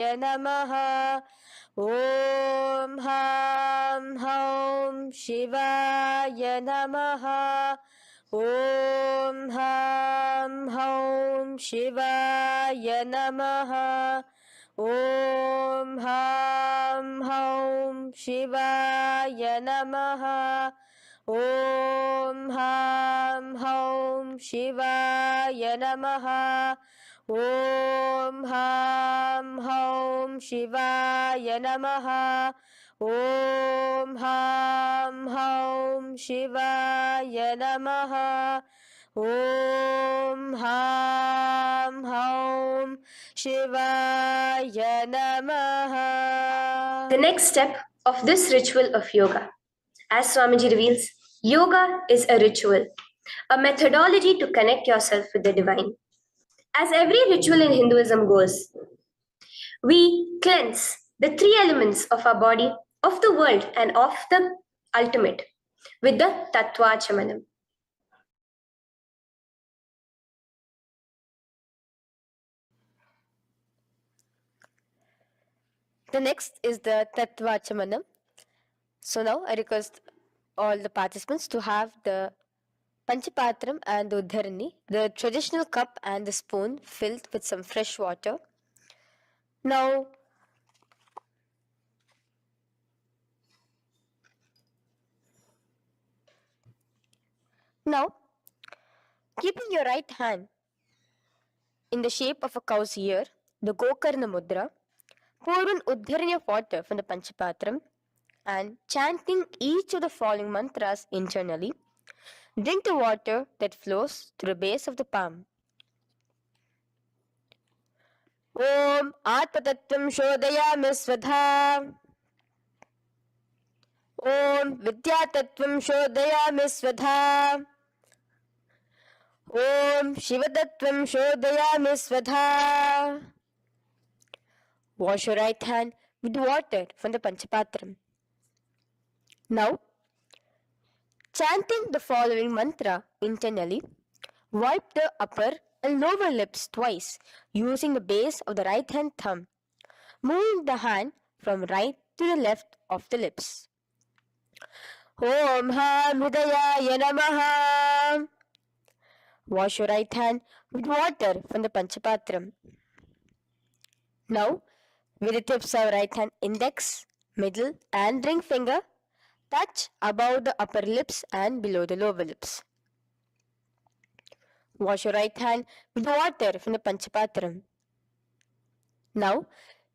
Namaha. Om Ham Hum Shivaya Namaha. Om Ham Hum Shivaya Namaha. Om Ham Hum Shivaya Namaha. Om Ham Hum Shivaya Namaha. Om Ham Hum Shivaya Namaha. Om Ham Hum Shivaya Namaha. Om Ham Hum Shivaya Namaha. The next step of this ritual of yoga, as Swamiji reveals, yoga is a ritual, a methodology to connect yourself with the divine. As every ritual in Hinduism goes, we cleanse the three elements of our body, of the world, and of the ultimate with the Tattva Chamanam. The next is the Tattva Chamanam. So now I request all the participants to have the Panchapatram and the Uddharani, the traditional cup and the spoon filled with some fresh water. Now, keeping your right hand in the shape of a cow's ear, the Gokarna Mudra, pour an Uddharani of water from the Panchapatram and chanting each of the following mantras internally, drink the water that flows through the base of the palm. Om Atmatattvam Shodayami Svadha. Om Vidyatattvam Shodayami Svadha. Om Shivatattvam Shodayami Svadha. Wash your right hand with water from the Panchapatram. Now, chanting the following mantra internally, wipe the upper and lower lips twice using the base of the right hand thumb, moving the hand from right to the left of the lips. Om Ham Hridayaya Namaha. Wash your right hand with water from the Panchapatram. Now, with the tips of right hand index, middle and ring finger, touch above the upper lips and below the lower lips. Wash your right hand with water from the Panchapatram. Now,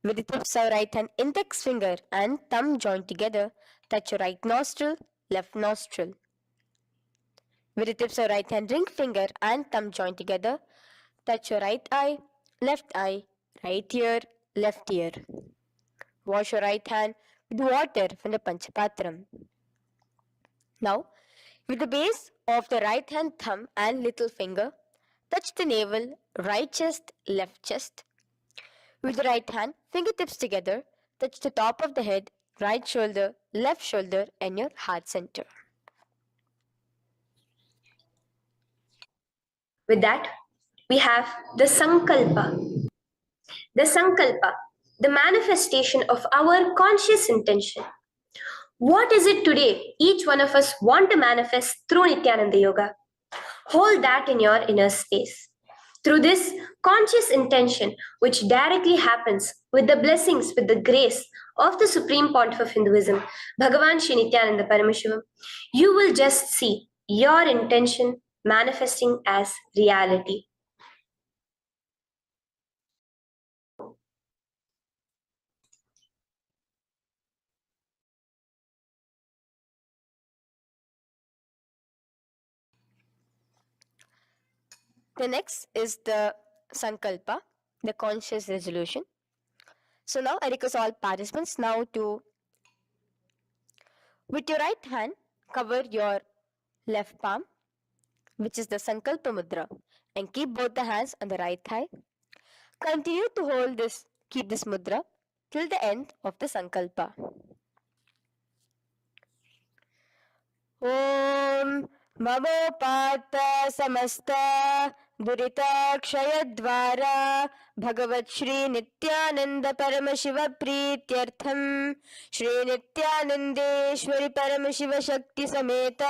with the tips of right hand index finger and thumb joined together, touch your right nostril, left nostril. With the tips of right hand ring finger and thumb joined together, touch your right eye, right ear, left ear. Wash your right hand with water from the Panchapatram. Now, with the base of the right hand thumb and little finger, touch the navel, right chest, left chest. With the right hand, fingertips together, touch the top of the head, right shoulder, left shoulder, and your heart center. With that, we have the Sankalpa. The Sankalpa, the manifestation of our conscious intention. What is it today each one of us want to manifest through Nithyananda Yoga? Hold that in your inner space. Through this conscious intention, which directly happens with the blessings, with the grace of the Supreme Pontiff of Hinduism, Bhagavan Sri Nithyananda Paramashivam, you will just see your intention manifesting as reality. The next is the Sankalpa, the conscious resolution. So now I request all participants now to, with your right hand, cover your left palm, which is the Sankalpa Mudra, and keep both the hands on the right thigh. Continue to keep this mudra till the end of the Sankalpa. Om Mamo Pata Samasta दुरिताक्षयद्वारा भगवत् Shri Nityanand Paramshiva प्रीत्यर्थम Shri नित्यानंदेश्वरी Paramshiva शक्ति समेत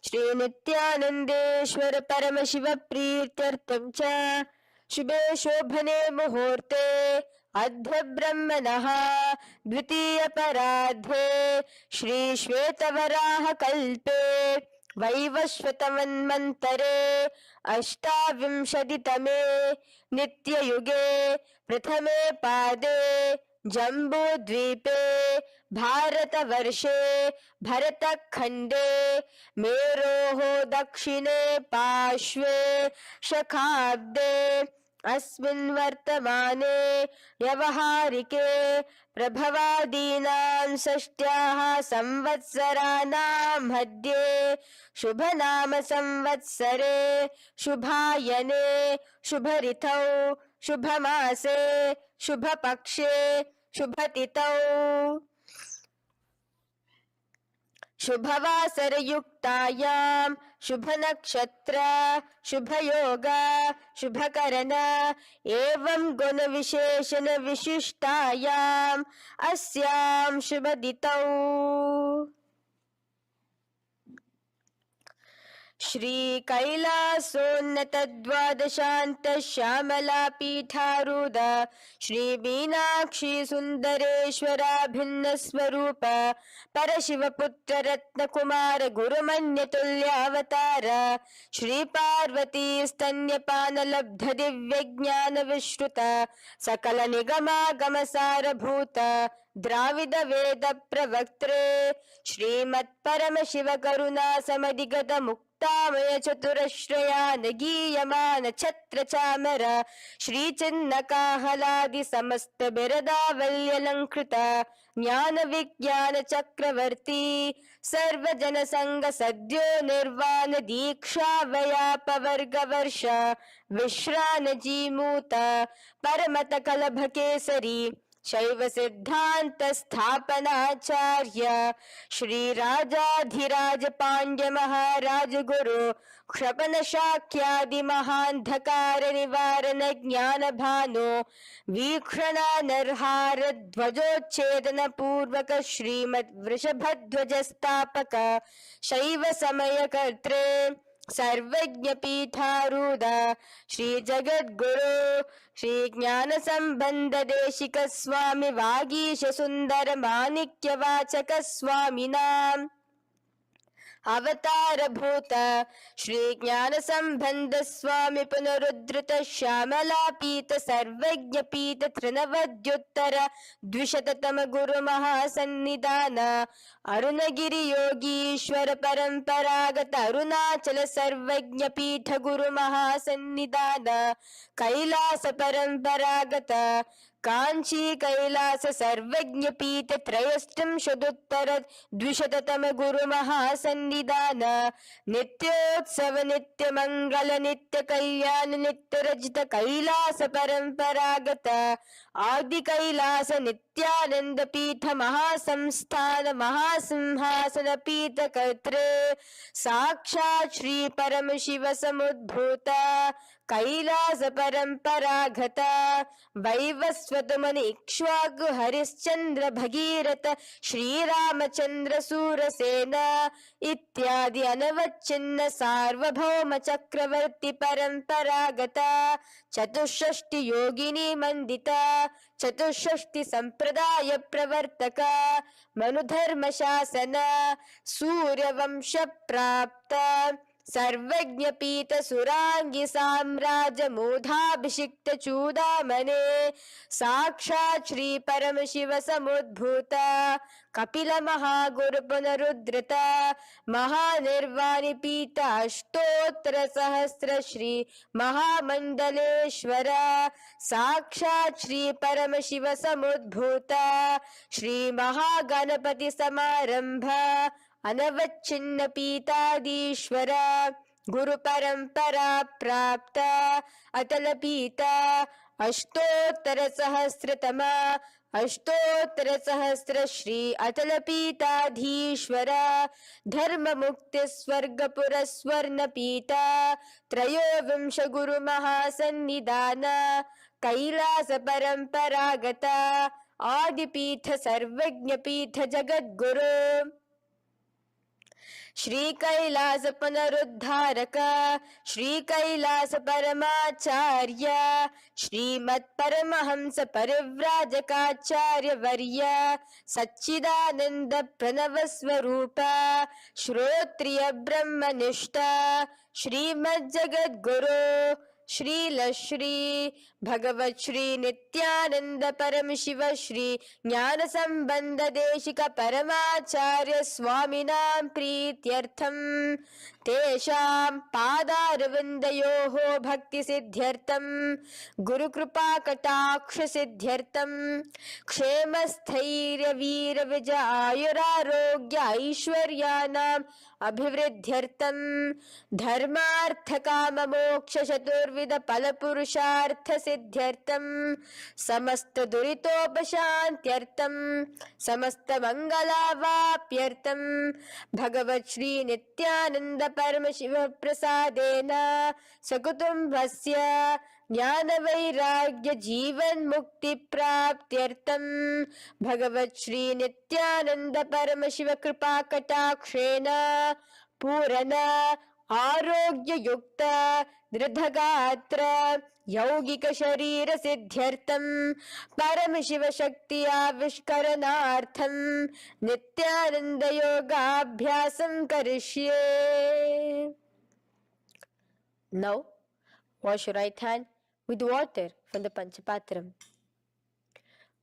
श्री नित्यानंदेश्वर परमशिव प्रीत्यर्थम च शुभे शोभने मुहूर्ते अद्य ब्रह्मणः द्वितीय परार्धे श्री श्वेतवराह कल्पे वैवस्वतमन्वन्तरे अष्टाविंशतितमे नित्ययुगे प्रथमे पादे जम्बूद्वीपे भारतवर्षे भरतखण्डे मेरोः दक्षिणे पार्श्वे शखाब्दे अस्मिन् वर्तमाने व्यवहारिके प्रभवादीनां षष्ट्याः संवत्सराणां मध्ये शुभनाम संवत्सरे शुभायने शुभऋतौ शुभमासे शुभपक्षे शुभतिथौ शुभवासरयुक्तायां शुभनक्षत्र शुभयोग शुभकरण एवं गुणविशेषण विशिष्टायाम् अस्यां शुभतिथौ श्री कैलासोन्नत द्वादशांत श्यामला पीठारूढ़ श्री मीनाक्षी सुंदरेश्वरा भिन्न स्वरूप परशिव पुत्र रत्न कुमार गुरुमन्यतुल्यावतार श्री पार्वती स्तन्यपान लब्ध दिव्य ज्ञान विश्रुत सकल निगमागम सारभूत द्राविड वेद प्रवक्त्रे श्रीमत् परमशिव करुणा समधिगत मुक्तामय चतुरश्रयान गीयमान छत्र चामर श्री चिन्ह काहलादि समस्त बिरदावल्यलंकृत ज्ञान विज्ञान चक्रवर्ती सर्वजन संग सद्यो निर्वाण दीक्षा व्यापवर्ग वर्ष विश्रान जीमूत परमत कलभ केसरी शैव सिद्धांत स्थापनाचार्य श्री राजाधिराज पांड्य महाराज गुरु क्षपन शाक्यादि महांधकार निवारण ज्ञान भानु वीक्षणा नरहार ध्वजोच्छेदन पूर्वक श्रीमद वृषभध्वज स्थापक शैव समय कर्त्रे सर्वज्ञ पीठारूढ़ श्री जगद्गुरु श्री ज्ञान संबंध देशिक स्वामी वागीश सुंदर माणिक्य वाचक स्वामिनाम अवतार भूत श्री ज्ञान संबंध स्वामी पुनरुद्धृत श्यामला पीत सर्वज्ञ पीत तृणवद्युत्तर द्विशततम गुरु महासन्निधान अरुणगिरि योगीश्वर परंपरागत अरुणाचल सर्वज्ञ पीठ गुरु महासन्निधान कैलास परंपरागत कांची कैलास सर्वज्ञ पीठ त्रयष्टम शतोत्तर द्विशततम गुरु महासन्निधान नित्योत्सव नित्य मंगल नित्य कल्याण नित्य रजित कैलास परंपरागत आदि कैलास नित्यानंद पीठ महासंस्थान महासिंहासन पीठ कर्त्रे साक्षात् श्री परमशिव समुद्भूत कैलास परंपरागत वैवस्वतमनि इक्ष्वाकु हरिश्चंद्र भगीरथ श्रीरामचंद्र सूरसेन इत्यादि अनवच्छिन्न सार्वभौम चक्रवर्ती परंपरागत चतुष्षष्टि योगिनी मंडित चतुष्षष्टि संप्रदाय प्रवर्तक मनुधर्म शासन सूर्यवंश प्राप्त सर्वज्ञ पीत सुरांगी साम्राज्य मूधाभिषिक्त चूडामणे साक्षात् श्री परमशिव समुद्भूत कपिल महागुरु पुनरुद्धृत महानिर्वाणि पीत अष्टोत्तर सहस्र श्री महामंडलेश्वर साक्षात् श्री परमशिव समुद्भूत श्री महागणपति समारंभ अनवच्छिन्न पीतादीश्वर गुरु परंपरा प्राप्त अतल पीता अष्टोत्तरसहस्रतमा अष्टोत्तरसहस्रश्री अतलपीताधीश्वर धर्ममुक्तिस्वर्गपुरस्वर्णपीता त्रयोविंश गुरुमहासन्निधान कैलासपरम्परागता आदिपीठ सर्वज्ञपीठ जगद्गुरु श्री कैलास पुनरुद्धारक श्री कैलास परमाचार्य श्रीमत् परमहंस परिव्राजकाचार्य वर्य सच्चिदानंद प्रणव स्वरूप श्रोत्रिय ब्रह्मनिष्ठ श्रीमद् जगद्गुरु श्रील श्री भगवत श्री नित्यानंद परमशिव श्री ज्ञान संबंध देशिक परमाचार्य स्वामिनां प्रीत्यर्थं तेषां पादारविन्दयोः भक्ति सिद्ध्यर्थं गुरुकृपा कटाक्ष सिद्ध्यर्थं क्षेम स्थैर्य वीर विजय आयुरारोग्य ऐश्वर्याणाम् अभिवृद्ध्यर्थं धर्मार्थ काम मोक्ष चतुर्विध फल पुरुषार्थ सिद्ध्यर्थं समस्त दुरितोपशान्त्यर्थं समस्त मंगलावाप्यर्थं भगवत् श्री नित्यानंद परमशिव प्रसादेन सकुटुम्बस्य ज्ञान वैराग्य जीवन मुक्ति प्राप्त्यर्थं भगवत् श्री नित्यानंद परमशिव कृपा कटाक्षेण पूर्ण आरोग्य युक्त दृढ़गात्र यौगिक शरीर सिद्ध्यर्थं परमशिव शक्ति आविष्करणार्थं नित्यानंद योगाभ्यासं करिष्ये. Now wash your right hand with water from the Panchapatram.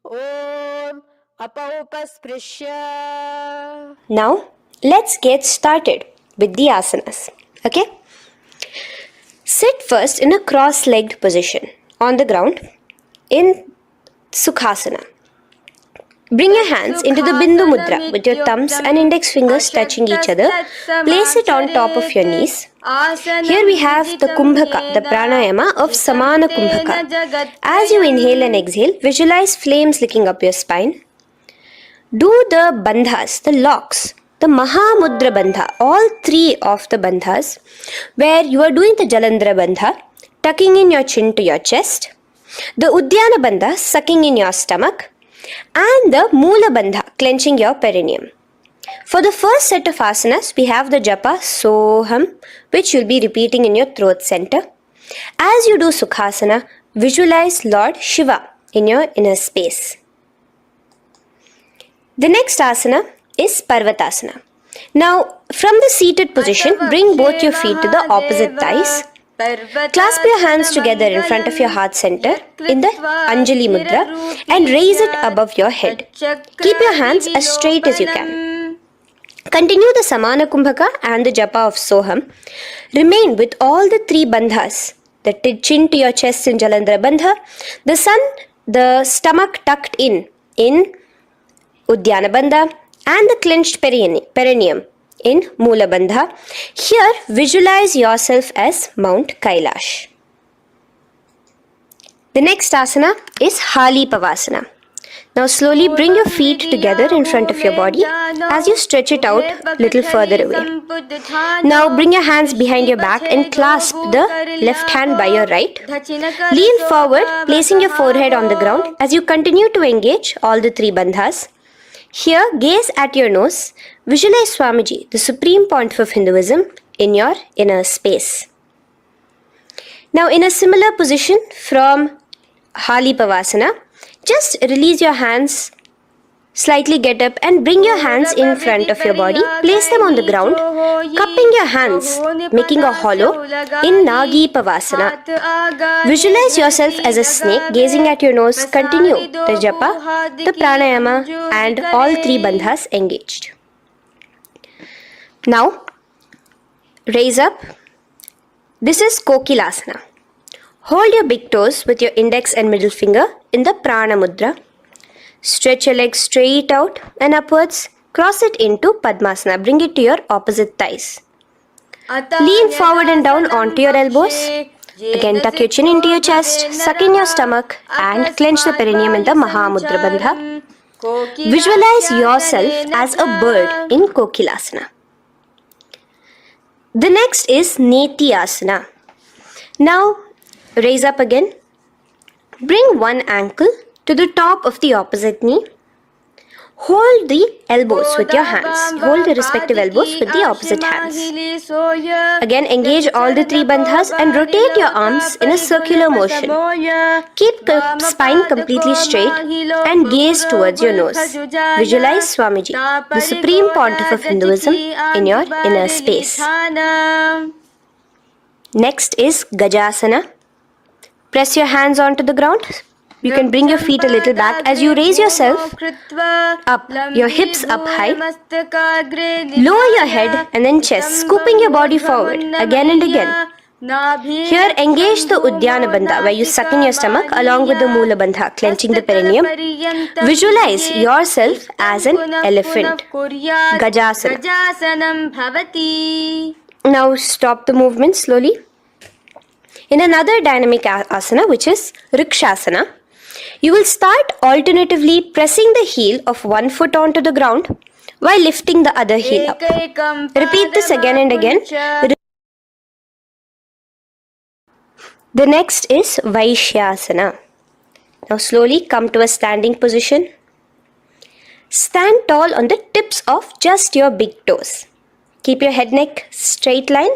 Om Apaupasprisya. Now, let's get started with the asanas. Okay? Sit first in a cross-legged position on the ground in Sukhasana. Bring your hands into the Bindu Mudra with your thumbs and index fingers touching each other. Place it on top of your knees. Here we have the Kumbhaka, the pranayama of Samana Kumbhaka. As you inhale and exhale, visualize flames licking up your spine. Do the bandhas, the locks, the Mahamudra Bandha, all three of the bandhas, where you are doing the Jalandhara Bandha, tucking in your chin to your chest, the Udyana Bandha, sucking in your stomach, and the Moola Bandha, clenching your perineum. For the first set of asanas, we have the japa Soham, which you'll be repeating in your throat center. As you do Sukhasana, visualize Lord Shiva in your inner space. The next asana is Parvatasana. Now, from the seated position, bring both your feet to the opposite thighs. Clasp your hands together in front of your heart center in the Anjali Mudra and raise it above your head. Keep your hands as straight as you can. Continue the Samana Kumbhaka and the Japa of Soham. Remain with all the three bandhas, the chin to your chest in Jalandhara Bandha, the stomach tucked in Udyana Bandha, and the clenched perineum in Moola Bandha. Here, visualize yourself as Mount Kailash. The next asana is Hali Pavasana. Now slowly bring your feet together in front of your body as you stretch it out a little further away. Now bring your hands behind your back and clasp the left hand by your right. Lean forward, placing your forehead on the ground as you continue to engage all the three bandhas. Here, gaze at your nose. Visualize Swamiji, the supreme pontiff of Hinduism, in your inner space. Now, in a similar position from Hali Pavasana, just release your hands, slightly get up and bring your hands in front of your body. Place them on the ground, cupping your hands, making a hollow in Nagi Pavasana. Visualize yourself as a snake, gazing at your nose. Continue the japa, the pranayama, and all three bandhas engaged. Now, raise up. This is Kokilasana. Hold your big toes with your index and middle finger in the Prana Mudra. Stretch your legs straight out and upwards. Cross it into Padmasana. Bring it to your opposite thighs. Lean forward and down onto your elbows. Again, tuck your chin into your chest, suck in your stomach, and clench the perineum in the Mahamudra Bandha. Visualize yourself as a bird in Kokilasana. The next is Nithyananda. Now, raise up again. Bring one ankle to the top of the opposite knee. Hold the elbows with your hands. Hold the respective elbows with the opposite hands. Again, engage all the three bandhas and rotate your arms in a circular motion. Keep the spine completely straight and gaze towards your nose. Visualize Swamiji, the supreme pontiff of Hinduism, in your inner space. Next is Gajasana. Press your hands onto the ground. You can bring your feet a little back as you raise yourself up, your hips up high. Lower your head and then chest, scooping your body forward again and again. Here, engage the Uddiyana Bandha, where you suck in your stomach along with the Moola Bandha, clenching the perineum. Visualize yourself as an elephant. Gajasana. Now stop the movement slowly. In another dynamic asana, which is Rikshasana, you will start alternatively pressing the heel of one foot onto the ground while lifting the other heel up. Repeat this again and again. The next is Vaishyasana. Now slowly come to a standing position. Stand tall on the tips of just your big toes. Keep your head neck straight line.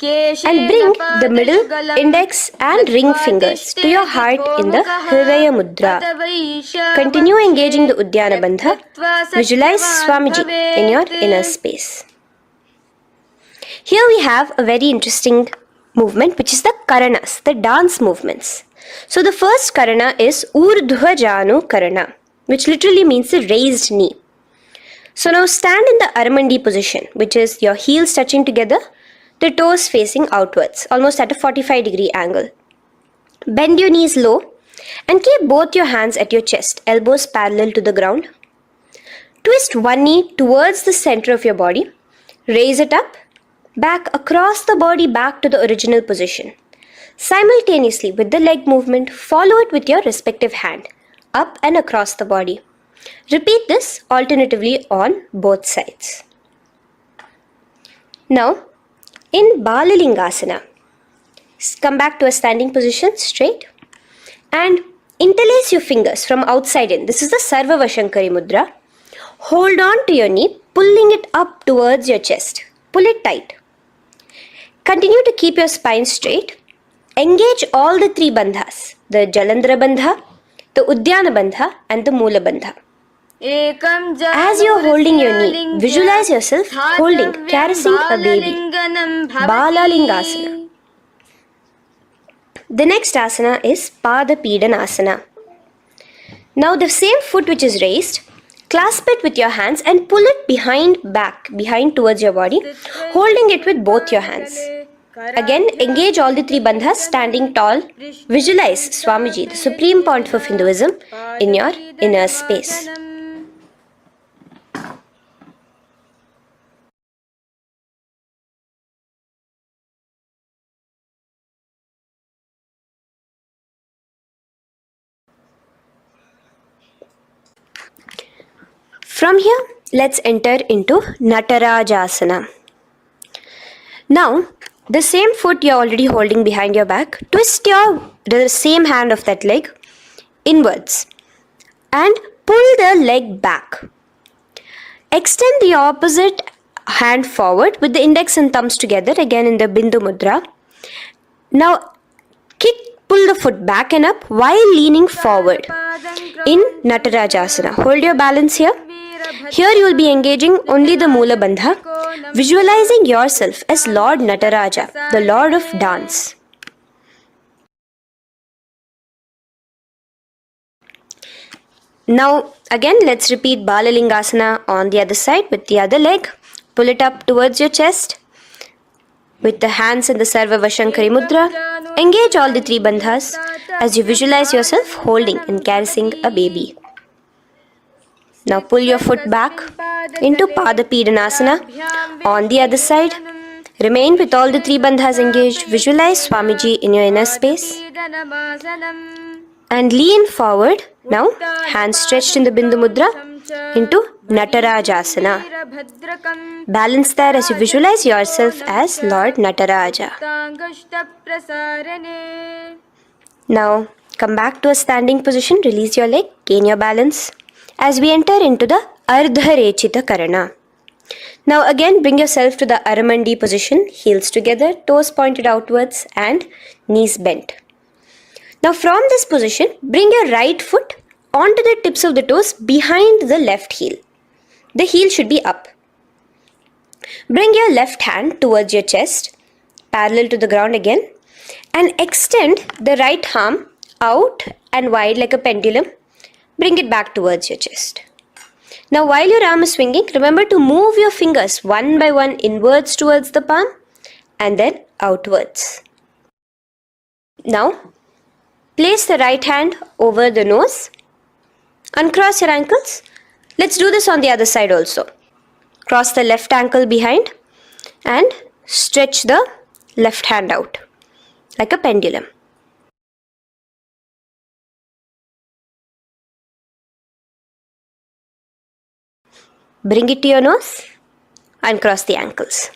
And bring the middle, index and ring fingers to your heart in the Hridaya Mudra. Continue engaging the Uddiyana Bandha. Visualize Swamiji in your inner space. Here we have a very interesting movement, which is the Karanas, the dance movements. So the first Karana is Urdhva Janu Karana, which literally means the raised knee. So now stand in the Aramandi position, which is your heels touching together, the toes facing outwards, almost at a 45-degree angle. Bend your knees low and keep both your hands at your chest, elbows parallel to the ground. Twist one knee towards the center of your body. Raise it up, back across the body back to the original position. Simultaneously with the leg movement, follow it with your respective hand, up and across the body. Repeat this alternatively on both sides. Now, in Balalingasana, come back to a standing position straight and interlace your fingers from outside in. This is the Sarva Vashankari Mudra. Hold on to your knee, pulling it up towards your chest. Pull it tight. Continue to keep your spine straight. Engage all the three bandhas, the Jalandhara Bandha, the Uddiyana Bandha and the Moola Bandha. As you are holding your knee, visualize yourself holding, caressing a baby. Balalingasana. The next asana is Pada Pidanasana. Now the same foot which is raised, clasp it with your hands and pull it behind towards your body, holding it with both your hands. Again, engage all the three bandhas, standing tall. Visualize Swamiji, the supreme pontiff of Hinduism, in your inner space. From here, let's enter into Natarajasana. Now, the same foot you're already holding behind your back, twist the same hand of that leg inwards and pull the leg back. Extend the opposite hand forward with the index and thumbs together, again in the Bindu Mudra. Now, pull the foot back and up while leaning forward in Natarajasana. Hold your balance here. Here you will be engaging only the Moola Bandha, visualizing yourself as Lord Nataraja, the Lord of Dance. Now again, let's repeat Balalingasana on the other side with the other leg. Pull it up towards your chest with the hands in the Sarva Vashankari Mudra. Engage all the three bandhas as you visualize yourself holding and caressing a baby. Now pull your foot back into Pada Pidanasana. On the other side, Remain with all the three bandhas engaged. Visualize Swamiji in your inner space. And lean forward. Now, hands stretched in the Bindu Mudra into Natarajasana. Balance there as you visualize yourself as Lord Nataraja. Now, come back to a standing position. Release your leg. Gain your balance. As we enter into the Ardharechita Karana. Now again, bring yourself to the Aramandi position. Heels together, toes pointed outwards and knees bent. Now from this position, bring your right foot onto the tips of the toes behind the left heel. The heel should be up. Bring your left hand towards your chest, parallel to the ground again, and extend the right arm out and wide like a pendulum. Bring it back towards your chest. Now while your arm is swinging, remember to move your fingers one by one inwards towards the palm and then outwards. Now, place the right hand over the nose. Uncross your ankles. Let's do this on the other side also. Cross the left ankle behind and stretch the left hand out like a pendulum. Bring it to your nose. Uncross the ankles.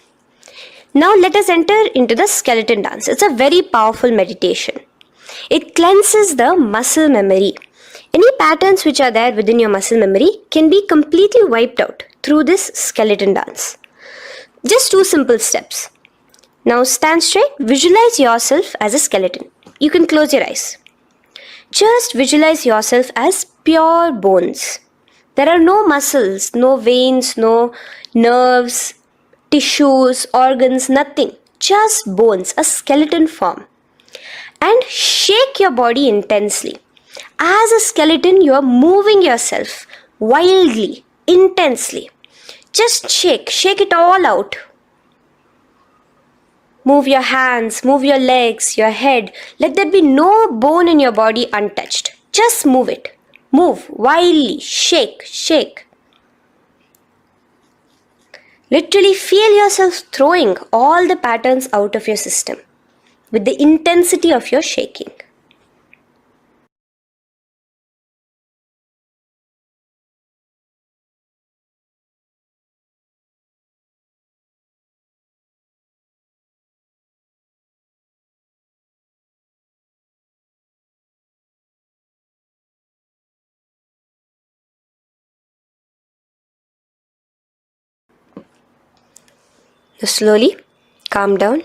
Now let us enter into the skeleton dance. It's a very powerful meditation. It cleanses the muscle memory. Any patterns which are there within your muscle memory can be completely wiped out through this skeleton dance. Just 2 simple steps. Now stand straight. Visualize yourself as a skeleton. You can close your eyes. Just visualize yourself as pure bones. There are no muscles, no veins, no nerves, tissues, organs, nothing. Just bones, a skeleton form. And shake your body intensely. As a skeleton, you are moving yourself wildly, intensely. Just shake it all out. Move your hands, move your legs, your head. Let there be no bone in your body untouched. Just move it. Move wildly, shake. Literally feel yourself throwing all the patterns out of your system with the intensity of your shaking. Now slowly calm down.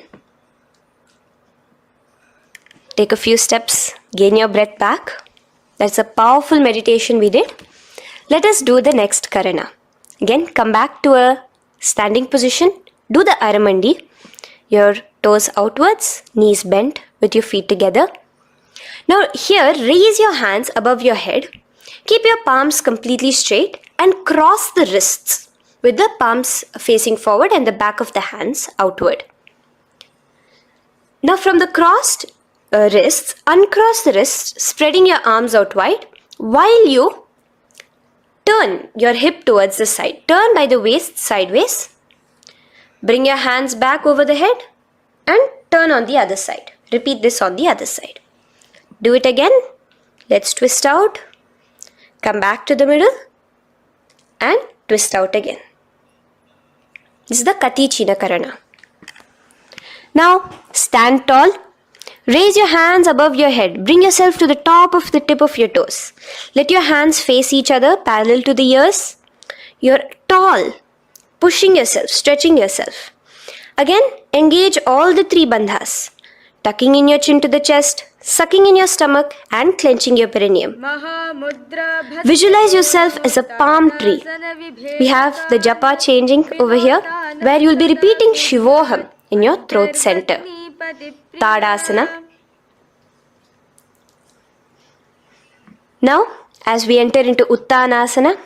Take a few steps, gain your breath back. That's a powerful meditation we did. Let us do the next Karana. Again, come back to a standing position. Do the Aramandi. Your toes outwards, knees bent with your feet together. Now here, raise your hands above your head. Keep your palms completely straight and cross the wrists with the palms facing forward and the back of the hands outward. Now from the crossed wrists, uncross the wrists, spreading your arms out wide while you turn your hip towards the side. Turn by the waist sideways. Bring your hands back over the head and turn on the other side. Repeat this on the other side. Do it again. Let's twist out. Come back to the middle and twist out again. This is the Kati China Karana. Now stand tall. Raise your hands above your head. Bring yourself to the top of the tip of your toes. Let your hands face each other parallel to the ears. You're tall, pushing yourself, stretching yourself. Again, engage all the 3 bandhas. Tucking in your chin to the chest, sucking in your stomach and clenching your perineum. Visualize yourself as a palm tree. We have the japa changing over here where you will be repeating Shivoham in your throat center. Tadasana. Now, as we enter into Uttanasana,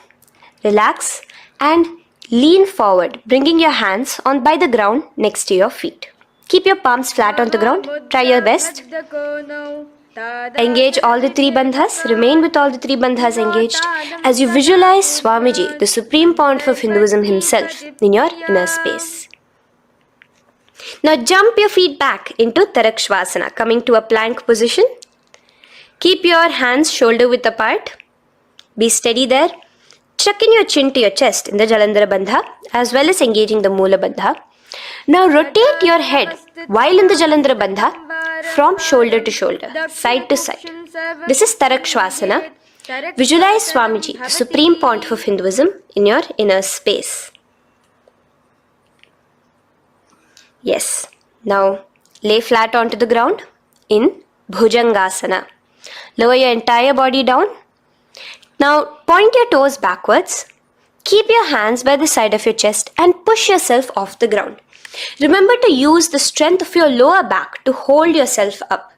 relax and lean forward, bringing your hands on by the ground next to your feet. Keep your palms flat on the ground. Try your best. Engage all the 3 bandhas. Remain with all the 3 bandhas engaged as you visualize Swamiji, the supreme pontiff of Hinduism himself, in your inner space. Now jump your feet back into Tarakshvasana, coming to a plank position. Keep your hands shoulder width apart. Be steady there. Chuck in your chin to your chest in the Jalandhara Bandha as well as engaging the Moola Bandha. Now rotate your head while in the Jalandhara Bandha from shoulder to shoulder, side to side. This is Tarakshvasana. Visualize Swamiji, the supreme pontiff of Hinduism, in your inner space. Yes. Now lay flat onto the ground in Bhujangasana. Lower your entire body down. Now point your toes backwards. Keep your hands by the side of your chest and push yourself off the ground. Remember to use the strength of your lower back to hold yourself up.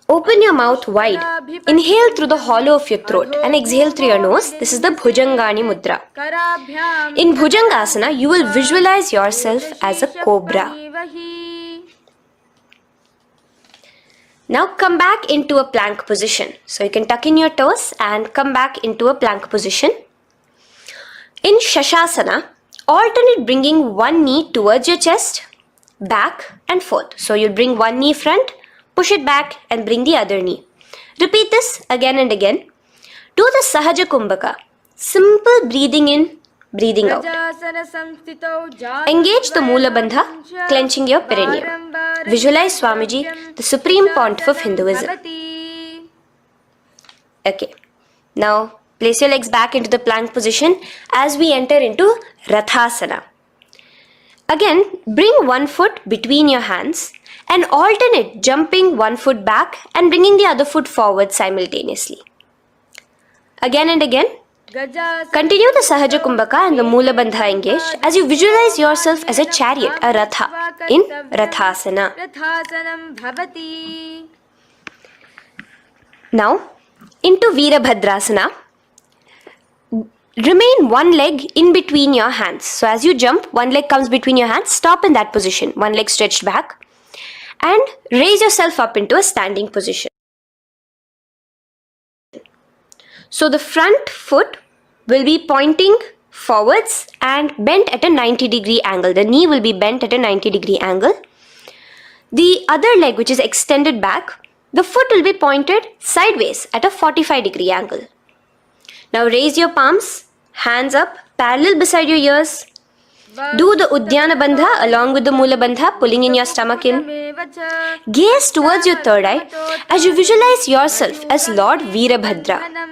Open your mouth wide. Inhale through the hollow of your throat and exhale through your nose. This is the Bhujangani Mudra. In Bhujangasana, you will visualize yourself as a cobra. Now come back into a plank position. So you can tuck in your toes and come back into a plank position. In Shashasana, alternate bringing one knee towards your chest, back and forth. So you'll bring one knee front, push it back and bring the other knee. Repeat this again and again. Do the Sahaja Kumbhaka. Simple breathing in, breathing out. Engage the Moola Bandha, clenching your perineum. Visualize Swamiji, the supreme pontiff of Hinduism. Okay. Now place your legs back into the plank position as we enter into Rathasana. Again, bring one foot between your hands and alternate jumping one foot back and bringing the other foot forward simultaneously. Again and again. Continue the Sahaja Kumbhaka and the Moola Bandha engaged as you visualize yourself as a chariot, a Ratha, in Rathasana. Now, into Veerabhadrasana. Remain one leg in between your hands. So as you jump, one leg comes between your hands. Stop in that position. One leg stretched back. And raise yourself up into a standing position. So the front foot will be pointing forwards and bent at a 90-degree angle. The knee will be bent at a 90-degree angle. The other leg, which is extended back, the foot will be pointed sideways at a 45-degree angle. Now raise your palms, hands up, parallel beside your ears. Do the Uddiyana Bandha along with the Moola Bandha, pulling in your stomach in. Gaze towards your third eye as you visualize yourself as Lord Veerabhadra.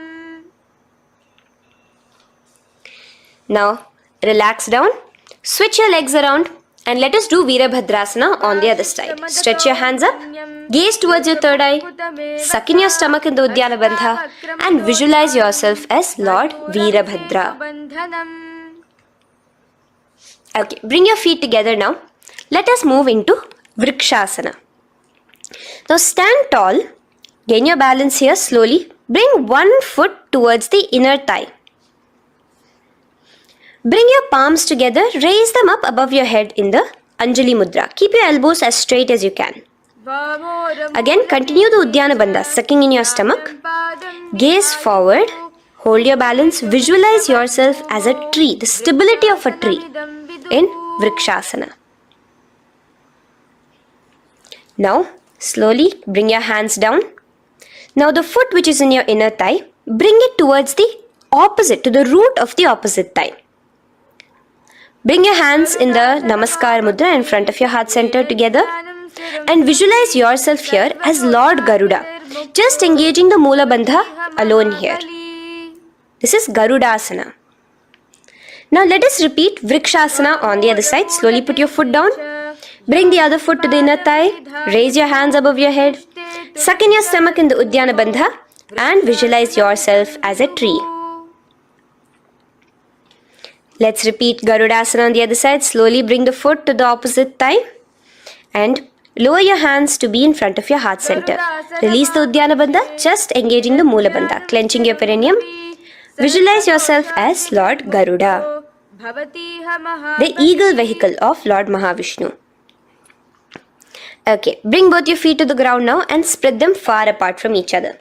Now relax down, switch your legs around and let us do Veerabhadrasana on the other side. Stretch your hands up, gaze towards your third eye, suck in your stomach in the Uddiyana Bandha and visualize yourself as Lord Veerabhadra. Okay, bring your feet together now. Let us move into Vrikshasana. Now stand tall, gain your balance here slowly. Bring one foot towards the inner thigh. Bring your palms together, raise them up above your head in the Anjali Mudra. Keep your elbows as straight as you can. Again, continue the Uddiyana Bandha, sucking in your stomach. Gaze forward, hold your balance, visualize yourself as a tree, the stability of a tree in Vrikshasana. Now, slowly bring your hands down. Now the foot which is in your inner thigh, bring it towards the opposite, to the root of the opposite thigh. Bring your hands in the Namaskar Mudra in front of your heart center together and visualize yourself here as Lord Garuda. Just engaging the Moola Bandha alone here. This is Garudasana. Now let us repeat Vrikshasana on the other side. Slowly put your foot down. Bring the other foot to the inner thigh. Raise your hands above your head. Suck in your stomach in the Uddiyana Bandha and visualize yourself as a tree. Let's repeat Garudasana on the other side. Slowly bring the foot to the opposite thigh and lower your hands to be in front of your heart center. Release the Uddiyana Bandha, just engaging the Moola Bandha, clenching your perineum. Visualize yourself as Lord Garuda, the eagle vehicle of Lord Mahavishnu. Okay, bring both your feet to the ground now and spread them far apart from each other.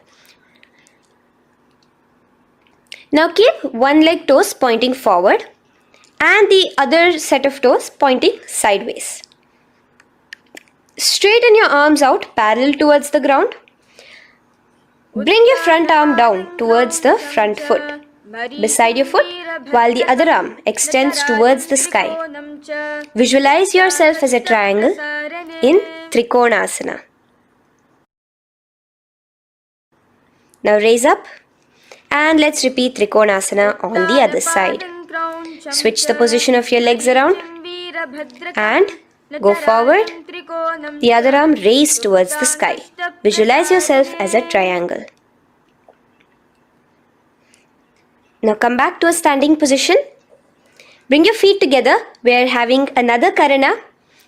Now keep one leg toes pointing forward and the other set of toes pointing sideways. Straighten your arms out parallel towards the ground. Bring your front arm down towards the front foot, beside your foot, while the other arm extends towards the sky. Visualize yourself as a triangle in Trikonasana. Now raise up and let's repeat Trikonasana on the other side. Switch the position of your legs around and go forward. The other arm raised towards the sky. Visualize yourself as a triangle. Now come back to a standing position. Bring your feet together. We are having another karana,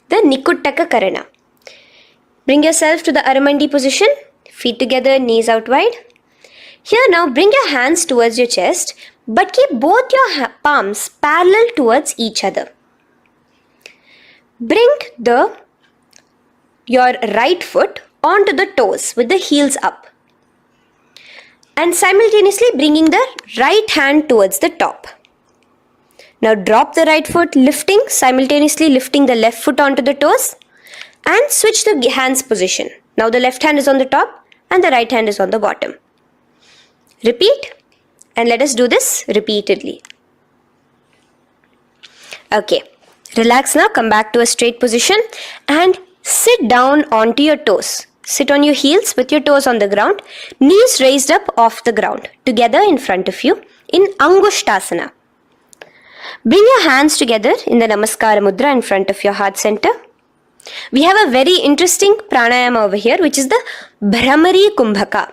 the Nikuttaka karana. Bring yourself to the Aramandi position. Feet together, knees out wide. Here now bring your hands towards your chest, but keep both your palms parallel towards each other. Bring your right foot onto the toes with the heels up, and simultaneously bringing the right hand towards the top. Now drop the right foot, simultaneously lifting the left foot onto the toes, and switch the hands position. Now the left hand is on the top and the right hand is on the bottom. Repeat, and let us do this repeatedly. Okay, relax now, come back to a straight position and sit down onto your toes. Sit on your heels with your toes on the ground, knees raised up off the ground, together in front of you in Angushtasana. Bring your hands together in the Namaskara Mudra in front of your heart center. We have a very interesting pranayama over here, which is the Bhramari Kumbhaka,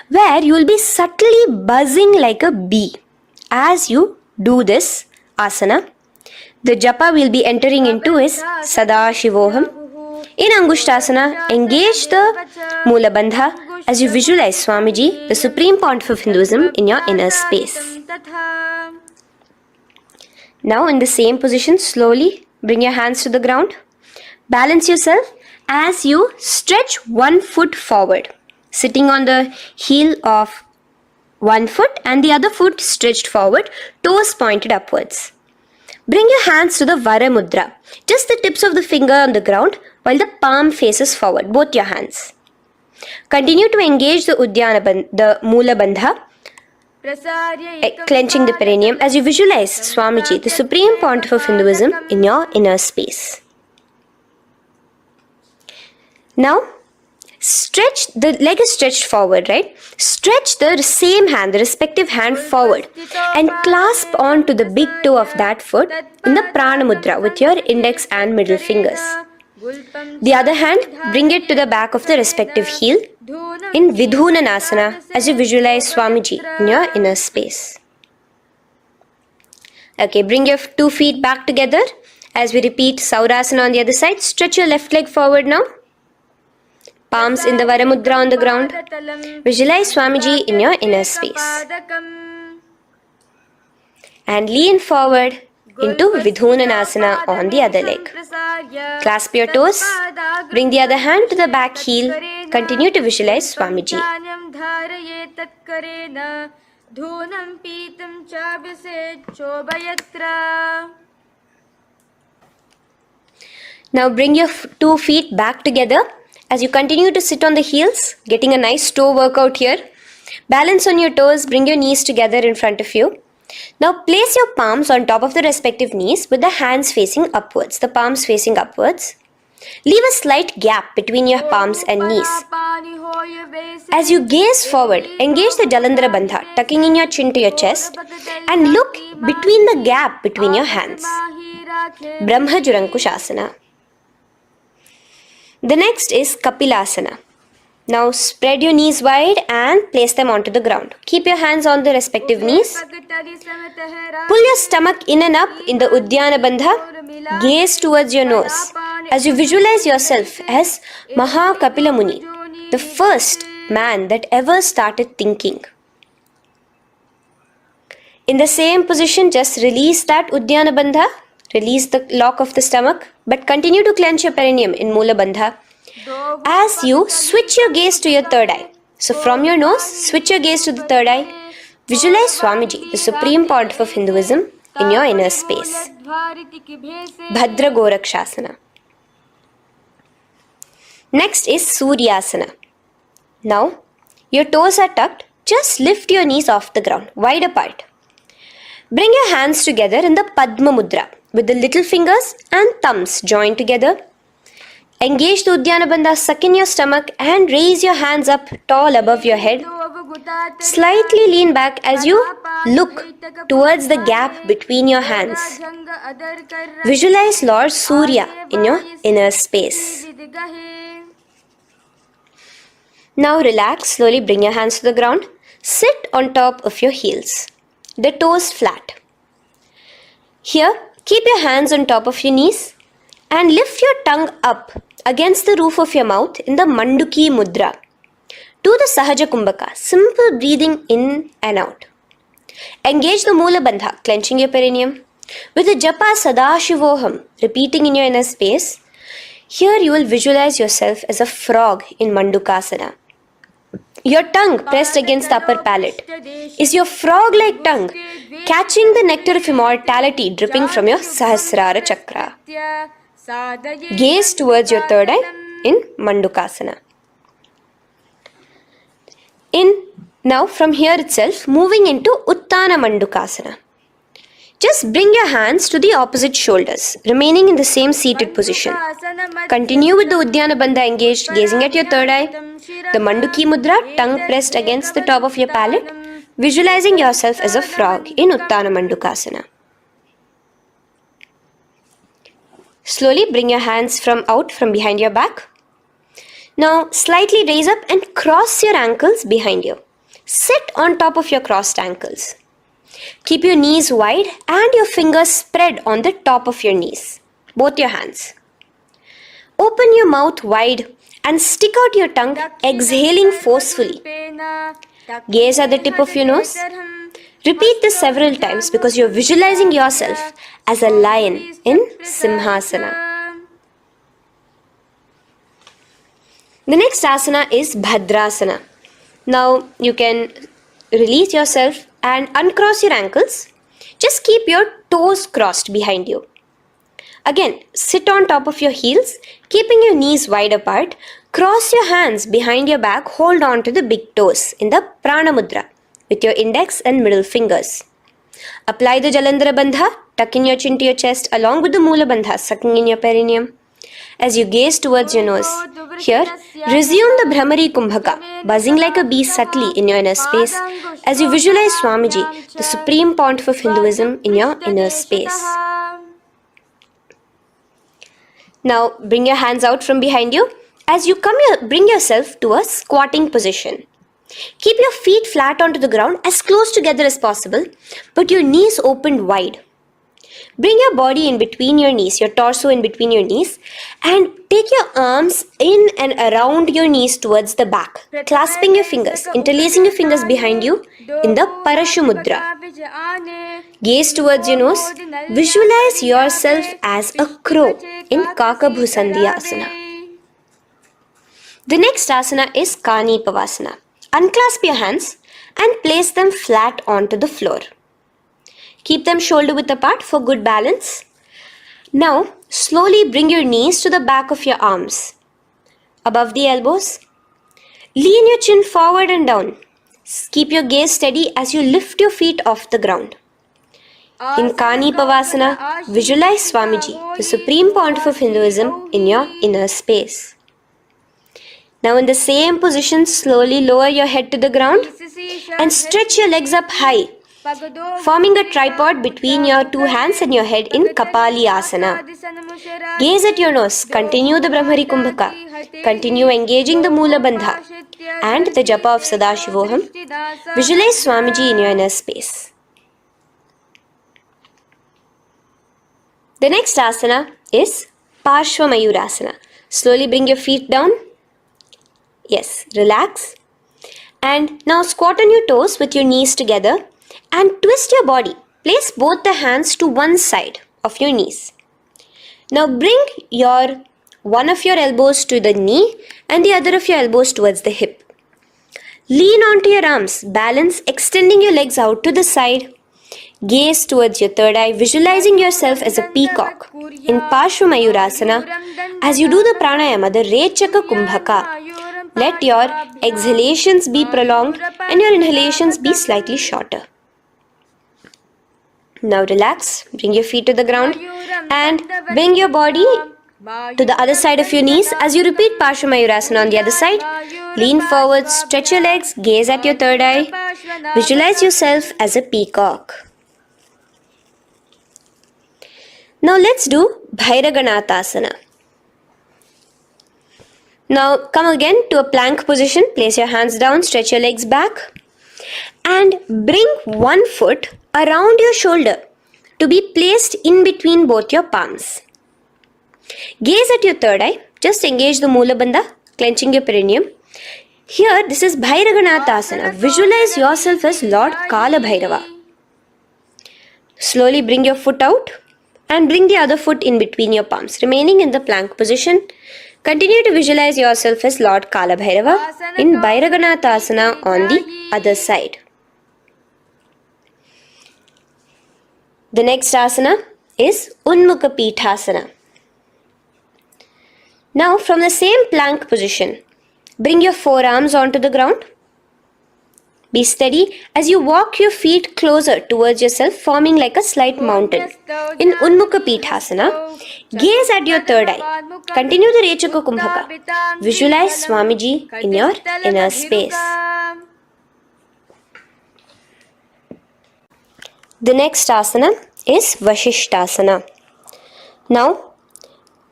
where you will be subtly buzzing like a bee as you do this asana. The japa we will be entering into is Sadashivoham. In Angushtasana, engage the Mula Bandha as you visualize Swamiji, the Supreme Pontiff of Hinduism, in your inner space. Now in the same position, slowly bring your hands to the ground. Balance yourself as you stretch one foot forward, sitting on the heel of one foot and the other foot stretched forward, toes pointed upwards. Bring your hands to the Vara Mudra, just the tips of the finger on the ground while the palm faces forward, both your hands. Continue to engage the Mula Bandha, clenching the perineum as you visualize Swamiji, the Supreme Pontiff of Hinduism, in your inner space. Now, the leg is stretched forward, right? Stretch the same hand, the respective hand forward and clasp onto the big toe of that foot in the Prana Mudra with your index and middle fingers. The other hand, bring it to the back of the respective heel in Vidhunanasana as you visualize Swamiji in your inner space. Okay, bring your 2 feet back together as we repeat Saurasana on the other side. Stretch your left leg forward now. Palms in the Vara Mudra on the ground. Visualize Swamiji in your inner space. And lean forward into Vidhunanasana on the other leg. Clasp your toes. Bring the other hand to the back heel. Continue to visualize Swamiji. Now bring your 2 feet back together as you continue to sit on the heels, getting a nice toe workout here. Balance on your toes, bring your knees together in front of you. Now place your palms on top of the respective knees with the hands facing upwards, the palms facing upwards. Leave a slight gap between your palms and knees. As you gaze forward, engage the Jalandhara Bandha, tucking in your chin to your chest, and look between the gap between your hands. Brahma Jurankushasana. The next is Kapilasana. Now spread your knees wide and place them onto the ground. Keep your hands on the respective knees. Pull your stomach in and up in the Uddiyana Bandha. Gaze towards your nose as you visualize yourself as Maha Kapila Muni, the first man that ever started thinking. In the same position, just release that Uddiyana Bandha. Release the lock of the stomach, but continue to clench your perineum in Mula Bandha as you switch your gaze to your third eye. So from your nose, switch your gaze to the third eye. Visualize Swamiji, the Supreme Pontiff of Hinduism, in your inner space. Bhadra Gorakshasana. Next is Suryasana. Now, your toes are tucked. Just lift your knees off the ground, wide apart. Bring your hands together in the Padma Mudra with the little fingers and thumbs joined together. Engage the Uddiyana Bandha, suck in your stomach and raise your hands up tall above your head. Slightly lean back as you look towards the gap between your hands. Visualize Lord Surya in your inner space. Now relax, slowly bring your hands to the ground. Sit on top of your heels, the toes flat. Here, keep your hands on top of your knees and lift your tongue up against the roof of your mouth in the Manduki Mudra. Do the Sahaja Kumbhaka, simple breathing in and out. Engage the Moola Bandha, clenching your perineum. With the Japa Sadashivoham, repeating in your inner space, here you will visualize yourself as a frog in Mandukasana. Your tongue pressed against the upper palate. Is your frog-like tongue catching the nectar of immortality dripping from your Sahasrara Chakra? Gaze towards your third eye in Mandukasana. Now from here itself, moving into Uttana Mandukasana. Just bring your hands to the opposite shoulders, remaining in the same seated position. Continue with the Uddiyana Bandha engaged, gazing at your third eye. The Manduki Mudra, tongue pressed against the top of your palate, visualizing yourself as a frog in Uttana Mandukasana. Slowly bring your hands out from behind your back. Now slightly raise up and cross your ankles behind you. Sit on top of your crossed ankles. Keep your knees wide and your fingers spread on the top of your knees, both your hands. Open your mouth wide and stick out your tongue, exhaling forcefully. Gaze at the tip of your nose. Repeat this several times because you are visualizing yourself as a lion in Simhasana. The next asana is Bhadrasana. Now you can release yourself and uncross your ankles. Just keep your toes crossed behind you. Again, sit on top of your heels, keeping your knees wide apart. Cross your hands behind your back, hold on to the big toes in the Prana Mudra with your index and middle fingers. Apply the Jalandhara Bandha, tuck in your chin to your chest along with the Moola Bandha, sucking in your perineum. As you gaze towards your nose, here, resume the Brahmari Kumbhaka, buzzing like a bee subtly in your inner space as you visualize Swamiji, the supreme pontiff of Hinduism, in your inner space. Now, bring your hands out from behind you. As you bring yourself to a squatting position. Keep your feet flat onto the ground as close together as possible, but your knees opened wide. Bring your body in between your knees, your torso in between your knees, and take your arms in and around your knees towards the back, clasping your fingers, interlacing your fingers behind you in the Parashu Mudra. Gaze towards your nose. Visualize yourself as a crow in Kakabhusandhi Asana. The next asana is Kani Pavasana. Unclasp your hands and place them flat onto the floor. Keep them shoulder width apart for good balance. Now, slowly bring your knees to the back of your arms, above the elbows. Lean your chin forward and down. Keep your gaze steady as you lift your feet off the ground. In Kani Pavasana, visualize Swamiji, the supreme pontiff of Hinduism, in your inner space. Now in the same position, slowly lower your head to the ground and stretch your legs up high, forming a tripod between your two hands and your head in Kapali Asana. Gaze at your nose, continue the Brahmari Kumbhaka, continue engaging the Moola Bandha and the Japa of Sadashivoham. Visualize Swamiji in your inner space. The next asana is Parshva Mayurasana. Slowly bring your feet down. Yes, relax. And now squat on your toes with your knees together and twist your body. Place both the hands to one side of your knees. Now bring one of your elbows to the knee and the other of your elbows towards the hip. Lean onto your arms, balance, extending your legs out to the side. Gaze towards your third eye, visualizing yourself as a peacock. In Parshvamayurasana, as you do the pranayama, the Rechaka Kumbhaka, let your exhalations be prolonged and your inhalations be slightly shorter. Now relax, bring your feet to the ground and bring your body to the other side of your knees. As you repeat Parshvamayurasana on the other side, lean forward, stretch your legs, gaze at your third eye, visualize yourself as a peacock. Now let's do Bhairaganathasana. Now come again to a plank position, place your hands down, stretch your legs back and bring one foot around your shoulder to be placed in between both your palms. Gaze at your third eye, just engage the Mula Bandha, clenching your perineum. Here this is Bhairaganathasana. Visualize yourself as Lord Kala Bhairava. Slowly bring your foot out and bring the other foot in between your palms, remaining in the plank position. Continue to visualize yourself as Lord Kala Bhairava in Bhairaganathasana on the other side. The next asana is Unmukha Pithasana. Now from the same plank position, bring your forearms onto the ground. Be steady as you walk your feet closer towards yourself, forming like a slight mountain. In Unmukha Pithasana, gaze at your third eye. Continue the Rechaka Kumbhaka. Visualize Swamiji in your inner space. The next asana is Vashishthasana. Now,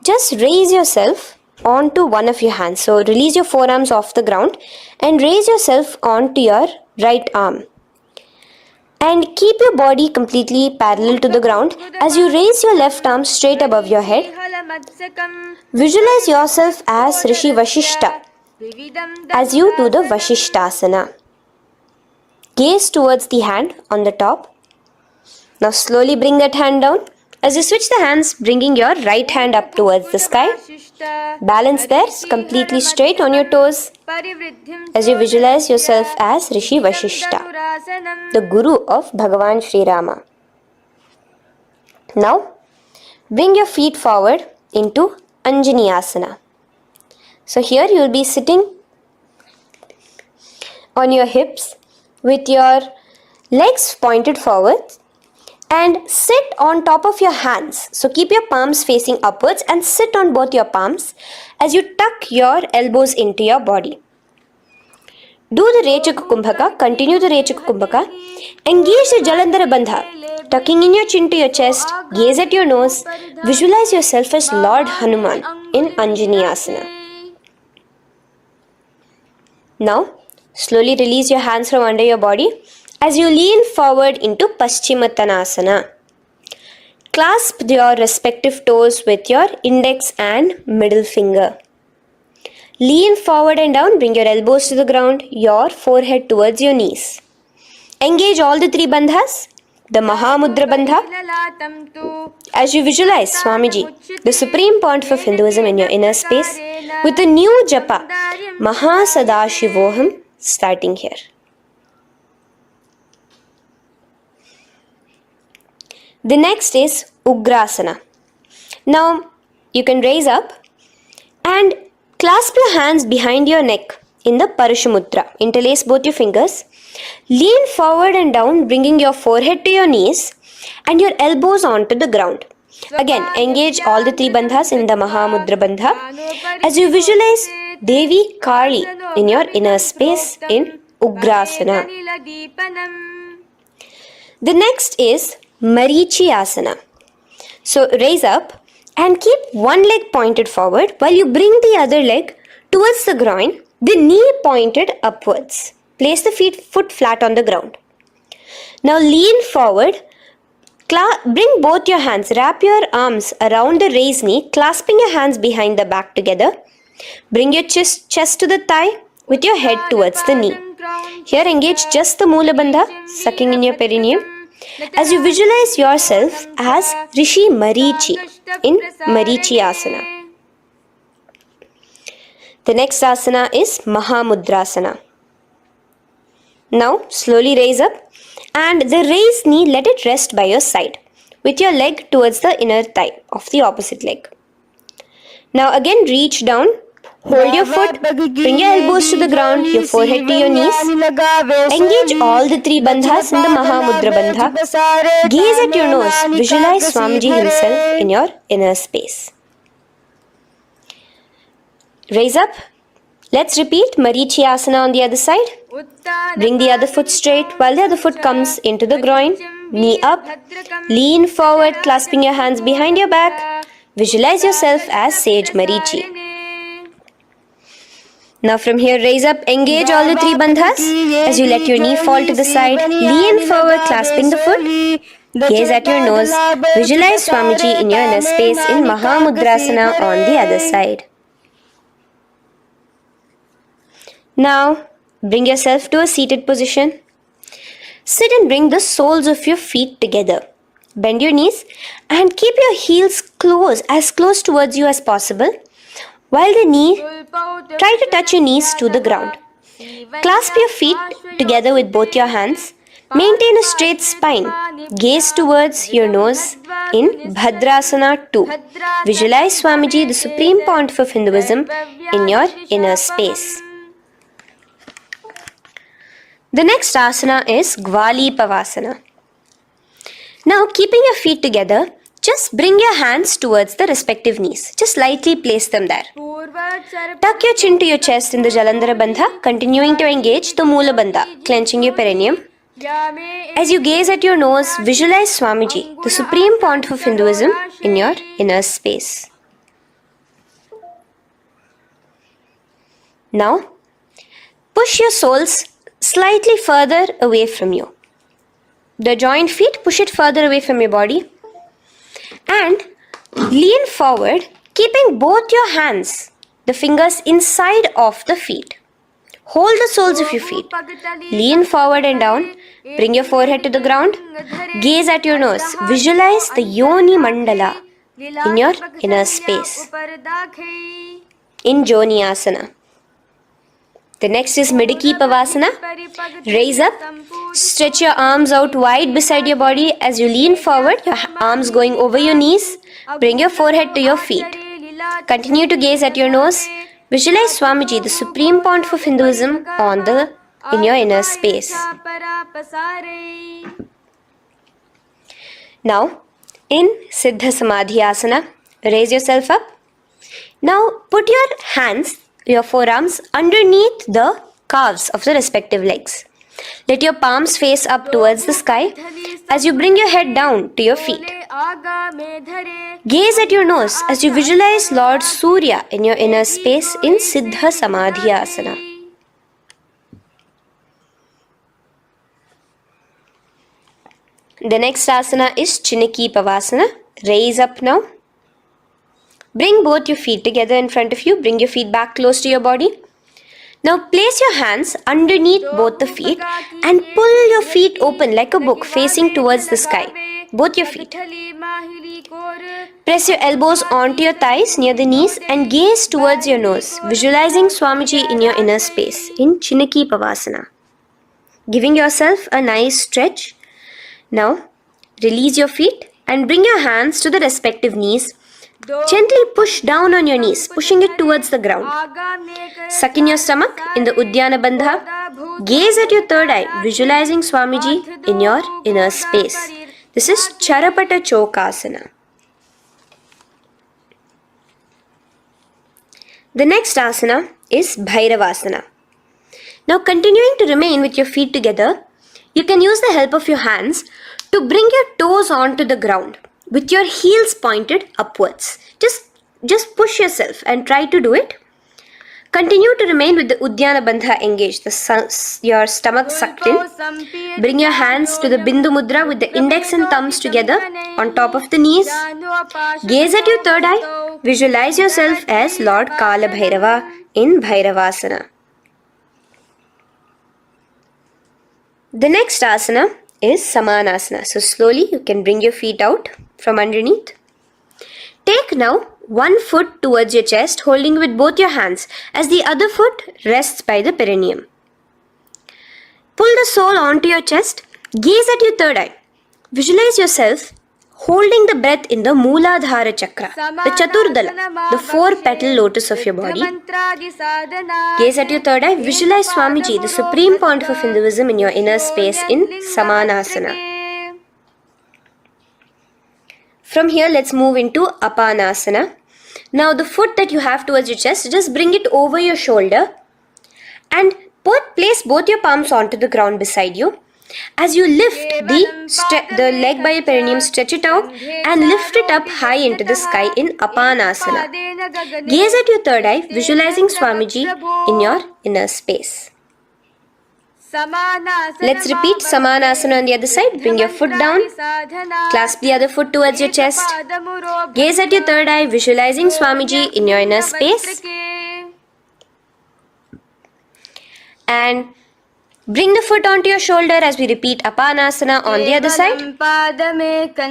just raise yourself onto one of your hands. So, release your forearms off the ground and raise yourself onto your right arm. And keep your body completely parallel to the ground. As you raise your left arm straight above your head, visualize yourself as Rishi Vashishta as you do the Vashishthasana. Gaze towards the hand on the top. Now slowly bring that hand down. As you switch the hands, bringing your right hand up towards the sky. Balance there, completely straight on your toes. As you visualize yourself as Rishi Vashishta, the Guru of Bhagavan Sri Rama. Now, bring your feet forward into Anjani Asana. So here you will be sitting on your hips with your legs pointed forward and sit on top of your hands. So keep your palms facing upwards and sit on both your palms as you tuck your elbows into your body. Do the Rechaka Kumbhaka, continue the Rechaka Kumbhaka. Engage the Jalandhara Bandha, tucking in your chin to your chest, gaze at your nose, visualize yourself as Lord Hanuman in Anjani Asana. Now, slowly release your hands from under your body as you lean forward into Paschimottanasana. Clasp your respective toes with your index and middle finger. Lean forward and down, bring your elbows to the ground, your forehead towards your knees. Engage all the three bandhas, the Mahamudra Bandha, as you visualize Swamiji, the supreme point of Hinduism in your inner space, with a new japa, Mahasadashivoham, starting here. The next is Ugrasana. Now, you can raise up and clasp your hands behind your neck in the Parashamudra. Interlace both your fingers. Lean forward and down, bringing your forehead to your knees and your elbows onto the ground. Again, engage all the three bandhas in the Mahamudra Bandha as you visualize Devi Kali in your inner space in Ugrasana. The next is Marichi Asana. So raise up and keep one leg pointed forward while you bring the other leg towards the groin, the knee pointed upwards. Place the foot flat on the ground. Now lean forward, bring both your hands, wrap your arms around the raised knee, clasping your hands behind the back together. Bring your chest to the thigh with your head towards the knee. Here engage just the Mula Bandha, sucking in your perineum, as you visualize yourself as Rishi Marichi in Marichi Asana. The next asana is Mahamudrasana. Now slowly raise up And the raised knee, let it rest by your side, with your leg towards the inner thigh of the opposite leg. Now again reach down, hold your foot, bring your elbows to the ground, your forehead to your knees. Engage all the three bandhas in the Mahamudra Bandha. Gaze at your nose, visualize Swamiji himself in your inner space. Raise up. Let's repeat Marichi Asana on the other side. Bring the other foot straight while the other foot comes into the groin. Knee up. Lean forward, clasping your hands behind your back. Visualize yourself as Sage Marichi. Now from here, raise up, engage all the three bandhas. As you let your knee fall to the side, lean forward, clasping the foot. Gaze at your nose. Visualize Swamiji in your inner space in Mahamudrasana on the other side. Now, bring yourself to a seated position. Sit and bring the soles of your feet together. Bend your knees and keep your heels as close towards you as possible. While try to touch your knees to the ground. Clasp your feet together with both your hands. Maintain a straight spine. Gaze towards your nose in Bhadrasana 2. Visualize Swamiji, the Supreme Pontiff of Hinduism, in your inner space. The next asana is Gwali Pavasana. Now, keeping your feet together, just bring your hands towards the respective knees. Just lightly place them there. Tuck your chin to your chest in the Jalandhara Bandha, continuing to engage the Moola Bandha, clenching your perineum. As you gaze at your nose, visualize Swamiji, the Supreme Pontiff of Hinduism, in your inner space. Now, push your soles slightly further away from you. The joined feet, push it further away from your body. And lean forward, keeping both your hands, the fingers inside of the feet. Hold the soles of your feet. Lean forward and down. Bring your forehead to the ground. Gaze at your nose. Visualize the Yoni Mandala in your inner space. In Joni Asana. The next is Midiki Pavasana. Raise up. Stretch your arms out wide beside your body as you lean forward, your arms going over your knees. Bring your forehead to your feet. Continue to gaze at your nose. Visualize Swamiji, the Supreme Pontiff of Hinduism, in your inner space. Now, in Siddha Samadhi Asana, raise yourself up. Now, put your forearms underneath the calves of the respective legs. Let your palms face up towards the sky as you bring your head down to your feet. Gaze at your nose as you visualize Lord Surya in your inner space in Siddha Samadhi Asana. The next asana is Chiniki Pavasana. Raise up now. Bring both your feet together in front of you. Bring your feet back close to your body. Now place your hands underneath both the feet and pull your feet open like a book facing towards the sky. Both your feet. Press your elbows onto your thighs near the knees and gaze towards your nose, visualizing Swamiji in your inner space in Chiniki Pavasana. Giving yourself a nice stretch. Now release your feet and bring your hands to the respective knees. Gently push down on your knees, pushing it towards the ground. Suck in your stomach in the Udyana Bandha. Gaze at your third eye, visualizing Swamiji in your inner space. This is Charapata Chokasana. The next asana is Bhairavasana. Now continuing to remain with your feet together, you can use the help of your hands to bring your toes onto the ground with your heels pointed upwards. Just push yourself and try to do it. Continue to remain with the Udyana Bandha engaged, your stomach sucked in. Bring your hands to the Bindu Mudra with the index and thumbs together on top of the knees. Gaze at your third eye. Visualize yourself as Lord Kala Bhairava in Bhairavasana. The next asana is Samanasana. So slowly you can bring your feet out from underneath. Take now one foot towards your chest, holding with both your hands as the other foot rests by the perineum. Pull the sole onto your chest. Gaze at your third eye. Visualize yourself holding the breath in the Mooladhara Chakra, the Chaturdala, the 4-petal lotus of your body. Gaze at your third eye. Visualize Swamiji, the supreme point of Hinduism, in your inner space in Samanasana. From here, let's move into Apanasana. Now, the foot that you have towards your chest, just bring it over your shoulder and place both your palms onto the ground beside you. As you lift the leg by your perineum, stretch it out and lift it up high into the sky in Apanasana. Gaze at your third eye, visualizing Swamiji in your inner space. Let's repeat Samanasana on the other side. Bring your foot down, clasp the other foot towards your chest. Gaze at your third eye, visualizing Swamiji in your inner space. And bring the foot onto your shoulder as we repeat Apanasana on the other side.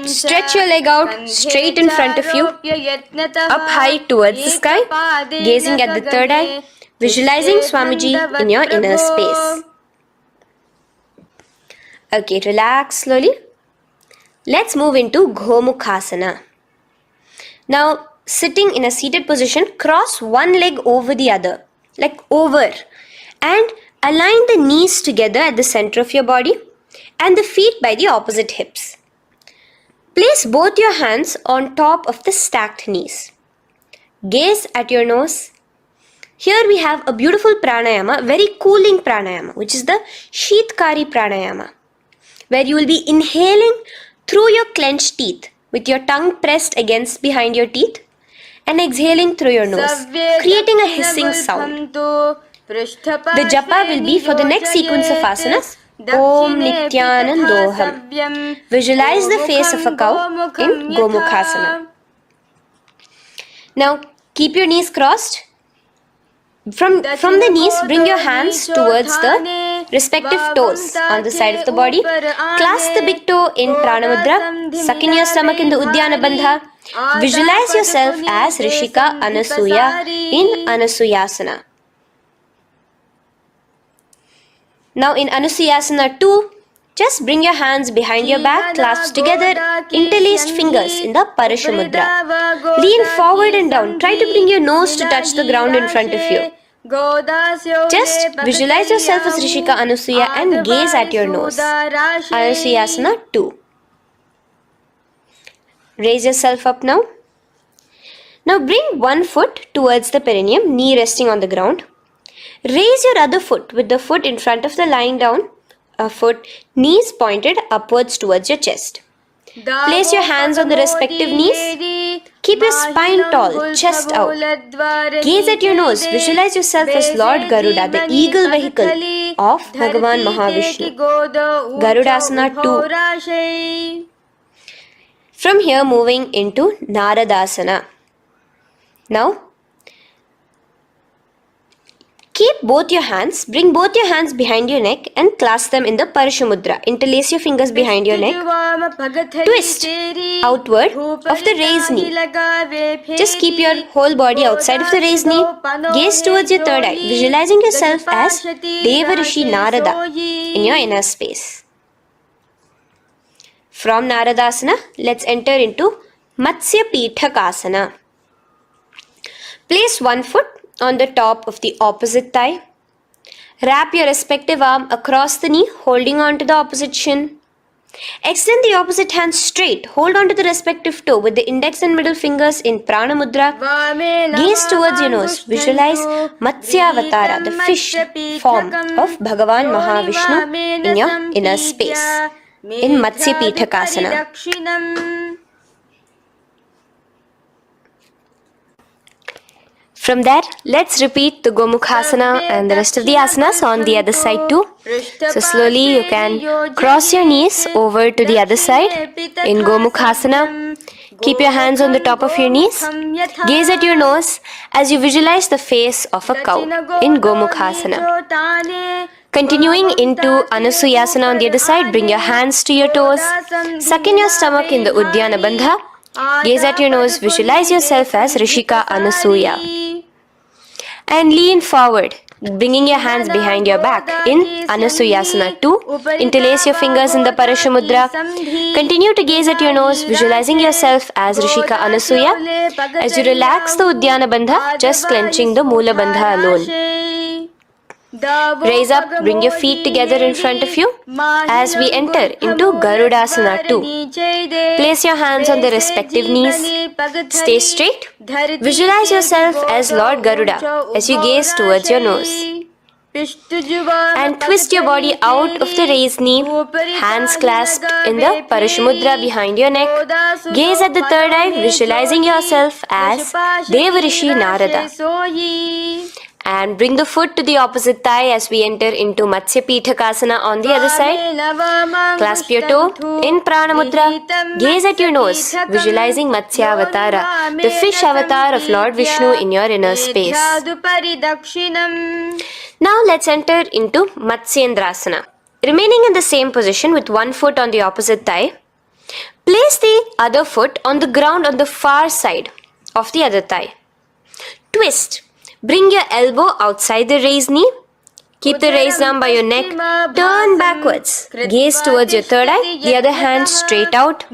Stretch your leg out straight in front of you, up high towards the sky, gazing at the third eye, visualizing Swamiji in your inner space. Okay, relax slowly. Let's move into Gomukhasana. Now, sitting in a seated position, cross one leg over the other, like over, and align the knees together at the center of your body and the feet by the opposite hips. Place both your hands on top of the stacked knees. Gaze at your nose. Here we have a beautiful pranayama, very cooling pranayama, which is the Sheetkari pranayama, where you will be inhaling through your clenched teeth with your tongue pressed against behind your teeth and exhaling through your nose, creating a hissing sound. The japa will be for the next sequence of asanas. Om Nithyanandoham. Visualize the face of a cow in Gomukhasana. Now keep your knees crossed. From the knees, bring your hands towards the respective toes on the side of the body. Clasp the big toe in Pranamudra. Suck in your stomach in the Uddiyana Bandha. Visualize yourself as Rishika Anasuya in Anasuyasana. Now in Anusuyasana 2, just bring your hands behind your back, clasp together, interlaced fingers in the Parashamudra. Lean forward and down. Try to bring your nose to touch the ground in front of you. Just visualize yourself as Rishika Anasuya and gaze at your nose. Anusuyasana 2. Raise yourself up now. Now bring one foot towards the perineum, knee resting on the ground. Raise your other foot with the foot in front of the lying down foot, knees pointed upwards towards your chest. Place your hands on the respective knees. Keep your spine tall, chest out. Gaze at your nose. Visualize yourself as Lord Garuda, the eagle vehicle of Bhagavan Mahavishnu. Garudasana 2. From here, moving into Naradasana. Now, keep both your hands, bring both your hands behind your neck and clasp them in the Parashamudra. Interlace your fingers behind your neck. Twist outward of the raised knee. Just keep your whole body outside of the raised knee. Gaze towards your third eye, visualizing yourself as Devarishi Narada in your inner space. From Naradasana, let's enter into Matsya Pithakasana. Place one foot on the top of the opposite thigh. Wrap your respective arm across the knee, holding on to the opposite shin. Extend the opposite hand straight. Hold on to the respective toe with the index and middle fingers in Prana Mudra. Gaze towards your nose. Visualize Matsyavatara, the fish form of Bhagavan Mahavishnu in your inner space in Matsya Pithakasana. From there, let's repeat the Gomukhasana and the rest of the asanas on the other side too. So slowly you can cross your knees over to the other side in Gomukhasana. Keep your hands on the top of your knees. Gaze at your nose as you visualize the face of a cow in Gomukhasana. Continuing into Anusuyasana on the other side, bring your hands to your toes. Suck in your stomach in the Uddiyana Bandha. Gaze at your nose, visualize yourself as Rishika Anasuya. And lean forward. Bringing your hands behind your back in Anusuyasana 2. Interlace your fingers in the Parashamudra. Continue to gaze at your nose, visualizing yourself as Rishika Anasuya. As you relax the Udyana Bandha, just clenching the Mula Bandha alone. Raise up, bring your feet together in front of you as we enter into Garudasana 2. Place your hands on the respective knees. Stay straight. Visualize yourself as Lord Garuda as you gaze towards your nose. And twist your body out of the raised knee, hands clasped in the Parashamudra behind your neck. Gaze at the third eye, visualizing yourself as Devarishi Narada. And bring the foot to the opposite thigh as we enter into Matsya Pitakasana on the other side. Clasp your toe in Prana Mudra. Gaze at your nose, visualizing Matsya Avatara, the fish avatar of Lord Vishnu in your inner space. Now let's enter into Matsyendrasana. Remaining in the same position with one foot on the opposite thigh, place the other foot on the ground on the far side of the other thigh. Twist. Bring your elbow outside the raised knee. Keep the raised arm by your neck. Turn backwards. Gaze towards your third eye, the other hand straight out.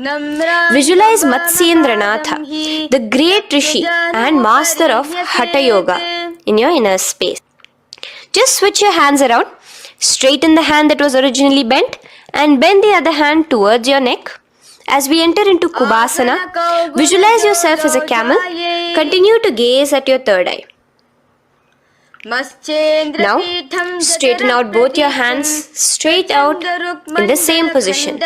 Visualize Matsyendranatha, the great Rishi and master of Hatha Yoga in your inner space. Just switch your hands around. Straighten the hand that was originally bent and bend the other hand towards your neck. As we enter into Kubhasana, visualize yourself as a camel. Continue to gaze at your third eye. Now, straighten out both your hands straight out in the same position.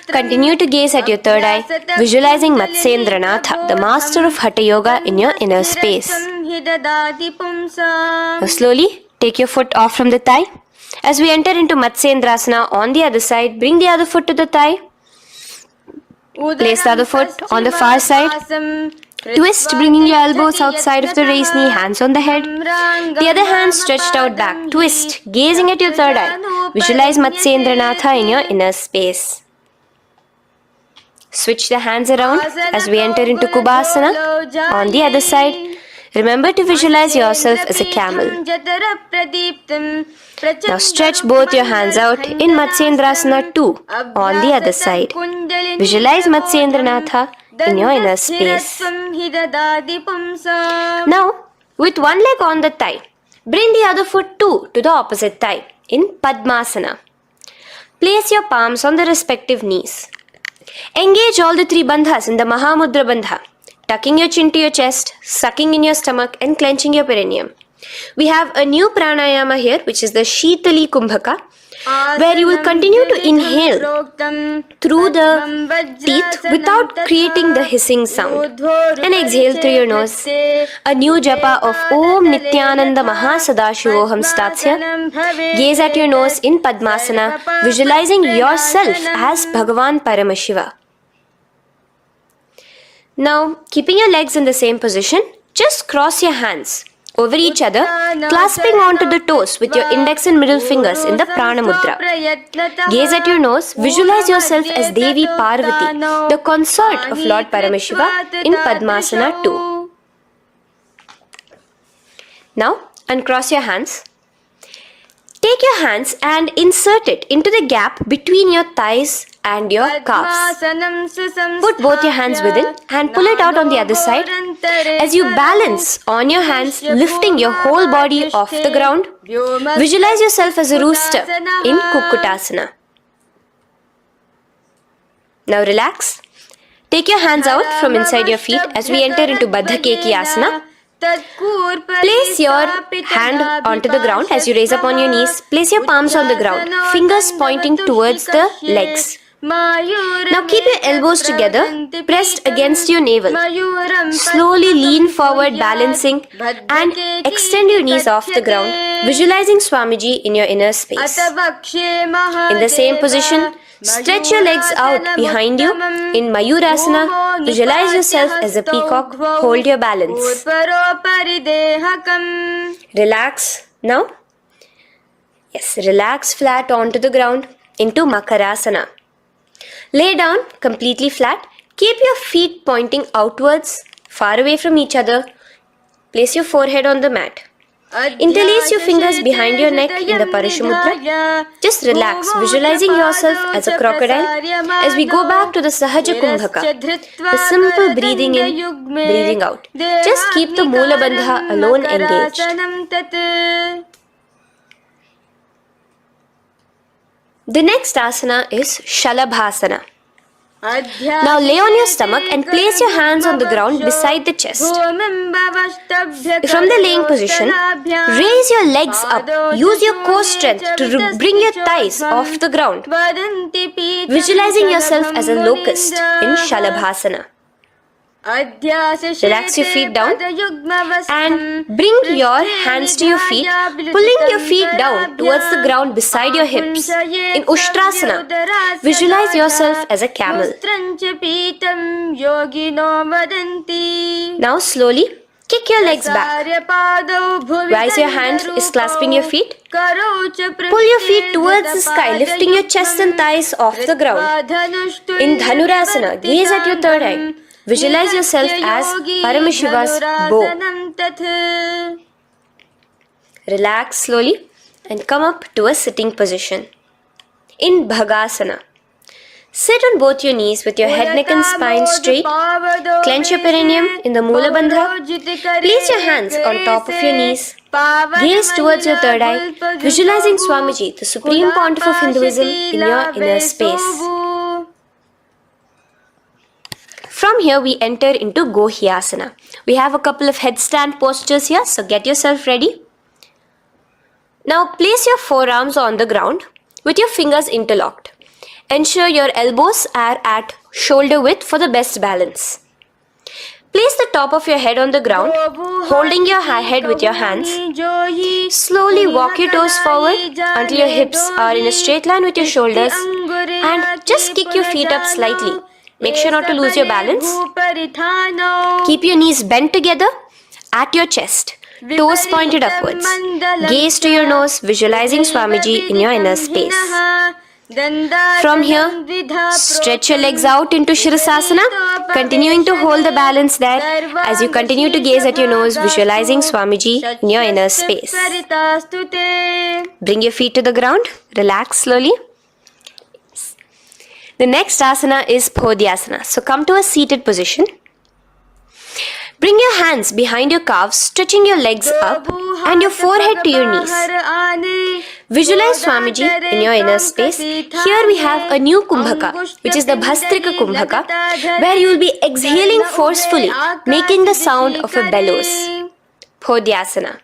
Continue to gaze at your third eye, visualizing Matsyendranatha, the master of Hatha Yoga in your inner space. Now slowly, take your foot off from the thigh. As we enter into Matsyendrasana on the other side, bring the other foot to the thigh. Place the other foot on the far side. Twist, bringing your elbows outside of the raised knee, hands on the head. The other hand stretched out back. Twist, gazing at your third eye. Visualize Matsyendranatha in your inner space. Switch the hands around as we enter into Kubhasana on the other side. Remember to visualize yourself as a camel. Now stretch both your hands out in Matsyendrasana 2 on the other side. Visualize Matsyendranatha in your inner space. Now, with one leg on the thigh, bring the other foot too to the opposite thigh in Padmasana. Place your palms on the respective knees. Engage all the three bandhas in the Mahamudra Bandha, tucking your chin to your chest, sucking in your stomach and clenching your perineum. We have a new pranayama here, which is the Shitali Kumbhaka, where you will continue to inhale through the teeth without creating the hissing sound and exhale through your nose. A new japa of Om Nithyananda Mahasadashivoham starts here. Gaze at your nose in Padmasana, visualizing yourself as Bhagavan Paramashiva. Now, keeping your legs in the same position, just cross your hands over each other, clasping onto the toes with your index and middle fingers in the Prana Mudra. Gaze at your nose, visualize yourself as Devi Parvati, the consort of Lord Paramashiva in Padmasana 2. Now, uncross your hands. Take your hands and insert it into the gap between your thighs and your calves. Put both your hands within and pull it out on the other side. As you balance on your hands, lifting your whole body off the ground, visualize yourself as a rooster in Kukkutasana. Now relax. Take your hands out from inside your feet as we enter into Baddha Keki Asana. Place your hand onto the ground as you raise up on your knees. Place your palms on the ground, fingers pointing towards the legs. Now keep your elbows together, pressed against your navel. Slowly lean forward, balancing, and extend your knees off the ground, visualizing Swamiji in your inner space. In the same position, stretch your legs out behind you in Mayurasana. Visualize yourself as a peacock. Hold your balance. Relax now. Yes, relax flat onto the ground into Makarasana. Lay down completely flat. Keep your feet pointing outwards, far away from each other. Place your forehead on the mat. Interlace your fingers behind your neck in the Parishamudra. Just relax, visualizing yourself as a crocodile as we go back to the Sahaja Kumbhaka, the simple breathing in, breathing out. Just keep the Moola Bandha alone engaged. The next asana is Shalabhasana. Now lay on your stomach and place your hands on the ground beside the chest. From the laying position, raise your legs up. Use your core strength to bring your thighs off the ground. Visualizing yourself as a locust in Shalabhasana. Relax your feet down and bring your hands to your feet, pulling your feet down towards the ground beside your hips. In Ushtrasana, visualize yourself as a camel. Now slowly kick your legs back. Rise your hand is clasping your feet. Pull your feet towards the sky, lifting your chest and thighs off the ground. In Dhanurasana, gaze at your third eye. Visualize yourself as Paramashiva's bow. Relax slowly and come up to a sitting position. In Bhagasana, sit on both your knees with your head, neck and spine straight. Clench your perineum in the Moola Bandha. Place your hands on top of your knees. Gaze towards your third eye, visualizing Swamiji, the Supreme Pontiff of Hinduism, in your inner space. From here we enter into Gohyasana. We have a couple of headstand postures here, so get yourself ready. Now place your forearms on the ground with your fingers interlocked. Ensure your elbows are at shoulder width for the best balance. Place the top of your head on the ground, holding your head with your hands. Slowly walk your toes forward until your hips are in a straight line with your shoulders, and just kick your feet up slightly. Make sure not to lose your balance. Keep your knees bent together at your chest, toes pointed upwards. Gaze to your nose, visualizing Swamiji in your inner space. From here, stretch your legs out into Shirasasana, continuing to hold the balance there as you continue to gaze at your nose, visualizing Swamiji in your inner space. Bring your feet to the ground, relax slowly. The next asana is Podhyasana. So come to a seated position. Bring your hands behind your calves, stretching your legs up and your forehead to your knees. Visualize Swamiji in your inner space. Here we have a new Kumbhaka, which is the Bhastrika Kumbhaka, where you will be exhaling forcefully, making the sound of a bellows. Podhyasana.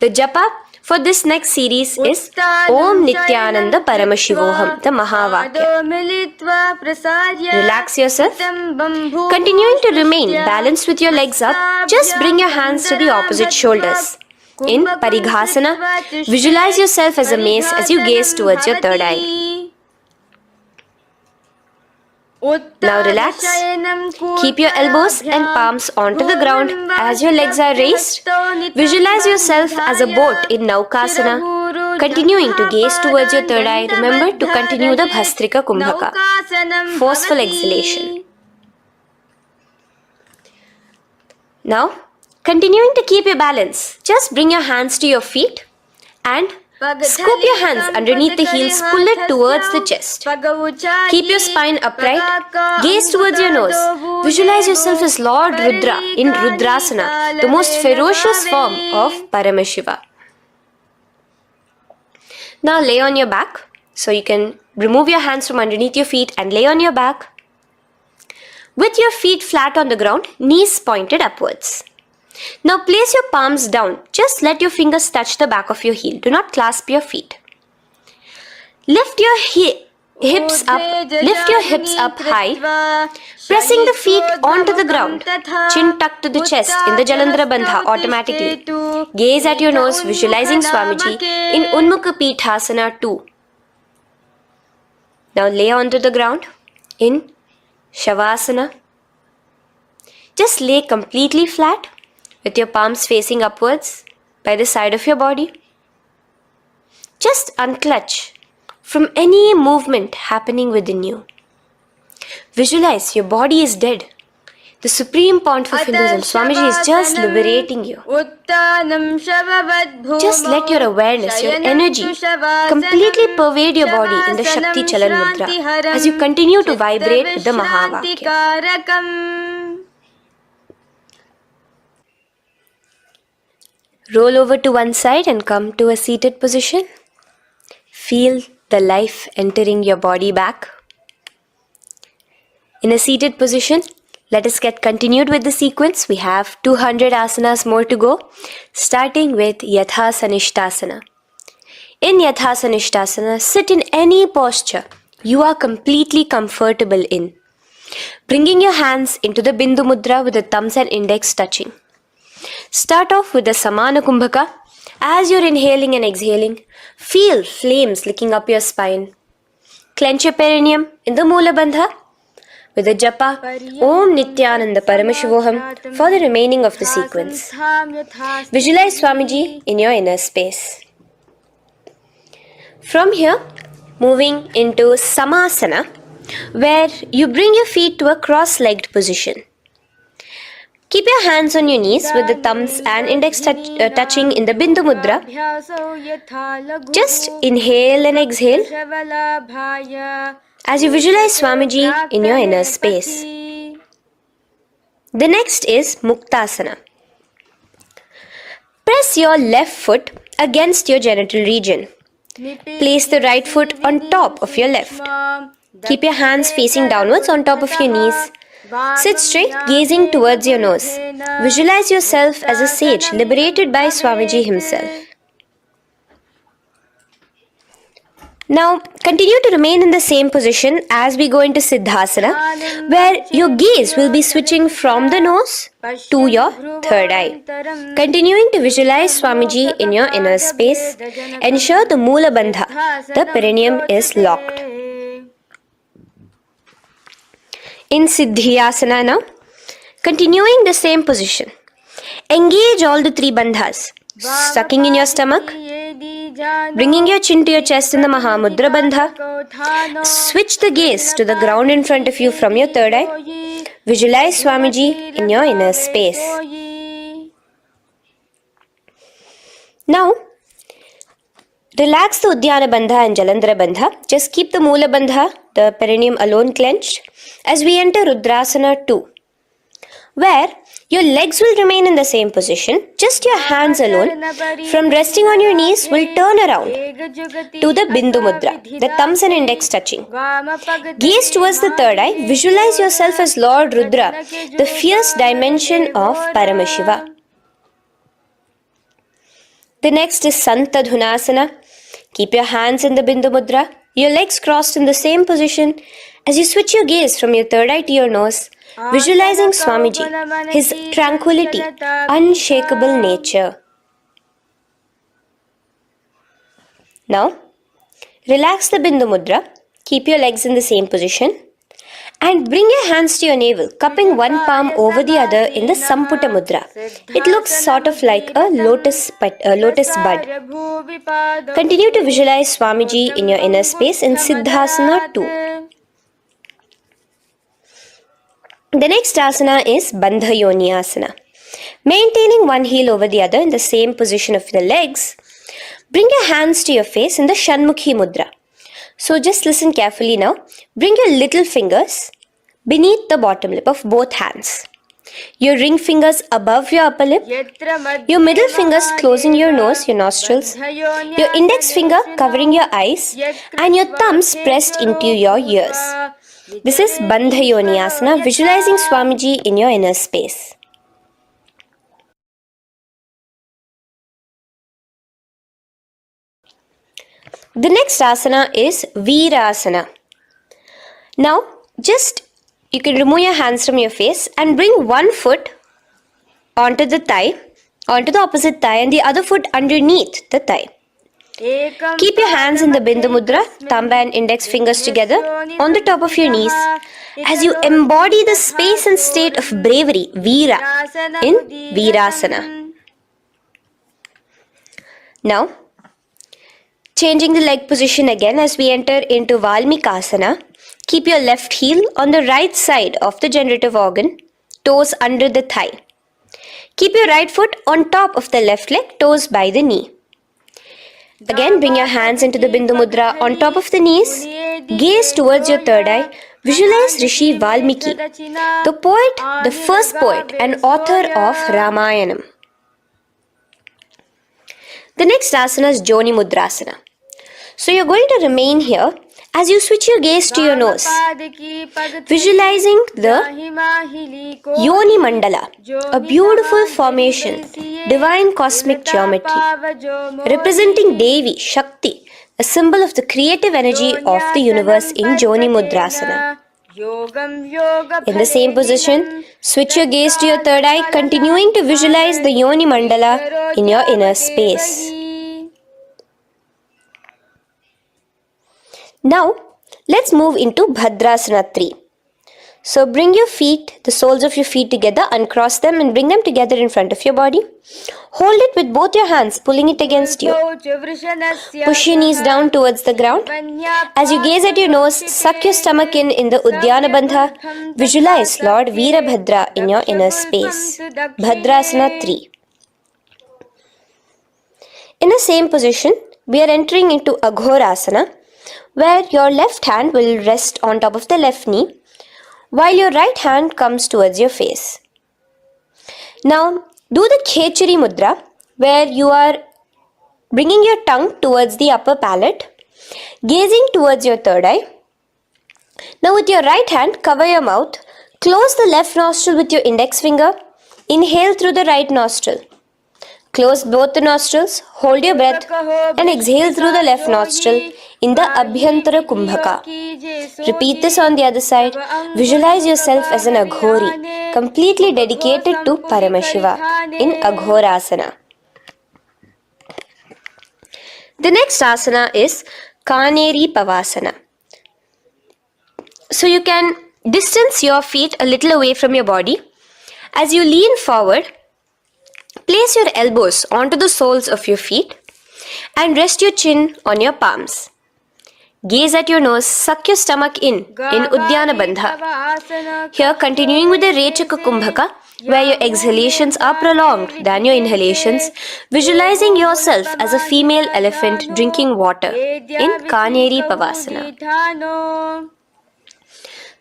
The japa for this next series is Om Nithyananda Paramashivoham, the Mahavakya. Relax yourself. Continuing to remain balanced with your legs up, just bring your hands to the opposite shoulders. In Parighasana, visualize yourself as a mace as you gaze towards your third eye. Now relax. Keep your elbows and palms onto the ground as your legs are raised. Visualize yourself as a boat in Naukasana. Continuing to gaze towards your third eye, remember to continue the Bhastrika Kumbhaka. Forceful exhalation. Now, continuing to keep your balance, just bring your hands to your feet and scoop your hands underneath the heels, pull it towards the chest. Keep your spine upright, gaze towards your nose. Visualize yourself as Lord Rudra in Rudrasana, the most ferocious form of Paramashiva. Now lay on your back, so you can remove your hands from underneath your feet and lay on your back. With your feet flat on the ground, knees pointed upwards. Now place your palms down. Just let your fingers touch the back of your heel. Do not clasp your feet. Lift your hips up high, pressing the feet onto the ground. Chin tucked to the chest in the Jalandhara Bandha automatically. Gaze at your nose, visualizing Swamiji in Unmukha Pithasana 2. Now lay onto the ground in Shavasana. Just lay completely flat with your palms facing upwards by the side of your body. Just unclutch from any movement happening within you. Visualize your body is dead. The supreme point of Hinduism, Swamiji is just liberating you. Just let your awareness, your energy completely pervade your body in the Shakti Chalan Mudra as you continue to vibrate with the Mahavakya. Roll over to one side and come to a seated position. Feel the life entering your body back. In a seated position, let us get continued with the sequence. We have 200 asanas more to go, starting with Yathasanishtasana. In Yathasanishtasana, sit in any posture you are completely comfortable in, bringing your hands into the Bindu Mudra with the thumbs and index touching. Start off with the Samana Kumbhaka. As you're inhaling and exhaling, feel flames licking up your spine. Clench your perineum in the Moola Bandha with the japa Om Nithyananda Paramashivoham for the remaining of the sequence. Visualize Swamiji in your inner space. From here, moving into Samasana, where you bring your feet to a cross-legged position. Keep your hands on your knees with the thumbs and index touching in the Bindu Mudra. Just inhale and exhale as you visualize Swamiji in your inner space. The next is Muktasana. Press your left foot against your genital region. Place the right foot on top of your left. Keep your hands facing downwards on top of your knees. Sit straight, gazing towards your nose. Visualize yourself as a sage liberated by Swamiji himself. Now, continue to remain in the same position as we go into Siddhasana, where your gaze will be switching from the nose to your third eye. Continuing to visualize Swamiji in your inner space, ensure the Moola Bandha, the perineum, is locked. In Siddhyasana now, continuing the same position. Engage all the three bandhas, sucking in your stomach, bringing your chin to your chest in the Mahamudra Bandha. Switch the gaze to the ground in front of you from your third eye. Visualize Swamiji in your inner space. Now, relax the Udyana Bandha and Jalandhara Bandha. Just keep the Moola Bandha, the perineum alone clenched, as we enter Rudrasana 2, where your legs will remain in the same position, just your hands alone, from resting on your knees, will turn around to the Bindu Mudra, the thumbs and index touching. Gaze towards the third eye, visualize yourself as Lord Rudra, the fierce dimension of Paramashiva. The next is Santadhunasana. Keep your hands in the Bindu Mudra, your legs crossed in the same position as you switch your gaze from your third eye to your nose, visualizing Swamiji, his tranquility, unshakable nature. Now, relax the Bindu Mudra, keep your legs in the same position, and bring your hands to your navel, cupping one palm over the other in the Samputa Mudra. It looks sort of like a lotus bud. Continue to visualize Swamiji in your inner space in Siddhasana 2. The next asana is Bandha Yoni Asana. Maintaining one heel over the other in the same position of the legs, bring your hands to your face in the Shanmukhi Mudra. So just listen carefully now. Bring your little fingers beneath the bottom lip of both hands. Your ring fingers above your upper lip. Your middle fingers closing your nose, your nostrils. Your index finger covering your eyes. And your thumbs pressed into your ears. This is Bandha Yoni Asana, visualizing Swamiji in your inner space. The next asana is Virasana. Now, you can remove your hands from your face and bring one foot onto the thigh, onto the opposite thigh, and the other foot underneath the thigh. Keep your hands in the Bindu Mudra, thumb and index fingers together on the top of your knees as you embody the space and state of bravery, Veera, in Virasana. Now, changing the leg position again as we enter into Valmikasana. Keep your left heel on the right side of the generative organ toes under the thigh. Keep your right foot on top of the left leg, toes by the knee. Again, bring your hands into the Bindu Mudra on top of the knees. Gaze towards your third eye. Visualize Rishi Valmiki, the poet, the first poet and author of Ramayanam. The next asana is Joni Mudrasana. So you're going to remain here as you switch your gaze to your nose, visualizing the Yoni Mandala, a beautiful formation, divine cosmic geometry, representing Devi, Shakti, a symbol of the creative energy of the universe in Joni Mudrasana. In the same position, switch your gaze to your third eye, continuing to visualize the Yoni Mandala in your inner space. Now, let's move into Bhadrasana 3. So bring your feet, the soles of your feet together, uncross them and bring them together in front of your body. Hold it with both your hands, pulling it against you. Push your knees down towards the ground. As you gaze at your nose, suck your stomach in the Udyana Bandha. Visualize Lord Veerabhadra in your inner space. Bhadrasana 3. In the same position, we are entering into Aghorasana, where your left hand will rest on top of the left knee, while your right hand comes towards your face. Now, do the Khechari Mudra, where you are bringing your tongue towards the upper palate, gazing towards your third eye. Now, with your right hand, cover your mouth, close the left nostril with your index finger, inhale through the right nostril. Close both the nostrils, hold your breath and exhale through the left nostril in the Abhyantara Kumbhaka. Repeat this on the other side. Visualize yourself as an Aghori, completely dedicated to Paramashiva in Aghorasana. The next asana is Kaneri Pavasana. So you can distance your feet a little away from your body. As you lean forward, place your elbows onto the soles of your feet and rest your chin on your palms. Gaze at your nose, suck your stomach in Udyana Bandha. Here, continuing with the Rechaka Kumbhaka, where your exhalations are prolonged than your inhalations, visualizing yourself as a female elephant drinking water in Kaneri Pavasana.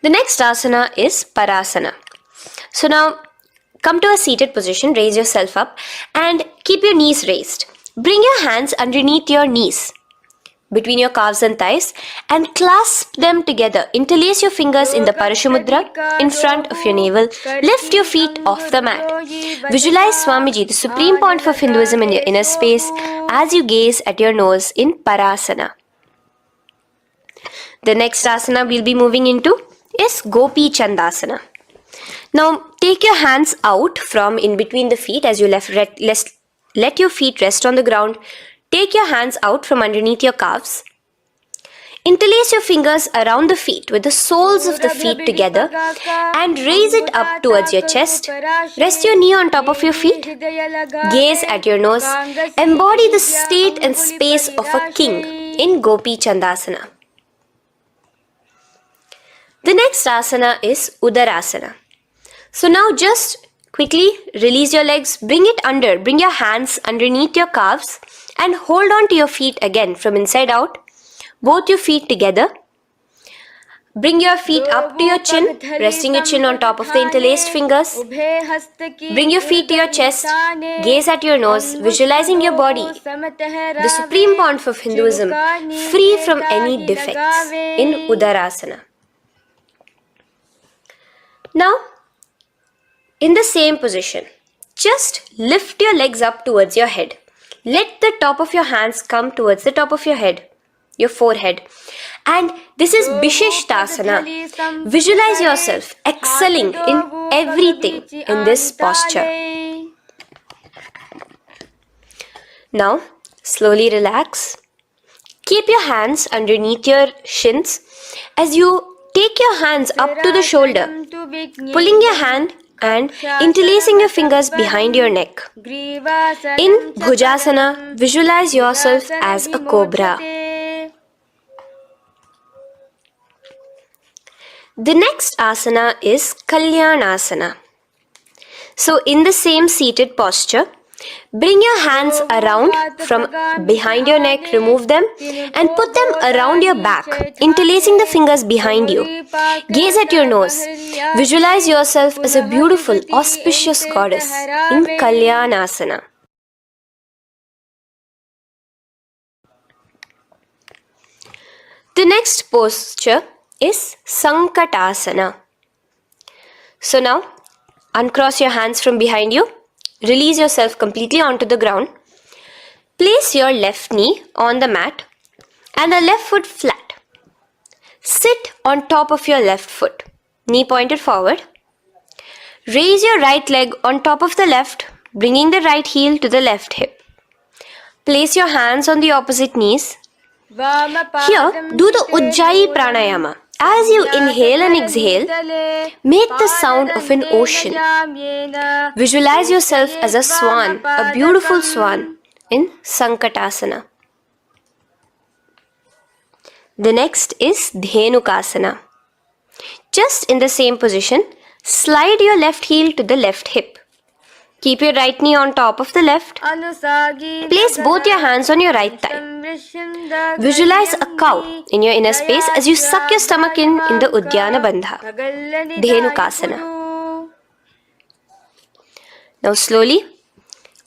The next asana is Parasana. So now, come to a seated position, raise yourself up and keep your knees raised. Bring your hands underneath your knees, between your calves and thighs, and clasp them together. Interlace your fingers in the Parashamudra in front of your navel. Lift your feet off the mat. Visualize Swamiji, the supreme point of Hinduism, in your inner space as you gaze at your nose in Parasana. The next asana we'll be moving into is Gopi Chandasana. Now, take your hands out from in between the feet as you let your feet rest on the ground. Take your hands out from underneath your calves. Interlace your fingers around the feet with the soles of the feet together and raise it up towards your chest. Rest your knee on top of your feet. Gaze at your nose. Embody the state and space of a king in Gopi Chandasana. The next asana is Udarasana. So now just quickly release your legs, bring your hands underneath your calves and hold on to your feet again from inside out, both your feet together. Bring your feet up to your chin, resting your chin on top of the interlaced fingers. Bring your feet to your chest, gaze at your nose, visualizing your body, the supreme point of Hinduism, free from any defects in Udarasana. Now, in the same position, just lift your legs up towards your head. Let the top of your hands come towards the top of your head, your forehead. And this is Vishishtasana. Visualize yourself excelling in everything in this posture. Now, slowly relax. Keep your hands underneath your shins as you take your hands up to the shoulder, pulling your hand and interlacing your fingers behind your neck. In Bhujasana, visualize yourself as a cobra. The next asana is Kalyanasana. So in the same seated posture, bring your hands around from behind your neck, remove them and put them around your back, interlacing the fingers behind you. Gaze at your nose. Visualize yourself as a beautiful, auspicious goddess in Kalyanasana. The next posture is Sankatasana. So now, uncross your hands from behind you. Release yourself completely onto the ground. Place your left knee on the mat and the left foot flat. Sit on top of your left foot, knee pointed forward. Raise your right leg on top of the left, bringing the right heel to the left hip. Place your hands on the opposite knees. Here, do the Ujjayi Pranayama. As you inhale and exhale, make the sound of an ocean. Visualize yourself as a swan, a beautiful swan in Sankatasana. The next is Dhenukasana. Just in the same position, slide your left heel to the left hip. Keep your right knee on top of the left. Place both your hands on your right thigh. Visualize a cow in your inner space as you suck your stomach in the Udyana Bandha, Dhenukasana. Now slowly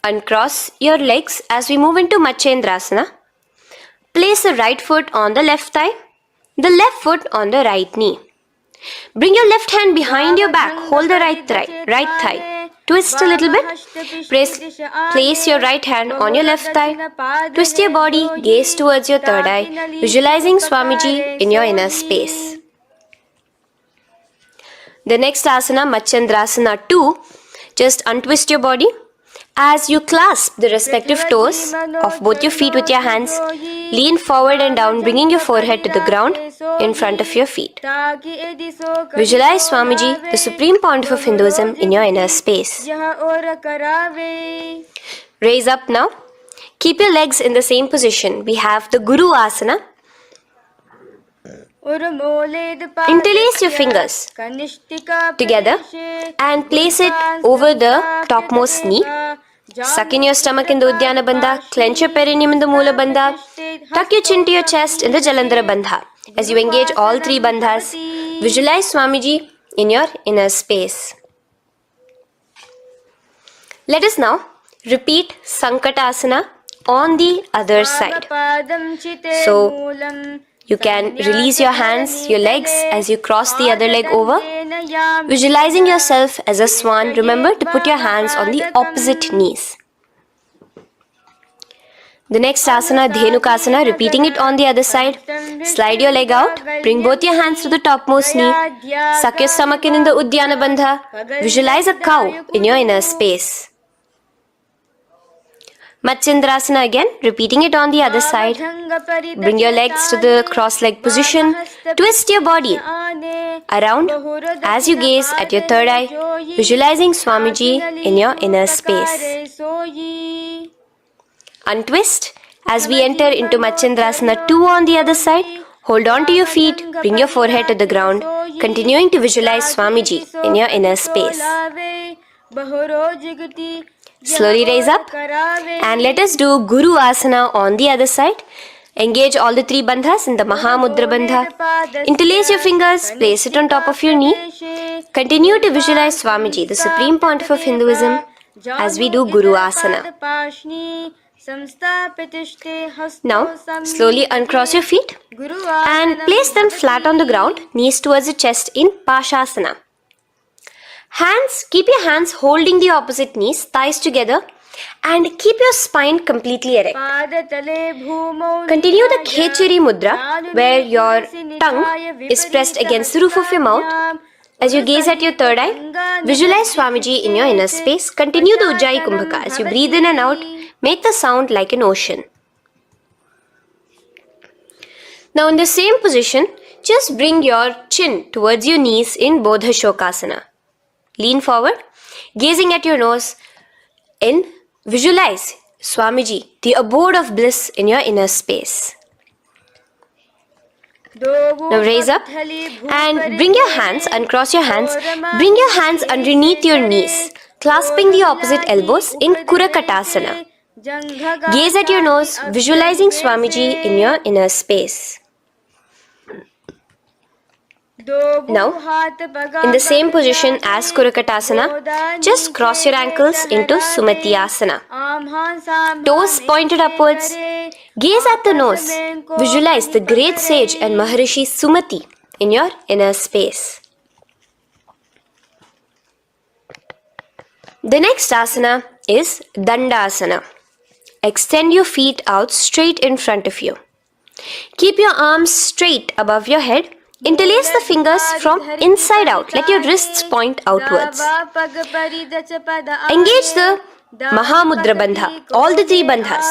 uncross your legs as we move into Matsyendrasana. Place the right foot on the left thigh, the left foot on the right knee. Bring your left hand behind your back, hold the right thigh. Twist a little bit. Place your right hand on your left thigh. Twist your body, gaze towards your third eye, visualizing Swamiji in your inner space. The next asana, Matsyendrasana 2, just untwist your body. As you clasp the respective toes of both your feet with your hands, lean forward and down, bringing your forehead to the ground in front of your feet. Visualize Swamiji, the Supreme Pontiff of Hinduism, in your inner space. Raise up now. Keep your legs in the same position. We have the Guru Asana. Interlace your fingers together and place it over the topmost knee. Suck in your stomach in the Udyana Bandha, clench your perineum in the Moola Bandha, tuck your chin to your chest in the Jalandhara Bandha. As you engage all three bandhas, visualize Swamiji in your inner space. Let us now repeat Sankatasana on the other side. So, you can release your hands, your legs as you cross the other leg over. Visualizing yourself as a swan, remember to put your hands on the opposite knees. The next asana, Dhenukasana, repeating it on the other side. Slide your leg out, bring both your hands to the topmost knee. Suck your stomach in the Udyana Bandha. Visualize a cow in your inner space. Matsyendrasana again, repeating it on the other side. Bring your legs to the cross-leg position. Twist your body around as you gaze at your third eye, visualizing Swamiji in your inner space. Untwist as we enter into Matsyendrasana 2 on the other side. Hold on to your feet, bring your forehead to the ground, continuing to visualize Swamiji in your inner space. Slowly raise up and let us do Guru Asana on the other side. Engage all the three bandhas in the Mahamudra Bandha. Interlace your fingers, place it on top of your knee. Continue to visualize Swamiji, the Supreme Pontiff of Hinduism, as we do Guru Asana. Now, slowly uncross your feet and place them flat on the ground, knees towards the chest in Pashasana. Keep your hands holding the opposite knees, thighs together, and keep your spine completely erect. Continue the Khechari Mudra, where your tongue is pressed against the roof of your mouth. As you gaze at your third eye, visualize Swamiji in your inner space. Continue the Ujjayi Kumbhaka. As you breathe in and out, make the sound like an ocean. Now in the same position, just bring your chin towards your knees in Bodha Shokasana. Lean forward, gazing at your nose, and visualize Swamiji, the abode of bliss in your inner space. Now raise up and bring your hands, uncross your hands, bring your hands underneath your knees. clasping the opposite elbows in Kurakatasana. Gaze at your nose, visualizing Swamiji in your inner space. Now, in the same position as Kurakatasana, just cross your ankles into Sumati Asana. Toes pointed upwards. Gaze at the nose. Visualize the great sage and Maharishi Sumati in your inner space. The next asana is Dandasana. Extend your feet out straight in front of you. Keep your arms straight above your head. Interlace the fingers from inside out. Let your wrists point outwards. Engage the Mahamudra Bandha, all the three bandhas.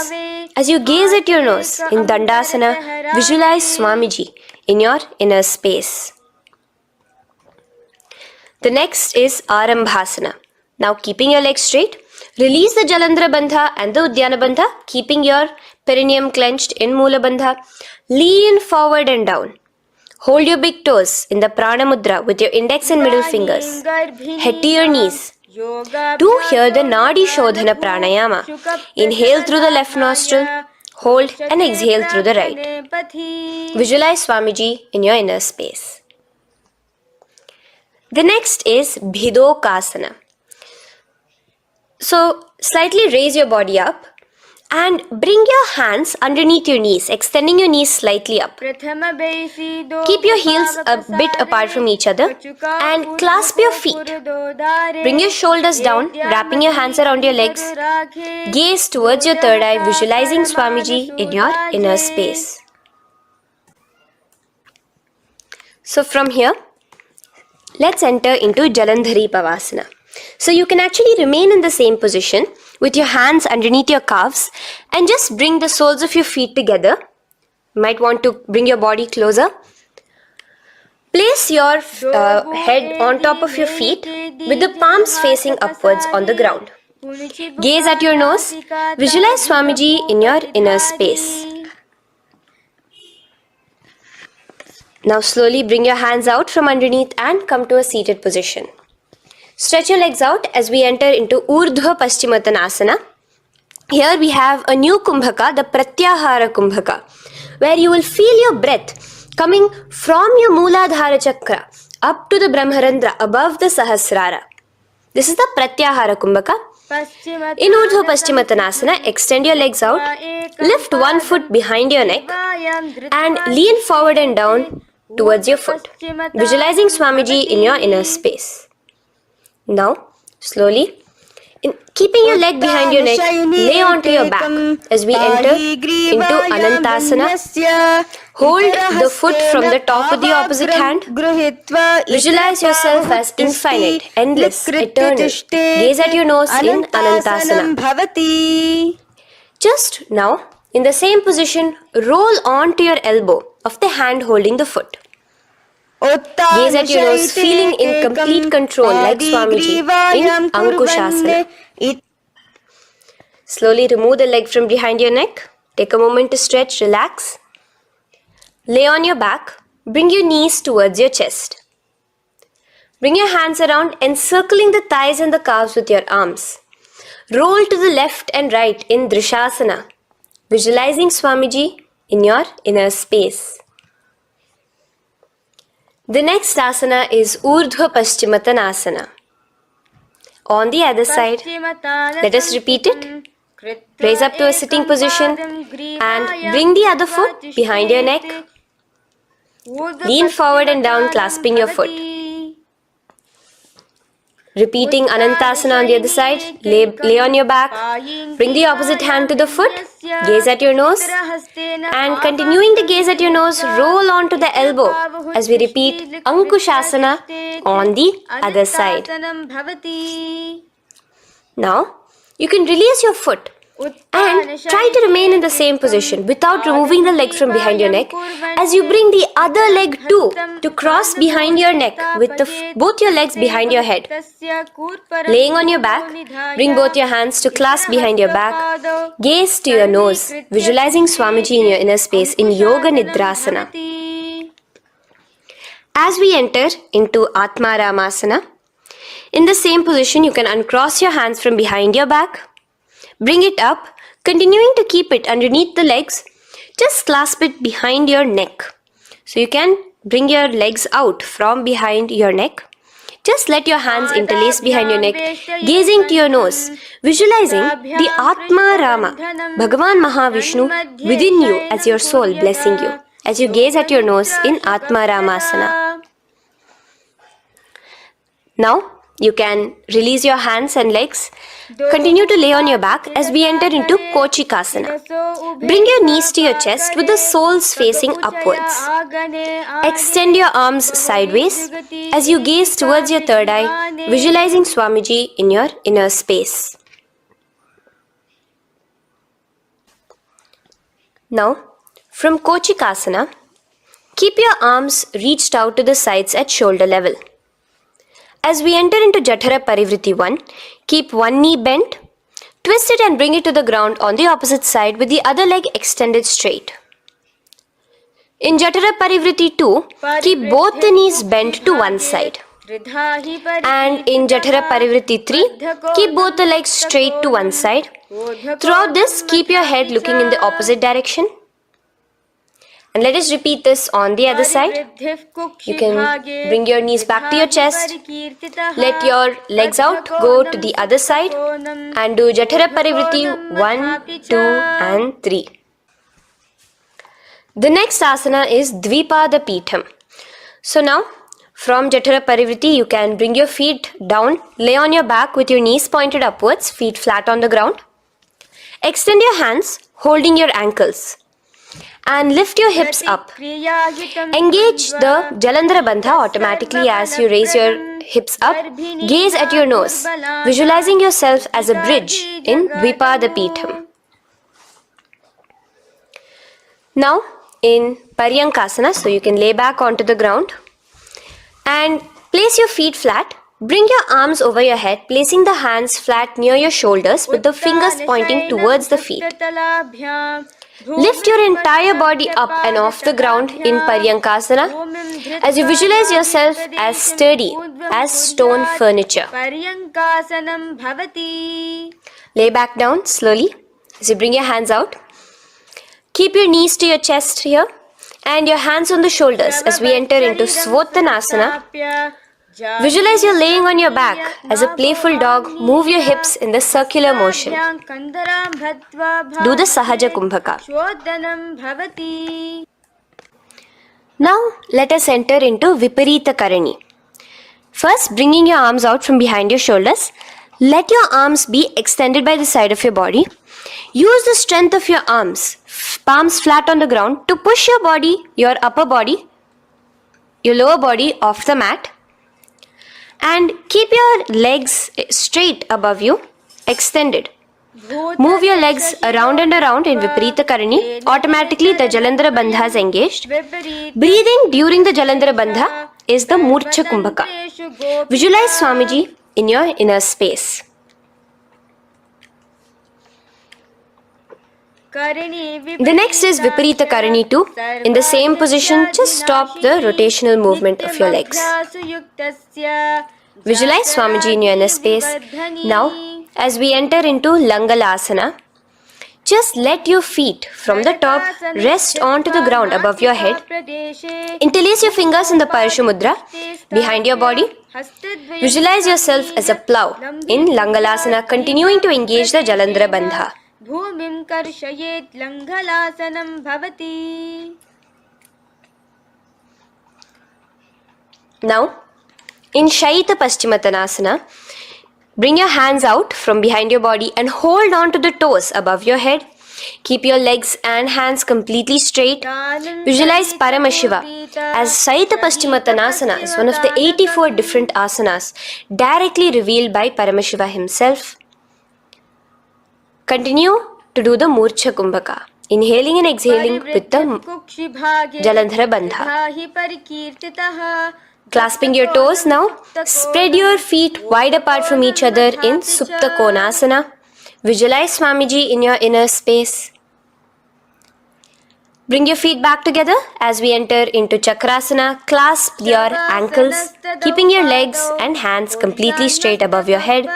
As you gaze at your nose in Dandasana, visualize Swamiji in your inner space. The next is Arambhasana. Now keeping your legs straight, release the Jalandhara Bandha and the Udyana Bandha, keeping your perineum clenched in Mula Bandha. Lean forward and down. Hold your big toes in the Prana Mudra with your index and middle fingers. Head to your knees. Do here the Nadi Shodhana Pranayama. Inhale through the left nostril, hold and exhale through the right. Visualize Swamiji in your inner space. The next is Bhidokasana. So, slightly raise your body up and bring your hands underneath your knees, extending your knees slightly up. Keep your heels a bit apart from each other and clasp your feet. Bring your shoulders down, wrapping your hands around your legs. Gaze towards your third eye, visualizing Swamiji in your inner space. So, from here, let's enter into Jalandhari Pavasana. So you can actually remain in the same position with your hands underneath your calves and just bring the soles of your feet together. You might want to bring your body closer. Place your head on top of your feet with the palms facing upwards on the ground. Gaze at your nose. Visualize Swamiji in your inner space. Now slowly bring your hands out from underneath and come to a seated position. Stretch your legs out as we enter into Urdhva Paschimottanasana. Here we have a new Kumbhaka, the Pratyahara Kumbhaka, where you will feel your breath coming from your Mooladhara Chakra up to the Brahmarandra above the Sahasrara. This is the Pratyahara Kumbhaka. In Urdhva Paschimottanasana, extend your legs out, lift one foot behind your neck and lean forward and down towards your foot, visualizing Swamiji in your inner space. Now, slowly, keeping your leg behind your neck, lay onto your back as we enter into Anantasana. Hold the foot from the top of the opposite hand. Visualize yourself as infinite, endless, eternal. Gaze at your nose in Anantasana. Just now, in the same position, roll onto your elbow of the hand holding the foot. Gaze at your nose, feeling in complete control like Swamiji in Ankushasana. Slowly remove the leg from behind your neck. Take a moment to stretch, relax. Lay on your back. Bring your knees towards your chest. Bring your hands around, encircling the thighs and the calves with your arms. Roll to the left and right in Drishasana, visualizing Swamiji in your inner space. The next asana is Urdhva Paschimottanasana. On the other side, let us repeat it. Raise up to a sitting position and bring the other foot behind your neck. Lean forward and down, clasping your foot. Repeating Anantasana on the other side, lay on your back, bring the opposite hand to the foot, gaze at your nose, and continuing to gaze at your nose, roll onto the elbow as we repeat Ankushasana on the other side. Now, you can release your foot and try to remain in the same position without removing the leg from behind your neck as you bring the other leg too to cross behind your neck with both your legs behind your head. Laying on your back, bring both your hands to clasp behind your back. Gaze to your nose, visualizing Swamiji in your inner space in Yoga Nidrasana. As we enter into Atma Ramasana, In the same position, you can uncross your hands from behind your back. Bring it up, continuing to keep it underneath the legs. Just clasp it behind your neck. So you can bring your legs out from behind your neck. Just let your hands interlace behind your neck, gazing to your nose, visualizing the Atma Rama, Bhagavan Mahavishnu within you as your soul blessing you, as you gaze at your nose in Atma Ramasana. Now, you can release your hands and legs. Continue to lay on your back as we enter into Kochikasana. Bring your knees to your chest with the soles facing upwards. Extend your arms sideways as you gaze towards your third eye, visualizing Swamiji in your inner space. Now, from Kochikasana, keep your arms reached out to the sides at shoulder level. As we enter into Jatara Parivriti 1, keep one knee bent, twist it and bring it to the ground on the opposite side with the other leg extended straight. In Jatara Parivriti 2, keep both the knees bent to one side. And in Jatara Parivriti 3, keep both the legs straight to one side. Throughout this, keep your head looking in the opposite direction. And let us repeat this on the other side. You can bring your knees back to your chest. Let your legs out, go to the other side and do Jatara Parivriti 1, 2 and 3. The next asana is Dvipada Pitham. So now, from Jatara Parivriti, you can bring your feet down, lay on your back with your knees pointed upwards, feet flat on the ground. Extend your hands, holding your ankles. And lift your hips up. Engage the Jalandhara Bandha automatically as you raise your hips up. Gaze at your nose, visualizing yourself as a bridge in Dvipada Pitham. Now, in Paryankasana, so you can lay back onto the ground and place your feet flat. Bring your arms over your head, placing the hands flat near your shoulders with the fingers pointing towards the feet. Lift your entire body up and off the ground in Paryankasana as you visualize yourself as sturdy as stone furniture. Lay back down slowly as you bring your hands out. Keep your knees to your chest here and your hands on the shoulders as we enter into Svottanasana. Visualize you're laying on your back as a playful dog. Move your hips in the circular motion. Do the Sahaja Kumbhaka. Now let us enter into Viparita Karani. First, bringing your arms out from behind your shoulders. Let your arms be extended by the side of your body. Use the strength of your arms, palms flat on the ground, to push your body, your upper body, your lower body off the mat. And keep your legs straight above you, extended. Move your legs around and around in Viparita Karani. Automatically the Jalandhara Bandha is engaged. Breathing during the Jalandhara Bandha is the Murcha Kumbhaka. Visualize Swamiji in your inner space. The next is Viparita Karani 2. In the same position, just stop the rotational movement of your legs. Visualize Swamiji in your inner space. Now, as we enter into Langalasana, just let your feet from the top rest onto the ground above your head. Interlace your fingers in the Parashu Mudra behind your body. Visualize yourself as a plow in Langalasana, continuing to engage the Jalandhara Bandha. भूमिं कर्षयेत् लङ्घलासनं भवति. Now, in Shaita Paschimottanasana, bring your hands out from behind your body and hold on to the toes above your head. Keep your legs and hands completely straight. Visualize Paramashiva as Shaita Paschimottanasana is one of the 84 different asanas directly revealed by Paramashiva himself. Continue to do the Murcha Kumbhaka, inhaling and exhaling with the Jalandhara Bandha. Clasping your toes now, spread your feet wide apart from each other in Supta Konasana. Visualize Swamiji in your inner space. Bring your feet back together as we enter into Chakrasana. Clasp your ankles, keeping your legs and hands completely straight above your head.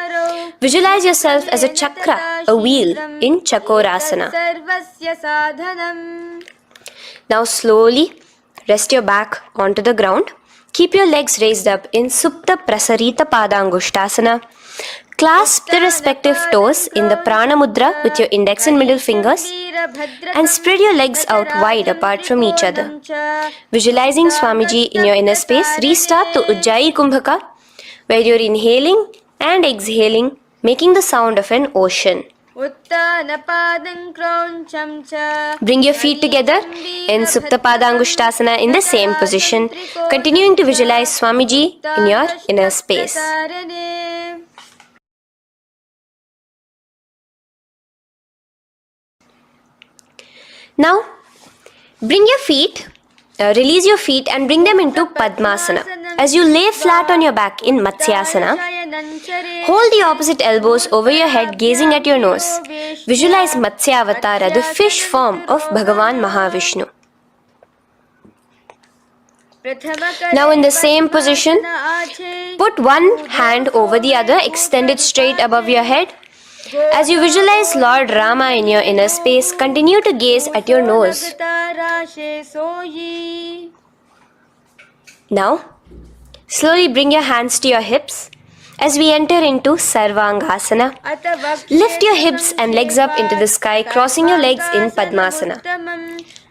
Visualize yourself as a chakra, a wheel in Chakorasana. Now slowly rest your back onto the ground. Keep your legs raised up in Supta Prasarita Padangushtasana. Clasp the respective toes in the Prana Mudra with your index and middle fingers and spread your legs out wide apart from each other. Visualizing Swamiji in your inner space, restart to Ujjayi Kumbhaka, where you're inhaling and exhaling, making the sound of an ocean. Bring your feet together in Supta Padangushtasana in the same position, continuing to visualize Swamiji in your inner space. Now, release your feet and bring them into Padmasana. As you lay flat on your back in Matsyasana, hold the opposite elbows over your head, gazing at your nose. Visualize Matsyavatara, the fish form of Bhagavan Mahavishnu. Now in the same position, put one hand over the other, extend it straight above your head. As you visualize Lord Rama in your inner space, continue to gaze at your nose. Now, slowly bring your hands to your hips as we enter into Sarvangasana. Lift your hips and legs up into the sky, crossing your legs in Padmasana.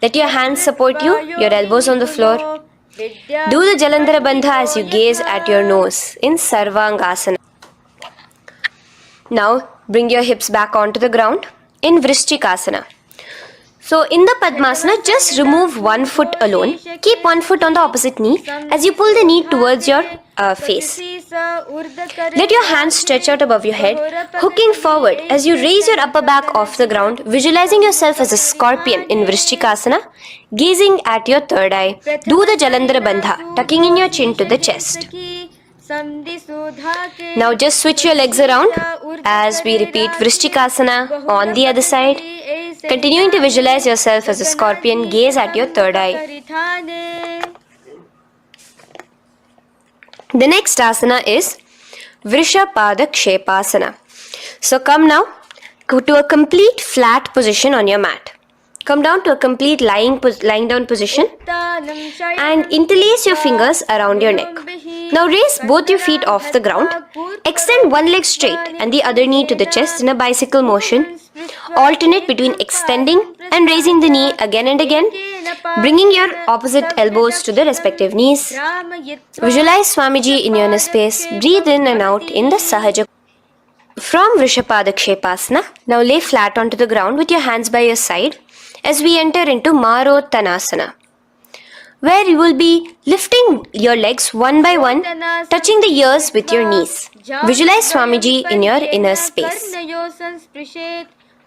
Let your hands support you, your elbows on the floor. Do the Jalandhara Bandha as you gaze at your nose in Sarvangasana. Now, bring your hips back onto the ground in Vrishchikasana. So, in the Padmasana, just remove one foot alone. Keep one foot on the opposite knee as you pull the knee towards your face. Let your hands stretch out above your head, hooking forward as you raise your upper back off the ground, visualizing yourself as a scorpion in Vrishchikasana, gazing at your third eye. Do the Jalandhara Bandha, tucking in your chin to the chest. Now just switch your legs around as we repeat Vrishchikasana on the other side. Continuing to visualize yourself as a scorpion, gaze at your third eye. The next asana is Vrishapada Kshepasana. So come now to a complete flat position on your mat. Come down to a complete lying down position and interlace your fingers around your neck. Now raise both your feet off the ground. Extend one leg straight and the other knee to the chest in a bicycle motion. Alternate between extending and raising the knee again and again, bringing your opposite elbows to the respective knees. Visualize Swamiji in your inner space. Breathe in and out in the Sahaja. From Vrishapada Kshepasana, now lay flat onto the ground with your hands by your side as we enter into Marottanasana, where you will be lifting your legs one by one, touching the ears with your knees. Visualize Swamiji in your inner space.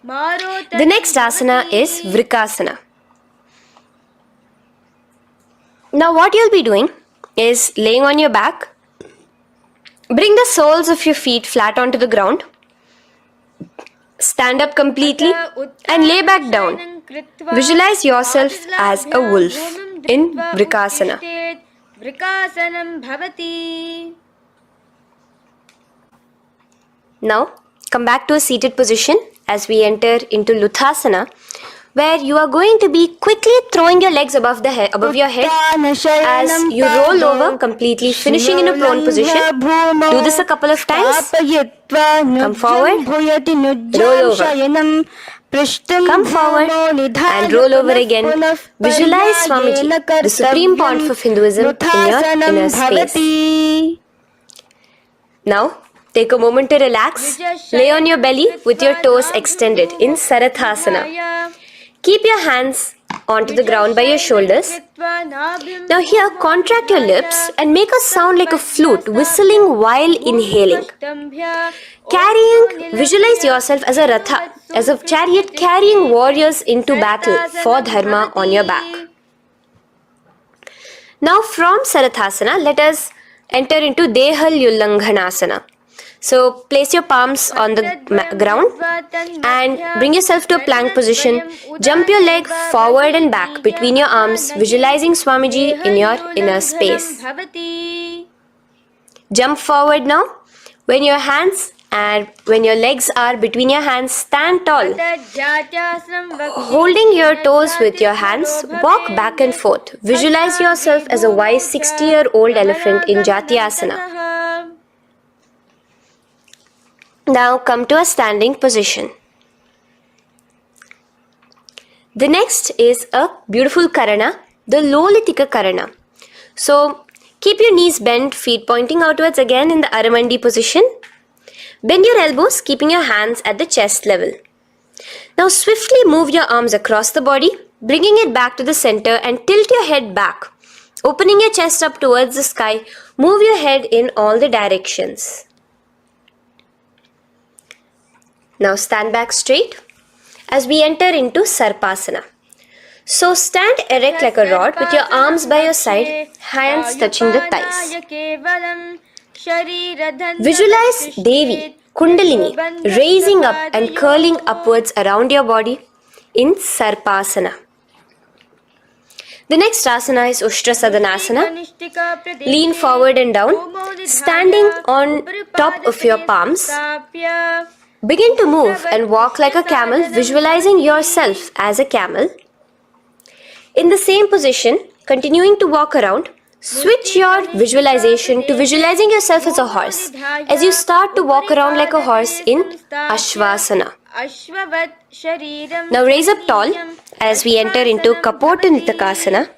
The next asana is Vrikasana. Now what you'll be doing is laying on your back. Bring the soles of your feet flat onto the ground. Stand up completely and lay back down. Visualize yourself as a wolf in Vrikasana. Now come back to a seated position as we enter into Luthasana, where you are going to be quickly throwing your legs above your head as you roll over completely, finishing in a prone position. Do this a couple of times. Come forward, roll over. Come forward and roll over again. Visualize Swamiji, the supreme pontiff of Hinduism, in your inner space. Now, take a moment to relax. Lay on your belly with your toes extended in Sarathasana. Keep your hands onto the ground by your shoulders. Now here, contract your lips and make a sound like a flute, whistling while inhaling. Visualize yourself as a ratha, as a chariot carrying warriors into battle for dharma on your back. Now from Sarathasana, let us enter into Dehal Ullanghanasana. So place your palms on the ground and bring yourself to a plank position. Jump your leg forward and back between your arms, visualizing Swamiji in your inner space. Jump forward now. When your legs are between your hands, stand tall. Holding your toes with your hands, walk back and forth. Visualize yourself as a wise 60-year-old elephant in Jatyasana. Now come to a standing position. The next is a beautiful karana, the Lolitika karana. So keep your knees bent, feet pointing outwards again in the Aramandi position. Bend your elbows, keeping your hands at the chest level. Now swiftly move your arms across the body, bringing it back to the center and tilt your head back. Opening your chest up towards the sky, move your head in all the directions. Now stand back straight as we enter into Sarpasana. So stand erect like a rod with your arms by your side, hands touching the thighs. Visualize Devi, Kundalini, raising up and curling upwards around your body in Sarpasana. The next asana is Ushtrasadanasana. Lean forward and down, standing on top of your palms. Begin to move and walk like a camel, visualizing yourself as a camel. In the same position, continuing to walk around, switch your visualization to visualizing yourself as a horse as you start to walk around like a horse in Ashvasana. Now raise up tall as we enter into Kapotanitakasana.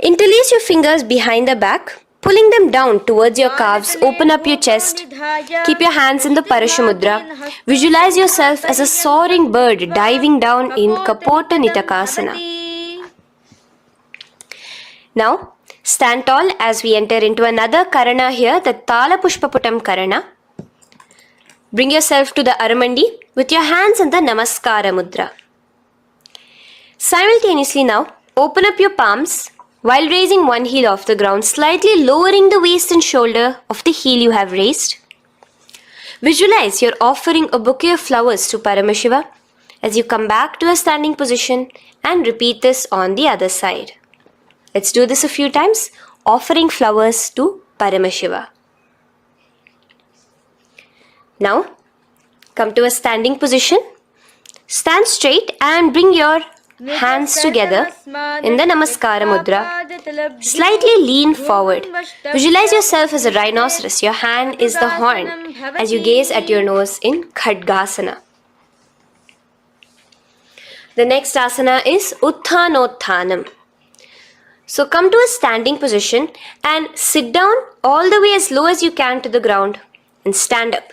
Interlace your fingers behind the back, pulling them down towards your calves. Open up your chest. Keep your hands in the Parashamudra. Visualize yourself as a soaring bird diving down in Kapotanitakasana. Now, stand tall as we enter into another karana here, the Tala Pushpaputam karana. Bring yourself to the Aramandi with your hands in the Namaskara mudra. Simultaneously now, open up your palms while raising one heel off the ground, slightly lowering the waist and shoulder of the heel you have raised. Visualize you're offering a bouquet of flowers to Paramashiva as you come back to a standing position and repeat this on the other side. Let's do this a few times, offering flowers to Paramashiva. Now, come to a standing position. Stand straight and bring your hands together in the Namaskara mudra. Slightly lean forward. Visualize yourself as a rhinoceros. Your hand is the horn as you gaze at your nose in Khadgasana. The next asana is Uttanottanam. So come to a standing position and sit down all the way as low as you can to the ground and stand up.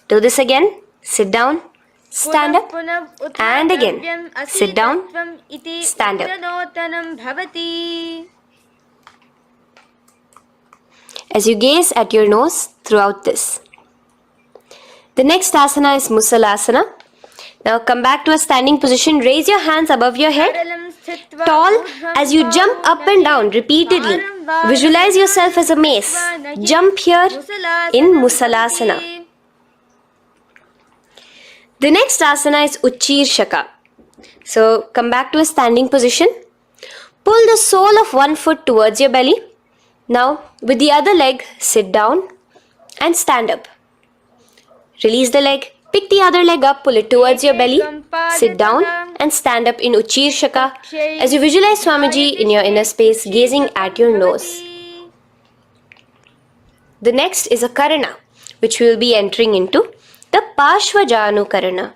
Do this again. Sit down, stand up, and again. Sit down, stand up. As you gaze at your nose throughout this. The next asana is Musalasana. Now come back to a standing position. Raise your hands above your head. Tall as you jump up and down repeatedly. Visualize yourself as a mace. Jump here in Musalasana. The next asana is Uchirshaka. So come back to a standing position. Pull the sole of one foot towards your belly. Now with the other leg, sit down and stand up. Release the leg. Pick the other leg up, pull it towards your belly, sit down and stand up in Uchirshaka as you visualize Swamiji in your inner space gazing at your nose. The next is a karana which we will be entering into, the Parshvajanu karana.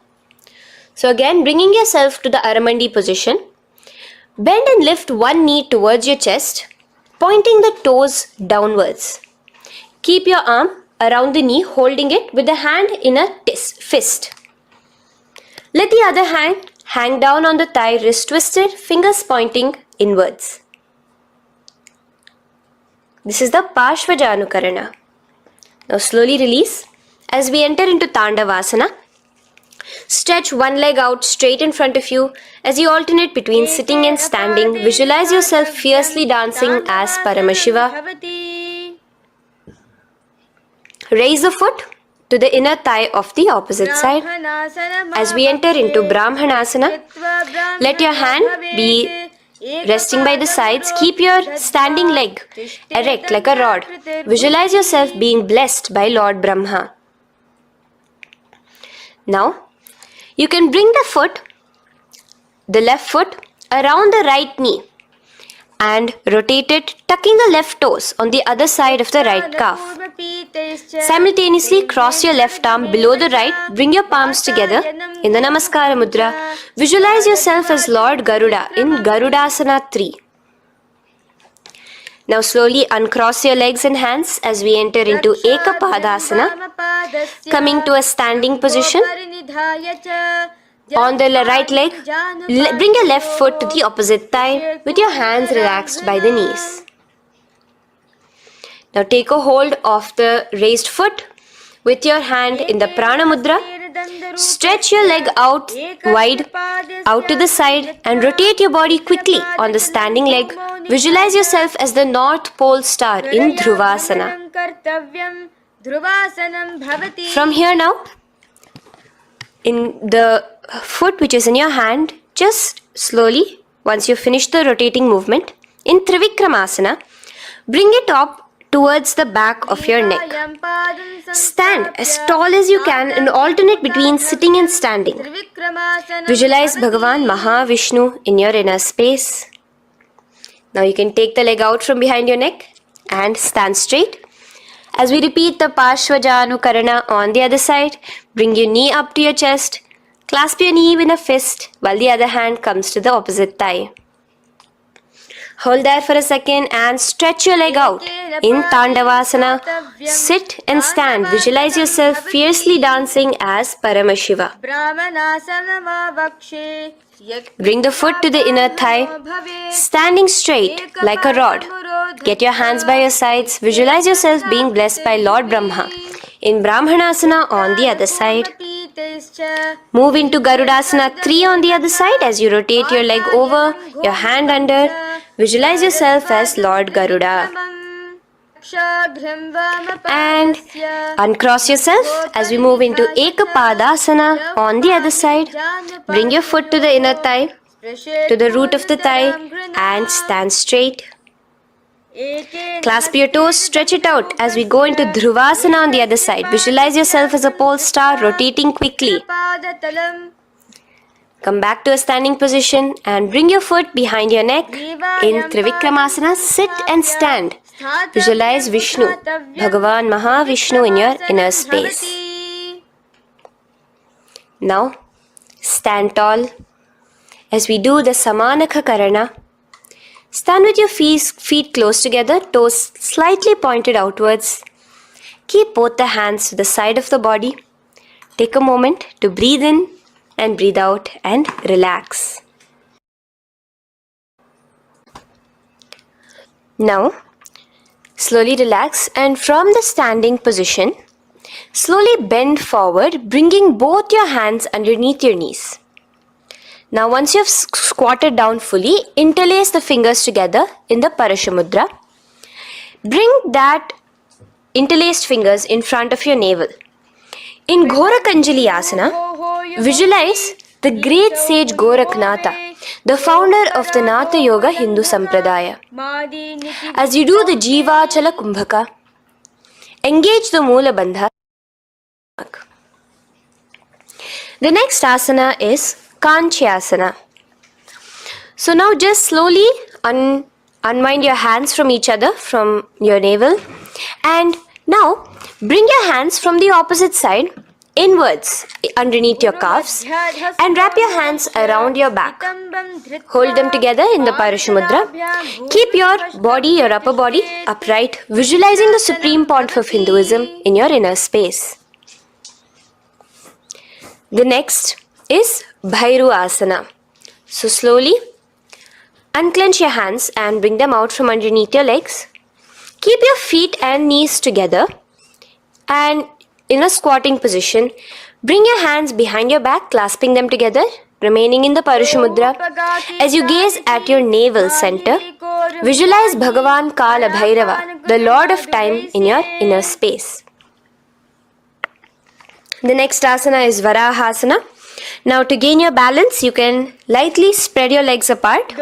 So again, bringing yourself to the Aramandi position, bend and lift one knee towards your chest, pointing the toes downwards. Keep your arm around the knee, holding it with the hand in a fist. Let the other hand hang down on the thigh, wrist twisted, fingers pointing inwards. This is the Parshvajanu karana. Now slowly release as we enter into Tandavasana. Stretch one leg out straight in front of you as you alternate between sitting and standing. Visualize yourself fiercely dancing as Paramashiva. raise the foot to the inner thigh of the opposite side. As we enter into Brahmanasana, let your hand be resting by the sides. Keep your standing leg erect like a rod. Visualize yourself being blessed by Lord Brahma. Now, you can bring the left foot around the right knee and rotate it, tucking the left toes on the other side of the right calf. Simultaneously cross your left arm below the right, bring your palms together in the Namaskara Mudra. Visualize yourself as Lord Garuda in Garudasana 3. Now slowly uncross your legs and hands as we enter into Ekapadasana, coming to a standing position. On the right leg, bring your left foot to the opposite thigh with your hands relaxed by the knees. Now take a hold of the raised foot with your hand in the Prana Mudra. Stretch your leg out wide, out to the side, and rotate your body quickly on the standing leg. Visualize yourself as the North Pole star in Dhruvasana. From here now, in the foot which is in your hand, just slowly, once you finish the rotating movement, in Trivikramasana, bring it up towards the back of your neck. Stand as tall as you can and alternate between sitting and standing. Visualize Bhagavan Mahavishnu in your inner space. Now you can take the leg out from behind your neck and stand straight. As we repeat the Parshvajanukarana on the other side, bring your knee up to your chest, clasp your knee in a fist while the other hand comes to the opposite thigh. Hold there for a second and stretch your leg out. In Tandavasana, sit and stand. Visualize yourself fiercely dancing as Paramashiva. Bring the foot to the inner thigh, standing straight like a rod. Get your hands by your sides. Visualize yourself being blessed by Lord Brahma. In Brahmanasana on the other side. Move into Garudasana 3 on the other side as you rotate your leg over, your hand under. Visualize yourself as Lord Garuda. And uncross yourself as we move into Ekapadasana on the other side. Bring your foot to the inner thigh, to the root of the thigh, and stand straight. Clasp your toes, stretch it out as we go into Dhruvasana on the other side. Visualize yourself as a pole star rotating quickly. Come back to a standing position and bring your foot behind your neck. In Trivikramasana, sit and stand. Visualize Vishnu, Bhagavan Mahavishnu in your inner space. Now, stand tall as we do the Samanakha Karana. Stand with your feet close together, toes slightly pointed outwards. Keep both the hands to the side of the body. Take a moment to breathe in and breathe out and relax. Now, slowly relax and from the standing position, slowly bend forward, bringing both your hands underneath your knees. Now once you have squatted down fully, interlace the fingers together in the Parashamudra. Bring that interlaced fingers in front of your navel. In Ghorakanjali Asana, visualize the great sage Goraknatha, the founder of the Natha Yoga Hindu Sampradaya. As you do the Jivachala Kumbhaka, engage the Moola Bandha. The next asana is Kanchyasana. So now just slowly unwind your hands from each other, from your navel, and now bring your hands from the opposite side inwards underneath your calves and wrap your hands around your back. Hold them together in the Parashamudra. Keep your body, your upper body upright, visualizing the supreme pontiff of Hinduism in your inner space. The next is Bhairu Asana. So slowly unclench your hands and bring them out from underneath your legs. Keep your feet and knees together and in a squatting position, bring your hands behind your back, clasping them together, remaining in the Parashamudra. As you gaze at your navel center, visualize Bhagavan Kala Bhairava, the Lord of Time, in your inner space. The next asana is Varahasana. Now to gain your balance, you can lightly spread your legs apart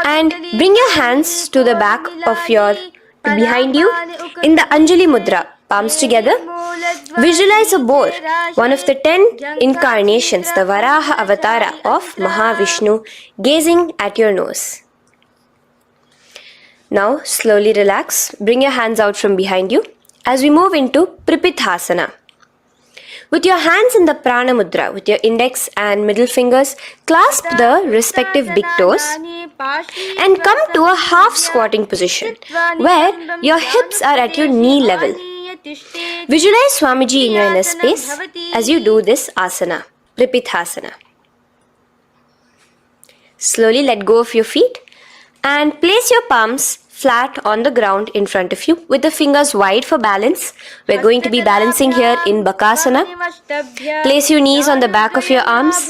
and bring your hands to the back of your behind you in the Anjali Mudra, palms together. Visualize a boar, one of the 10 incarnations, the Varaha Avatara of Mahavishnu, gazing at your nose. Now slowly relax, bring your hands out from behind you as we move into Pripithasana. With your hands in the Prana Mudra, with your index and middle fingers, clasp the respective big toes and come to a half squatting position where your hips are at your knee level. Visualize Swamiji in your inner space as you do this asana, Pripithasana. Slowly let go of your feet and place your palms flat on the ground in front of you with the fingers wide for balance. We're going to be balancing here in Bakasana. Place your knees on the back of your arms.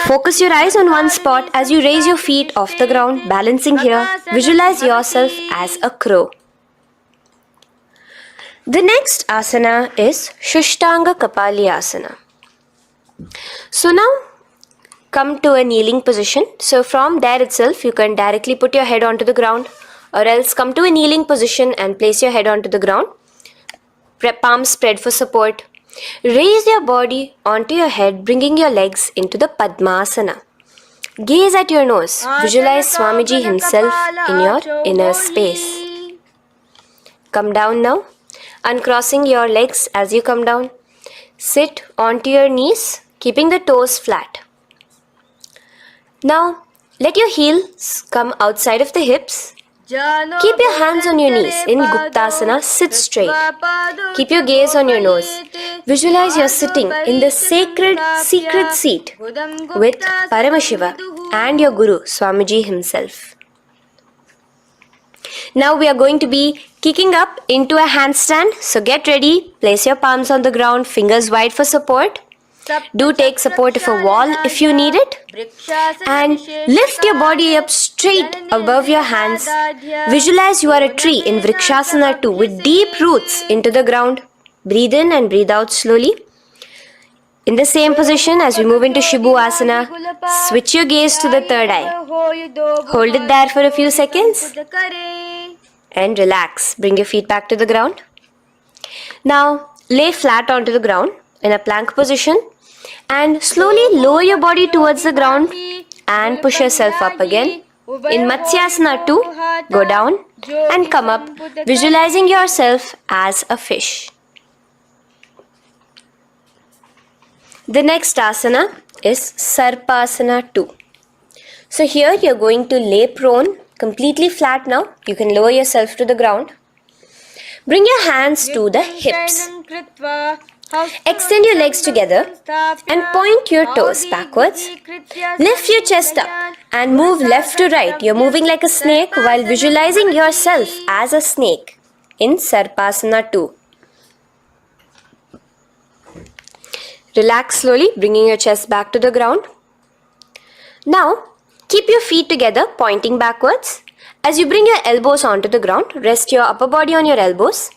Focus your eyes on one spot as you raise your feet off the ground, balancing here. Visualize yourself as a crow. The next asana is Shushtanga Kapali Asana. So now come to a kneeling position. So from there itself, you can directly put your head onto the ground, or else come to a kneeling position and place your head onto the ground. Palms spread for support. Raise your body onto your head, bringing your legs into the Padmasana. Gaze at your nose. Visualize Swamiji himself in your inner space. Come down now, uncrossing your legs as you come down. Sit onto your knees, keeping the toes flat. Now, let your heels come outside of the hips. Keep your hands on your knees. In Guptasana, sit straight. Keep your gaze on your nose. Visualize you're sitting in the sacred secret seat with Paramashiva and your Guru, Swamiji himself. Now we are going to be kicking up into a handstand. So get ready. Place your palms on the ground, fingers wide for support. Do take support of a wall if you need it. And lift your body up straight above your hands. Visualize you are a tree in Vrikshasana 2 with deep roots into the ground. Breathe in and breathe out slowly. In the same position as we move into Shibhu Asana, switch your gaze to the third eye. Hold it there for a few seconds and relax. Bring your feet back to the ground. Now lay flat onto the ground in a plank position and slowly lower your body towards the ground and push yourself up again. In Matsyasana 2, go down and come up, visualizing yourself as a fish. The next asana is Sarpasana 2. So here you're going to lay prone, completely flat now. You can lower yourself to the ground. Bring your hands to the hips. Extend your legs together and point your toes backwards. Lift your chest up and move left to right. You're moving like a snake while visualizing yourself as a snake in Sarpasana 2. Relax slowly, bringing your chest back to the ground. Now, keep your feet together, pointing backwards. As you bring your elbows onto the ground, rest your upper body on your elbows.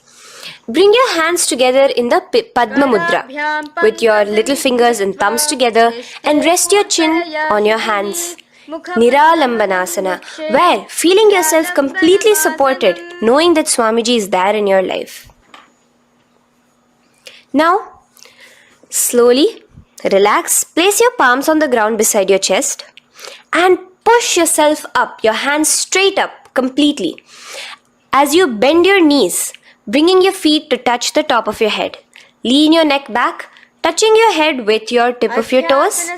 Bring your hands together in the Padma Mudra with your little fingers and thumbs together and rest your chin on your hands. Niralambanasana, where feeling yourself completely supported, knowing that Swamiji is there in your life. Now, slowly relax, place your palms on the ground beside your chest and push yourself up, your hands straight up completely. As you bend your knees, bringing your feet to touch the top of your head. Lean your neck back, touching your head with your tip of your toes.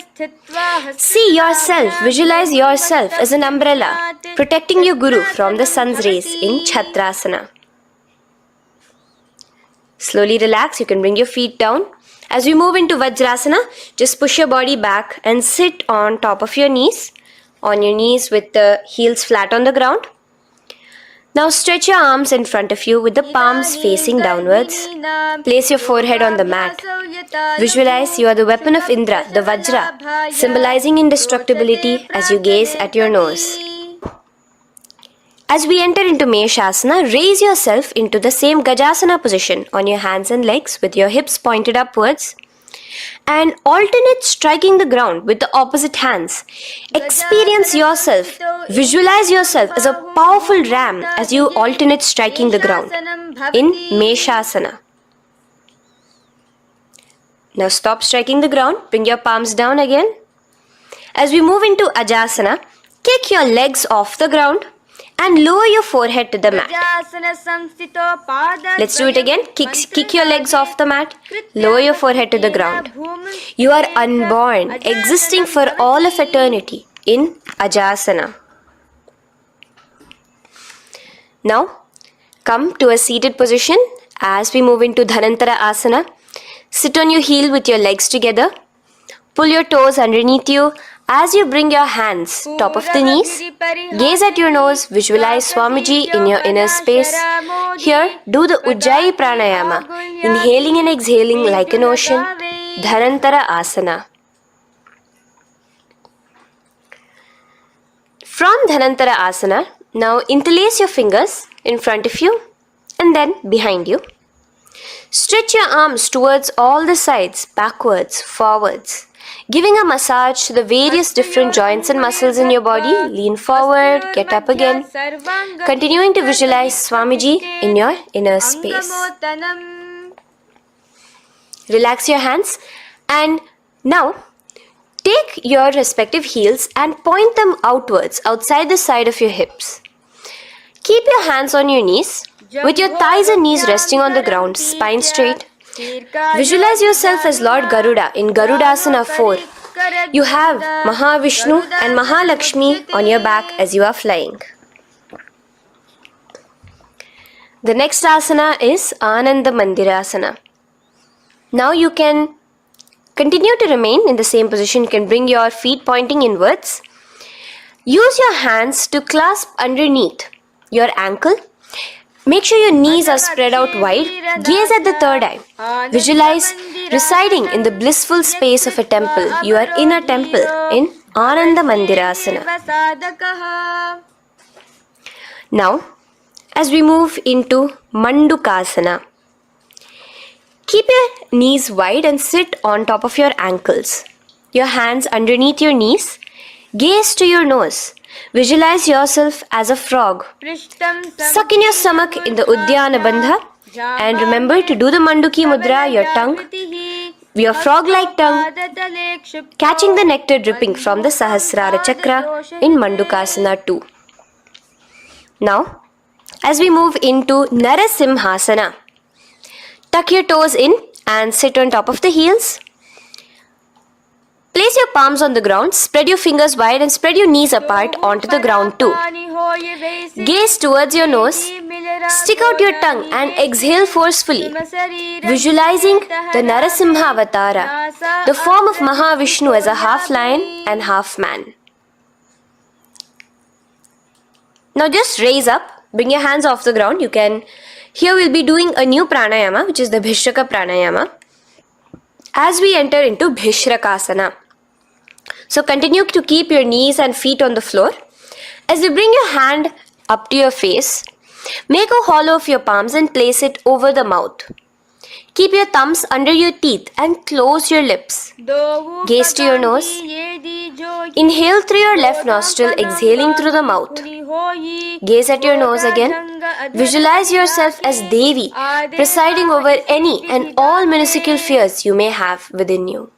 See yourself, visualize yourself as an umbrella, protecting your Guru from the sun's rays in Chhatrasana. Slowly relax, you can bring your feet down. As we move into Vajrasana, just push your body back and sit on top of your knees, with the heels flat on the ground. Now stretch your arms in front of you with the palms facing downwards. Place your forehead on the mat. Visualize you are the weapon of Indra, the Vajra, symbolizing indestructibility as you gaze at your nose. As we enter into Meshasana, raise yourself into the same Gajasana position on your hands and legs with your hips pointed upwards and alternate striking the ground with the opposite hands. Experience yourself, visualize yourself as a powerful ram as you alternate striking the ground in Meshasana. Now stop striking the ground, bring your palms down again. As we move into Ajasana, kick your legs off the ground and lower your forehead to the mat. Let's do it again. Kick your legs off the mat, lower your forehead to the ground. You are unborn, existing for all of eternity in Ajasana. Now, come to a seated position as we move into Dhanantara Asana. Sit on your heel with your legs together. Pull your toes underneath you as you bring your hands top of the knees. Gaze at your nose, visualize Swamiji in your inner space. Here, do the Ujjayi Pranayama, inhaling and exhaling like an ocean. Dhanantara Asana. From Dhanantara Asana, now interlace your fingers in front of you and then behind you. Stretch your arms towards all the sides, backwards, forwards, giving a massage to the various different joints and muscles in your body. Lean forward, get up again, continuing to visualize Swamiji in your inner space. Relax your hands and now take your respective heels and point them outwards, outside the side of your hips. Keep your hands on your knees, with your thighs and knees resting on the ground, spine straight. Visualize yourself as Lord Garuda in Garudasana 4. You have Mahavishnu and Mahalakshmi on your back as you are flying. The next asana is Ananda Mandirasana. Now you can continue to remain in the same position. You can bring your feet pointing inwards. Use your hands to clasp underneath your ankle. Make sure your knees are spread out wide. Gaze at the third eye. Visualize residing in the blissful space of a temple. You are in a temple in Ananda Mandirasana. Now, as we move into Mandukasana, keep your knees wide and sit on top of your ankles. Your hands underneath your knees. Gaze to your nose. Visualize yourself as a frog. Suck in your stomach in the Udyana Bandha and remember to do the Manduki Mudra, your tongue, your frog-like tongue, catching the nectar dripping from the Sahasrara Chakra in Mandukasana 2. Now, as we move into Narasimhasana, tuck your toes in and sit on top of the heels. Place your palms on the ground, spread your fingers wide and spread your knees apart onto the ground too. Gaze towards your nose, stick out your tongue and exhale forcefully, visualizing the Narasimha Avatara, the form of Mahavishnu as a half lion and half man. Now just raise up, bring your hands off the ground. Here we'll be doing a new pranayama, which is the Bhishraka pranayama, as we enter into Bhishrakasana. So continue to keep your knees and feet on the floor. As you bring your hand up to your face, make a hollow of your palms and place it over the mouth. Keep your thumbs under your teeth and close your lips. Gaze to your nose. Inhale through your left nostril, exhaling through the mouth. Gaze at your nose again. Visualize yourself as Devi, presiding over any and all minuscule fears you may have within you.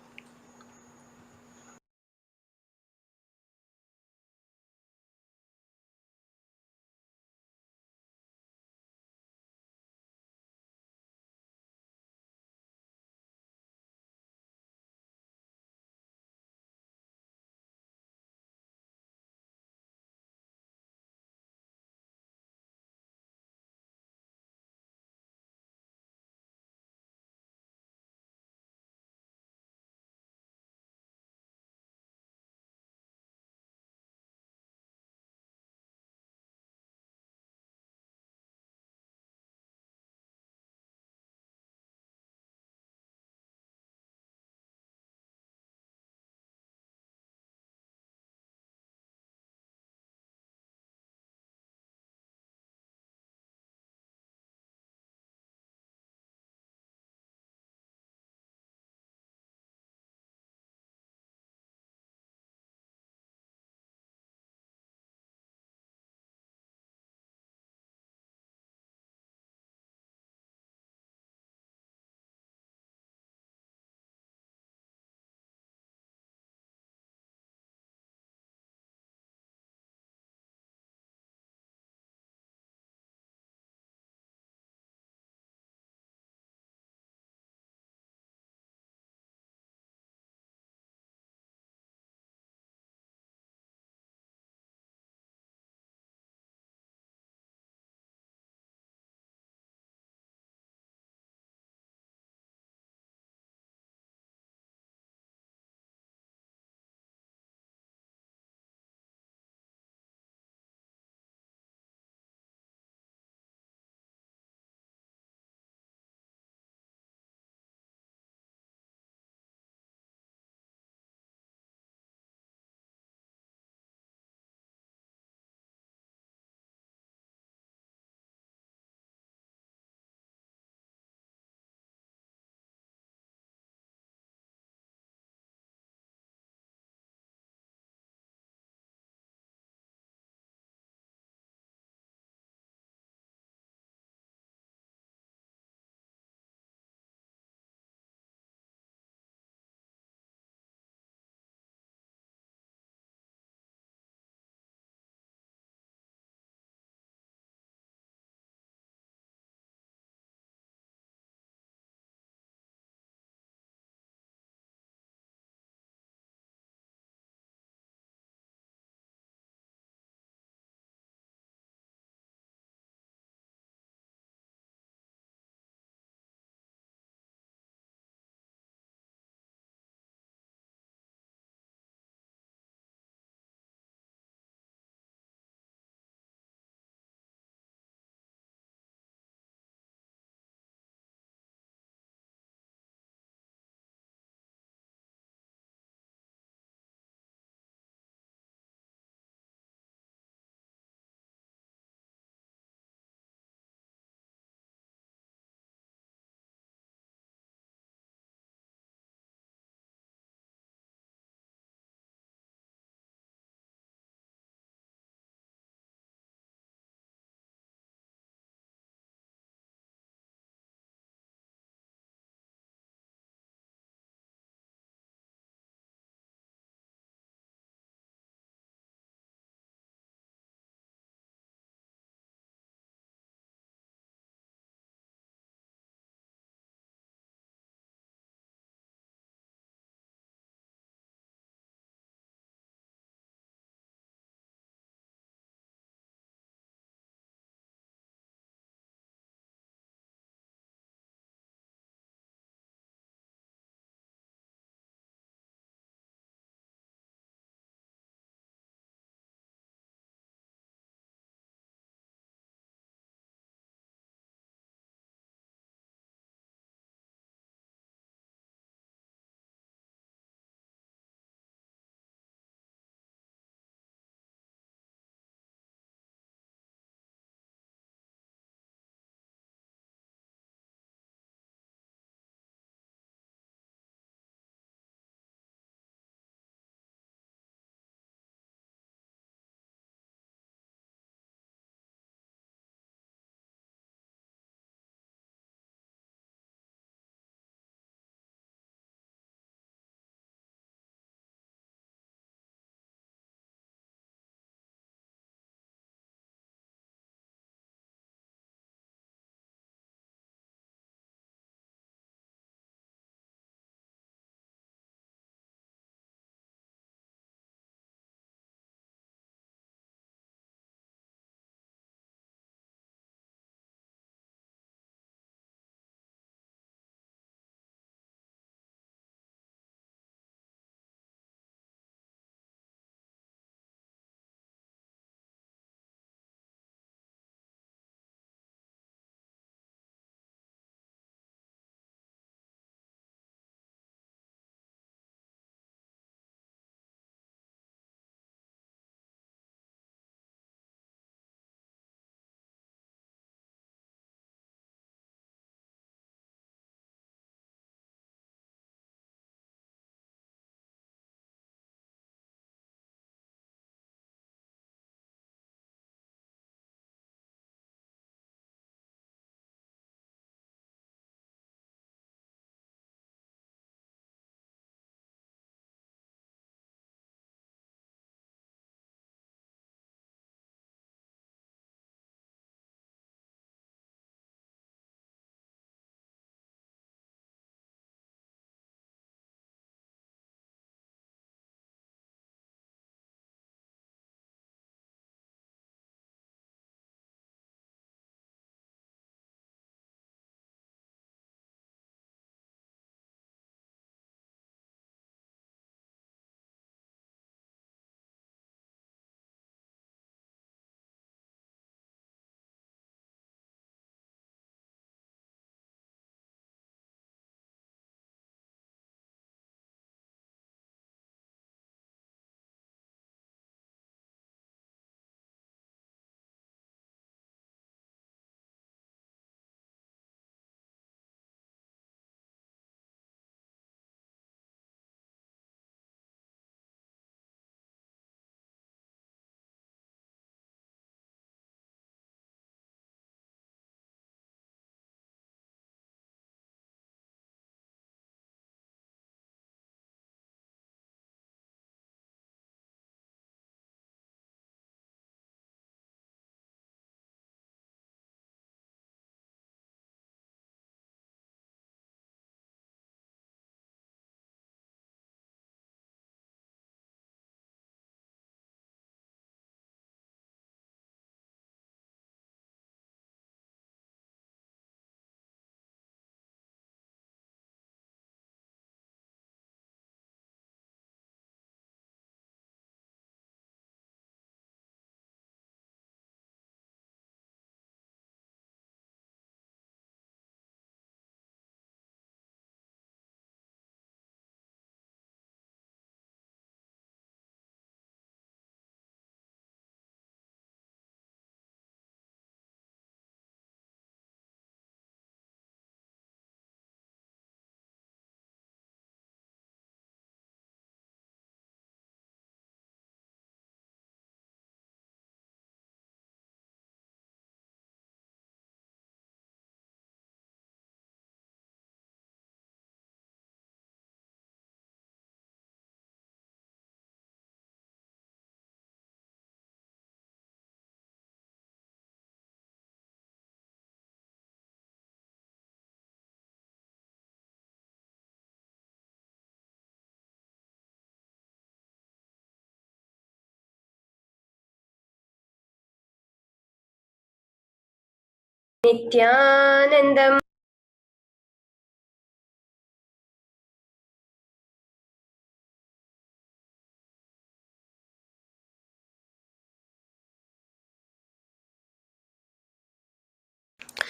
Nithyanandam.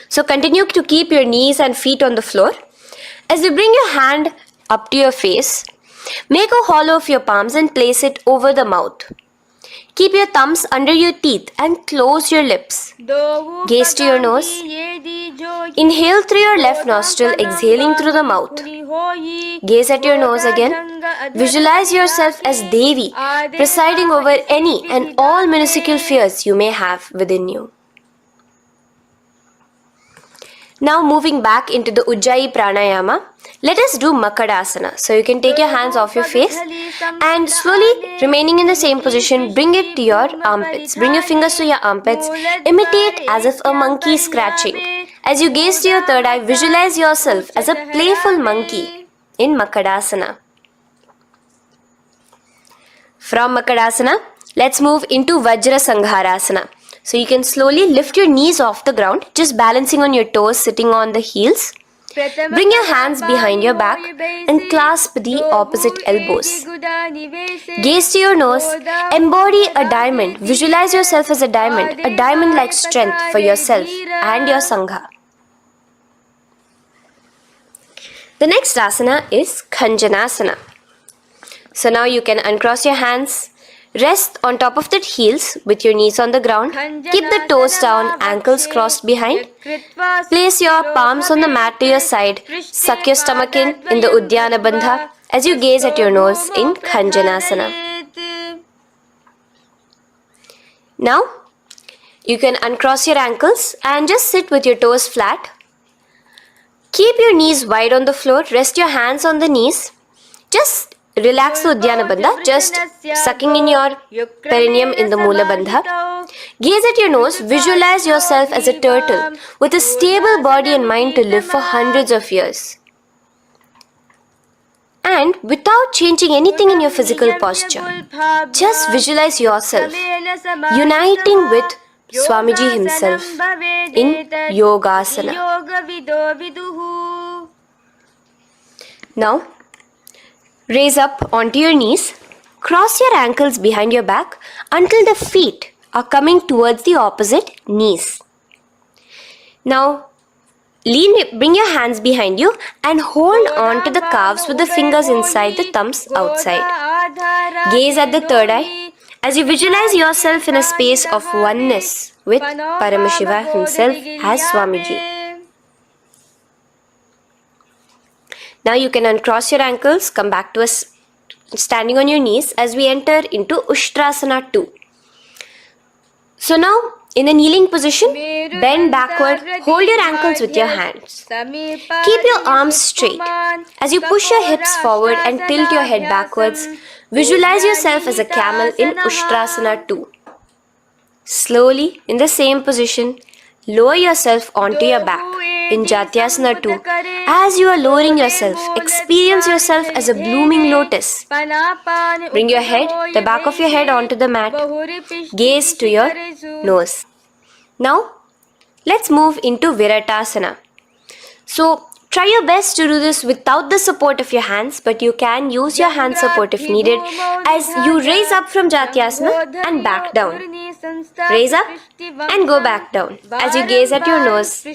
So continue to keep your knees and feet on the floor. As you bring your hand up to your face, make a hollow of your palms and place it over the mouth. Keep your thumbs under your teeth and close your lips. Gaze to your nose. Inhale through your left nostril, exhaling through the mouth. Gaze at your nose again. Visualize yourself as Devi, presiding over any and all minuscule fears you may have within you. Now moving back into the Ujjayi Pranayama, let us do Makadasana. So you can take your hands off your face and slowly remaining in the same position, bring it to your armpits. Bring your fingers to your armpits. Imitate as if a monkey is scratching. As you gaze to your third eye, visualize yourself as a playful monkey in Makadasana. From Makadasana, let's move into Vajra Sangharasana. So you can slowly lift your knees off the ground, just balancing on your toes, sitting on the heels. Bring your hands behind your back and clasp the opposite elbows. Gaze to your nose, embody a diamond. Visualize yourself as a diamond-like strength for yourself and your Sangha. The next asana is Khanjanasana. So now you can uncross your hands, rest on top of the heels with your knees on the ground. Keep the toes down, ankles crossed behind. Place your palms on the mat to your side. Suck your stomach in the Uddiyana Bandha as you gaze at your nose in Khanjanasana. Now, you can uncross your ankles and just sit with your toes flat. Keep your knees wide on the floor. Rest your hands on the knees. Just relax the Uddiyana Bandha, just sucking in your perineum in the Mula Bandha. Gaze at your nose, visualize yourself as a turtle with a stable body and mind to live for hundreds of years. And without changing anything in your physical posture, just visualize yourself uniting with Swamiji himself in Yogasana. Now, raise up onto your knees, cross your ankles behind your back until the feet are coming towards the opposite knees. Now, bring your hands behind you and hold on to the calves with the fingers inside, the thumbs outside. Gaze at the third eye as you visualize yourself in a space of oneness with Paramashiva himself as Swamiji. Now you can uncross your ankles, come back to us standing on your knees as we enter into Ushtrasana 2. So now, in a kneeling position, bend backward, hold your ankles with your hands. Keep your arms straight. As you push your hips forward and tilt your head backwards, visualize yourself as a camel in Ushtrasana 2. Slowly, in the same position, lower yourself onto your back in Jatyasana 2. As you are lowering yourself, experience yourself as a blooming lotus. Bring your head, the back of your head onto the mat. Gaze to your nose. Now, let's move into Viratasana. So, try your best to do this without the support of your hands, but you can use your hand support if needed as you raise up from Jatyasana and back down. Raise up and go back down as you gaze at your nose.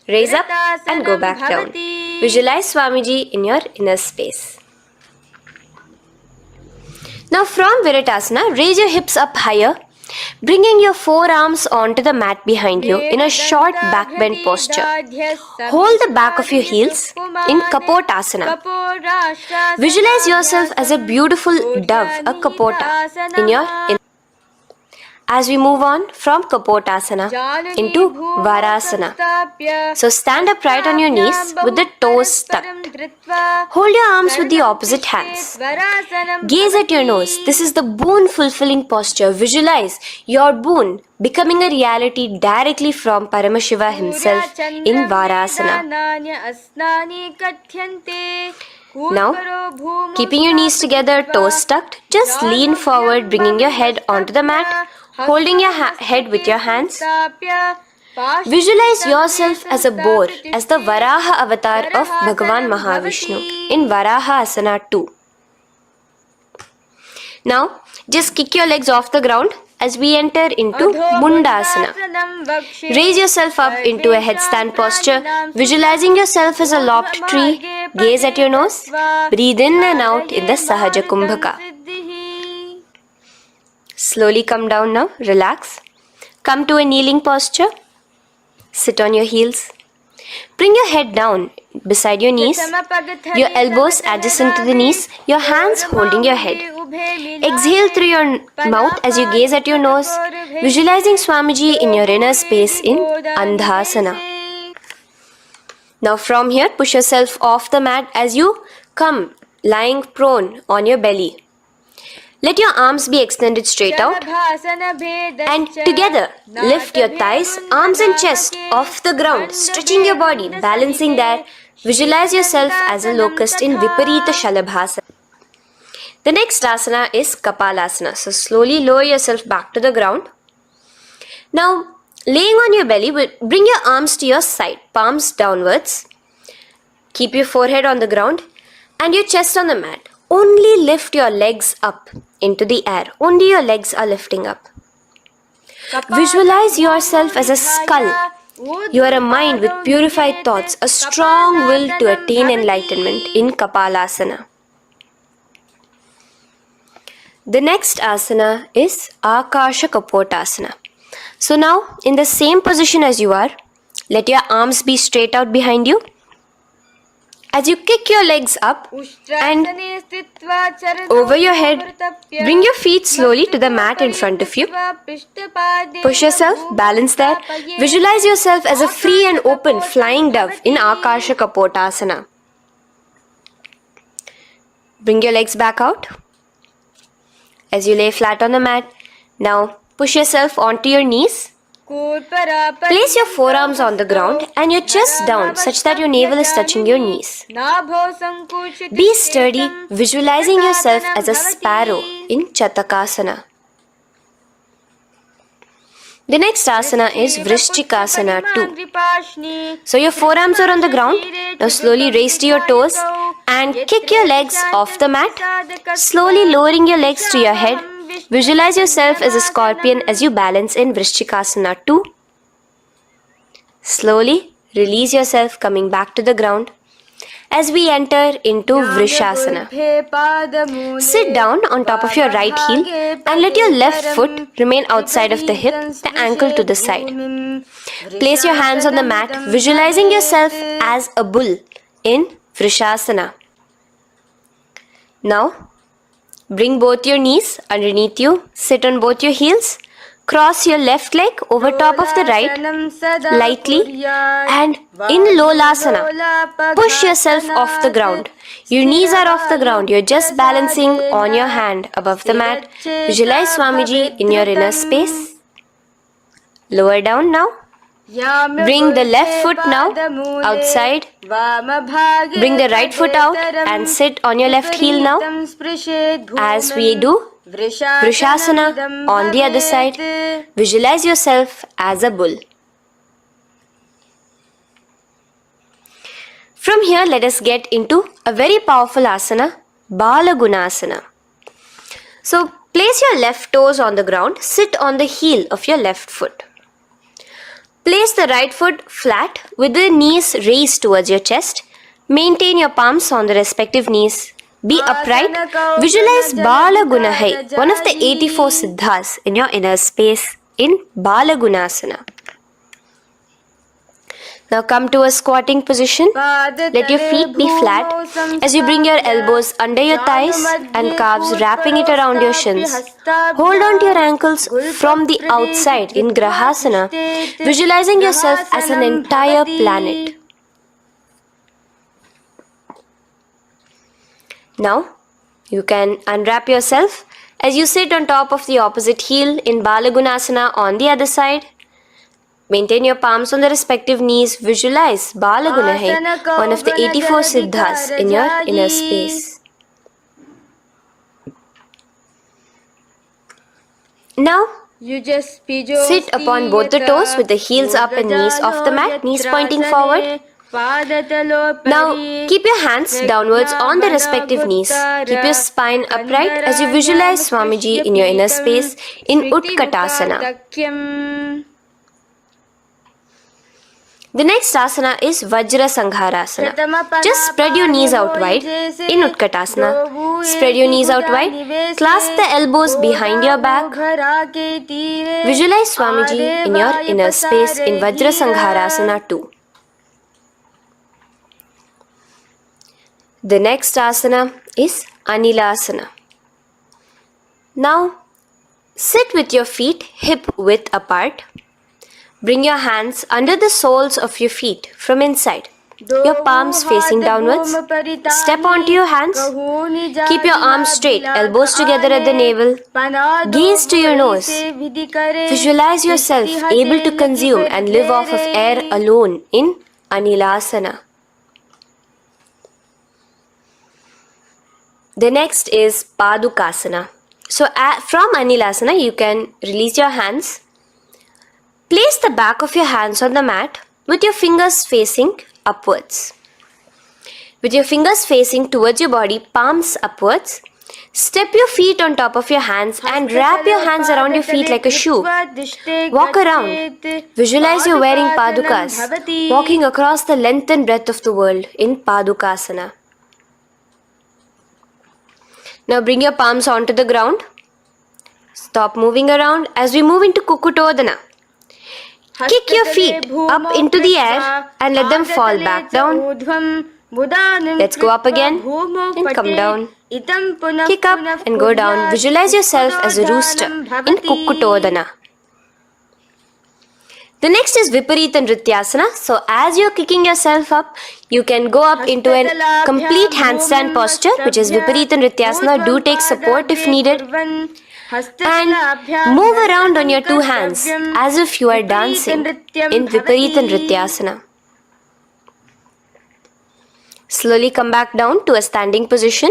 Raise up and go back down. Visualize Swamiji in your inner space. Now from Viratasana, raise your hips up higher, bringing your forearms onto the mat behind you in a short back bend posture. Hold the back of your heels in Kapotasana. Visualize yourself as a beautiful dove, a Kapota, in your inner. As we move on from Kapotasana into Varasana. So stand upright on your knees with the toes tucked. Hold your arms with the opposite hands. Gaze at your nose. This is the boon fulfilling posture. Visualize your boon becoming a reality directly from Paramashiva himself in Varasana. Now, keeping your knees together, toes tucked, just lean forward, bringing your head onto the mat, holding your head with your hands. Visualize yourself as a boar, as the Varaha avatar of Bhagavan Mahavishnu in Varaha Asana 2. Now, just kick your legs off the ground as we enter into Mundasana. Raise yourself up into a headstand posture, visualizing yourself as a lopped tree. Gaze at your nose. Breathe in and out in the Sahaja Kumbhaka. Slowly come down now. Relax. Come to a kneeling posture. Sit on your heels. Bring your head down beside your knees, your elbows adjacent to the knees, your hands holding your head. Exhale through your mouth as you gaze at your nose, visualizing Swamiji in your inner space in Andhasana. Now from here, push yourself off the mat as you come lying prone on your belly. Let your arms be extended straight out and together lift your thighs, arms and chest off the ground, stretching your body, balancing there. Visualize yourself as a locust in Viparita Shalabhasana. The next asana is Kapalasana. So slowly lower yourself back to the ground. Now laying on your belly, bring your arms to your side, palms downwards. Keep your forehead on the ground and your chest on the mat. Only lift your legs up into the air. Only your legs are lifting up. Visualize yourself as a skull. You are a mind with purified thoughts, a strong will to attain enlightenment in Kapalasana. The next asana is Akasha Kapotasana. So now, in the same position as you are, let your arms be straight out behind you. As you kick your legs up and over your head, bring your feet slowly to the mat in front of you. Push yourself, balance there. Visualize yourself as a free and open flying dove in Akasha Kapotasana. Bring your legs back out as you lay flat on the mat. Now push yourself onto your knees. Place your forearms on the ground and your chest down such that your navel is touching your knees. Be sturdy, visualizing yourself as a sparrow in Chatakasana. The next asana is Vrishchikasana 2. So your forearms are on the ground. Now slowly raise to your toes and kick your legs off the mat. Slowly lowering your legs to your head. Visualize yourself as a scorpion as you balance in Vrishchikasana 2. Slowly release yourself, coming back to the ground as we enter into Vrishasana. Sit down on top of your right heel and let your left foot remain outside of the hip, the ankle to the side. Place your hands on the mat, visualizing yourself as a bull in Vrishasana. Now, bring both your knees underneath you, sit on both your heels, cross your left leg over top of the right lightly and in Lolasana, push yourself off the ground. Your knees are off the ground, you're just balancing on your hand above the mat. Visualize Swamiji in your inner space. Lower down now. Bring the left foot now outside. Bring the right foot out and sit on your left heel now as we do Vrishasana on the other side. Visualize yourself as a bull. From here, let us get into a very powerful asana, Balagunasana. So, place your left toes on the ground, sit on the heel of your left foot. Place the right foot flat with the knees raised towards your chest. Maintain your palms on the respective knees. Be upright. Visualize Balagunahai, one of the 84 siddhas in your inner space in Balagunasana. Now come to a squatting position. Let your feet be flat as you bring your elbows under your thighs and calves, wrapping it around your shins. Hold on to your ankles from the outside in Grahasana, visualizing yourself as an entire planet. Now you can unwrap yourself as you sit on top of the opposite heel in Balagunasana on the other side. Maintain your palms on the respective knees. Visualize Balagunahai, one of the 84 siddhas in your inner space. Now, Sit upon both the toes with the heels up and knees off the mat, knees pointing forward. Now, keep your hands downwards on the respective knees. Keep your spine upright as you visualize Swamiji in your inner space in Utkatasana. The next asana is Vajra Sangharasana. Just spread your knees out wide in Utkatasana. Spread your knees out wide. Clasp the elbows behind your back. Visualize Swamiji in your inner space in Vajra Sangharasana 2. The next asana is Anilasana. Now, sit with your feet hip width apart. Bring your hands under the soles of your feet from inside. Your palms facing downwards. Step onto your hands. Keep your arms straight, elbows together at the navel. Gaze to your nose. Visualize yourself able to consume and live off of air alone in Anilasana. The next is Padukasana. So from Anilasana, you can release your hands. Place the back of your hands on the mat with your fingers facing upwards. With your fingers facing towards your body, palms upwards. Step your feet on top of your hands and wrap your hands around your feet like a shoe. Walk around. Visualize you're wearing padukas, walking across the length and breadth of the world in Padukasana. Now bring your palms onto the ground. Stop moving around as we move into Kukutodana. Kick your feet up into the air and let them fall back down. Let's go up again and come down. Kick up and go down. Visualize yourself as a rooster in Kukutodana. The next is Viparita Nrityasana. So as you're kicking yourself up, you can go up into a complete handstand posture, which is Viparita Nrityasana. Do take support if needed. And move around on your two hands as if you are dancing in Viparita Nrityasana. Slowly come back down to a standing position.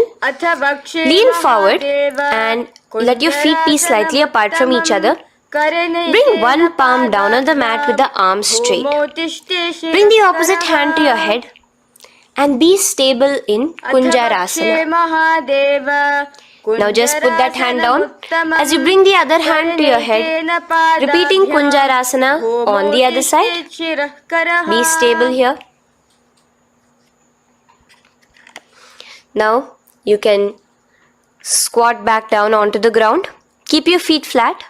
Lean forward and let your feet be slightly apart from each other. Bring one palm down on the mat with the arms straight. Bring the opposite hand to your head and be stable in Kunjarasana. Now just put that hand down as you bring the other hand to your head, repeating Kunjarasana on the other side. Be stable here. Now you can squat back down onto the ground. Keep your feet flat.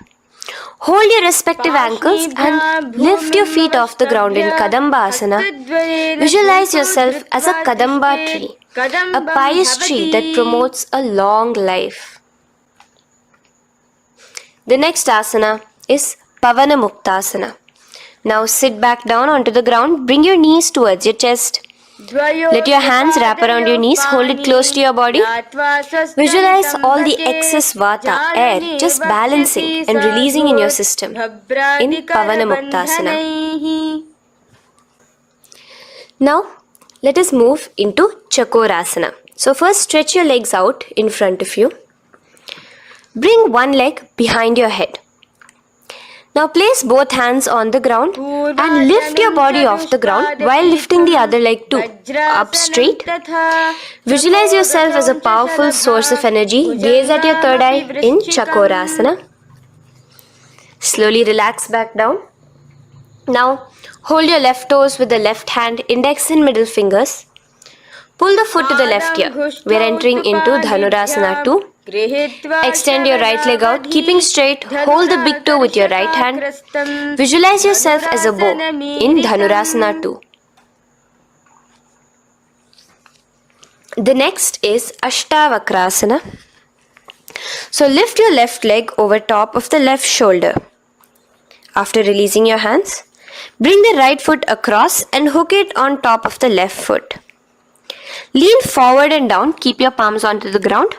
Hold your respective ankles and lift your feet off the ground in Kadambasana. Visualize yourself as a Kadamba tree, a pious tree that promotes a long life. The next asana is Pavana Muktasana. Now sit back down onto the ground. Bring your knees towards your chest. Let your hands wrap around your knees. Hold it close to your body. Visualize all the excess vata, air, just balancing and releasing in your system in Pavana Muktasana. Now, let us move into Chakorasana. So first stretch your legs out in front of you. Bring one leg behind your head. Now place both hands on the ground and lift your body off the ground while lifting the other leg too, up straight. Visualize yourself as a powerful source of energy. Gaze at your third eye in Chakorasana. Slowly relax back down. Now hold your left toes with the left hand, index and middle fingers. Pull the foot to the left ear. We are entering into Dhanurasana 2. Extend your right leg out, keeping straight. Hold the big toe with your right hand. Visualize yourself as a bow in Dhanurasana 2. The next is Ashtavakrasana. So lift your left leg over top of the left shoulder. After releasing your hands, bring the right foot across and hook it on top of the left foot. Lean forward and down. Keep your palms onto the ground.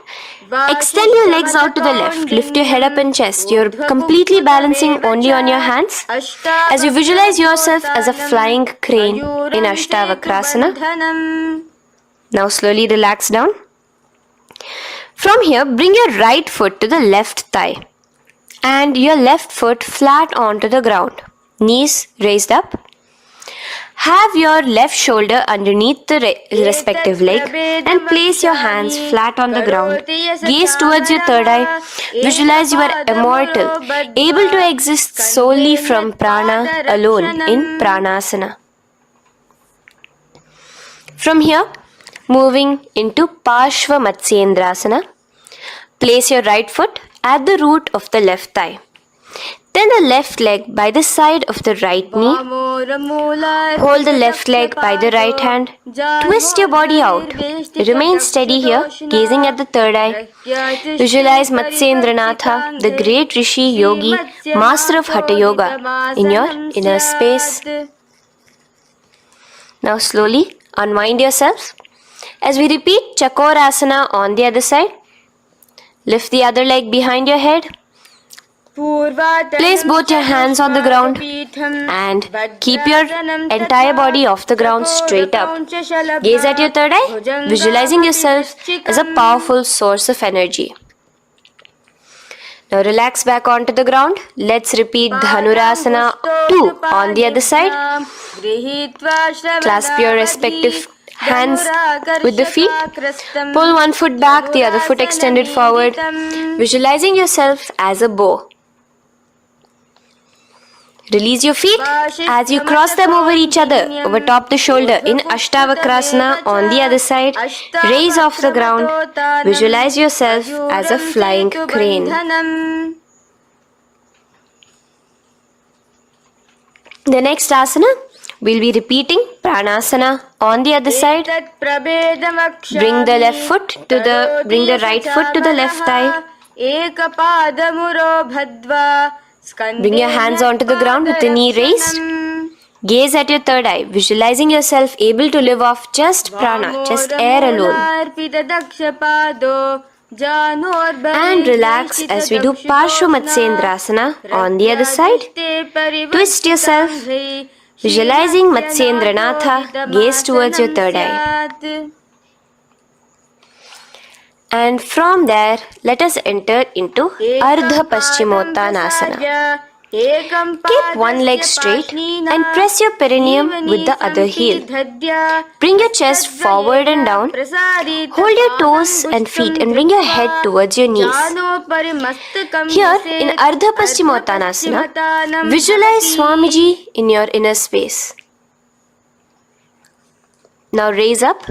Extend your legs out to the left. Lift your head up and chest. You're completely balancing only on your hands as you visualize yourself as a flying crane in Ashtavakrasana. Now slowly relax down. From here, bring your right foot to the left thigh. and your left foot flat onto the ground, knees raised up. Have your left shoulder underneath the respective leg and place your hands flat on the ground. Gaze towards your third eye. Visualize you are immortal, able to exist solely from prana alone in pranasana. From here, moving into Parshva Matsyendrasana. Place your right foot at the root of the left thigh. Then the left leg by the side of the right knee. Hold the left leg by the right hand. Twist your body out. Remain steady here, gazing at the third eye. Visualize Matsyendranatha, the great Rishi Yogi, master of Hatha Yoga, in your inner space. Now slowly unwind yourselves. As we repeat Chakorasana on the other side, lift the other leg behind your head. Place both your hands on the ground and keep your entire body off the ground straight up. Gaze at your third eye, visualizing yourself as a powerful source of energy. Now relax back onto the ground. Let's repeat Dhanurasana 2 on the other side. Clasp your respective hands with the feet. Pull one foot back, the other foot extended forward, visualizing yourself as a bow. Release your feet as you cross them over each other, over top the shoulder in Ashtavakrasana on the other side. Raise off the ground. Visualize yourself as a flying crane. The next asana, we'll be repeating Pranasana on the other side. Bring the right foot to the left thigh. Bring your hands onto the ground with the knee raised. Gaze at your third eye, visualizing yourself able to live off just prana, just air alone. And relax as we do Parshva Matsyendrasana on the other side. Twist yourself, visualizing Matsyendranatha, gaze towards your third eye. And from there, let us enter into Ardha Paschimottanasana. Keep one leg straight and press your perineum with the other heel. Bring your chest forward and down. Hold your toes and feet and bring your head towards your knees. Here in Ardha Paschimottanasana, visualize Swamiji in your inner space. Now raise up,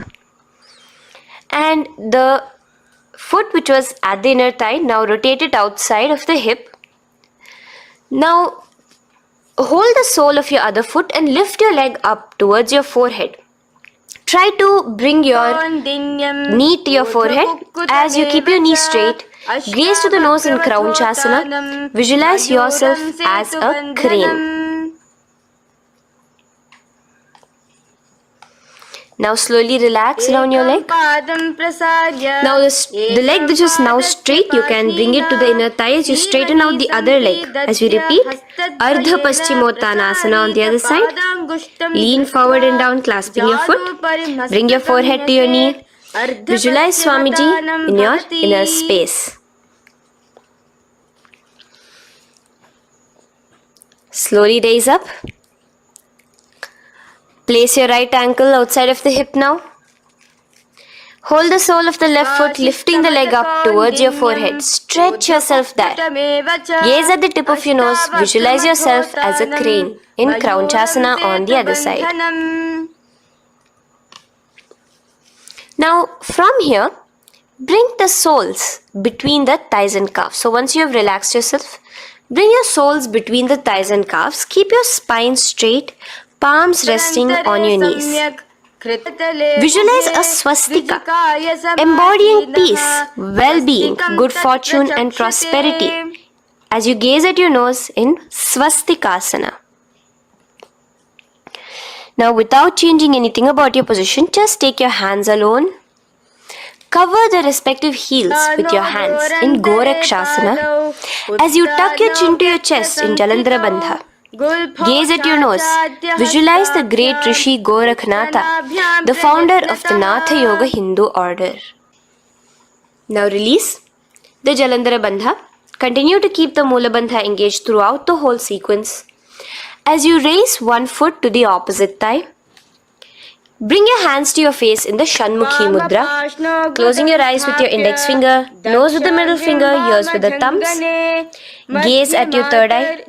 and the foot which was at the inner thigh, now rotate it outside of the hip. Now hold the sole of your other foot and lift your leg up towards your forehead. Try to bring your knee to your forehead as you keep your knee straight. Gaze to the nose in Kraunchasana. Visualize yourself as a crane. Now slowly relax down your leg. Now the leg which is now straight, you can bring it to the inner thigh as you straighten out the other leg. As we repeat, Ardha Paschimottanasana on the other side. Lean forward and down, clasping your foot. Bring your forehead to your knee. Visualize Swamiji in your inner space. Slowly raise up. Place your right ankle outside of the hip now. Hold the sole of the left foot, lifting the leg up towards your forehead. Stretch yourself there. Gaze at the tip of your nose. Visualize yourself as a crane in Kraunchasana on the other side. Now from here, bring the soles between the thighs and calves. So once you have relaxed yourself, bring your soles between the thighs and calves. Keep your spine straight. Palms resting on your knees. Visualize a swastika, embodying peace, well-being, good fortune and prosperity as you gaze at your nose in swastikasana. Now without changing anything about your position, just take your hands alone. Cover the respective heels with your hands in Gorakshasana as you tuck your chin to your chest in Jalandhara Bandha. Gaze at your nose. Visualize the great Rishi Gorakhnatha, the founder of the Natha Yoga Hindu order. Now release the Jalandhara Bandha. Continue to keep the Mula Bandha engaged throughout the whole sequence. As you raise one foot to the opposite thigh, bring your hands to your face in the Shanmukhi Mudra, closing your eyes with your index finger, nose with the middle finger, ears with the thumbs. Gaze at your third eye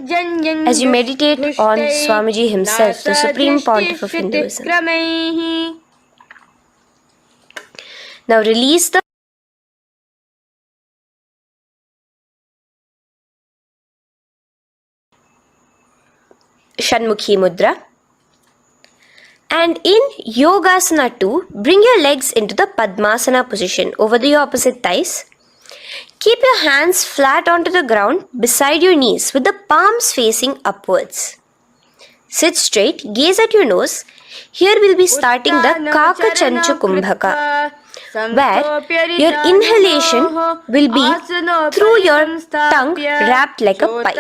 as you meditate on Swamiji himself, the Supreme Pontiff of Hinduism. Now release the Shanmukhi Mudra. And in Yogasana 2, bring your legs into the Padmasana position over the opposite thighs. Keep your hands flat onto the ground beside your knees with the palms facing upwards. Sit straight, gaze at your nose. Here we'll be starting the Kakachanchu Kumbhaka, where your inhalation will be through your tongue wrapped like a pipe,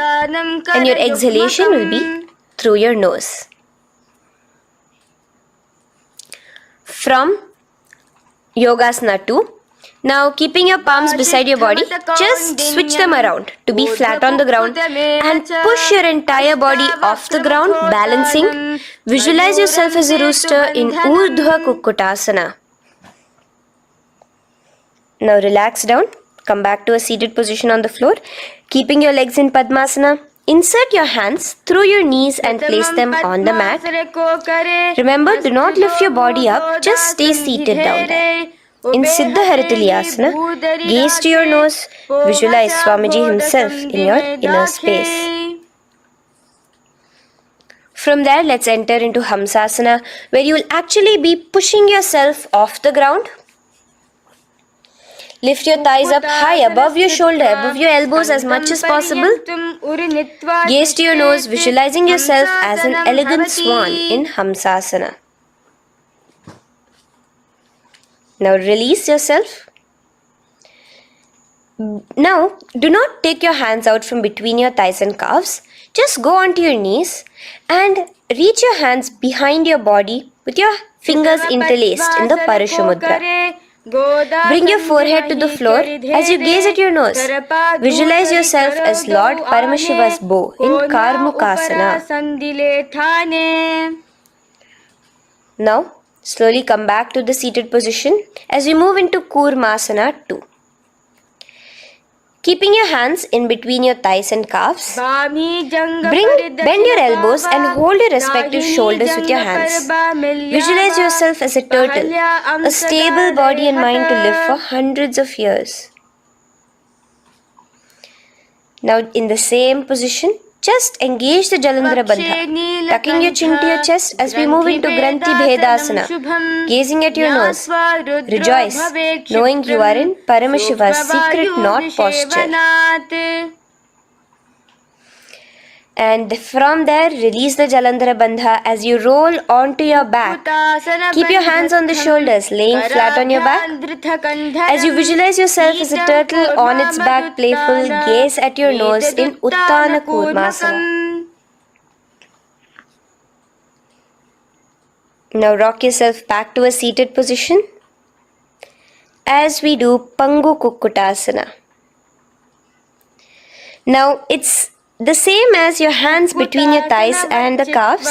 and your exhalation will be through your nose. From Yogasana 2, now keeping your palms beside your body, just switch them around to be flat on the ground and push your entire body off the ground, balancing. Visualize yourself as a rooster in Urdhva Kukkutasana. Now relax down, come back to a seated position on the floor, keeping your legs in Padmasana. Insert your hands through your knees and place them on the mat. Remember, do not lift your body up, just stay seated down there. In Siddha Harituliyasana, gaze to your nose, visualize Swamiji himself in your inner space. From there, let's enter into Hamsasana, where you will actually be pushing yourself off the ground. Lift your thighs up high above your shoulder, above your elbows as much as possible. Gaze to your nose, visualizing yourself as an elegant swan in Hamsasana. Now release yourself. Now, do not take your hands out from between your thighs and calves. Just go onto your knees and reach your hands behind your body with your fingers interlaced in the Parashamudra. Bring your forehead to the floor as you gaze at your nose. Visualize yourself as Lord Paramashiva's bow in Karmukasana. Now, slowly come back to the seated position as we move into Kurmasana 2. Keeping your hands in between your thighs and calves, bend your elbows and hold your respective shoulders with your hands. Visualize yourself as a turtle, a stable body and mind to live for hundreds of years. Now in the same position, just engage the Jalandhara Bandha, tucking your chin to your chest as we move into Granthi Bhedasana, gazing at your nose. Rejoice, knowing you are in Paramashiva's secret knot posture. And from there, release the Jalandhara Bandha as you roll onto your back. Keep your hands on the shoulders, laying flat on your back. As you visualize yourself as a turtle on its back, playful, gaze at your nose in Uttana Kurmasana. Now rock yourself back to a seated position as we do Pangu Kukkutasana. Now it's the same as your hands between your thighs and the calves,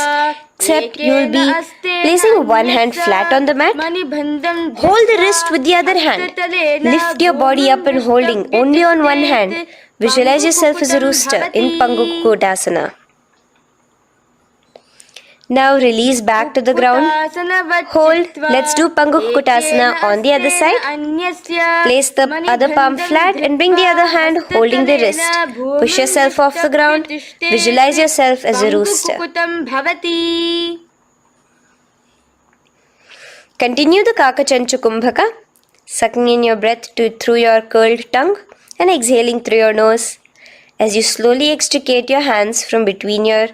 except you will be placing one hand flat on the mat. Hold the wrist with the other hand. Lift your body up and holding only on one hand. Visualize yourself as a rooster in Pangu Kukkutasana. Now release back to the ground. Hold. Let's do Pangu Kukkutasana on the other side. Place the other palm flat and bring the other hand holding the wrist. Push yourself off the ground. Visualize yourself as a rooster. Continue the Kakachanchu Kumbhaka, sucking in your breath through your curled tongue and exhaling through your nose. As you slowly extricate your hands from between your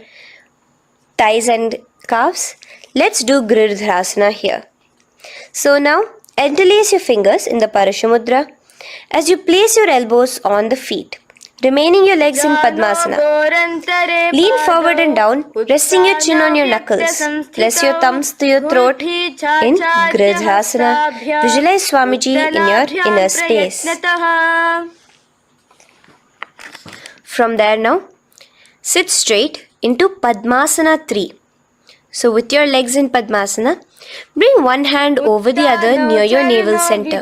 thighs and calves, let's do Girdharasana here. So now, interlace your fingers in the Parashamudra as you place your elbows on the feet, remaining your legs in Padmasana. Lean forward and down, resting your chin on your knuckles. Place your thumbs to your throat in Girdharasana. Visualize Swamiji in your inner space. From there now, sit straight into Padmasana 3. So with your legs in Padmasana, bring one hand over the other near your navel center.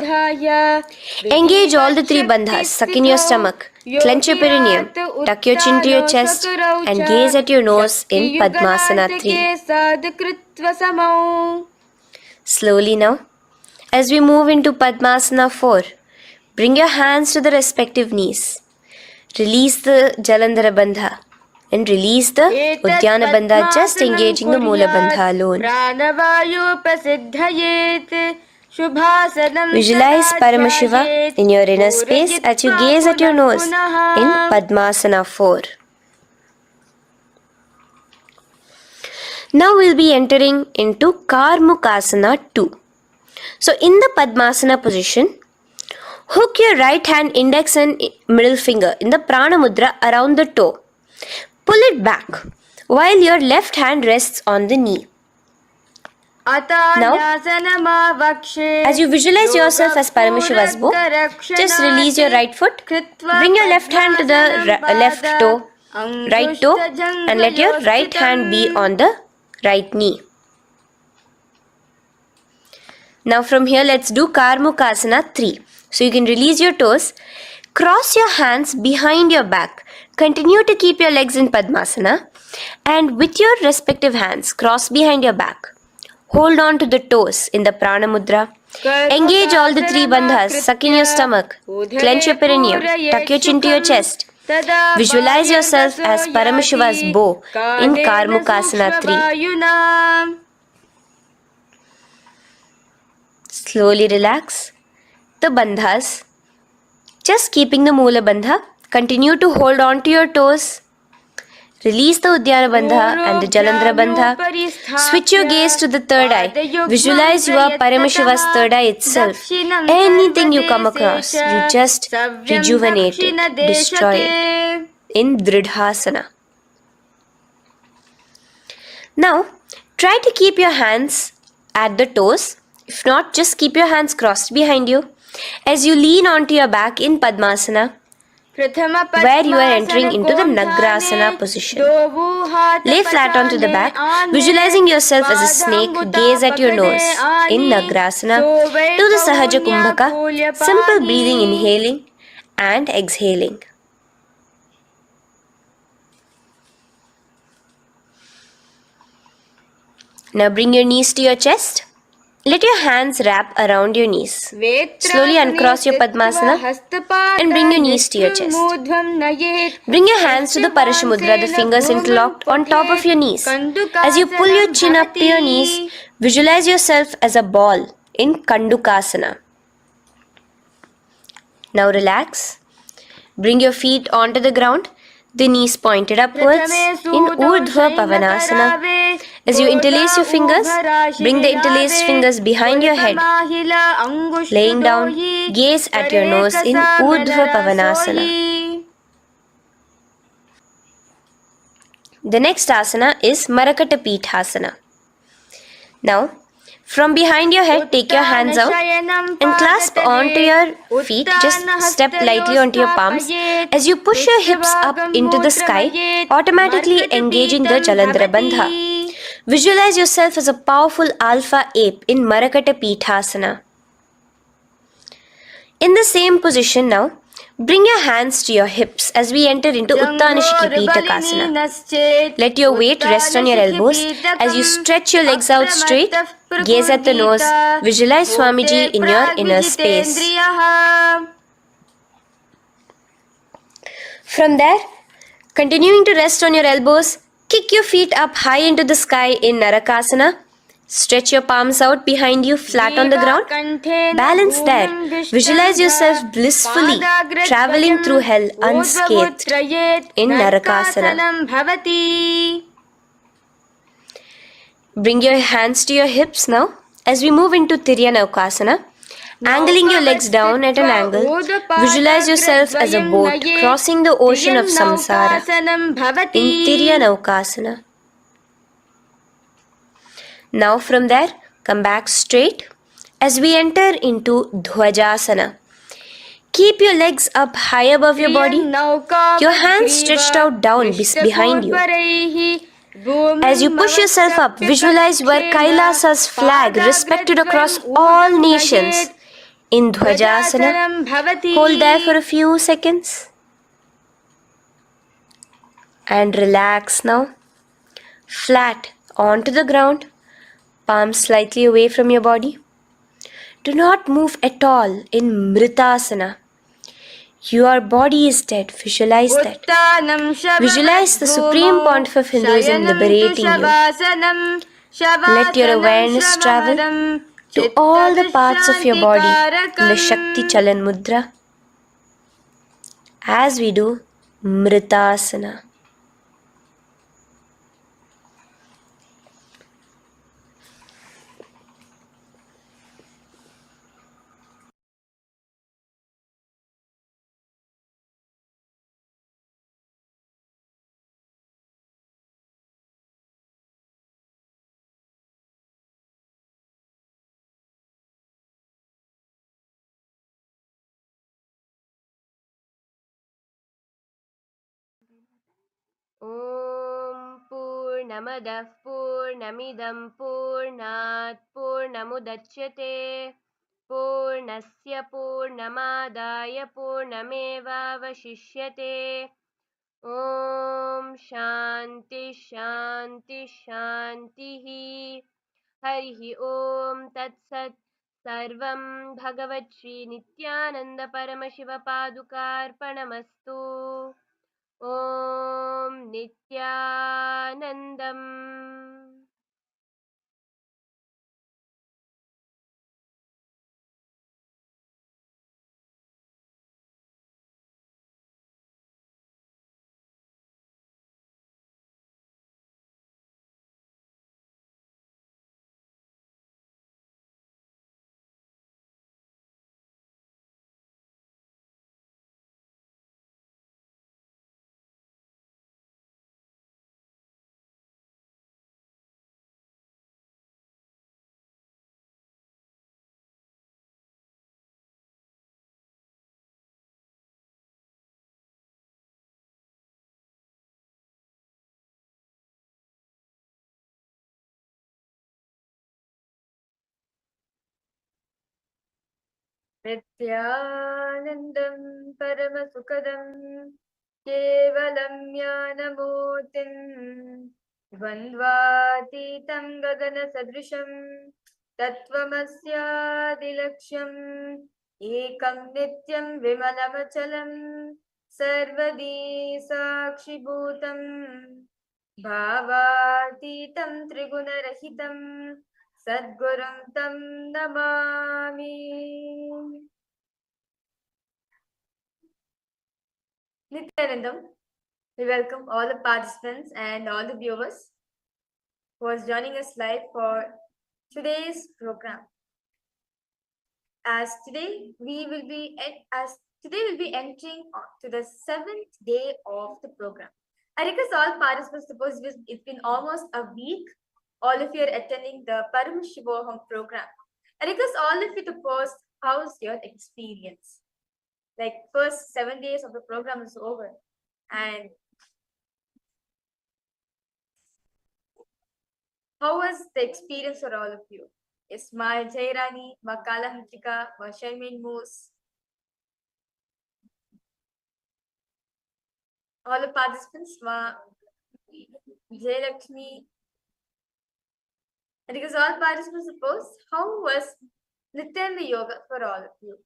Engage all the three bandhas. Suck in your stomach. Clench your perineum. Tuck your chin to your chest and gaze at your nose in Padmasana 3. Slowly now, as we move into Padmasana 4, bring your hands to the respective knees. Release the Jalandhara Bandha and release the Udyana Bandha, just engaging the Moola Bandha alone. Visualize Paramashiva in your inner space as you gaze at your nose in Padmasana 4. Now we'll be entering into Karmukasana 2. So in the Padmasana position, hook your right hand index and middle finger in the Prana Mudra around the toe. Pull it back while your left hand rests on the knee. Now, as you visualize yourself as Paramashiva's bow, just release your right foot, bring your left hand to the left toe, right toe, and let your right hand be on the right knee. Now from here, let's do Karmukasana 3. So you can release your toes, cross your hands behind your back, continue to keep your legs in Padmasana, and with your respective hands, cross behind your back. Hold on to the toes in the Prana Mudra. Engage all the three bandhas, suck in your stomach, clench your perineum, tuck your chin to your chest. Visualize yourself as Paramashiva's bow in Karmukasana 3. Slowly relax the bandhas, just keeping the Moola Bandha. Continue to hold on to your toes. Release the Udyana Bandha and the Jalandhara Bandha. Switch your gaze to the third eye. Visualize you are Paramashiva's third eye itself. Anything you come across, you just rejuvenate it, destroy it in Dridhasana. Now, try to keep your hands at the toes. If not, just keep your hands crossed behind you. As you lean onto your back in Padmasana, where you are entering into the Nagrasana position. Lay flat onto the back, visualizing yourself as a snake, gaze at your nose in Nagrasana. Do the Sahaja Kumbhaka, simple breathing, inhaling and exhaling. Now bring your knees to your chest. Let your hands wrap around your knees. Slowly uncross your Padmasana and bring your knees to your chest. Bring your hands to the Parashamudra, the fingers interlocked on top of your knees. As you pull your chin up to your knees, visualize yourself as a ball in Kandukasana. Now relax. Bring your feet onto the ground, the knees pointed upwards in Urdhva Pavanasana. As you interlace your fingers, bring the interlaced fingers behind your head. Laying down, gaze at your nose in Urdhva Pavanasana. The next asana is Marakata Pithasana. Now, from behind your head, take your hands out and clasp onto your feet. Just step lightly onto your palms. As you push your hips up into the sky, automatically engaging the Jalandhara Bandha. Visualize yourself as a powerful alpha ape in Marakata Pithasana. In the same position now, bring your hands to your hips as we enter into Uttanashiki Pitakasana. Let your weight rest on your elbows as you stretch your legs out straight. Gaze at the nose. Visualize Swamiji in your inner space. From there, continuing to rest on your elbows, kick your feet up high into the sky in Narakasana. Stretch your palms out behind you, flat on the ground. Balance there. Visualize yourself blissfully traveling through hell unscathed in Narakasana. Bring your hands to your hips now as we move into Tiryanaukasana. Angling your legs down at an angle, visualize yourself as a boat crossing the ocean of samsara in Tiryanaukasana. Now from there, come back straight as we enter into Dhwajasana. Keep your legs up high above your body. Your hands stretched out down behind you. As you push yourself up, visualize where Kailasa's flag respected across all nations. In Dhwajasana, hold there for a few seconds. And relax now. Flat onto the ground, palms slightly away from your body. Do not move at all in Mritasana. Your body is dead. Visualize that. Visualize the Supreme Pontiff of Hinduism liberating you. Let your awareness travel to all the parts of your body in the Shakti Chalan Mudra as we do Mritasana. ॐ पूर्णमदः पूर्णमिदं पूर्णात् पूर्णमुदच्यते पूर्णस्य पूर्णमादाय पूर्णमेवावशिष्यते ॐ शान्ति शान्ति शान्तिः हरिः ॐ तत्सत् सर्वं भगवत् नित्यानन्द परमशिवपादुकार्पणमस्तु ॐ नित्यानन्दम् नित्यानन्दं परमसुखदं केवलं ज्ञानमूर्तिं द्वन्द्वातीतं गगनसदृशं तत्त्वमस्यादिलक्ष्यम् एकं नित्यं विमलमचलं सर्वदी साक्षिभूतं भावातीतं त्रिगुणरहितं Sadgurum Tam Namami. Nithyanandam, we welcome all the participants and all the viewers who are joining us live for today's program. As today we'll be entering to the 7th day of the program. I request all participants, suppose it's been almost a week. All of you are attending the Paramashivoham program. I request all of you to post how's your experience. Like first 7 days of the program is over, and how was the experience for all of you? Ismail Jairani, Makala Hantrika, Sharmin Moose, all the participants, Jayalakshmi, and because all participants suppose, how was Nithyananda Yoga for all of you?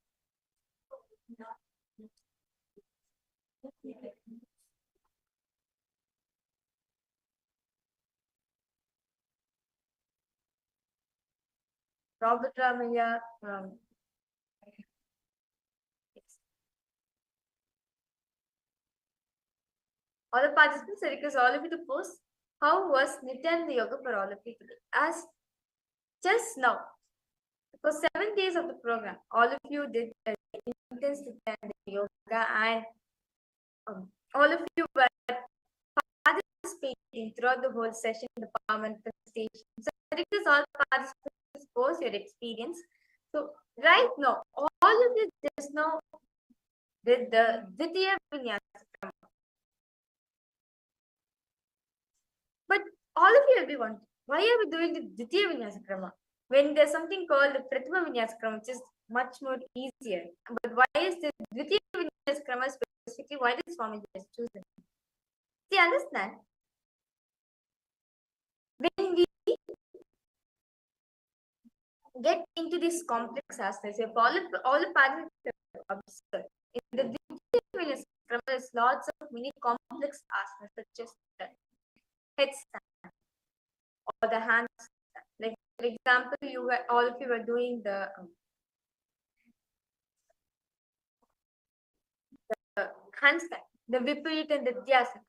Robert Ramaya, all the participants, I request all of you to post how was Nithyananda Yoga for all of you today. As just now, for 7 days of the program, all of you did intense Nithyananda Yoga, and all of you were participating throughout the whole session, the power manifestation. So I request all participants post your experience. So right now, all of you just now with the Dvitiya Vinyasa Krama. But all of you will be wondering, why are we doing the Dvitiya Vinyasa Krama when there's something called the Prathama Vinyasa Krama, which is much more easier? But why is the Dvitiya Vinyasa Krama specifically? Why did Swamiji choose it? See, understand, when we get into these complex asanas, if all the participants observe, in the Dvitiya Vinyasa Krama, there's lots of many complex asanas, such as the headstand or the handstand. Like, for example, all of you were doing the handstand, the Viparit and the Dhyasana,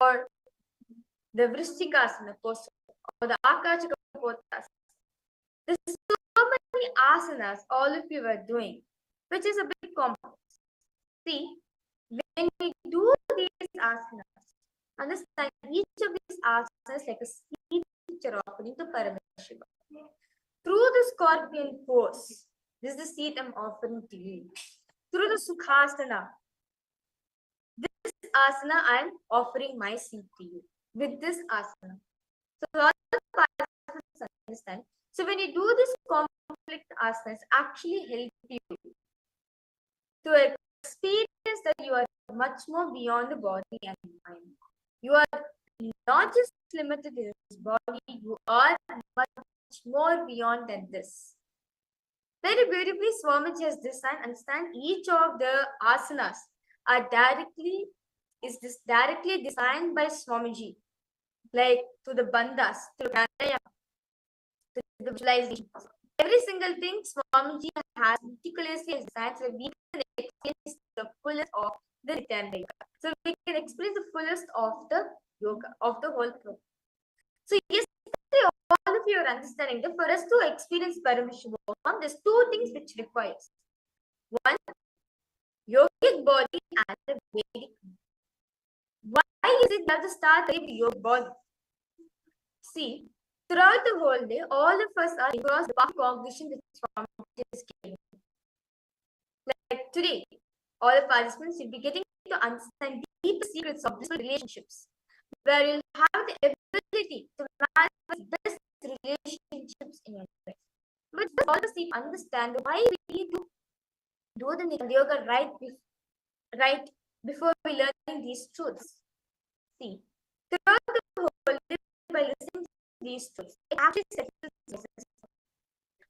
or the Vrishchikasana posture, or the Akachaka posture. There's so many asanas all of you were doing, which is a bit complex. See, when we do these asanas, understand each of these asanas like a seed which are offering to Paramashivoham. Through the scorpion pose, this is the seed I'm offering to you. Through the Sukhasana, this asana I'm offering my seed to you. With this asana. So all the participants understand. So when you do this conflict asanas, actually help you to experience that you are much more beyond the body and mind. You are not just limited to this body, you are much more beyond than this. Very beautifully, Swamiji has designed, understand, each of the asanas are directly designed by Swamiji, like to the bandhas, to the pranayama, to the visualization. Every single thing Swamiji has meticulously designed so we can experience the fullest of the Nithyananda yoga. So we can experience the fullest of the yoga, of the whole program. So yes, all of you are understanding that for us to experience Paramashivoham, there's two things which requires. One, yogic body and the Vedic. Why is it we have to start with yogic body? See, throughout the whole day, all of us are across the path cognition which Swamiji is giving. Like today, all the participants will be getting to understand deep secrets of these relationships, where you'll have the ability to manifest best relationships in your life. But just also see, understand why we need to do the Nithyananda yoga right before we learn these truths. See, throughout the whole day, by listening to these truths, it actually settles the system.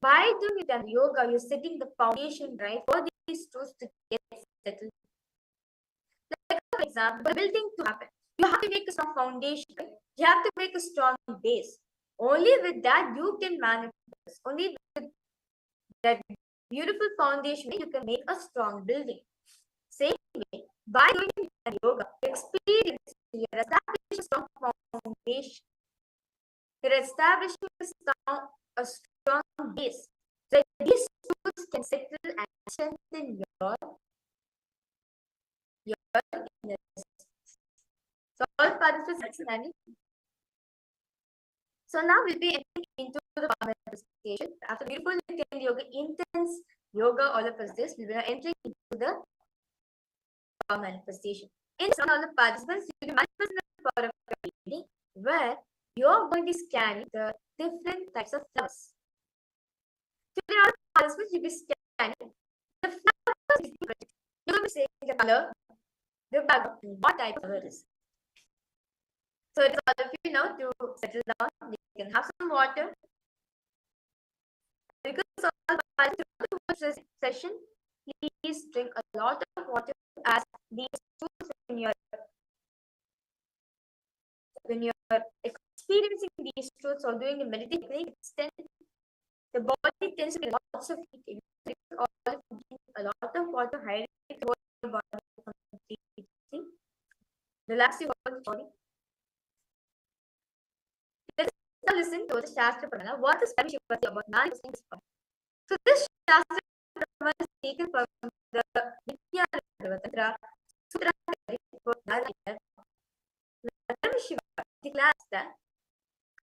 By doing Nithyananda yoga, you're setting the foundation right for these truths to get settled. Like, for example, for building to happen, you have to make a strong foundation. You have to make a strong base. Only with that you can manifest. Only with that beautiful foundation you can make a strong building. Same way, by doing yoga, experience, you're establishing a strong foundation. You're establishing a strong base. So these tools can settle and strengthen your inner. So all participants understanding. So now we'll be entering into the power manifestation. After beautiful Nithyananda yoga, intense yoga, all of us this, we will be entering into the power manifestation. In this round, all the participants will be manifesting the power of reading, where you're going to be scanning the different types of flowers. Today, all participants will be scanning the flowers. You're going to be saying the color, the background, what type of flower it is. So it's all of you now to settle down. You can have some water. Because all participants in the session, please drink a lot of water as these tools when you're experiencing these truths or doing the meditation, the body tends to get lots of heat. A lot of water, hydrate the whole body completely. Relax your whole body. Let's now listen to the Shastra Pramana. What is Paramashivoham about manifesting this power? So this Shastra Pramana is taken from the Nithyananda Sutra. Paramashivoham declares that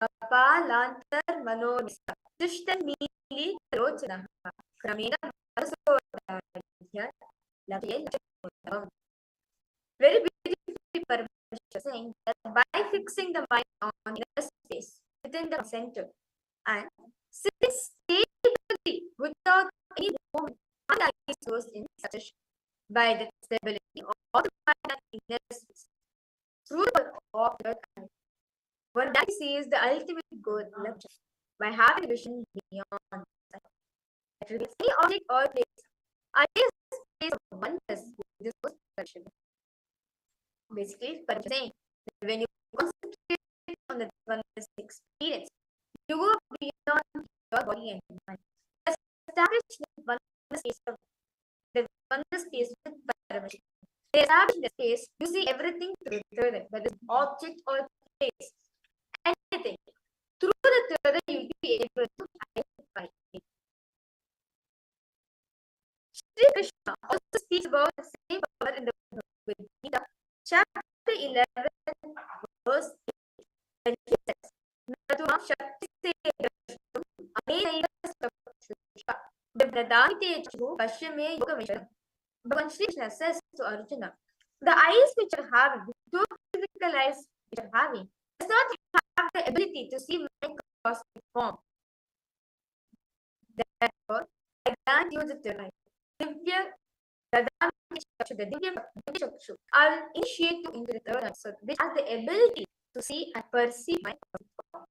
Kapalantar Manonisa Dushtan Mili Rochana Kramena Vasodadhya Very beautifully, Paramashivoham saying that by fixing the mind on inner space within the center and sitting stably without any movement, one idea goes in succession by the stability of the mind and inner space through the of the eye. One that sees the ultimate goal left by having vision beyond sight. It reveals any object or place. Ideas space of oneness with this most perishable. Basically, but I'm saying that when you concentrate on the oneness experience, you go beyond your body and mind. Establish the oneness space of the oneness space with Paramashivam. They establish the space, you see everything through the third, whether it's object or place, anything. Through the third, you'll be able to identify it. Sri Krishna also speaks about the same power in the Bhagavad Gita, chapter 11, verse 8, when he says, Natumam Shakti Se Drashtum Anena Shakti Devradante Chu Pashame Yoga Vishram. Bhagavan Sri Krishna says to Arjuna, the eyes which are having, the two physical eyes which are having, does not have the ability to see my cosmic form. Therefore, I grant you the third eye. Divya Dadami Chakshu, the Divya Chakshu. I will initiate you into the third eye, so which has the ability to see and perceive my cosmic form.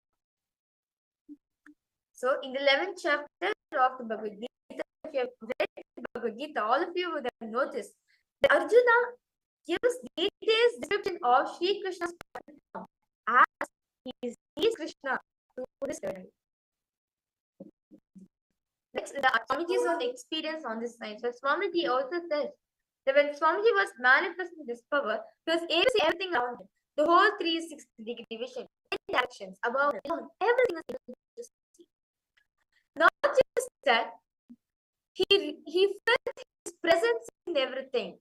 So, in the 11th chapter of the Bhagavad Gita, if you have read the Bhagavad Gita, all of you would have noticed that Arjuna gives detailed description of Sri Krishna's form as he sees Krishna through this third eye. Next, the Swamiji's own experience on this side. So Swamiji also says that when Swamiji was manifesting this power, he was able to see everything around him. The whole 360-degree division, interactions, about him, everything was able to see. Not just that, he felt his presence in everything.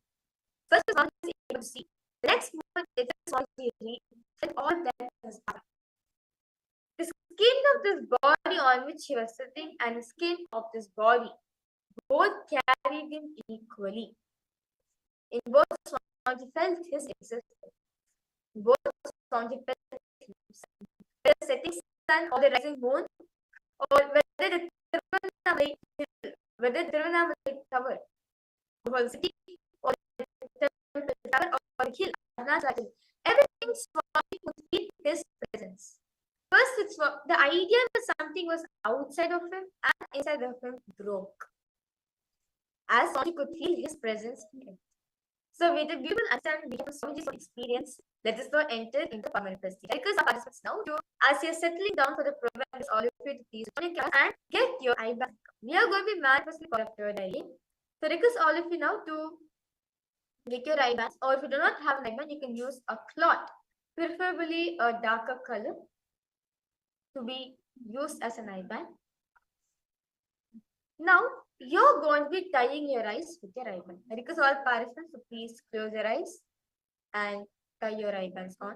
First, Swamiji was able to see. The next moment, later, Swamiji felt all that was happening. The skin of this body on which he was sitting and the skin of this body both carried him equally. In both, Swamiji felt his existence. In both, Swamiji felt himself. Whether the setting sun or the rising moon, or whether the Tiruvannamalai hill, whether the Tiruvannamalai tower, the whole city, or the temple tower, or the hill, Arunachala, everything Swamiji could feel his presence. First, the idea that something was outside of him and inside of him broke, as Swami could feel his presence in him. So, with a beautiful understanding of Swamiji's experience, let us now enter into manifestation. Because our participants now, as you're settling down for the program, all of you to please join your class and get your eye back. We are going to be manifesting for a third eye. So, request all of you now to get your eye bands, or if you do not have an eye band, you can use a cloth, preferably a darker color, to be used as an eye band. Now, you're going to be tying your eyes with your eye band. I request all participants to please close your eyes and tie your eye bands on.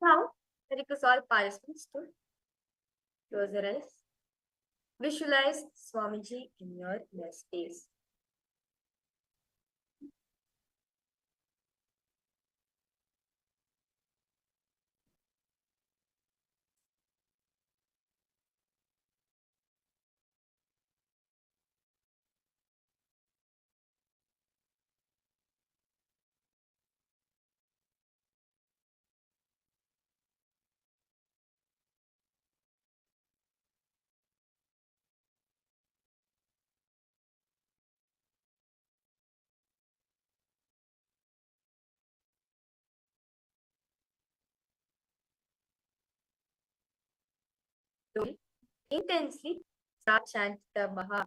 Now, I request all participants to close your eyes. Visualize Swamiji in your inner space. Slowly, intensely, start chanting the Maha.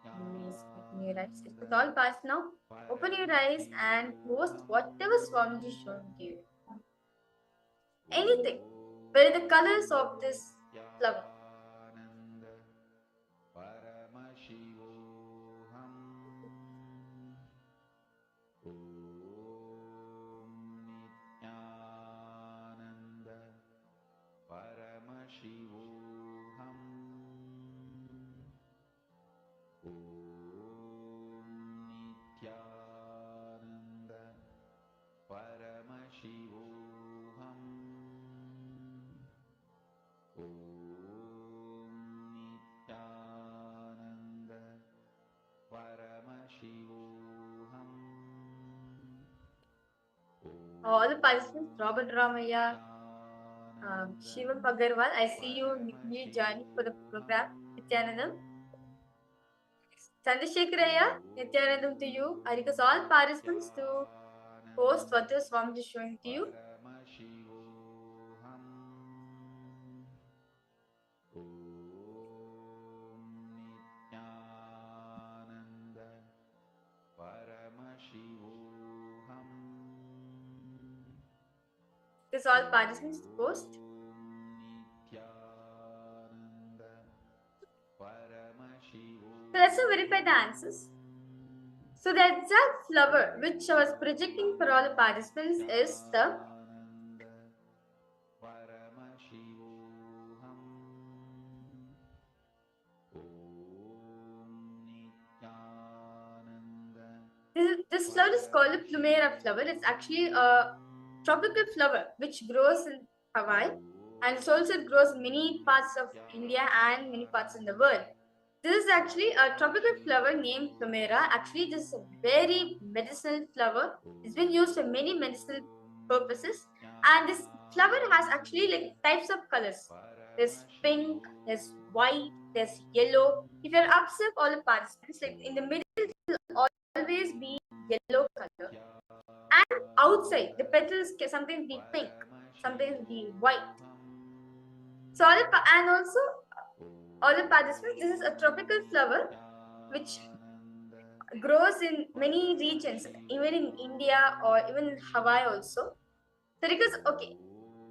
Please open your eyes. It's all past now. Open your eyes and post whatever Swamiji is showing to you. Anything. What are the colors of this flower? Paramashivoham Nithyananda Paramashivoham Nithyananda Paramashivoham Nithyananda Paramashivoham All the participants, Robert Ramaya, Shivam Agarwal, I see you joining for the program. Nithyanandam. Chandrasekharaya, Nithyanandam to you. I request all participants to post what the Swamiji is showing to you. Paramashivoham Nithyananda Paramashivoham Request all participants to post. Nithyananda Paramashivoham So let's verify the answers. So the exact flower which I was projecting for all the participants is the Paramashivoham Nithyananda this flower is called the plumera flower. It's actually a tropical flower which grows in Hawaii and it also grows in many parts of India and many parts in the world. This is actually a tropical flower named plumera. Actually, this is a very medicinal flower. It's been used for many medicinal purposes. And this flower has actually like types of colors. There's pink, there's white, there's yellow. If you're observe all the participants, like in the middle, it will always be yellow color. And outside, the petals can sometimes be pink, sometimes be white. So and also all the participants, this is a tropical flower which grows in many regions, even in India or even in Hawaii also. So because okay,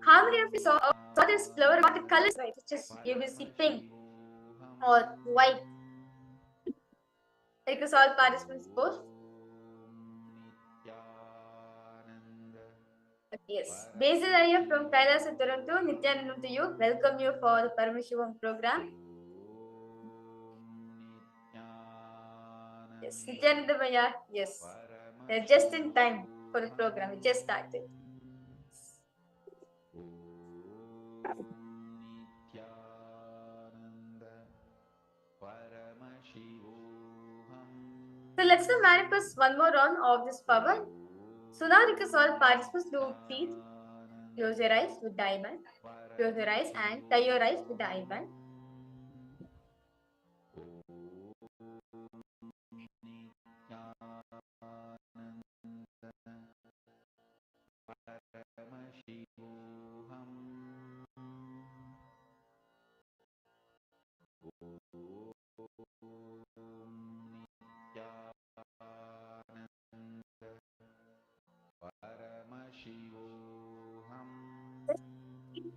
how many of you saw this flower? What the colors, right? It's just you will see pink or white. Because all participants post. Yes. Basil Ayya from Kailas in Toronto, Nithyananda to you. Welcome you for the Paramashivoham program. Yes, Nithyananda Maya, yes. They're just in time for the program. It just started. So let's now manifest one more round of this power. So now request all participants to please close your eyes with the eye band. Close your eyes and tie your eyes with the eye band.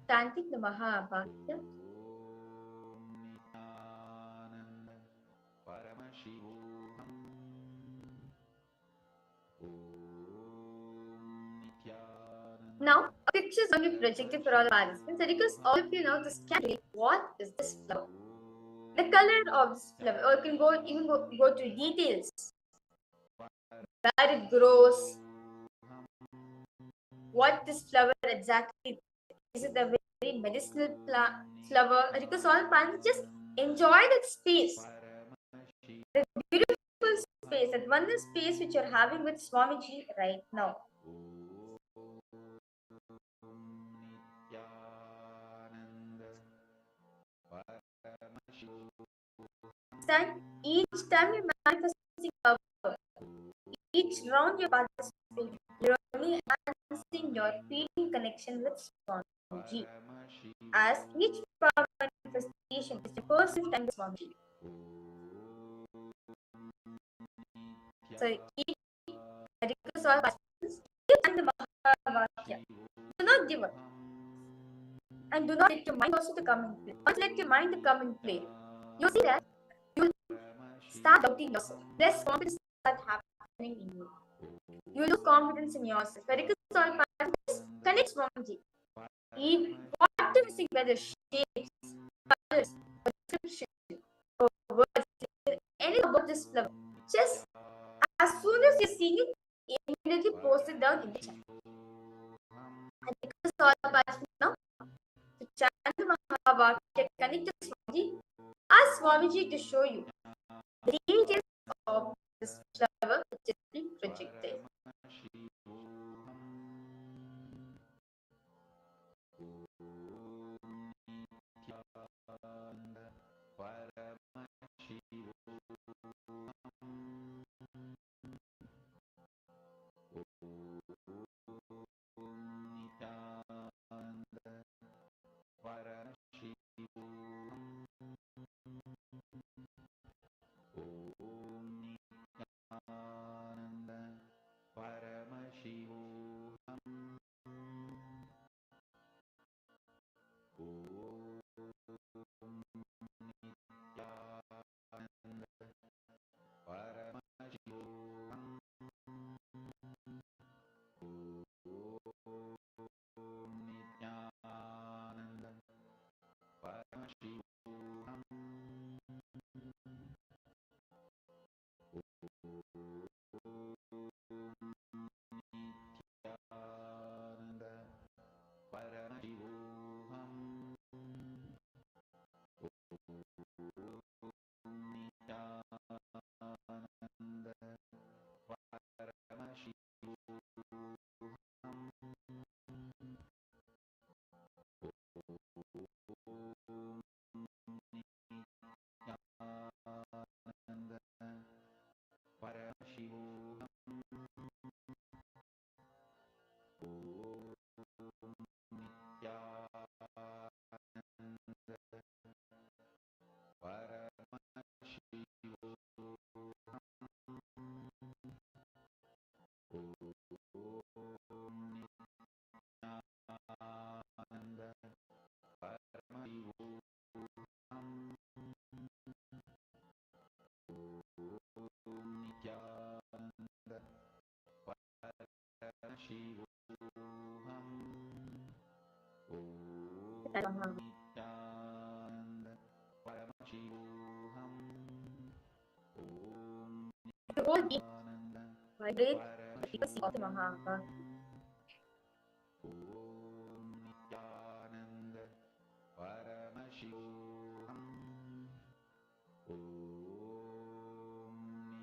Chanting the Mahabhagya. Now, a picture is going to be projected for all the participants. And because all of you know this can what is this flower? The color of this flower, or you can go to details. Where it grows, what this flower exactly is. It a very medicinal flower? Because all participants just enjoy that space. The beautiful space, that wonderful space which you're having with Swamiji right now. Each time you're manifesting power, each round you're participating, you're only enhancing your feeling connection with Swamiji. As each power manifestation is your personal time with Swamiji. So each request all participants give the Mahavakya. Do not give up. And do not let your mind also to come in play. Once let your mind to come in play, you'll see that you'll start doubting yourself. Less confidence start happening in you. You lose confidence in yourself. The request all participants connect Swamiji. Whatever you see, whether shapes, colors, or description, or words, anything about this flower, just as soon as you're seeing it, immediately post it down in the chat. And because all participants now to chant the Mahavakya, connect to Swamiji, ask Swamiji to show you the details of this flower which is being projected. The whole being vibrate the frequency of the Mahavakya.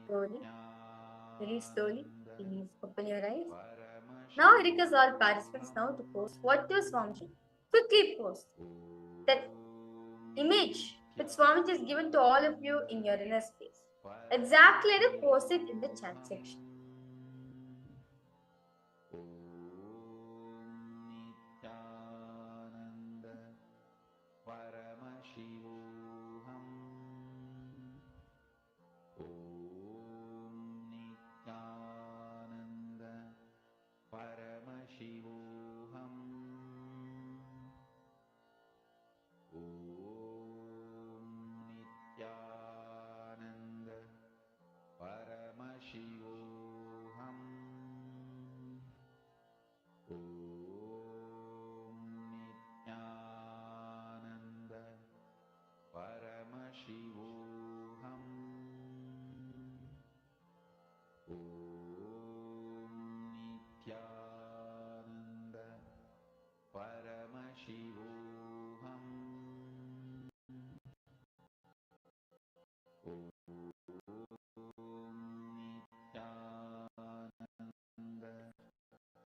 Slowly, very slowly, please open your eyes. Now I request all participants now to post what to Swamiji. Quickly post that image which Swamiji is given to all of you in your inner space. Exactly, and post it in the chat section.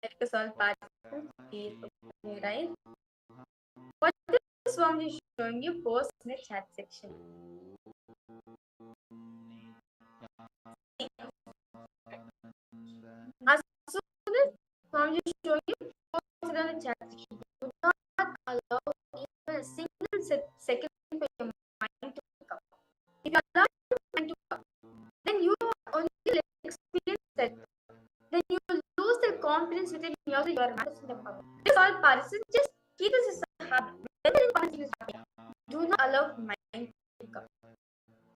Request all participants, please open your eyes. What is Swamiji showing you? Post in the chat section. As soon as Swamiji is showing you, post it in the chat section. Do not allow even a single second for your mind to come. If you allow your mind to come, then you are only experience habit. Whenever something is happening, do not allow mind to pick up.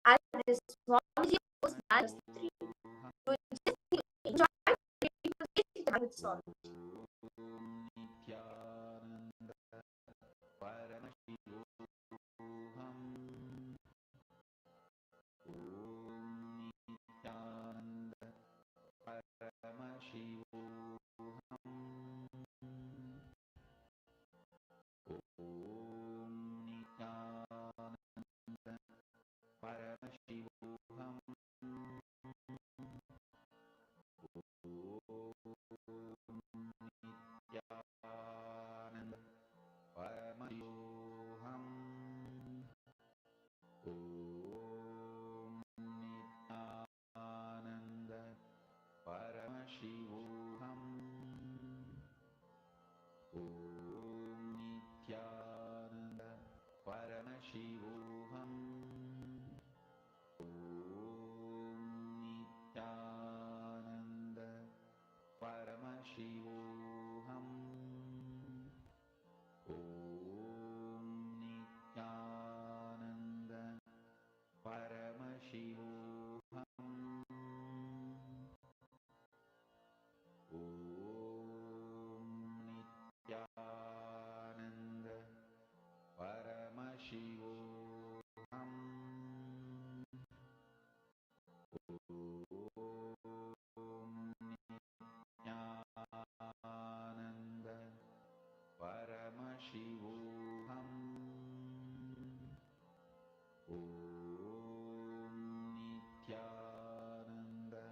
As this Swamiji was manifest 3, you just need to enjoy the habit solve. Nithyananda Paramashivoham Om Nithyananda Paramashivoham Om Nithyananda Paramashivoham Nithyananda Paramashivoham Om Nithyananda Paramashivoham Om Nithyananda Paramashivoham Om Nithyananda Paramashivoham Om Nithyananda Paramashivoham Om Nithyananda Paramashivoham Om Nithyananda Paramashivoham Om Nithyananda Paramashivoham Om Nithyananda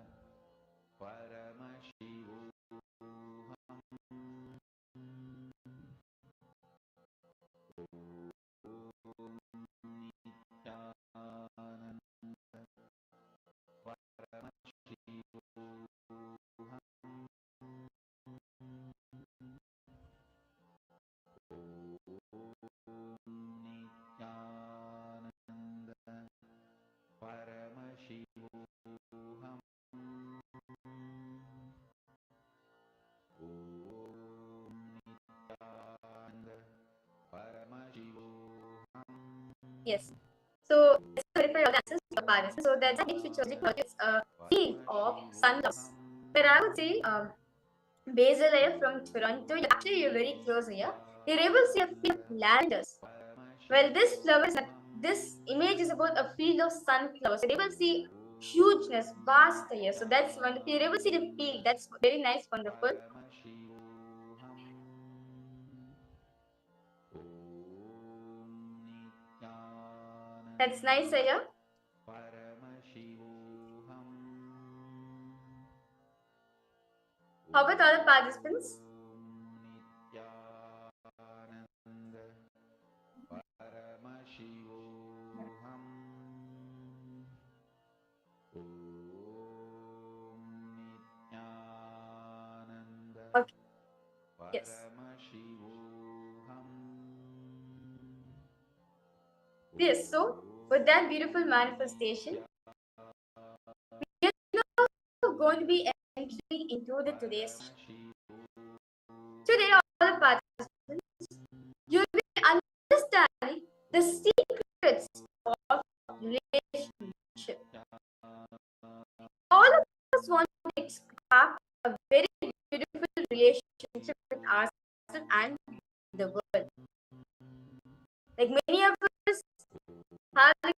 Paramashivoham Om Nithyananda Paramashivoham Om Nithyananda Paramashivoham Yes. So let's verify all the answers to your parents. So the next which was it's a field of sunflowers. But I would say Basil here from Toronto, you're very close here. You're able to see a field of lavenders. Well, this flower is this image is about a field of sunflowers. You're able to see hugeness, vast here. So that's wonderful. You're able to see the field. That's very nice, wonderful. Paramashivoham Om Nithyananda That's nice here. Paramashivoham How about other participants? Nithyananda Paramashivoham Om Nithyananda Okay. Yes. Paramashivoham Yes. So with that beautiful manifestation, we are now going to be entering into the today's. Today, all the participants, you'll be understanding the secrets of relationship. All of us want to have a very beautiful relationship with ourselves and the world. Like many of us have a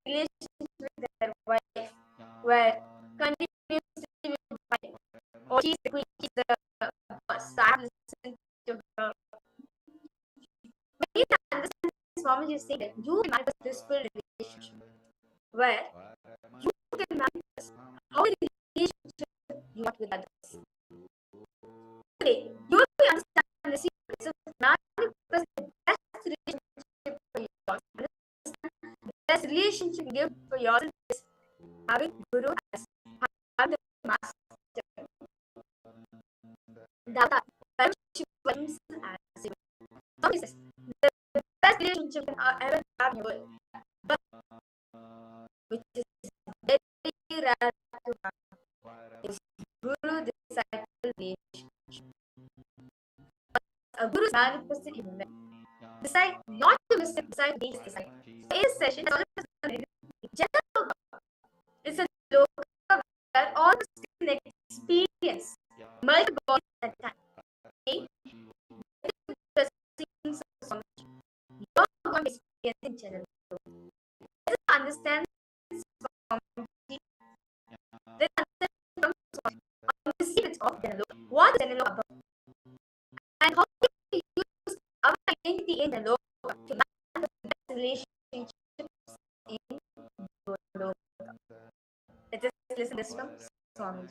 relationship with their wife, where continuously we fight, or she's the queen, she's the boss. So I have listened to her. But you understand this moment you say that you can manifest this full relationship, where you can manifest how the relationship you want with others. Today, you will be understanding the secrets of manifest the best relationship for yourself. The best relationship you give for yourself is having Guru as having the master. Dada, Paramashivoham as you. Somebody says, the best relationship you can ever have in your world, but which is very rare to have, is Guru-disciple relationship. A Guru is manifested in men. decide not to miss it, decide to decide. So in this session, general it's a loka where all the can experience multiple bodies at a time. Okay? You're going to experience in general. Let's understand this community. Let's understand the secrets of general. What is general about? And how do we use our identity in general to manage the best relationships in general? Let us listen this from Swami.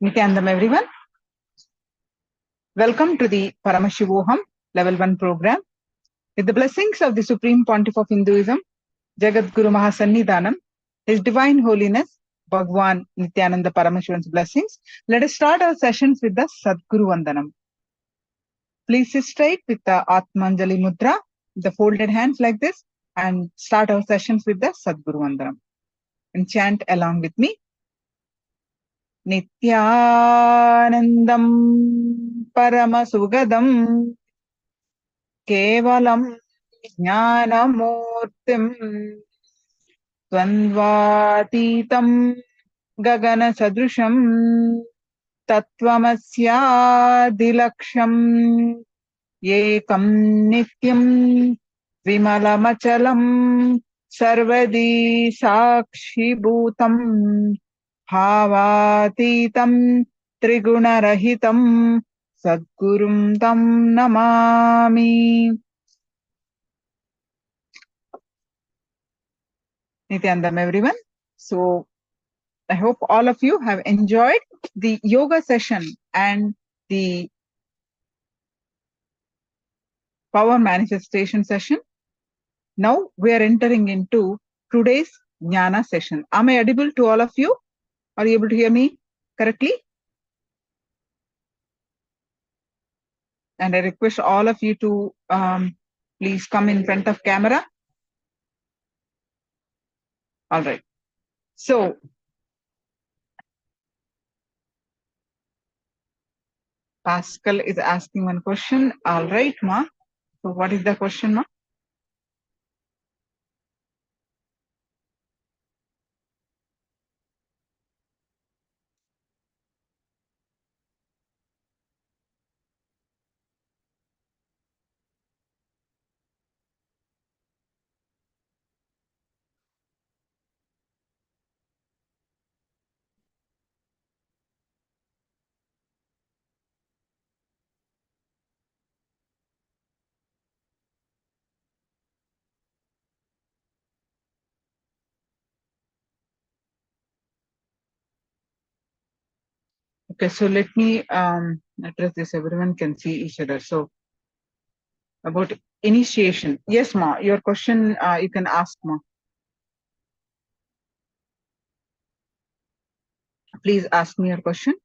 Nithyananda everyone. Welcome to the Paramashivoham Level-1 program. With the blessings of the Supreme Pontiff of Hinduism, Jagat Guru Mahasannidhanam, His Divine Holiness, Bhagavan Nithyananda Paramashivan's blessings, let us start our sessions with the Sadguru Vandanam. Please sit straight with the Atmanjali Mudra, the folded hands like this, and start our sessions with the Sadguru Vandanam. And chant along with me. Nithyanandam Paramasugadam Kevalam Jnanamurtim Dvandvatitam Gagana Sadrusham Tattvamasyadilaksham Yekam Nityam Vimalamachalam Sarvadi Sakshi Bhutam Bhavatitam Trigunarahitam Sadgurum Tam Namami. Nithyanandam everyone. So I hope all of you have enjoyed the yoga session and the power manifestation session. Now we are entering into today's jnana session. Am I audible to all of you? Are you able to hear me correctly? And I request all of you to please come in front of camera. All right. So Pascal is asking one question. All right, Ma. So what is the question, Ma? Okay, so let me address this. Everyone can see each other. So about initiation. Yes, Ma. Your question you can ask, Ma. Please ask me your question.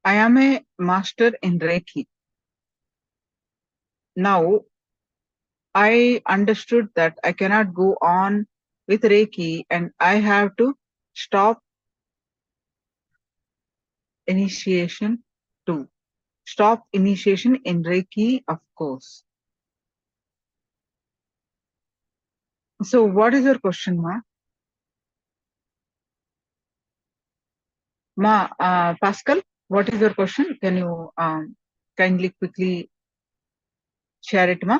I am a master in Reiki. Now, I understood that I cannot go on with Reiki and I have to stop initiation too. Stop initiation in Reiki, of course. So what is your question, Ma? Pascal, what is your question? Can you kindly quickly share it, Ma?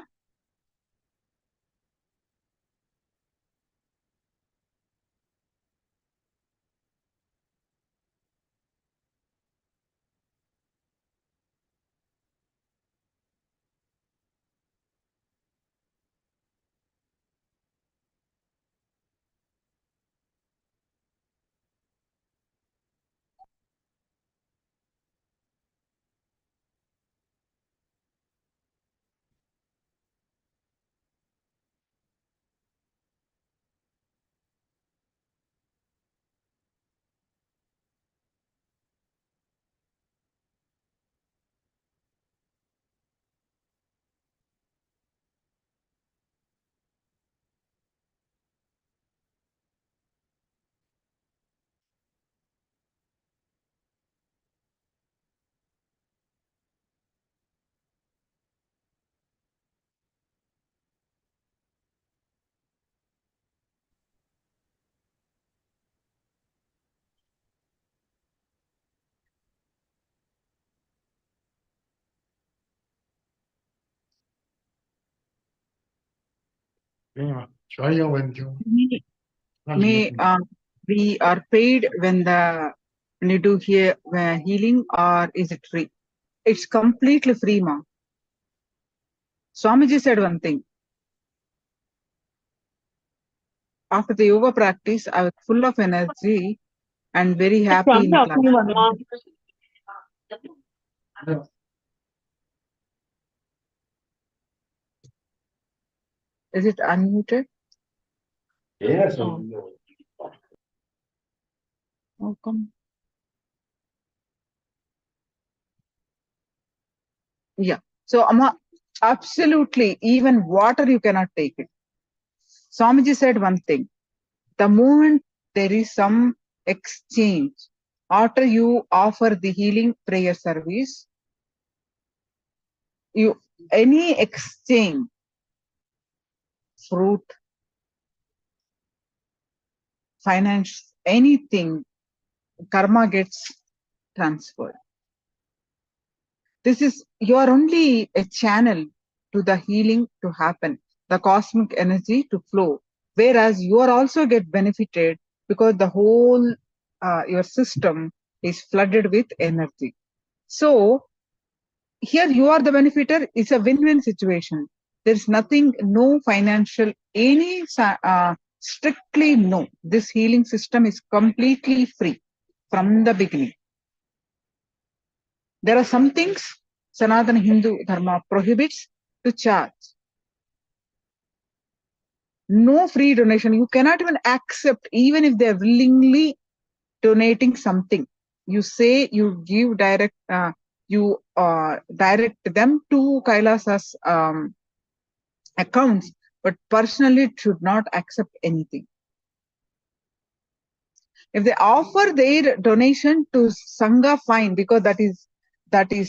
We are paid when you do here healing, or is it free? It's completely free, ma. Swamiji said one thing. After the yoga practice, I was full of energy and very happy in class. Is it unmuted? Yes. How come? Yeah. So, Amma, absolutely, even water you cannot take it. Swamiji said one thing. The moment there is some exchange, after you offer the healing prayer service, any exchange, fruit, finance, anything, karma gets transferred. You are only a channel to the healing to happen, the cosmic energy to flow. Whereas you are also get benefited because the whole your system is flooded with energy. So here you are the benefitor. It's a win-win situation. There's nothing, no financial, strictly no. This healing system is completely free from the beginning. There are some things Sanatana Hindu Dharma prohibits to charge. No free donation. You cannot even accept, even if they're willingly donating something. You say you give direct, direct them to Kailasa's accounts, but personally it should not accept anything. If they offer their donation to Sangha, fine, because that is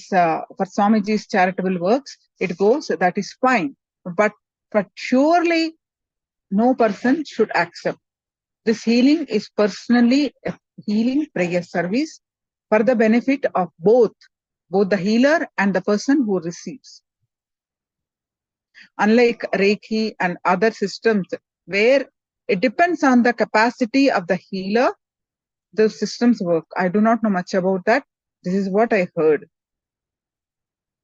for Swamiji's charitable works, it goes, that is fine. But surely no person should accept. This healing is personally a healing prayer service for the benefit of both the healer and the person who receives. Unlike Reiki and other systems where it depends on the capacity of the healer, the systems work. I do not know much about that. This is what I heard.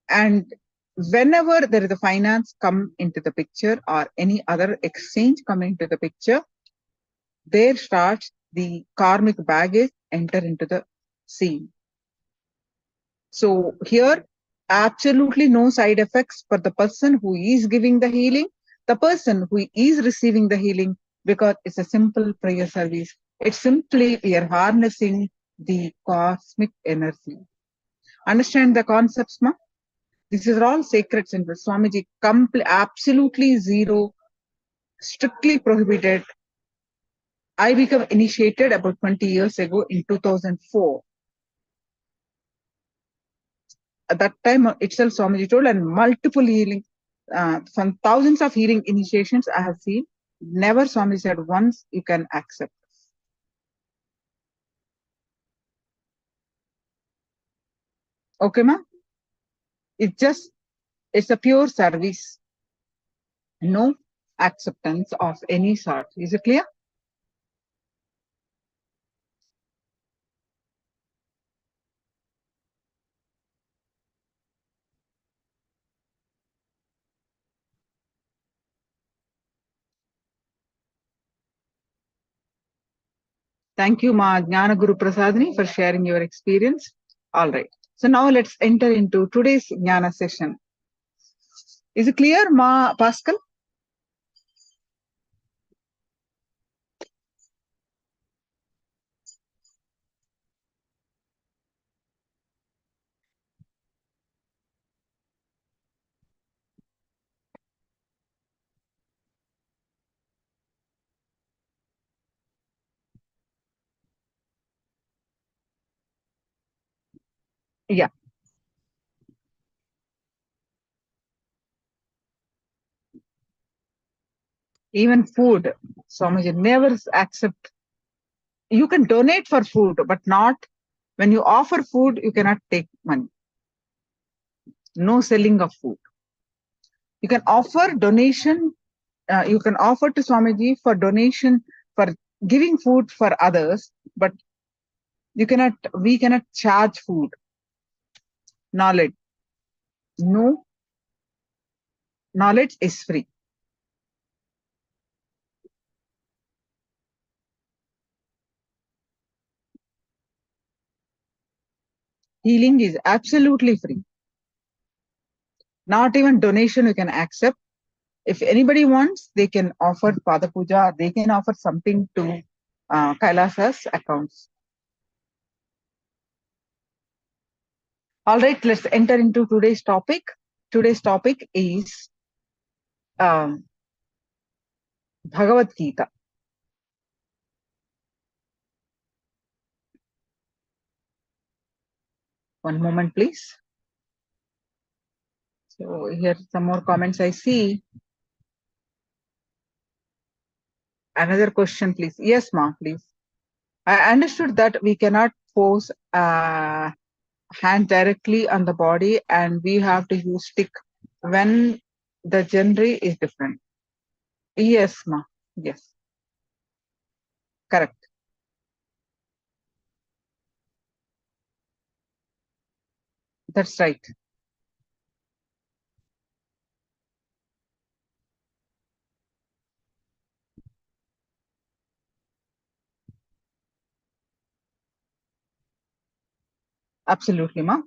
And whenever there is a finance come into the picture or any other exchange come into the picture, there starts the karmic baggage enter into the scene. So here, absolutely no side effects for the person who is giving the healing, the person who is receiving the healing, because it's a simple prayer service. It's simply we are harnessing the cosmic energy. Understand the concepts, ma? This is all sacred symbols. Swamiji, absolutely zero, strictly prohibited. I became initiated about 20 years ago in 2004. At that time itself, Swamiji told, and multiple healing, some thousands of healing initiations I have seen. Never Swamiji said once you can accept. Okay, ma? It's a pure service. No acceptance of any sort. Is it clear? Thank you, Ma Jnana Guru Prasadini, for sharing your experience. All right. So now let's enter into today's Jnana session. Is it clear, Ma Pascal? Yeah. Even food, Swamiji never accept. You can donate for food, but not when you offer food, you cannot take money. No selling of food. You can offer donation you can offer to Swamiji for donation, for giving food for others, but we cannot charge food. Knowledge. No, knowledge is free. Healing is absolutely free. Not even donation you can accept. If anybody wants, they can offer Pada Puja, they can offer something to Kailasa's accounts. All right, let's enter into today's topic. Today's topic is Bhagavad Gita. One moment, please. So here some more comments I see. Another question, please. Yes, Ma, please. I understood that we cannot force hand directly on the body and we have to use stick when the genre is different. Yes, Ma. Yes. Correct. That's right. Absolutely, Ma.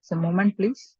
So, moment, please.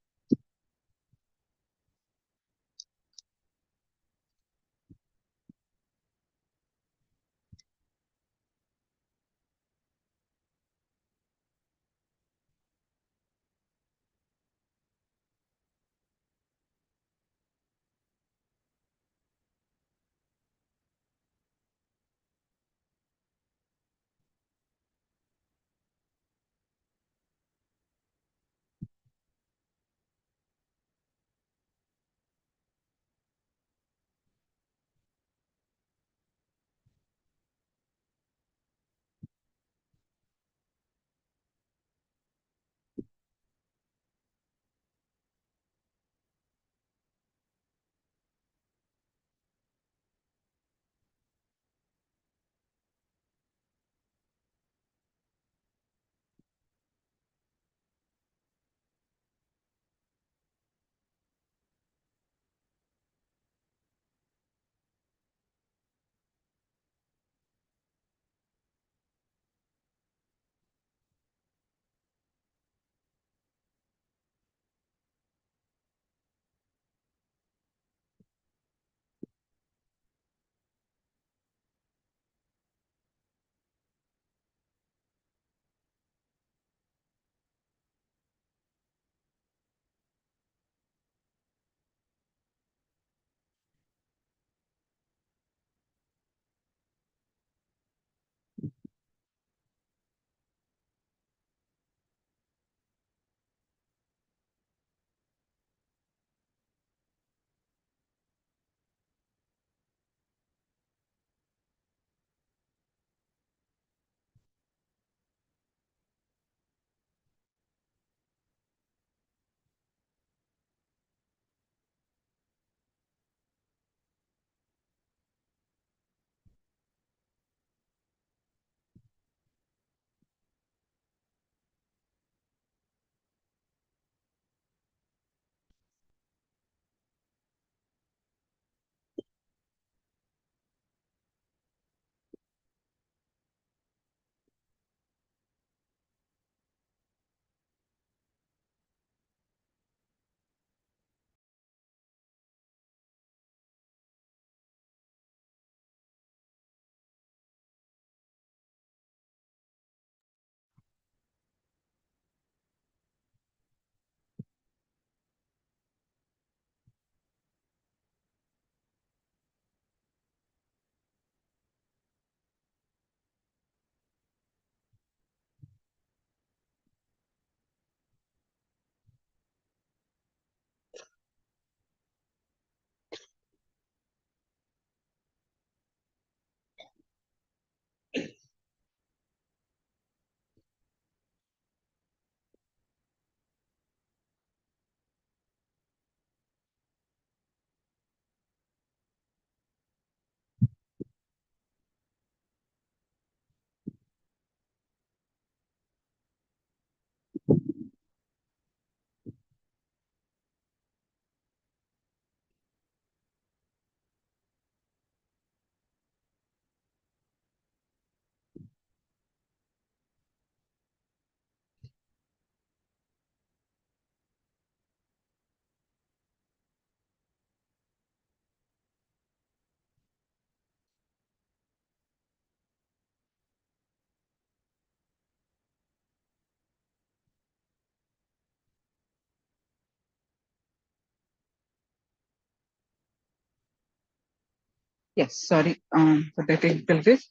Yes, sorry for the technical glitch.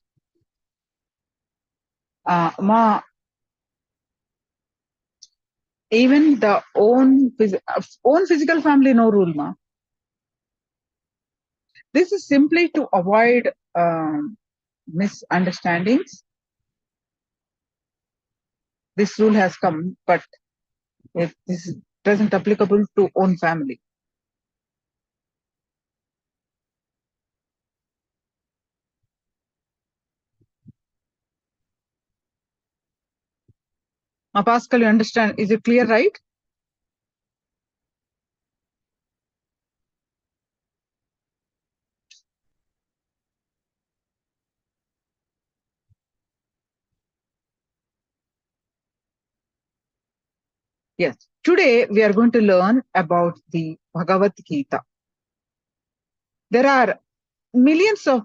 Ma, even the own physical family no rule, ma. This is simply to avoid misunderstandings. This rule has come, but this doesn't applicable to own family. Pascal, you understand? Is it clear, right? Yes. Today we are going to learn about the Bhagavad Gita. There are millions of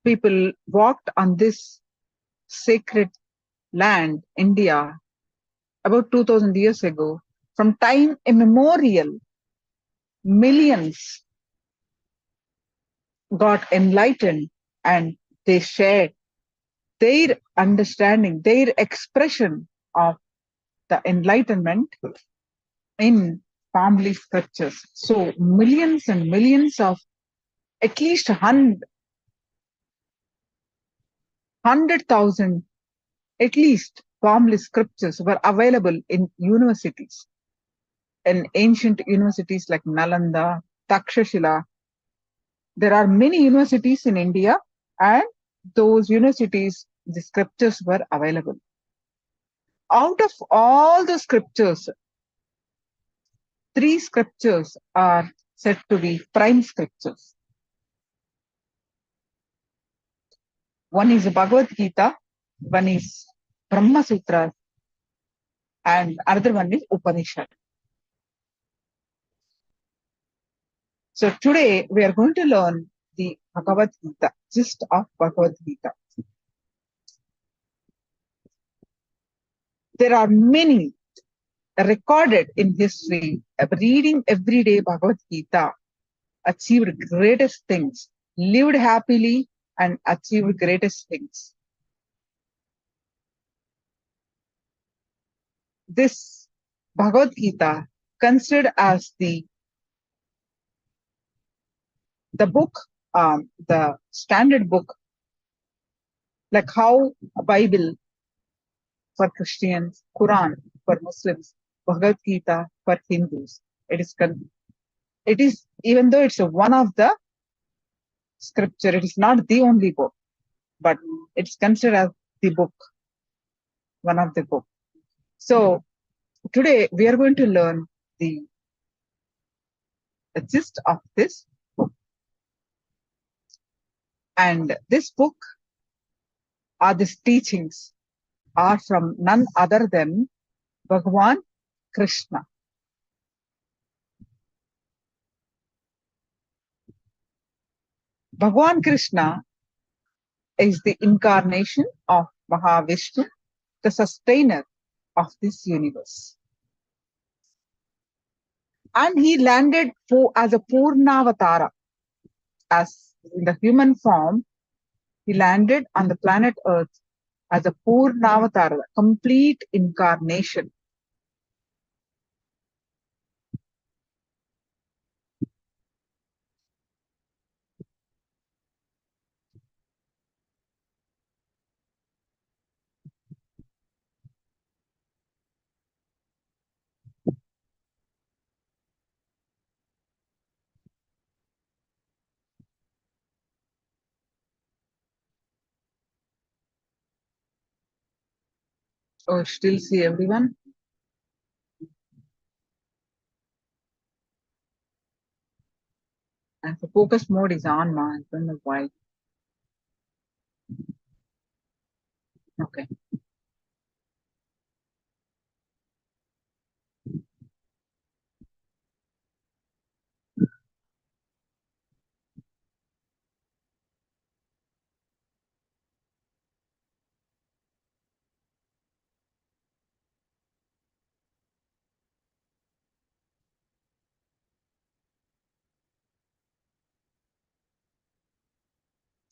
people walked on this sacred land, India, about 2000 years ago. From time immemorial, millions got enlightened and they shared their understanding, their expression of the enlightenment in family scriptures. So millions and millions of at least 100,000 at least family scriptures were available in universities, in ancient universities like Nalanda, Takshashila. There are many universities in India, and those universities, the scriptures were available. Out of all the scriptures, 3 scriptures are said to be prime scriptures. One is Bhagavad Gita, one is Brahma Sutra, and another one is Upanishad. So today we are going to learn the Bhagavad Gita, gist of Bhagavad Gita. There are many recorded in history of reading everyday Bhagavad Gita, achieved greatest things, lived happily and achieved greatest things. This Bhagavad Gita considered as the book, the standard book, like how a Bible for Christians, Quran for Muslims, Bhagavad Gita for Hindus. It is, even though it's one of the scripture, it is not the only book, but it's considered as the book, one of the book. So today we are going to learn the gist of this book. And this book, or these teachings, are from none other than Bhagavan Krishna. Bhagavan Krishna is the incarnation of Mahavishnu, the sustainer of this universe. And he landed as a Purnavatara, as in the human form. He landed on the planet Earth as a Purnavatara, complete incarnation. Oh, still see everyone? And the focus mode is on, man. I don't know why. Okay.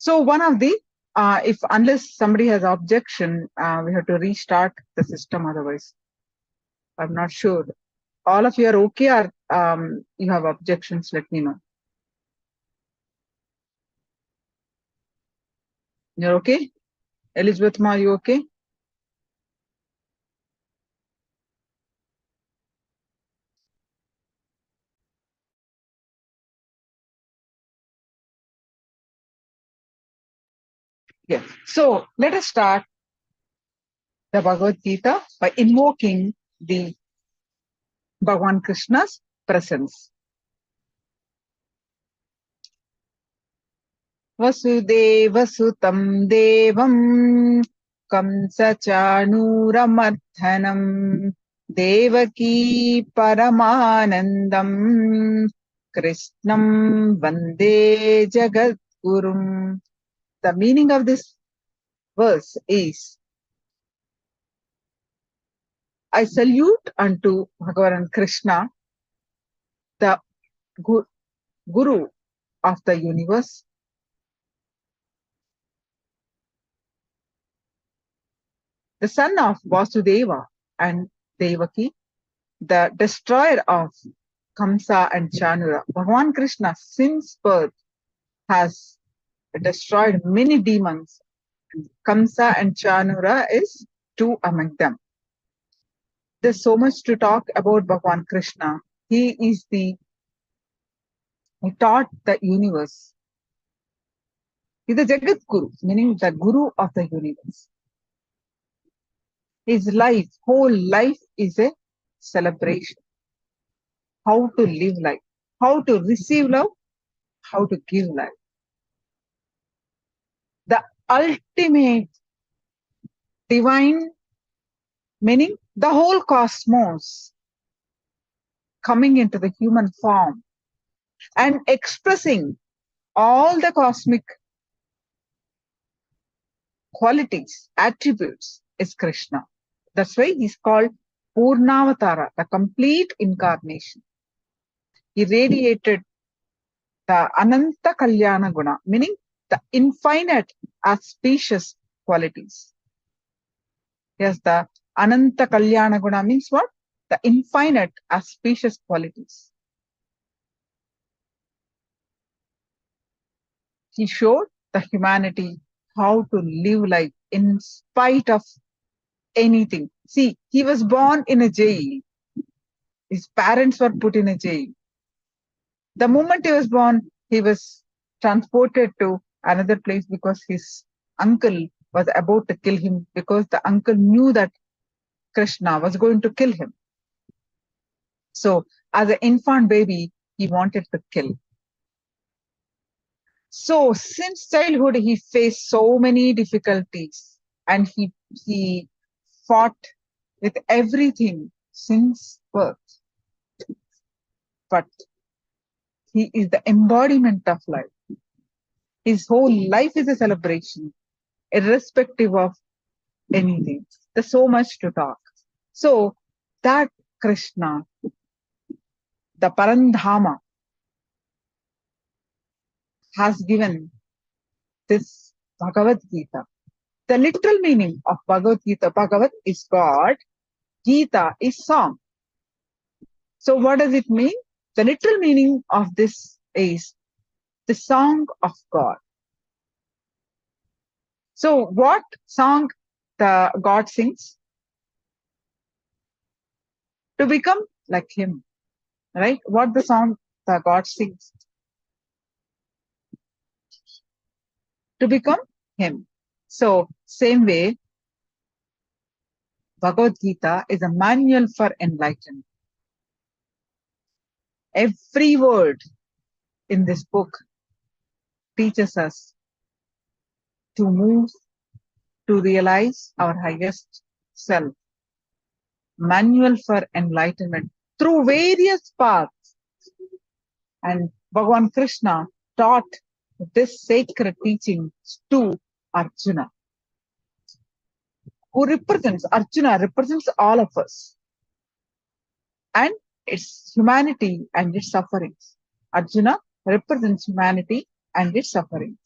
So one of the, if unless somebody has objection, we have to restart the system. Otherwise, I'm not sure. All of you are okay, or you have objections? Let me know. You're okay? Elizabeth Ma, you okay? Yes. So let us start the Bhagavad Gita by invoking the Bhagavan Krishna's presence. Vasudeva Sutam Devam Kamsa Chanuramarthanam Devaki Paramanandam Krishnam Vande Jagadgurum. The meaning of this verse is, I salute unto Bhagavan Krishna, the Guru of the universe, the son of Vasudeva and Devaki, the destroyer of Kamsa and Chanura. Bhagavan Krishna, since birth, has destroyed many demons. Kamsa and Chanura is two among them. There's so much to talk about Bhagavan Krishna. He taught the universe. He's the Jagat Guru, meaning the Guru of the universe. His life, whole life is a celebration. How to live life, how to receive love, how to give life. The ultimate divine meaning, the whole cosmos coming into the human form and expressing all the cosmic qualities, attributes is Krishna. That's why he's called Purnavatara, the complete incarnation. He radiated the Ananta Kalyana Guna, meaning the infinite auspicious qualities. Yes, the Ananta Kalyana Guna means what? The infinite auspicious qualities. He showed the humanity how to live life in spite of anything. See, he was born in a jail. His parents were put in a jail. The moment he was born, he was transported to another place because his uncle was about to kill him, because the uncle knew that Krishna was going to kill him. So as an infant baby, he wanted to kill. So since childhood, he faced so many difficulties, and he fought with everything since birth. But he is the embodiment of life. His whole life is a celebration, irrespective of anything. There's so much to talk. So that Krishna, the Parandhama, has given this Bhagavad Gita. The literal meaning of Bhagavad Gita, Bhagavad is God, Gita is song. So what does it mean? The literal meaning of this is the song of God. So what song the God sings? To become like him, right? What the song the God sings? To become him. So same way, Bhagavad Gita is a manual for enlightenment. Every word in this book teaches us to move, to realize our highest self. Manual for enlightenment through various paths. And Bhagavan Krishna taught this sacred teaching to Arjuna, who represents, Arjuna represents all of us and its humanity and its sufferings. Arjuna represents humanity and its sufferings.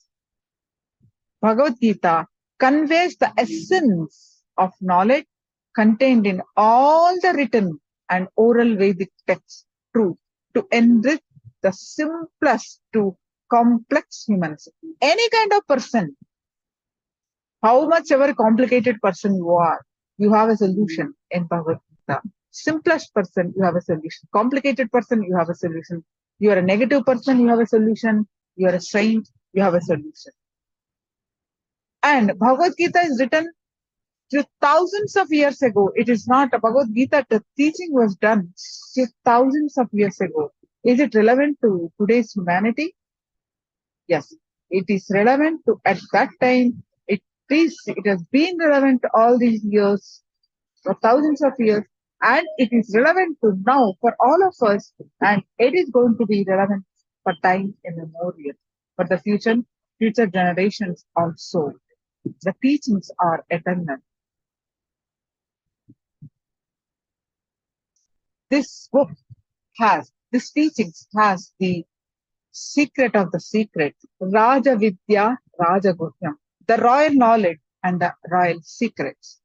Bhagavad Gita conveys the essence of knowledge contained in all the written and oral Vedic texts truth to enrich the simplest to complex humans. Any kind of person, how much ever complicated person you have a solution in Bhagavad Gita. Simplest person, you have a solution. Complicated person, you have a solution. You are a negative person, you have a solution. You are a saint, you have a solution. And Bhagavad Gita is written thousands of years ago. It is not a Bhagavad Gita. The teaching was done thousands of years ago. Is it relevant to today's humanity? Yes, it is relevant to at that time. It has been relevant all these years, for thousands of years, and it is relevant to now for all of us, and it is going to be relevant for time immemorial, for the future generations also. The teachings are eternal. This book this teachings has the secret of the secret, Raja Vidya, Raja Guhyam, the royal knowledge and the royal secrets.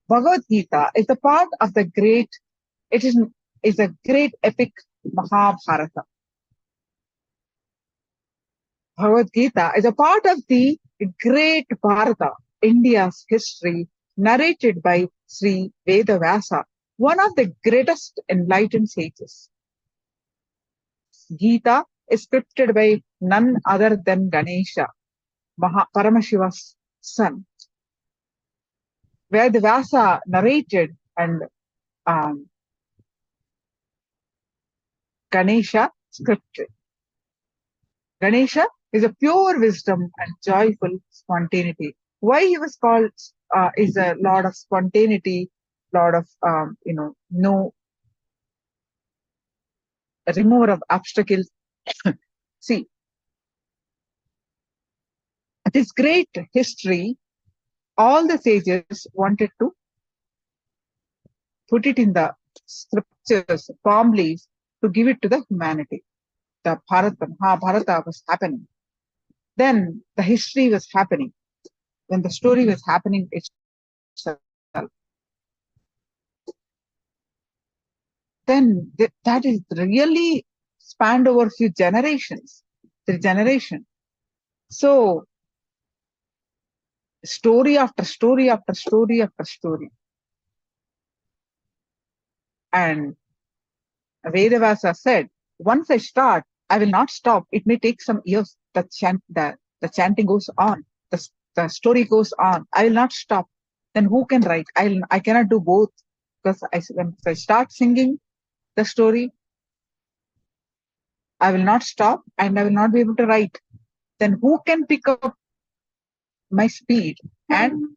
Bhagavad Gita is a part of the is a great epic Mahabharata. Bhagavad Gita is a part of the great Bharata, India's history, narrated by Sri Vedavasa, one of the greatest enlightened sages. Gita is scripted by none other than Ganesha, Paramashiva's son. Vedavasa narrated and Ganesha scripted. Ganesha is a pure wisdom and joyful spontaneity. Why he was called is a lot of spontaneity, lot of no remover of obstacles. See, this great history, all the sages wanted to put it in the scriptures, palm leaves, to give it to the humanity. The Bharata was happening. Then the history was happening. When the story was happening itself. Then that is really spanned over a few generations, 3 generations. So story after story after story after story. And Vedavasa said, once I start, I will not stop. It may take some years. The chanting goes on. The story goes on. I will not stop. Then who can write? I cannot do both, because when I start singing the story, I will not stop and I will not be able to write. Then who can pick up my speed? And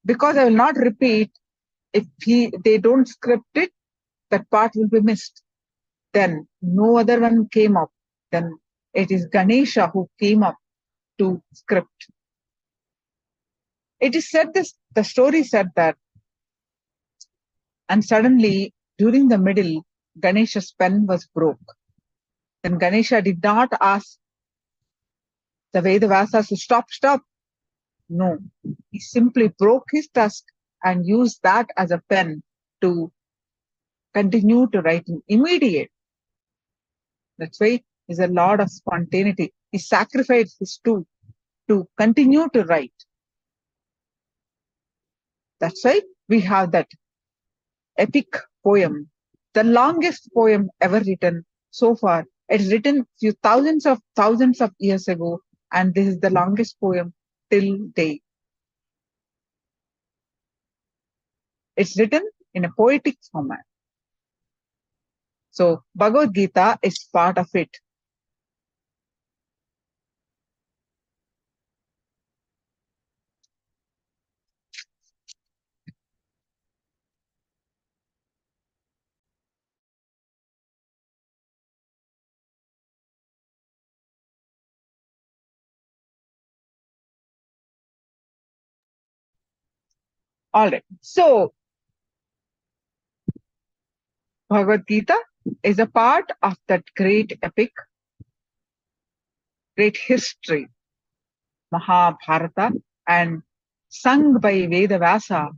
because I will not repeat, if they don't script it, that part will be missed. Then no other one came up. Then it is Ganesha who came up to script. It is said the story said that, and suddenly during the middle, Ganesha's pen was broke. Then Ganesha did not ask the Vedavasas to stop. No, he simply broke his tusk and used that as a pen to continue to write in immediate. That's why he's a lot of spontaneity. He sacrificed his tooth to continue to write. That's why we have that epic poem, the longest poem ever written so far. It's written thousands of years ago, and this is the longest poem till date. It's written in a poetic format. So Bhagavad Gita is part of it. All right. So Bhagavad Gita is a part of that great epic great history, Mahabharata, and sung by Vedavasa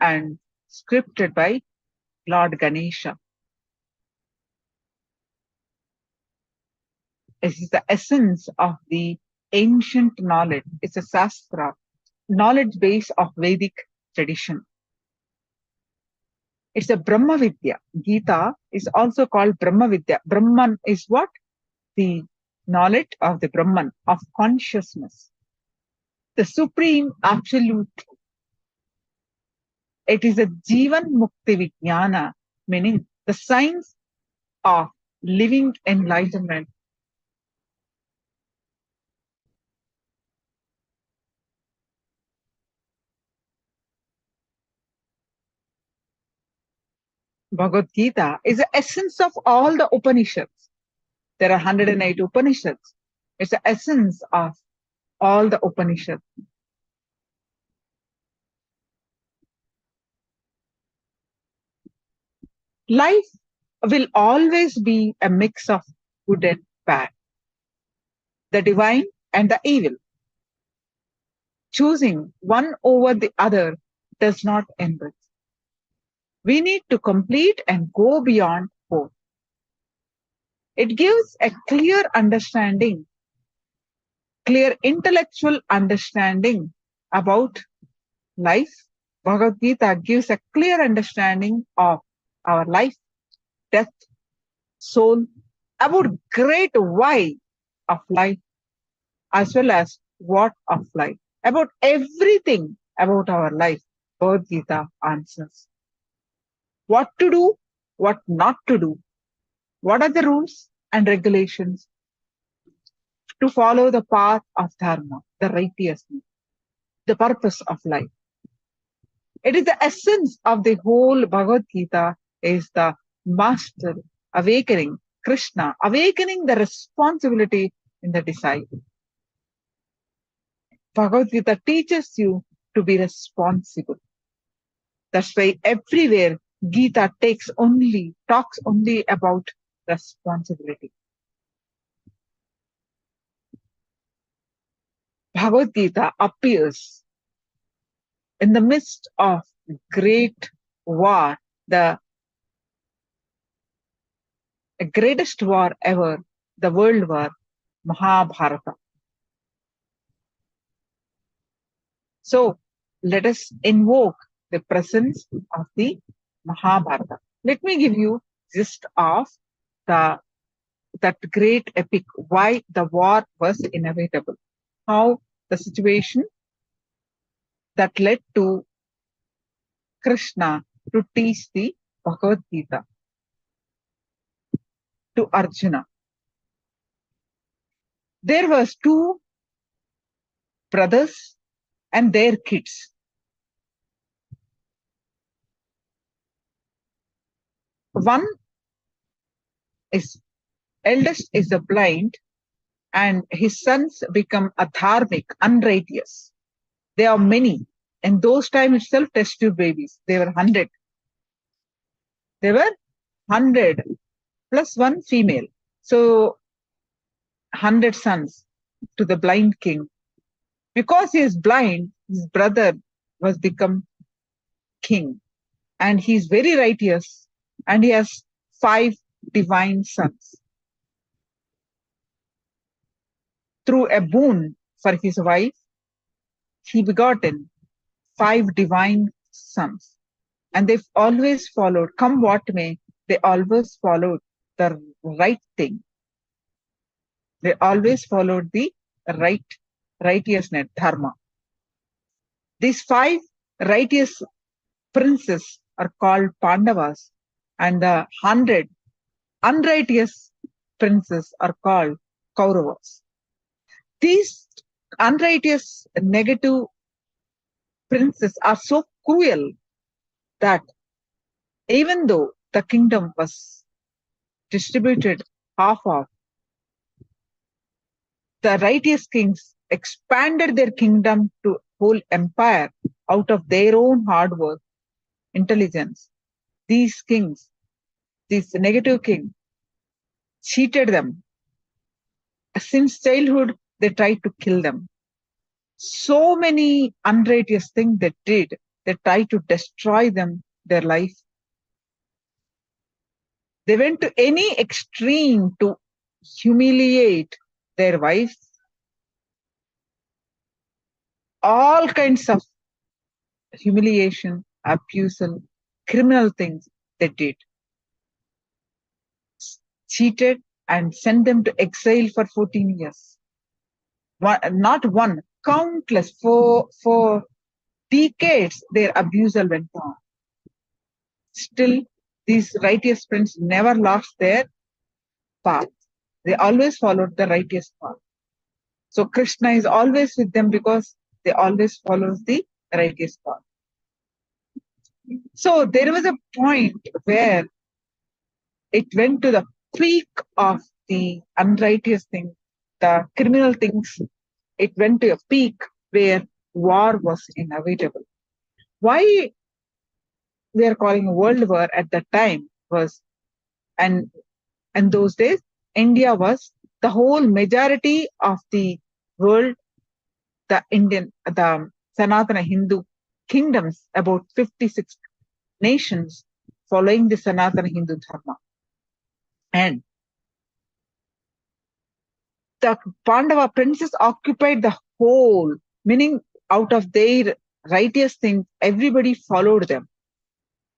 and scripted by Lord Ganesha. It is the essence of the ancient knowledge. It's a Sastra, knowledge base of Vedic tradition. It's a Brahma Vidya. Gita is also called Brahma Vidya. Brahman is what? The knowledge of the Brahman, of consciousness. The supreme absolute. It is a Jivan Mukti Vijnana, meaning the science of living enlightenment. Bhagavad Gita is the essence of all the Upanishads. There are 108 Upanishads. It's the essence of all the Upanishads. Life will always be a mix of good and bad, the divine and the evil. Choosing one over the other does not enrich. We need to complete and go beyond both. It gives a clear understanding, clear intellectual understanding about life. Bhagavad Gita gives a clear understanding of our life, death, soul, about great why of life, as well as what of life, about everything about our life. Bhagavad Gita answers. What to do, what not to do, what are the rules and regulations to follow the path of dharma, the righteousness, the purpose of life. It is the essence of the whole Bhagavad Gita is the master awakening, Krishna, awakening the responsibility in the disciple. Bhagavad Gita teaches you to be responsible. That's why everywhere Gita talks only about responsibility. Bhagavad Gita appears in the midst of great war, the greatest war ever, the world war, Mahabharata. So let us invoke the presence of the Mahabharata. Let me give you gist of that great epic, why the war was inevitable, how the situation that led to Krishna to teach the Bhagavad Gita to Arjuna. There was two brothers and their kids. One is eldest is a blind, and his sons become adharmic, unrighteous. There are many. In those times itself, test tube babies. They were 100. There were 100 plus one female. So 100 sons to the blind king. Because he is blind, his brother was become king. And he is very righteous. And he has 5 divine sons. Through a boon for his wife, he begotten 5 divine sons. And they've always followed, come what may, they always followed the right thing. They always followed the righteousness, dharma. These 5 righteous princes are called Pandavas, and the 100 unrighteous princes are called Kauravas. These unrighteous, negative princes are so cruel that even though the kingdom was distributed half of, the righteous kings expanded their kingdom to whole empire out of their own hard work, intelligence. These kings, these negative kings, cheated them, Since childhood, they tried to kill them. So many unrighteous things they did. They tried to destroy them, their life. They went to any extreme to humiliate their wives. All kinds of humiliation, abusal, criminal things they did. Cheated and sent them to exile for 14 years. Not one, countless, for decades, their abusal went on. Still, these righteous princes never lost their path. They always followed the righteous path. So Krishna is always with them because they always follow the righteous path. So there was a point where it went to the peak of the unrighteous thing, the criminal things. It went to a peak where war was inevitable. Why we are calling a world war at that time was, and in those days, India was the whole majority of the world, the Sanatana Hindu kingdoms, about 56 nations following the Sanatana Hindu Dharma. And the Pandava princes occupied the whole, meaning out of their righteous things, everybody followed them.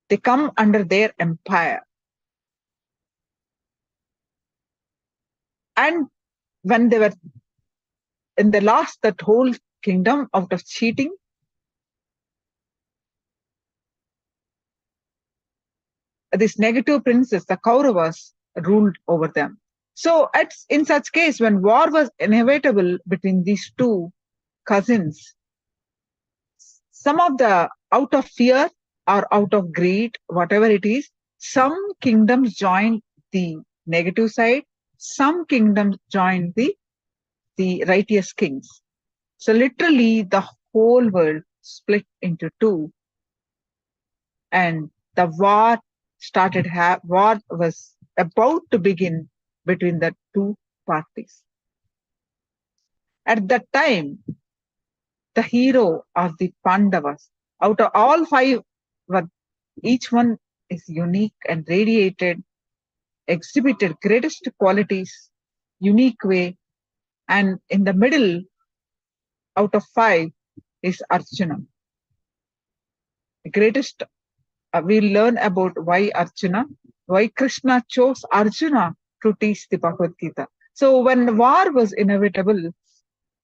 They come under their empire. And when they were in the lost that whole kingdom out of cheating, these negative princes, the Kauravas, ruled over them. So in such case, when war was inevitable between these two cousins, some of the, out of fear or out of greed, whatever it is, some kingdoms joined the negative side, some kingdoms joined the righteous kings. So literally the whole world split into two, and the war was about to begin between the two parties. At that time, the hero of the Pandavas, out of all five, each one is unique and radiated, exhibited greatest qualities, unique way, and in the middle, out of five, is Arjuna. The greatest, we'll learn about why Arjuna, why Krishna chose Arjuna to teach the Bhagavad Gita. So when war was inevitable,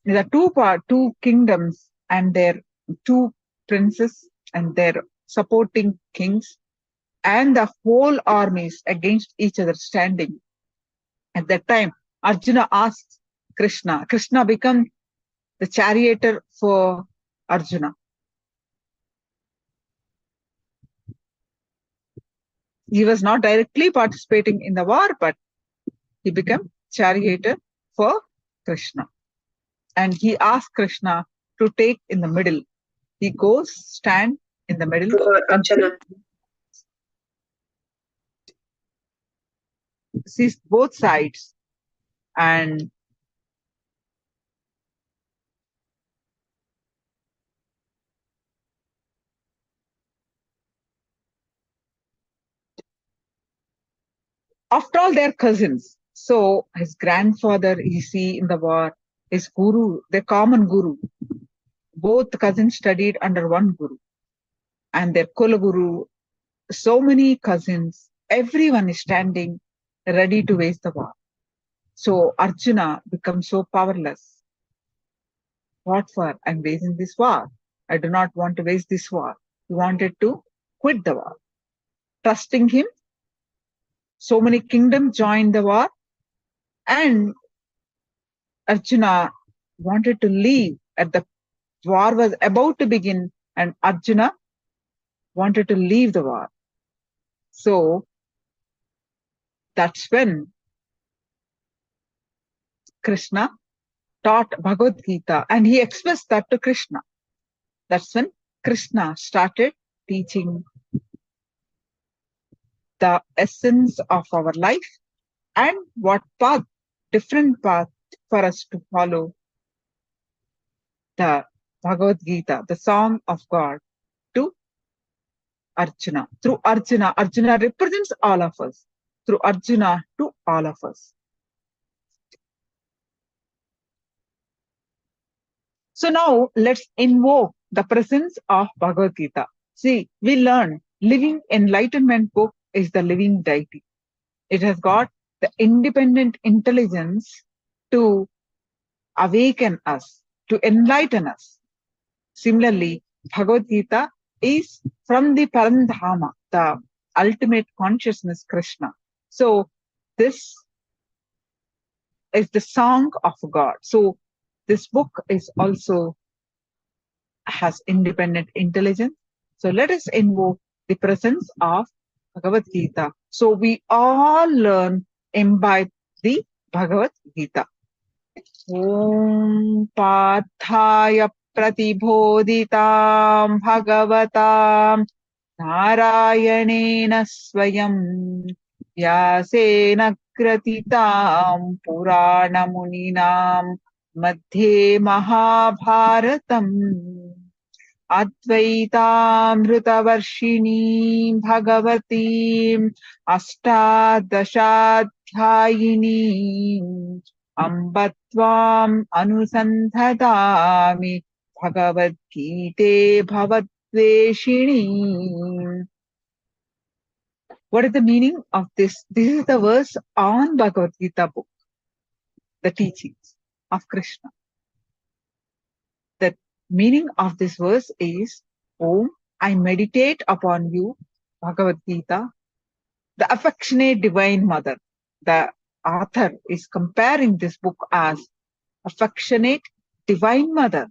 the two kingdoms and their two princes and their supporting kings and the whole armies against each other standing. At that time, Arjuna asked Krishna. Krishna became the charioteer for Arjuna. He was not directly participating in the war, but he became charioteer for Krishna. And he asked Krishna to take in the middle. He goes, stand in the middle, Arjuna sees both sides, and after all, they're cousins. So his grandfather, you see in the war, his guru, the common guru. Both cousins studied under one guru. And their Kula guru, so many cousins, everyone is standing ready to wage the war. So Arjuna becomes so powerless. What for? I'm waging this war. I do not want to wage this war. He wanted to quit the war. Trusting him, so many kingdoms joined the war, and Arjuna wanted to leave. At the war was about to begin, and Arjuna wanted to leave the war. So that's when Krishna taught Bhagavad Gita, and he expressed that to Krishna. That's when Krishna started teaching the essence of our life and what path, different path for us to follow the Bhagavad Gita, the song of God, to Arjuna. Through Arjuna, Arjuna represents all of us. Through Arjuna to all of us. So now let's invoke the presence of Bhagavad Gita. See, we learn living enlightenment book is the living deity. It has got the independent intelligence to awaken us, to enlighten us. Similarly, Bhagavad Gita is from the Parandhama, the ultimate consciousness, Krishna. So this is the song of God. So this book is also has independent intelligence. So let us invoke the presence of Bhagavad Gita. So we all learn, imbibe the Bhagavad Gita. Om Pathaya Pratibodhitam Bhagavatam Narayanena Swayam Vyasena Kratitam Purana Muninam Madhye Mahabharatam Advaitaamritavarshini Bhagavatim Astadashaധ്യായിനി Ambatvam Anusandhadami Bhagavad Gita Bhavatveshini. What is the meaning of this? This is the verse on Bhagavad Gita book, the teachings of Krishna. The meaning of this verse is, Om, I meditate upon you, Bhagavad Gita, the affectionate divine mother. The author is comparing this book as affectionate divine mother,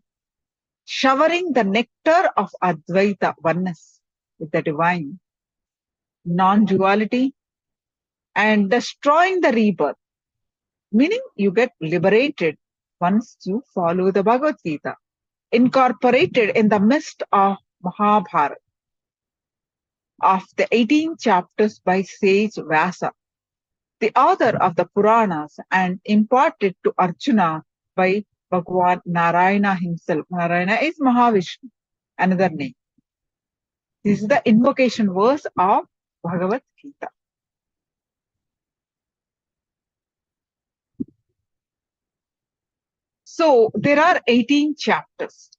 showering the nectar of Advaita, oneness with the divine, non-duality, and destroying the rebirth, meaning you get liberated once you follow the Bhagavad Gita, incorporated in the midst of Mahabharata, of the 18 chapters by sage Vyasa, the author of the Puranas, and imparted to Arjuna by Bhagavan Narayana himself. Narayana is Mahavishnu, another name. This is the invocation verse of Bhagavad Gita. So there are 18 chapters.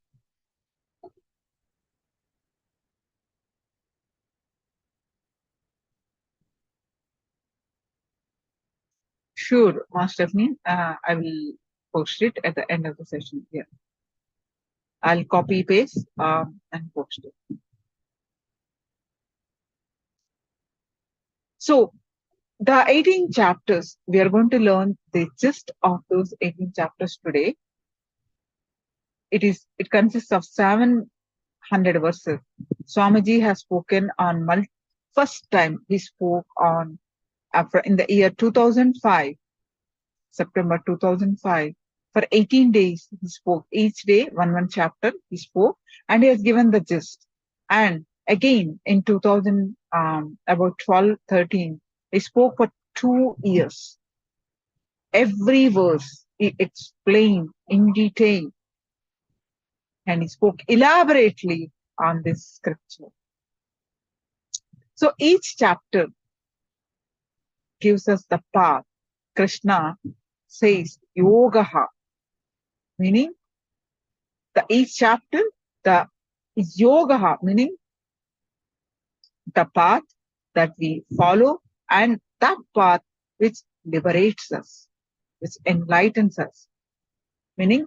Sure, Master Stephanie, I will post it at the end of the session here. I'll copy paste and post it. So the 18 chapters, we are going to learn the gist of those 18 chapters today. It consists of 700 verses. Swamiji has spoken on first time he spoke on in the year 2005, September 2005. For 18 days he spoke. Each day one chapter he spoke, and he has given the gist. And again in 2000 about 12-13 he spoke for 2 years. Every verse he explained in detail, and he spoke elaborately on this scripture. So each chapter gives us the path. Krishna says yogaha, meaning each chapter, the yogaha, meaning the path that we follow, and that path which liberates us, which enlightens us. Meaning,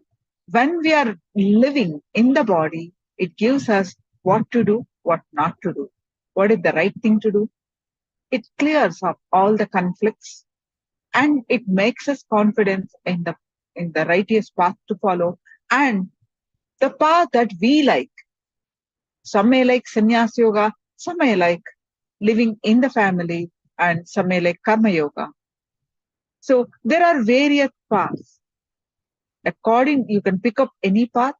when we are living in the body, it gives us what to do, what not to do, what is the right thing to do. It clears up all the conflicts, and it makes us confident in the righteous path to follow, and the path that we like. Some may like sannyas yoga, some may like living in the family, and some may like karma yoga. So there are various paths. You can pick up any path.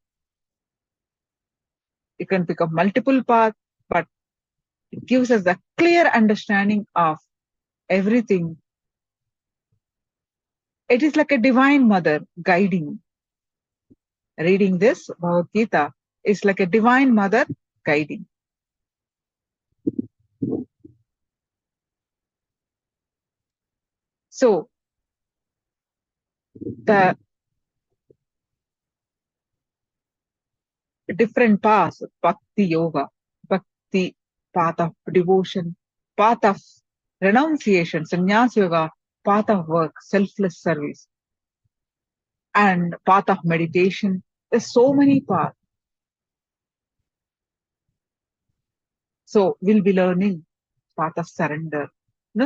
You can pick up multiple paths, but it gives us a clear understanding of everything It is like a divine mother guiding. Reading this Bhagavad Gita is like a divine mother guiding. So the different paths, bhakti yoga, bhakti path of devotion, path of renunciation, sannyas yoga, path of work, selfless service, and path of meditation. There's so many paths. So we'll be learning path of surrender.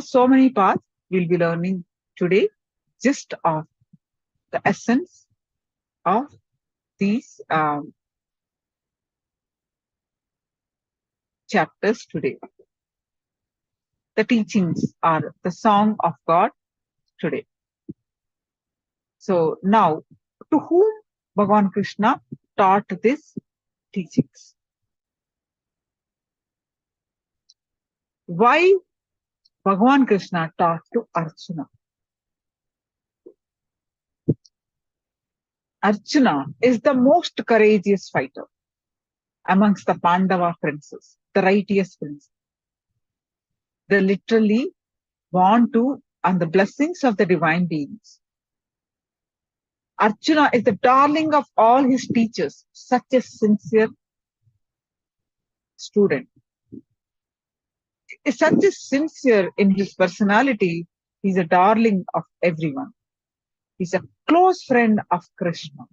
So many paths we'll be learning today, just of the essence of these chapters today. The teachings are the song of God today. So now, to whom Bhagavan Krishna taught these teachings? Why Bhagavan Krishna taught to Arjuna? Arjuna is the most courageous fighter amongst the Pandava princes, the righteous princes. They literally want to, and the blessings of the divine beings. Arjuna is the darling of all his teachers, such a sincere student. Is such a sincere in his personality, he's a darling of everyone. He's a close friend of Krishna.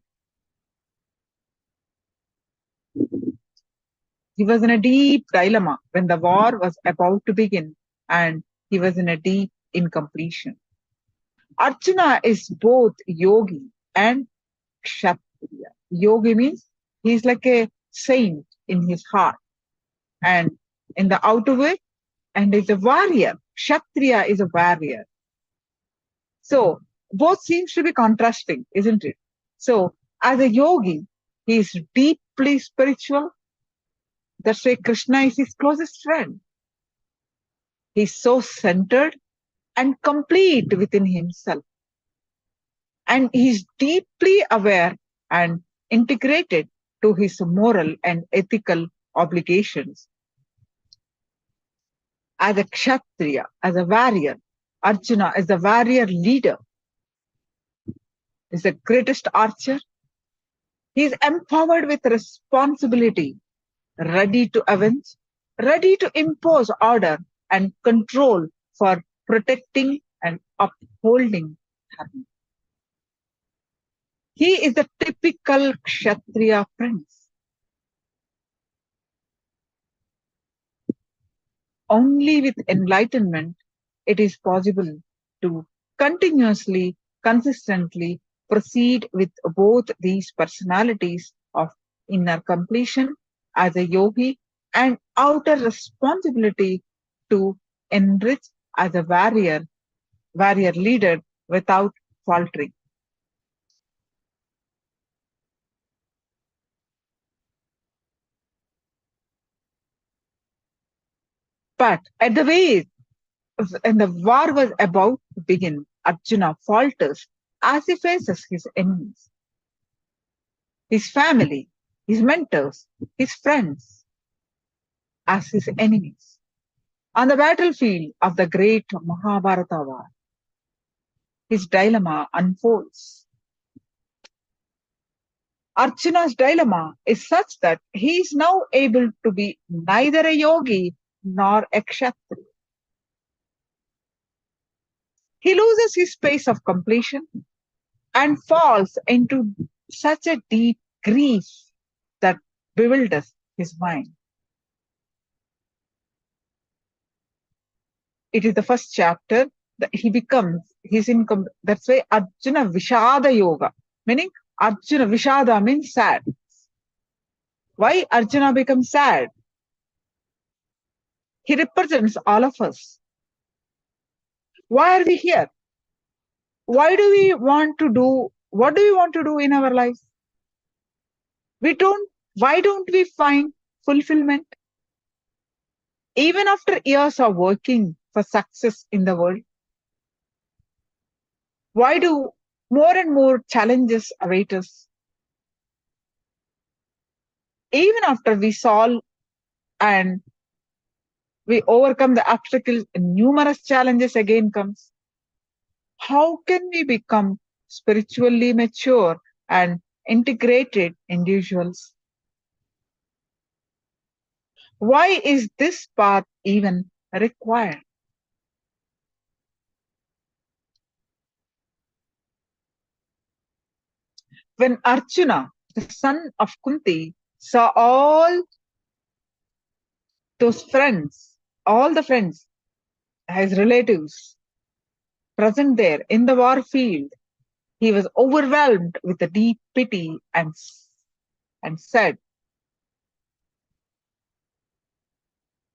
He was in a deep dilemma when the war was about to begin, and he was in a deep incompletion. Arjuna is both yogi and kshatriya. Yogi means he's like a saint in his heart and in the outer way, and is a warrior. Kshatriya is a warrior. So both seems to be contrasting, isn't it? So as a yogi, he is deeply spiritual. That's why Krishna is his closest friend. He's so centered and complete within himself. And he's deeply aware and integrated to his moral and ethical obligations. As a kshatriya, as a warrior, Arjuna is the warrior leader, is the greatest archer. He is empowered with responsibility, ready to avenge, ready to impose order and control for protecting and upholding dharma. He is the typical Kshatriya prince. Only with enlightenment it is possible to continuously, consistently proceed with both these personalities of inner completion as a yogi and outer responsibility to enrich as a warrior leader without faltering. But at the way when the war was about to begin, Arjuna falters as he faces his enemies, his family, his mentors, his friends as his enemies. On the battlefield of the great Mahabharata war, his dilemma unfolds. Arjuna's dilemma is such that he is now able to be neither a yogi nor a kshatriya. He loses his space of completion and falls into such a deep grief that bewilders his mind. It is the first chapter that he becomes, that's why Arjuna Vishada Yoga, meaning Arjuna Vishada means sad. Why Arjuna becomes sad? He represents all of us. Why are we here? Why do we want to do, what do we want to do in our lives? Why don't we find fulfillment? Even after years of working for success in the world, why do more and more challenges await us. Even after we solve and we overcome the obstacles, numerous challenges again comes. How can we become spiritually mature and integrated individuals? Why is this path even required? When Arjuna, the son of Kunti, saw all those friends, all the friends, his relatives, present there in the war field, he was overwhelmed with a deep pity and said,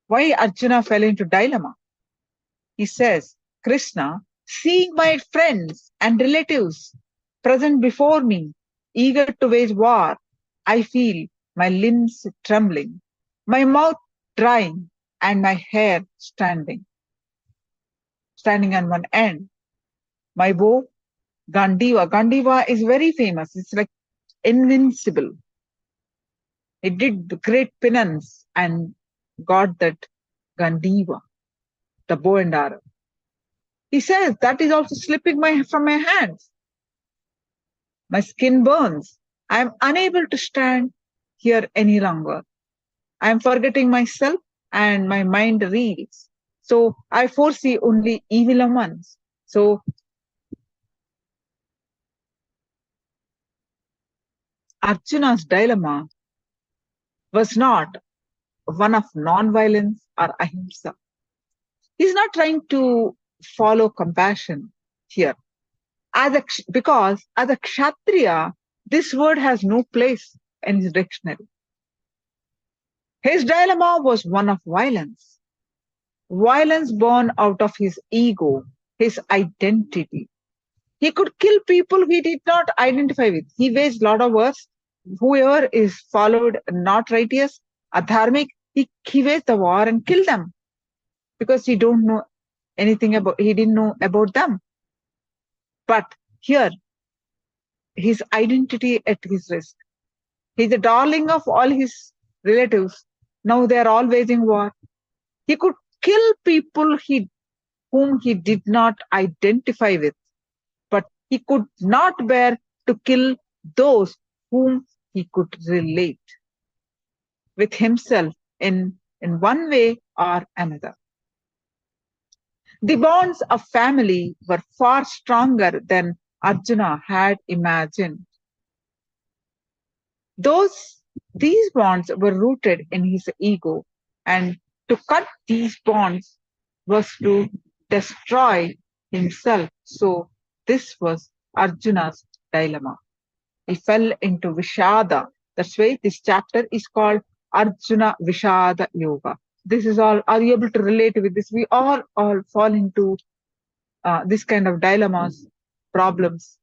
why Arjuna fell into dilemma? He says, Krishna, seeing my friends and relatives present before me, eager to wage war, I feel my limbs trembling, my mouth drying, and my hair standing on one end. My bow, Gandiva. Gandiva is very famous. It's like invincible. It did the great penance and got that Gandiva, the bow and arrow. He says that is also slipping from my hands. My skin burns. I am unable to stand here any longer. I am forgetting myself and my mind reels. So I foresee only evil ones. So Arjuna's dilemma was not one of non-violence or ahimsa. He's not trying to follow compassion here. Because as a Kshatriya, this word has no place in his dictionary. His dilemma was one of violence. Violence born out of his ego, his identity. He could kill people he did not identify with. He waged a lot of wars. Whoever is followed not righteous, adharmic, he waged the war and killed them because he didn't know about them. But here, his identity at his risk. He's the darling of all his relatives. Now they are all waging war. He could kill people whom he did not identify with, but he could not bear to kill those whom he could relate with himself in one way or another. The bonds of family were far stronger than Arjuna had imagined. These bonds were rooted in his ego, and to cut these bonds was to destroy himself. So this was Arjuna's dilemma. He fell into Vishada. That's why this chapter is called Arjuna Vishada Yoga. This is all, are you able to relate with this? We all fall into this kind of dilemmas, problems,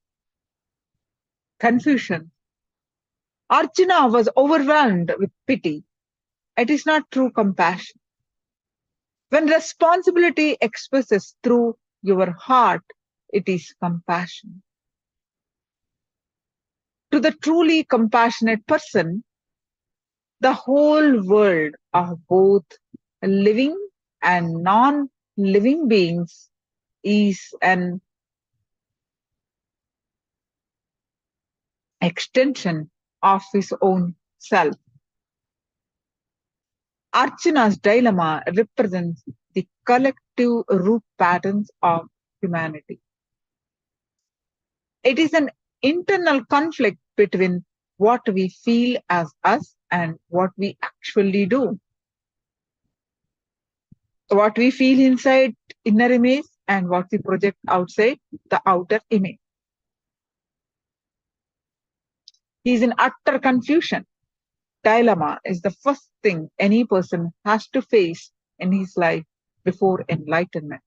confusion. Arjuna was overwhelmed with pity. It is not true compassion. When responsibility expresses through your heart, it is compassion. To the truly compassionate person, the whole world of both living and non-living beings is an extension of his own self. Arjuna's dilemma represents the collective root patterns of humanity. It is an internal conflict between what we feel as us and what we actually do. What we feel inside, inner image, and what we project outside, the outer image. He is in utter confusion. Dilemma is the first thing any person has to face in his life before enlightenment.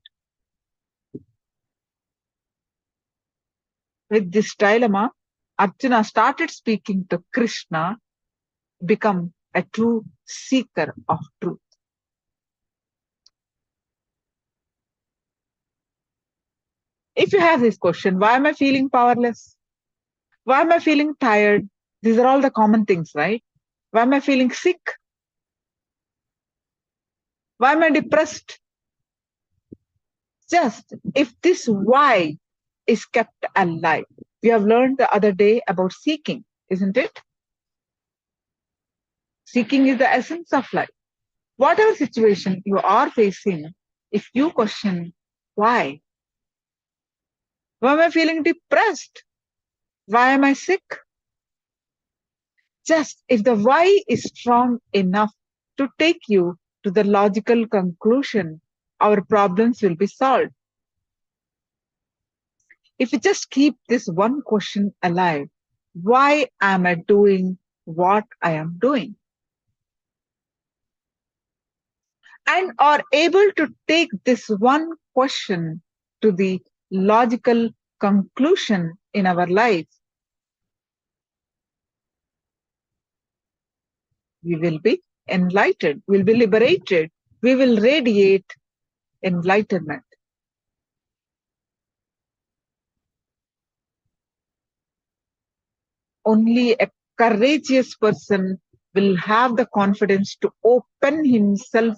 With this dilemma, Arjuna started speaking to Krishna, become a true seeker of truth. If you have this question, why am I feeling powerless? Why am I feeling tired? These are all the common things, right? Why am I feeling sick? Why am I depressed? Just if this why is kept alive. We have learned the other day about seeking, isn't it? Seeking is the essence of life. Whatever situation you are facing, if you question why am I feeling depressed? Why am I sick? Just if the why is strong enough to take you to the logical conclusion, our problems will be solved. If we just keep this one question alive, why am I doing what I am doing? And are able to take this one question to the logical conclusion in our life, we will be enlightened, we'll be liberated, we will radiate enlightenment. Only a courageous person will have the confidence to open himself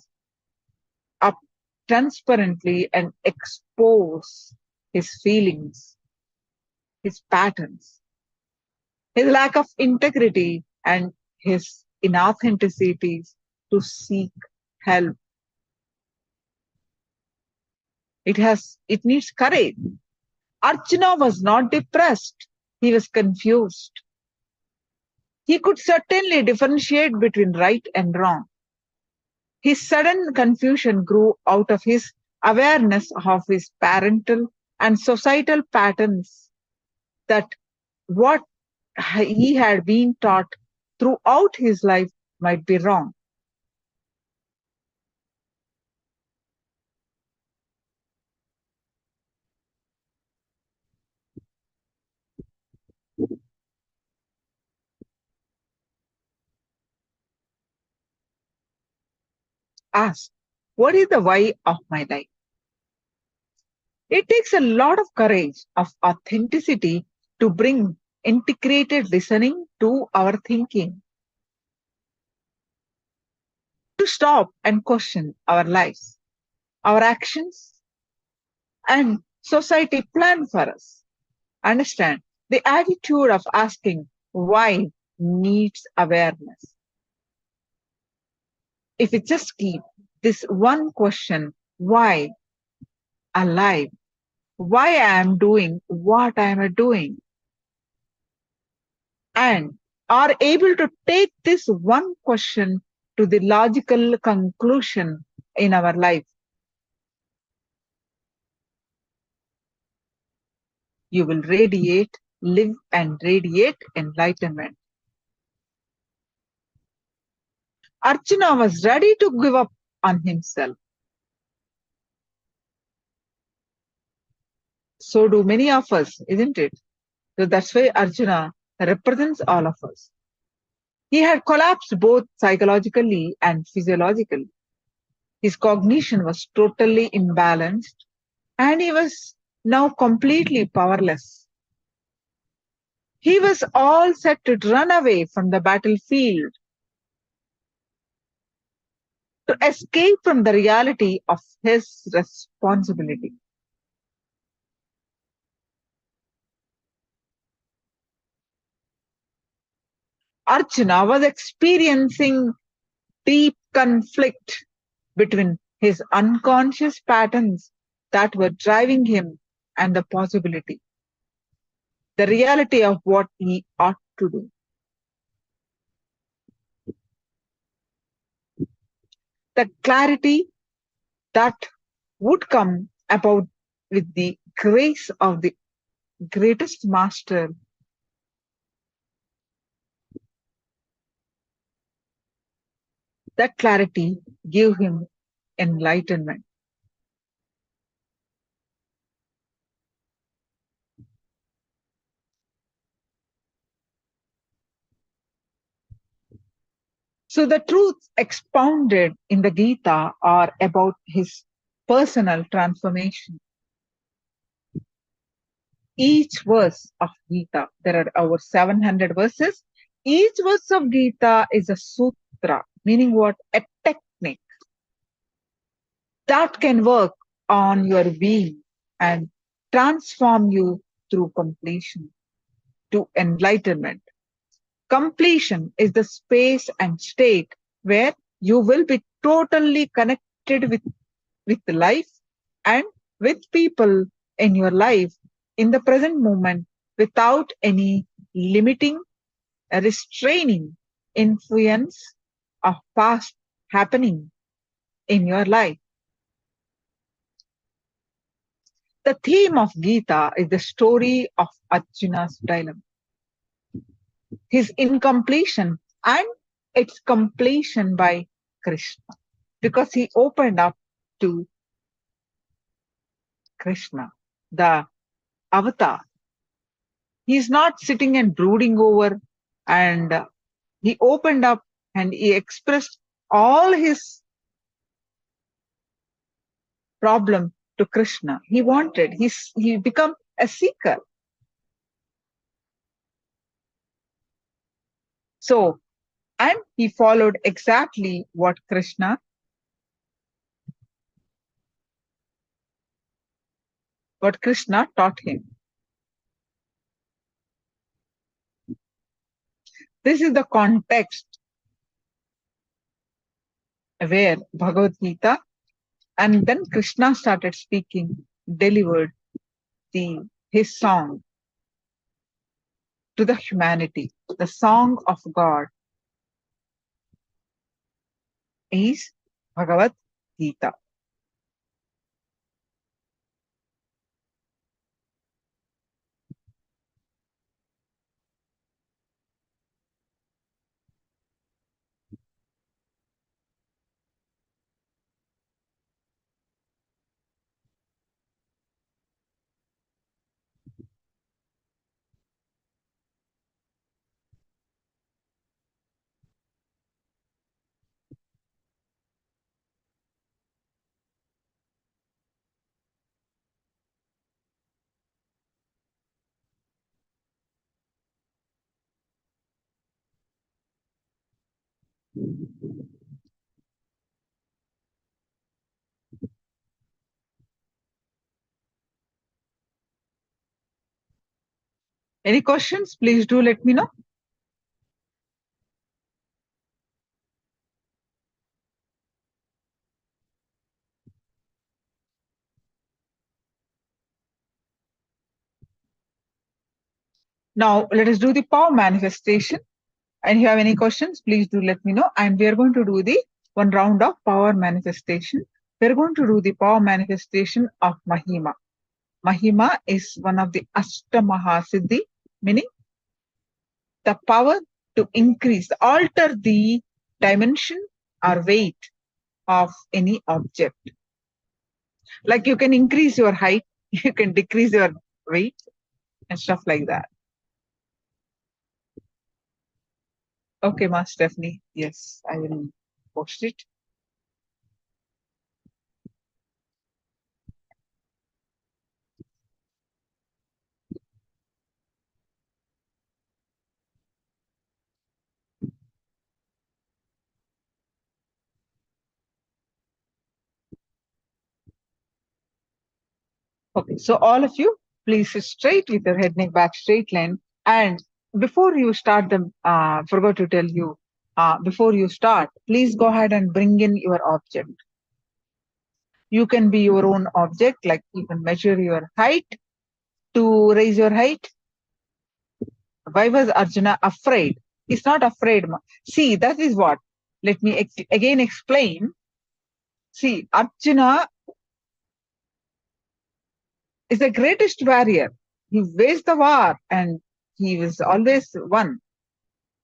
up transparently and expose his feelings, his patterns, his lack of integrity, and his inauthenticities to seek help. It needs courage. Arjuna was not depressed, he was confused. He could certainly differentiate between right and wrong. His sudden confusion grew out of his awareness of his parental and societal patterns, that what he had been taught throughout his life might be wrong. Ask, what is the why of my life? It takes a lot of courage, of authenticity to bring integrated listening to our thinking, to stop and question our lives, our actions, and society plan for us. Understand, the attitude of asking why needs awareness. If we just keep this one question, why, alive, why I am doing what I am doing, and are able to take this one question to the logical conclusion in our life, you will radiate, live and radiate enlightenment. Arjuna was ready to give up on himself. So do many of us, isn't it? So that's why Arjuna represents all of us. He had collapsed both psychologically and physiologically. His cognition was totally imbalanced, and he was now completely powerless. He was all set to run away from the battlefield, to escape from the reality of his responsibility. Arjuna was experiencing deep conflict between his unconscious patterns that were driving him and the possibility, the reality of what he ought to do. The clarity that would come about with the grace of the greatest master, that clarity gave him enlightenment. So the truths expounded in the Gita are about his personal transformation. each verse of Gita, there are over 700 verses. Each verse of Gita is a sutra, meaning what? A technique that can work on your being and transform you through completion to enlightenment. Completion is the space and state where you will be totally connected with life and with people in your life in the present moment without any limiting, restraining influence of past happening in your life. The theme of Gita is the story of Arjuna's dilemma, his incompletion and its completion by Krishna, because he opened up to Krishna, the avatar. He's not sitting and brooding over, and he opened up and he expressed all his problem to Krishna. He wanted, he become a seeker. So, and he followed exactly what Krishna taught him. This is the context where Bhagavad Gita and then Krishna started speaking, delivered his song to the humanity. The song of God is Bhagavad Gita. Any questions? Please do let me know. Now, let us do the power manifestation. And if you have any questions, please do let me know. And we are going to do the one round of power manifestation. We are going to do the power manifestation of Mahima. Mahima is one of the Ashtamaha Siddhi, meaning the power to increase, alter the dimension or weight of any object. Like you can increase your height, you can decrease your weight and stuff like that. Okay, Ma Stephanie. Yes, I will post it. Okay, so all of you, please sit straight with your head, neck, back, straight line. And before you start the, forgot to tell you, before you start, please go ahead and bring in your object. You can be your own object, like you can measure your height to raise your height. Why was Arjuna afraid? He's not afraid. See, that is what. Let me again explain. See, Arjuna is the greatest warrior. He waged the war and he was always won.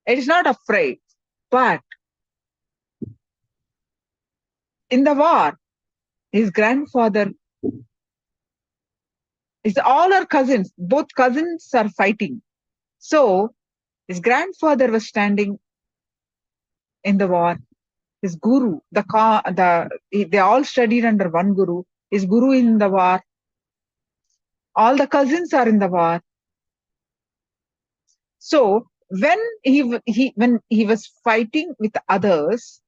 It is not afraid. But in the war, his grandfather is all our cousins. Both cousins are fighting. So his grandfather was standing in the war. His guru, they all studied under one guru. His guru in the war All the cousins are in the war. So when when he was fighting with others,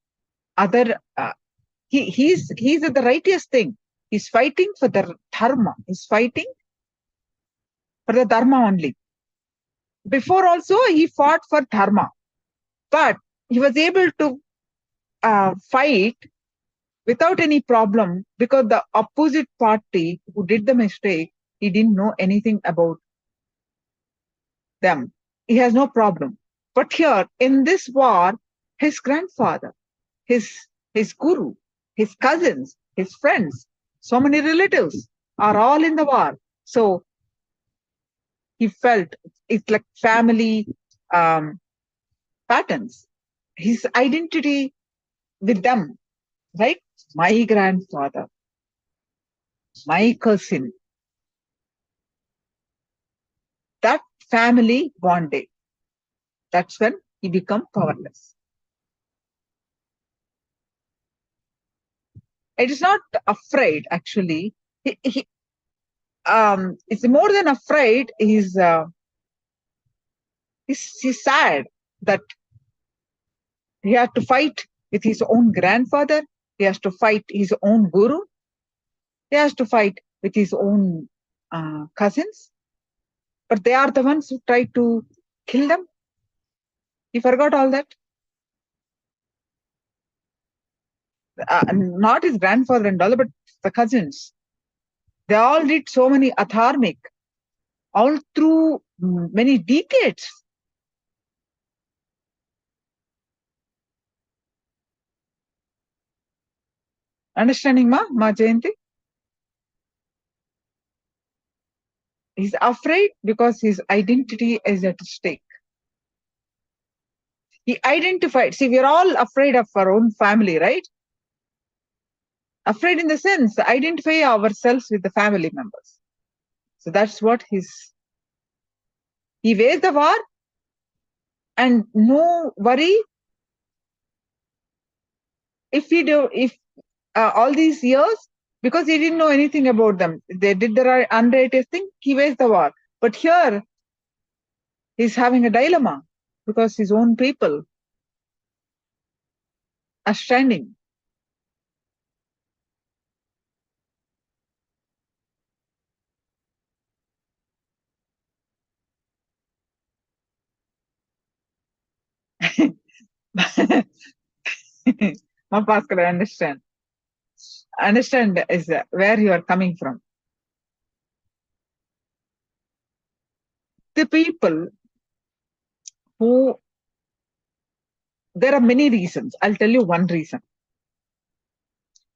he's at the righteous thing. He's fighting for the dharma. He's fighting for the dharma only. Before also he fought for dharma, but he was able to fight without any problem because the opposite party who did the mistake, he didn't know anything about them. He has no problem. But here in this war, his grandfather, his guru, his cousins, his friends, so many relatives are all in the war. So he felt it's like family patterns. His identity with them, right? My grandfather, my cousin, that family bonding. That's when he become powerless. It is not afraid, actually. It's more than afraid. He's sad that he had to fight with his own grandfather. He has to fight his own guru. He has to fight with his own cousins. But they are the ones who try to kill them. He forgot all that. Not his grandfather and all, but the cousins. They all did so many adharmic, all through many decades. Understanding, Ma Jayanti? He's afraid because his identity is at stake. He identified. See, we're all afraid of our own family, right? Afraid in the sense, identify ourselves with the family members. So that's what he waged the war and no worry if all these years, because he didn't know anything about them, they did the unrighteous thing, he waged the war. But here, he's having a dilemma because his own people are standing. Ma Bhaskar, I understand. Understand is where you are coming from. The people who, there are many reasons. I'll tell you one reason.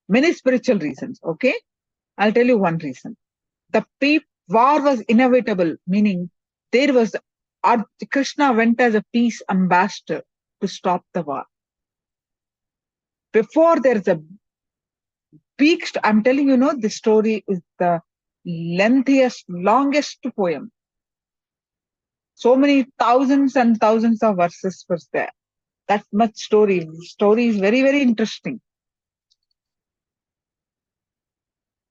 Many spiritual reasons, okay? I'll tell you one reason. The war was inevitable, meaning there was, Krishna went as a peace ambassador to stop the war. Before there's a big, I'm telling you, the story is the lengthiest, longest poem. So many thousands and thousands of verses was there. That much story. The story is very, very interesting.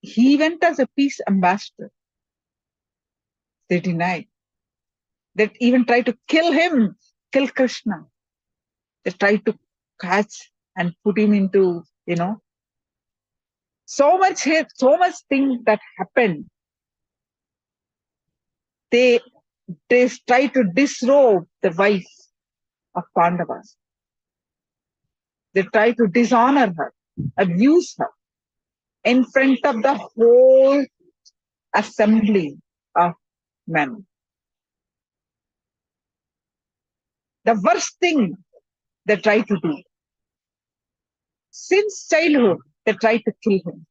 He went as a peace ambassador. They denied. They even tried to kill him, kill Krishna. They tried to catch and put him into, so much hate, so much thing that happened. They tried to disrobe the wife of Pandavas. They tried to dishonor her, abuse her in front of the whole assembly of men. The worst thing they tried to do. Since childhood, they tried to kill him,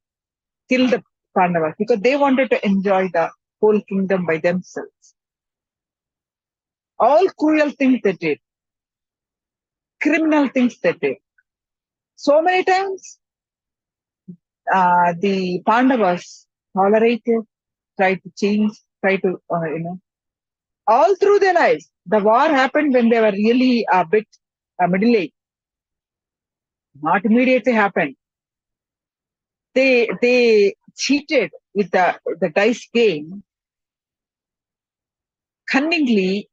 kill the Pandavas, because they wanted to enjoy the whole kingdom by themselves. All cruel things they did, criminal things they did. So many times, the Pandavas tolerated, tried to change, tried to, all through their lives. The war happened when they were really a bit middle-aged. Not immediately happened. They cheated with the dice game cunningly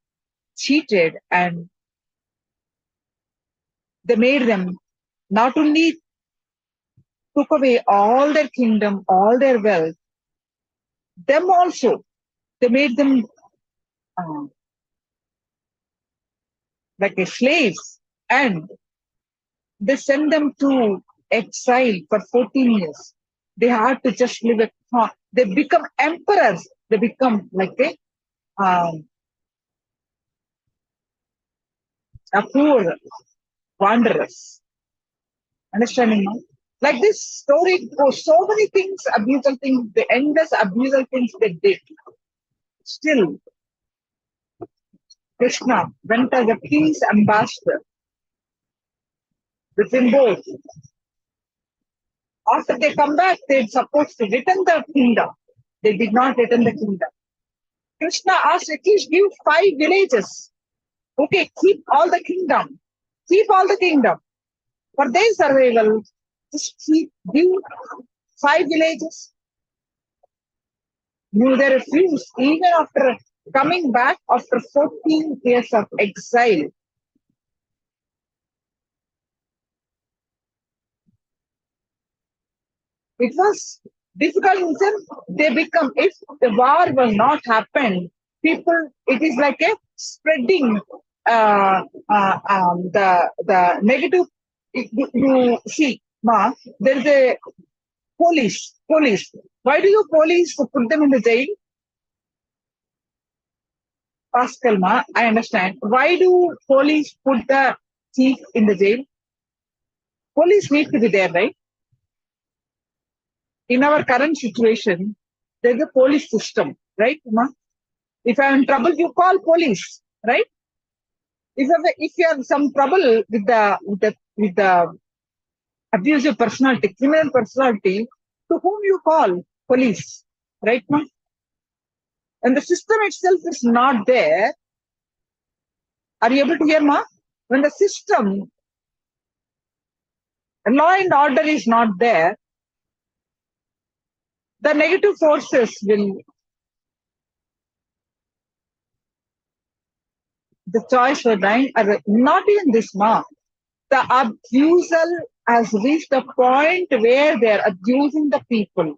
cheated, and they made them not only took away all their kingdom, all their wealth, them also, they made them uh, like a slaves, and they sent them to exile for 14 years. They had to just live at home. They become emperors. They become like a poor wanderers. Understanding now? Like this story goes, so many things, abusal things, the endless abusal things they did. Still, Krishna went as a peace ambassador within both. After they come back, they're supposed to return the kingdom. They did not return the kingdom. Krishna asked, at least give 5 villages. Okay, keep all the kingdom. Keep all the kingdom. For their survival, just give 5 villages. No, they refused, even after coming back after 14 years of exile. It was difficult in sense they become, if the war was not happened, people, it is like a spreading the negative. You see, ma, there is a police. Why do you police to put them in the jail? Pascal, ma, I understand. Why do police put the thief in the jail? Police need to be there, right? In our current situation, there's a police system, right, ma? If I'm in trouble, you call police, right? If you have some trouble with the abusive personality, criminal personality, to whom you call? Police, right, ma? And the system itself is not there. Are you able to hear, ma? When the system, law and order is not there, the negative forces will, the choice for dying, not even this, ma. The abusal has reached a point where they are abusing the people.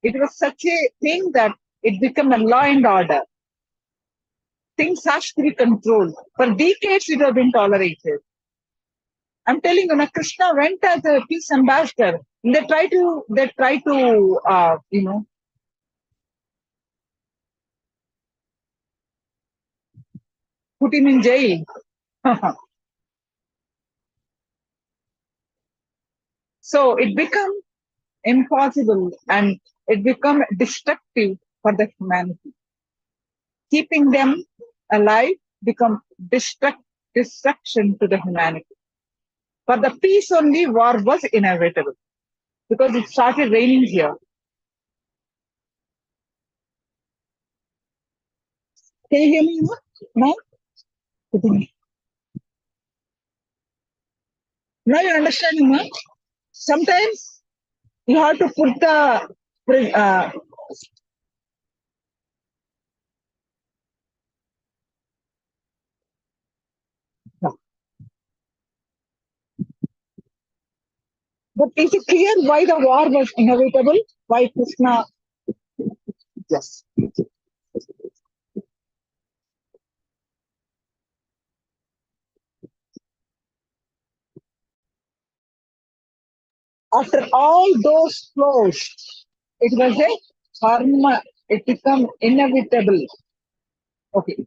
It was such a thing that it became a law and order. Things have to be controlled. For decades, it has been tolerated. I'm telling you, Krishna went as a peace ambassador. They try to, put him in jail. So it became impossible and it became destructive for the humanity. Keeping them alive become destruction to the humanity. For the peace only, war was inevitable because it started raining here. Can you hear me now? Now you understand me? Sometimes you have to put the but is it clear why the war was inevitable? Why Krishna? Yes. After all those flows, it was a karma. It became inevitable. Okay.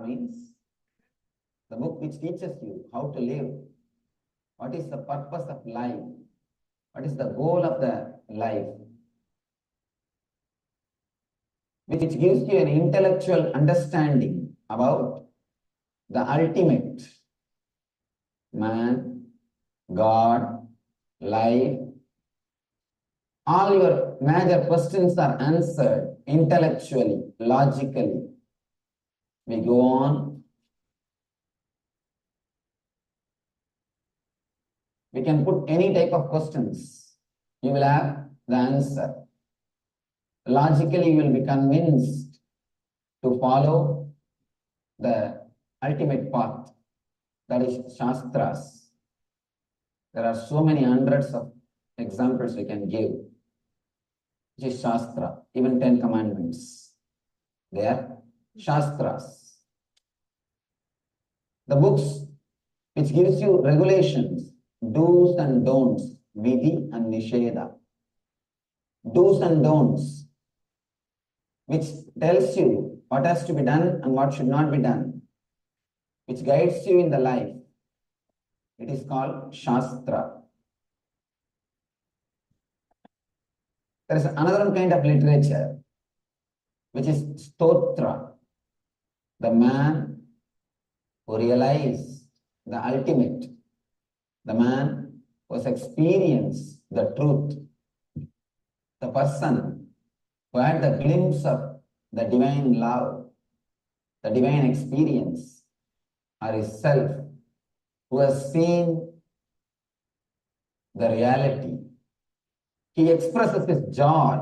Means the book which teaches you how to live, what is the purpose of life, What is the goal of the life? Which gives you an intellectual understanding about the ultimate man, God, life. All your major questions are answered intellectually, logically. We go on. We can put any type of questions. You will have the answer. Logically, you will be convinced to follow the ultimate path, that is Shastras. There are so many hundreds of examples we can give. Which is Shastra, even 10 commandments. They are Shastras. The books which gives you regulations, do's and don'ts, Vidhi and Nisheda. Do's and don'ts, which tells you what has to be done and what should not be done, which guides you in the life. It is called Shastra. There is another kind of literature, which is Stotra. The man who realized the ultimate, the man who has experienced the truth, the person who had the glimpse of the divine love, the divine experience, or his self, who has seen the reality. He expresses his joy.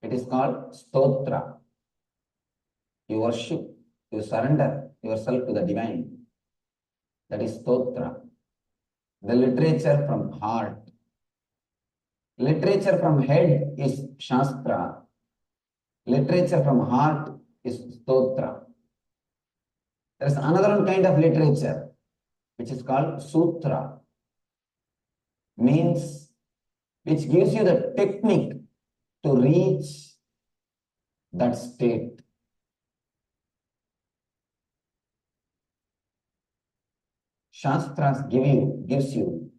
It is called Stotra. You worship, you surrender yourself to the divine. That is Stotra. The literature from heart. Literature from head is Shastra. Literature from heart is Stotra. There is another kind of literature which is called Sutra. Means which gives you the technique to reach that state. Shastras gives you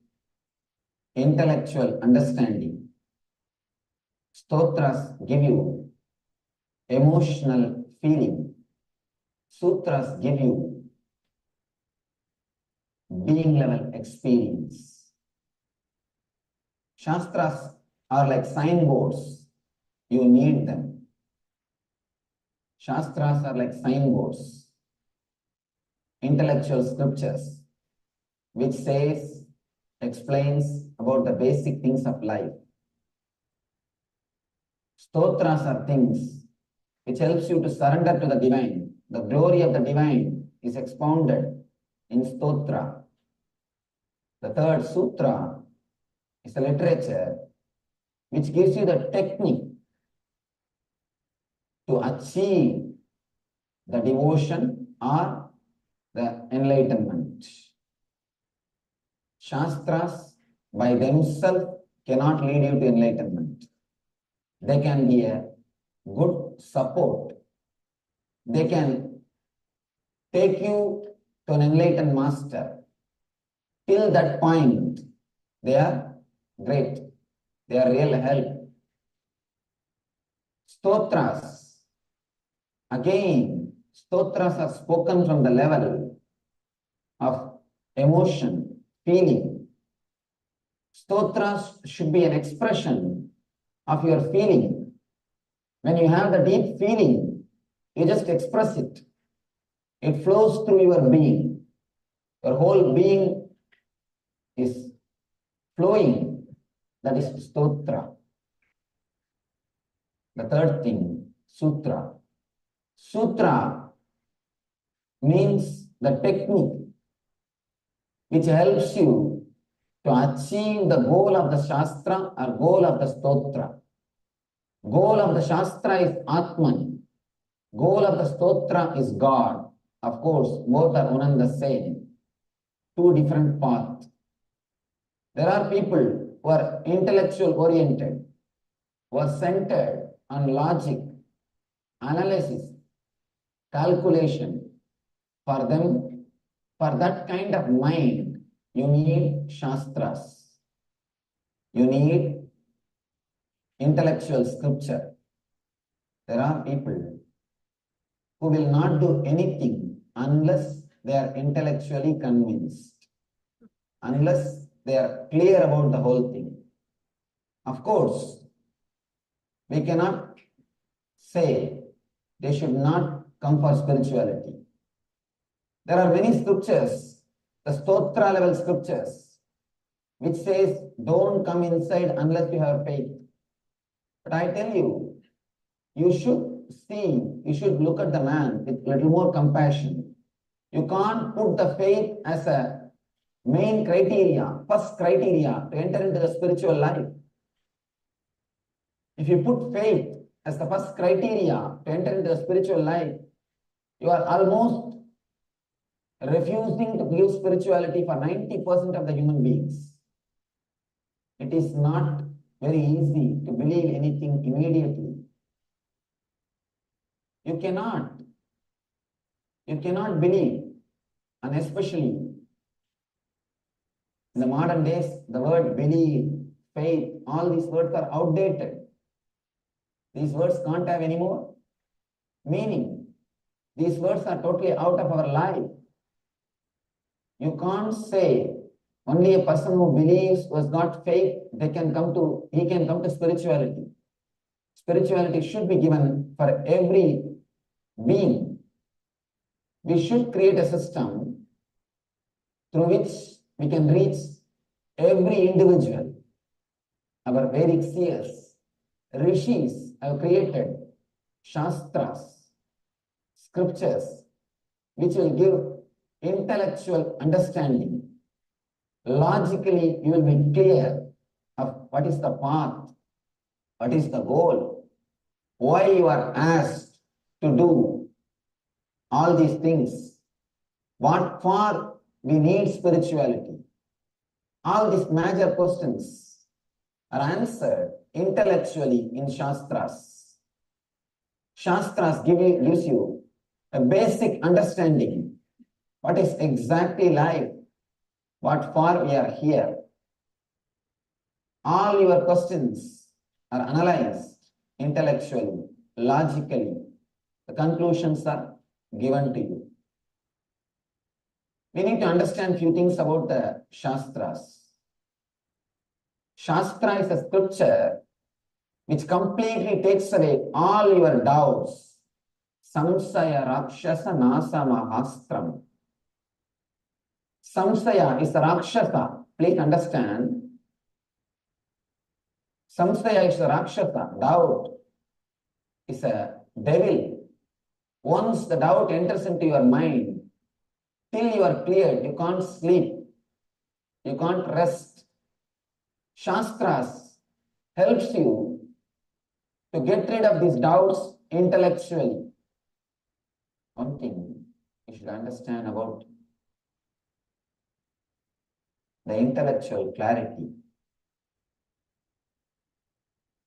intellectual understanding. Stotras give you emotional feeling. Sutras give you being level experience. Shastras are like signboards. You need them. Shastras are like signboards, intellectual scriptures, which explains about the basic things of life. Stotras are things which helps you to surrender to the divine. The glory of the divine is expounded in Stotra. The third Sutra is a literature which gives you the technique to achieve the devotion or the enlightenment. Shastras by themselves cannot lead you to enlightenment. They can be a good support. They can take you to an enlightened master. Till that point, they are great. They are real help. Stotras. Again, stotras are spoken from the level of emotion, feeling. Stotras should be an expression of your feeling. When you have the deep feeling, you just express it. It flows through your being. Your whole being is flowing. That is stotra. The third thing, sutra. Sutra means the technique which helps you to achieve the goal of the Shastra or goal of the Stotra. Goal of the Shastra is Atman. Goal of the Stotra is God. Of course, both are one and the same. Two different paths. There are people who are intellectual oriented, who are centered on logic, analysis, calculation. For them, for that kind of mind, you need Shastras. You need intellectual scripture. There are people who will not do anything unless they are intellectually convinced, unless they are clear about the whole thing. Of course, we cannot say they should not come for spirituality. There are many scriptures, the stotra level scriptures, which says don't come inside unless you have faith. But I tell you, you should see, you should look at the man with little more compassion. You can't put the faith as a main criteria, first criteria to enter into the spiritual life. If you put faith as the first criteria to enter into the spiritual life, you are almost refusing to give spirituality for 90% of the human beings. It is not very easy to believe anything immediately. You cannot believe, and especially in the modern days, the word believe, faith, all these words are outdated. These words can't have any more meaning. These words are totally out of our life. You can't say only a person who believes, who has got faith, he can come to spirituality. Spirituality should be given for every being. We should create a system through which we can reach every individual. Our Vedic seers, rishis have created shastras, scriptures, which will give intellectual understanding. Logically, you will be clear of what is the path, what is the goal, why you are asked to do all these things, what for we need spirituality. All these major questions are answered intellectually in Shastras. Shastras gives you a basic understanding what is exactly life, what for we are here. All your questions are analyzed intellectually, logically. The conclusions are given to you. We need to understand few things about the Shastras. Shastra is a scripture which completely takes away all your doubts. Samsaya Rakshasa Nasa Mahastram. Samsaya is a Rakshasa. Please understand. Samsaya is a Rakshasa. Doubt is a devil. Once the doubt enters into your mind, till you are cleared, you can't sleep, you can't rest. Shastras helps you to get rid of these doubts intellectually. One thing you should understand about the intellectual clarity.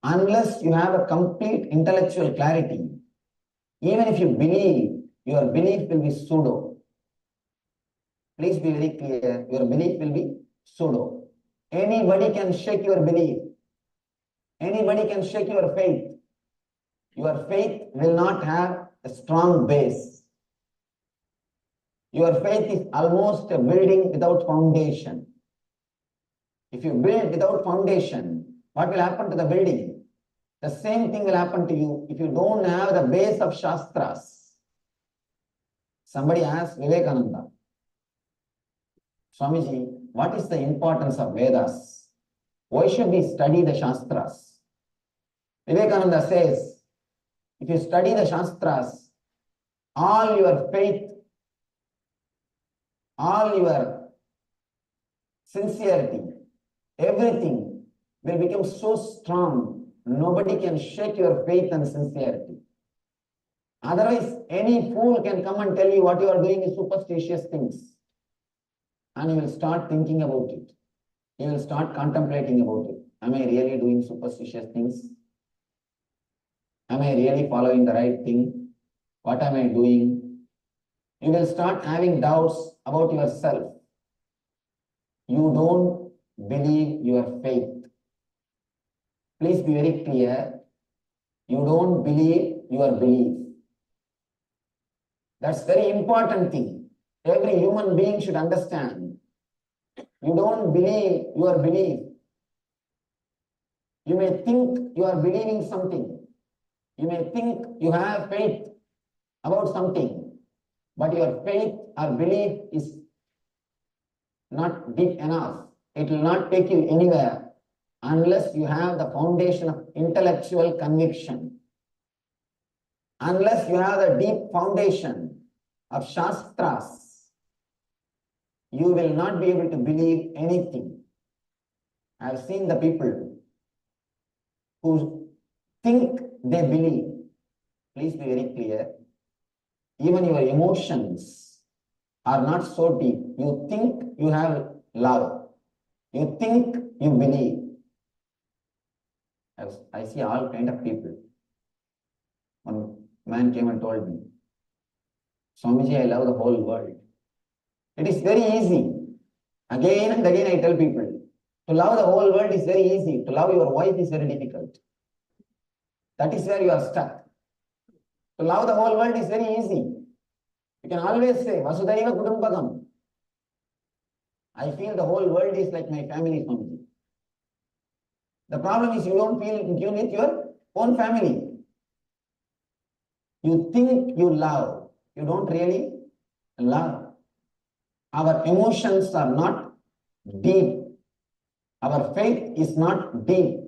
Unless you have a complete intellectual clarity, even if you believe, your belief will be pseudo. Please be very clear, your belief will be pseudo. Anybody can shake your belief. Anybody can shake your faith. Your faith will not have a strong base. Your faith is almost a building without foundation. If you build without foundation, what will happen to the building? The same thing will happen to you if you don't have the base of Shastras. Somebody asked Vivekananda, Swamiji, what is the importance of Vedas? Why should we study the Shastras? Vivekananda says, if you study the Shastras, all your faith, all your sincerity, everything will become so strong, nobody can shake your faith and sincerity. Otherwise, any fool can come and tell you what you are doing is superstitious things. And you will start thinking about it. You will start contemplating about it. Am I really doing superstitious things? Am I really following the right thing? What am I doing? You will start having doubts about yourself. You don't believe your faith. Please be very clear. You don't believe your belief. That's very important thing. Every human being should understand. You don't believe your belief. You may think you are believing something. You may think you have faith about something, but your faith or belief is not deep enough. It will not take you anywhere unless you have the foundation of intellectual conviction. Unless you have the deep foundation of Shastras, you will not be able to believe anything. I have seen the people who think they believe. Please be very clear. Even your emotions are not so deep. You think you have love. You think you believe. I see all kind of people. One man came and told me, Swamiji, I love the whole world. It is very easy. Again and again I tell people, to love the whole world is very easy. To love your wife is very difficult. That is where you are stuck. To love the whole world is very easy. You can always say, Vasudhaiva Kutumbakam. I feel the whole world is like my family, Swamiji. The problem is you don't feel in tune with your own family. You think you love. You don't really love. Our emotions are not deep. Our faith is not deep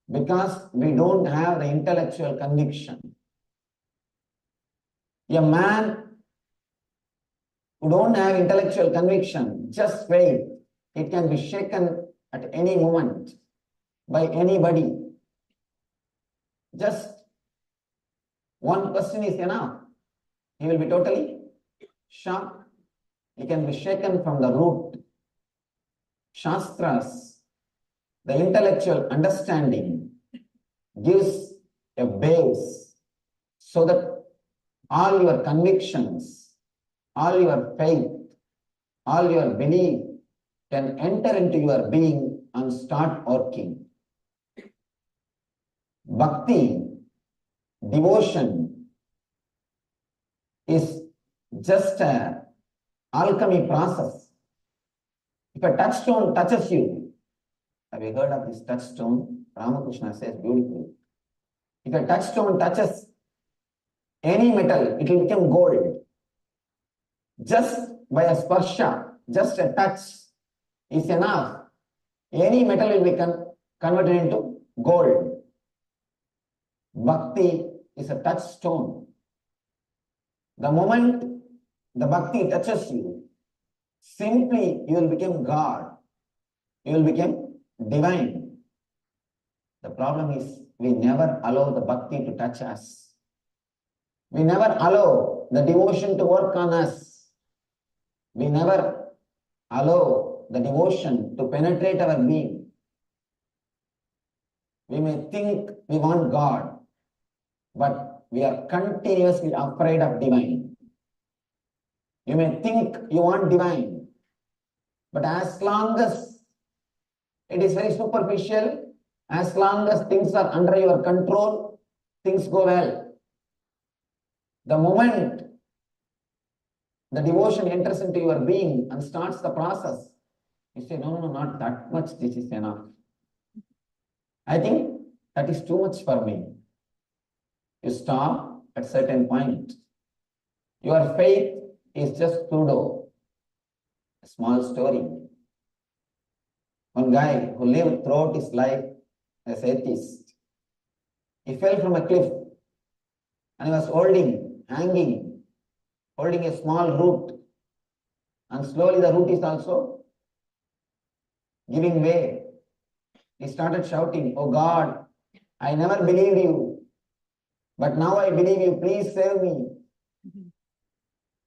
because we don't have the intellectual conviction. A man who don't have intellectual conviction, just faith, it can be shaken at any moment by anybody. Just one question is enough. He will be totally shocked. He can be shaken from the root. Shastras, the intellectual understanding, gives a base so that all your convictions, all your faith, all your belief can enter into your being and start working. Bhakti, devotion, is just an alchemy process. If a touchstone touches you, have you heard of this touchstone? Ramakrishna says beautifully. If a touchstone touches any metal, it will become gold. Just by a sparsha, just a touch is enough. Any metal will be converted into gold. Bhakti is a touchstone. The moment the bhakti touches you, simply you will become God. You will become divine. The problem is we never allow the bhakti to touch us. We never allow the devotion to work on us. We never allow the devotion to penetrate our being. We may think we want God, but we are continuously afraid of divine. You may think you want divine, but as long as it is very superficial, as long as things are under your control, things go well. The moment the devotion enters into your being and starts the process, you say, no, not that much, this is enough. I think that is too much for me. You stop at a certain point. Your faith is just pseudo. A small story. One guy who lived throughout his life as atheist, he fell from a cliff and he was hanging, holding a small root, and slowly the root is also giving way. He started shouting, "Oh God, I never believed you, but now I believe you. Please save me.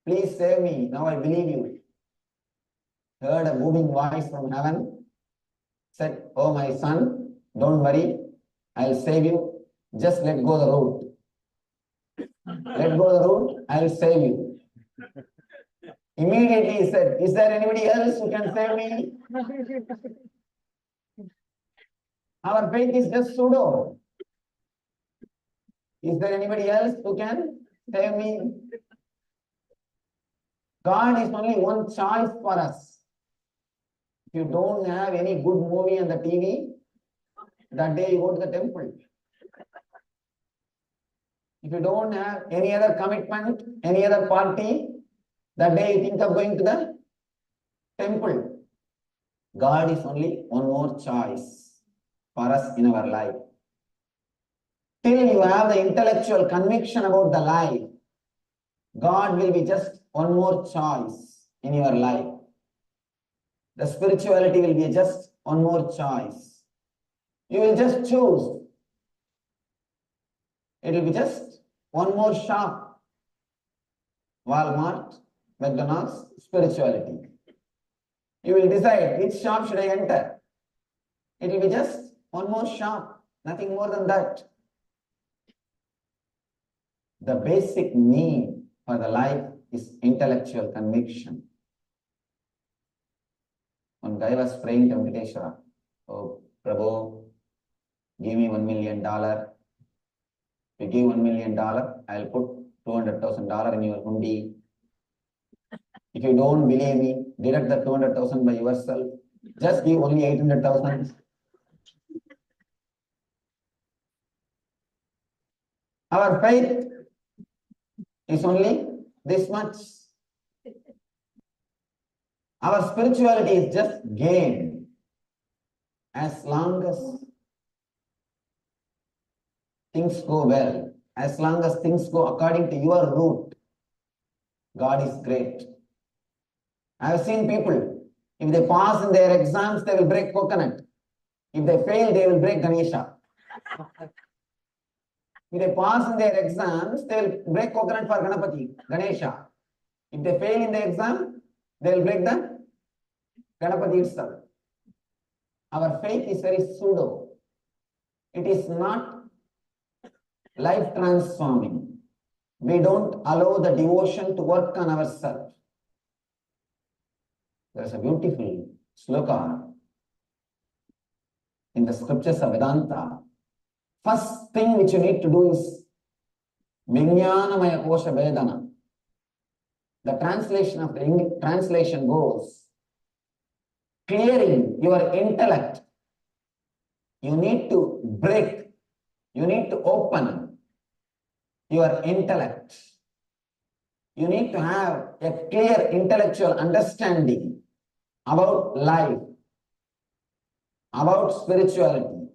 Please save me. Now I believe you." Heard a booming voice from heaven, said, "Oh my son, don't worry, I'll save you. Just let go the root. Let go the root, I'll save you." Immediately he said, "Is there anybody else who can save me?" Our faith is just pseudo. Is there anybody else who can tell me? God is only one choice for us. If you don't have any good movie on the TV, that day you go to the temple. If you don't have any other commitment, any other party, that day you think of going to the temple. God is only one more choice for us in our life. Till you have the intellectual conviction about the life, God will be just one more choice in your life. The spirituality will be just one more choice. You will just choose. It will be just one more shop. Walmart, McDonald's, spirituality. You will decide which shop should I enter. It will be just one more shop, nothing more than that. The basic need for the life is intellectual conviction. One guy was praying to Venkateshwara, "Oh, Prabhu, give me $1 million. If you give $1 million, I'll put $200,000 in your hundi. If you don't believe me, deduct the 200,000 by yourself. Just give only 800,000. Our faith is only this much. Our spirituality is just gain. As long as things go well, as long as things go according to your route, God is great. I have seen people, if they pass in their exams, they will break coconut. If they fail, they will break Ganesha. If they pass in their exams, they will break coconut for Ganapati, Ganesha. If they fail in the exam, they will break the Ganapati itself. Our faith is very pseudo. It is not life transforming. We don't allow the devotion to work on ourselves. There is a beautiful sloka in the scriptures of Vedanta. First thing which you need to do is Vijnanamaya Kosha Vedana. The translation of the English translation goes, clearing your intellect. You need to break, you need to open your intellect. You need to have a clear intellectual understanding about life, about spirituality,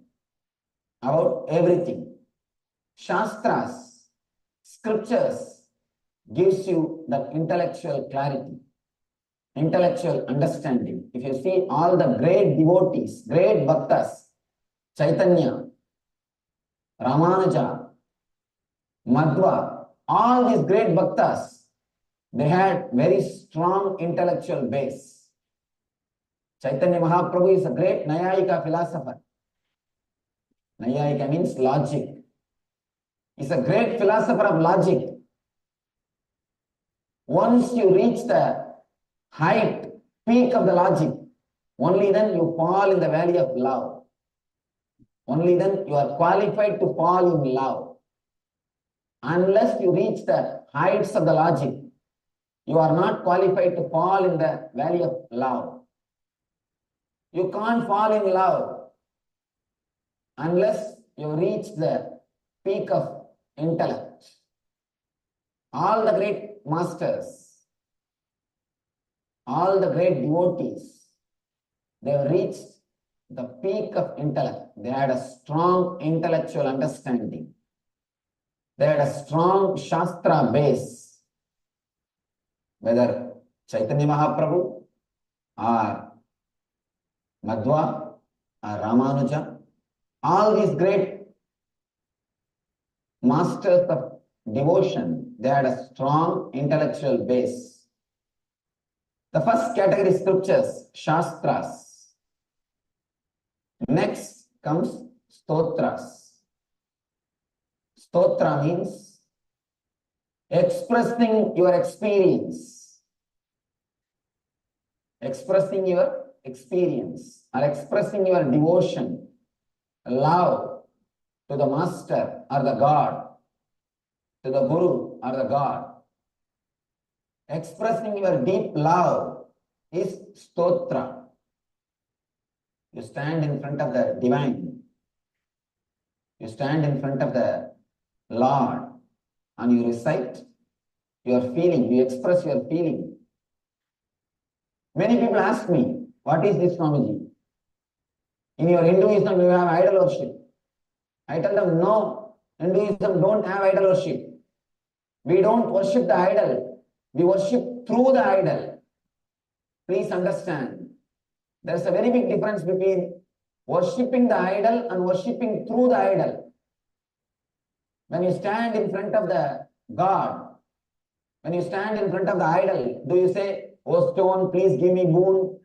about everything. Shastras, scriptures gives you that intellectual clarity, intellectual understanding. If you see all the great devotees, great bhaktas, Chaitanya, Ramanuja, Madhva, all these great bhaktas, they had very strong intellectual base. Chaitanya Mahaprabhu is a great Nayayika philosopher. Nayayika means logic. He's a great philosopher of logic. Once you reach the height, peak of the logic, only then you fall in the valley of love. Only then you are qualified to fall in love. Unless you reach the heights of the logic, you are not qualified to fall in the valley of love. You can't fall in love unless you reach the peak of intellect. All the great masters, all the great devotees, they have reached the peak of intellect. They had a strong intellectual understanding. They had a strong Shastra base. Whether Chaitanya Mahaprabhu or Madhva or Ramanuja, all these great masters of devotion, they had a strong intellectual base. The first category is scriptures, Shastras. Next comes Stotras. Stotra means expressing your experience. Expressing your experience or expressing your devotion. love to the master or the God, to the Guru or the God. Expressing your deep love is stotra. You stand in front of the divine. You stand in front of the Lord and you recite your feeling, you express your feeling. Many people ask me, what is this, Swamiji? In your Hinduism, you have idol worship. I tell them, no, Hinduism don't have idol worship. We don't worship the idol. We worship through the idol. Please understand. There's a very big difference between worshipping the idol and worshipping through the idol. When you stand in front of the God, when you stand in front of the idol, do you say, oh stone, please give me boon.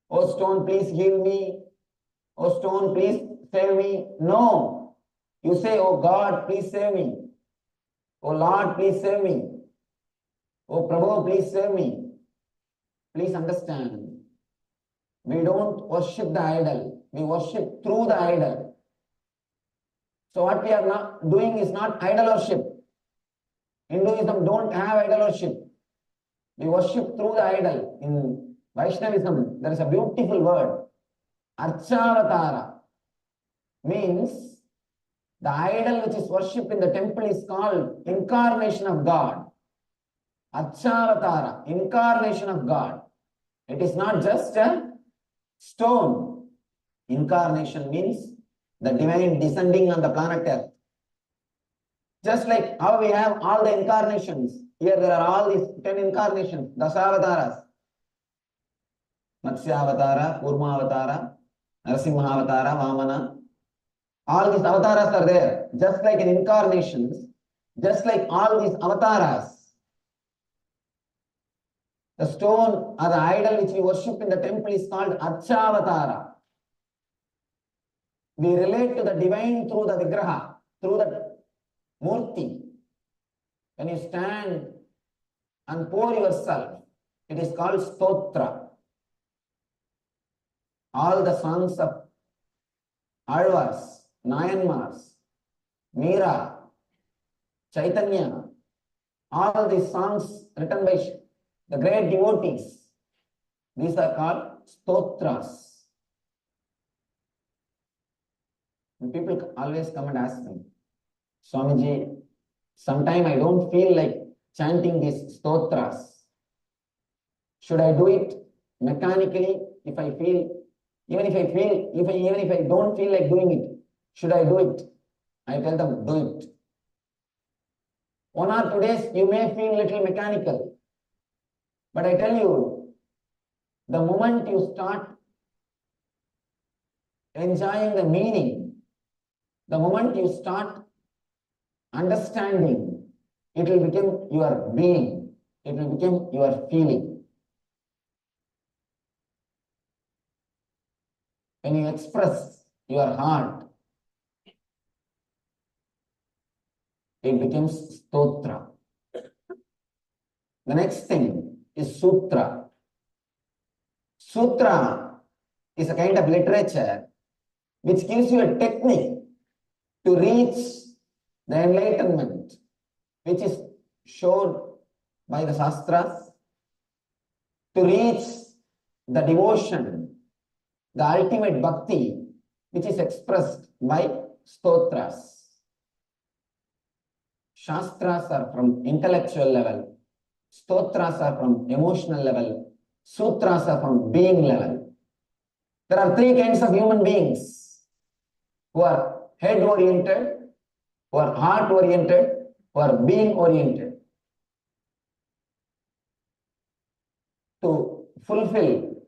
Oh stone, please heal me. Oh stone, please save me. No. You say, oh God, please save me. Oh Lord, please save me. Oh Prabhu, please save me. Please understand. We don't worship the idol. We worship through the idol. So what we are not doing is not idol worship. Hinduism don't have idol worship. We worship through the idol. In Vaishnavism, there is a beautiful word. Archavatara means the idol which is worshipped in the temple is called incarnation of God. Archavatara, incarnation of God. It is not just a stone. Incarnation means the divine descending on the planet Earth. Just like how we have all the incarnations. Here there are all these 10 incarnations, Dasavataras. Matsyavatara, Kurmavatara, Narasimhavatara, Vamana. All these avatars are there. Just like in incarnations, just like all these avatars. The stone or the idol which we worship in the temple is called Archavatara. We relate to the divine through the Vigraha, through the Murti. When you stand and pour yourself, it is called Stotra. All the songs of Alvars, Nayanmars, Meera, Chaitanya, all these songs written by the great devotees, these are called stotras. And people always come and ask me, Swamiji, sometime I don't feel like chanting these stotras. Should I do it mechanically if I feel, even if I don't feel like doing it, should I do it? I tell them, do it. 1 or 2 days you may feel little mechanical. But I tell you, the moment you start enjoying the meaning, the moment you start understanding, it will become your being, it will become your feeling. When you express your heart, it becomes stotra. The next thing is sutra. Sutra is a kind of literature which gives you a technique to reach the enlightenment, which is showed by the Shastras, to reach the devotion, the ultimate bhakti, which is expressed by stotras. Shastras are from intellectual level, stotras are from emotional level, sutras are from being level. There are 3 kinds of human beings who are head oriented, who are heart oriented, who are being oriented. To fulfill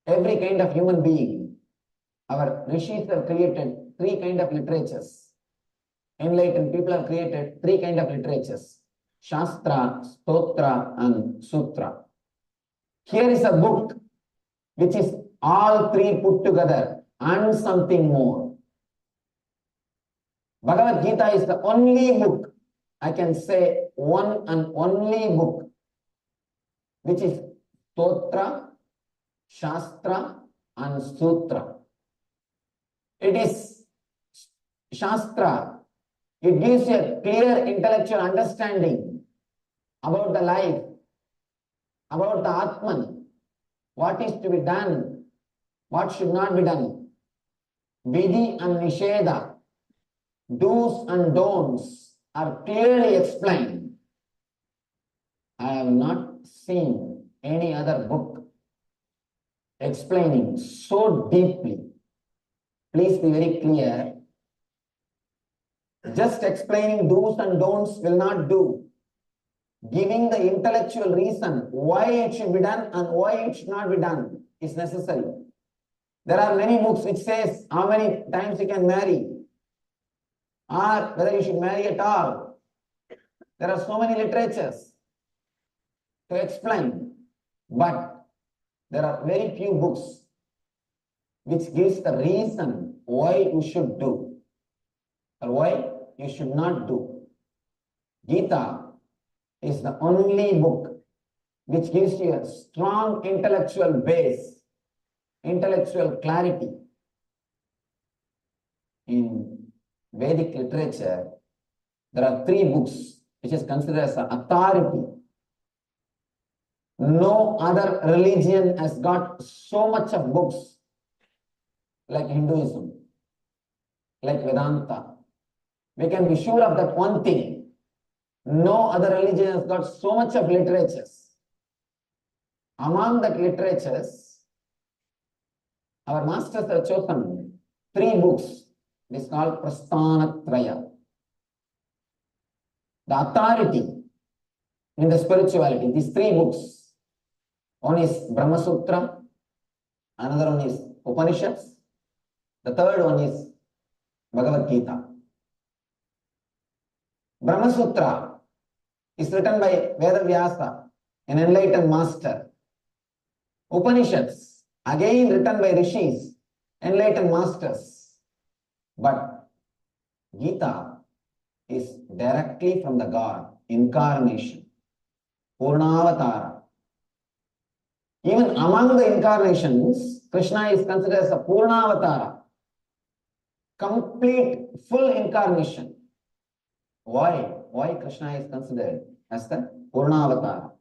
every kind of human being, our rishis have created 3 kinds of literatures. Enlightened people have created 3 kinds of literatures: Shastra, Stotra, and Sutra. Here is a book which is all 3 put together and something more. Bhagavad Gita is the only book, I can say one and only book, which is Stotra, Shastra, and Sutra. It is Shastra. It gives you a clear intellectual understanding about the life, about the Atman, what is to be done, what should not be done. Vidhi and Nisheda, do's and don'ts are clearly explained. I have not seen any other book explaining so deeply. Please be very clear. Just explaining do's and don'ts will not do. Giving the intellectual reason why it should be done and why it should not be done is necessary. There are many books which says how many times you can marry or whether you should marry at all. There are so many literatures to explain, but there are very few books which gives the reason why you should do or why you should not do. Gita is the only book which gives you a strong intellectual base, intellectual clarity. In Vedic literature, there are 3 books which is considered as an authority. No other religion has got so much of books like Hinduism, like Vedanta. We can be sure of that one thing. No other religion has got so much of literatures. Among that literatures, our masters have chosen 3 books. It is called Prasthanatraya. The authority in the spirituality, these 3 books. One is Brahma Sutra, another one is Upanishads, the third one is Bhagavad Gita. Brahma Sutra is written by Veda Vyasa, an enlightened master. Upanishads, again written by rishis, enlightened masters. But Gita is directly from the God, incarnation, Purnavatara. Even among the incarnations, Krishna is considered as a Purnavatara, complete, full incarnation. Why? Why Krishna is considered as the Purnavatara?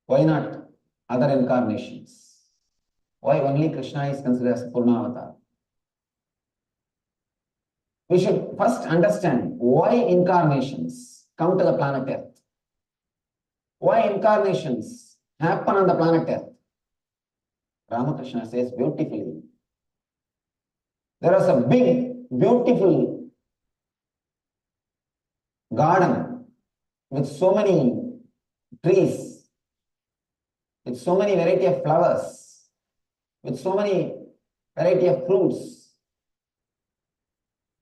Why not other incarnations? Why only Krishna is considered as Purnavatara? We should first understand why incarnations come to the planet Earth. Why incarnations happen on the planet Earth? Ramakrishna says beautifully. There was a big, beautiful garden with so many trees, with so many variety of flowers, with so many variety of fruits.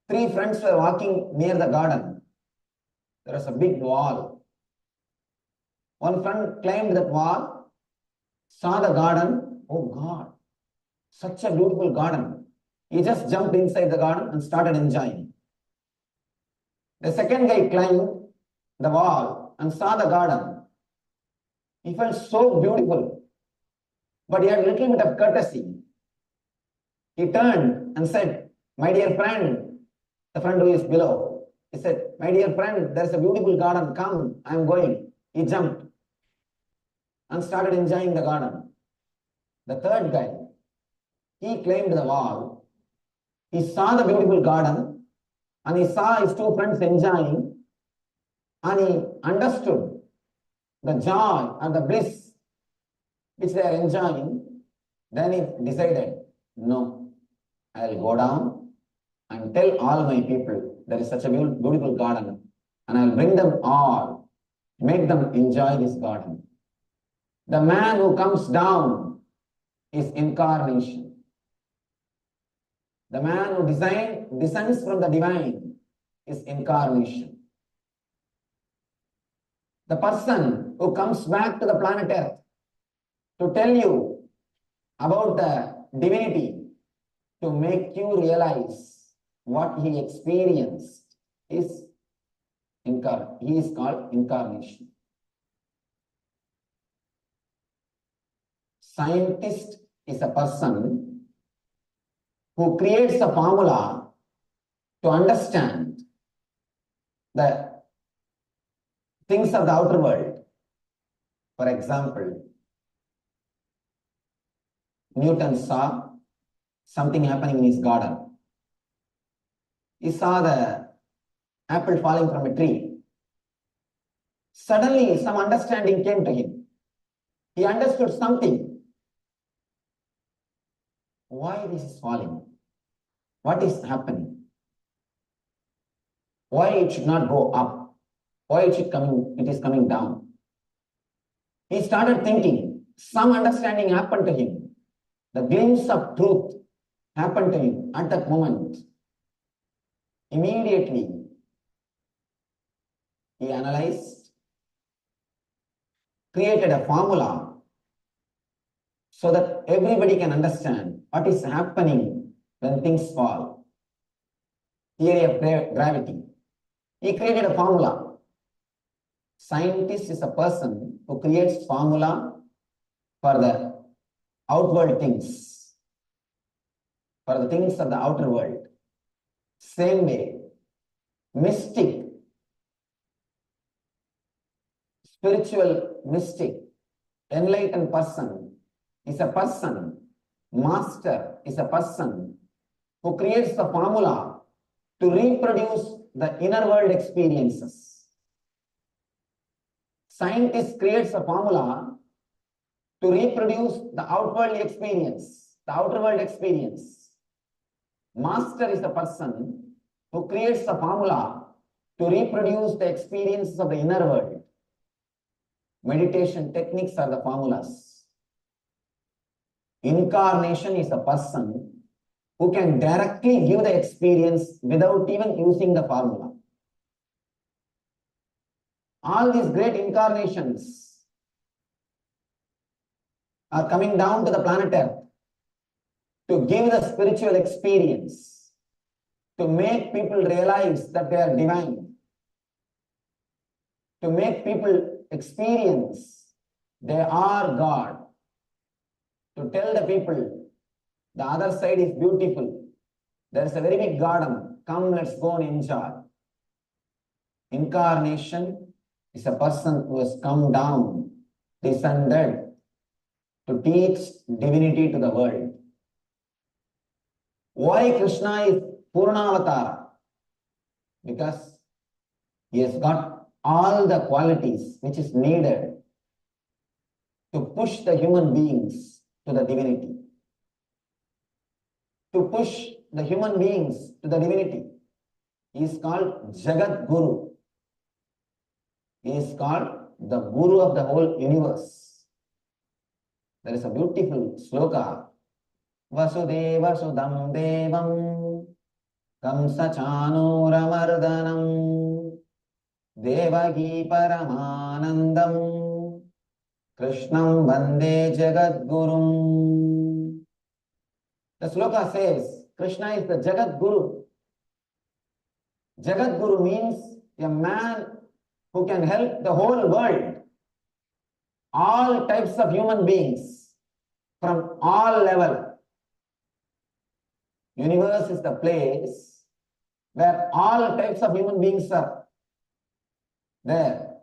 3 friends were walking near the garden. There was a big wall. One friend climbed that wall, saw the garden. Oh God, such a beautiful garden. He just jumped inside the garden and started enjoying. The second guy climbed the wall and saw the garden. He felt so beautiful, but he had a little bit of courtesy. He turned and said, "My dear friend," the friend who is below, he said, "My dear friend, there's a beautiful garden. Come, I am going." He jumped and started enjoying the garden. The third guy, he climbed the wall. He saw the beautiful garden and he saw his 2 friends enjoying, and he understood the joy and the bliss which they are enjoying. Then he decided, no, I'll go down and tell all my people there is such a beautiful garden, and I'll bring them all, make them enjoy this garden. The man who comes down is incarnation. The man who descends from the divine is incarnation. The person who comes back to the planet Earth to tell you about the divinity, to make you realize what he experienced, he is called incarnation. Scientist is a person who creates a formula to understand the things of the outer world. For example, Newton saw something happening in his garden. He saw the apple falling from a tree. Suddenly, some understanding came to him. He understood something. Why this is falling? What is happening? Why it should not go up? Why it is coming down? He started thinking. Some understanding happened to him. The glimpse of truth happened to him at that moment. Immediately, he analyzed, created a formula so that everybody can understand what is happening when things fall. Theory of gravity. He created a formula. Scientist is a person who creates formula for the outward things, for the things of the outer world. Same way, mystic, spiritual mystic, enlightened person is a person, master is a person who creates the formula to reproduce the inner world experiences. Scientist creates a formula to reproduce the outward experience, the outer world experience. Master is the person who creates a formula to reproduce the experiences of the inner world. Meditation techniques are the formulas. Incarnation is a person who can directly give the experience without even using the formula. All these great incarnations are coming down to the planet Earth to give the spiritual experience, to make people realize that they are divine, to make people experience they are God, to tell the people the other side is beautiful. There is a very big garden. Come, let's go and enjoy. Incarnation is a person who has come down, descended to teach divinity to the world. Why Krishna is Purnavatara? Because he has got all the qualities which is needed to push the human beings to the divinity. To push the human beings to the divinity. He is called Jagat Guru. He is called the Guru of the whole universe. There is a beautiful sloka. Vasudeva Sudam Devam Kamsa Chanuramardanam Devagi Paramanandam Krishnam Vande Jagat Gurum. The sloka says, Krishna is the Jagat Guru. Jagat Guru means a man who can help the whole world, all types of human beings, from all levels. Universe is the place where all types of human beings are there.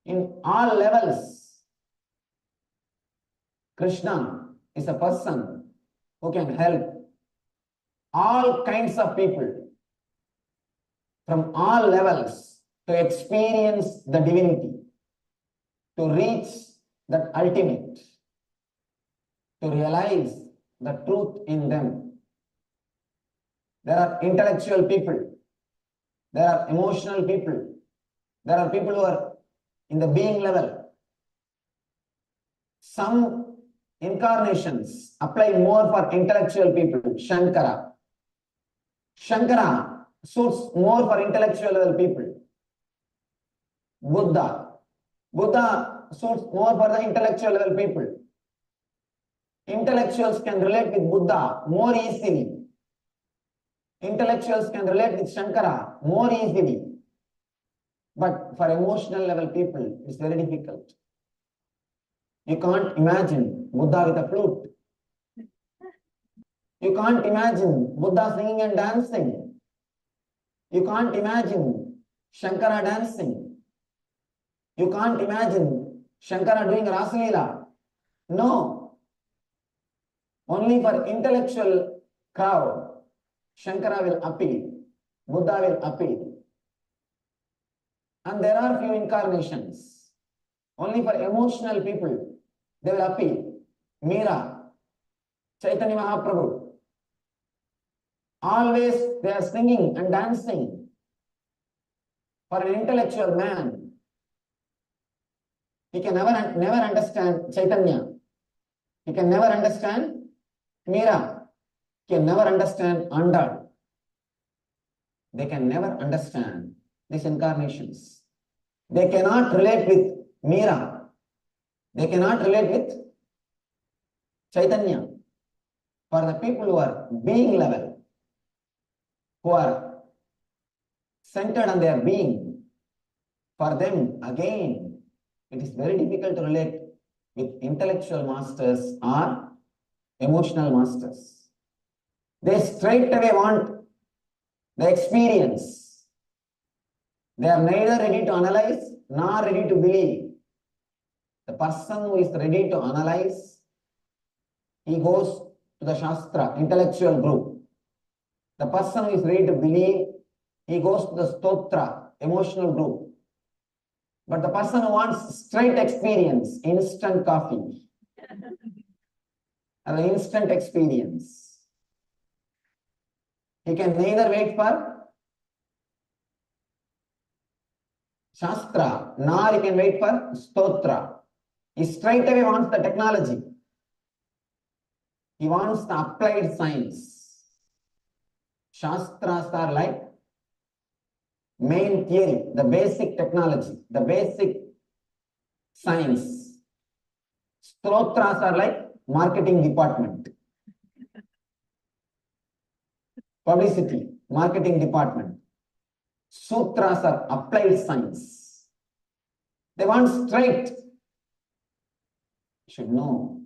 In all levels, Krishna is a person who can help all kinds of people from all levels to experience the divinity, to reach that ultimate, to realize the truth in them. There are intellectual people, there are emotional people, there are people who are in the being level. Some incarnations apply more for intellectual people. Shankara suits more for intellectual level people. Buddha suits more for the intellectual level people. Intellectuals can relate with Buddha more easily. Intellectuals can relate with Shankara more easily. But for emotional level people, it's very difficult. You can't imagine Buddha with a flute. You can't imagine Buddha singing and dancing. You can't imagine Shankara dancing. You can't imagine Shankara doing Rasalila. No. Only for intellectual crowd, Shankara will appeal. Buddha will appeal. And there are few incarnations. Only for emotional people, they will appeal. Meera, Chaitanya Mahaprabhu. Always they are singing and dancing. For an intellectual man, he can never understand Chaitanya. He can never understand Meera. He can never understand Andal. They can never understand these incarnations. They cannot relate with Meera. They cannot relate with Chaitanya. For the people who are being level, who are centered on their being, for them again, it is very difficult to relate with intellectual masters or emotional masters. They straight away want the experience. They are neither ready to analyze nor ready to believe. The person who is ready to analyze, he goes to the Shastra, intellectual group. The person who is ready to believe, he goes to the Stotra, emotional group. But the person who wants straight experience, instant coffee, an instant experience, he can neither wait for Shastra, nor he can wait for Stotra. He straight away wants the technology. He wants the applied science. Shastras are like main theory, the basic technology, the basic science. Stotras are like marketing department. Publicity, marketing department. Sutras are applied science. They want straight. You should know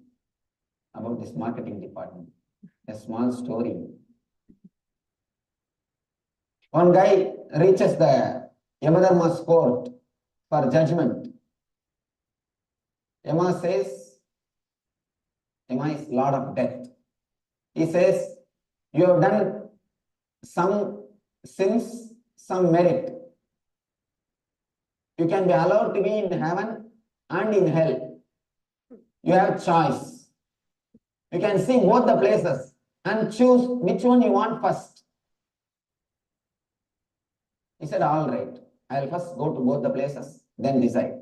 about this marketing department. A small story. One guy reaches the Yamadharma's court for judgment. Yama says, Yama is Lord of Death. He says, you have done some sins, some merit. You can be allowed to be in heaven and in hell. You have choice. You can see both the places and choose which one you want first. He said, all right, I'll first go to both the places, then decide.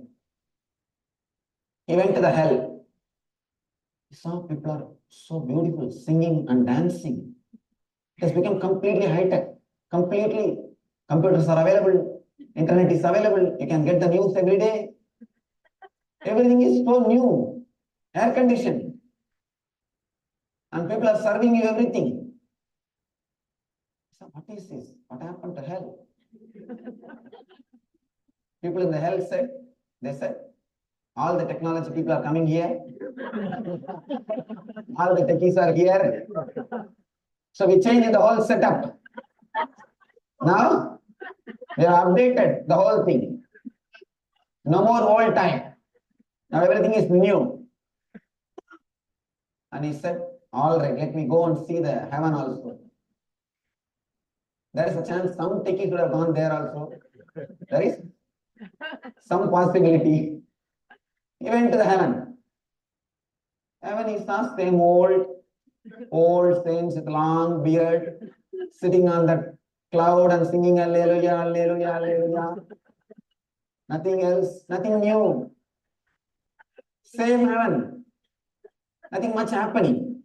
He went to the hell. He saw people are so beautiful, singing and dancing. It has become completely high-tech, completely. Computers are available, internet is available, you can get the news every day. Everything is so new, air-conditioned. And people are serving you everything. So what is this? What happened to hell? People in the hell said, they said, all the technology people are coming here. All the techies are here. So we changed the whole setup. Now, we have updated the whole thing. No more old time. Now everything is new. And he said, all right, let me go and see the heaven also. There is a chance some techies would have gone there also. There is some possibility. He went to the heaven. Heaven is the same old saints with long beard, sitting on the cloud and singing Alleluia, Alleluia, Alleluia. Nothing else, nothing new. Same heaven. Nothing much happening.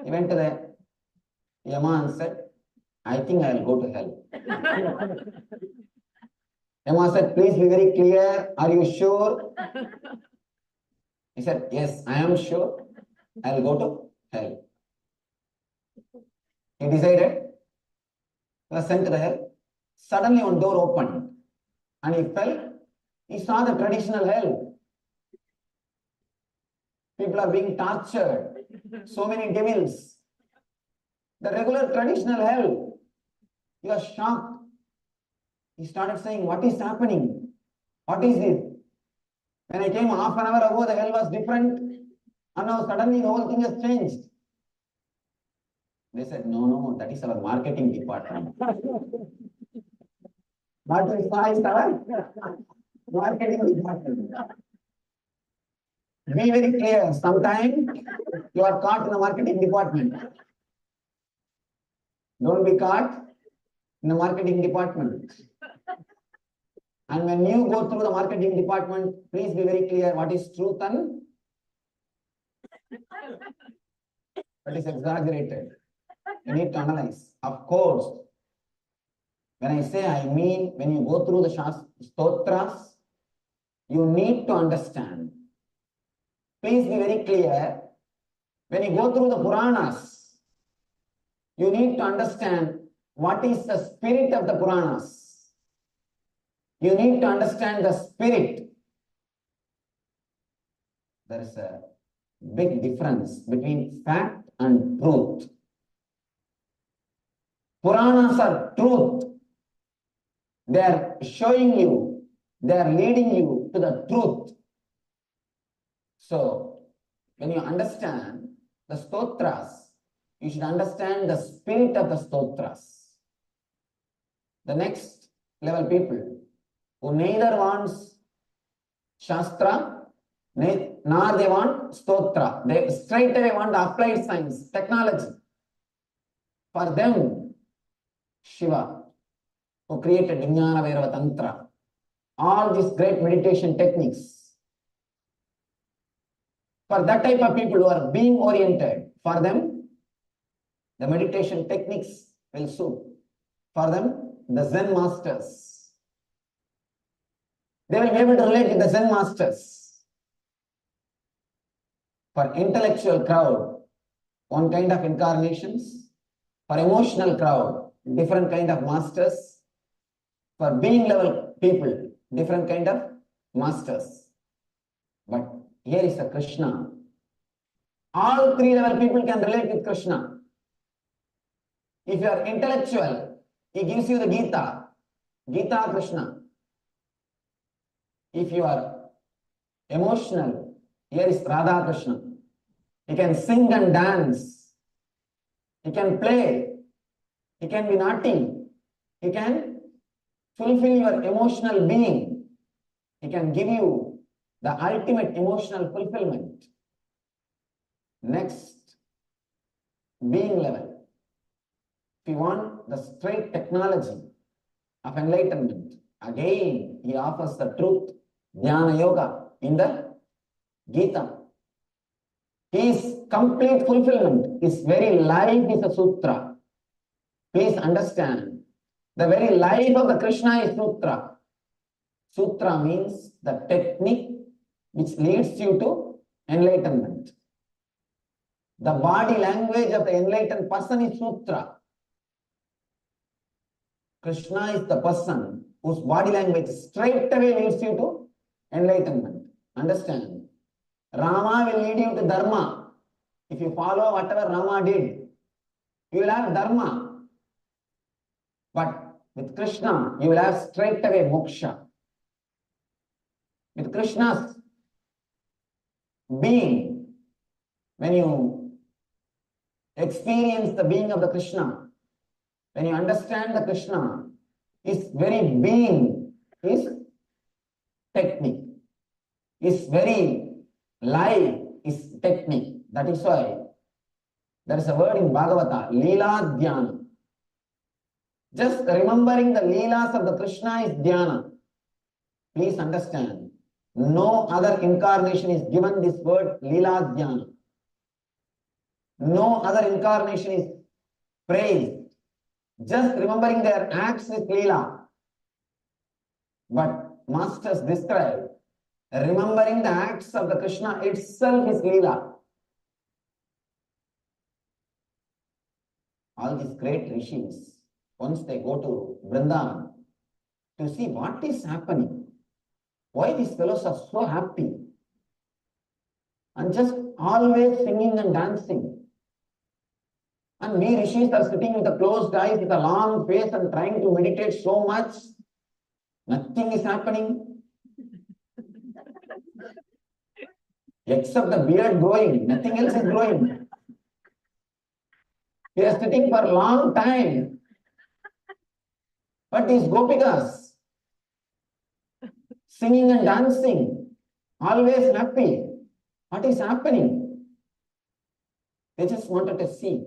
He went to the Yama and said, I think I will go to hell. Yama said, please be very clear. Are you sure? He said, yes, I am sure. I will go to hell. He decided. He was sent to the hell. Suddenly one door opened and he fell. He saw the traditional hell. People are being tortured. So many devils. the regular traditional hell. He was shocked. He started saying, what is happening? What is this? When I came half an hour ago, the hell was different. And now suddenly the whole thing has changed. They said, no, that is our marketing department. What we saw is our marketing department. Be very clear. Sometimes you are caught in the marketing department. Don't be caught in the marketing department. And when you go through the marketing department, please be very clear what is truth and what is exaggerated. You need to analyze. Of course, when I say I mean, when you go through the stotras, you need to understand. Please be very clear. When you go through the Puranas, you need to understand what is the spirit of the Puranas. You need to understand the spirit. There is a big difference between fact and truth. Puranas are truth. They are showing you, they are leading you to the truth. So, when you understand the stotras, you should understand the spirit of the stotras. The next level people who neither wants Shastra, nor they want Stotra. They straight away want applied science, technology. For them, Shiva, who created Vijnana Vairava Tantra, all these great meditation techniques. For that type of people who are being oriented, for them, the meditation techniques will suit. For them, the Zen masters. They will be able to relate with the Zen masters. For intellectual crowd, one kind of incarnations. For emotional crowd, different kind of masters. For being level people, different kind of masters. But here is a Krishna. All three level people can relate with Krishna. If you are intellectual, he gives you the Gita, Gita Krishna. If you are emotional, here is Radha Krishna. He can sing and dance. He can play. He can be naughty. He can fulfill your emotional being. He can give you the ultimate emotional fulfillment. Next, being level. If you want the straight technology of enlightenment, again, he offers the truth, Jnana Yoga, in the Gita. His complete fulfillment, his very life is a sutra. Please understand, the very life of the Krishna is sutra. Sutra means the technique which leads you to enlightenment. The body language of the enlightened person is sutra. Krishna is the person whose body language straight away leads you to enlightenment. Understand? Rama will lead you to dharma. If you follow whatever Rama did, you will have dharma. But with Krishna, you will have straight away moksha. With Krishna's being, when you experience the being of the Krishna, when you understand the Krishna, his very being is technique. His very life is technique. That is why there is a word in Bhagavata, Leela Dhyana. Just remembering the Leelas of the Krishna is Dhyana. Please understand, no other incarnation is given this word Leela Dhyana. No other incarnation is praised. Just remembering their acts is Leela. But masters describe remembering the acts of the Krishna itself is Leela. All these great rishis, once they go to Vrindavan to see what is happening, why these fellows are so happy and just always singing and dancing. And we rishis are sitting with a closed eyes, with a long face and trying to meditate so much. Nothing is happening. Except the beard growing. Nothing else is growing. We are sitting for a long time. But these gopikas, singing and dancing, always happy. What is happening? They just wanted to see.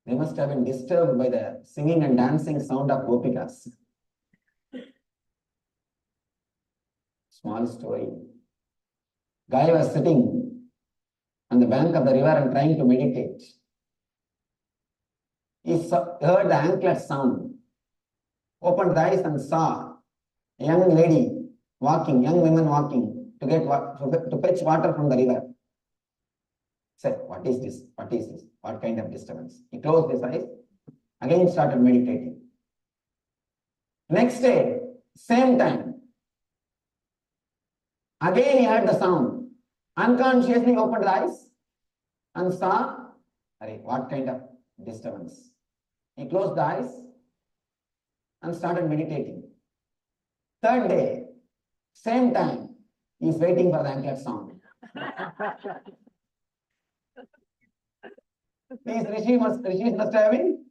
They must have been disturbed by the singing and dancing sound of gopikas. Small story. Guy was sitting on the bank of the river and trying to meditate. He heard the anklet sound, opened the eyes and saw a young lady walking, young women walking to get to fetch water from the river. Said, what is this? What is this? What kind of disturbance? He closed his eyes, again started meditating. Next day, same time, again he heard the sound. Unconsciously opened the eyes and saw, what kind of disturbance? He closed the eyes and started meditating. Third day, same time, he is waiting for the anklet sound. These rishis must have been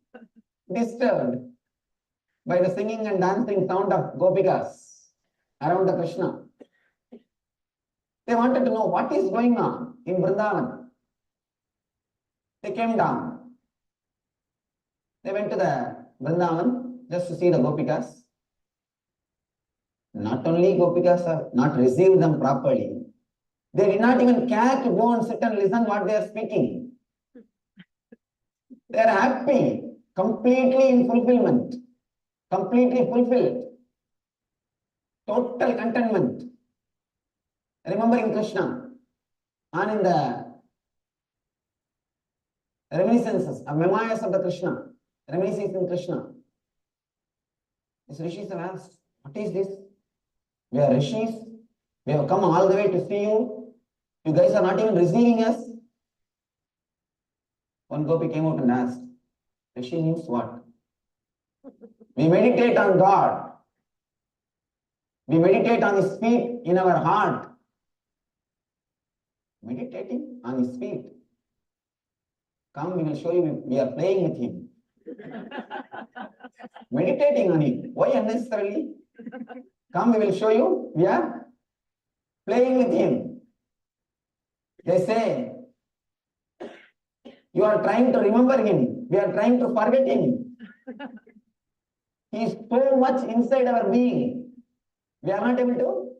disturbed by the singing and dancing sound of gopikas around the Krishna. They wanted to know what is going on in Vrindavan. They came down. They went to the Vrindavan just to see the gopikas. Not only gopikas have not received them properly, they did not even care to go and sit and listen what they are speaking. They are happy, completely in fulfillment, completely fulfilled, total contentment, remembering Krishna, and in the reminiscences, memoirs of the Krishna, reminiscences in Krishna. These rishis have asked, what is this? We are rishis, we have come all the way to see you. You guys are not even receiving us. One gopi came out and asked, rishi means what? We meditate on God. We meditate on His feet in our heart. Meditating on His feet. Come, we will show you, we are playing with Him. Meditating on Him. Why unnecessarily? Come, we will show you, we are playing with Him. They say, you are trying to remember Him. We are trying to forget Him. He is so much inside our being. We are not able to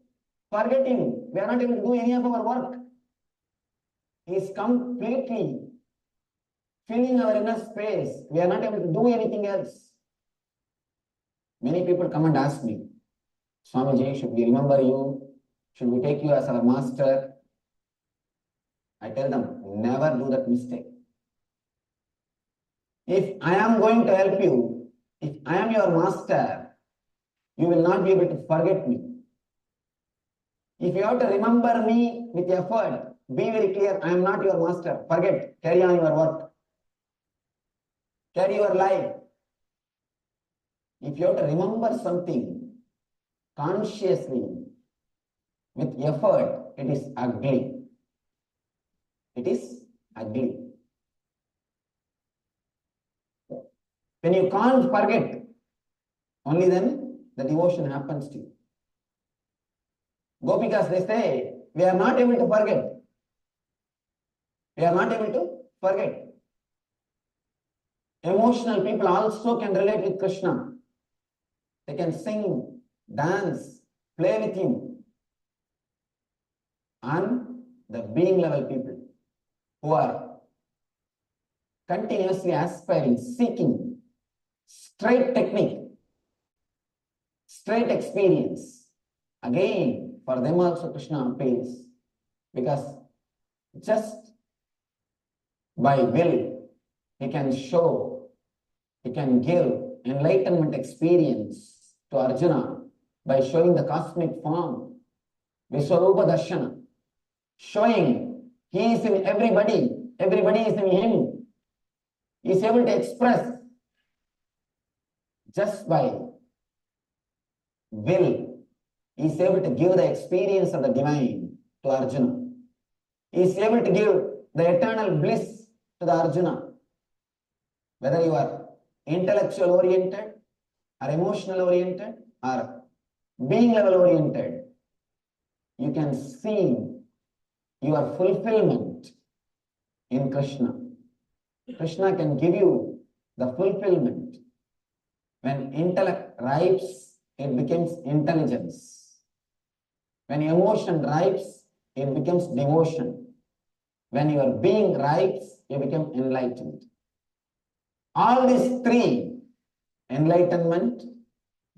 forget Him. We are not able to do any of our work. He is completely filling our inner space. We are not able to do anything else. Many people come and ask me, Swamiji, should we remember you? Should we take you as our master? I tell them, never do that mistake. If I am going to help you, if I am your master, you will not be able to forget me. If you have to remember me with effort, be very clear, I am not your master. Forget, carry on your work. Carry your life. If you have to remember something consciously, with effort, it is ugly. It is ugly. When you can't forget, only then the devotion happens to you. Gopikas, they say, we are not able to forget. We are not able to forget. Emotional people also can relate with Krishna. They can sing, dance, play with Him. And the being level people who are continuously aspiring, seeking straight technique, straight experience. Again, for them also Krishna appeals, because just by will, He can show, He can give enlightenment experience to Arjuna by showing the cosmic form, Viswarupa Darshana, showing He is in everybody, everybody is in Him. He is able to express just by will. He is able to give the experience of the divine to Arjuna. He is able to give the eternal bliss to the Arjuna. Whether you are intellectual oriented or emotional oriented or being level oriented, you can see your fulfillment in Krishna. Krishna can give you the fulfillment. When intellect ripes, it becomes intelligence. When emotion ripes, it becomes devotion. When your being ripes, you become enlightened. All these three, enlightenment,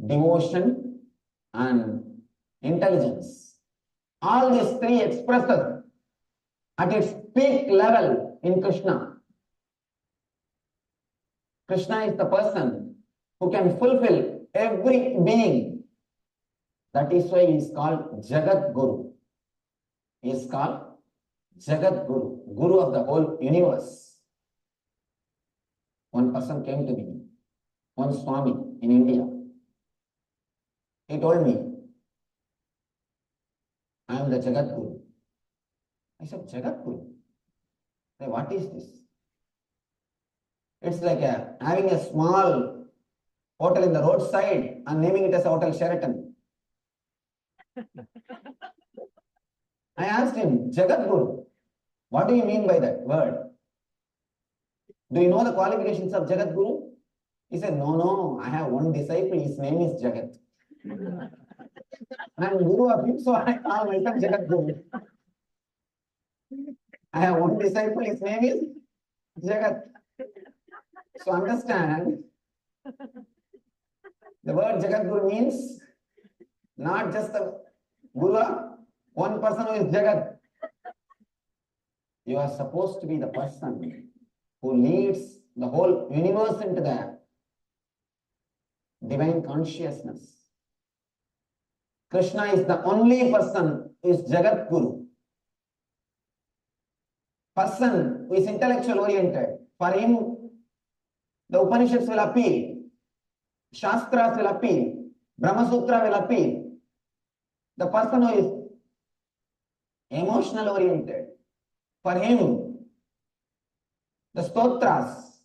devotion, and intelligence, all these three expresses at its peak level in Krishna. Krishna is the person who can fulfill every being. That is why he is called Jagat Guru. He is called Jagat Guru, Guru of the whole universe. One person came to me, one Swami in India. He told me, I am the Jagat Guru. I said, Jagat Guru? Hey, what is this? It's like having a small hotel in the roadside and naming it as Hotel Sheraton. I asked him, Jagat Guru, what do you mean by that word? Do you know the qualifications of Jagat Guru? He said, no, I have one disciple, his name is Jagat. I am Guru of him, so I call myself Jagat Guru. I have one disciple, his name is Jagat. So understand, the word Jagat Guru means not just the Guru, one person who is Jagat. You are supposed to be the person who leads the whole universe into the divine consciousness. Krishna is the only person who is Jagat Guru. Person who is intellectual oriented. For him, the Upanishads will appeal, Shastras will appeal, Brahma Sutra will appeal. The person who is emotional oriented, for him, the Stotras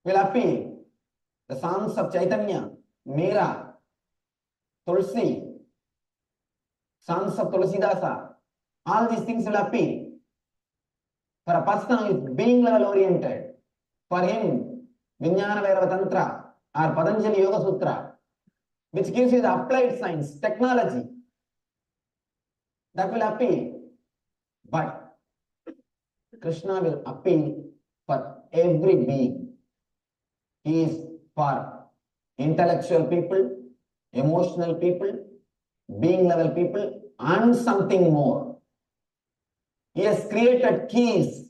will appeal. The songs of Chaitanya, Meera, Tulsi, songs of Tulsidasa, all these things will appeal. For a person who is being level oriented, for him, Vijnana Vairava Tantra or Patanjali Yoga Sutra, which gives you the applied science, technology, that will appeal. But Krishna will appeal for every being. He is for intellectual people, emotional people, being level people, and something more. He has created keys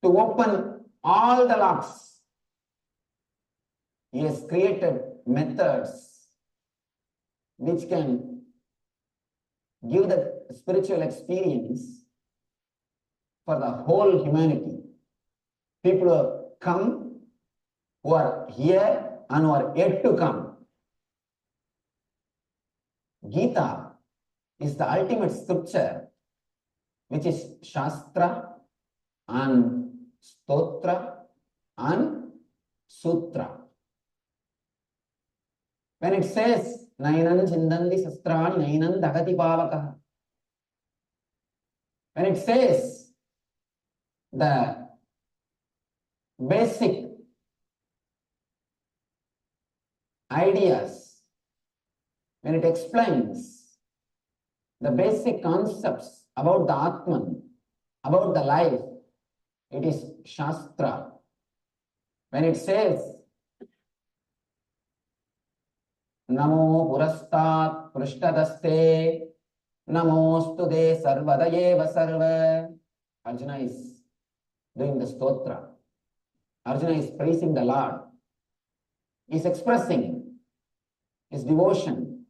to open all the locks. He has created methods which can give the spiritual experience for the whole humanity. People who have come, who are here, and who are yet to come. Gita is the ultimate scripture, which is Shastra and Stotra and Sutra. When it says, Nainan Chindandi Sastrani Nainan Dagati Pavakaha, when it says the basic ideas, when it explains the basic concepts about the Atman, about the life, it is Shastra. When it says, Namo Purastat Prushtadaste Namostude Sarvadayeva Sarva, Arjuna is doing the stotra. Arjuna is praising the Lord. He is expressing his devotion.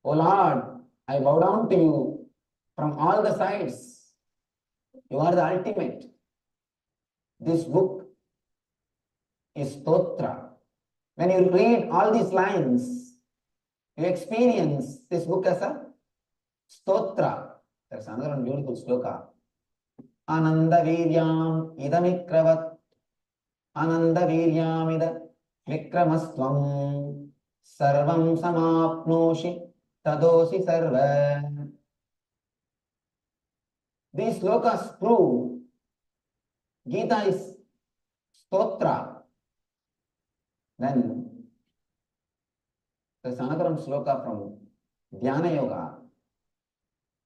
O Lord, I bow down to you from all the sides. You are the ultimate. This book is stotra. When you read all these lines, you experience this book as a stotra. There's another one beautiful sloka. Ananda Viryam Idamikravat Ananda Viryam Ida Vikramastvam Sarvam Samapnoshi Tadosi Sarva. These slokas prove Gita is stotra. Then there's another one sloka from Dhyana Yoga.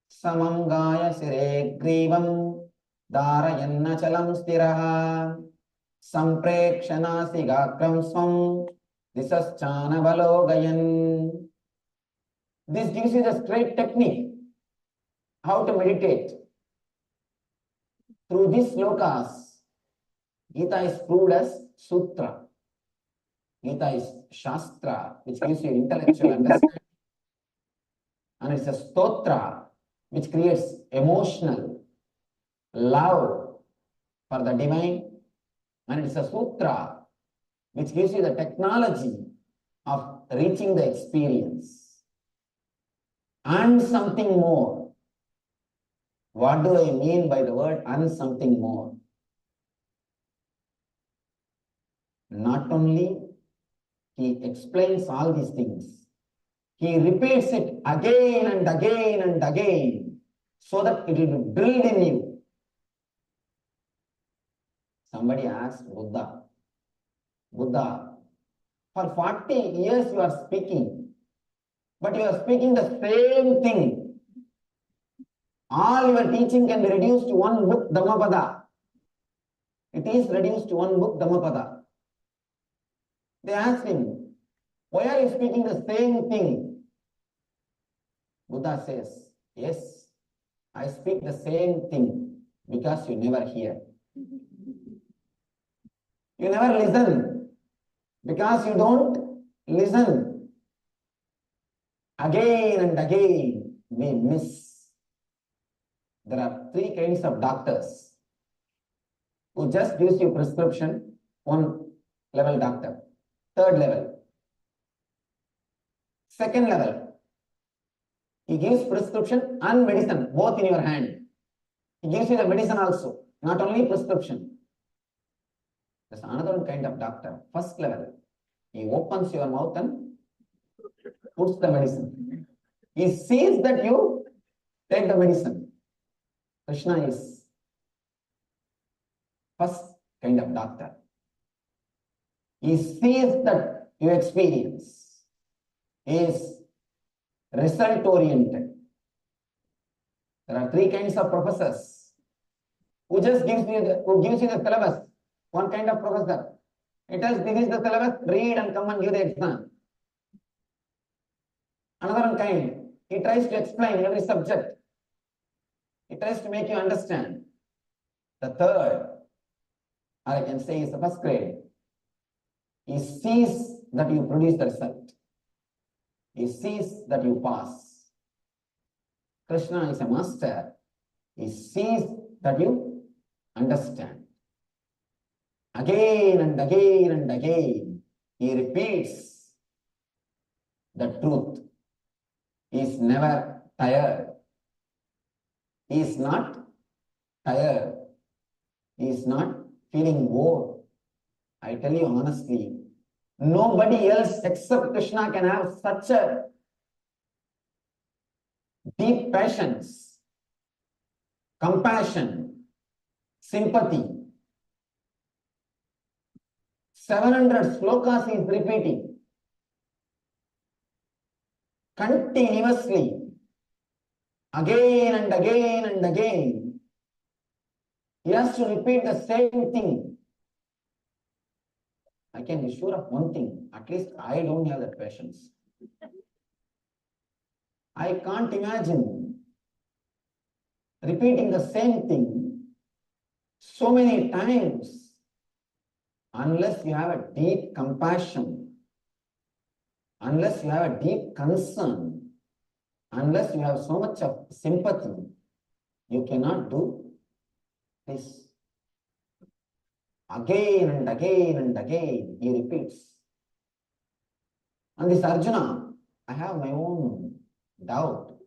Samam Gaya Sire Grivam Darayanna Chalam Stiraha Samprekshana Sigakram Swam Disaschana Balogayan. This gives you the straight technique how to meditate. Through these slokas, Gita is proved as sutra. Gita is shastra, which gives you intellectual understanding. And it's a stotra, which creates emotional love for the divine. And it's a sutra, which gives you the technology of reaching the experience. And something more. What do I mean by the word and something more? Not only he explains all these things, he repeats it again and again and again so that it will be drilled in you. Somebody asked Buddha, for 40 years you are speaking, but you are speaking the same thing. All your teaching can be reduced to one book, Dhammapada. It is reduced to one book, Dhammapada. They asked him, why are you speaking the same thing? Buddha says, yes, I speak the same thing because you never hear. You never listen because you don't listen. Again and again we miss. There are 3 kinds of doctors who just gives you prescription, 1 level doctor, 3rd level. 2nd level, he gives prescription and medicine both in your hand. He gives you the medicine also, not only prescription. There's another kind of doctor, 1st level. He opens your mouth and puts the medicine. He sees that you take the medicine. Krishna is 1st kind of doctor. He sees that you experience. He is result oriented. There are 3 kinds of professors who just gives you the syllabus. 1 kind of professor. He tells this is the syllabus, read and come and give the exam. Another one kind, he tries to explain every subject. He tries to make you understand. The 3rd, or I can say, is the 1st grade. He sees that you produce the result. He sees that you pass. Krishna is a master. He sees that you understand. Again and again and again, he repeats the truth. He is never tired. He is not tired. He is not feeling bored. I tell you honestly, nobody else except Krishna can have such a deep patience, compassion, sympathy. 700 slokas he is repeating continuously, again and again and again. He has to repeat the same thing. I can be sure of one thing, at least I don't have that patience. I can't imagine repeating the same thing so many times unless you have a deep compassion, unless you have a deep concern, unless you have so much of sympathy. You cannot do this. Again and again and again, he repeats. And this Arjuna, I have my own doubt.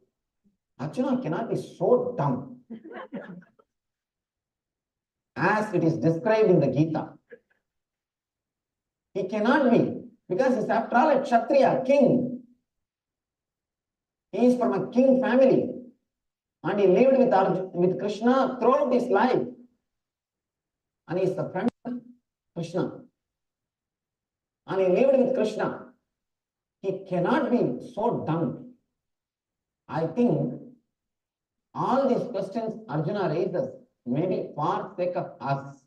Arjuna cannot be so dumb as it is described in the Gita. He cannot be, because he's after all a Kshatriya, king. He is from a king family. And he lived with Krishna throughout his life. And he is the friend of Krishna. And he lived with Krishna. He cannot be so dumb. I think all these questions Arjuna raises may be for sake of us,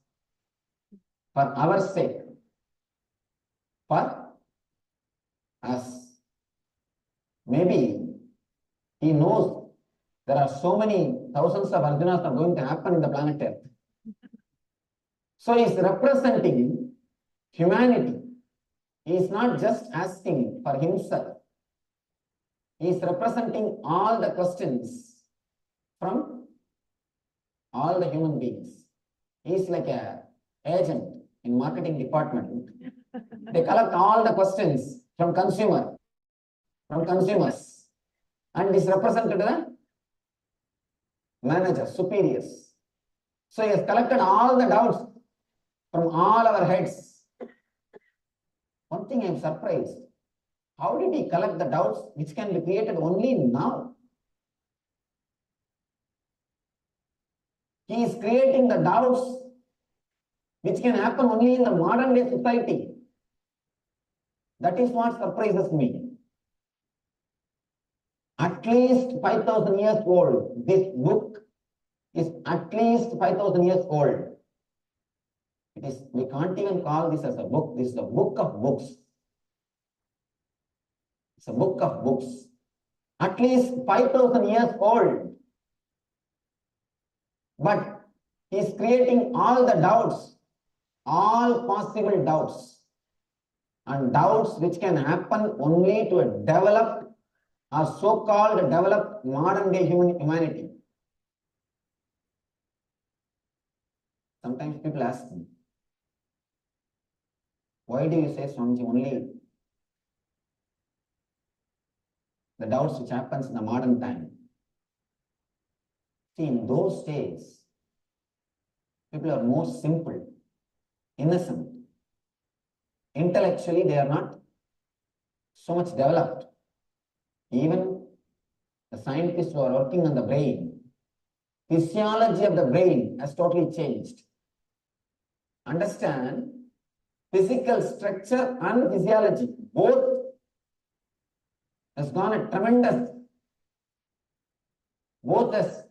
for our sake, for us. Maybe he knows there are so many thousands of Arjunas are going to happen in the planet Earth. So he is representing humanity. He is not just asking for himself. He is representing all the questions from all the human beings. He is like an agent in marketing department. They collect all the questions from consumers, and is represented to the managers, superiors. So he has collected all the doubts from all our heads. One thing I am surprised. How did he collect the doubts which can be created only now? He is creating the doubts which can happen only in the modern day society. That is what surprises me. At least 5,000 years old. This book is at least 5,000 years old. It is, we can't even call this as a book. This is a book of books. It's a book of books. At least 5,000 years old. But he is creating all the doubts, all possible doubts, and doubts which can happen only to a developed or so-called developed modern day humanity. Sometimes people ask me, why do you say, Swamiji, only the doubts which happens in the modern time? See, in those days, people are more simple, innocent. Intellectually, they are not so much developed. Even the scientists who are working on the brain, physiology of the brain has totally changed. Understand, physical structure and physiology, both has gone a tremendous, both has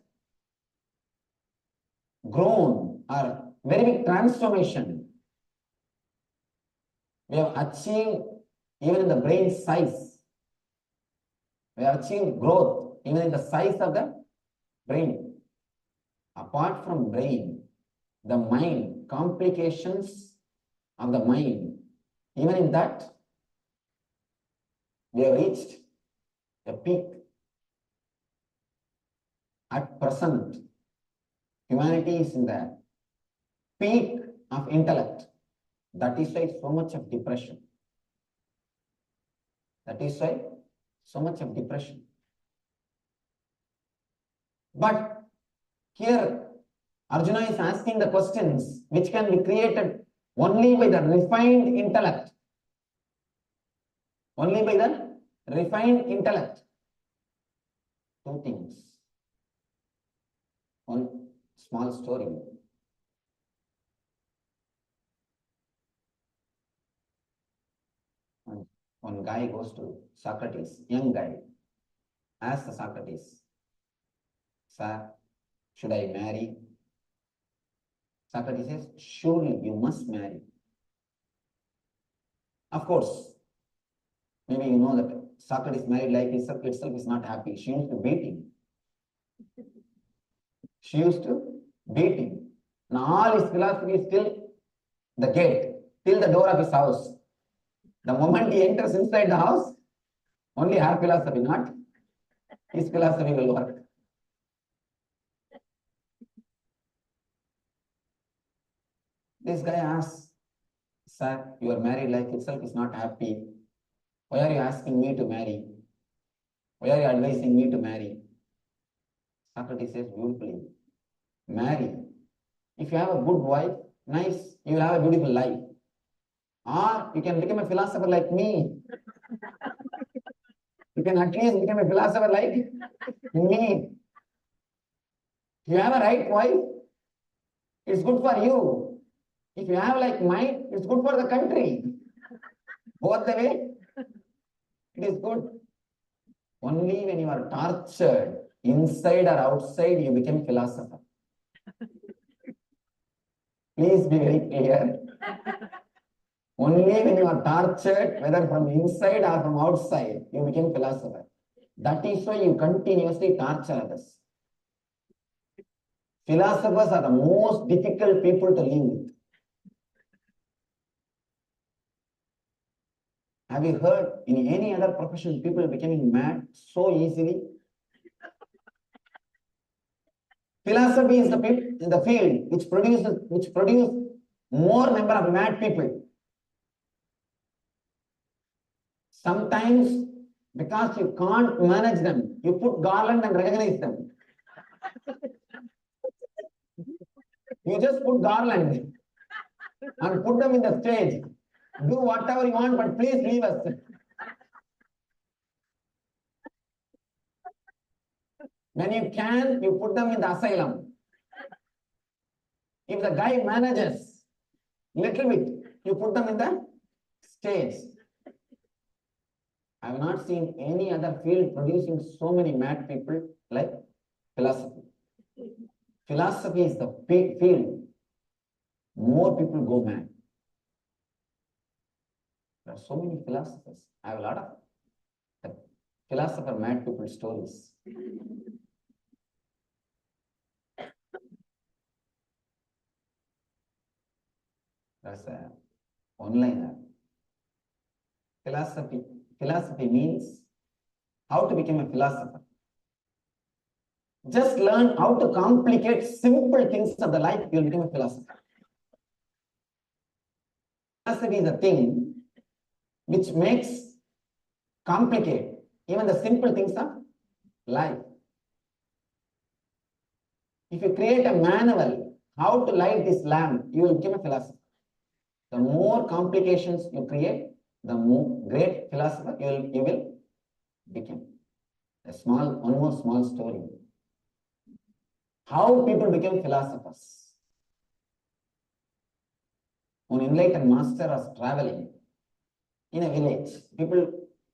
grown, or very big transformation. We have achieved even in the brain size. We have achieved growth even in the size of the brain. Apart from brain, the mind, complications of the mind, even in that, we have reached a peak. At present, humanity is in the peak of intellect. That is why so much of depression. That is why so much of depression. But here, Arjuna is asking the questions which can be created only by the refined intellect. Only by the refined intellect. Two things. One small story. One guy goes to Socrates, young guy, asks Socrates, "Sir, should I marry?" Socrates says, "Surely you must marry." Of course, maybe you know that Socrates' married life itself is not happy. She used to beat him. She used to beat him. Now all his philosophy is till the gate, till the door of his house. The moment he enters inside the house, only her philosophy, not his philosophy will work. This guy asks, sir, your married life itself is not happy. Why are you asking me to marry? Why are you advising me to marry? Socrates says beautifully, marry. If you have a good wife, nice, you will have a beautiful life. Or you can become a philosopher like me. You can at least become a philosopher like me. If you have a right wife, it's good for you. If you have like mine, it's good for the country. Both the way, it is good. Only when you are tortured, inside or outside, you become philosopher. Please be very clear. Only when you are tortured, whether from inside or from outside, you become philosopher. That is why you continuously torture others. Philosophers are the most difficult people to live with. Have you heard in any other profession people becoming mad so easily? Philosophy is the field which produce more number of mad people. Sometimes, because you can't manage them, you put garland and recognize them. You just put garland and put them in the stage. Do whatever you want, but please leave us. When you can, you put them in the asylum. If the guy manages little bit, you put them in the stage. I have not seen any other field producing so many mad people like philosophy. Philosophy is the field. More people go mad. There are so many philosophers. I have a lot of philosopher mad people stories. That's a one-liner. Philosophy means how to become a philosopher. Just learn how to complicate simple things of the life, you'll become a philosopher. Philosophy is a thing which makes complicate even the simple things of life. If you create a manual how to light this lamp, you will become a philosopher. The more complications you create, the more great philosopher you will become. One more small story. How people became philosophers. One enlightened master was traveling in a village. People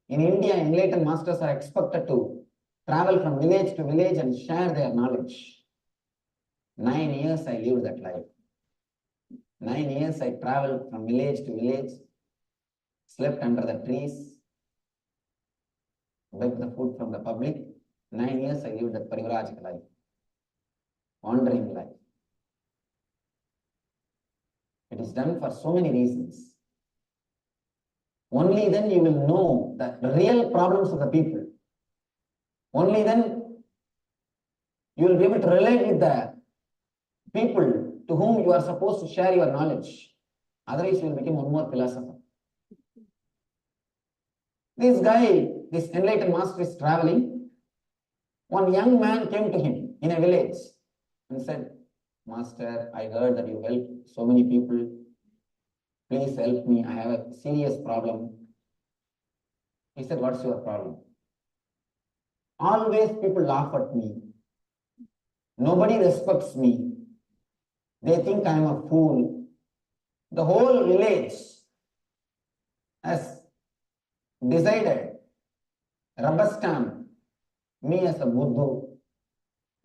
in India, enlightened masters are expected to travel from village to village and share their knowledge. 9 years I lived that life. 9 years I traveled from village to village, slept under the trees, begged the food from the public. 9 years I lived that Parivrajika life, wandering life. It is done for so many reasons. Only then you will know the real problems of the people. Only then you will be able to relate with the people to whom you are supposed to share your knowledge. Otherwise, you will become one more philosopher. This guy, this enlightened master is traveling. One young man came to him in a village and said, Master, I heard that you helped so many people. Please help me. I have a serious problem. He said, what's your problem? Always people laugh at me. Nobody respects me. They think I am a fool. The whole village has decided, rubber stamp me as a Buddha,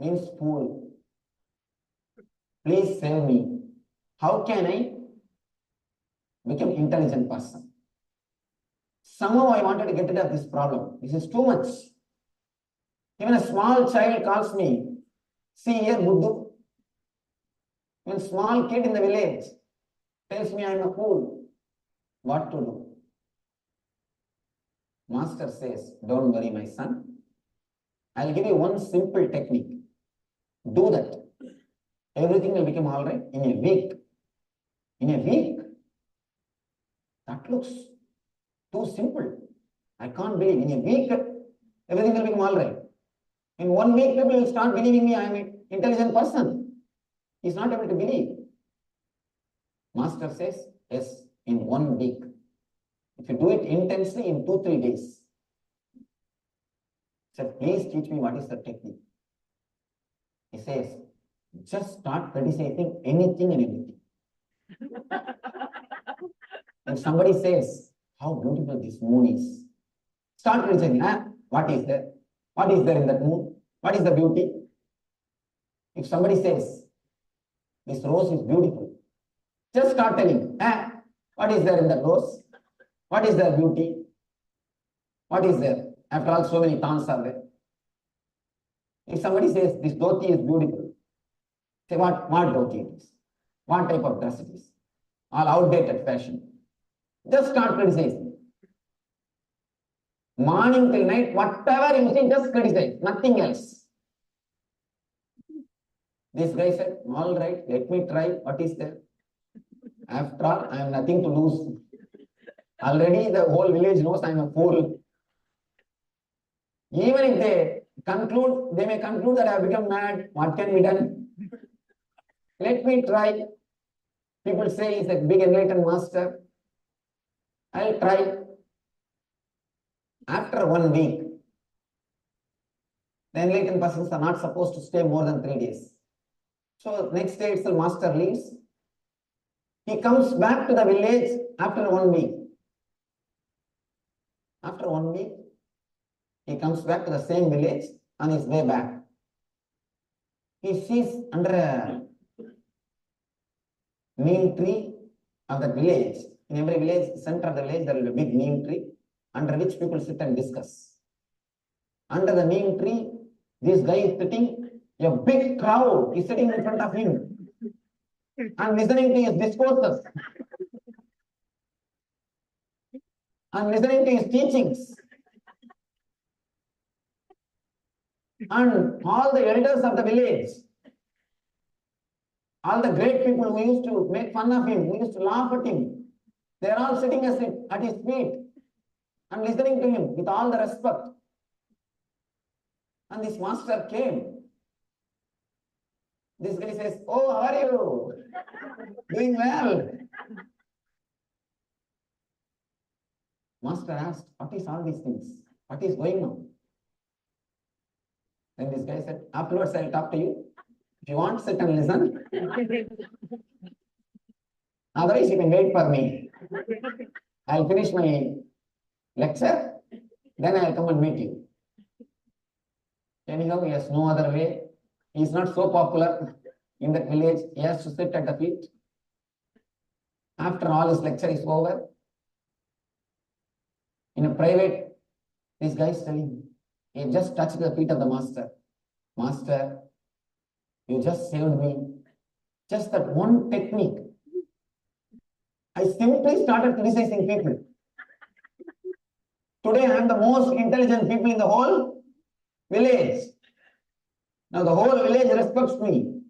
means fool. Please save me. How can I become intelligent person? Somehow I wanted to get rid of this problem. This is too much. Even a small child calls me, see here Buddha. Even small kid in the village tells me I am a fool. What to do? Master says, don't worry my son. I'll give you one simple technique. Do that. Everything will become all right in a week. In a week? That looks too simple. I can't believe in a week everything will become all right. In 1 week, people will start believing me I am an intelligent person. He's not able to believe. Master says, yes, in 1 week. If you do it intensely in 2-3 days. He said, please teach me what is the technique. He says, just start criticizing anything and everything. If somebody says, how beautiful this moon is, start criticizing, what is there? What is there in that moon? What is the beauty? If somebody says, this rose is beautiful, just start telling, what is there in that rose? What is their beauty? What is there? After all, so many thorns are there. If somebody says, this dhoti is beautiful, say what dhoti it is? What type of dress it is? All outdated fashion. Just start criticizing. Morning till night, whatever you see, just criticize, nothing else. This guy said, all right, let me try. What is there? After all, I have nothing to lose. Already the whole village knows I am a fool. Even if they may conclude that I have become mad. What can be done? Let me try. People say he's a big enlightened master. I'll try. After 1 week, the enlightened persons are not supposed to stay more than 3 days. So next day itself, master leaves. He comes back to the village after 1 week. After 1 week, he comes back to the same village on his way back. He sees under a neem tree of the village. In every village, center of the village, there will be a big neem tree under which people sit and discuss. Under the neem tree, this guy is sitting, a big crowd is sitting in front of him and listening to his discourses and listening to his teachings. And all the elders of the village, all the great people who used to make fun of him, who used to laugh at him, they are all sitting at his feet and listening to him with all the respect. And this master came. This guy says, oh, how are you? Doing well. Master asked, what is all these things? What is going on? Then this guy said, afterwards I'll talk to you. If you want, sit and listen. Otherwise, you can wait for me. I'll finish my lecture, then I'll come and meet you. Anyhow, he has no other way. He is not so popular in that village. He has to sit at the feet. After all his lecture is over, in a private, this guy is telling me, he just touched the feet of the master. Master, you just saved me. Just that one technique. I simply started criticizing people. Today I am the most intelligent people in the whole village. Now the whole village respects me.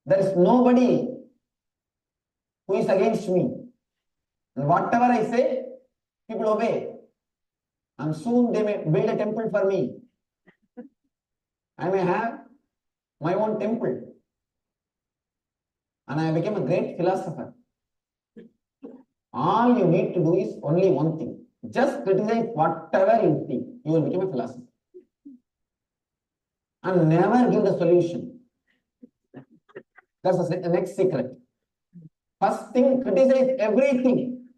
There is nobody who is against me. And whatever I say, people obey. And soon they may build a temple for me. I may have my own temple. And I became a great philosopher. All you need to do is only one thing. Just criticize whatever you see. You will become a philosopher. And never give the solution. That's the next secret. First thing, criticize everything.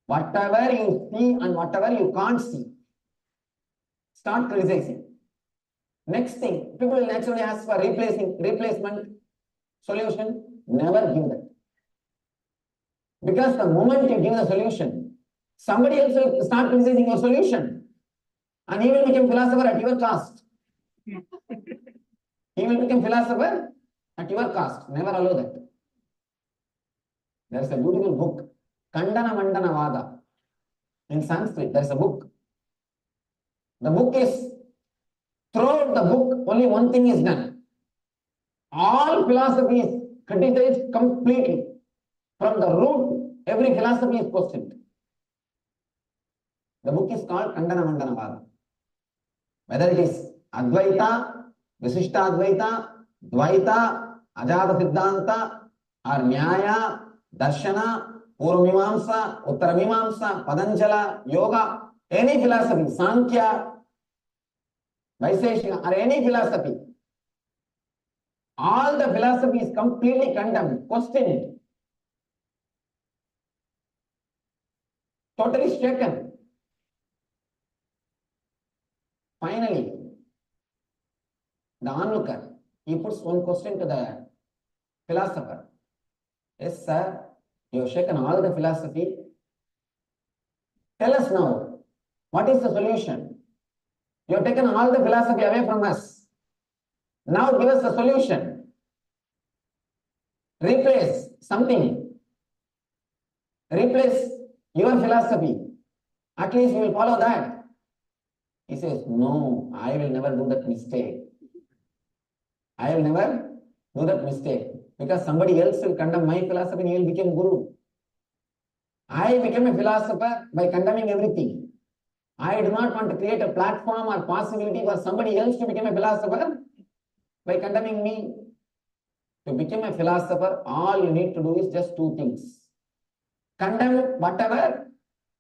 Whatever you see and whatever you can't see. Start criticizing. Next thing, people will naturally ask for replacement solution. Never give that. Because the moment you give the solution, somebody else will start criticizing your solution. And he will become philosopher at your cost. He will become philosopher at your cost. Never allow that. There is a beautiful book, Kandana Mandana Vada. In Sanskrit, there is a book. The book is, throughout the book, only one thing is done. All philosophy is criticized completely. From the root, every philosophy is questioned. The book is called Kandana Mandanavada. Whether it is Advaita, Visishtadvaita, Dvaita, Ajata Siddhanta, or Nyaya, Darshana, Purvamimamsa, Uttaramimamsa, Patanjala, Yoga, any philosophy, Sankhya, Vaiseshika, or any philosophy, all the philosophy is completely condemned, questioned, totally shaken. Finally, the onlooker, he puts one question to the philosopher. Yes, sir, you have shaken all the philosophy. Tell us now, what is the solution? You have taken all the philosophy away from us. Now give us a solution. Replace something. Replace your philosophy. At least we will follow that. He says, no, I will never do that mistake. I will never do that mistake. Because somebody else will condemn my philosophy and he will become guru. I became a philosopher by condemning everything. I do not want to create a platform or possibility for somebody else to become a philosopher by condemning me. To become a philosopher, all you need to do is just two things. Condemn whatever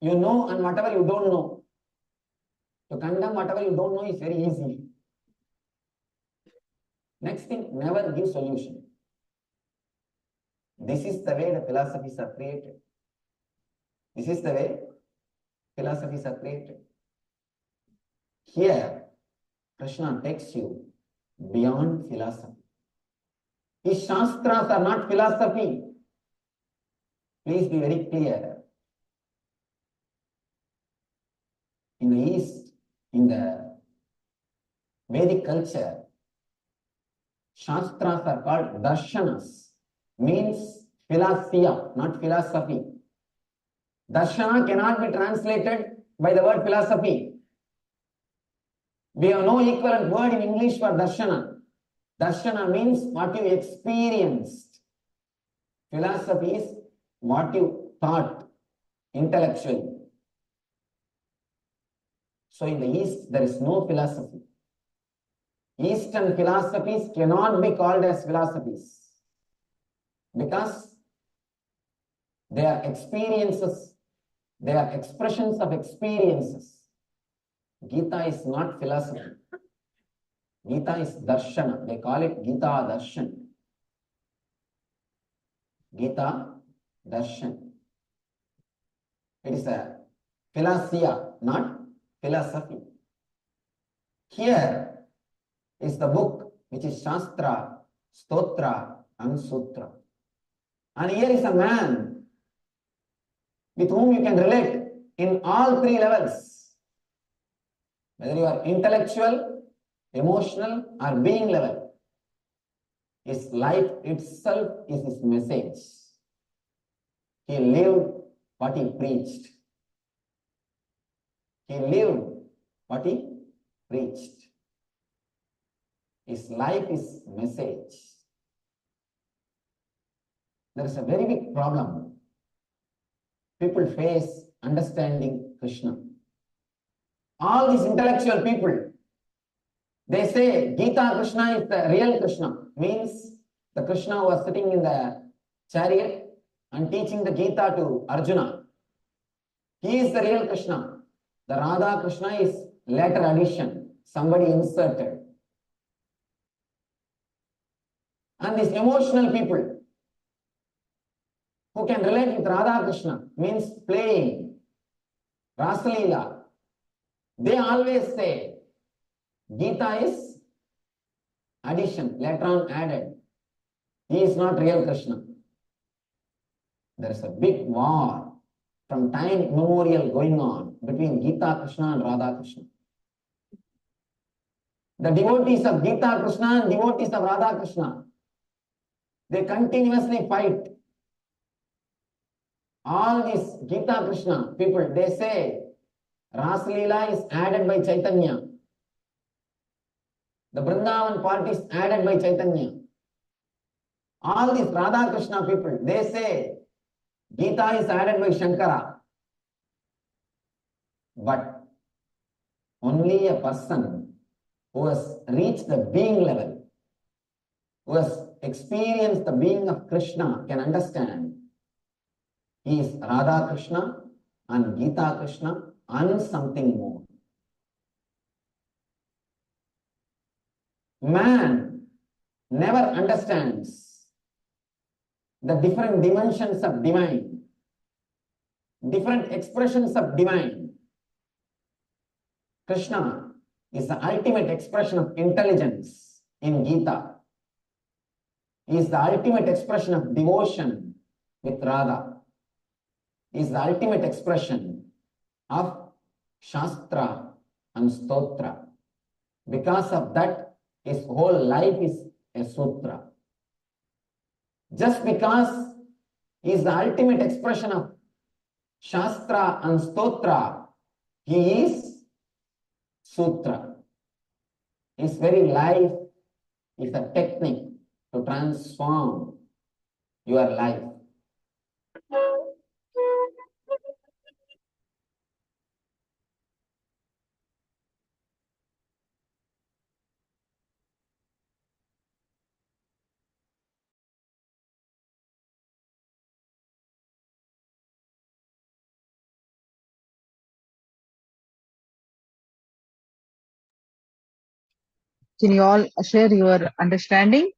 you know and whatever you don't know. To condemn whatever you don't know is very easy. Next thing, never give solution. This is the way the philosophies are created. This is the way philosophies are created. Here, Krishna takes you beyond philosophy. His shastras are not philosophy. Please be very clear. In the East, in the Vedic culture, shastras are called darshanas, means philosophia, not philosophy. Darshana cannot be translated by the word philosophy. We have no equivalent word in English for darshana. Darshana means what you experienced. Philosophy is what you thought intellectually. So in the East, there is no philosophy. Eastern philosophies cannot be called as philosophies because they are experiences, they are expressions of experiences. Gita is not philosophy. Gita is darshana. They call it Gita darshan. Gita darshan. It is a philosophia, not philosophy. Here is the book which is Shastra, Stotra and Sutra. And here is a man with whom you can relate in all three levels. Whether you are intellectual, emotional or being level. His life itself is his message. He lived what he preached. He lived what he preached. His life is message. There is a very big problem. People face understanding Krishna. All these intellectual people, they say Gita Krishna is the real Krishna. Means the Krishna who was sitting in the chariot and teaching the Gita to Arjuna. He is the real Krishna. The Radha Krishna is later addition. Somebody inserted. And these emotional people who can relate with Radha Krishna, means playing, Rasalila, they always say Gita is addition, later on added. He is not real Krishna. There is a big war from time immemorial going on between Gita Krishna and Radha Krishna. The devotees of Gita Krishna and devotees of Radha Krishna, they continuously fight. All these Gita Krishna people, they say Rasalila is added by Chaitanya. The Vrindavan part is added by Chaitanya. All these Radha Krishna people, they say Gita is added by Shankara. But only a person who has reached the being level, who has experienced the being of Krishna, can understand he is Radha Krishna and Gita Krishna and something more. Man never understands the different dimensions of divine, different expressions of divine. Krishna is the ultimate expression of intelligence in Gita. He is the ultimate expression of devotion with Radha. He is the ultimate expression of Shastra and Stotra. Because of that, his whole life is a sutra. Just because he is the ultimate expression of Shastra and Stotra, he is Sutra. His very life is a technique to transform your life. Can you all share your understanding?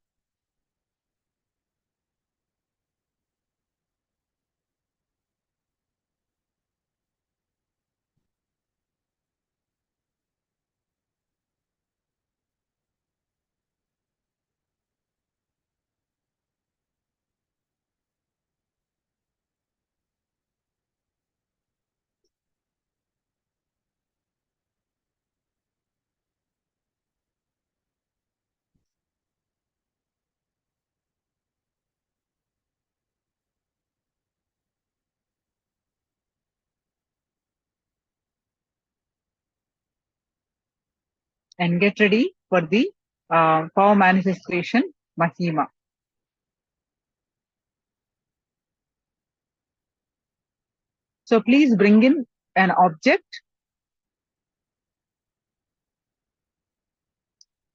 And get ready for the power manifestation Mahima. So please bring in an object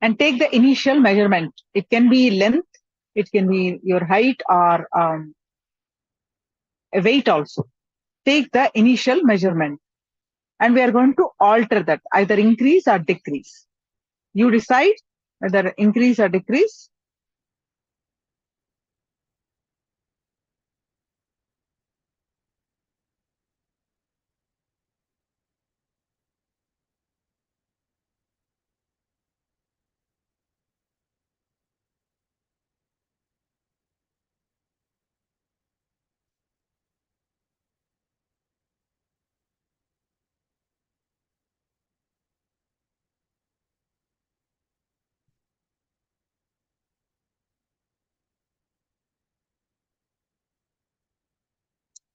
and take the initial measurement. It can be length, it can be your height or a weight also. Take the initial measurement and we are going to alter that, either increase or decrease. You decide whether increase or decrease.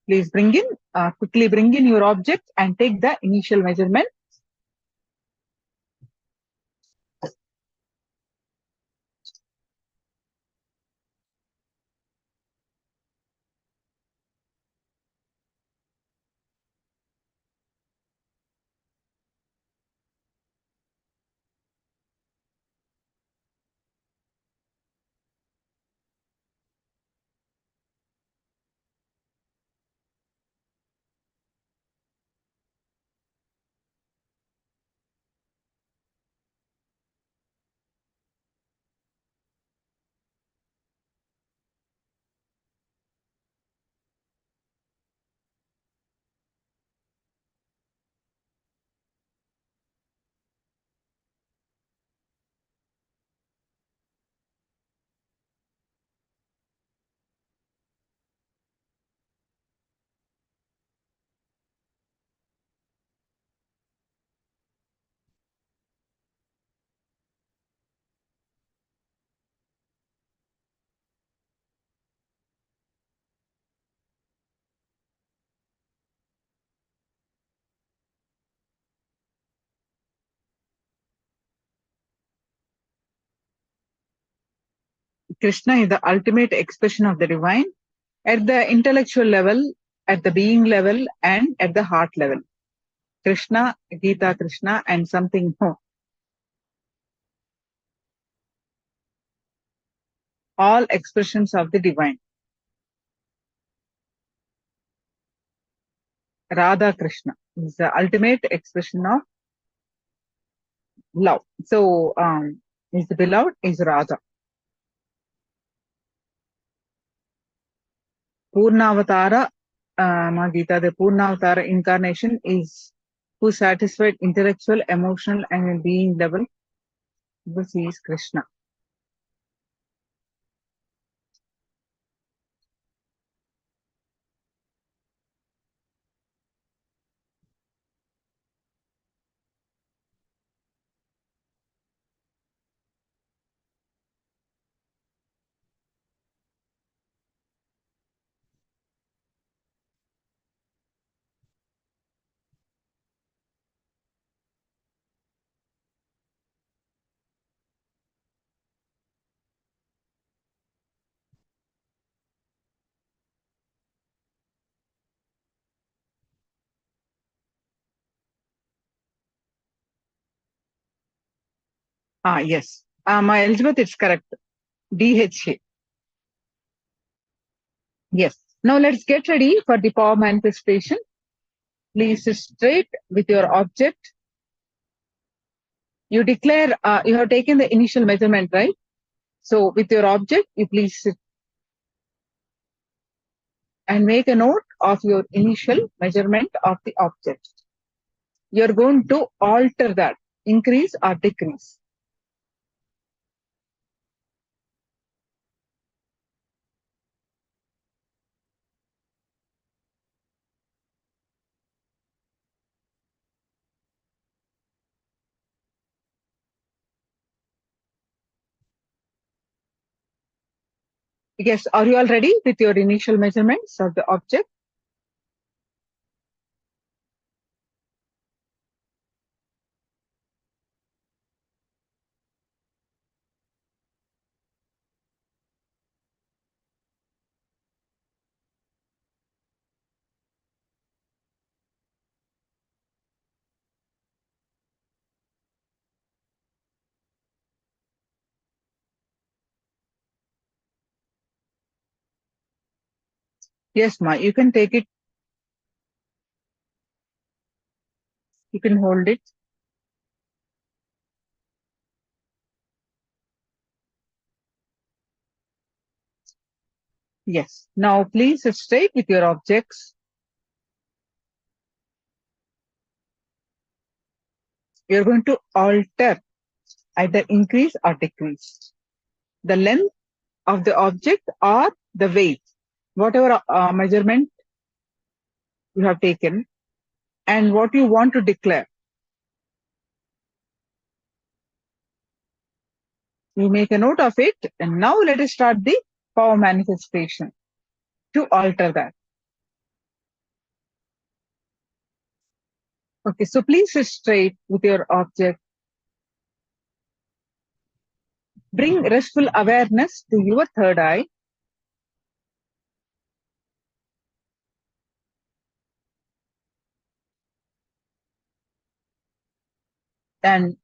Please quickly bring in your object and take the initial measurement. Krishna is the ultimate expression of the divine. at the intellectual level, at the being level, and at the heart level. Krishna, Gita Krishna, and something more. All expressions of the divine. Radha Krishna is the ultimate expression of love. So, his beloved is Radha. Purnavatara, Gita, the Purnavatara incarnation is who satisfied intellectual, emotional, and being level. This is Krishna. Yes. My Elizabeth, it's correct. DHA. Yes. Now let's get ready for the power manifestation. Please sit straight with your object. You declare, you have taken the initial measurement, right? So with your object, you please sit and make a note of your initial measurement of the object. You're going to alter that, increase or decrease. Yes, are you all ready with your initial measurements of the object? Yes, Ma, you can take it. You can hold it. Yes. Now please sit straight with your objects. You're going to alter, either increase or decrease the length of the object or the weight, whatever measurement you have taken and what you want to declare. You make a note of it, and now let us start the power manifestation to alter that. Okay, so please sit straight with your object. Bring restful awareness to your third eye. And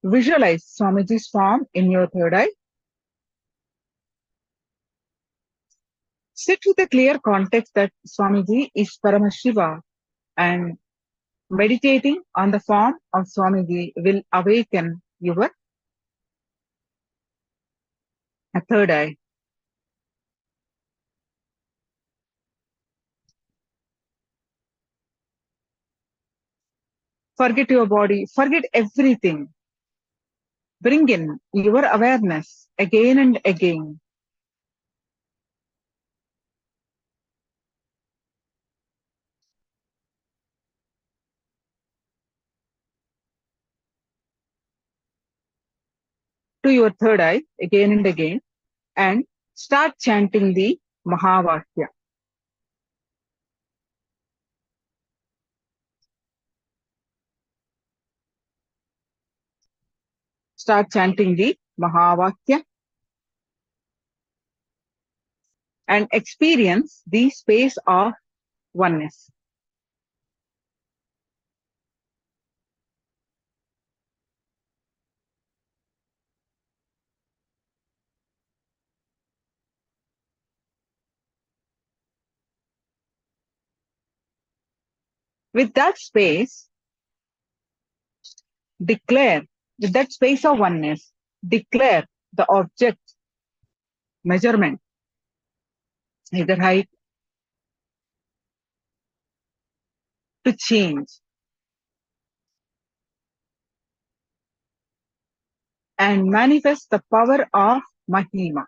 visualize Swamiji's form in your third eye. Sit with a clear context that Swamiji is Paramashiva, and meditating on the form of Swamiji will awaken your third eye. Forget your body, forget everything. Bring in your awareness again and again. To your third eye again and again, and start chanting the Mahavakya. start chanting the Mahavakya and experience the space of oneness. With that space, with that space of oneness, declare the object, measurement, either height, to change, and manifest the power of Mahima.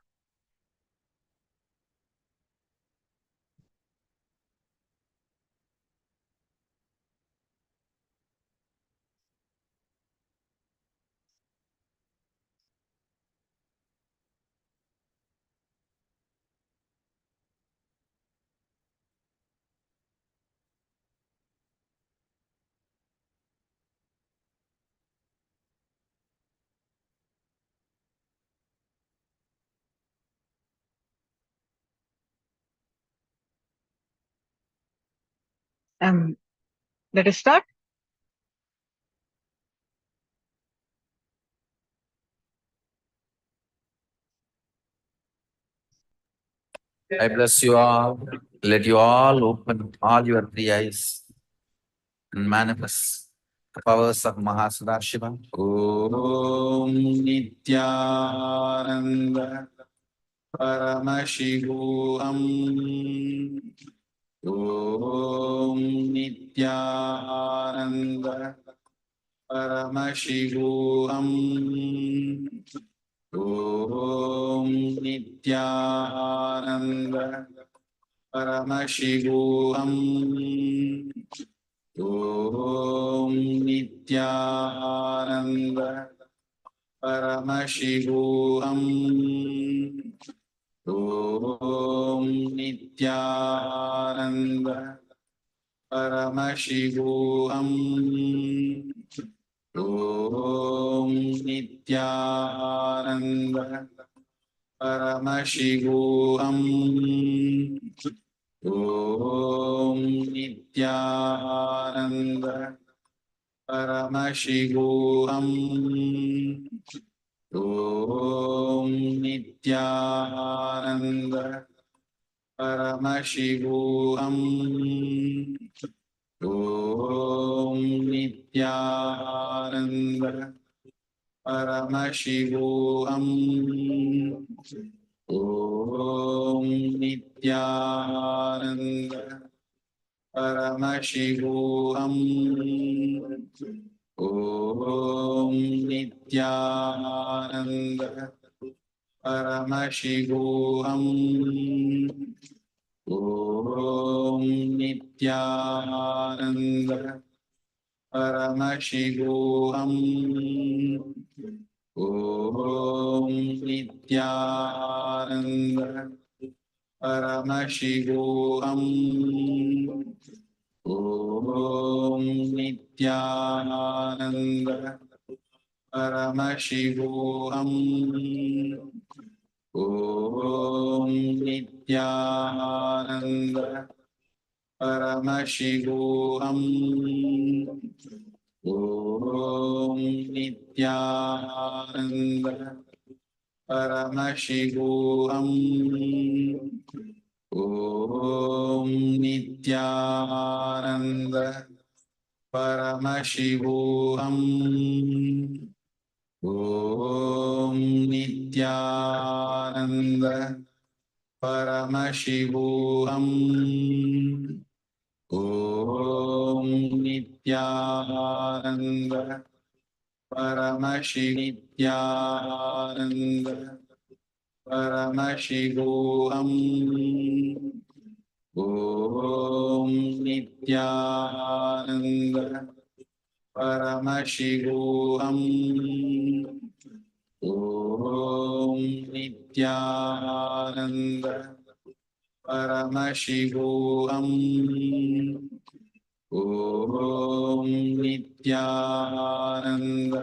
Let us start. I bless you all. Let you all open all your three eyes and manifest the powers of Mahasudashiva. Om Nithyananda Paramashivoham. Om Nithyananda Paramashivoham. Om Nithyananda Paramashivoham. Om Nithyananda Paramashivoham. Om Nithyananda Paramashivoham. Om Nithyananda Paramashivoham. Om Nithyananda Paramashivoham. Om Nithyananda Paramashivoham. Om Nithyananda Paramashivoham. Om Nithyananda Paramashivoham. Om Nithyananda Paramashivoham. Om Nithyananda Paramashivoham. Om Nithyananda Paramashivoham. Om Nithyananda Paramashivoham. Om Nithyananda Paramashivoham. Om Nithyananda Paramashivoham. Om Nithyananda Paramashivoham. Om Nithyananda Paramashivoham. Om Nithyananda Nithyananda Paramashivoham. Om Nithyananda Paramashivoham. Om Nithyananda Paramashivoham. Om Nithyananda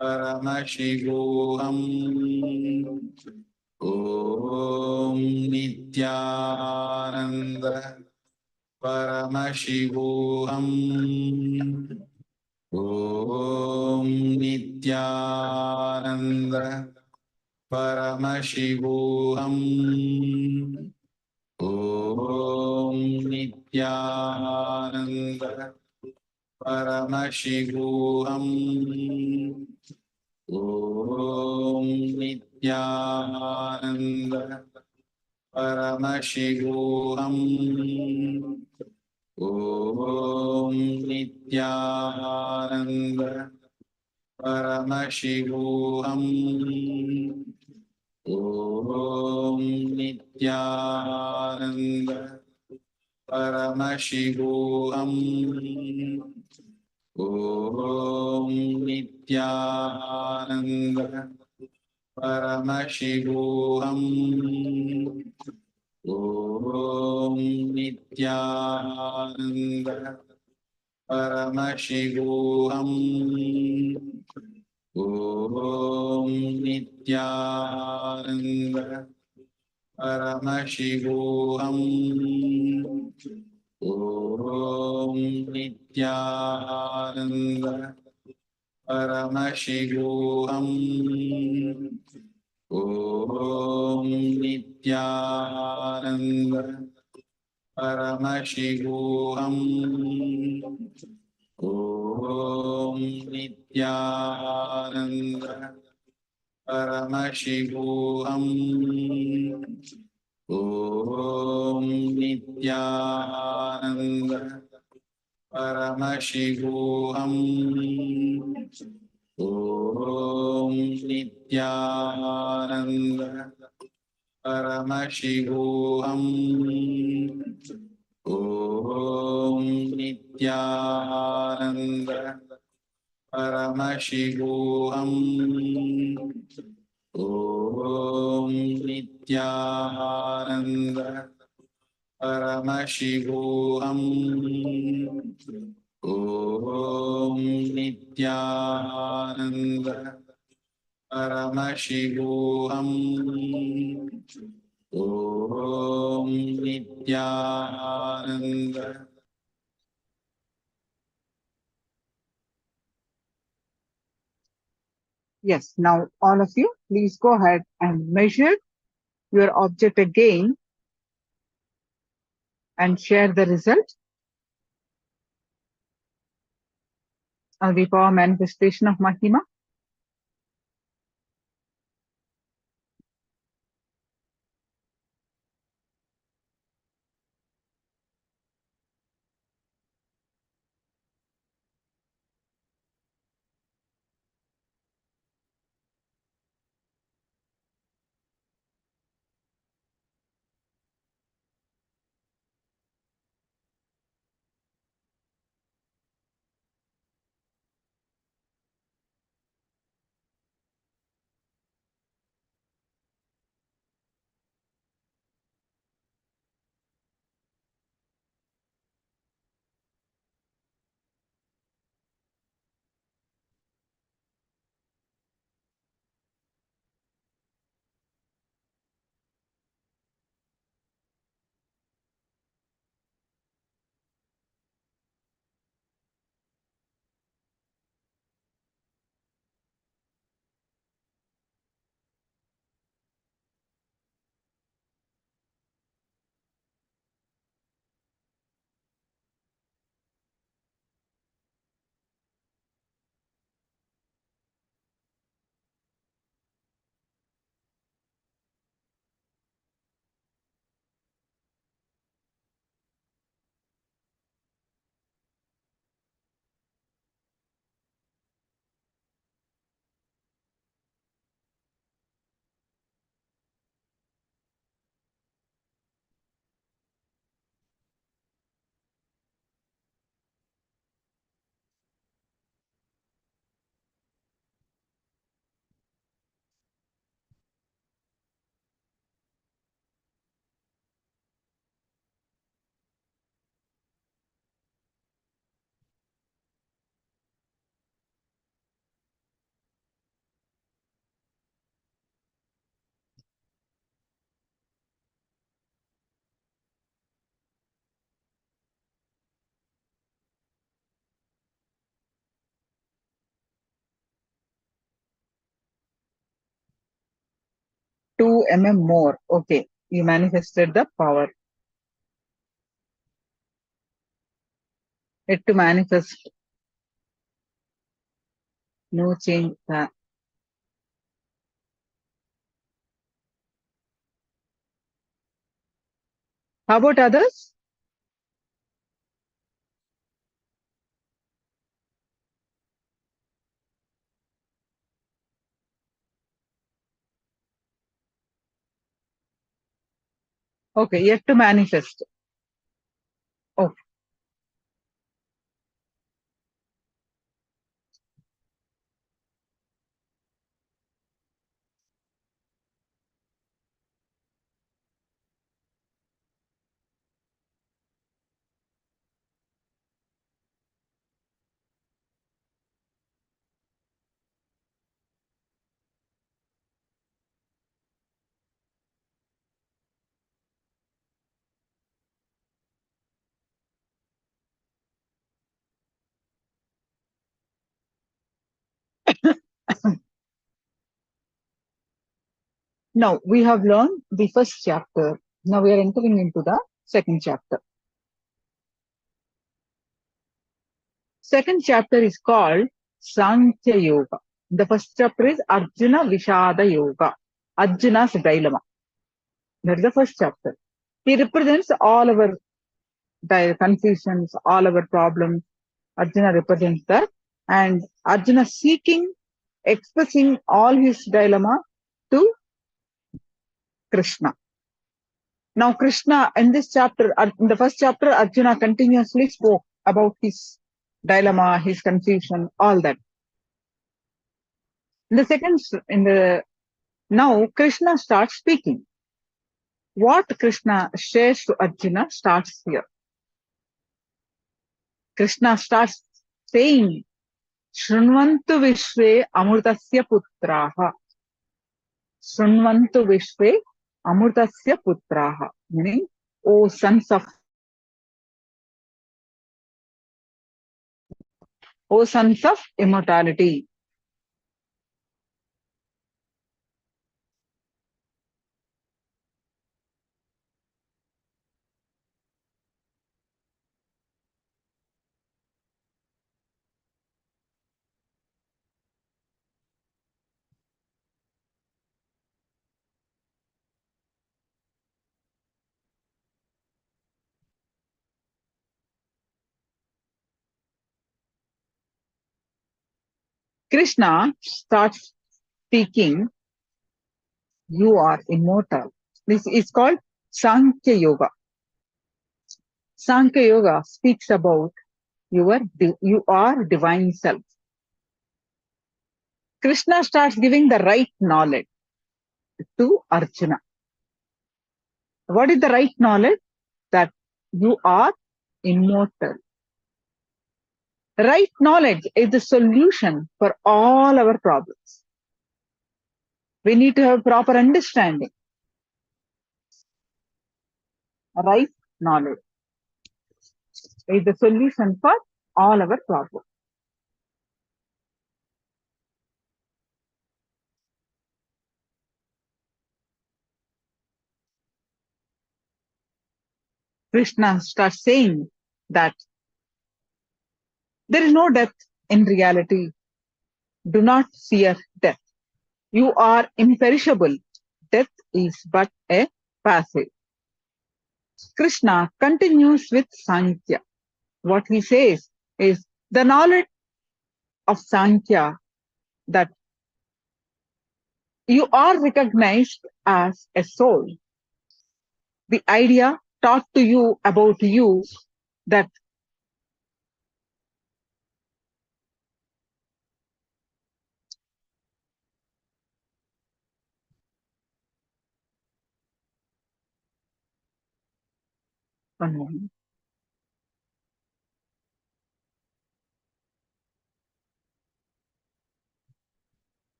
Paramashivoham. Om Nithyananda Paramashivoham. Om Nithyananda Paramashivoham. Om Nithyananda Paramashivoham. Om Nithyananda Paramashivoham. Om Nithyananda Paramashivoham. Om Nithyananda Paramashivoham. Om Nithyananda Paramashivoham. Om Nithyananda Paramashivoham. Om Nithyananda Paramashivoham. Om Nithyananda Paramashivoham. Om Nithyananda Paramashivoham. Om Nithyananda Paramashivoham. Om Nithyananda Paramashivoham. Om Nithyananda Paramashivoham. Om Nithyananda Paramashivoham. Om Nithyananda Paramashivoham. Om Nithyananda Paramashivoham. Om Nithyananda. Yes, now all of you, please go ahead and measure your object again and share the result of the power manifestation of Mahima. 2 mm more. Okay, you manifested the power. Yet to manifest. No change. How about others? Okay, yet to manifest. Okay. Now we have learned the first chapter. Now we are entering into the second chapter. Second chapter is called Sankhya Yoga. The first chapter is Arjuna Vishada Yoga. Arjuna's dilemma. That is the first chapter. He represents all our confusions, all our problems. Arjuna represents that. And Arjuna seeking, expressing all his dilemma to Krishna. Now Krishna, in this chapter, in the first chapter, Arjuna continuously spoke about his dilemma, his confusion, all that. In the second, now Krishna starts speaking. What Krishna shares to Arjuna starts here. Krishna starts saying, Shunvantu Vishve Amurtasya Putraha. Shunvantu Vishve Amurtasya Putraha. Meaning, O sons of immortality. Krishna starts speaking, you are immortal. This is called Sankhya Yoga. Sankhya Yoga speaks about you are divine self. Krishna starts giving the right knowledge to Arjuna. What is the right knowledge? That you are immortal. Right knowledge is the solution for all our problems. We need to have proper understanding. Right knowledge is the solution for all our problems. Krishna starts saying that there is no death in reality. Do not fear death. You are imperishable. Death is but a passage. Krishna continues with Sankhya. What he says is the knowledge of Sankhya that you are recognized as a soul. The idea taught to you about you that one moment.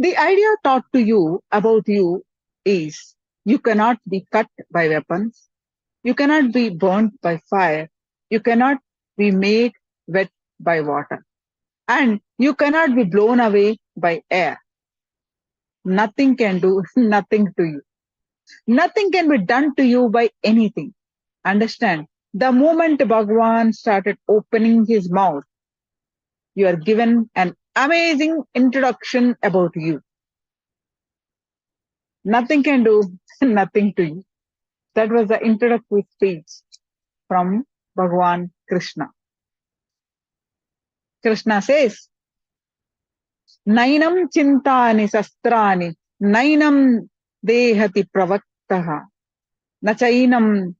The idea taught to you about you is you cannot be cut by weapons, you cannot be burnt by fire, you cannot be made wet by water, and you cannot be blown away by air. Nothing can do nothing to you. Nothing can be done to you by anything. Understand? The moment Bhagavan started opening his mouth, you are given an amazing introduction about you. Nothing can do nothing to you. That was the introductory speech from Bhagavan Krishna. Krishna says, Nainam chintani sastrani, nainam dehati pravaktaha, nachainam,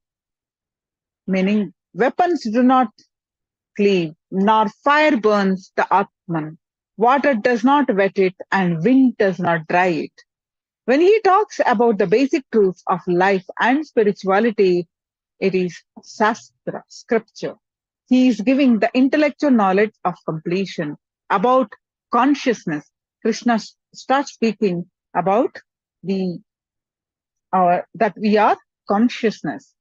meaning weapons do not cleave, nor fire burns the Atman. Water does not wet it, and wind does not dry it. When he talks about the basic truths of life and spirituality, it is Shastra, scripture. He is giving the intellectual knowledge of completion about consciousness. Krishna starts speaking about that we are consciousness.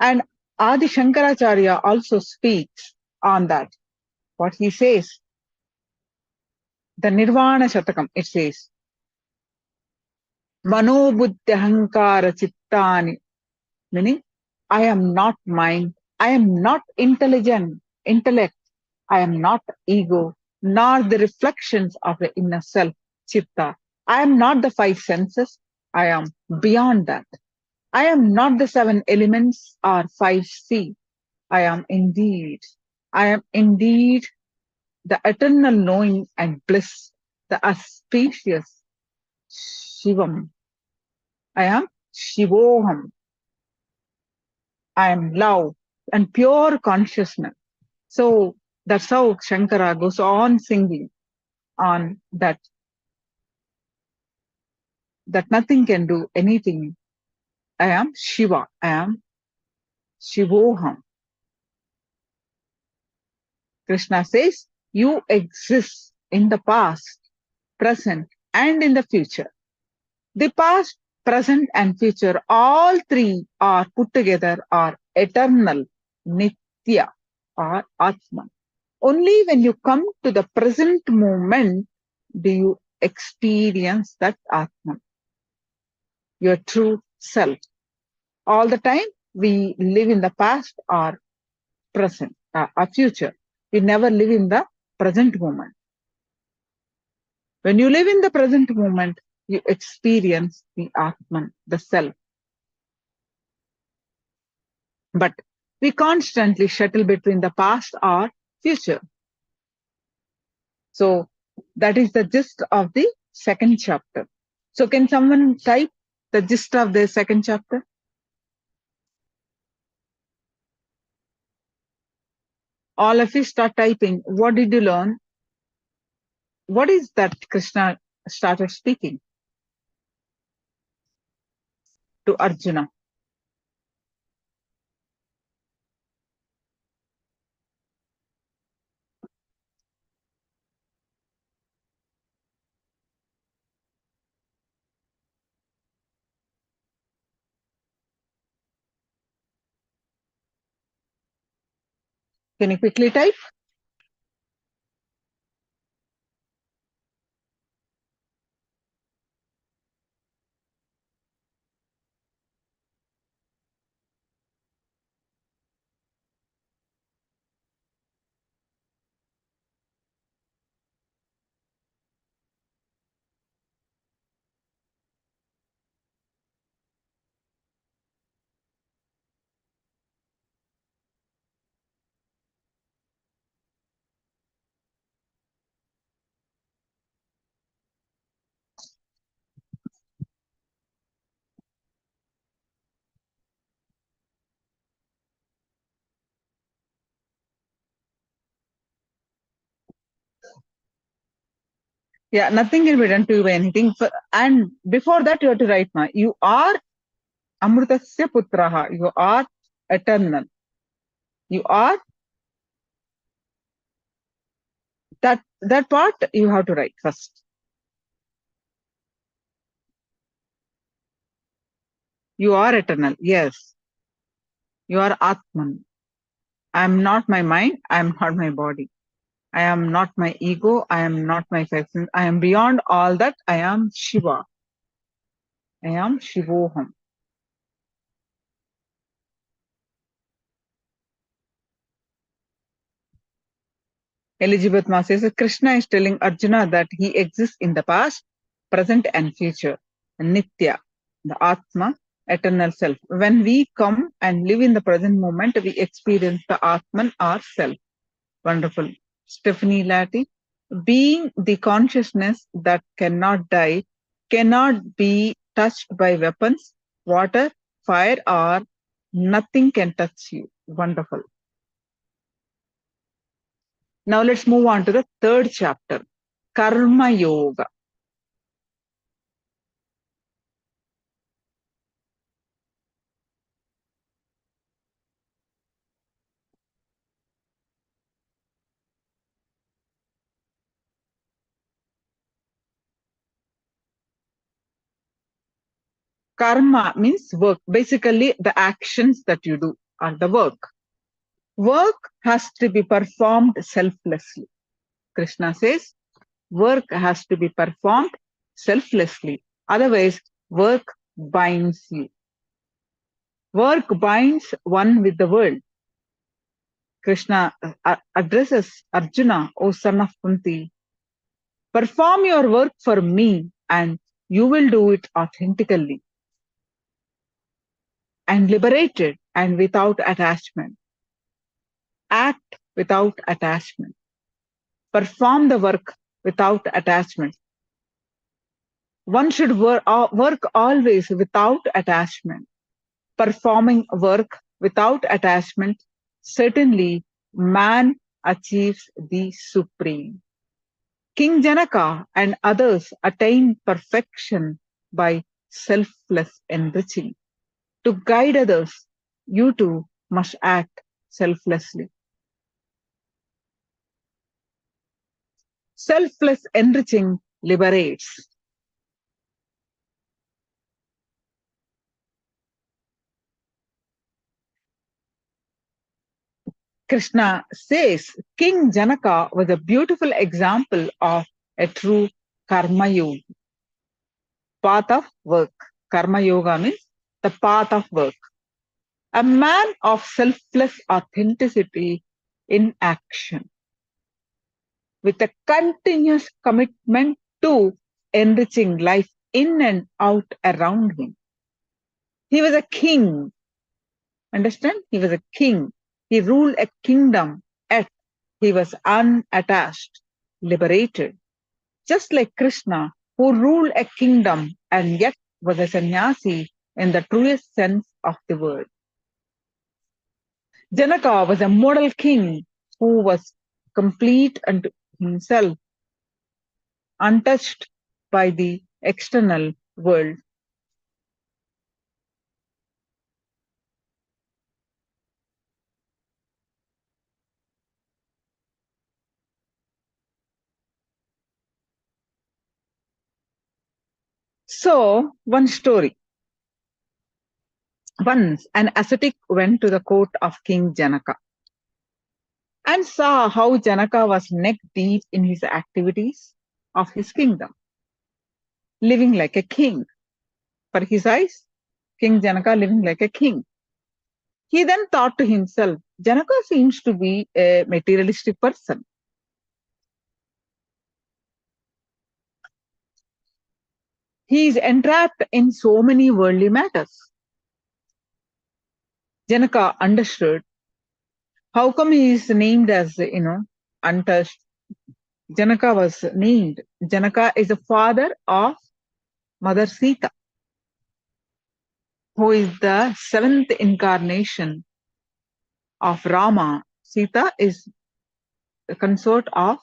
And Adi Shankaracharya also speaks on that. What he says, the Nirvana Shatakam, it says, Mano Buddhahankara Chittani, meaning I am not mind, I am not intellect, I am not ego, nor the reflections of the inner self, Chitta. I am not the five senses, I am beyond that. I am not the seven elements or 5C. I am indeed the eternal knowing and bliss, the auspicious Shivam. I am Shivoham. I am love and pure consciousness. So that's how Shankara goes on singing on that nothing can do anything. I am Shiva. I am Shivoham. Krishna says, you exist in the past, present, and in the future. The past, present, and future, all three are put together are eternal, Nitya, or Atman. Only when you come to the present moment do you experience that Atman, your true self. All the time we live in the past or present, or future. We never live in the present moment. When you live in the present moment, you experience the Atman, the self. But we constantly shuttle between the past or future. So that is the gist of the second chapter. So can someone type the gist of the second chapter? All of you start typing. What did you learn? What is that Krishna started speaking to Arjuna? Can you quickly type? Yeah, nothing can be done to you by anything. And before that, you have to write, you are Amrutasya Putraha. You are eternal. You are that part you have to write first. You are eternal. Yes. You are Atman. I am not my mind. I am not my body. I am not my ego. I am not my presence. I am beyond all that. I am Shiva. I am Shivoham. Elizabeth Ma says that Krishna is telling Arjuna that he exists in the past, present and future. Nitya, the Atma, eternal self. When we come and live in the present moment, we experience the Atman, our self. Wonderful. Stephanie Latty, being the consciousness that cannot die, cannot be touched by weapons, water, fire, or nothing can touch you. Wonderful. Now let's move on to the third chapter, Karma Yoga. Karma means work. Basically, the actions that you do are the work. Work has to be performed selflessly. Krishna says, work has to be performed selflessly. Otherwise, work binds you. Work binds one with the world. Krishna addresses Arjuna, O son of Kunti, perform your work for me and you will do it authentically and liberated and without attachment. Act without attachment. Perform the work without attachment. One should work always without attachment. Performing work without attachment, certainly man achieves the supreme. King Janaka and others attained perfection by selfless enriching. To guide others, you too must act selflessly. Selfless enriching liberates. Krishna says King Janaka was a beautiful example of a true karma yoga, path of work. Karma yoga means the path of work. A man of selfless authenticity in action, with a continuous commitment to enriching life in and out around him. He was a king. Understand? He was a king. He ruled a kingdom, yet he was unattached, liberated. Just like Krishna, who ruled a kingdom and yet was a sannyasi in the truest sense of the word. Janaka was a model king who was complete unto himself, untouched by the external world. So, one story. Once an ascetic went to the court of King Janaka and saw how Janaka was neck deep in his activities of his kingdom, living like a king. For his eyes, King Janaka living like a king. He then thought to himself, Janaka seems to be a materialistic person. He is entrapped in so many worldly matters. Janaka understood how come he is named as, untouched. Janaka was named. Janaka is the father of Mother Sita, who is the seventh incarnation of Rama. Sita is the consort of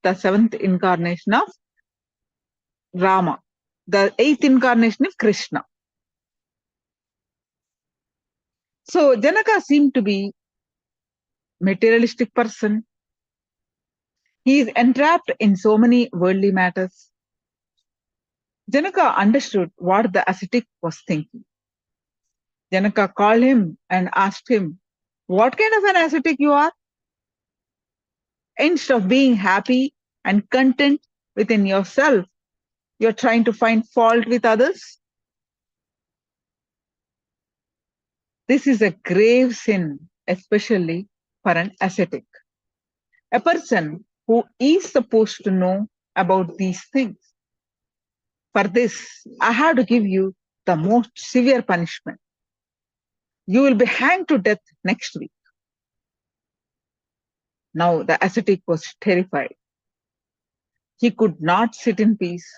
the seventh incarnation of Rama, the eighth incarnation of Krishna. So Janaka seemed to be materialistic person. He is entrapped in so many worldly matters. Janaka understood what the ascetic was thinking. Janaka called him and asked him, "What kind of an ascetic you are? Instead of being happy and content within yourself, you're trying to find fault with others. This is a grave sin, especially for an ascetic, a person who is supposed to know about these things. For this, I have to give you the most severe punishment. You will be hanged to death next week." Now the ascetic was terrified. He could not sit in peace.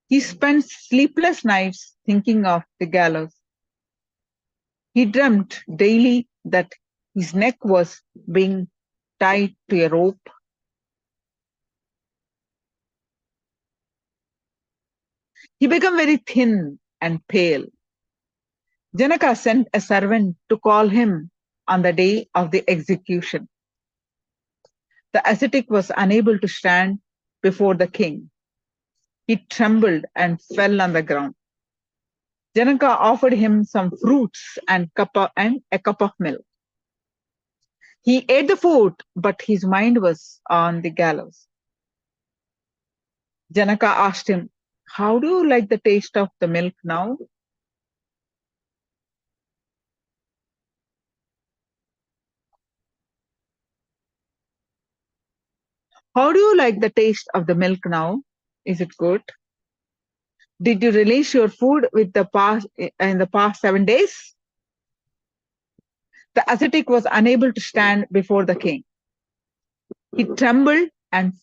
He spent sleepless nights thinking of the gallows. He dreamt daily that his neck was being tied to a rope. He became very thin and pale. Janaka sent a servant to call him on the day of the execution. The ascetic was unable to stand before the king. He trembled and fell on the ground. Janaka offered him some fruits and a cup of milk. He ate the food, but his mind was on the gallows. Janaka asked him, "How do you like the taste of the milk now?" "How do you like the taste of the milk now? Is it good? Did you relish your food in the past 7 days?" The ascetic was unable to stand before the king. He trembled and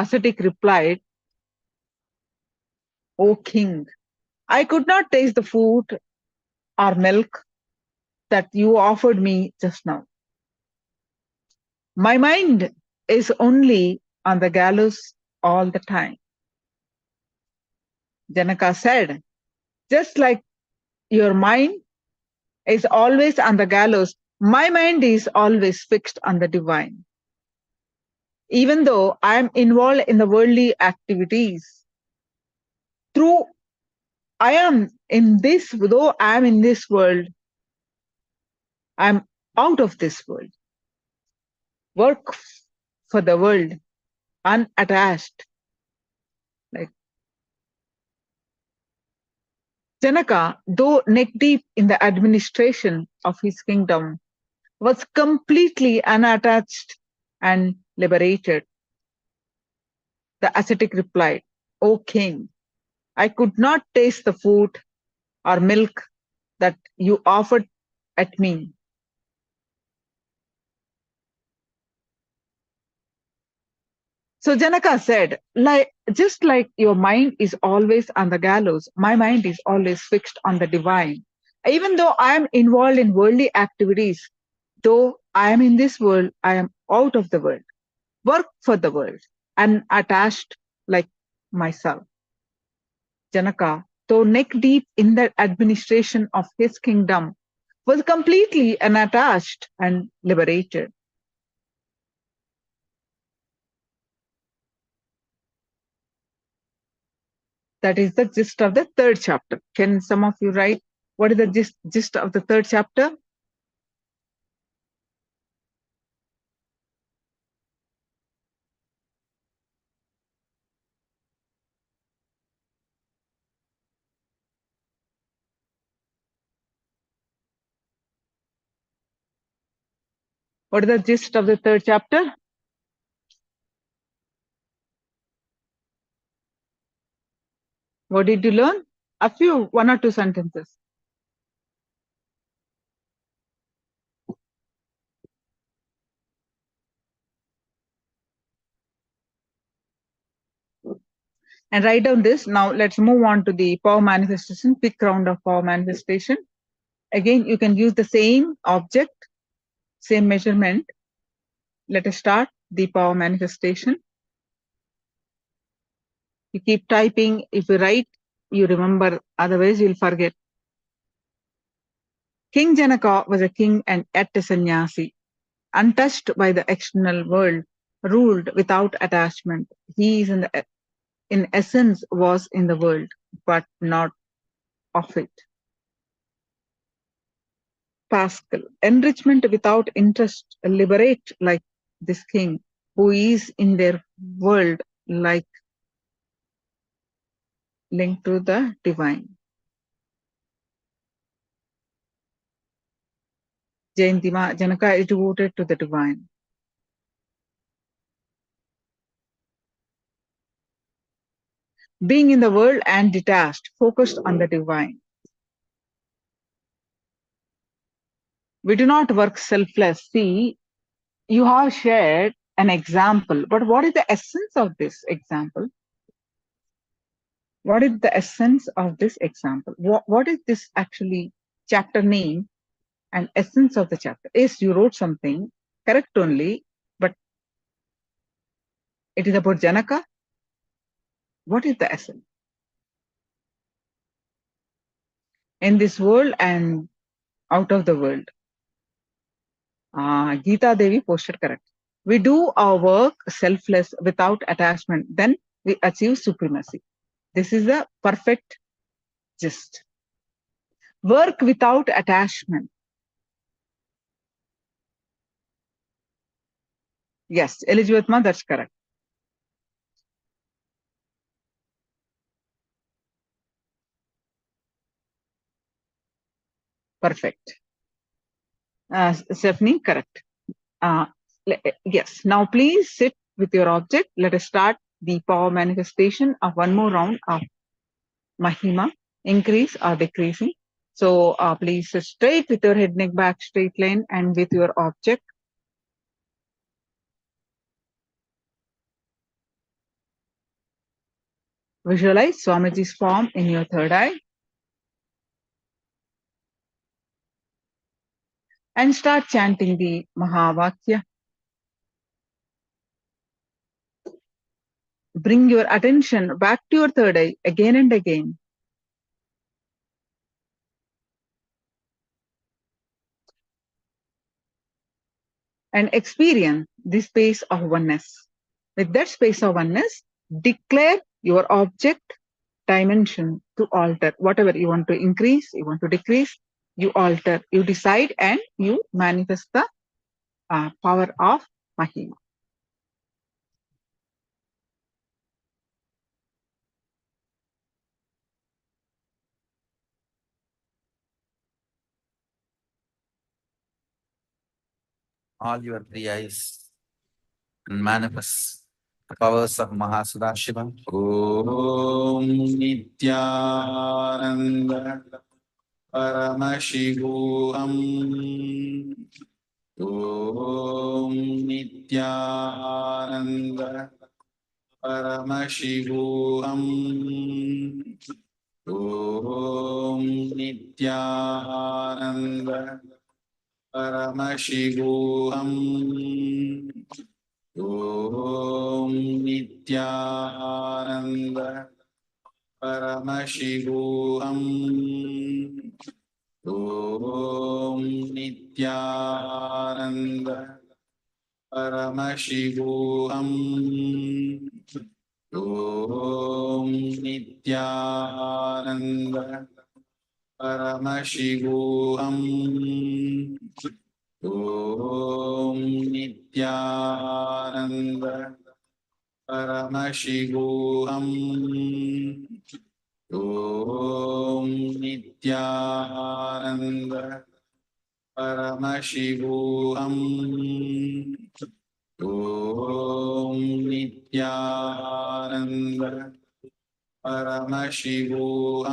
ascetic replied, "O king, I could not taste the food or milk that you offered me just now. My mind is only on the gallows all the time." Janaka said, "Just like your mind is always on the gallows, my mind is always fixed on the divine. Even though I am involved in the worldly activities, though I am in this world, I am out of this world. Work for the world, unattached." Like Janaka, though neck deep in the administration of his kingdom, was completely unattached and liberated. The ascetic replied, "O king, I could not taste the food or milk that you offered at me. So Janaka said, just like your mind is always on the gallows, my mind is always fixed on the divine. Even though I am involved in worldly activities, though I am in this world, I am out of the world. Work for the world, unattached like myself." Janaka, though neck deep in the administration of his kingdom, was completely unattached and liberated. That is the gist of the third chapter. Can some of you write what is the gist of the third chapter? What is the gist of the third chapter? What did you learn? A few, one or two sentences. And write down this. Now let's move on to the power manifestation, quick round of power manifestation. Again, you can use the same object, same measurement. Let us start the power manifestation. You keep typing. If you write, you remember. Otherwise, you'll forget. King Janaka was a king and yet a sannyasi, untouched by the external world, ruled without attachment. He is in essence was in the world, but not of it. Pascal, enrichment without interest, liberate like this king who is in their world like linked to the divine. Jayantima, Janaka is devoted to the divine. Being in the world and detached, focused on the divine. We do not work selfless. See, you have shared an example, but what is the essence of this example? What is the essence of this example? What is this actually chapter name and essence of the chapter? Yes, you wrote something correct only, but it is about Janaka. What is the essence? In this world and out of the world. Gita Devi posted correct. We do our work selfless without attachment, then we achieve supremacy. This is the perfect gist. Work without attachment. Yes, Elizabeth Ma, that's correct. Perfect. Stephanie, correct. Yes, now please sit with your object. Let us start the power manifestation of one more round of Mahima, increase or decreasing. So please sit straight with your head, neck, back, straight line and with your object. Visualize Swamiji's form in your third eye. And start chanting the Mahavakya. Bring your attention back to your third eye again and again. And experience this space of oneness. With that space of oneness, declare your object dimension to alter. Whatever you want to increase, you want to decrease, you alter, you decide, and you manifest the power of Mahima. All your three eyes and manifest the powers of Mahasudashiva. Om Nithyananda Paramashivoham. Om Nithyananda Paramashivoham. Om Nithyananda Paramashivoham. Om Nithyananda Paramashivoham. Om Nithyananda Paramashivoham. Om Nithyananda Paramashivoham. Om Nithyananda Paramashivoham. Om Nithyananda Paramashivoham. Om Nithyananda Paramashivoham.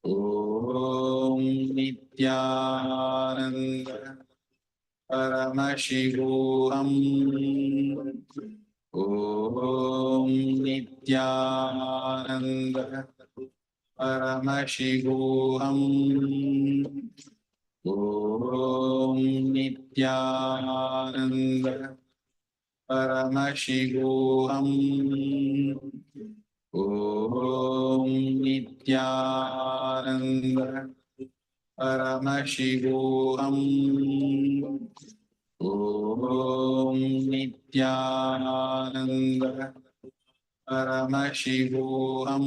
Om Nithyananda Paramashivoham. Om Nithyananda Paramashivoham. Om Nithyananda Paramashivoham. Om Nithyananda Paramashivoham. Om Nithyananda Paramashivoham.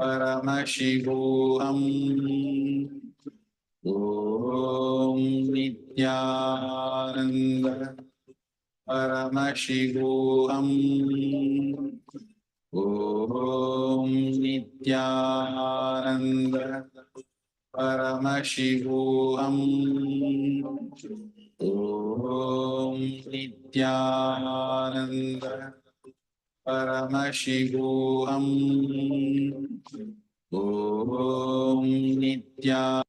Paramashivoham. Om Nithyananda. Paramashivoham. Om Nithyananda. Paramashivoham. Om Nithyananda. Paramashivoham. Om Nithyananda.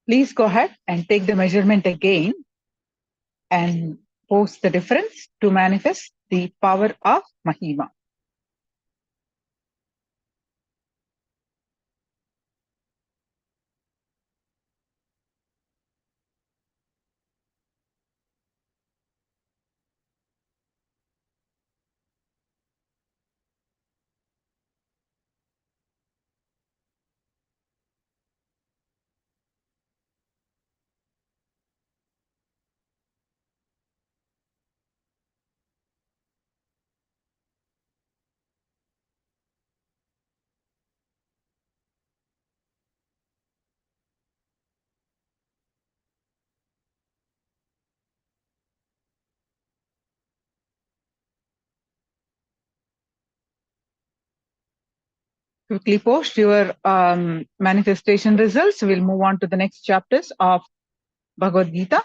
Please go ahead and take the measurement again and post the difference to manifest the power of Mahima. Quickly post your manifestation results. We'll move on to the next chapters of Bhagavad Gita.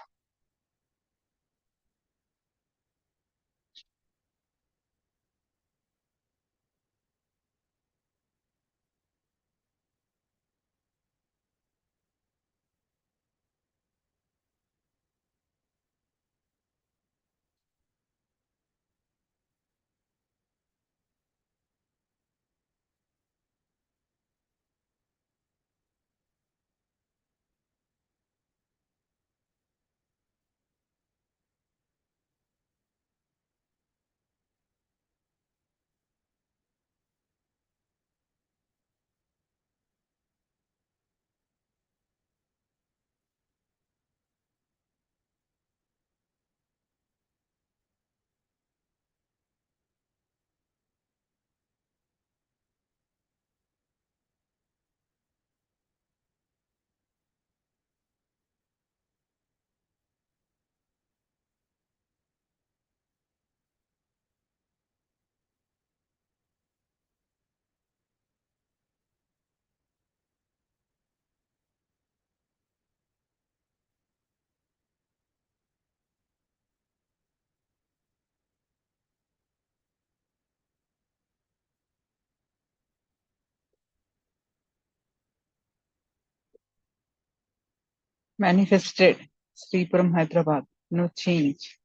Manifested. Sripuram, Hyderabad. No change.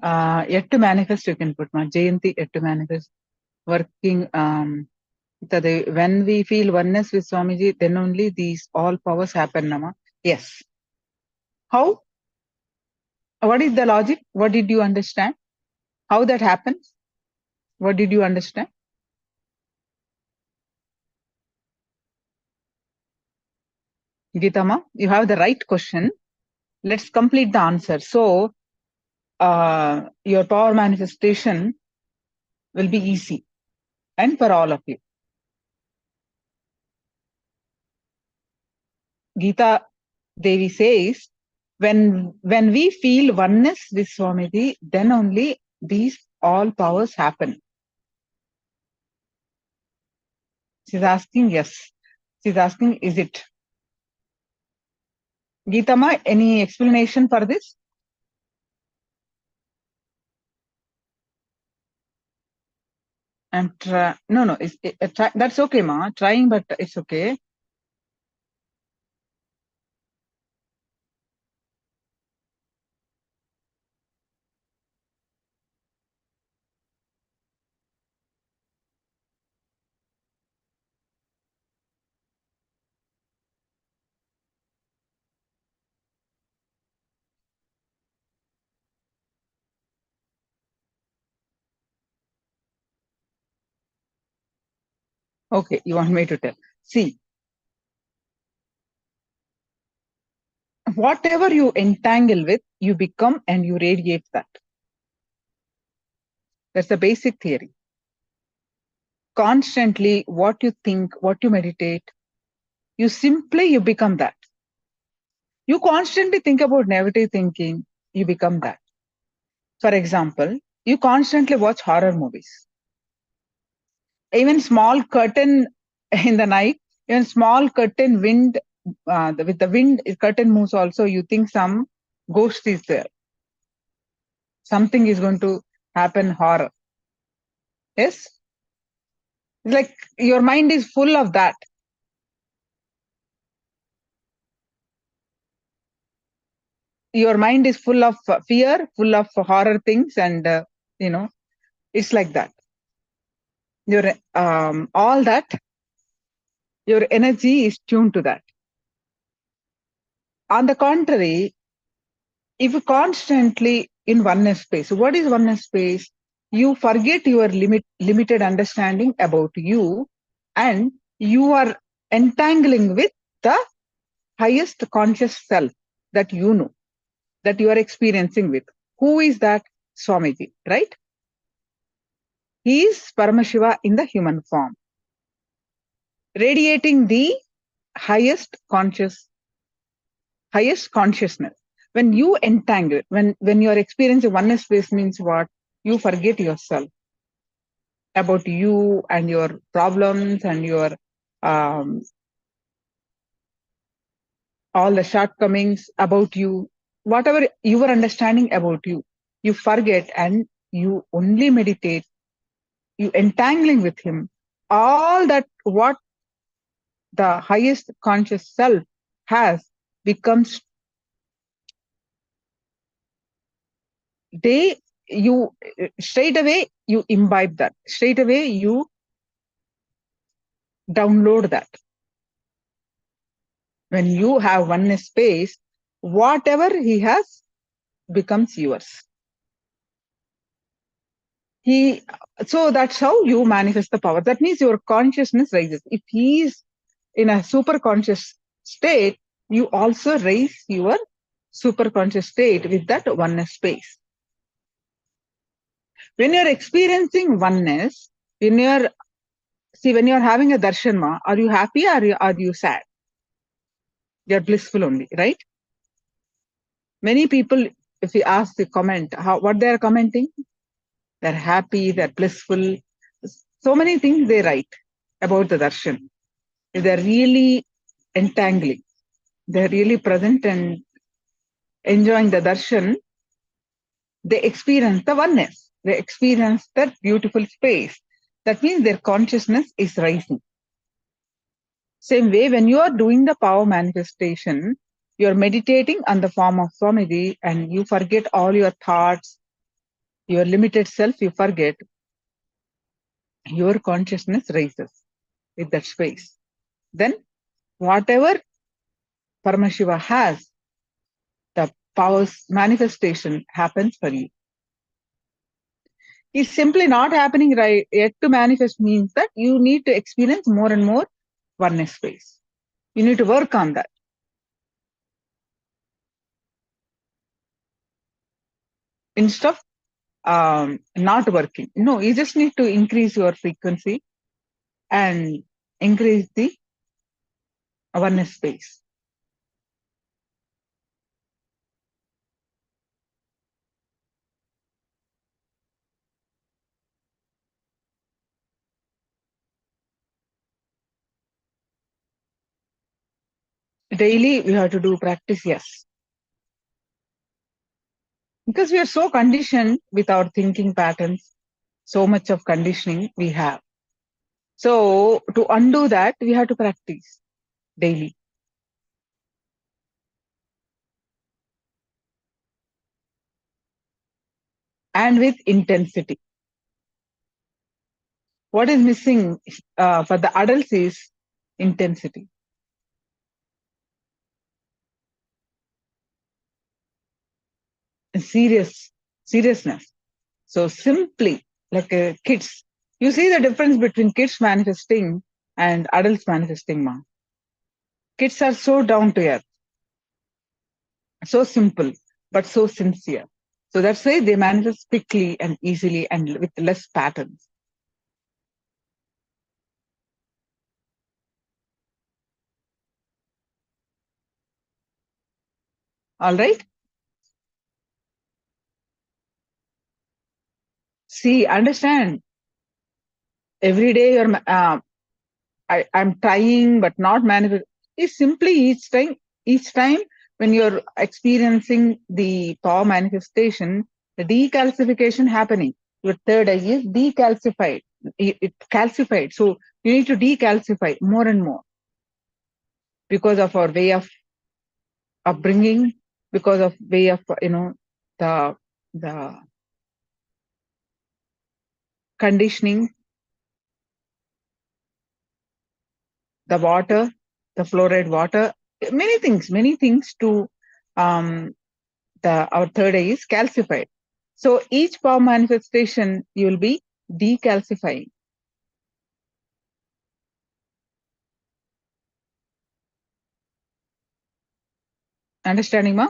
Yet to manifest, you can put ma. Jayanti, yet to manifest. Working. When we feel oneness with Swamiji, then only these all powers happen, Nama. Yes. How? What is the logic? What did you understand? How that happens? What did you understand? Gitama, you have the right question. Let's complete the answer. So, your power manifestation will be easy and for all of you. Gita Devi says, when we feel oneness with Swamiji, then only these all powers happen. She's asking, yes. She's asking, is it? Geetama, any explanation for this? And no, that's okay, ma. Trying, but it's okay. Okay, you want me to tell. See, whatever you entangle with, you become and you radiate that. That's the basic theory. Constantly, what you think, what you meditate, you become that. You constantly think about negative thinking, you become that. For example, you constantly watch horror movies. Even small curtain in the night, even small curtain wind, with the wind, curtain moves also, you think some ghost is there. Something is going to happen, horror. Yes? Like your mind is full of that. Your mind is full of fear, full of horror things, and it's like that. Your all that, your energy is tuned to that. On the contrary, if you constantly in oneness space, what is oneness space? You forget your limited understanding about you, and you are entangling with the highest conscious self that you know, that you are experiencing with. Who is that? Swamiji, right? He is Paramashiva in the human form, radiating the highest consciousness. When you entangle, when you are experiencing oneness space, means what? You forget yourself, about you and your problems and your um, all the shortcomings about you, whatever your understanding about you, you forget and you only meditate, you entangling with him. All that what the highest conscious self has becomes they you straight away you imbibe that, straight away you download that. When you have oneness space, whatever he has becomes yours. So that's how you manifest the power. That means your consciousness rises. If he is in a super conscious state, you also raise your super conscious state with that oneness space. When you're experiencing oneness, when you're having a darshanma, are you happy or are you sad? You're blissful only, right? Many people, if you ask the comment, what they are commenting, they're happy, they're blissful. So many things they write about the darshan. They're really entangling. They're really present and enjoying the darshan. They experience the oneness. They experience that beautiful space. That means their consciousness is rising. Same way, when you are doing the power manifestation, you're meditating on the form of Swamiji and you forget all your thoughts, your limited self, you forget, your consciousness rises with that space. Then whatever Paramashiva has, the power's manifestation happens for you. It's simply not happening right yet. To manifest means that you need to experience more and more oneness space. You need to work on that. Instead of not working. No, you just need to increase your frequency and increase the awareness space. Daily we have to do practice, yes. Because we are so conditioned with our thinking patterns, so much of conditioning we have. So to undo that, we have to practice daily. And with intensity. What is missing for the adults is intensity. Seriousness. So simply, like kids, you see the difference between kids manifesting and adults manifesting, ma. Kids are so down to earth, so simple, but so sincere. So that's why they manifest quickly and easily and with less patterns. All right. See, understand. Every day you're, I'm trying, but not manifest. It's simply each time when you're experiencing the power manifestation, the decalcification happening. Your third eye is decalcified. It calcified. So you need to decalcify more and more because of our way of upbringing, because of way of, the conditioning, the water, the fluoride water, many things to um, our third eye is calcified. So each power manifestation you will be decalcifying. Understanding, ma?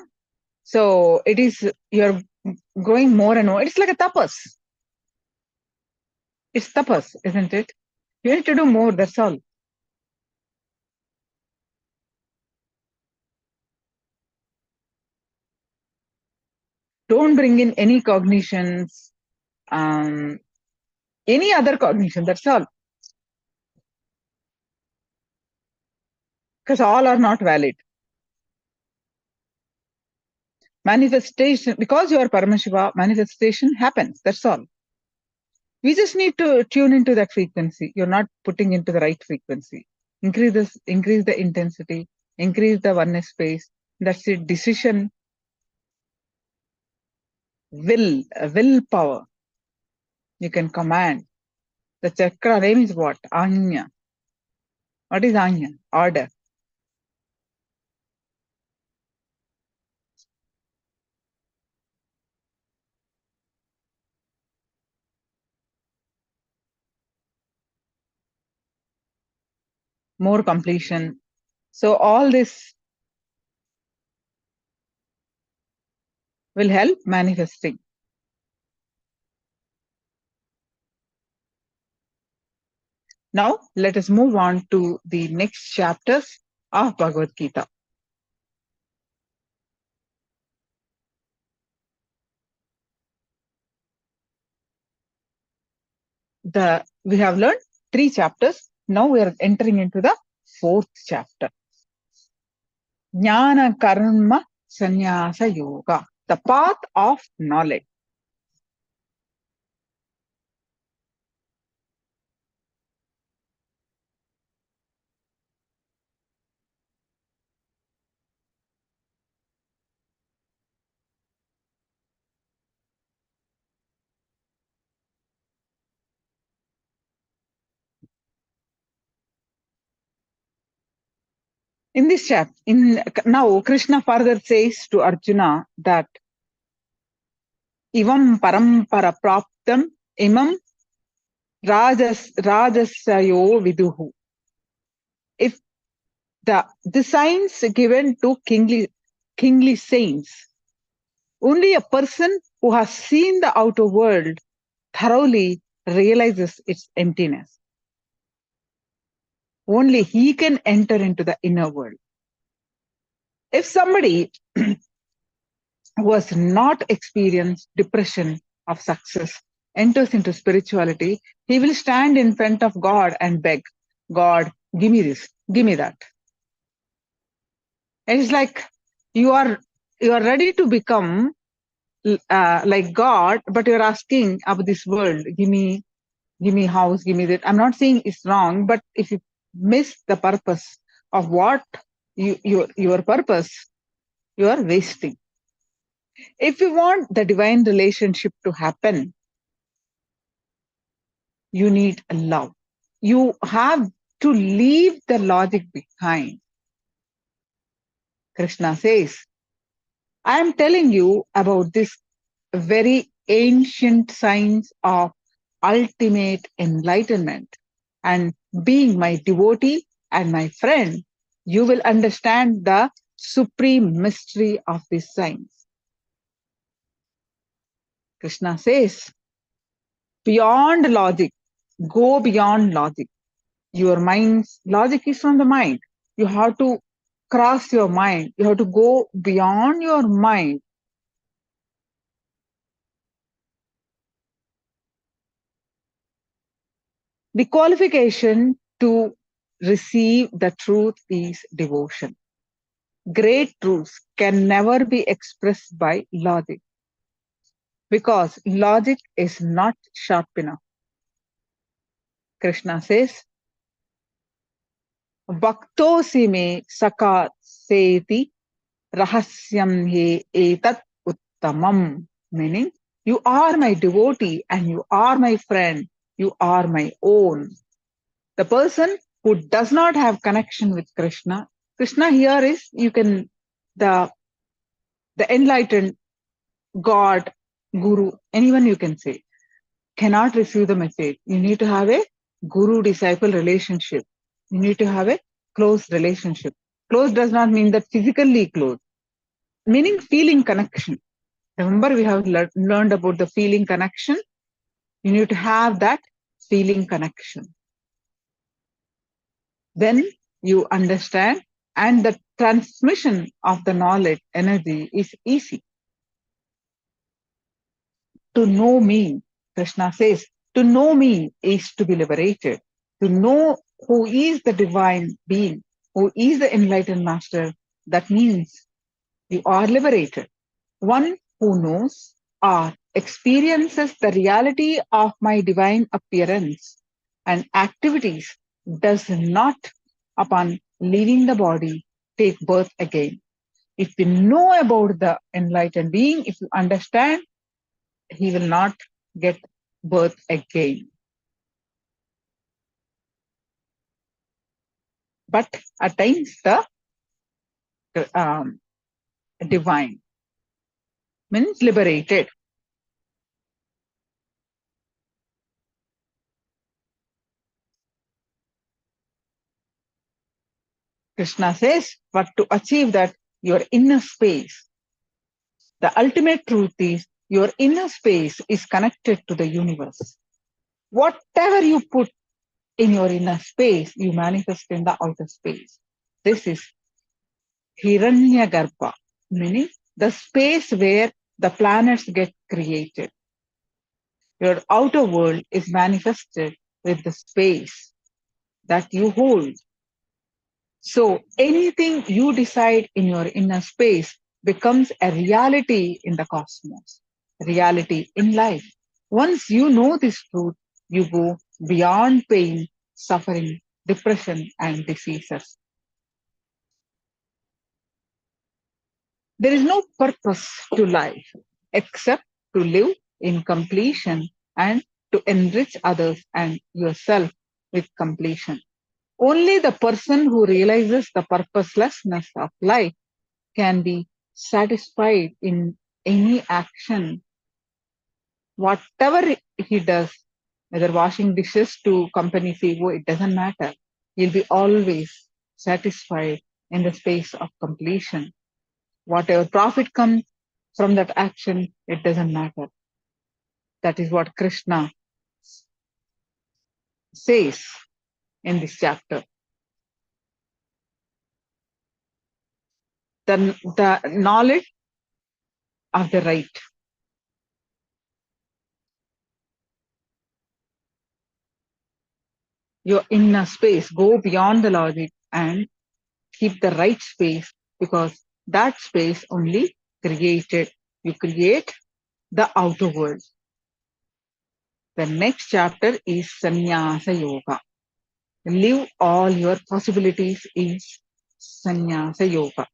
So it is you're growing more and more. It's like a tapas. It's tapas, isn't it? You need to do more. That's all. Don't bring in any cognitions, any other cognition. That's all. Because all are not valid. Manifestation, because you are Paramashiva, manifestation happens. That's all. We just need to tune into that frequency. You're not putting into the right frequency. Increase the intensity, increase the oneness space. That's it. Decision, willpower. You can command. The chakra name is what? Anya. What is Anya? Order. More completion. So all this will help manifesting. Now let us move on to the next chapters of Bhagavad Gita. We have learned 3 chapters. Now we are entering into the 4th chapter. Jnana Karma Sannyasa Yoga, the path of knowledge. In this chapter, now Krishna further says to Arjuna that Ivam parampara praptam imam rajasayo viduhu. If the signs given to kingly saints, only a person who has seen the outer world thoroughly realizes its emptiness. Only he can enter into the inner world. If somebody who has not experienced depression of success enters into spirituality, he will stand in front of God and beg, God, give me this, give me that. And it's like you are ready to become like God, but you're asking about this world, give me house, give me that. I'm not saying it's wrong, but if you miss the purpose of what your purpose, you are wasting. If you want the divine relationship to happen, you need love. You have to leave the logic behind. Krishna says, I am telling you about this very ancient science of ultimate enlightenment. and being my devotee and my friend, you will understand the supreme mystery of this science. Krishna says, beyond logic, go beyond logic. Your mind's logic is from the mind. You have to cross your mind. You have to go beyond your mind. The qualification to receive the truth is devotion. Great truths can never be expressed by logic because logic is not sharp enough. Krishna says, Bhaktosi me saka seti rahasyam he etat uttamam. Meaning, you are my devotee and you are my friend. You are my own. The person who does not have connection with Krishna, Krishna here is, you can, the enlightened God, Guru, anyone you can say, cannot receive the message. You need to have a guru-disciple relationship. You need to have a close relationship. Close does not mean that physically close, meaning feeling connection. Remember, we have learned about the feeling connection. You need to have that feeling connection. Then you understand, and the transmission of the knowledge energy is easy. To know me, Krishna says, to know me is to be liberated. To know who is the divine being, who is the enlightened master, that means you are liberated. One who knows or experiences the reality of my divine appearance and activities does not, upon leaving the body, take birth again. If you know about the enlightened being, if you understand, he will not get birth again. But attains the divine, means liberated. Krishna says, but to achieve that, your inner space, the ultimate truth is your inner space is connected to the universe. Whatever you put in your inner space, you manifest in the outer space. This is Hiranyagarbha, meaning the space where the planets get created. Your outer world is manifested with the space that you hold. So anything you decide in your inner space becomes a reality in the cosmos, reality in life. Once you know this truth, you go beyond pain, suffering, depression, and diseases. There is no purpose to life except to live in completion and to enrich others and yourself with completion. Only the person who realizes the purposelessness of life can be satisfied in any action. Whatever he does, whether washing dishes to company CEO, it doesn't matter. He'll be always satisfied in the space of completion. Whatever profit comes from that action, it doesn't matter. That is what Krishna says in this chapter. The knowledge of the right. Your inner space, go beyond the logic and keep the right space, because that space only created. You create the outer world. The next chapter is Sannyasa Yoga. Live all your possibilities is Sannyasa Yoga,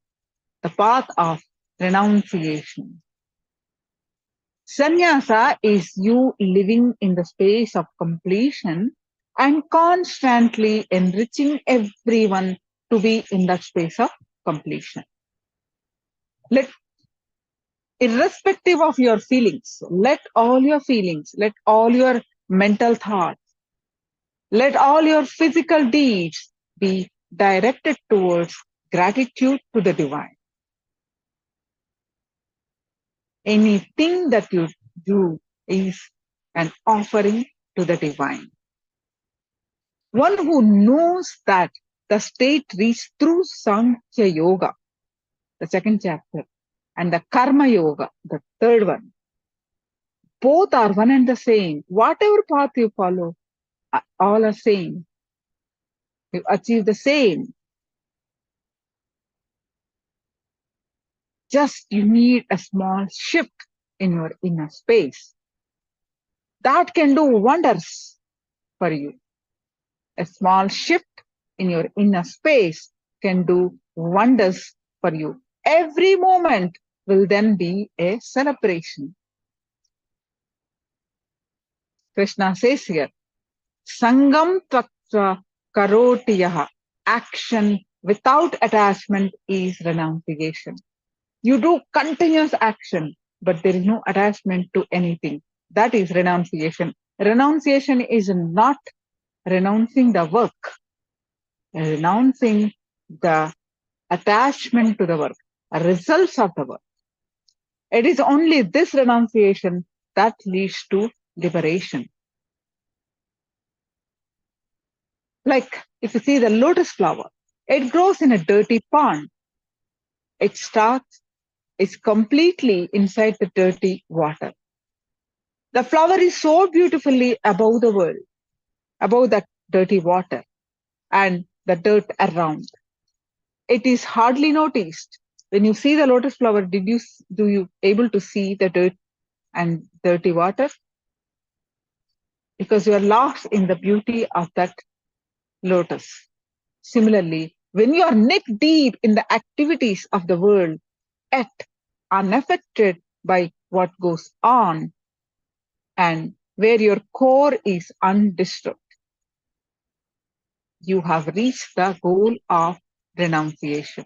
the path of renunciation. Sannyasa is you living in the space of completion and constantly enriching everyone to be in that space of completion. Irrespective of your feelings, let all your feelings, let all your mental thoughts, Let all your physical deeds be directed towards gratitude to the divine. Anything that you do is an offering to the divine. One who knows that the state reached through Sankhya Yoga, the second chapter, and the Karma Yoga, the third one, both are one and the same. Whatever path you follow, all are same. You achieve the same. Just you need a small shift in your inner space. That can do wonders for you. A small shift in your inner space can do wonders for you. Every moment will then be a celebration. Krishna says here, Sangam Tatra Karotiyaha. Action without attachment is renunciation. You do continuous action, but there is no attachment to anything. That is renunciation. Renunciation is not renouncing the work, renouncing the attachment to the work, results of the work. It is only this renunciation that leads to liberation. Like if you see the lotus flower, it grows in a dirty pond. It starts, it's completely inside the dirty water. The flower is so beautifully above the world, above that dirty water and the dirt around. It is hardly noticed. When you see the lotus flower, do you able to see the dirt and dirty water? Because you are lost in the beauty of that lotus. Similarly, when you are neck deep in the activities of the world, yet unaffected by what goes on, and where your core is undisturbed, you have reached the goal of renunciation.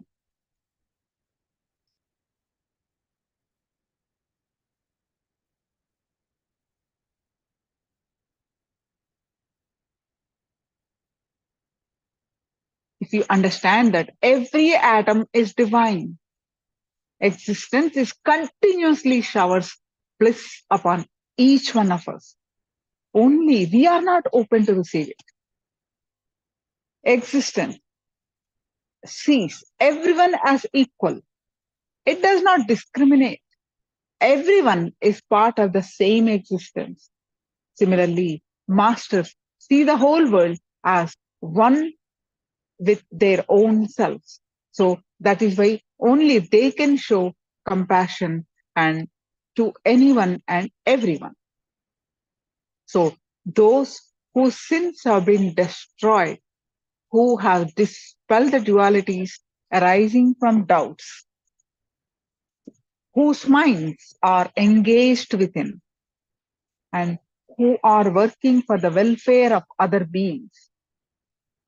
If you understand that every atom is divine, existence is continuously showers bliss upon each one of us. Only we are not open to receive it. Existence sees everyone as equal. It does not discriminate. Everyone is part of the same existence. Similarly, masters see the whole world as one with their own selves. So that is why only they can show compassion and to anyone and everyone. So those whose sins have been destroyed, who have dispelled the dualities arising from doubts, whose minds are engaged within, and who are working for the welfare of other beings,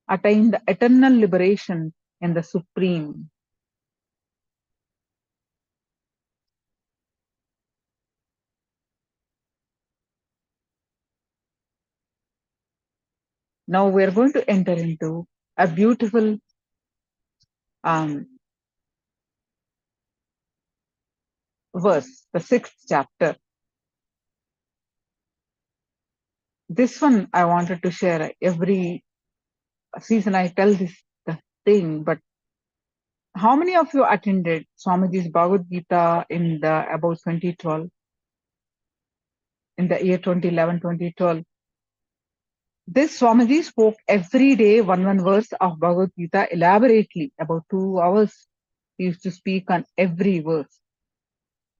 attain the eternal liberation in the Supreme. Now we are going to enter into a beautiful verse, the 6th chapter. This one I wanted to share. Every season I tell this the thing, but how many of you attended Swamiji's Bhagavad Gita in the about 2012, in the year 2011, 2012? This Swamiji spoke every day one verse of Bhagavad Gita elaborately. About 2 hours he used to speak on every verse.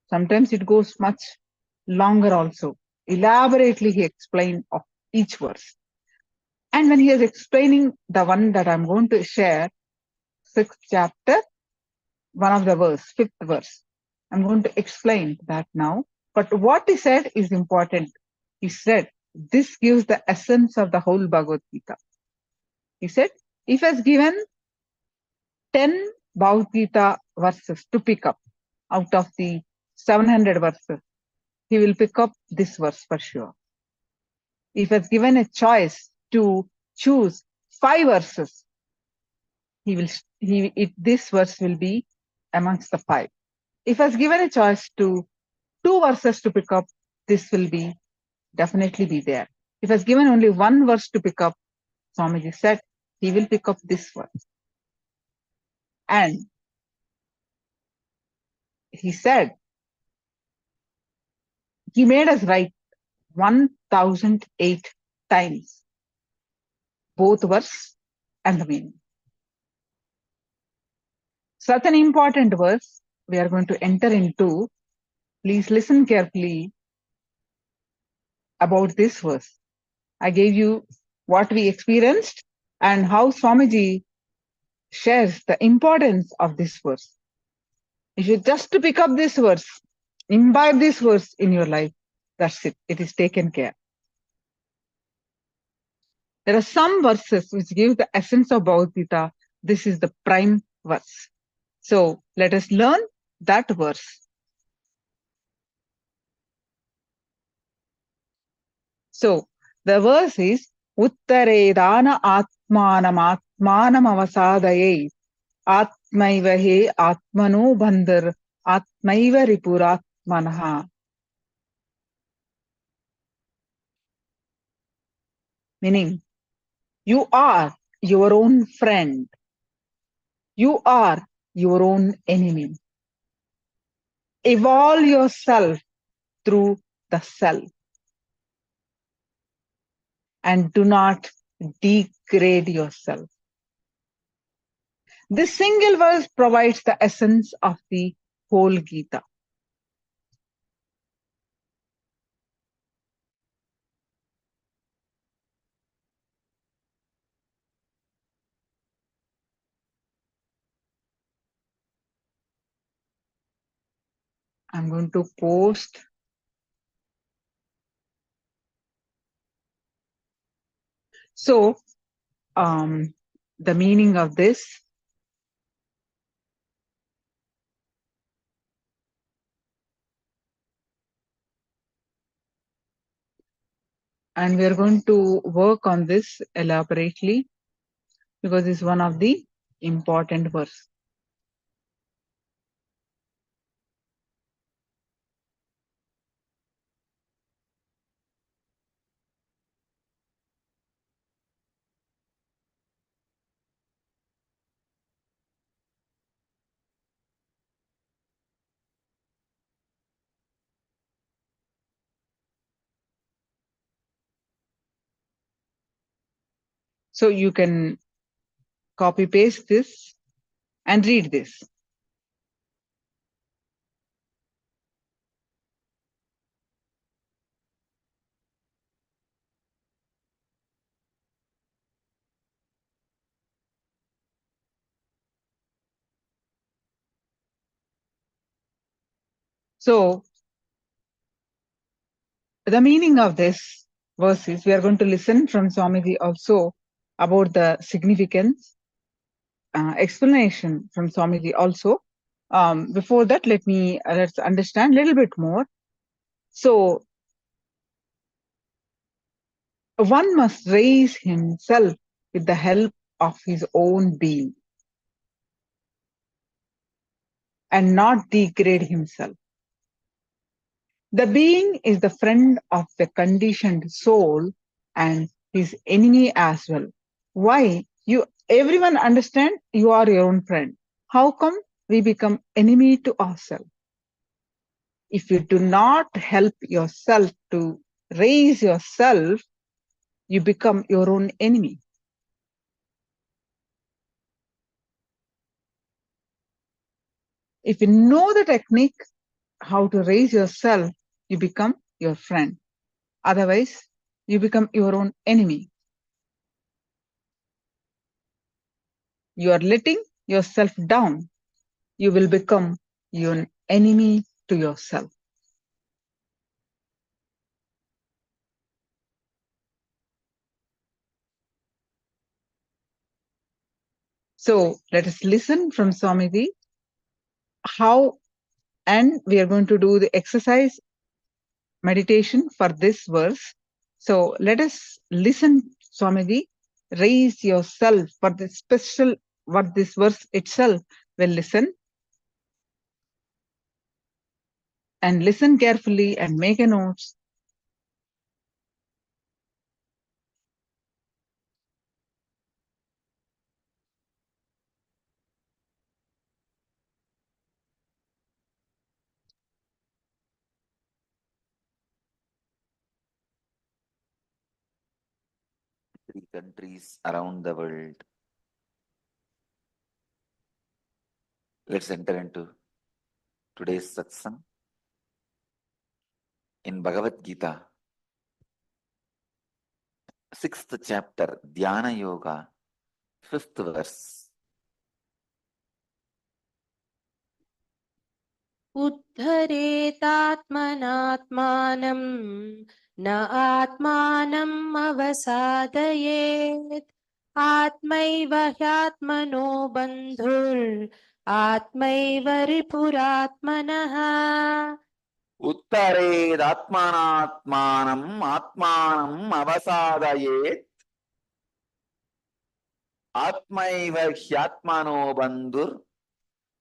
Sometimes it goes much longer also. Elaborately he explained of each verse. And when he is explaining the one that I'm going to share, 6th chapter, one of the verse, 5th verse, I'm going to explain that now. But what he said is important. He said, this gives the essence of the whole Bhagavad Gita. He said, if he has given 10 Bhagavad Gita verses to pick up out of the 700 verses, he will pick up this verse for sure. If he has given a choice to choose 5 verses. This verse will be amongst the 5. If has given a choice to 2 verses to pick up, this will be definitely be there. If has given only 1 verse to pick up, Swamiji said he will pick up this verse. And he said he made us write 1008 times both verse and the meaning. Such an important verse we are going to enter into. Please listen carefully about this verse. I gave you what we experienced and how Swamiji shares the importance of this verse. If you just to pick up this verse, imbibe this verse in your life, that's it. It is taken care. There are some verses which give the essence of Bhagavad Gita. This is the prime verse. So let us learn that verse. So the verse is Uttaredana Atmanam Atmanam Avasadaye Atmaiva he Atmano Bandhar Atmaiva Ripuratmanaha. Meaning, you are your own friend. You are your own enemy. Evolve yourself through the self. And do not degrade yourself. This single verse provides the essence of the whole Gita. I'm going to post. So, the meaning of this. And we are going to work on this elaborately because it's one of the important verse. So you can copy paste this and read this. So the meaning of this verse is, we are going to listen from Swamiji also about the significance, explanation from Swamiji also. Before that, let's understand a little bit more. So one must raise himself with the help of his own being and not degrade himself. The being is the friend of the conditioned soul and his enemy as well. Why? Everyone understand you are your own friend. How come we become enemy to ourselves? If you do not help yourself to raise yourself, you become your own enemy. If you know the technique, how to raise yourself, you become your friend. Otherwise, you become your own enemy. You are letting yourself down. You will become your enemy to yourself. So let us listen from Swamiji how, and we are going to do the exercise meditation for this verse. So let us listen, Swamiji, raise yourself for the special what this verse itself will listen and listen carefully and make a notes. Three countries around the world. Let's enter into today's satsang in Bhagavad Gita, 6th chapter, Dhyana Yoga, 5th verse. उद्धरेतात्मनात्मानं न आत्मानम् अवसादयेत् आत्मैव ह्यात्मनो बन्धुर् आत्मैव रिपुरात्मनः उत्तरेदात्मानात्मानम् आत्मानम् अवसादयेत् आत्मैव ह्यात्मनो बन्धुर्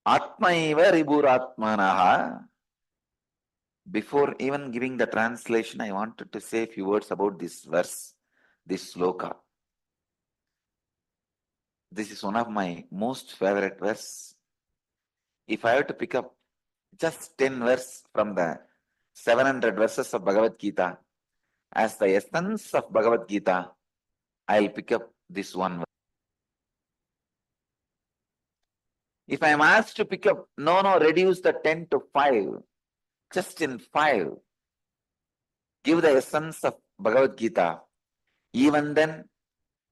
आत्मैव रिपुरात्मनः. Before even giving the translation, I wanted to say a few words about this verse, this sloka. This is one of my most favorite verse. If I have to pick up just 10 verses from the 700 verses of Bhagavad Gita as the essence of Bhagavad Gita, I'll pick up this one verse. If I am asked to pick up, reduce the 10 to 5, just in 5, give the essence of Bhagavad Gita, even then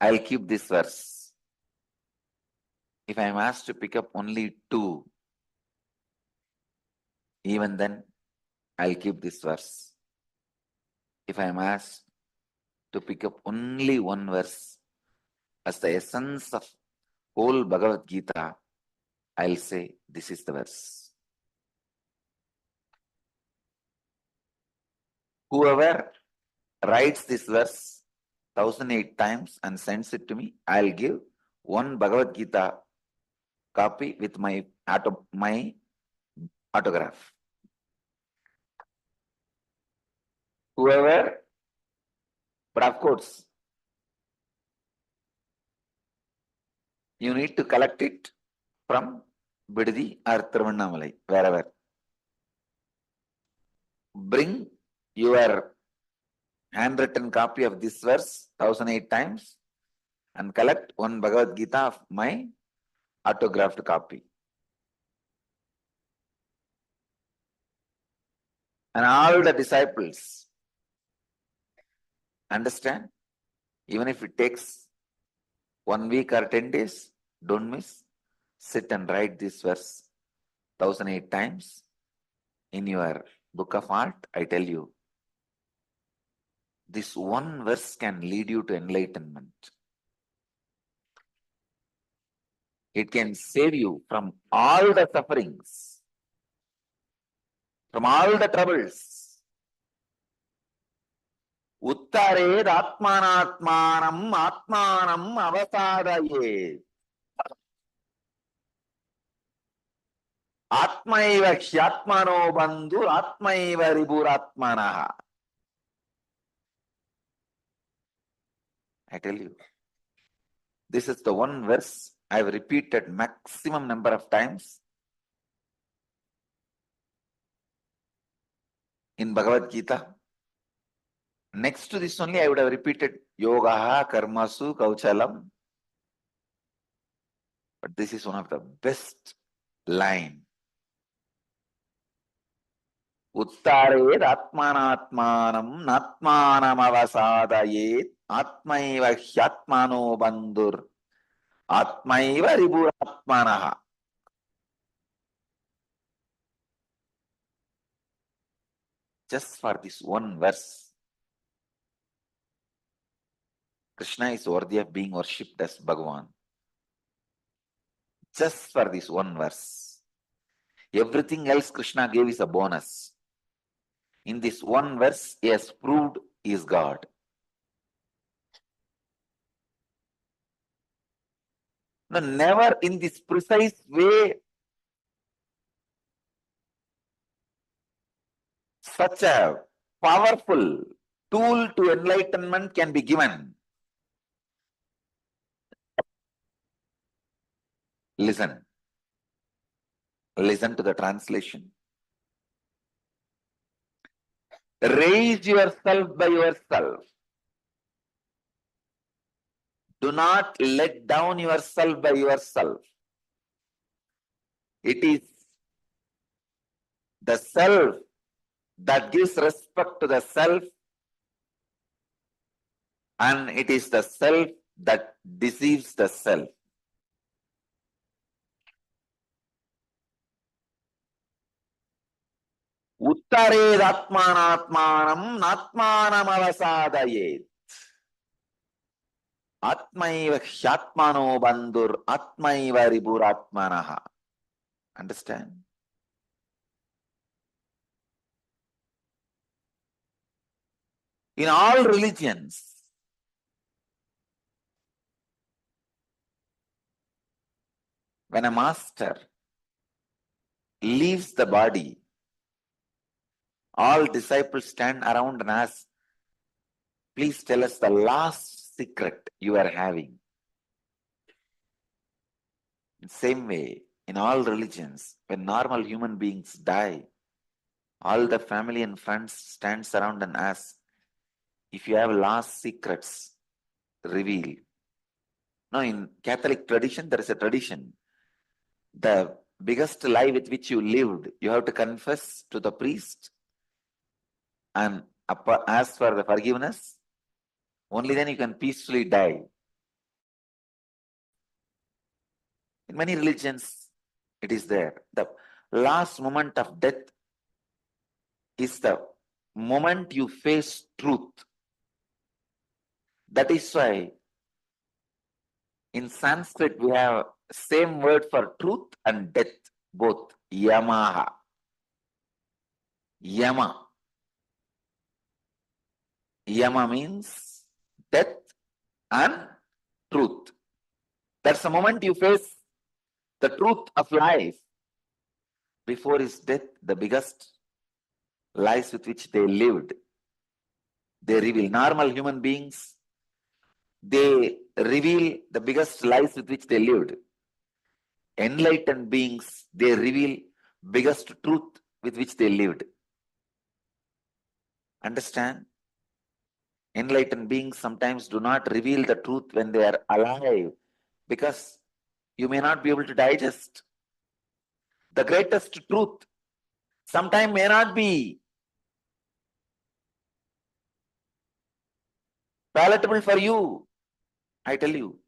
I'll keep this verse. If I am asked to pick up only 2, even then I'll keep this verse. If I am asked to pick up only one verse as the essence of whole Bhagavad Gita, I'll say this is the verse. Whoever writes this verse 1008 times and sends it to me, I'll give one Bhagavad Gita copy with my autograph. Whoever, but of course, you need to collect it from Bidadi or Tiruvannamalai, wherever. Bring your handwritten copy of this verse 1008 times and collect one Bhagavad Gita of my autographed copy. And all the disciples understand, even if it takes 1 week or 10 days, don't miss. Sit and write this verse 1008 times in your book of art. I tell you, this one verse can lead you to enlightenment. It can save you from all the sufferings, from all the troubles. Uttared atmanatmanam atmanam avasadaye. Atmaiva hyatmano bandhu atmaiva riburatmanaha. I tell you, this is the one verse I have repeated maximum number of times in Bhagavad Gita. Next to this only I would have repeated Yogaha Karmasu Kauchalam. But this is one of the best line. Uttared atmanatmanam natmanam avasadayet atmaiva hyatmano bandhur atmaiva riburatmanaha. Just for this one verse, Krishna is worthy of being worshipped as Bhagavan. Just for this one verse. Everything else Krishna gave is a bonus. In this one verse, he has proved he is God. No, never in this precise way such a powerful tool to enlightenment can be given. Listen. Listen to the translation. Raise yourself by yourself. Do not let down yourself by yourself. It is the self that gives respect to the self, and it is the self that deceives the self. Uttared atmanatmanam natmanam avasadayet. Atmaiva hyatmano bandhur atmaiva riburatmanaha. Understand? In all religions, when a master leaves the body, all disciples stand around and ask, please tell us the last secret you are having. In the same way, in all religions, when normal human beings die, all the family and friends stands around and ask, if you have last secrets, reveal. Now, in Catholic tradition, there is a tradition. The biggest lie with which you lived, you have to confess to the priest and ask for the forgiveness. Only then you can peacefully die. In many religions, it is there. The last moment of death is the moment you face truth. That is why in Sanskrit we have same word for truth and death, both yamaha. Yama. Yama means death and truth. That's the moment you face the truth of life. Before his death, the biggest lies with which they lived, they reveal. Normal human beings, they reveal the biggest lies with which they lived. Enlightened beings, they reveal biggest truth with which they lived. Understand? Enlightened beings sometimes do not reveal the truth when they are alive, because you may not be able to digest. The greatest truth sometimes may not be palatable for you. I tell you,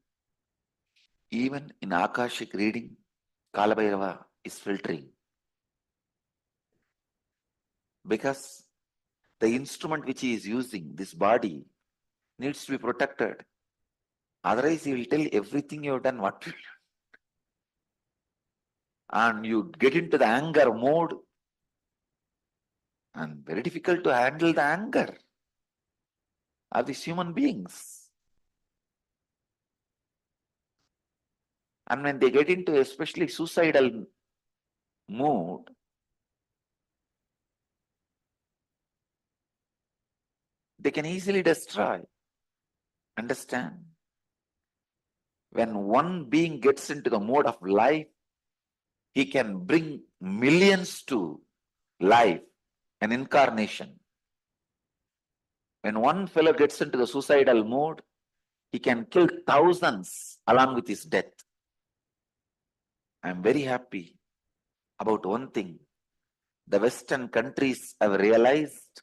even in Akashic reading, Kalabhairava is filtering. Because the instrument which he is using, this body, needs to be protected. Otherwise, he will tell everything you have done, what will you do? And you get into the anger mode, and very difficult to handle the anger of these human beings. And when they get into especially suicidal mood, they can easily destroy. Understand? When one being gets into the mode of life, he can bring millions to life, an incarnation. When one fellow gets into the suicidal mode, he can kill thousands along with his death. I am very happy about one thing. The Western countries have realized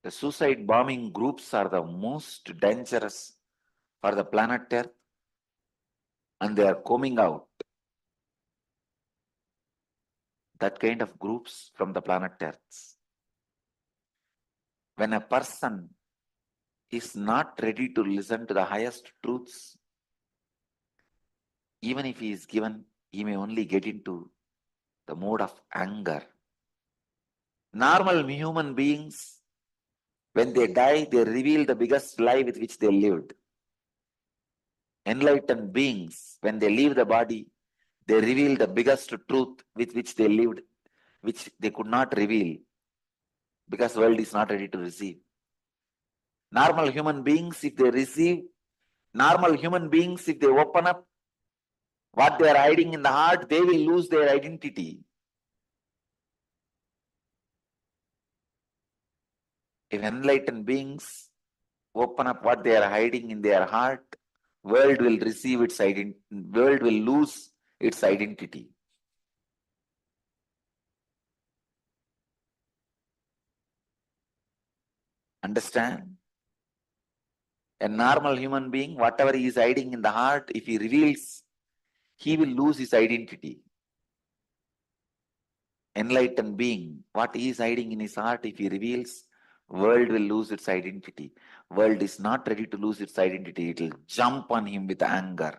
the suicide bombing groups are the most dangerous for the planet Earth, and they are coming out. That kind of groups from the planet Earth. When a person is not ready to listen to the highest truths, even if he is given, he may only get into the mode of anger. Normal human beings, when they die, they reveal the biggest lie with which they lived. Enlightened beings, when they leave the body, they reveal the biggest truth with which they lived, which they could not reveal because the world is not ready to receive. Normal human beings, if they receive, normal human beings, if they open up what they are hiding in the heart, they will lose their identity. If enlightened beings open up what they are hiding in their heart, world will receive its identity, world will lose its identity. Understand? A normal human being, whatever he is hiding in the heart, if he reveals, he will lose his identity. Enlightened being, what he is hiding in his heart, if he reveals, world will lose its identity. World is not ready to lose its identity. It will jump on him with anger.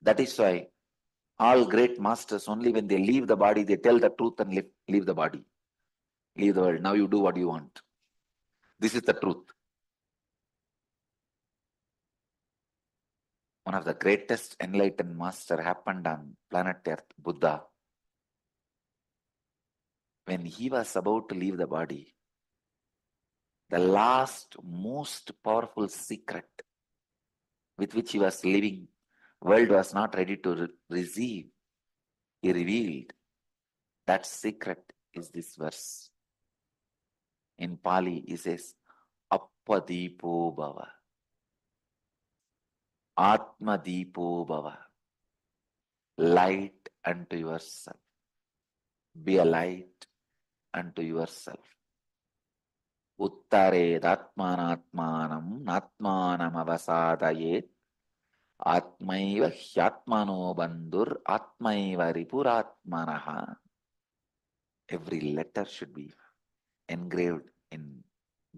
That is why all great masters, only when they leave the body, they tell the truth and leave the body. Leave the world. Now you do what you want. This is the truth. One of the greatest enlightened master happened on planet Earth, Buddha. When he was about to leave the body, the last, most powerful secret with which he was living, world was not ready to receive. He revealed. That secret is this verse. In Pali, he says, Appadipo Bhava. Atma Deepo Bhava. Light unto yourself. Be a light unto yourself. Uttared Atmanatmanam Natmanam Avasadayet Atmaiva Hyatmano Bandur Atmaiva Ripuratmanaha. Every letter should be engraved in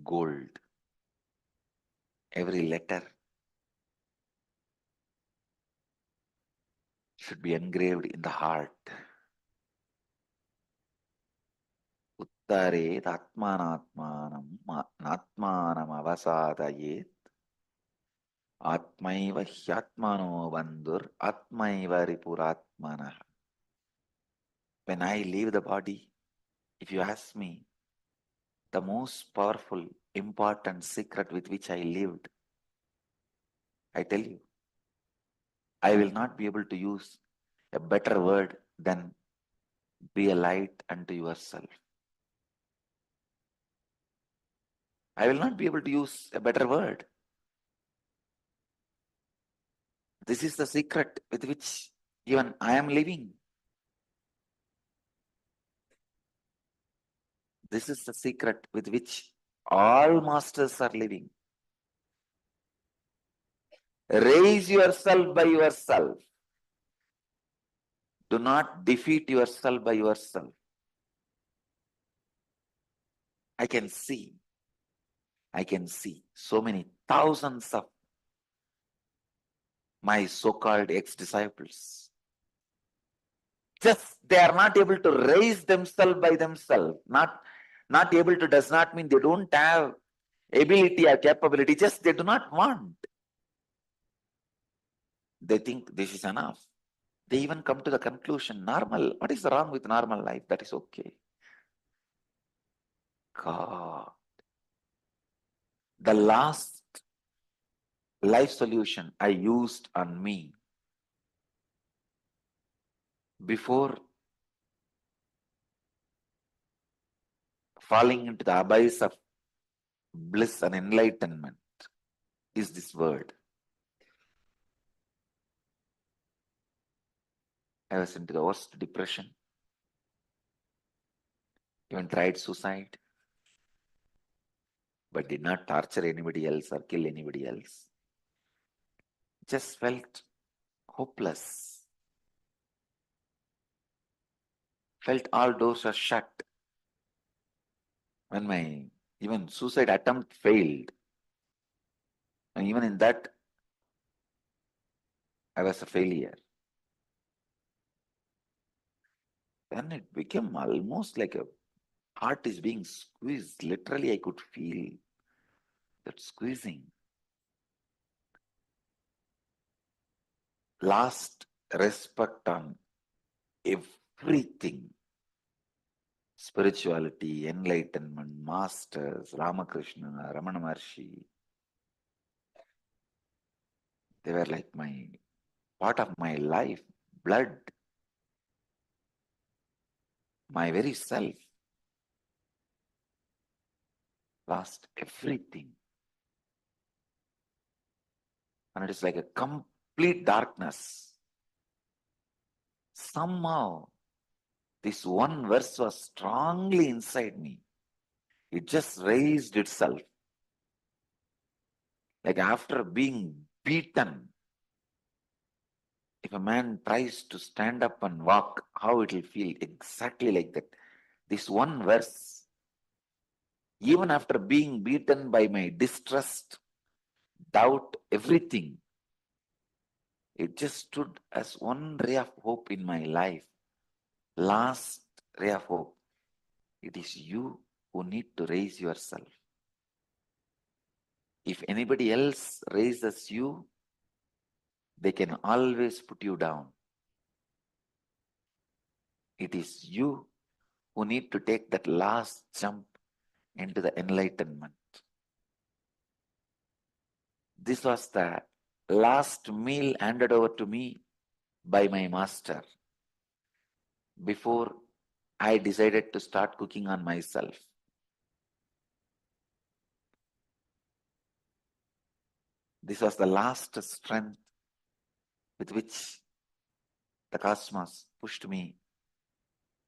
gold. Every letter should be engraved in the heart. Uttared Atmanatmanam Natmanam Avasadayet Atmaiva Hyatmano Bandur Atmaiva Ripuratmanaha. When I leave the body, if you ask me, the most powerful, important secret with which I lived, I tell you, I will not be able to use a better word than be a light unto yourself. I will not be able to use a better word. This is the secret with which even I am living. This is the secret with which all masters are living. Raise yourself by yourself. Do not defeat yourself by yourself. I can see so many thousands of my so-called ex-disciples. Just they are not able to raise themselves by themselves. Not able to does not mean they don't have ability or capability, just they do not want. They think this is enough. They even come to the conclusion, normal, what is wrong with normal life? That is okay. God. The last life solution I used on me before falling into the abyss of bliss and enlightenment is this word. I was into the worst depression, even tried suicide, but did not torture anybody else or kill anybody else. Just felt hopeless. Felt all doors are shut. When my even suicide attempt failed, and even in that, I was a failure. Then it became almost like a heart is being squeezed. Literally, I could feel that squeezing. Last respect on everything. Spirituality, enlightenment, masters, Ramakrishna, Ramana Maharshi. They were like my part of my life, blood, my very self. Lost everything. And it is like a complete darkness. Somehow, this one verse was strongly inside me. It just raised itself. Like after being beaten, if a man tries to stand up and walk, how it will feel exactly like that. This one verse, even after being beaten by my distrust, doubt, everything, it just stood as one ray of hope in my life. Last ray of hope. It is you who need to raise yourself. If anybody else raises you, they can always put you down. It is you who need to take that last jump into the enlightenment. This was the last meal handed over to me by my master before I decided to start cooking on myself. This was the last strength with which the cosmos pushed me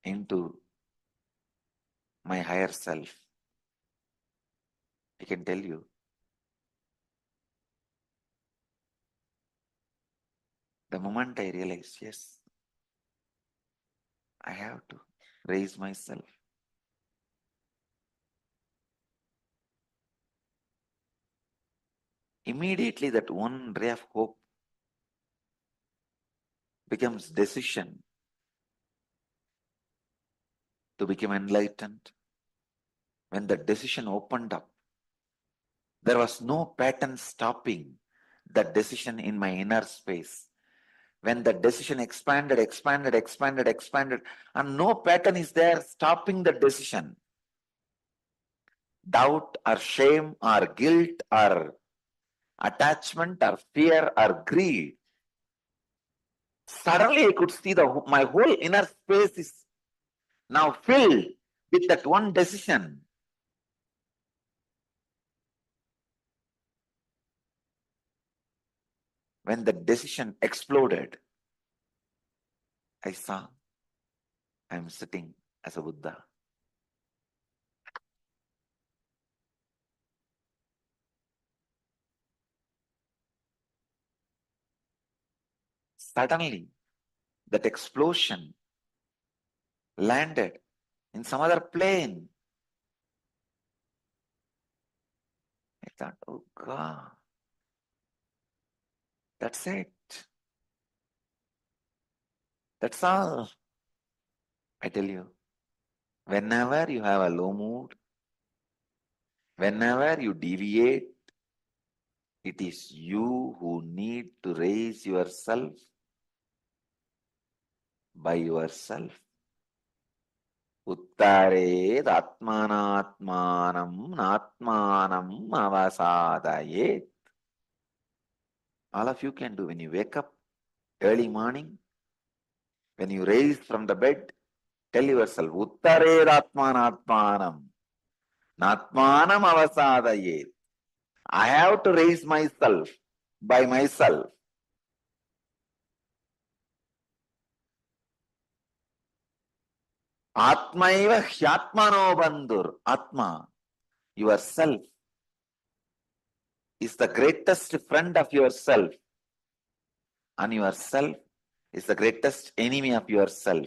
into my higher self. I can tell you, the moment I realized, yes, I have to raise myself. Immediately that one ray of hope becomes decision to become enlightened. When the decision opened up, there was no pattern stopping that decision in my inner space. When the decision expanded, and no pattern is there stopping the decision. Doubt or shame or guilt or attachment or fear or greed. Suddenly I could see my whole inner space is now filled with that one decision. When the decision exploded, I saw I am sitting as a Buddha. Suddenly, that explosion landed in some other plane. I thought, oh God, that's it. That's all. I tell you, whenever you have a low mood, whenever you deviate, it is you who need to raise yourself by yourself. Uttared atmanatmanam natmanam avasadayet. All of you can do when you wake up early morning, when you raise from the bed, tell yourself, Uttared atmanatmanam natmanam avasadayet. I have to raise myself by myself. Atmaiva hyatmano bandhur. Atma, yourself, is the greatest friend of yourself. And yourself is the greatest enemy of yourself.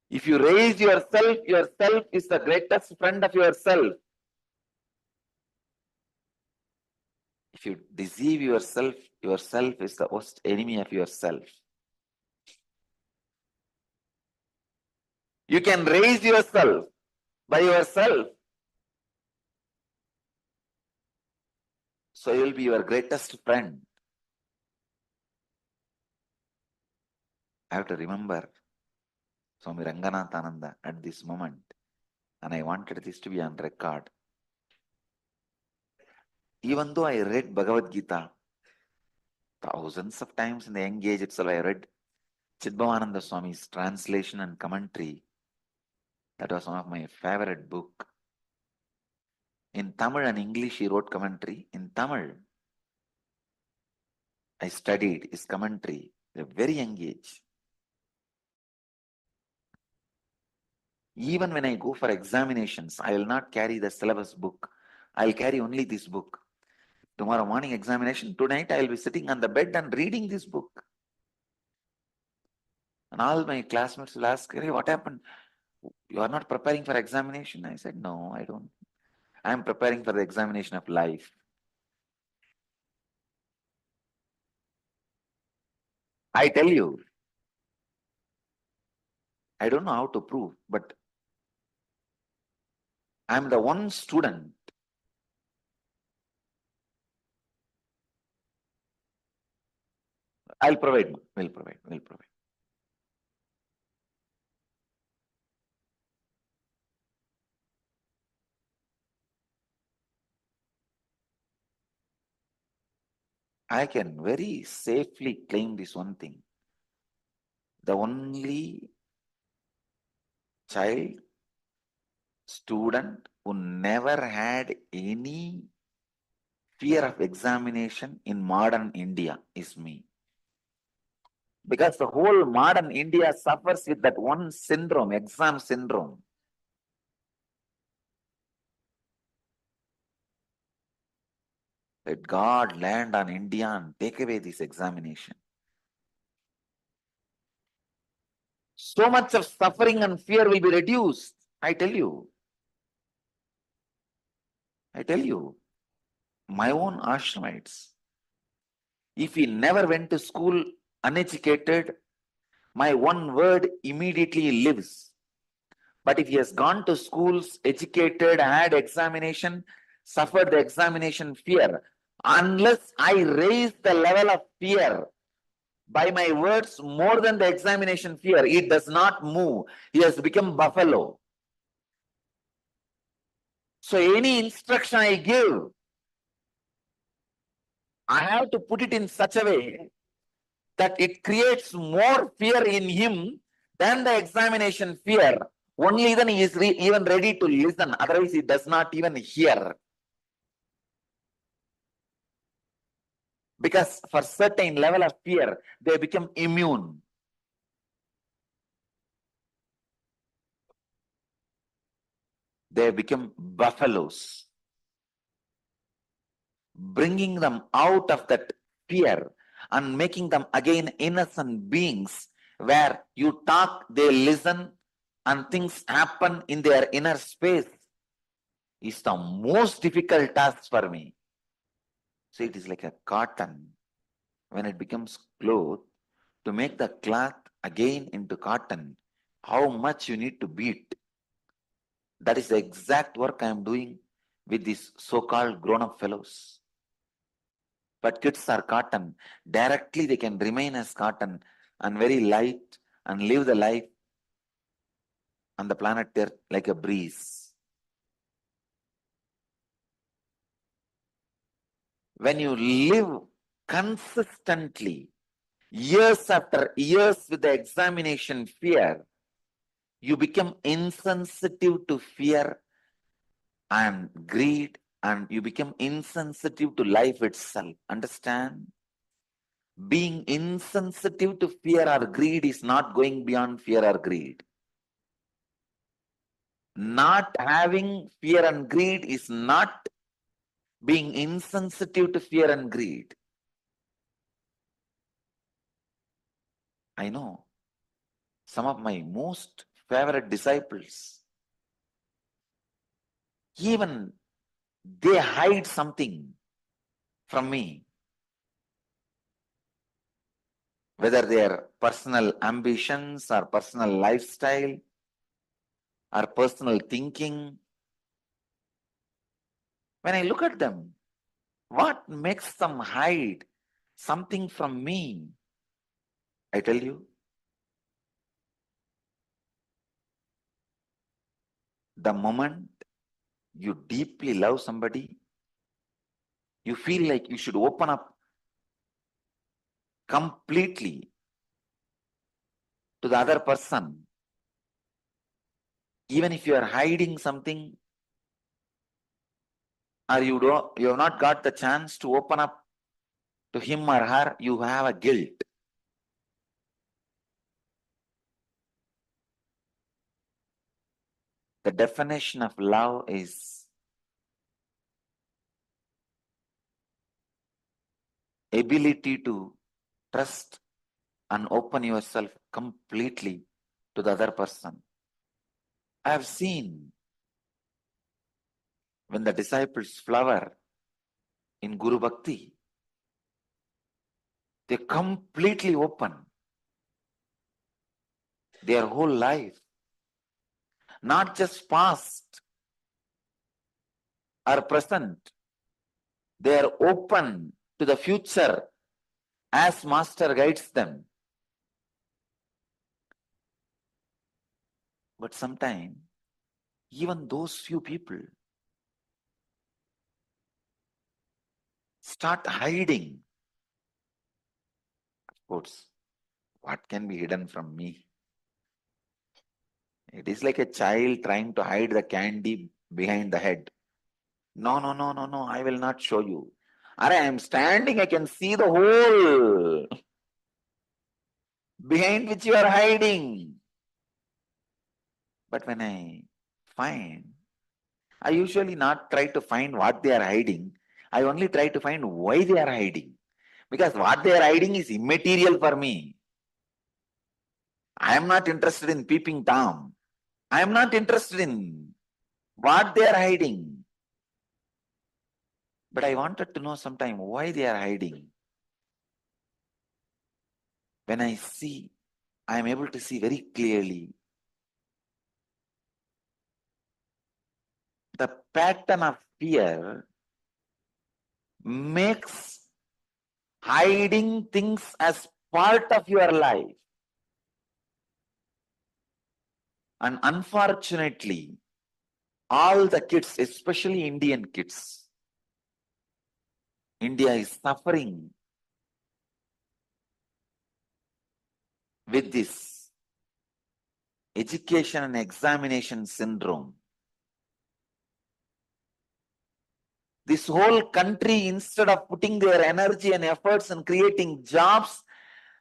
If you raise yourself, yourself is the greatest friend of yourself. If you deceive yourself, yourself is the worst enemy of yourself. You can raise yourself by yourself. So you will be your greatest friend. I have to remember Swami Ranganathananda at this moment, and I wanted this to be on record. Even though I read Bhagavad Gita thousands of times in the young age itself, I read Chidbhavananda Swami's translation and commentary. That was one of my favorite book. In Tamil and English, he wrote commentary. In Tamil, I studied his commentary at a very young age. Even when I go for examinations, I will not carry the syllabus book. I will carry only this book. Tomorrow morning examination, tonight I will be sitting on the bed and reading this book. And all my classmates will ask, hey, what happened? You are not preparing for examination? I said, no, I don't. I am preparing for the examination of life. I tell you, I don't know how to prove, but I am the one student. I'll provide, will provide. I can very safely claim this one thing. The only child, student who never had any fear of examination in modern India is me. Because the whole modern India suffers with that one syndrome, exam syndrome. Let God land on India and take away this examination. So much of suffering and fear will be reduced. I tell you. My own ashramites. If he never went to school uneducated, my one word immediately lives. But if he has gone to schools, educated, had examination, suffered the examination fear, unless I raise the level of fear by my words more than the examination fear, it does not move. He has become buffalo. So any instruction I give, I have to put it in such a way that it creates more fear in him than the examination fear. Only then he is even ready to listen. Otherwise, he does not even hear. Because for certain level of fear, they become immune. They become buffaloes. Bringing them out of that fear and making them again innocent beings where you talk, they listen, and things happen in their inner space is the most difficult task for me. So it is like a cotton. When it becomes cloth, to make the cloth again into cotton, how much you need to beat. That is the exact work I am doing with these so-called grown-up fellows. But kids are cotton. Directly they can remain as cotton and very light and live the life on the planet Earth like a breeze. When you live consistently, years after years with the examination fear, you become insensitive to fear and greed, and you become insensitive to life itself. Understand? Being insensitive to fear or greed is not going beyond fear or greed. Not having fear and greed is not being insensitive to fear and greed. I know some of my most favorite disciples, even they hide something from me. Whether their personal ambitions or personal lifestyle, or personal thinking. When I look at them, what makes them hide something from me? I tell you, the moment you deeply love somebody, you feel like you should open up completely to the other person. Even if you are hiding something, or you have not got the chance to open up to him or her, you have a guilt. The definition of love is ability to trust and open yourself completely to the other person. I have seen when the disciples flower in Guru Bhakti, they completely open their whole life, not just past or present. They are open to the future as Master guides them. But sometimes, even those few people start hiding. Of course, what can be hidden from me? It is like a child trying to hide the candy behind the head. No, no, no, no, no, I will not show you. I am standing, I can see the hole behind which you are hiding. But when I usually not try to find what they are hiding. I only try to find why they are hiding. Because what they are hiding is immaterial for me. I am not interested in peeping Tom. I am not interested in what they are hiding. But I wanted to know sometime why they are hiding. When I see, I am able to see very clearly the pattern of fear makes hiding things as part of your life. And unfortunately, all the kids, especially Indian kids, India is suffering with this education and examination syndrome. This whole country, instead of putting their energy and efforts in creating jobs,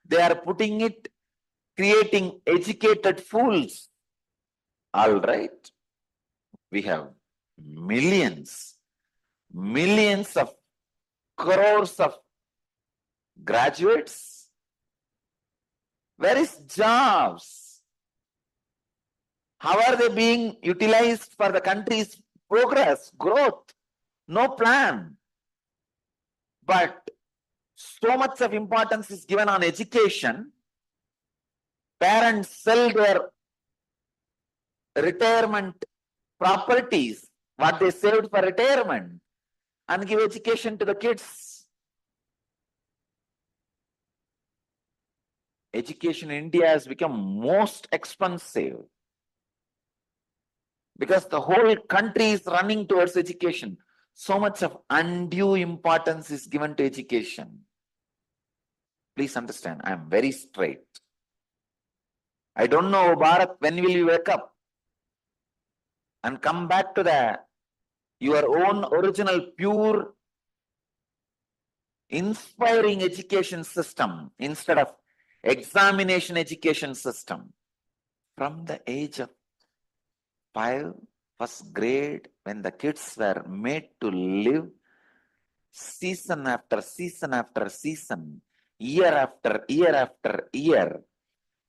they are putting it creating educated fools. All right. We have millions of crores of graduates. Where is jobs? How are they being utilized for the country's progress, growth? No plan. But so much of importance is given on education. Parents sell their retirement properties, what they saved for retirement, and give education to the kids. Education in India has become most expensive because the whole country is running towards education. So much of undue importance is given to education. Please understand, I am very straight. I don't know, Bharat, when will you wake up and come back to your own original, pure, inspiring education system instead of examination education system. From the age of 5, first grade, when the kids were made to live season after season after season, year after year after year,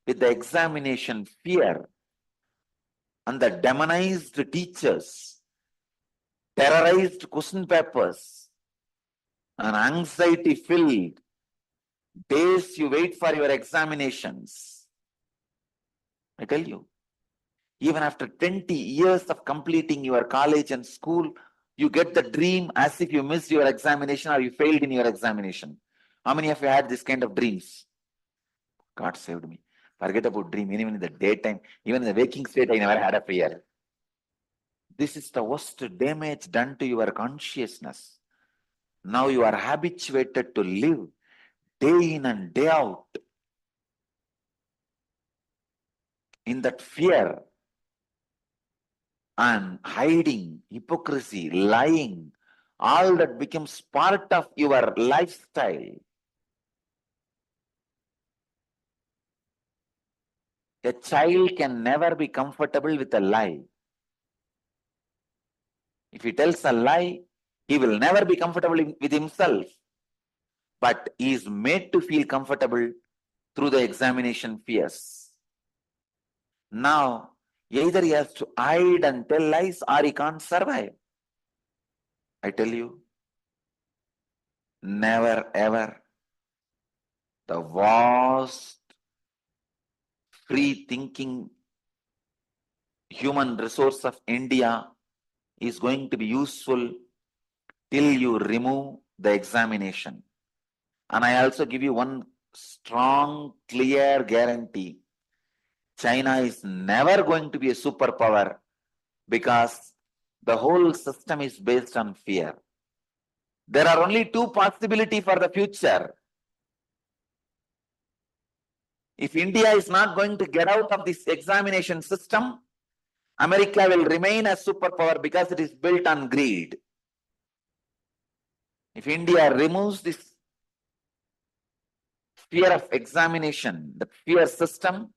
with the examination fear and the demonized teachers, terrorized question papers, and anxiety filled days you wait for your examinations. I tell you, Even after 20 years of completing your college and school, you get the dream as if you missed your examination or you failed in your examination. How many of you had this kind of dreams? God saved me. Forget about dream. Even in the daytime, even in the waking state, I never had a fear. This is the worst damage done to your consciousness. Now you are habituated to live day in and day out in that fear and hiding, hypocrisy, lying, all that becomes part of your lifestyle. A child can never be comfortable with a lie. If he tells a lie, he will never be comfortable with himself. But he is made to feel comfortable through the examination fears. Now, either he has to hide and tell lies or he can't survive. I tell you, never ever. The vast, free thinking human resource of India is going to be useful till you remove the examination. And I also give you one strong, clear guarantee. China is never going to be a superpower because the whole system is based on fear. There are only two possibilities for the future. If India is not going to get out of this examination system, America will remain a superpower because it is built on greed. If India removes this fear of examination, the fear system,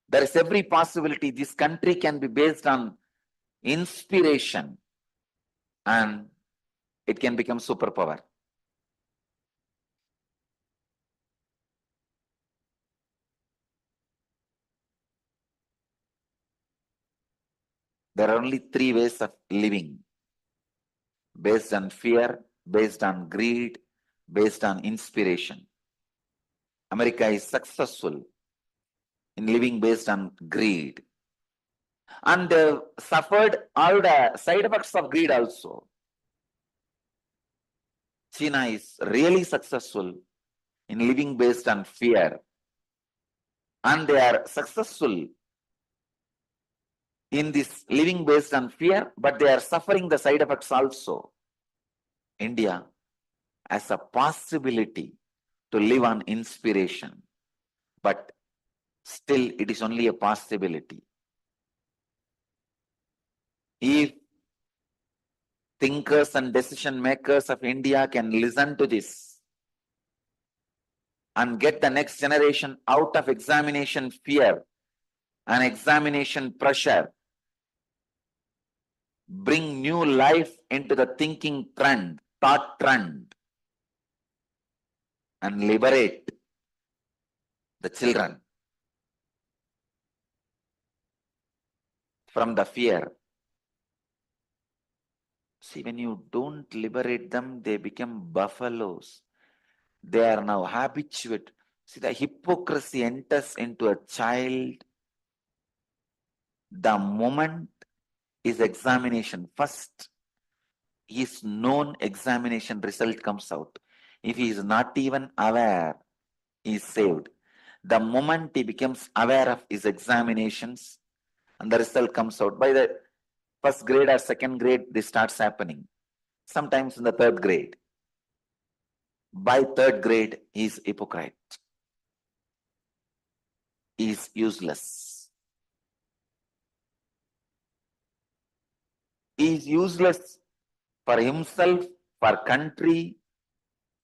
there is every possibility this country can be based on inspiration and it can become superpower. There are only three ways of living: based on fear, based on greed, based on inspiration. America is successful in living based on greed. And they suffered all the side effects of greed also. China is really successful in living based on fear. And they are successful in this living based on fear, but they are suffering the side effects also. India has a possibility to live on inspiration, but still it is only a possibility. If thinkers and decision makers of India can listen to this and get the next generation out of examination fear and examination pressure, bring new life into the thinking trend, thought trend, and liberate the children from the fear. See, when you don't liberate them, they become buffaloes. They are now habituated. See, the hypocrisy enters into a child the moment his examination, first his known examination result comes out. If he is not even aware, he is saved. The moment he becomes aware of his examinations and the result comes out, by the first grade or second grade, this starts happening. Sometimes in the third grade. By third grade, he is hypocrite. He is useless. He is useless for himself, for country,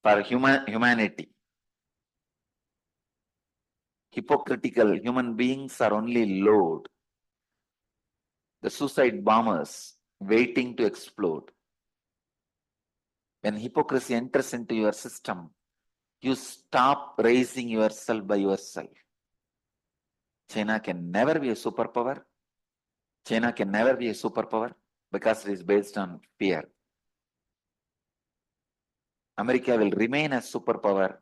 for humanity. Hypocritical human beings are only load. The suicide bombers waiting to explode. When hypocrisy enters into your system, you stop raising yourself by yourself. China can never be a superpower. China can never be a superpower because it is based on fear. America will remain a superpower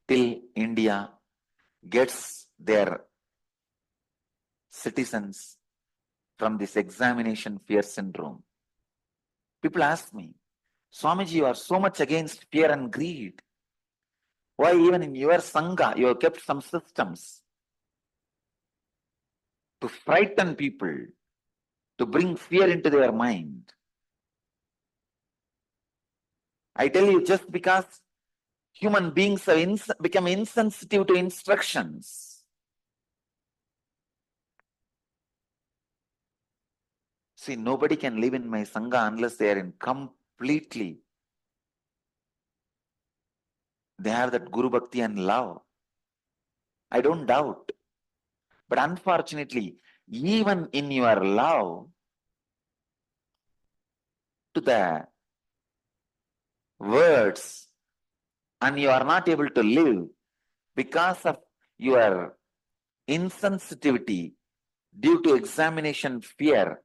till India gets their citizens from this examination fear syndrome. People ask me, Swamiji, you are so much against fear and greed. Why even in your Sangha, you have kept some systems to frighten people, to bring fear into their mind? I tell you, just because human beings have become insensitive to instructions. See, nobody can live in my Sangha unless they are in completely, they have that Guru Bhakti and love. I don't doubt. But unfortunately, even in your love to the words, and you are not able to live because of your insensitivity due to examination fear,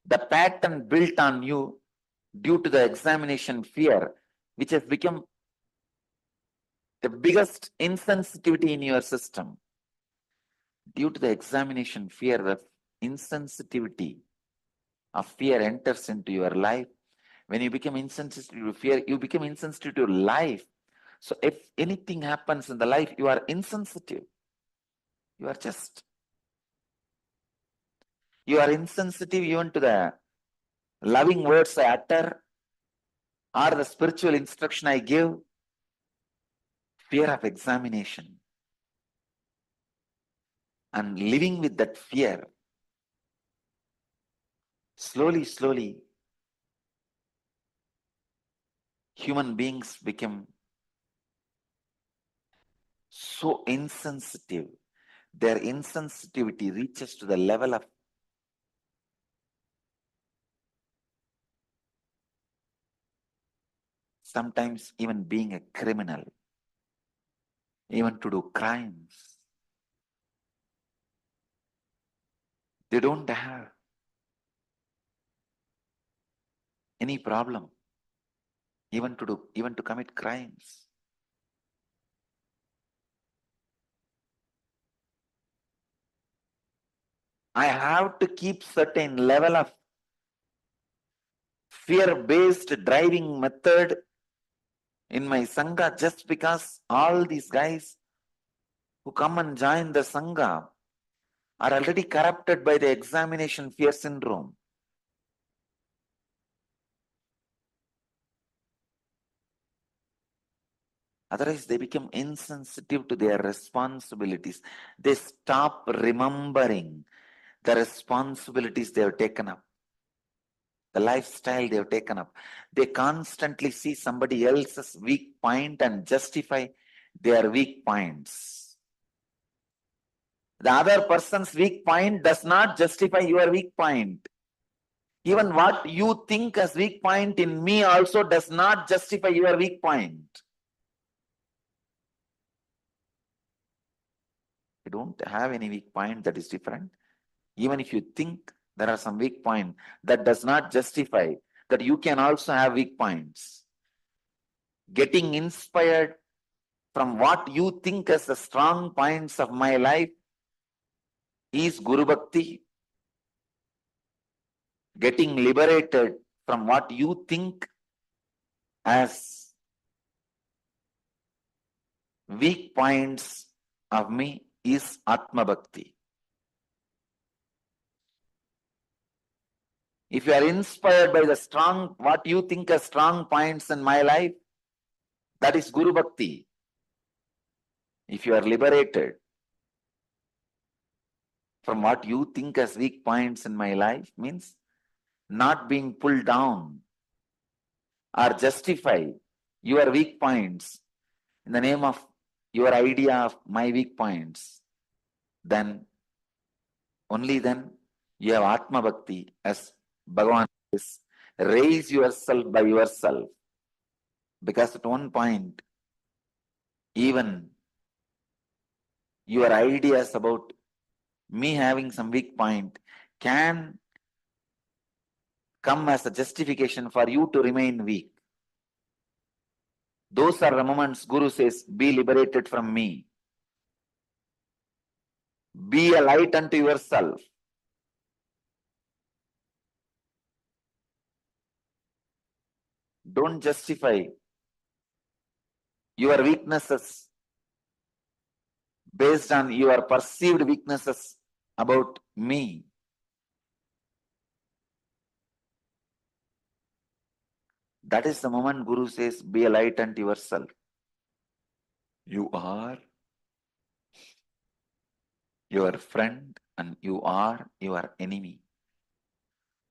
the pattern built on you due to the examination fear, which has become the biggest insensitivity in your system. Due to the examination fear, the insensitivity of fear enters into your life. When you become insensitive to fear, you become insensitive to life. So if anything happens in the life, you are insensitive. You are insensitive even to the loving words I utter or the spiritual instruction I give. Fear of examination. And living with that fear, slowly, human beings become so insensitive. Their insensitivity reaches to the level of sometimes even being a criminal, even to do crimes. They don't have any problem even to commit crimes. I have to keep certain level of fear-based driving method in my Sangha just because all these guys who come and join the Sangha are already corrupted by the examination fear syndrome. Otherwise, they become insensitive to their responsibilities. They stop remembering the responsibilities they have taken up, the lifestyle they have taken up. They constantly see somebody else's weak point and justify their weak points. The other person's weak point does not justify your weak point. Even what you think as weak point in me also does not justify your weak point. You don't have any weak point that is different. Even if you think there are some weak points, that does not justify that you can also have weak points. Getting inspired from what you think as the strong points of my life is Guru Bhakti. Getting liberated from what you think as weak points of me is Atma Bhakti. If you are inspired by the strong, what you think as strong points in my life, that is Guru Bhakti. If you are liberated from what you think as weak points in my life, means not being pulled down or justify your weak points in the name of your idea of my weak points, then only then you have Atma Bhakti, as Bhagavan says, raise yourself by yourself. Because at one point, even your ideas about me having some weak point can come as a justification for you to remain weak. Those are the moments Guru says, be liberated from me. Be a light unto yourself. Don't justify your weaknesses based on your perceived weaknesses about me. That is the moment Guru says, be a light unto yourself. You are your friend and you are your enemy.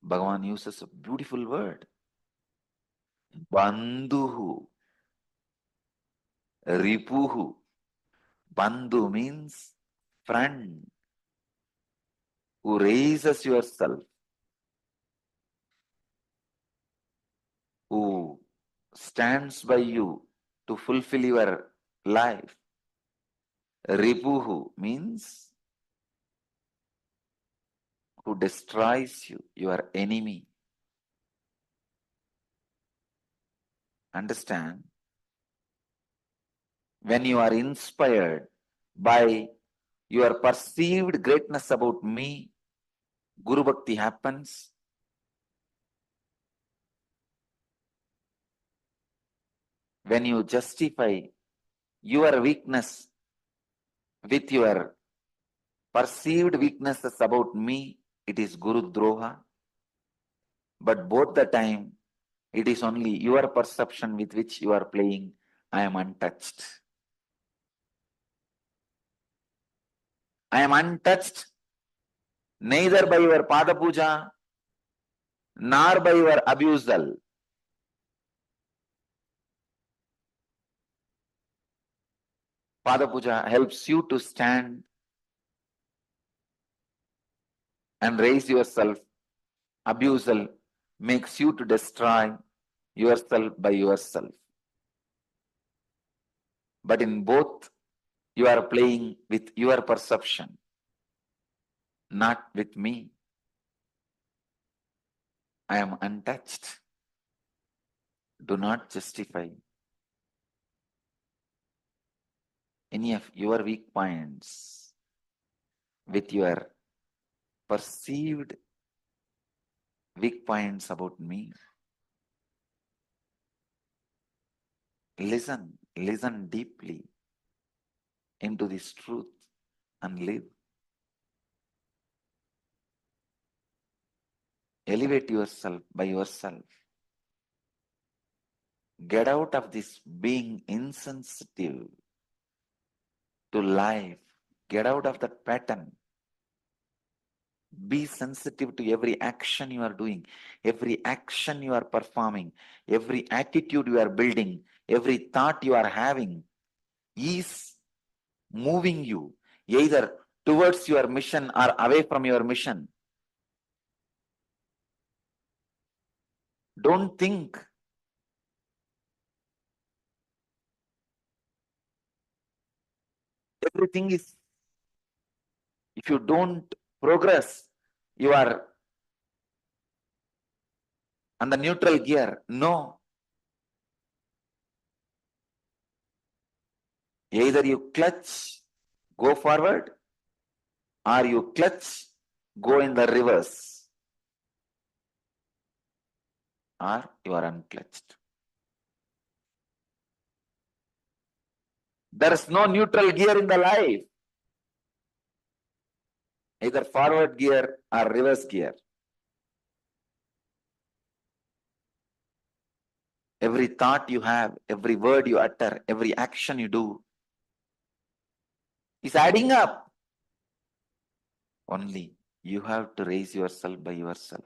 Bhagavan uses a beautiful word. Bandhuhu, ripuhu. Bandhu means friend who raises yourself, who stands by you to fulfill your life. Ripuhu means who destroys you, your enemy. Understand? When you are inspired by your perceived greatness about me, Guru Bhakti happens. When you justify your weakness with your perceived weaknesses about me, it is Guru Droha. But both the time, it is only your perception with which you are playing. I am untouched. I am untouched neither by your Pada Puja nor by your abusal. Pada Puja helps you to stand and raise yourself. Abusal makes you to destroy yourself by yourself. But in both, you are playing with your perception, not with me. I am untouched. Do not justify any of your weak points with your perceived weak points about me. Listen deeply into this truth and live. Elevate yourself by yourself. Get out of this being insensitive to life. Get out of that pattern. Be sensitive to every action you are doing, every action you are performing, every attitude you are building, every thought you are having is moving you either towards your mission or away from your mission. Don't think. Everything is, if you don't progress, you are on the neutral gear. No. Either you clutch, go forward, or you clutch, go in the reverse, or you are unclutched. There is no neutral gear in the life. Either forward gear or reverse gear. Every thought you have, every word you utter, every action you do is adding up. Only you have to raise yourself by yourself.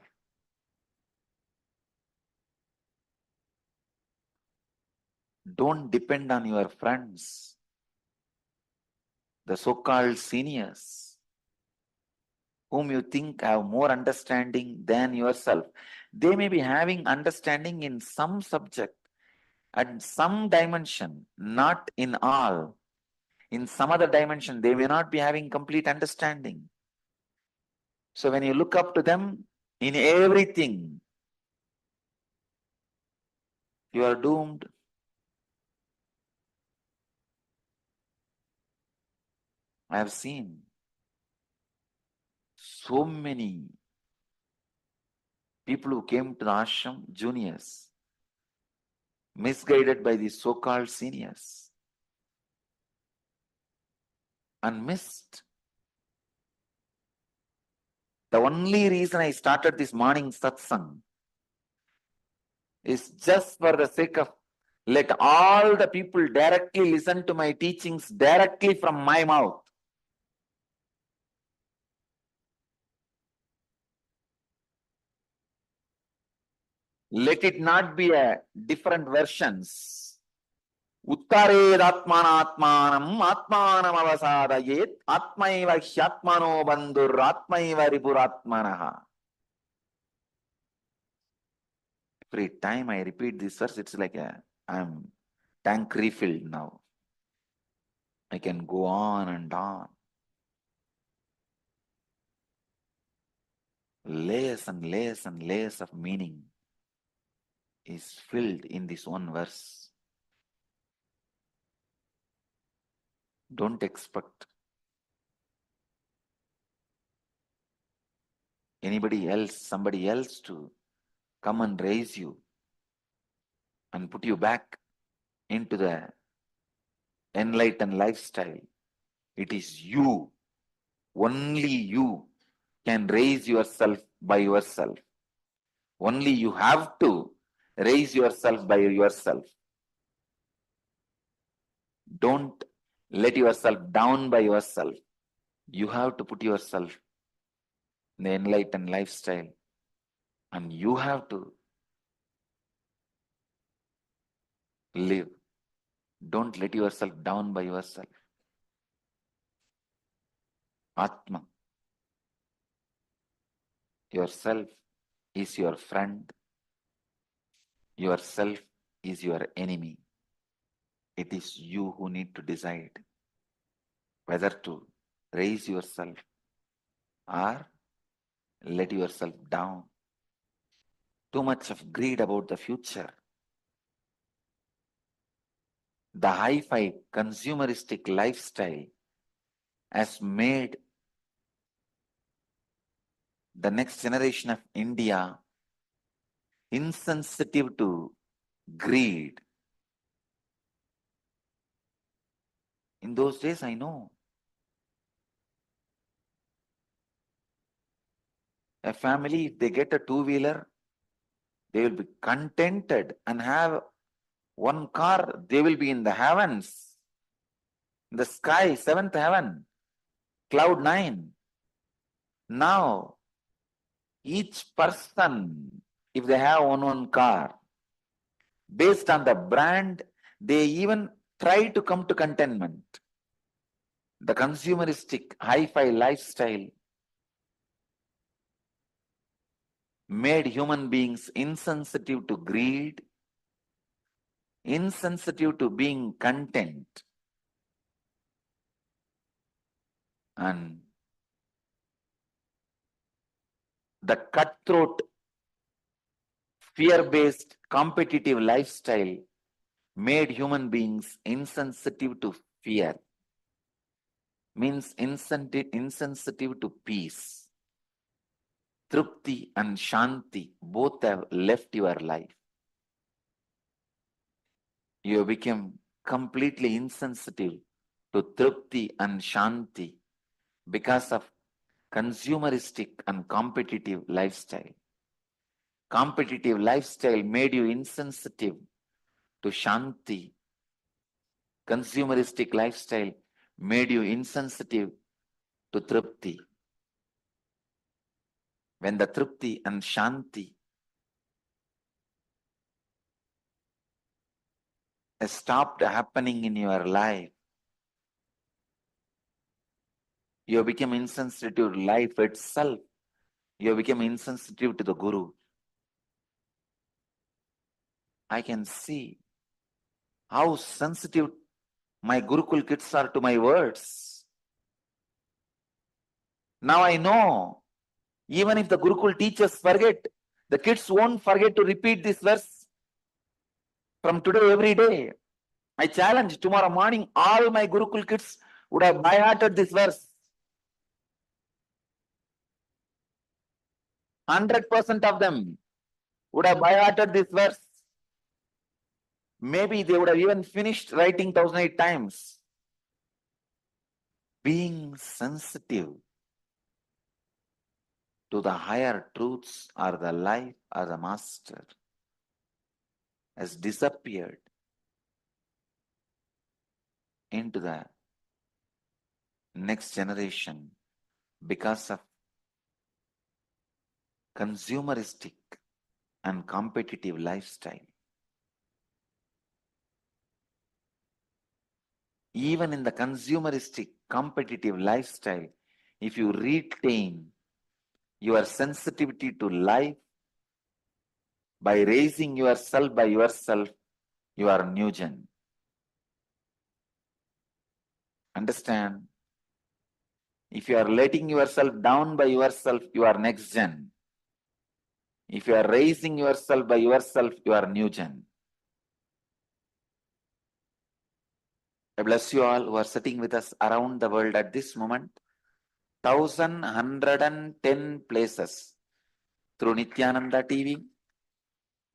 Don't depend on your friends, the so-called seniors, whom you think have more understanding than yourself. They may be having understanding in some subject and some dimension, not in all. In some other dimension, they may not be having complete understanding. So when you look up to them in everything, you are doomed. I have seen So many people who came to the ashram, juniors, misguided by the so-called seniors, and missed. The only reason I started this morning satsang is just for the sake of let all the people directly listen to my teachings directly from my mouth. Let it not be a different versions. Uttared atmanatmanam atmanam avasadayet atmaiva hyatmano bandhur atmaiva ripuratmanaha. Every time I repeat this verse, it's like I'm tank refilled now. I can go on and on. Layers and layers and layers of meaning is filled in this one verse. Don't expect anybody else, somebody else to come and raise you and put you back into the enlightened lifestyle. It is you, only you can raise yourself by yourself. Only you have to raise yourself by yourself. Don't let yourself down by yourself. You have to put yourself in the enlightened lifestyle, and you have to live. Don't let yourself down by yourself. Atma, yourself is your friend. Yourself is your enemy. It is you who need to decide whether to raise yourself or let yourself down. Too much of greed about the future. The hi-fi consumeristic lifestyle has made the next generation of India insensitive to greed. In those days, I know. A family, if they get a two-wheeler, they will be contented and have one car. They will be in the heavens, in the sky, seventh heaven, cloud 9. Now, each person, if they have one car, based on the brand, they even try to come to contentment. The consumeristic hi-fi lifestyle made human beings insensitive to greed, insensitive to being content, and the cutthroat, fear-based, competitive lifestyle made human beings insensitive to fear, means insensitive to peace. Trupti and Shanti both have left your life. You become completely insensitive to Trupti and Shanti because of consumeristic and competitive lifestyle. Competitive lifestyle made you insensitive to Shanti. Consumeristic lifestyle made you insensitive to Trupti. When the Trupti and Shanti stopped happening in your life, you become insensitive to life itself. You become insensitive to the Guru. I can see how sensitive my Gurukul kids are to my words. Now I know, even if the Gurukul teachers forget, the kids won't forget to repeat this verse from today every day. I challenge tomorrow morning, all my Gurukul kids would have by-hearted this verse. 100% of them would have by-hearted this verse. Maybe they would have even finished writing 1008 times. Being sensitive to the higher truths or the life or the master has disappeared into the next generation because of consumeristic and competitive lifestyle. Even in the consumeristic competitive lifestyle, if you retain your sensitivity to life by raising yourself by yourself, you are new gen. Understand? If you are letting yourself down by yourself, you are next gen. If you are raising yourself by yourself, you are new gen. I bless you all who are sitting with us around the world at this moment. 1,110 places through Nithyananda TV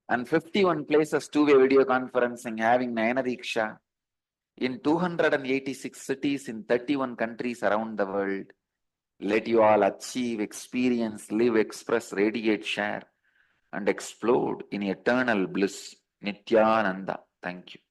and 51 places two-way video conferencing having Nayana Diksha in 286 cities in 31 countries around the world. Let you all achieve, experience, live, express, radiate, share, and explode in eternal bliss. Nithyananda. Thank you.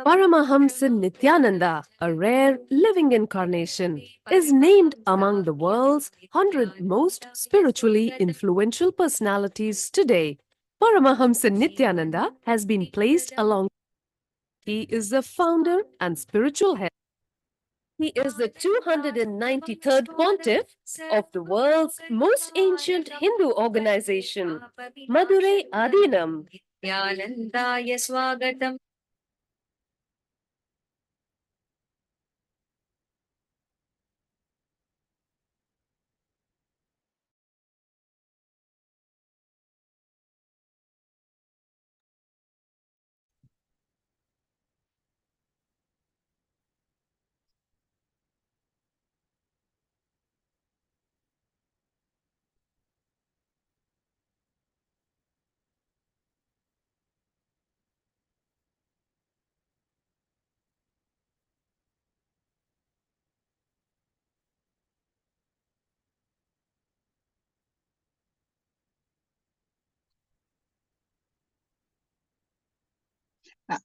Paramahamsa Nithyananda, a rare living incarnation, is named among the world's 100 most spiritually influential personalities today. Paramahamsa Nithyananda has been placed along. He is the founder and spiritual head. He is the 293rd pontiff of the world's most ancient Hindu organization, Madurai Adinam.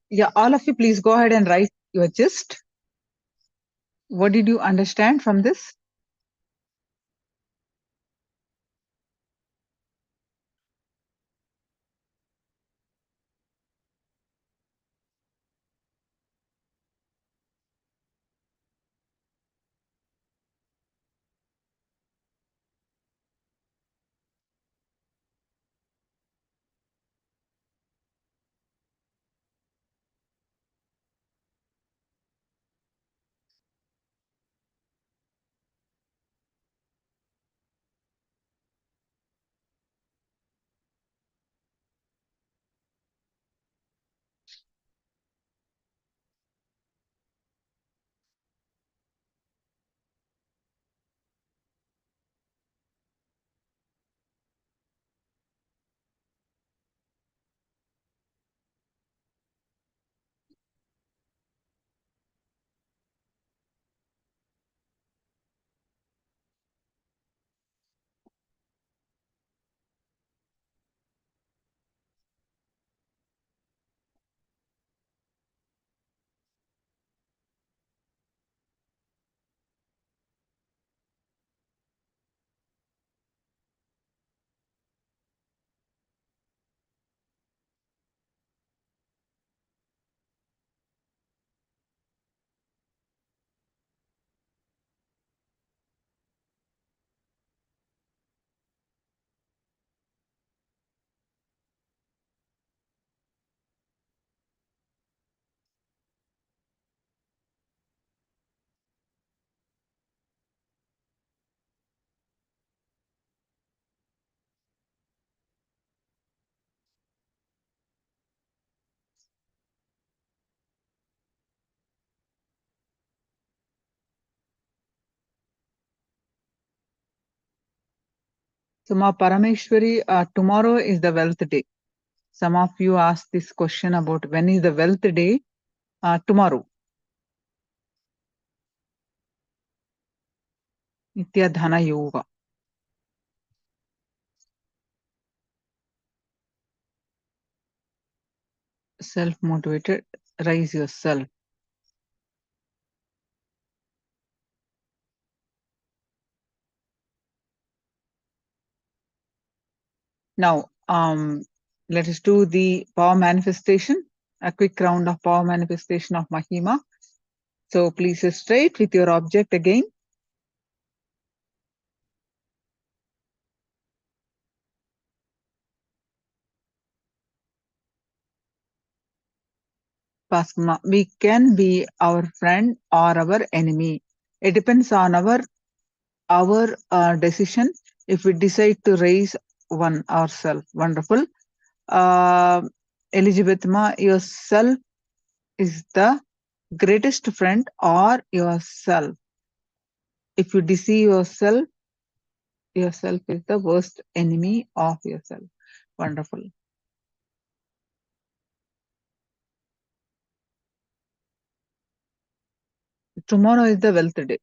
Yeah, all of you, please go ahead and write your gist. What did you understand from this? So, Ma Parameshwari, tomorrow is the wealth day. Some of you asked this question about when is the wealth day. Tomorrow. Nitya Dhana Yoga. Self-motivated, raise yourself. Now, let us do the power manifestation, a quick round of power manifestation of Mahima. So please sit straight with your object again. Pasma, we can be our friend or our enemy. It depends on our decision. If we decide to raise one ourselves, wonderful. Elizabeth Ma, yourself is the greatest friend or yourself. If you deceive yourself, yourself is the worst enemy of yourself. Wonderful. Tomorrow is the wealth day.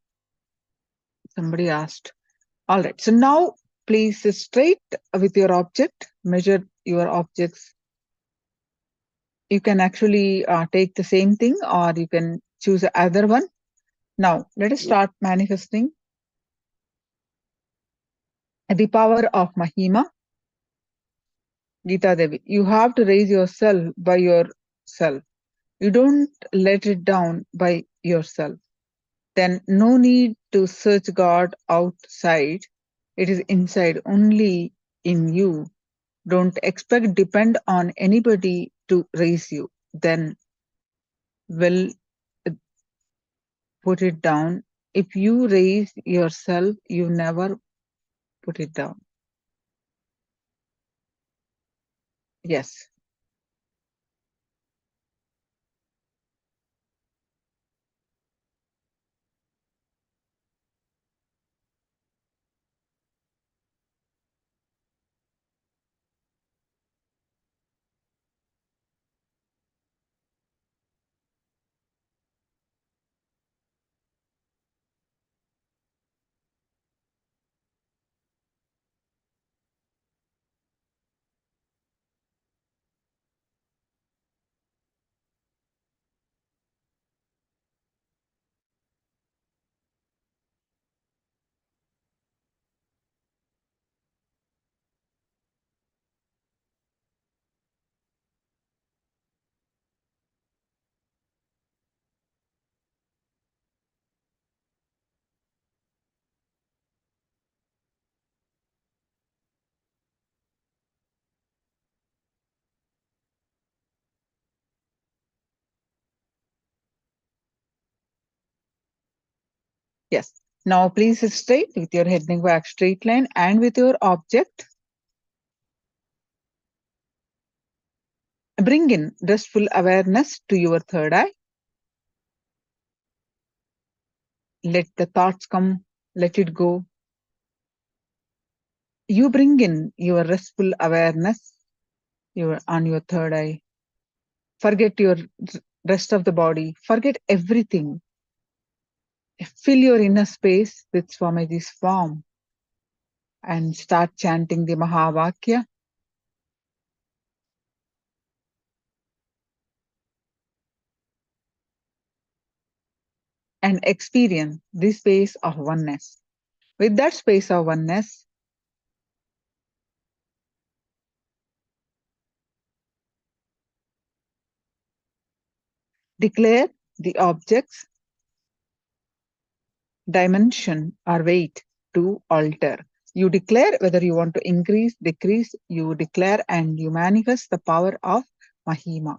Somebody asked. All right. So now please sit straight with your object. Measure your objects. You can actually take the same thing or you can choose the other one. Now let us start manifesting the power of Mahima. Gita Devi, you have to raise yourself by yourself. You don't let it down by yourself. Then no need to search God outside. It is inside, only in you. Don't expect, depend on anybody to raise you. Then will put it down. If you raise yourself, you never put it down. Yes. Yes. Now please sit straight with your head neck back straight line and with your object. Bring in restful awareness to your third eye. Let the thoughts come, let it go. You bring in your restful awareness on your third eye. Forget your rest of the body. Forget everything. Fill your inner space with Swamiji's form and start chanting the Mahavakya. And experience this space of oneness. With that space of oneness, declare the object's dimension or weight to alter. You declare whether you want to increase, decrease, you declare and you manifest the power of Mahima.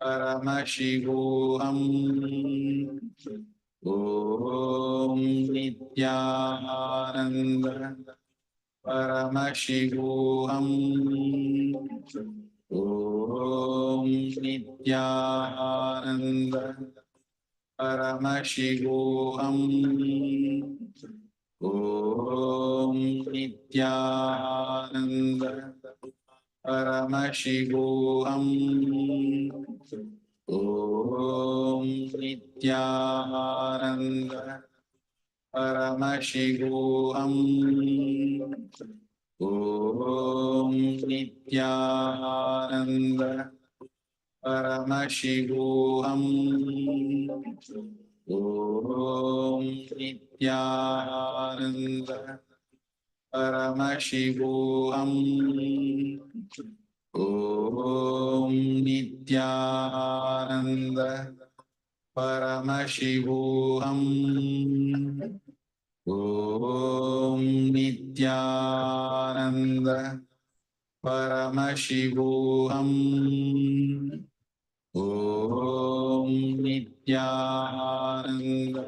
Paramashivoham. Om Nithyananda. Paramashivoham. Om Nithyananda. Paramashivoham. Om Nithyananda. Paramashivoham. Om Nithyananda. Paramashivoham. Om Nithyananda. Paramashivoham. Om Nithyananda. Paramashivoham. Om Nithyananda. Paramashivoham. Om Nithyananda. Paramashivoham. Om Nithyananda.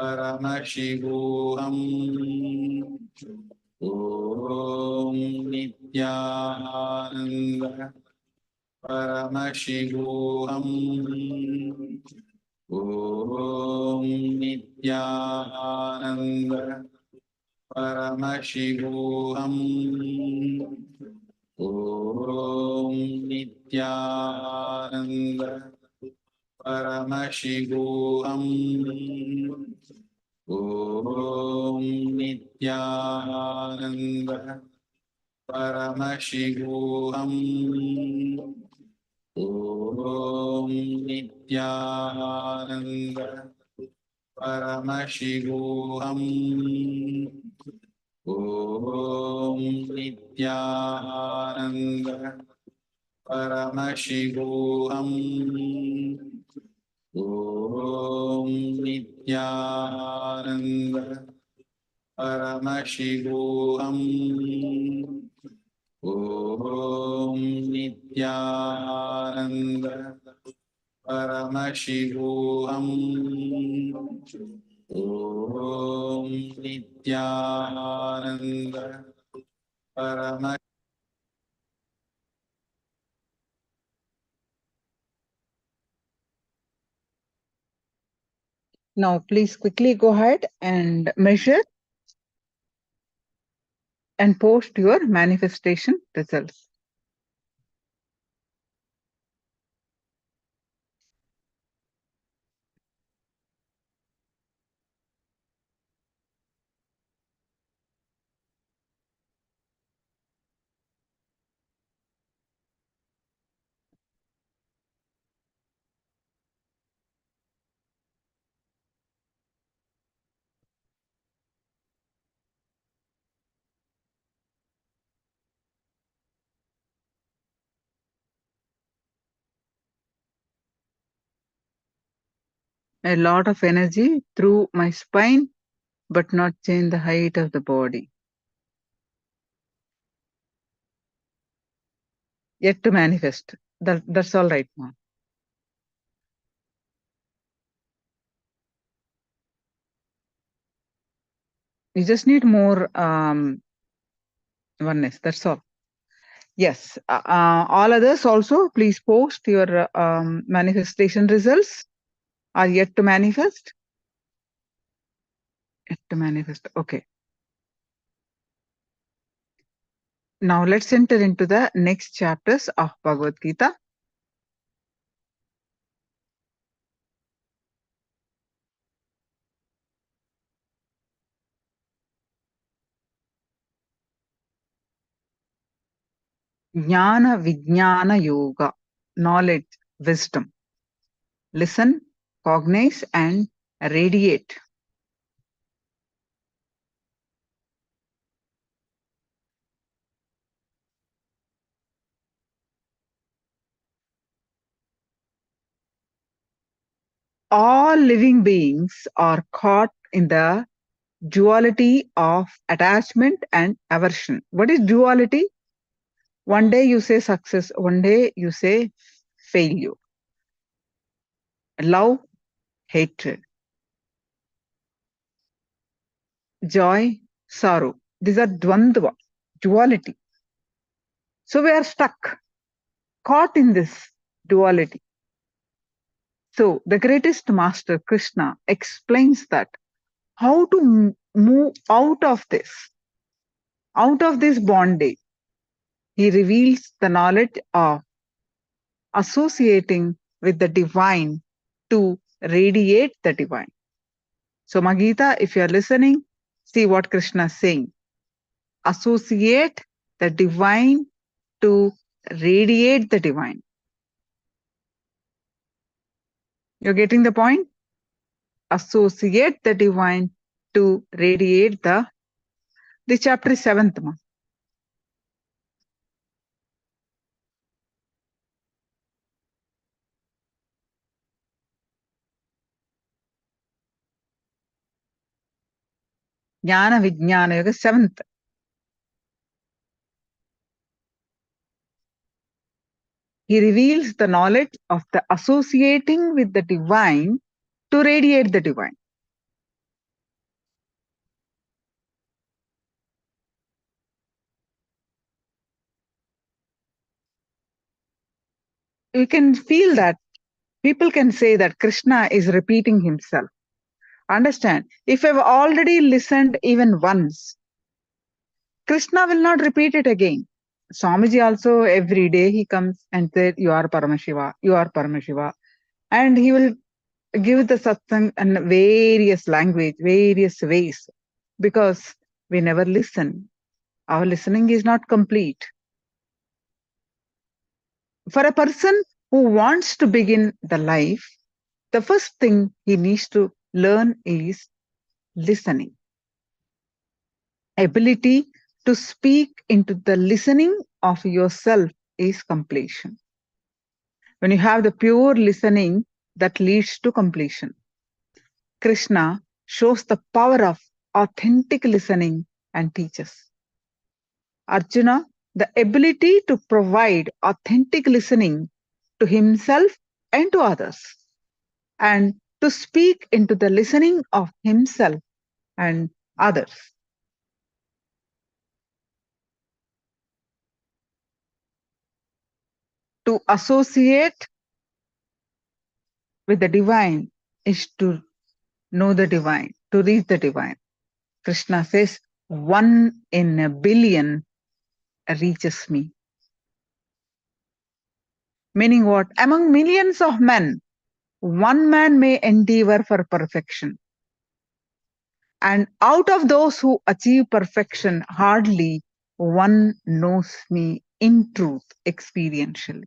Paramashivoham. Om Nithyananda. Paramashivoham. Om Nithyananda. Paramashivoham. Om Nithyananda. Paramashivoham. Om Nithyananda. Paramashivoham. Om Nithyananda. Paramashivoham. Om Nithyananda. Paramashivoham. Om Nithyananda. Paramashivoham. Om Nithyananda. Paramashivoham. Om Nithyananda. Paramashivoham. Now, please quickly go ahead and measure and post your manifestation results. A lot of energy through my spine, but not change the height of the body. Yet to manifest. That's all right now. You just need more oneness. That's all. Yes. All others also, please post your manifestation results are yet to manifest. Yet to manifest. Okay. Now let's enter into the next chapters of Bhagavad Gita. Jnana Vijnana Yoga. Knowledge, wisdom. Listen, cognize, and radiate. All living beings are caught in the duality of attachment and aversion. What is duality? One day you say success, one day you say failure. Love, hatred. Joy, sorrow. These are dvandva, duality. So we are stuck, caught in this duality. So the greatest master, Krishna, explains that how to move out of this bondage. He reveals the knowledge of associating with the divine to radiate the divine. So Magita, if you are listening, see what Krishna is saying. Associate the divine to radiate the divine. You're getting the point? Associate the divine to radiate the chapter is 7th. Jnana Vijnana Yoga 7th. He reveals the knowledge of the associating with the divine to radiate the divine. You can feel that people can say that Krishna is repeating himself. Understand, if I've already listened even once, Krishna will not repeat it again. Swamiji also every day he comes and says, you are Paramashiva, you are Paramashiva. And he will give the satsang in various language, various ways, because we never listen. Our listening is not complete. For a person who wants to begin the life, the first thing he needs to learn is listening. Ability to speak into the listening of yourself is completion. When you have the pure listening, that leads to completion. Krishna shows the power of authentic listening and teaches Arjuna the ability to provide authentic listening to himself and to others, and to speak into the listening of himself and others. To associate with the divine is to know the divine, to reach the divine. Krishna says, 1 in a billion reaches me. Meaning what? Among millions of men, one man may endeavor for perfection. And out of those who achieve perfection, hardly one knows me in truth, experientially.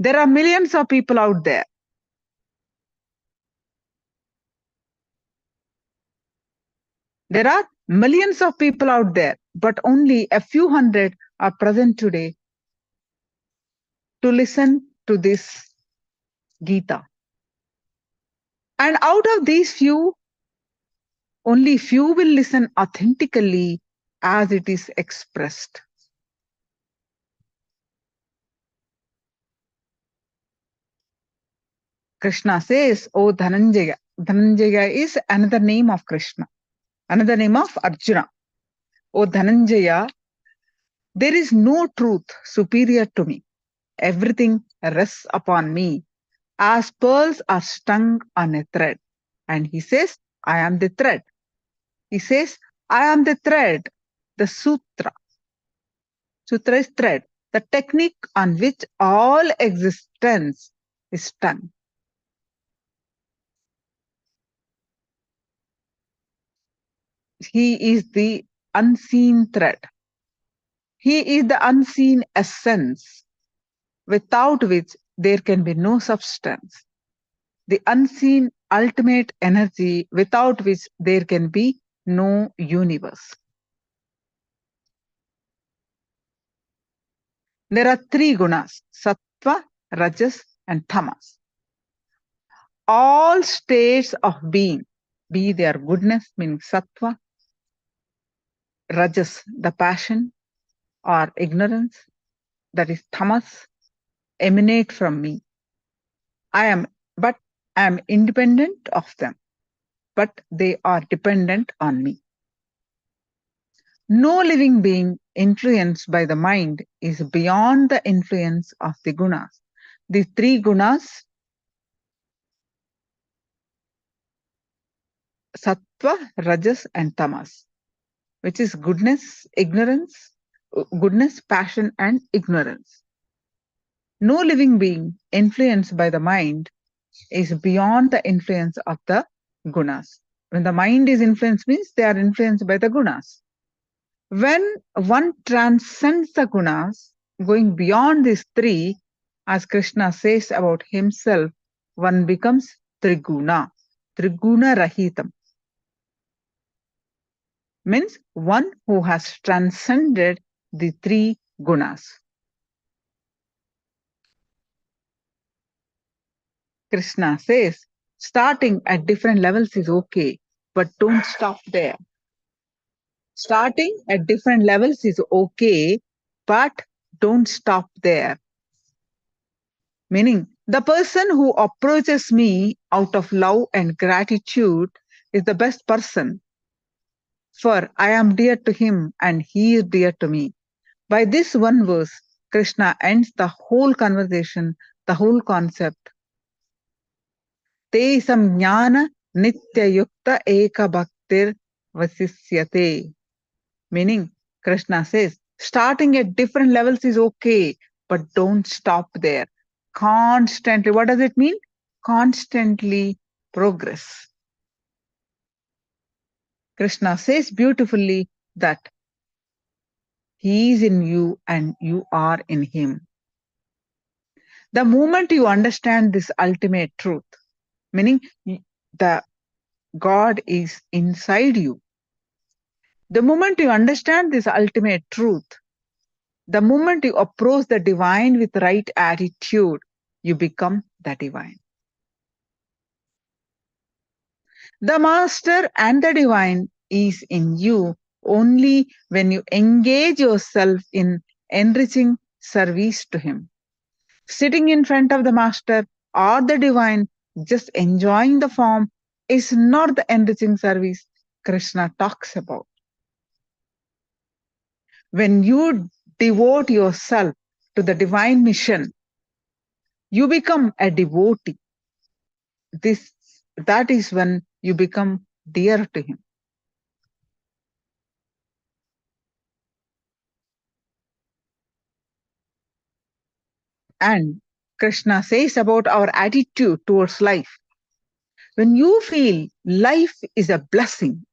There are millions of people out there. There are millions of people out there, but only a few hundred are present today to listen to this Gita. And out of these few, only few will listen authentically as it is expressed. Krishna says, "O Dhananjaya." Dhananjaya is another name of Krishna, another name of Arjuna. O Dhananjaya, there is no truth superior to me. Everything rests upon me as pearls are strung on a thread. And he says, I am the thread. He says, I am the thread, the sutra. Sutra is thread, the technique on which all existence is strung. He is the unseen thread. He is the unseen essence, without which there can be no substance. The unseen ultimate energy, without which there can be no universe. There are 3 gunas, sattva, rajas, and tamas. All states of being, be their goodness, meaning sattva, rajas, the passion or ignorance, that is tamas, emanate from me. I am independent of them, but they are dependent on me. No living being influenced by the mind is beyond the influence of the gunas. The three gunas, sattva, rajas, and tamas, which is goodness, passion, and ignorance. No living being influenced by the mind is beyond the influence of the gunas. When the mind is influenced, means they are influenced by the gunas. When one transcends the gunas, going beyond these three, as Krishna says about himself, one becomes triguna rahitam. Means one who has transcended the three gunas. Krishna says, starting at different levels is okay, but don't stop there. Starting at different levels is okay, but don't stop there. Meaning, the person who approaches me out of love and gratitude is the best person, for I am dear to him and he is dear to me. By this one verse, Krishna ends the whole conversation, the whole concept. Te samjnana nitya yukta eka bhaktir vasisyate. Meaning, Krishna says, starting at different levels is okay, but don't stop there. Constantly, what does it mean? Constantly progress. Krishna says beautifully that he is in you and you are in him. The moment you understand this ultimate truth, meaning the God is inside you, the moment you understand this ultimate truth, the moment you approach the divine with right attitude, you become the divine. The master and the divine is in you only when you engage yourself in enriching service to him. Sitting in front of the master or the divine, just enjoying the form, is not the enriching service Krishna talks about. When you devote yourself to the divine mission, you become a devotee. That is when you become dear to him. And Krishna says about our attitude towards life. When you feel life is a blessing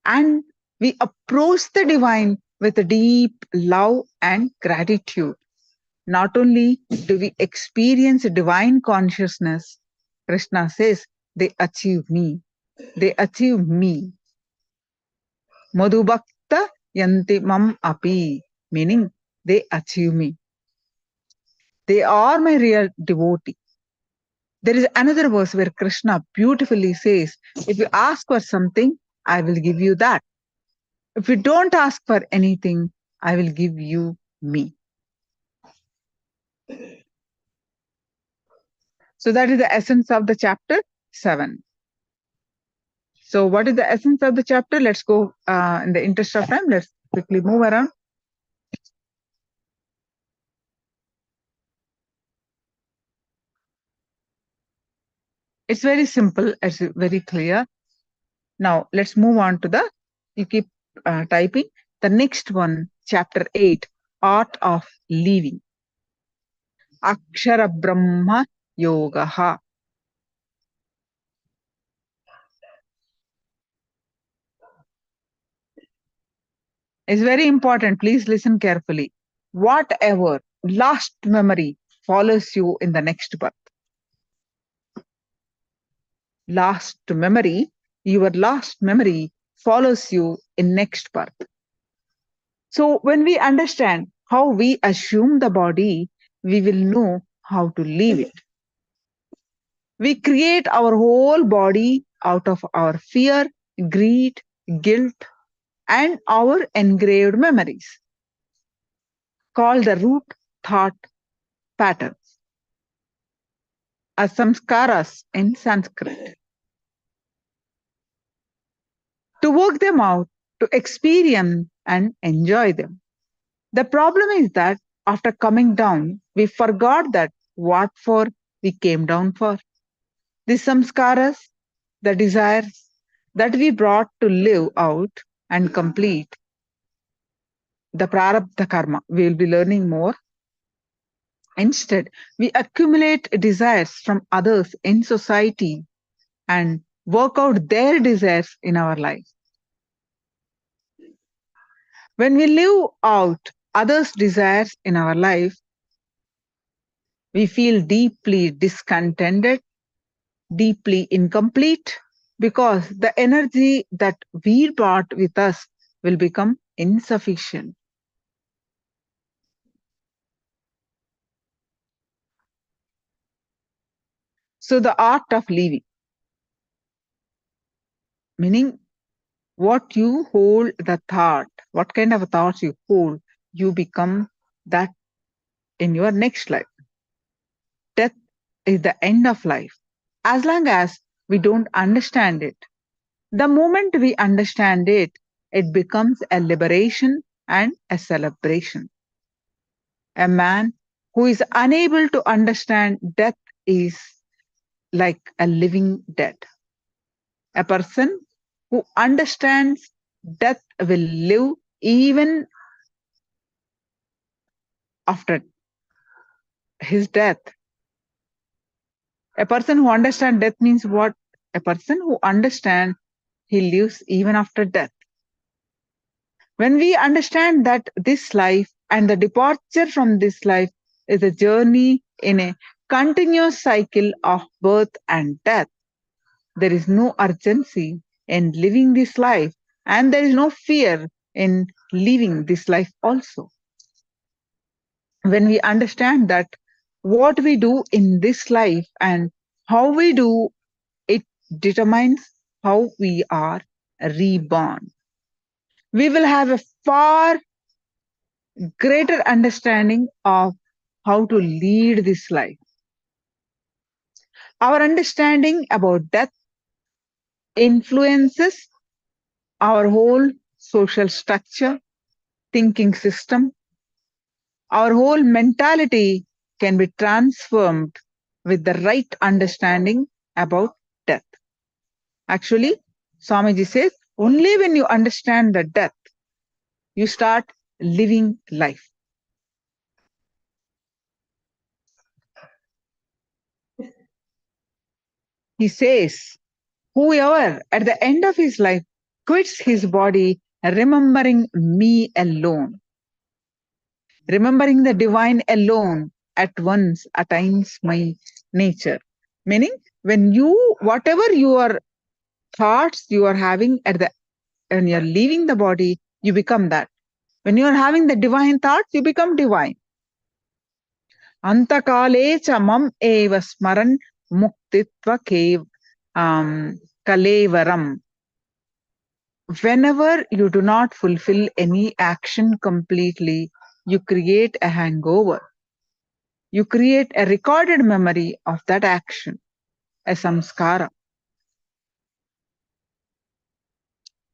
and we approach the divine with a deep love and gratitude, not only do we experience divine consciousness, Krishna says, they achieve me. They achieve me. Madhubhakta yanti mam api, meaning they achieve me. They are my real devotee. There is another verse where Krishna beautifully says, if you ask for something, I will give you that. If you don't ask for anything, I will give you me. So that is the essence of the chapter 7. So what is the essence of the chapter? Let's go, in the interest of time, let's quickly move around. It's very simple, it's very clear. Now let's move on to the, you keep typing, the next one, chapter 8, Art of Living. Akshara Brahma Yogaha. It's very important. Please listen carefully. Whatever last memory follows you in the next birth. Last memory, your last memory follows you in next birth. So when we understand how we assume the body, we will know how to leave it. We create our whole body out of our fear, greed, guilt, and our engraved memories, called the root thought patterns, as samskaras in Sanskrit. To work them out, to experience and enjoy them. The problem is that after coming down, we forgot that what for we came down for. The samskaras, the desires that we brought to live out and complete the prarabdha karma. We will be learning more. Instead, we accumulate desires from others in society and work out their desires in our life. When we live out others' desires in our life, we feel deeply discontented, deeply incomplete, because the energy that we brought with us will become insufficient. So the art of living, meaning what you hold the thought, what kind of thoughts you hold, you become that in your next life. Death is the end of life. As long as we don't understand it, the moment we understand it, it becomes a liberation and a celebration. A man who is unable to understand death is like a living dead. A person who understands death will live even after his death. A person who understands death means what? A person who understands he lives even after death. When we understand that this life and the departure from this life is a journey in a continuous cycle of birth and death, there is no urgency in living this life, and there is no fear in leaving this life also. When we understand that what we do in this life and how we do it determines how we are reborn, we will have a far greater understanding of how to lead this life. Our understanding about death influences our whole social structure, thinking system. Our whole mentality can be transformed with the right understanding about death. Actually, Swamiji says, only when you understand the death, you start living life. He says, whoever at the end of his life quits his body, remembering me alone, remembering the divine alone, at once attains my nature. Meaning, when you, whatever your thoughts you are having when you're leaving the body, you become that. When you are having the divine thoughts, you become divine. Antakale cha mam eva smaran muktitva kalevaram. Whenever you do not fulfill any action completely, you create a hangover. You create a recorded memory of that action, a samskara.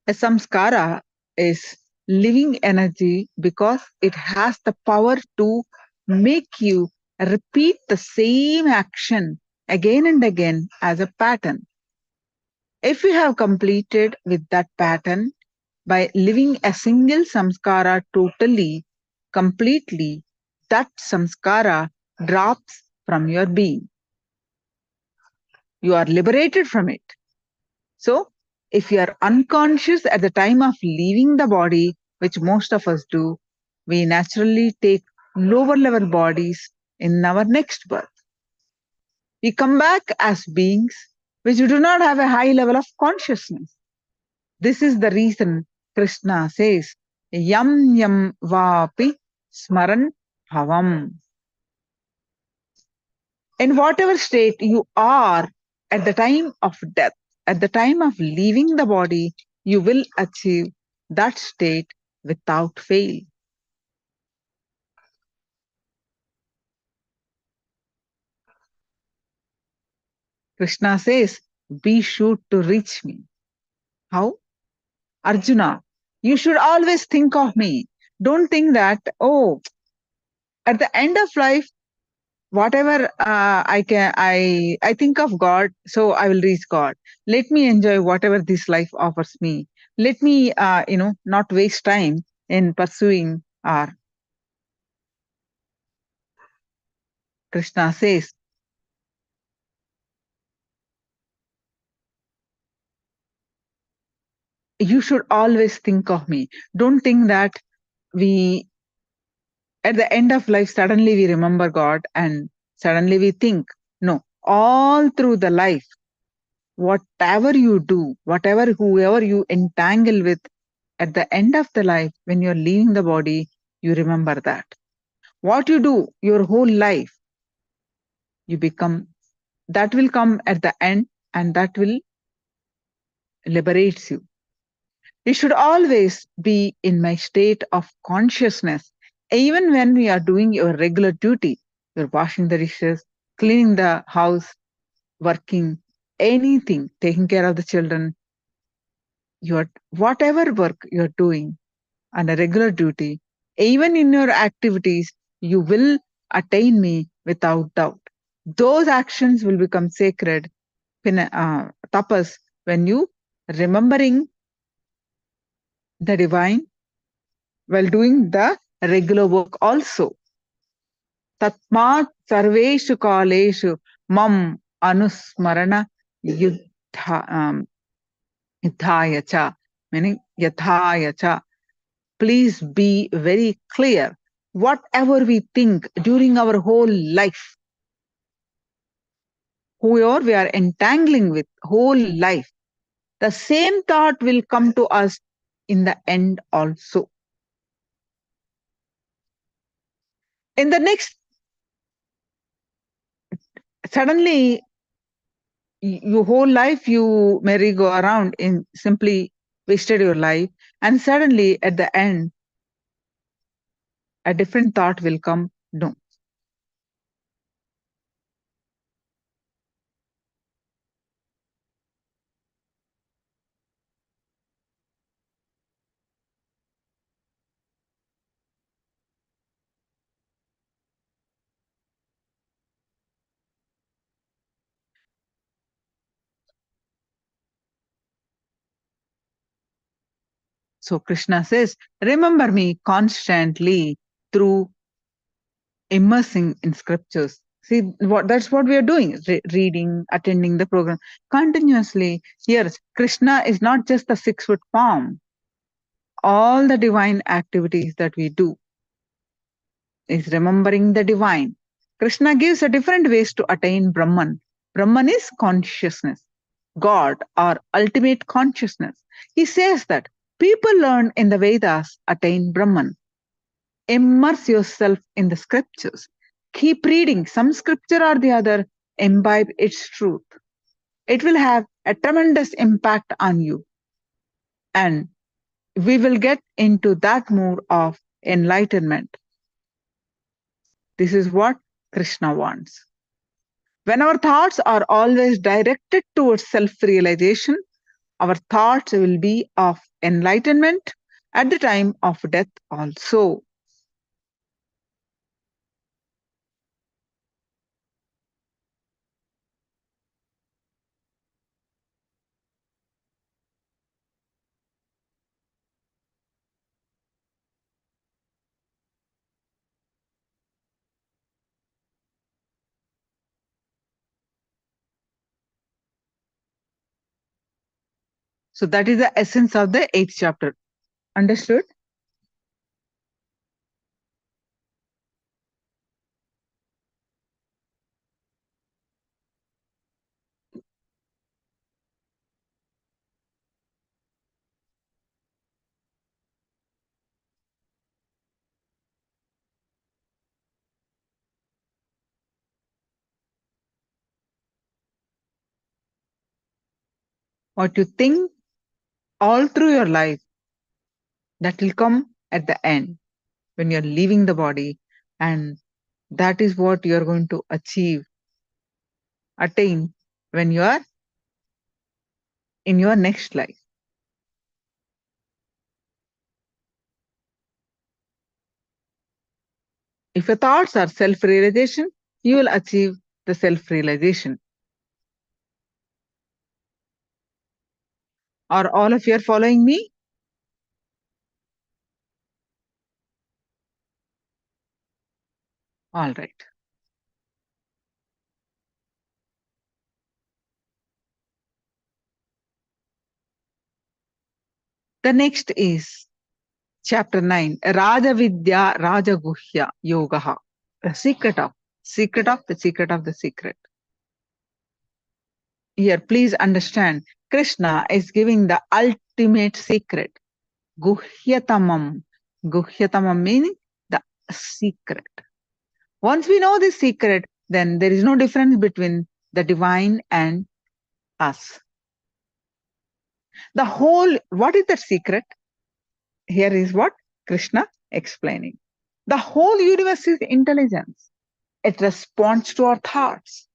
A samskara is living energy because it has the power to make you repeat the same action again and again as a pattern. If we have completed with that pattern by living a single samskara totally, completely, that samskara drops from your being. You are liberated from it. So, if you are unconscious at the time of leaving the body, which most of us do, we naturally take lower level bodies in our next birth. We come back as beings which do not have a high level of consciousness. This is the reason Krishna says, Yam yam vapi smaran bhavam. In whatever state you are at the time of death, at the time of leaving the body, you will achieve that state without fail. Krishna says, be sure to reach me. How? Arjuna, you should always think of me. Don't think that, oh, at the end of life, whatever I think of God, so I will reach God. Let me enjoy whatever this life offers me. Let me, not waste time in pursuing our Krishna says, you should always think of me. Don't think that we, at the end of life, suddenly we remember God and suddenly we think. No, all through the life, whatever you do, whatever, whoever you entangle with, at the end of the life, when you're leaving the body, you remember that. What you do your whole life, you become, that will come at the end and that will liberates you. We should always be in my state of consciousness, even when we are doing your regular duty. You're washing the dishes, cleaning the house, working, anything, taking care of the children, your whatever work you're doing on a regular duty, even in your activities, you will attain me without doubt. Those actions will become sacred, tapas, when you remembering the divine while doing the regular work also. Tatmat sarveshu kaleshu mam anusmarana yudhaya cha, meaning yathaya cha. Please be very clear. Whatever we think during our whole life, whoever we are entangling with whole life, the same thought will come to us in the end also. In the next, suddenly, your whole life you merry go around in simply wasted your life, and suddenly at the end, a different thought will come. No. So Krishna says, remember me constantly through immersing in scriptures. See, that's what we are doing, reading, attending the program continuously. Here, Krishna is not just the 6-foot palm. All the divine activities that we do is remembering the divine. Krishna gives a different ways to attain Brahman. Brahman is consciousness, God, or ultimate consciousness. He says that people learn in the Vedas attain Brahman. Immerse yourself in the scriptures. Keep reading some scripture or the other, imbibe its truth. It will have a tremendous impact on you. And we will get into that mood of enlightenment. This is what Krishna wants. When our thoughts are always directed towards self-realization, our thoughts will be of enlightenment at the time of death also. So that is the essence of the 8th chapter. Understood? What you think all through your life, that will come at the end when you're leaving the body, and that is what you're going to achieve, attain when you are in your next life. If your thoughts are self-realization, you will achieve the self-realization. Are all of you are following me? All right. The next is chapter 9, Raja Vidya Raja Guhya Yogaha. The secret of the secret of the secret. Here, please understand, Krishna is giving the ultimate secret. Guhyatamam. Guhyatamam meaning the secret. Once we know this secret, then there is no difference between the divine and us. What is that secret? Here is what Krishna explaining. The whole universe is intelligence. It responds to our thoughts.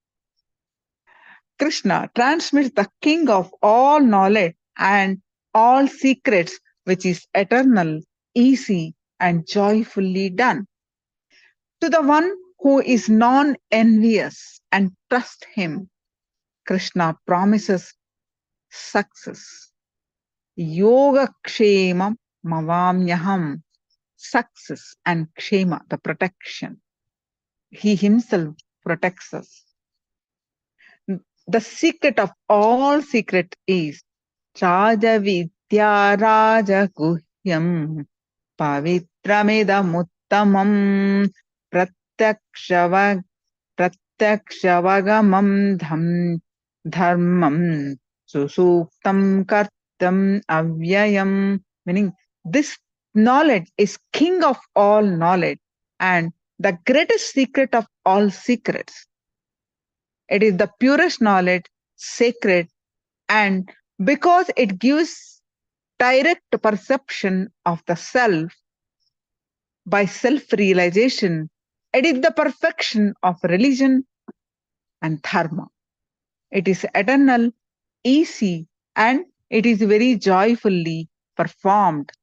Krishna transmits the king of all knowledge and all secrets, which is eternal, easy, and joyfully done. To the one who is non-envious and trust him, Krishna promises success. Yoga kshemam mavamyaham. Success and kshema, the protection. He himself protects us. The secret of all secret is Raja Vidya Raja Guhyam Pavitramidamuttamam Pratyakshavangamam Dharmam Susuktam Kartam Avyayam. Meaning, this knowledge is king of all knowledge and the greatest secret of all secrets. It is the purest knowledge, sacred, and because it gives direct perception of the self by self-realization, it is the perfection of religion and dharma. It is eternal, easy, and it is very joyfully performed.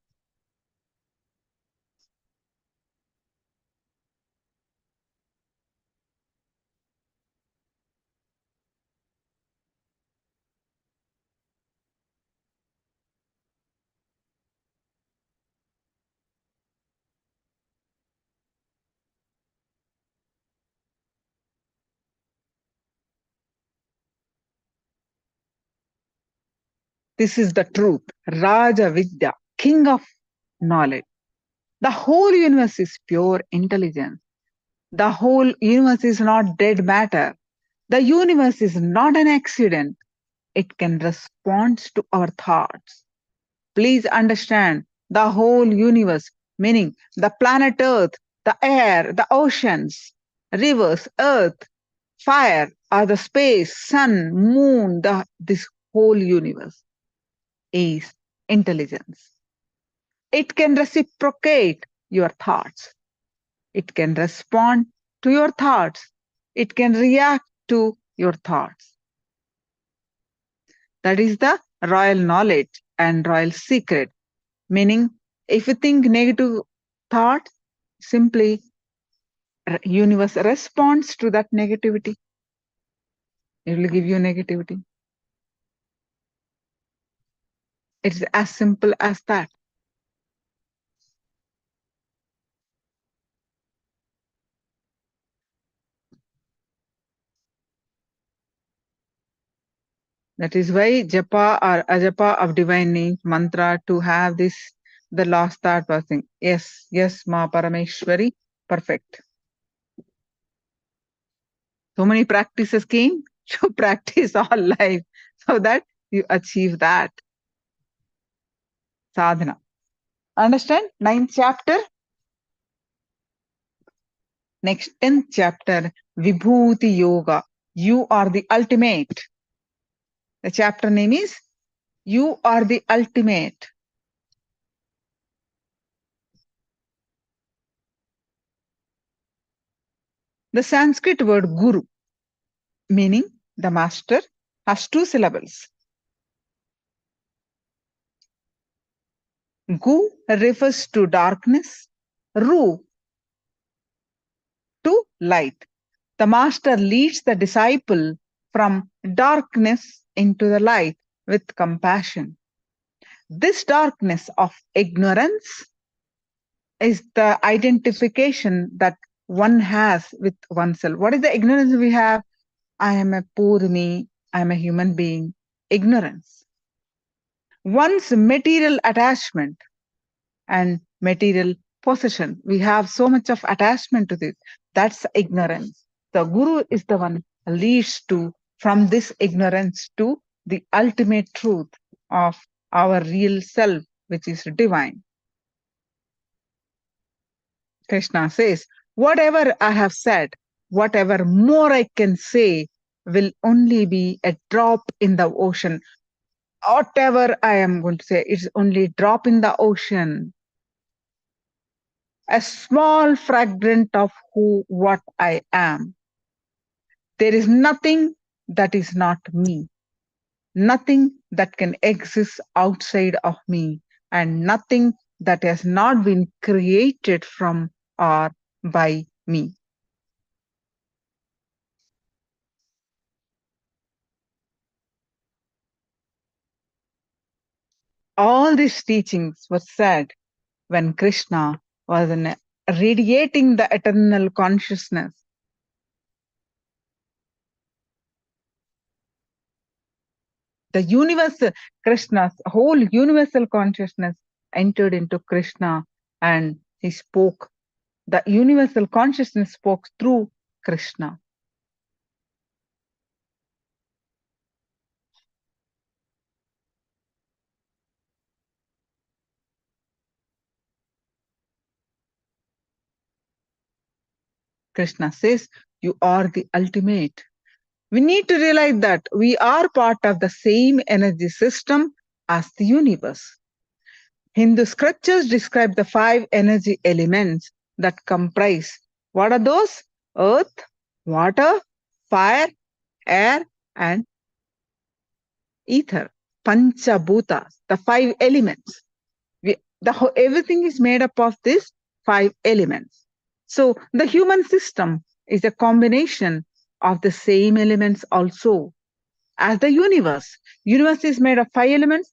This is the truth. Raja Vidya, king of knowledge. The whole universe is pure intelligence. The whole universe is not dead matter. The universe is not an accident. It can respond to our thoughts. Please understand, the whole universe, meaning the planet Earth, the air, the oceans, rivers, earth, fire, or the space, sun, moon, this whole universe is intelligence. It can reciprocate your thoughts. It can respond to your thoughts. It can react to your thoughts. That is the royal knowledge and royal secret. Meaning, if you think negative thought, simply universe responds to that negativity. It will give you negativity. It's as simple as that. That is why japa or ajapa of divine names, mantra, to have this, the last thought was saying, yes, yes, Ma Parameshwari, perfect. So many practices came to practice all life so that you achieve that sadhana. Understand? 9th chapter. Next 10th chapter, Vibhuti Yoga. You are the ultimate. The chapter name is You Are the Ultimate. The Sanskrit word guru, meaning the master, has two syllables. Gu refers to darkness, Ru to light. The master leads the disciple from darkness into the light with compassion. This darkness of ignorance is the identification that one has with oneself. What is the ignorance we have? I am a poor me, I am a human being. Ignorance. One's material attachment and material possession. We have so much of attachment to this. That's ignorance. The Guru is the one who leads to from this ignorance to the ultimate truth of our real self, which is divine. Krishna says, whatever I have said, whatever more I can say, will only be a drop in the ocean. Whatever I am going to say, it's only a drop in the ocean. A small fragment of what I am. There is nothing that is not me, nothing that can exist outside of me, and nothing that has not been created from or by me. All these teachings were said when Krishna was radiating the eternal consciousness. The universal Krishna's whole universal consciousness entered into Krishna and he spoke. The universal consciousness spoke through Krishna. Krishna says, you are the ultimate. We need to realize that we are part of the same energy system as the universe. Hindu scriptures describe the 5 energy elements that comprise. What are those? Earth, water, fire, air, and ether. Panchabhutas, the 5 elements. Everything is made up of these 5 elements. So the human system is a combination of the same elements also as the universe. Universe is made of 5 elements.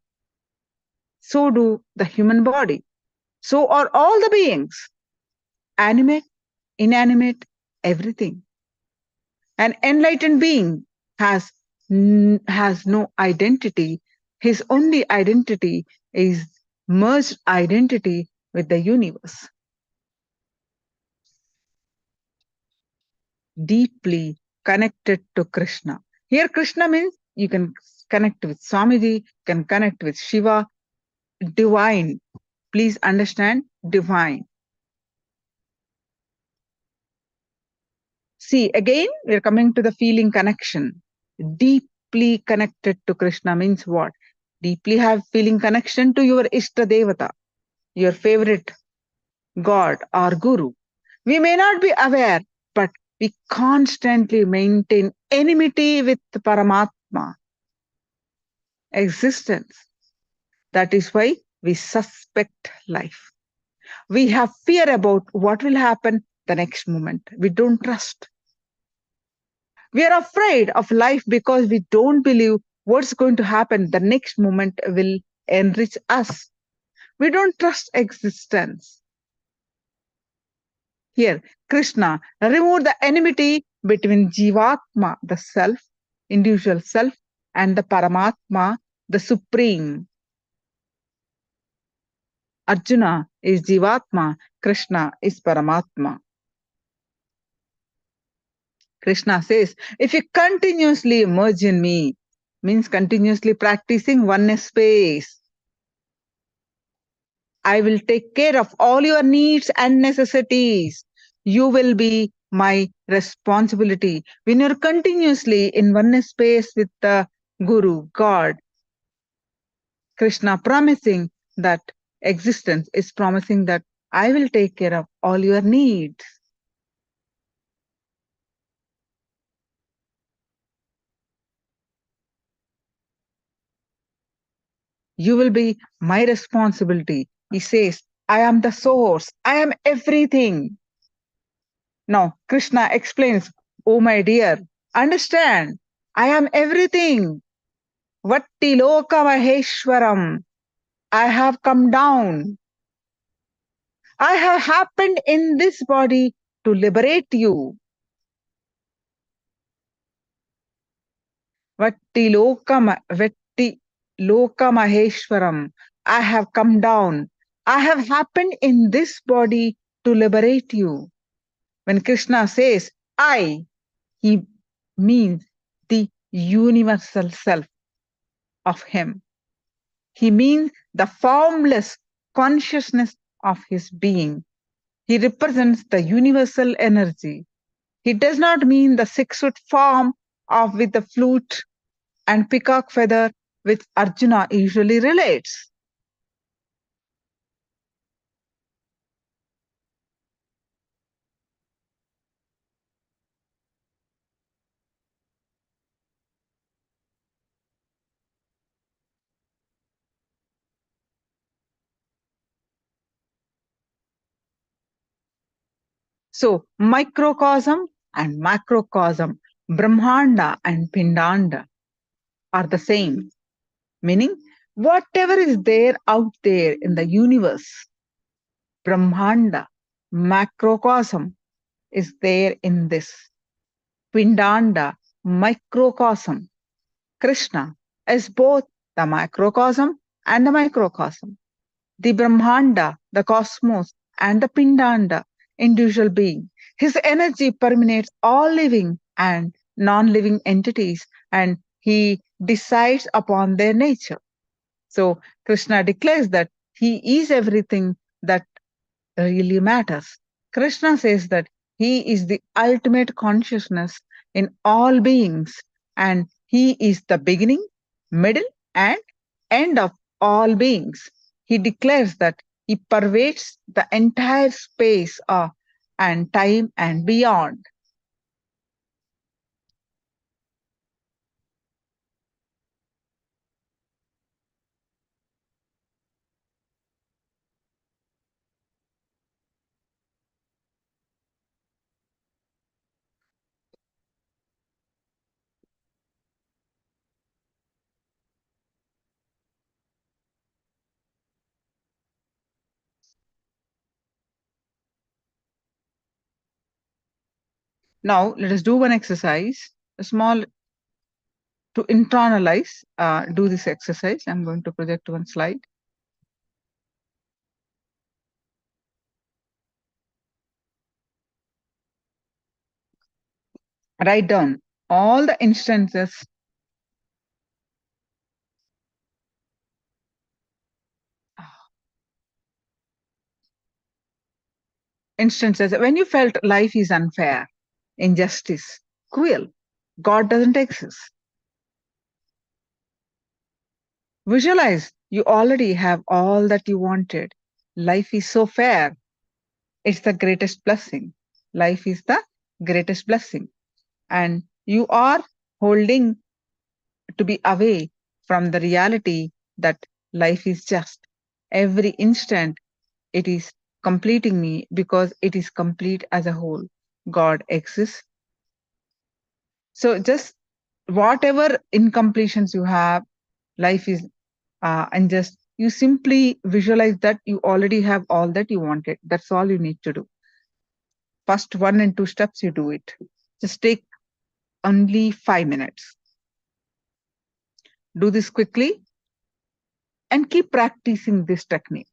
So do the human body. So are all the beings. Animate, inanimate, everything. An enlightened being has no identity. His only identity is merged identity with the universe. Deeply connected to Krishna. Here Krishna means you can connect with Swamiji, can connect with Shiva, divine. Please understand, divine. See, again, we're coming to the feeling connection. Deeply connected to Krishna means what? Deeply have feeling connection to your Ishta Devata, your favorite God or Guru. We may not be aware, but we constantly maintain enmity with Paramatma, existence. That is why we suspect life. We have fear about what will happen the next moment. We don't trust. We are afraid of life because we don't believe what's going to happen the next moment will enrich us. We don't trust existence. Here, Krishna removed the enmity between Jivatma, the self, individual self, and the Paramatma, the supreme. Arjuna is Jivatma, Krishna is Paramatma. Krishna says, if you continuously merge in me, means continuously practicing oneness space, I will take care of all your needs and necessities. You will be my responsibility. When you're continuously in oneness space with the Guru, God, Krishna promising that existence is promising that I will take care of all your needs. You will be my responsibility. He says, I am the source. I am everything. Now, Krishna explains, oh my dear, understand, I am everything. Vatti loka maheshwaram. I have come down. I have happened in this body to liberate you. Vatti loka maheshwaram. I have come down. I have happened in this body to liberate you. When Krishna says I, he means the universal self of him. He means the formless consciousness of his being. He represents the universal energy. He does not mean the 6-foot form of with the flute and peacock feather which Arjuna usually relates. So microcosm and macrocosm, Brahmanda and Pindanda are the same, meaning whatever is there out there in the universe, Brahmanda, macrocosm, is there in this. Pindanda, microcosm. Krishna is both the macrocosm and the microcosm. The Brahmanda, the cosmos, and the Pindanda, individual being. His energy permeates all living and non-living entities, and he decides upon their nature. So Krishna declares that he is everything that really matters. Krishna says that he is the ultimate consciousness in all beings, and he is the beginning, middle, and end of all beings. He declares that he pervades the entire space and time and beyond. Now, let us do one exercise, a small to internalize, do this exercise. I'm going to project one slide. Write down all the instances when you felt life is unfair, injustice, cruel, God doesn't exist. Visualize you already have all that you wanted. Life is so fair. It's the greatest blessing. Life is the greatest blessing. And you are holding to be away from the reality that life is just. Every instant it is completing me because it is complete as a whole. God exists. So just whatever incompletions you have, life is and just you simply visualize that you already have all that you wanted. That's all you need to do. First 1 and 2 steps you do it. Just take only 5 minutes. Do this quickly and keep practicing this technique.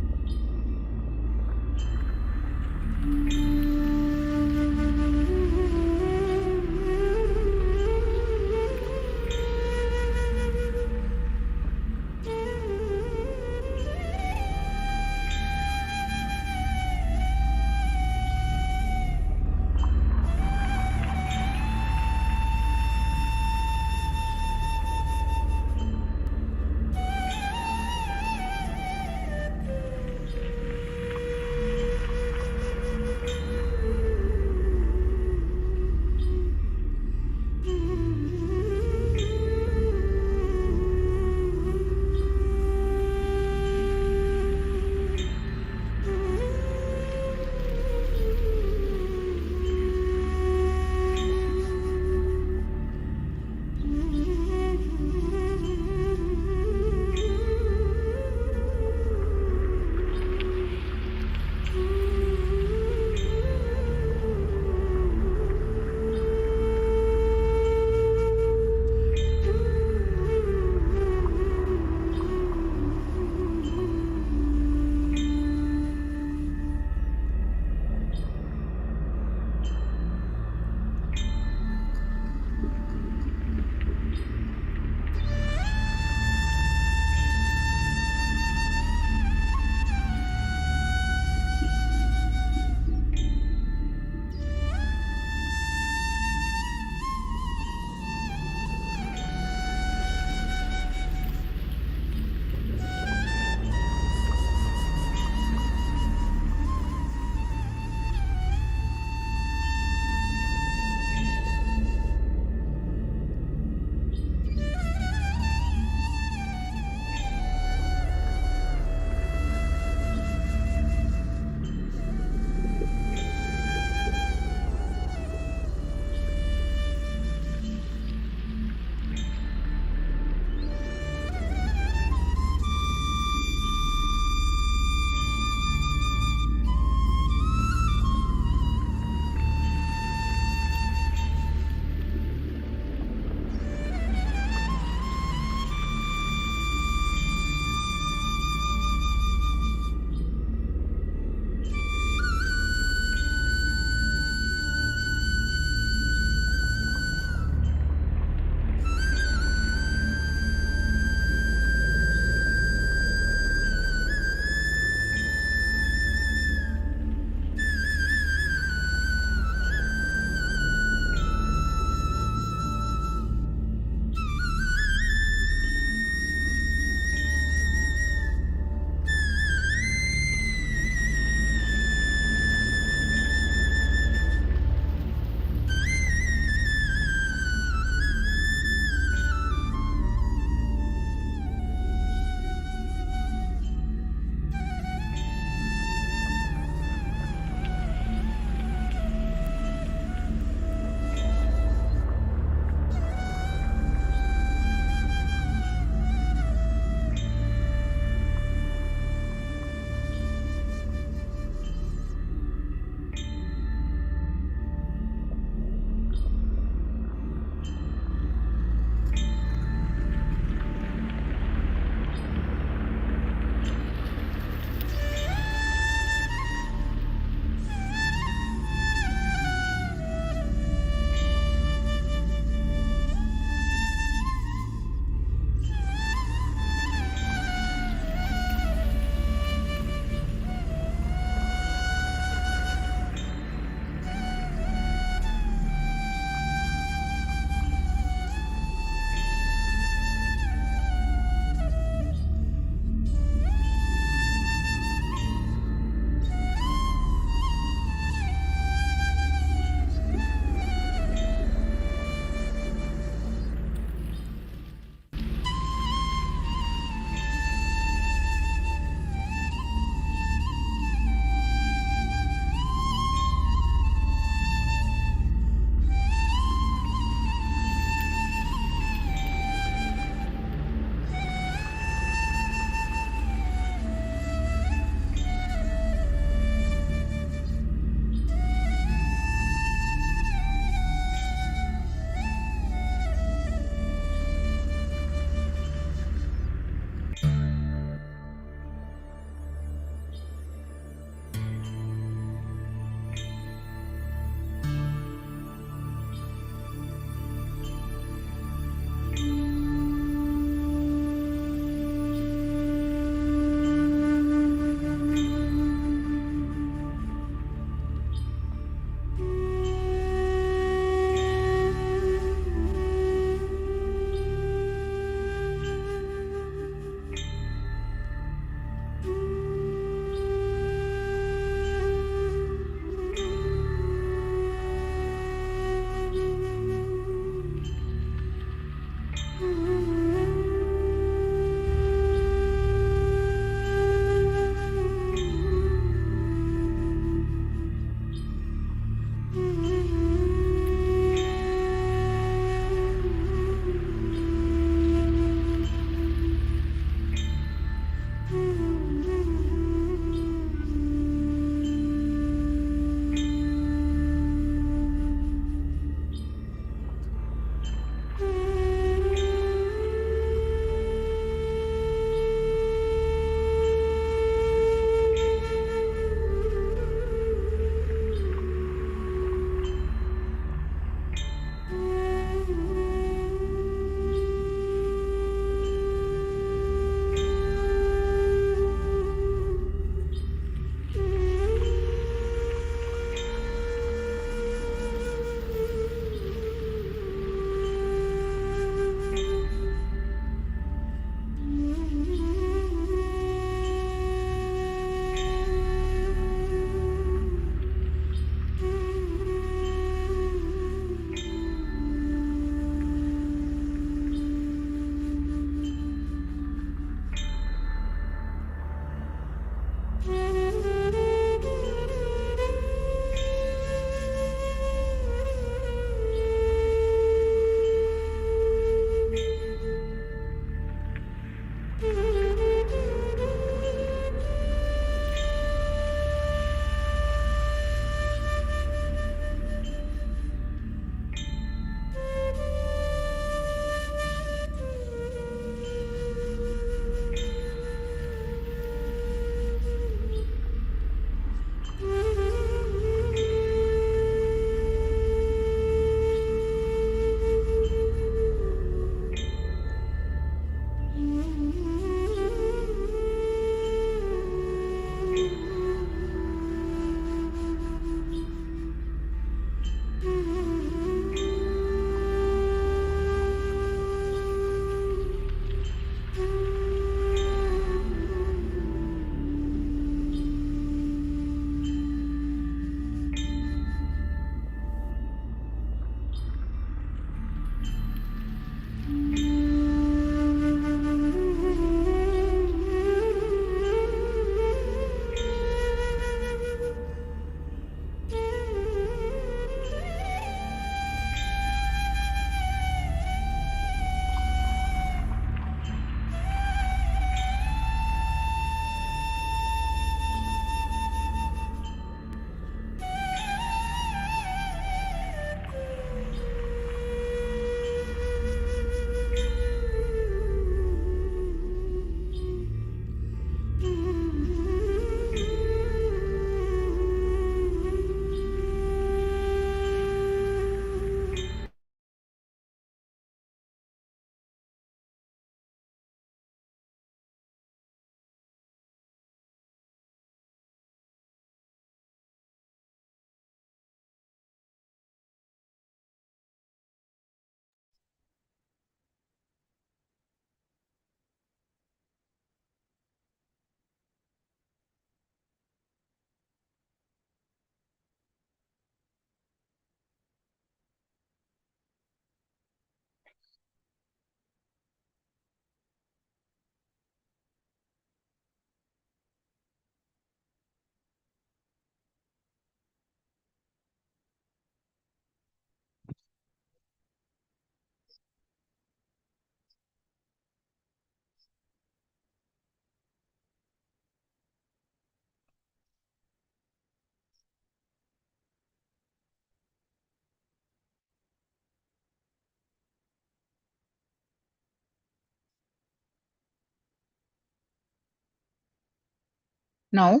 Now,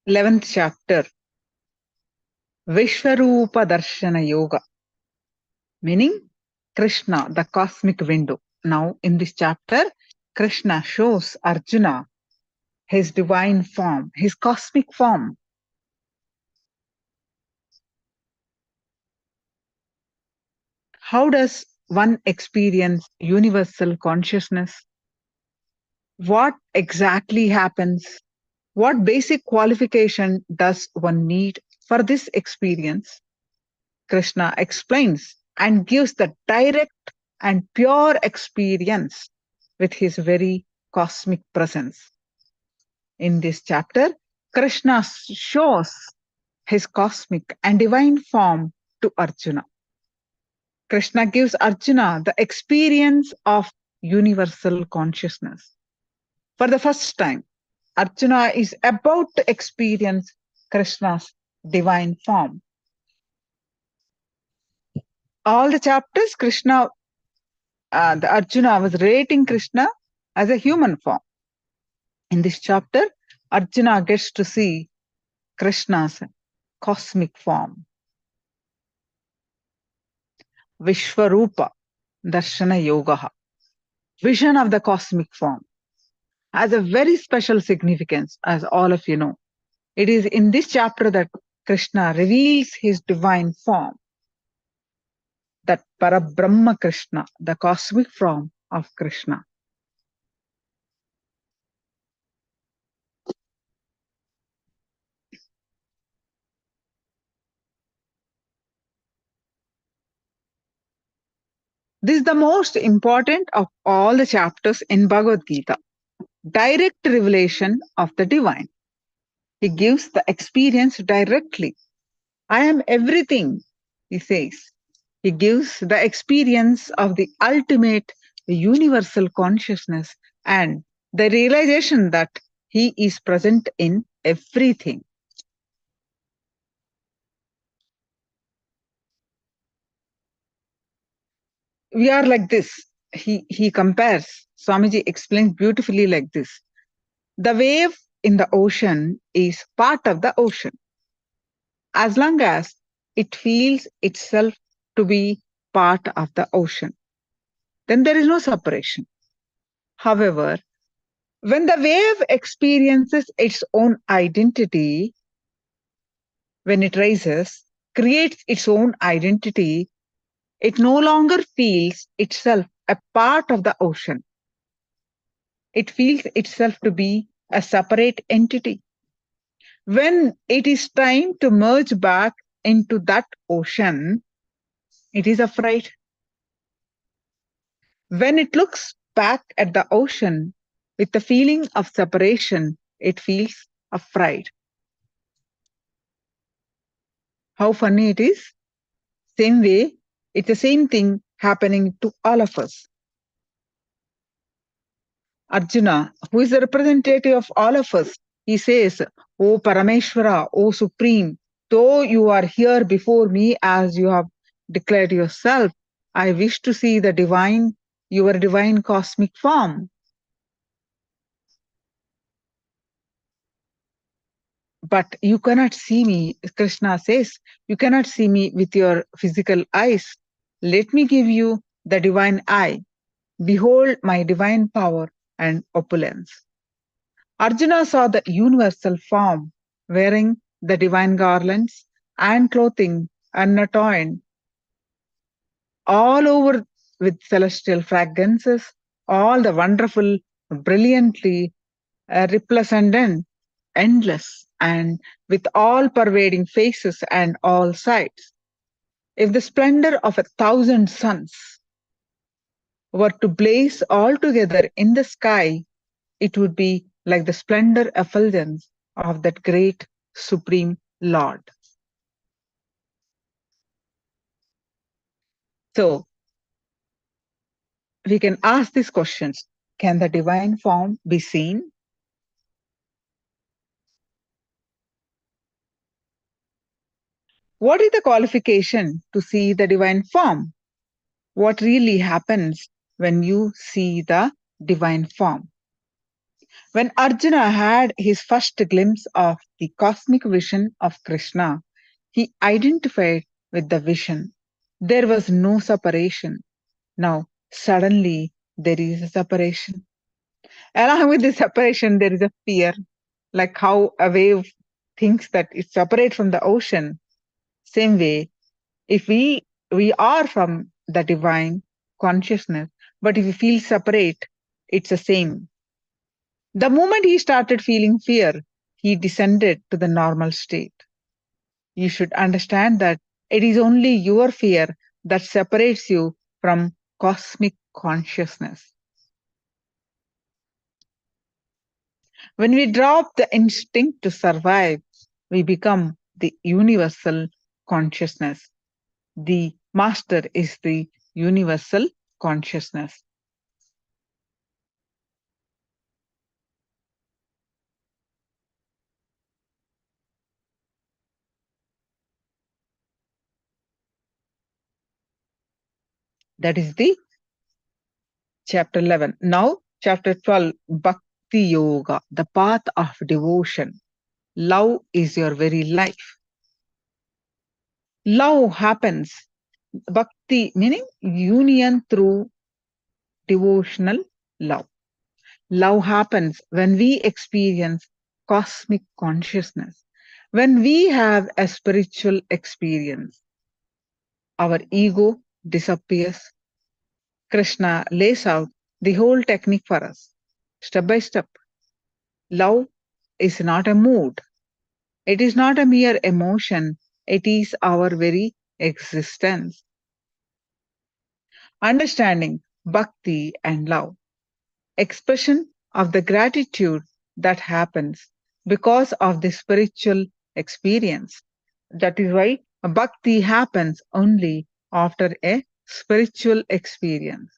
11th chapter, Vishwarupa Darshana Yoga, meaning Krishna, the cosmic window. Now, in this chapter, Krishna shows Arjuna his divine form, his cosmic form. How does one experience universal consciousness? What exactly happens? What basic qualification does one need for this experience? Krishna explains and gives the direct and pure experience with his very cosmic presence. In this chapter, Krishna shows his cosmic and divine form to Arjuna. Krishna gives Arjuna the experience of universal consciousness. For the first time, Arjuna is about to experience Krishna's divine form. All the chapters, the Arjuna was rating Krishna as a human form. In this chapter, Arjuna gets to see Krishna's cosmic form. Vishwarupa Darshana Yoga, vision of the cosmic form, has a very special significance, as all of you know. It is in this chapter that Krishna reveals his divine form, that Parabrahma Krishna, the cosmic form of Krishna. This is the most important of all the chapters in Bhagavad Gita. Direct revelation of the divine. He gives the experience directly. I am everything, he says. He gives the experience of the ultimate universal consciousness and the realization that he is present in everything. We are like this. He compares, Swamiji explains beautifully like this. The wave in the ocean is part of the ocean. As long as it feels itself to be part of the ocean, then there is no separation. However, when the wave experiences its own identity, when it rises, creates its own identity, it no longer feels itself a part of the ocean. It feels itself to be a separate entity. When it is time to merge back into that ocean, it is afraid. When it looks back at the ocean with the feeling of separation, it feels afraid. How funny it is? Same way, it's the same thing happening to all of us. Arjuna, who is the representative of all of us, he says, O Parameshwara, O Supreme, though you are here before me as you have declared yourself, I wish to see the divine, your divine cosmic form. But you cannot see me, Krishna says, you cannot see me with your physical eyes. Let me give you the divine eye. Behold my divine power and opulence. Arjuna saw the universal form, wearing the divine garlands and clothing unadorned, all over with celestial fragrances, all the wonderful, brilliantly resplendent, endless, and with all pervading faces and all sides. If the splendor of 1,000 suns were to blaze all together in the sky, it would be like the splendor effulgence of that great Supreme Lord. So, we can ask these questions. Can the divine form be seen? What is the qualification to see the divine form? What really happens when you see the divine form? When Arjuna had his first glimpse of the cosmic vision of Krishna, he identified with the vision. There was no separation. Now, suddenly, there is a separation. Along with the separation, there is a fear, like how a wave thinks that it's separate from the ocean. Same way, if we are from the divine consciousness, but if we feel separate, it's the same. The moment he started feeling fear, he descended to the normal state. You should understand that it is only your fear that separates you from cosmic consciousness. When we drop the instinct to survive, we become the universal consciousness. The master is the universal consciousness. That is the chapter 11. Now, chapter 12, Bhakti Yoga, the path of devotion. Love is your very life. Love happens, bhakti meaning union through devotional love. Love happens when we experience cosmic consciousness, when we have a spiritual experience. Our ego disappears. Krishna lays out the whole technique for us, step by step. Love is not a mood. It is not a mere emotion. It is our very existence. Understanding bhakti and love, expression of the gratitude that happens because of the spiritual experience. That is why bhakti happens only after a spiritual experience.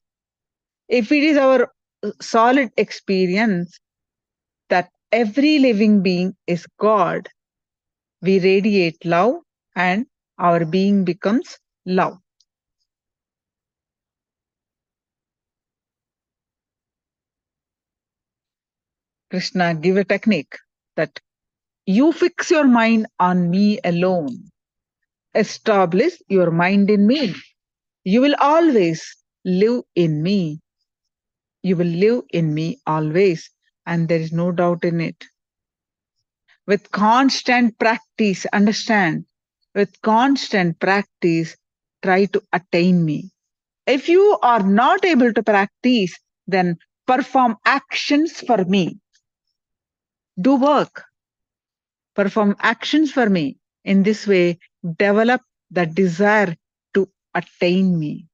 If it is our solid experience that every living being is God, we radiate love and our being becomes love. Krishna give a technique that you fix your mind on me alone. Establish your mind in me. You will always live in me. You will live in me always, and there is no doubt in it. With constant practice, understand, with constant practice, try to attain me. If you are not able to practice, then perform actions for me. Do work. Perform actions for me. In this way, develop the desire to attain me.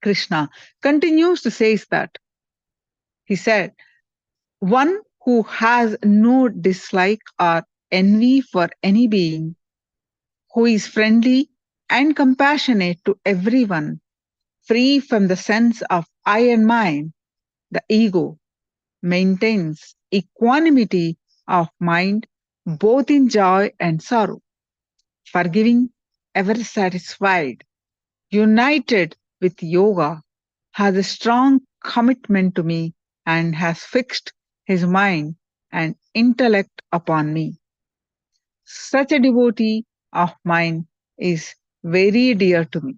Krishna continues to say that he said, one who has no dislike or envy for any being, who is friendly and compassionate to everyone, free from the sense of I and mine, the ego, maintains equanimity of mind both in joy and sorrow, forgiving, ever satisfied, united with yoga, has a strong commitment to me and has fixed his mind and intellect upon me. Such a devotee of mine is very dear to me.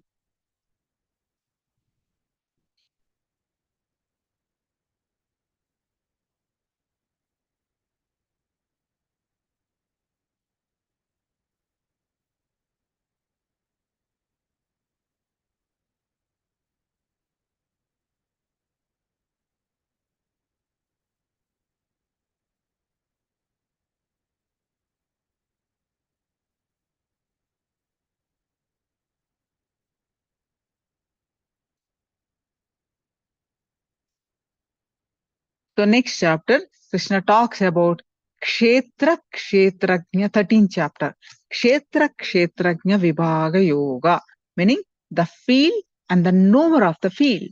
So next chapter, Krishna talks about Kshetra Kshetrajna, 13th chapter. Kshetra Kshetrajna Vibhaga Yoga, meaning the field and the knower of the field.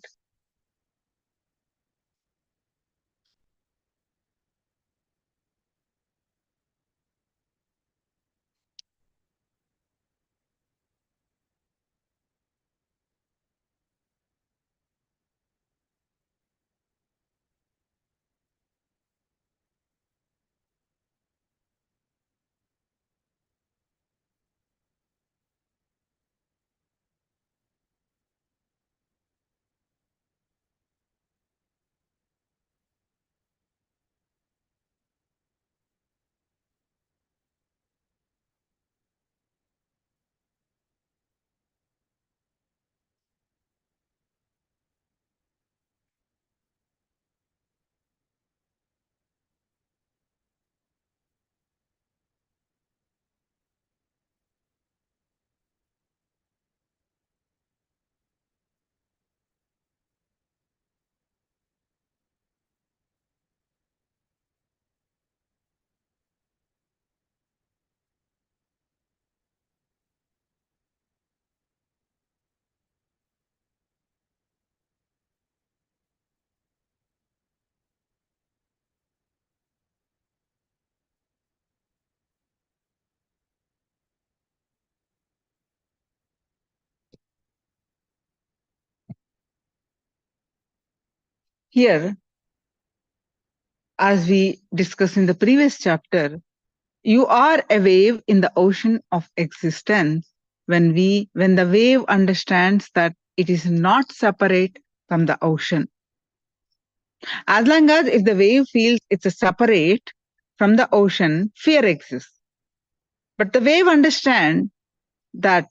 Here, as we discussed in the previous chapter, you are a wave in the ocean of existence when the wave understands that it is not separate from the ocean. As long as if the wave feels it's a separate from the ocean, fear exists. But the wave understands that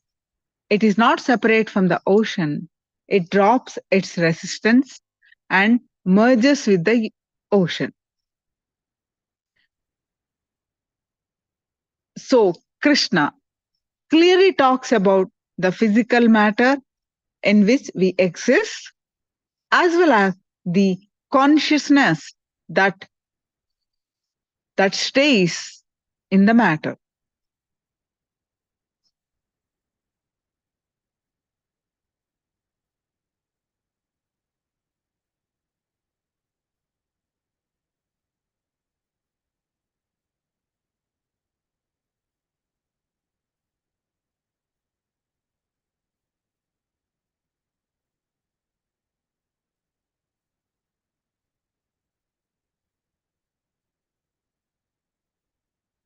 it is not separate from the ocean. It drops its resistance and merges with the ocean. So Krishna clearly talks about the physical matter in which we exist, as well as the consciousness that stays in the matter.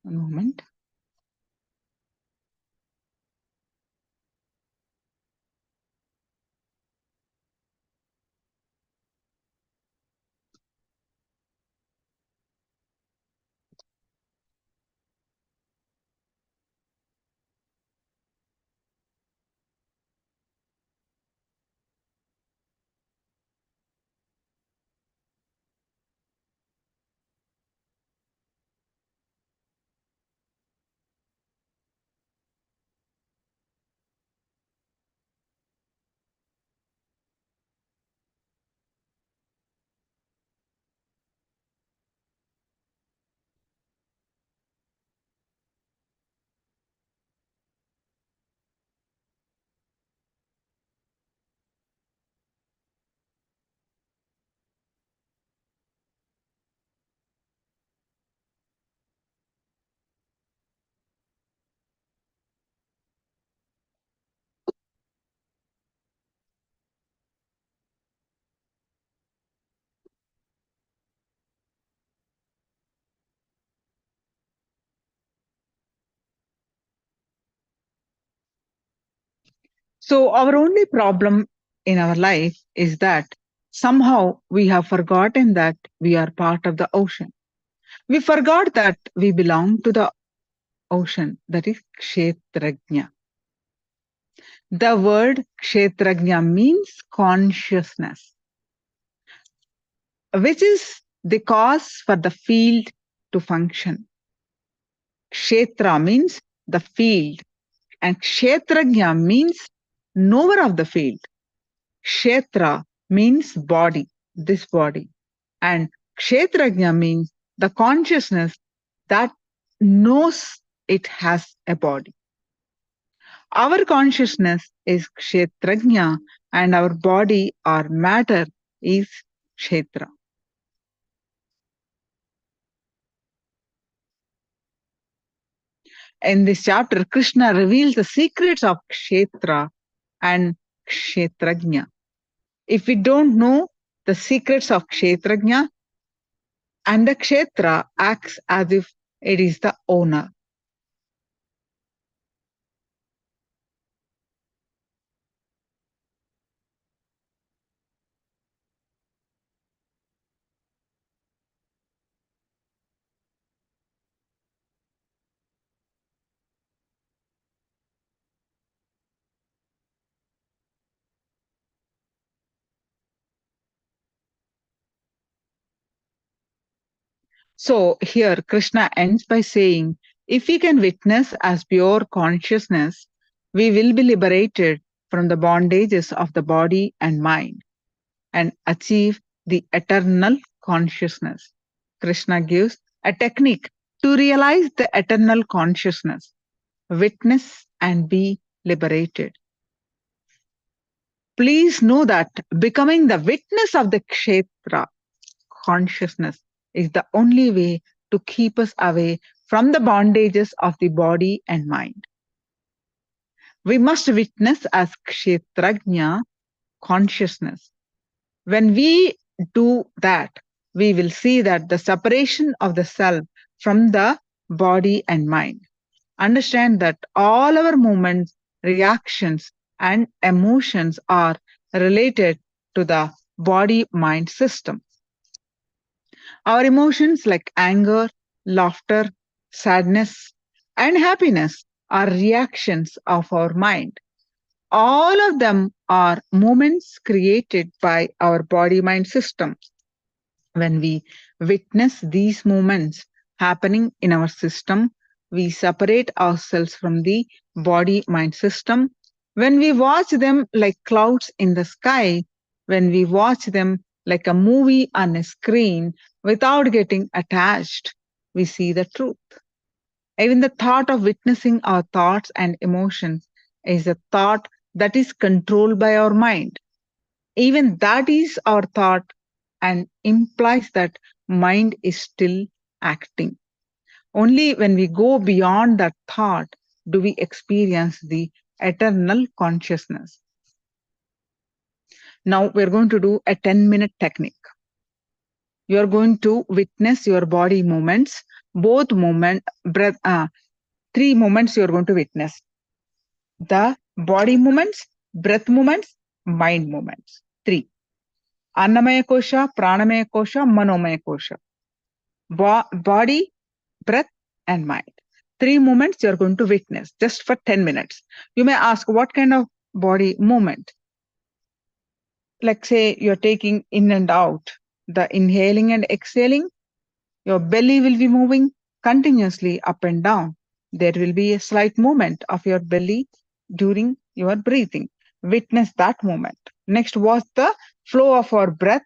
A moment. So our only problem in our life is that somehow we have forgotten that we are part of the ocean. We forgot that we belong to the ocean, that is Kshetrajna. The word Kshetrajna means consciousness, which is the cause for the field to function. Kshetra means the field, and Kshetrajna means knower of the field. Kshetra means body, this body, and Kshetrajna means the consciousness that knows it has a body. Our consciousness is Kshetrajna and our body or matter is Kshetra. In this chapter, Krishna reveals the secrets of Kshetra and Kshetrajna. If we don't know the secrets of Kshetrajna, and the Kshetra acts as if it is the owner. So here Krishna ends by saying, if we can witness as pure consciousness, we will be liberated from the bondages of the body and mind and achieve the eternal consciousness. Krishna gives a technique to realize the eternal consciousness, witness and be liberated. Please know that becoming the witness of the Kshetra consciousness is the only way to keep us away from the bondages of the body and mind. We must witness as Kshetrajna consciousness. When we do that, we will see that the separation of the self from the body and mind. Understand that all our movements, reactions, and emotions are related to the body mind system. Our emotions like anger, laughter, sadness, and happiness are reactions of our mind. All of them are moments created by our body mind system. When we witness these movements happening in our system, we separate ourselves from the body mind system. When we watch them like clouds in the sky, when we watch them like a movie on a screen without getting attached, we see the truth. Even the thought of witnessing our thoughts and emotions is a thought that is controlled by our mind. Even that is our thought and implies that mind is still acting. Only when we go beyond that thought do we experience the eternal consciousness. Now we're going to do a 10-minute technique. You're going to witness your body movements, both movement, breath, 3 movements you're going to witness. The body movements, breath movements, mind movements. 3. Annamaya kosha, pranamaya kosha, manomaya kosha. Body, breath, and mind. 3 movements you're going to witness just for 10 minutes. You may ask, what kind of body movement? Like say you're taking in and out, the inhaling and exhaling, your belly will be moving continuously up and down. There will be a slight movement of your belly during your breathing. Witness that movement. Next, watch the flow of our breath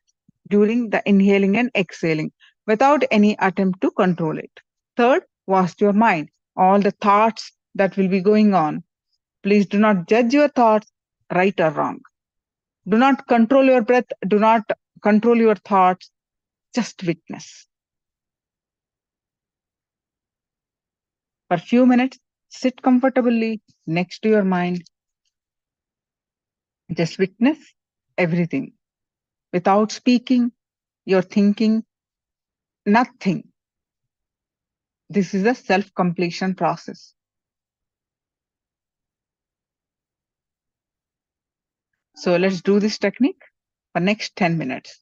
during the inhaling and exhaling without any attempt to control it. Third, watch your mind, all the thoughts that will be going on. Please do not judge your thoughts, right or wrong. Do not control your breath. Do not control your thoughts. Just witness. For a few minutes, sit comfortably next to your mind. Just witness everything without speaking, you're thinking, nothing. This is a self-completion process. So let's do this technique for next 10 minutes.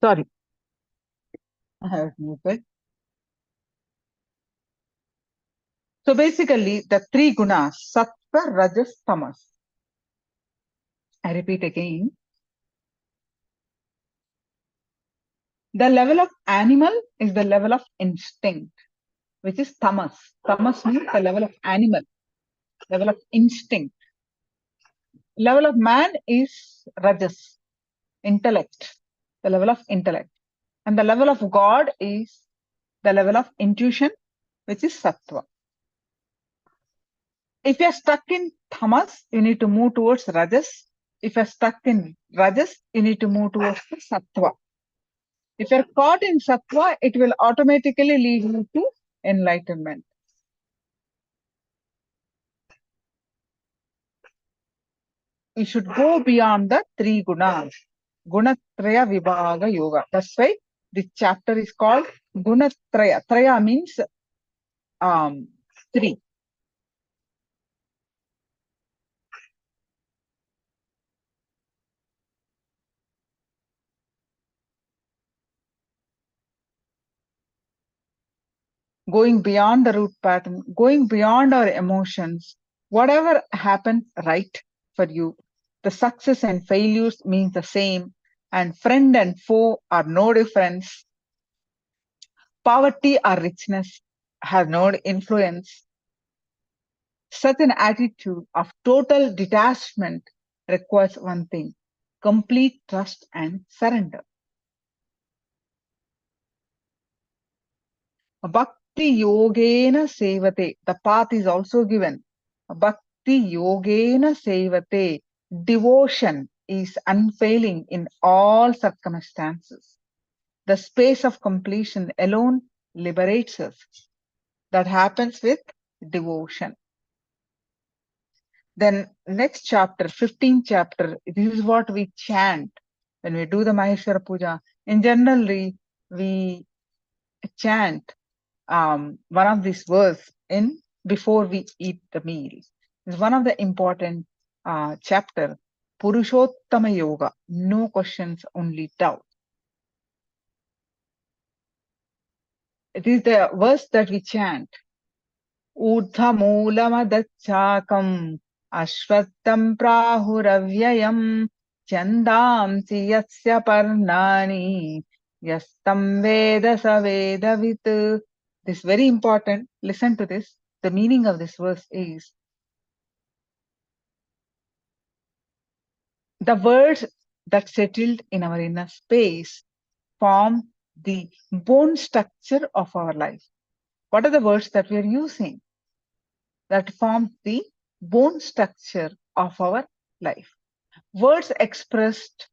Sorry, I have muted. So basically, the three gunas, sattva, rajas, tamas. I repeat again. The level of animal is the level of instinct, which is tamas. Tamas means the level of animal, level of instinct. Level of man is rajas, intellect, the level of intellect. And the level of God is the level of intuition, which is sattva. If you're stuck in tamas, you need to move towards rajas. If you're stuck in rajas, you need to move towards the sattva. If you're caught in sattva, it will automatically lead you to enlightenment. We should go beyond the three gunas. Gunatraya Vibhaga Yoga. That's why this chapter is called Gunatraya. Traya means three. Going beyond the root pattern, going beyond our emotions, whatever happens right for you. The success and failures means the same, and friend and foe are no difference. Poverty or richness has no influence. Such an attitude of total detachment requires one thing: complete trust and surrender. Bhakti yogena sevate. The path is also given. Bhakti yogena sevate. Devotion is unfailing in all circumstances. The space of completion alone liberates us. That happens with devotion. Then next chapter, 15th chapter, this is what we chant when we do the Maheshwara Puja. In generally, we chant one of these verse in before we eat the meal. It's one of the important chapter, Purushottama Yoga. No questions, only doubt. It is the verse that we chant. Urdhamoolamadaccakam ashvattam prahuravyayam chandamsi yasya parnani yastam veda savedavit. This is very important. Listen to this. The meaning of this verse is the words that settled in our inner space form the bone structure of our life. What are the words that we are using that form the bone structure of our life? Words expressed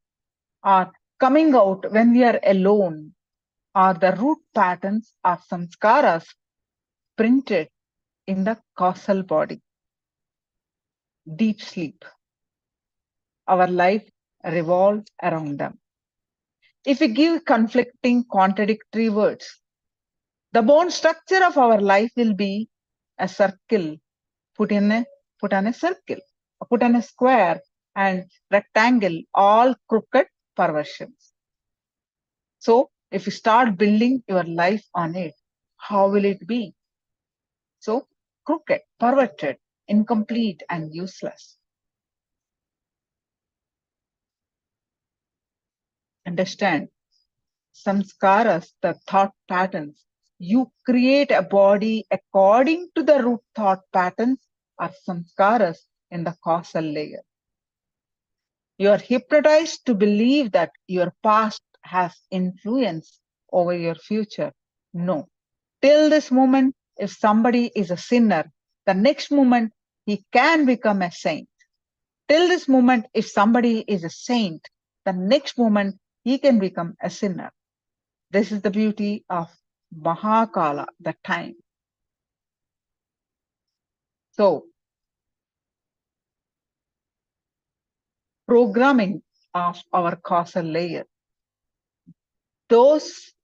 or coming out when we are alone are the root patterns or samskaras printed in the causal body. Deep sleep. Our life revolves around them. If we give conflicting, contradictory words, the bone structure of our life will be a circle, put on a circle, put on a square and rectangle, all crooked perversions. So if you start building your life on it, how will it be? So crooked, perverted, incomplete and useless. Understand? Samskaras, the thought patterns. You create a body according to the root thought patterns or samskaras in the causal layer. You are hypnotized to believe that your past has influence over your future. No. Till this moment, if somebody is a sinner, the next moment he can become a saint. Till this moment, if somebody is a saint, the next moment he can become a sinner. This is the beauty of Mahakala, the time. So, programming of our causal layer. Those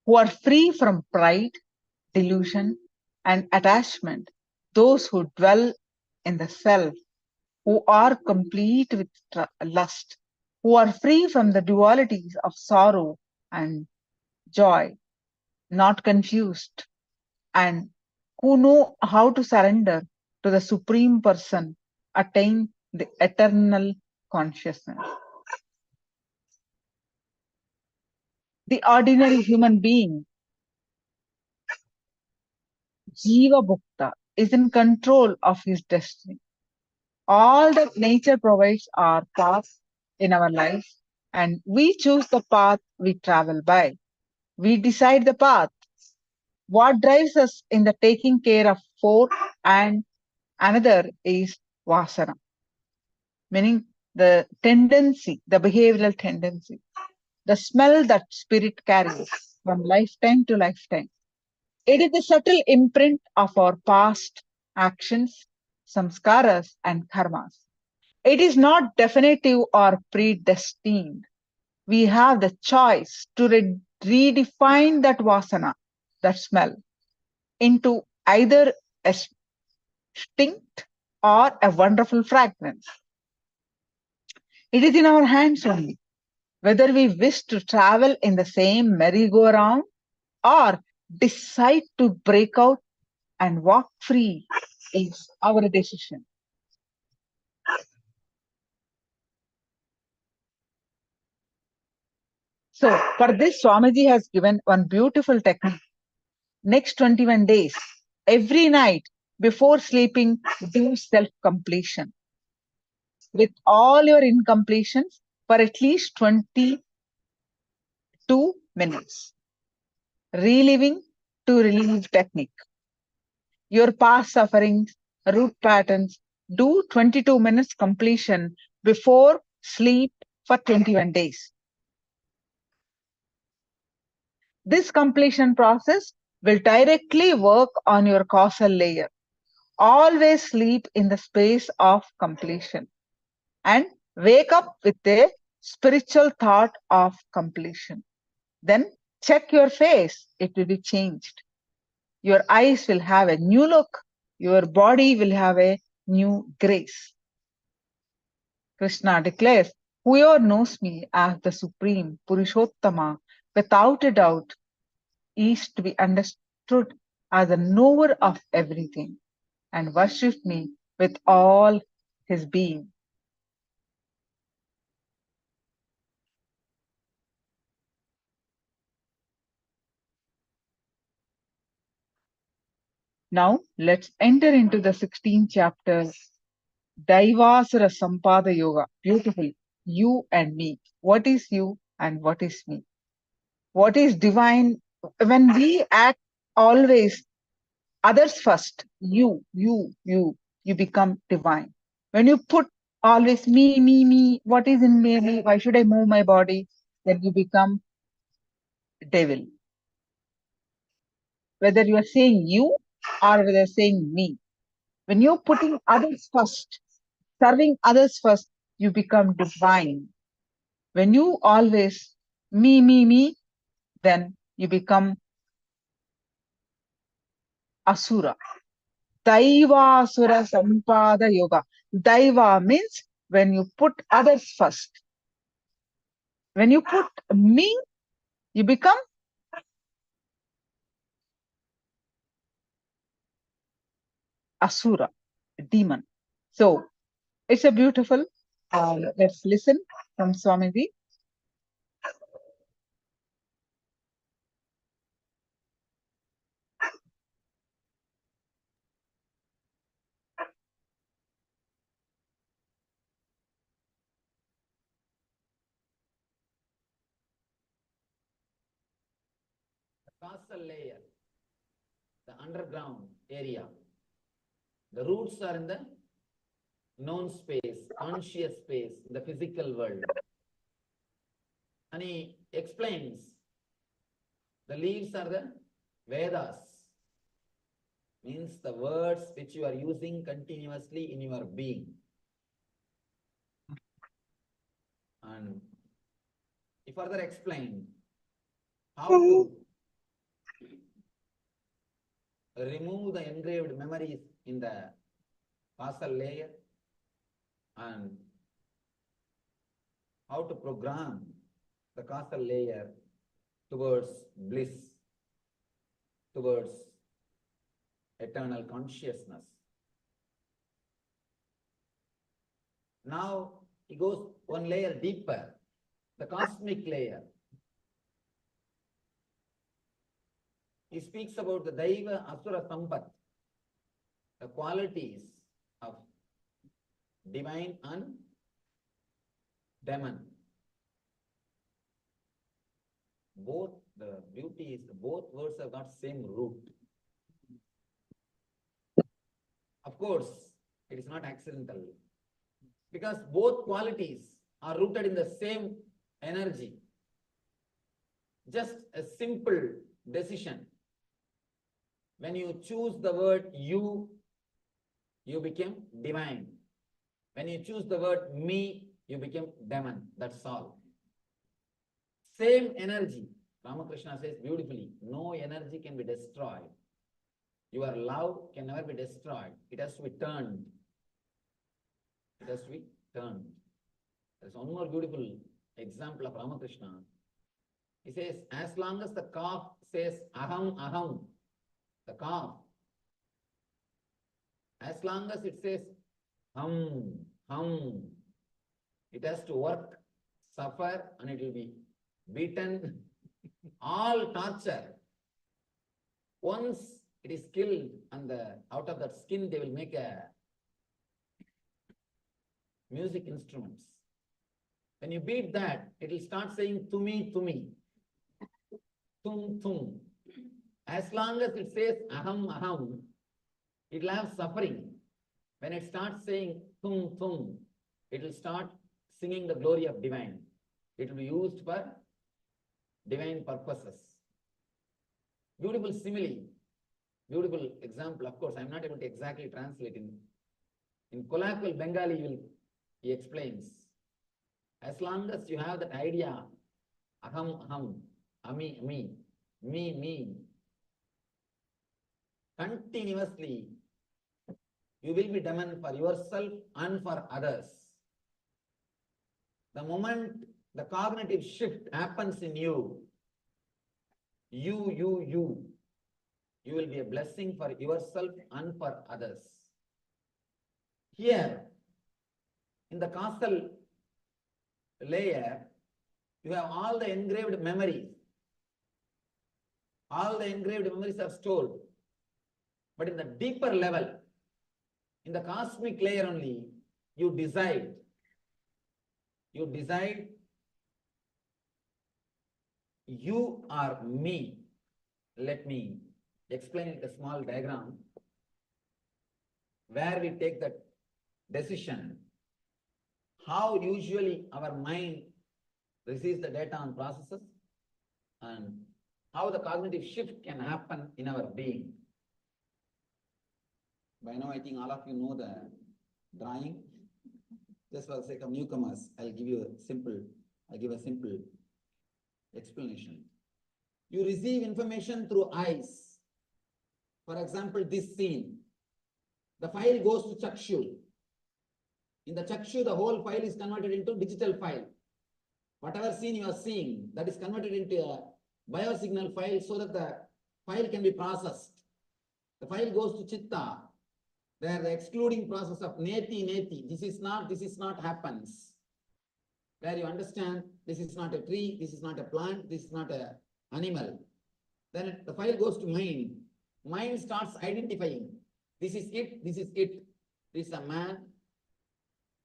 who are free from pride, delusion, and attachment, those who dwell in the self, who are complete with lust, who are free from the dualities of sorrow and joy, not confused, and who know how to surrender to the Supreme Person, attain the eternal consciousness. The ordinary human being, Jiva Bhukta, is in control of his destiny. All that nature provides are paths in our life, and we choose the path we travel by. We decide the path. What drives us in the taking care of four, and another is vasana, meaning the tendency, the behavioral tendency, the smell that spirit carries from lifetime to lifetime. It is the subtle imprint of our past actions, samskaras, and karmas. It is not definitive or predestined. We have the choice to redefine that vasana, that smell, into either a stink or a wonderful fragrance. It is in our hands only. Whether we wish to travel in the same merry-go-round or decide to break out and walk free is our decision. So, for this, Swamiji has given one beautiful technique. Next 21 days, every night before sleeping, do self-completion. With all your incompletions for at least 22 minutes. Reliving to relieve technique. Your past sufferings, root patterns, do 22 minutes completion before sleep for 21 days. This completion process will directly work on your causal layer. Always sleep in the space of completion and wake up with a spiritual thought of completion. Then check your face, it will be changed. Your eyes will have a new look, your body will have a new grace. Krishna declares, whoever knows me as the Supreme Purushottama, without a doubt, is to be understood as the knower of everything and worship me with all his being. Now let's enter into the 16th chapter, Daivasara Sampada Yoga. Beautiful. You and me. What is you and what is me? What is divine? When we act always others first, you become divine. When you put always me, what is in me, why should I move my body? Then you become devil. Whether you are saying you or whether you're saying me. When you're putting others first, serving others first, you become divine. When you always me, then you become asura. Daivasura Sampada Yoga. Daiva means when you put others first. When you put me, you become asura, demon. So it's a beautiful, let's listen from Swamiji. Causal layer, the underground area. The roots are in the known space, conscious space, in the physical world. And he explains the leaves are the Vedas, means the words which you are using continuously in your being. And he further explained how to remove the engraved memories in the causal layer and how to program the causal layer towards bliss, towards eternal consciousness. Now he goes one layer deeper, the cosmic layer. He speaks about the Daiva Asura Sampat, the qualities of divine and demon. Both, the beauty is both words have got same root. Of course, it is not accidental, because both qualities are rooted in the same energy. Just a simple decision. When you choose the word you became divine. When you choose the word me, you become demon. That's all. Same energy. Ramakrishna says beautifully, no energy can be destroyed. Your love can never be destroyed. It has to be turned. It has to be turned. There's one more beautiful example of Ramakrishna. He says, as long as the calf says aham, aham, the calf, as long as it says hum, hum, it has to work, suffer, and it will be beaten, all torture. Once it is killed, and out of that skin they will make a music instruments. When you beat that, it will start saying tumi, tumi, tum, tum. As long as it says aham, aham, it will have suffering. When it starts saying tum, tum, it will start singing the glory of divine. It will be used for divine purposes. Beautiful simile, beautiful example. Of course, I am not able to exactly translate in colloquial Bengali. He explains. As long as you have that idea, aham, aham, ami, ami, me, continuously, you will be demon for yourself and for others. The moment the cognitive shift happens in you, you will be a blessing for yourself and for others. Here, in the causal layer, you have all the engraved memories. All the engraved memories are stored. But in the deeper level, in the cosmic layer only, you decide. You decide, you are me. Let me explain it in a small diagram where we take that decision. How usually our mind receives the data and processes, and how the cognitive shift can happen in our being. By now, I think all of you know the drawing. Just for the sake of newcomers, I'll give a simple explanation. You receive information through eyes. For example, this scene. The file goes to Chakshu. In the Chakshu, the whole file is converted into digital file. Whatever scene you are seeing, that is converted into a biosignal file so that the file can be processed. The file goes to Chitta, where the excluding process of neti, this is not happens. Where you understand, this is not a tree, this is not a plant, this is not an animal. Then the file goes to mind. Mind starts identifying. This is it, this is it. This is a man.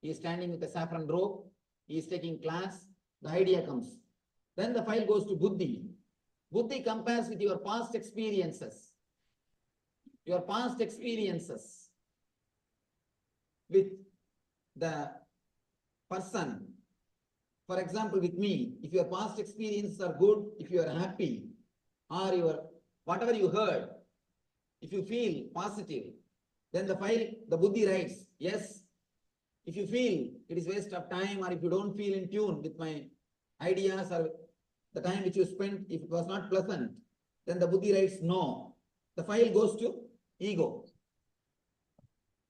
He is standing with a saffron robe. He is taking class. The idea comes. Then the file goes to Buddhi. Buddhi compares with your past experiences. Your past experiences with the person. For example, with me, if your past experiences are good, if you are happy, or your whatever you heard, if you feel positive, then the file, the Buddhi writes, yes. If you feel it is waste of time, or if you don't feel in tune with my ideas or the time which you spent, if it was not pleasant, then the Buddhi writes no. The file goes to ego.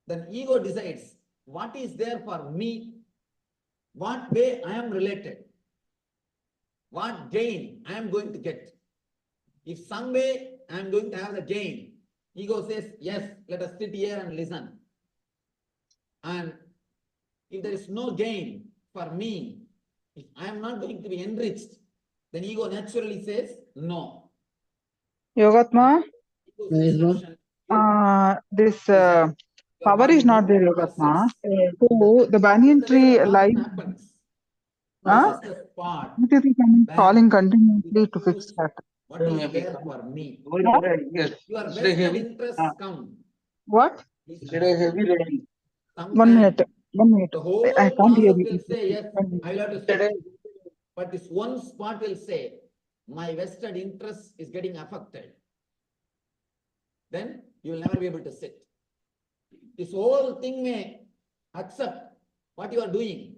Then ego decides what is there for me. what way I am related, what gain I am going to get. If some way I am going to have the gain, ego says, yes, let us sit here and listen. And if there is no gain for me, if I am not going to be enriched, then ego naturally says no. Yogatma, Ego's instruction, this decide. Your power body is not there, moves or Yogatma. sits. So the banyan The way the tree process lies. happens, this Huh? is the spot It is calling where you continuously to fix choose that. what is there for me. Huh? Your vested interests come. What? Please understand. 1 minute. Sometime 1 minute. the I whole can't hear process will you. say, yes, 1 minute. I will have to sit. But this one spot will say, my vested interest is getting affected. Then you will never be able to sit. This whole thing may accept what you are doing.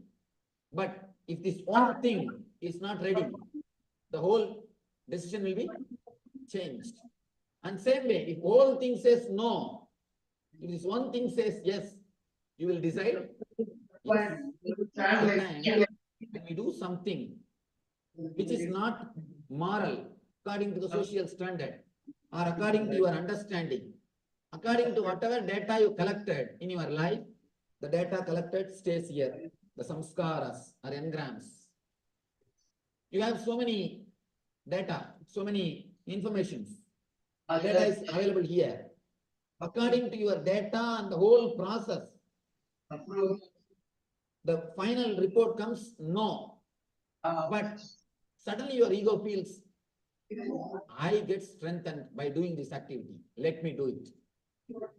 But if this one thing is not ready, the whole decision will be changed. And same way, if whole thing says no, if this one thing says yes, you will decide yes. Sometimes when we do something which is not moral according to the social standard or according to your understanding, according to whatever data you collected in your life, the data collected stays here, the samskaras or engrams. You have so many data, so many informations. Data is available here. According to your data and the whole process, the final report comes no. But suddenly your ego feels, I get strengthened by doing this activity. Let me do it.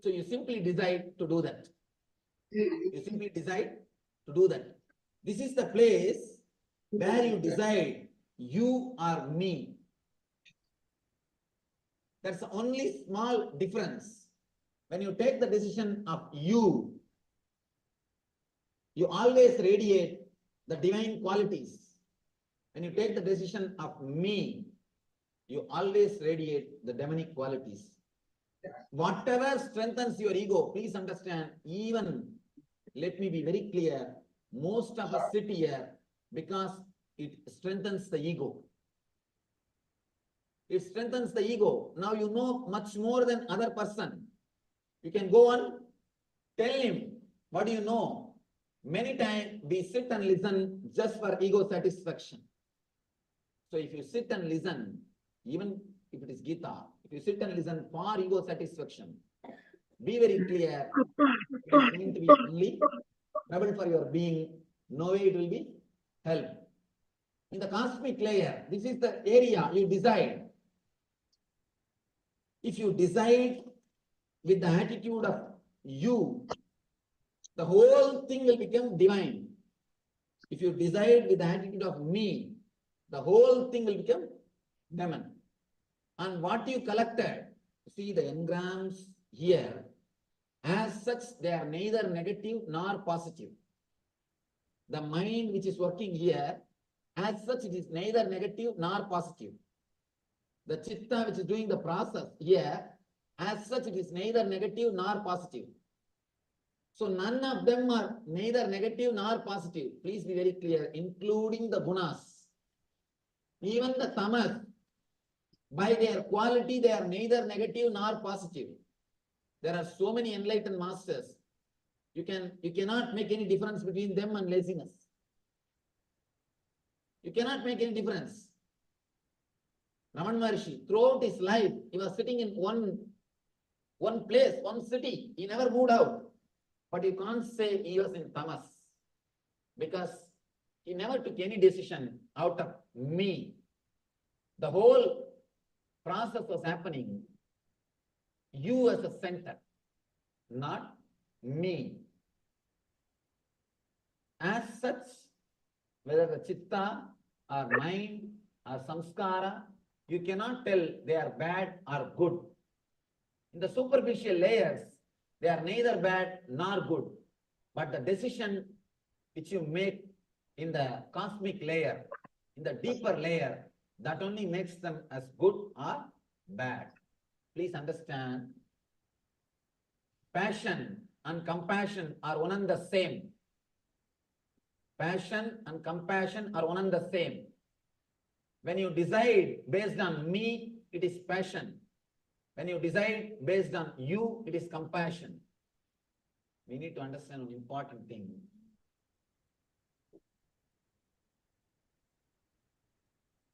So you simply decide to do that. You simply decide to do that. This is the place where you decide you are me. That's the only small difference. When you take the decision of you always radiate the divine qualities. When you take the decision of me, you always radiate the demonic qualities. Whatever strengthens your ego, please understand, even, let me be very clear, most of us sit here because it strengthens the ego. It strengthens the ego. Now you know much more than other person. You can go on, tell him, what do you know? Many times we sit and listen just for ego satisfaction. So if you sit and listen, even if it is Gita, if you sit and listen for ego satisfaction, be very clear, it is going to be only trouble for your being, no way it will be help. In the cosmic layer, this is the area you decide. If you decide with the attitude of you, the whole thing will become divine. If you decide with the attitude of me, the whole thing will become demon. And what you collected, see the engrams here, as such, they are neither negative nor positive. The mind which is working here, as such, it is neither negative nor positive. The chitta which is doing the process here, as such, it is neither negative nor positive. So none of them are neither negative nor positive. Please be very clear, including the gunas. Even the tamas, by their quality, they are neither negative nor positive. There are so many enlightened masters. You cannot make any difference between them and laziness. You cannot make any difference. Raman Maharshi, throughout his life, he was sitting in one place, one city. He never moved out. But you can't say he was in tamas, because he never took any decision out of me. The whole process was happening. You as a center, not me. As such, whether the chitta or mind or samskara, you cannot tell they are bad or good. In the superficial layers, they are neither bad nor good. But the decision which you make in the cosmic layer, in the deeper layer, that only makes them as good or bad. Please understand, passion and compassion are one and the same. Passion and compassion are one and the same. When you decide based on me, it is passion. When you decide based on you, it is compassion. We need to understand an important thing.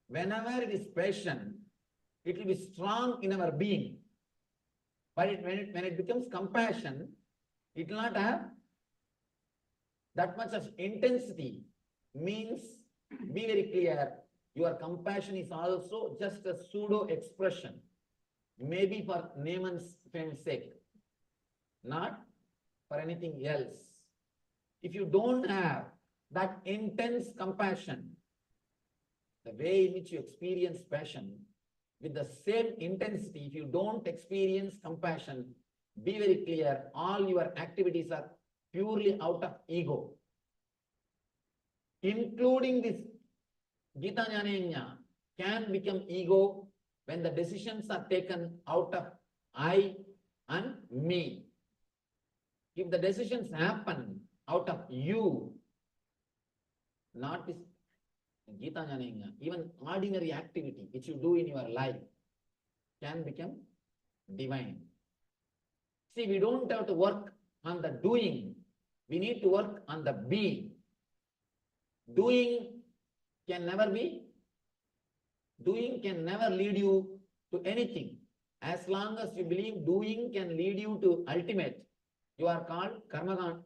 Whenever it is passion, it will be strong in our being. But when it becomes compassion, it will not have that much of intensity. Means, be very clear, your compassion is also just a pseudo expression. Maybe for name and fame's sake, not for anything else. If you don't have that intense compassion, the way in which you experience passion, with the same intensity, if you don't experience compassion, be very clear, all your activities are purely out of ego. Including this Gita Jnana can become ego when the decisions are taken out of I and me. If the decisions happen out of you, not this Gita Jnana, even ordinary activity which you do in your life can become divine. See, we don't have to work on the doing, we need to work on the being. Doing can never lead you to anything. As long as you believe doing can lead you to ultimate, you are called karmagan,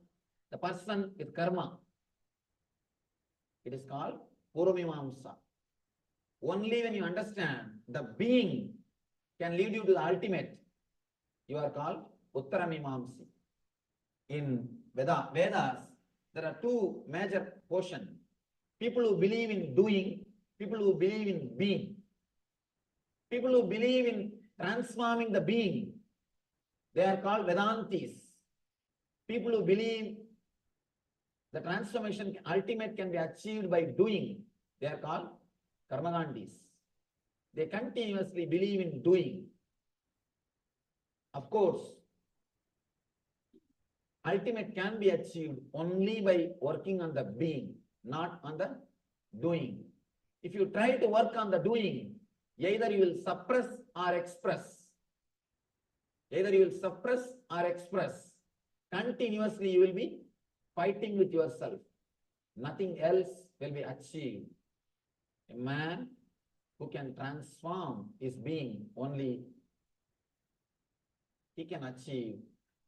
the person with karma. It is called Puramimamsa. Only when you understand the being can lead you to the ultimate, you are called Uttaramimamsi. In Vedas, there are two major portions. People who believe in doing, people who believe in being. People who believe in transforming the being, they are called Vedantis. People who believe the transformation ultimate can be achieved by doing, they are called Karmagandis. They continuously believe in doing. Of course, ultimate can be achieved only by working on the being, not on the doing. If you try to work on the doing, either you will suppress or express. Either you will suppress or express. Continuously you will be fighting with yourself. Nothing else will be achieved. A man who can transform his being, only he can achieve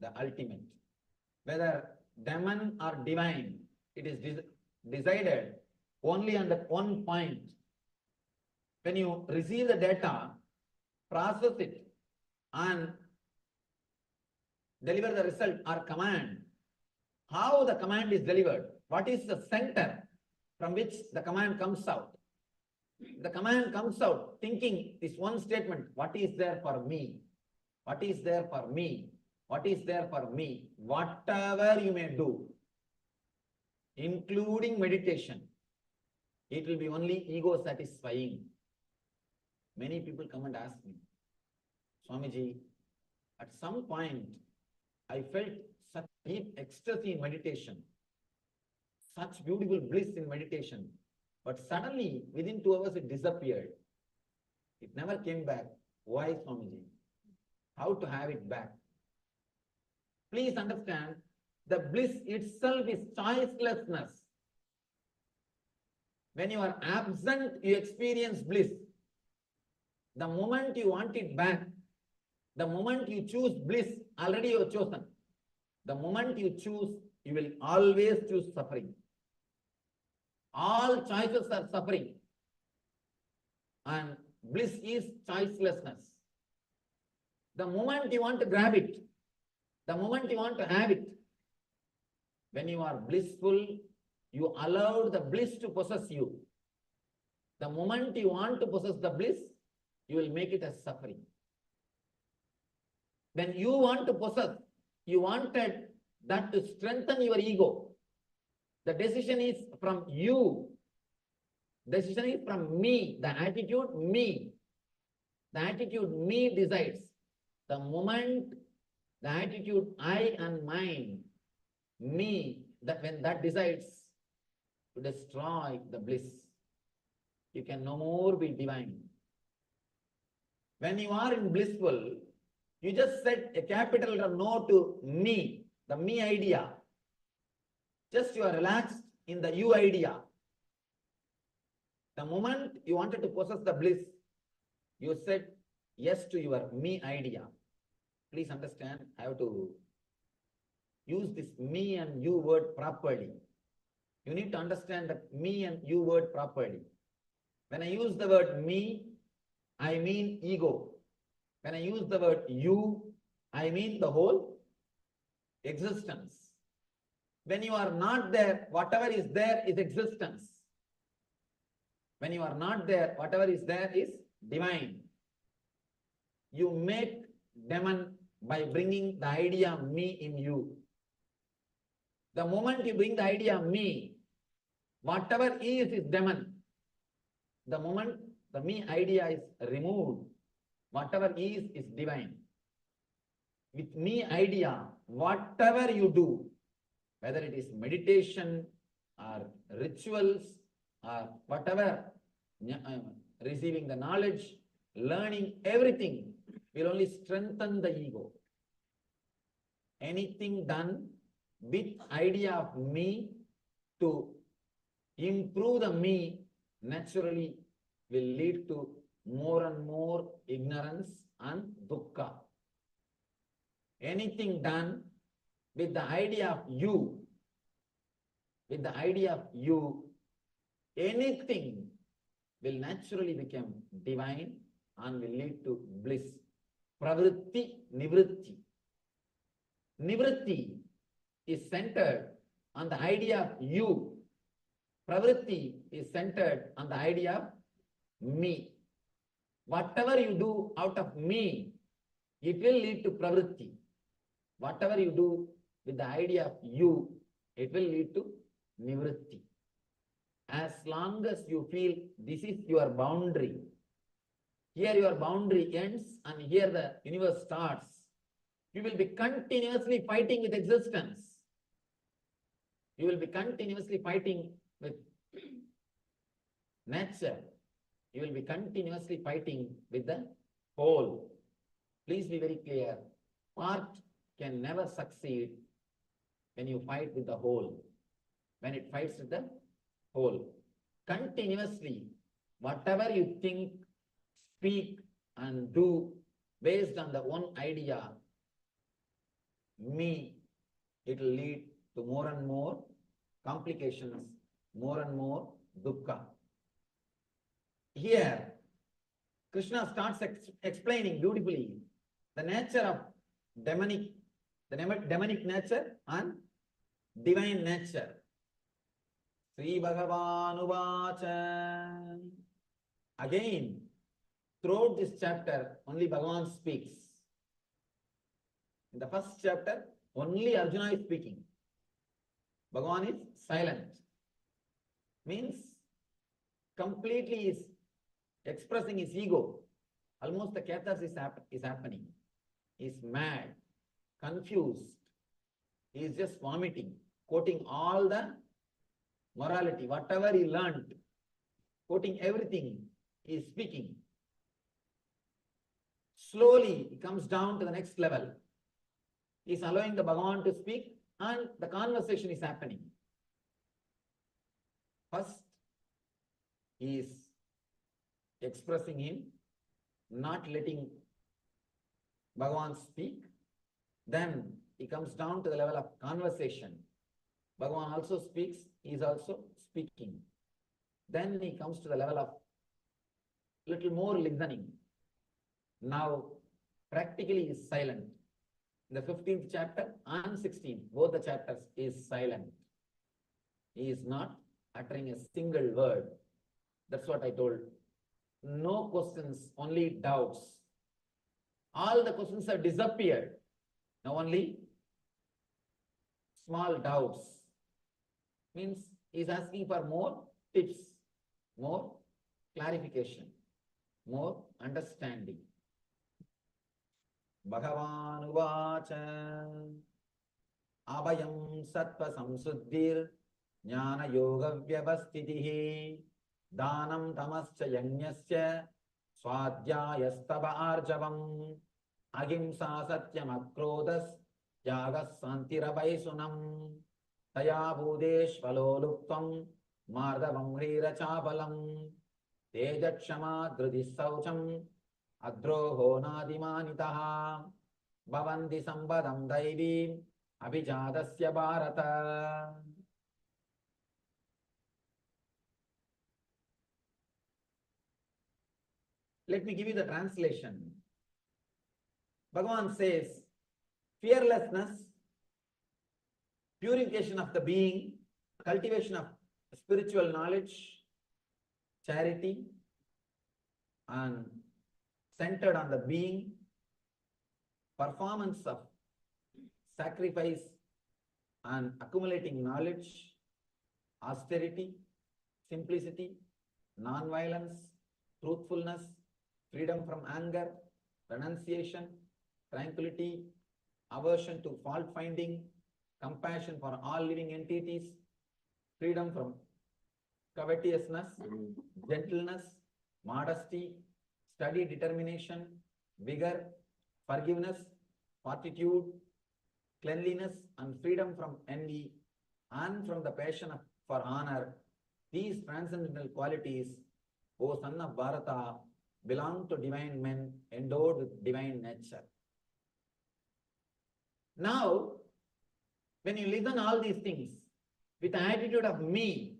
the ultimate. Whether demon or divine, it is decided only on that one point. When you receive the data, process it and deliver the result or command, how the command is delivered, what is the center from which the command comes out. The command comes out thinking this one statement, what is there for me? What is there for me? What is there for me? Whatever you may do, including meditation, it will be only ego satisfying. Many people come and ask me, Swamiji, at some point I felt such deep ecstasy in meditation, such beautiful bliss in meditation, but suddenly within 2 hours it disappeared. It never came back. Why, Swamiji? How to have it back? Please understand, the bliss itself is choicelessness. When you are absent, you experience bliss. The moment you want it back, the moment you choose bliss, already you have chosen. The moment you choose, you will always choose suffering. All choices are suffering. And bliss is choicelessness. The moment you want to grab it, the moment you want to have it, when you are blissful, you allow the bliss to possess you. The moment you want to possess the bliss, you will make it as suffering. When you want to possess, you wanted that to strengthen your ego. The decision is from you. The decision is from me. The attitude, me. The attitude, me decides. The moment the attitude, I and mine, me, that when that decides, to destroy the bliss. You can no more be divine. When you are in blissful, you just set a capital no to me, the me idea. Just you are relaxed in the you idea. The moment you wanted to possess the bliss, you said yes to your me idea. Please understand, I have to use this me and you word properly. You need to understand that me and you word properly. When I use the word me, I mean ego. When I use the word you, I mean the whole existence. When you are not there, whatever is there is existence. When you are not there, whatever is there is divine. You make demon by bringing the idea me in you. The moment you bring the idea me, whatever is demon. The moment the me idea is removed, whatever is divine. With me idea, whatever you do, whether it is meditation or rituals or whatever, receiving the knowledge, learning, everything will only strengthen the ego. Anything done with idea of me to improve the me naturally will lead to more and more ignorance and dukkha. Anything done with the idea of you, anything will naturally become divine and will lead to bliss. Pravritti, nivritti. Nivritti is centered on the idea of you. Pravritti is centered on the idea of me. Whatever you do out of me, it will lead to pravritti. Whatever you do with the idea of you, it will lead to nivritti. As long as you feel this is your boundary, here your boundary ends and here the universe starts, you will be continuously fighting with existence. You will be continuously fighting with nature. You will be continuously fighting with the whole. Please be very clear. Part can never succeed when you fight with the whole. When it fights with the whole. Continuously, whatever you think, speak and do based on the one idea, me, it will lead to more and more complications, more and more dukkha. Here, Krishna starts explaining beautifully the nature of demonic nature and divine nature. Sri Bhagavan Uvacha. Again, throughout this chapter, only Bhagavan speaks. In the first chapter, only Arjuna is speaking. Bhagavan is silent. Means completely is expressing his ego. Almost the catharsis is happening. He is mad, confused. He is just vomiting, quoting all the morality, whatever he learned, quoting everything, he is speaking. Slowly, he comes down to the next level. He is allowing the Bhagavan to speak and the conversation is happening. First, he is expressing him, not letting Bhagavan speak. Then he comes down to the level of conversation. Bhagavan also speaks, he is also speaking. Then he comes to the level of little more listening. Now, practically he is silent. In the 15th chapter and 16th, both the chapters, he is silent. He is not uttering a single word. That's what I told. No questions, only doubts. All the questions have disappeared. Now only small doubts. Means he is asking for more tips, more clarification, more understanding. Bhagavan Uvacha Abhayam Sattva Samsuddhir Jnana yoga vyavastitihi danam tamascha yajnasya swadhyayastava arjavam ahimsa satyam akrodas yagas santirabhaisunam taya bhudeshvaloluptam mardavam hrirachabalam tejakshama dhridissaucham adroho nadimanitaha bhavanti sambadam daivim abhijadasya bharata. Let me give you the translation. Bhagavan says, fearlessness, purification of the being, cultivation of spiritual knowledge, charity, and centered on the being, performance of sacrifice and accumulating knowledge, austerity, simplicity, non-violence, truthfulness, freedom from anger, renunciation, tranquility, aversion to fault finding, compassion for all living entities, freedom from covetousness, gentleness, modesty, steady determination, vigor, forgiveness, fortitude, cleanliness, and freedom from envy and from the passion for honor. These transcendental qualities, O son of Bharata, belong to divine men endowed with divine nature. Now, when you listen all these things with the attitude of me,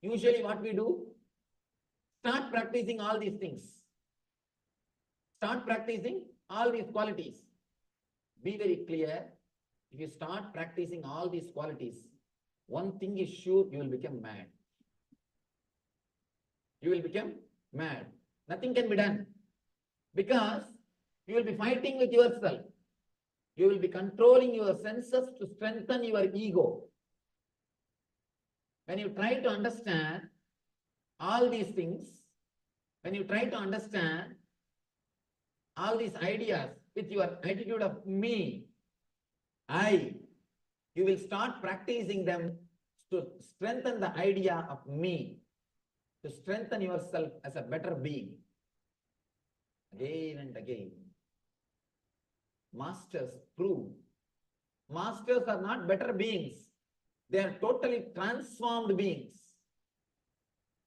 usually what we do? Start practicing all these things. Start practicing all these qualities. Be very clear. If you start practicing all these qualities, one thing is sure, you will become mad. You will become mad. Nothing can be done. Because you will be fighting with yourself. You will be controlling your senses to strengthen your ego. When you try to understand all these things, when you try to understand all these ideas with your attitude of me, I, you will start practicing them to strengthen the idea of me, to strengthen yourself as a better being. Again and again. Masters prove. Masters are not better beings. They are totally transformed beings.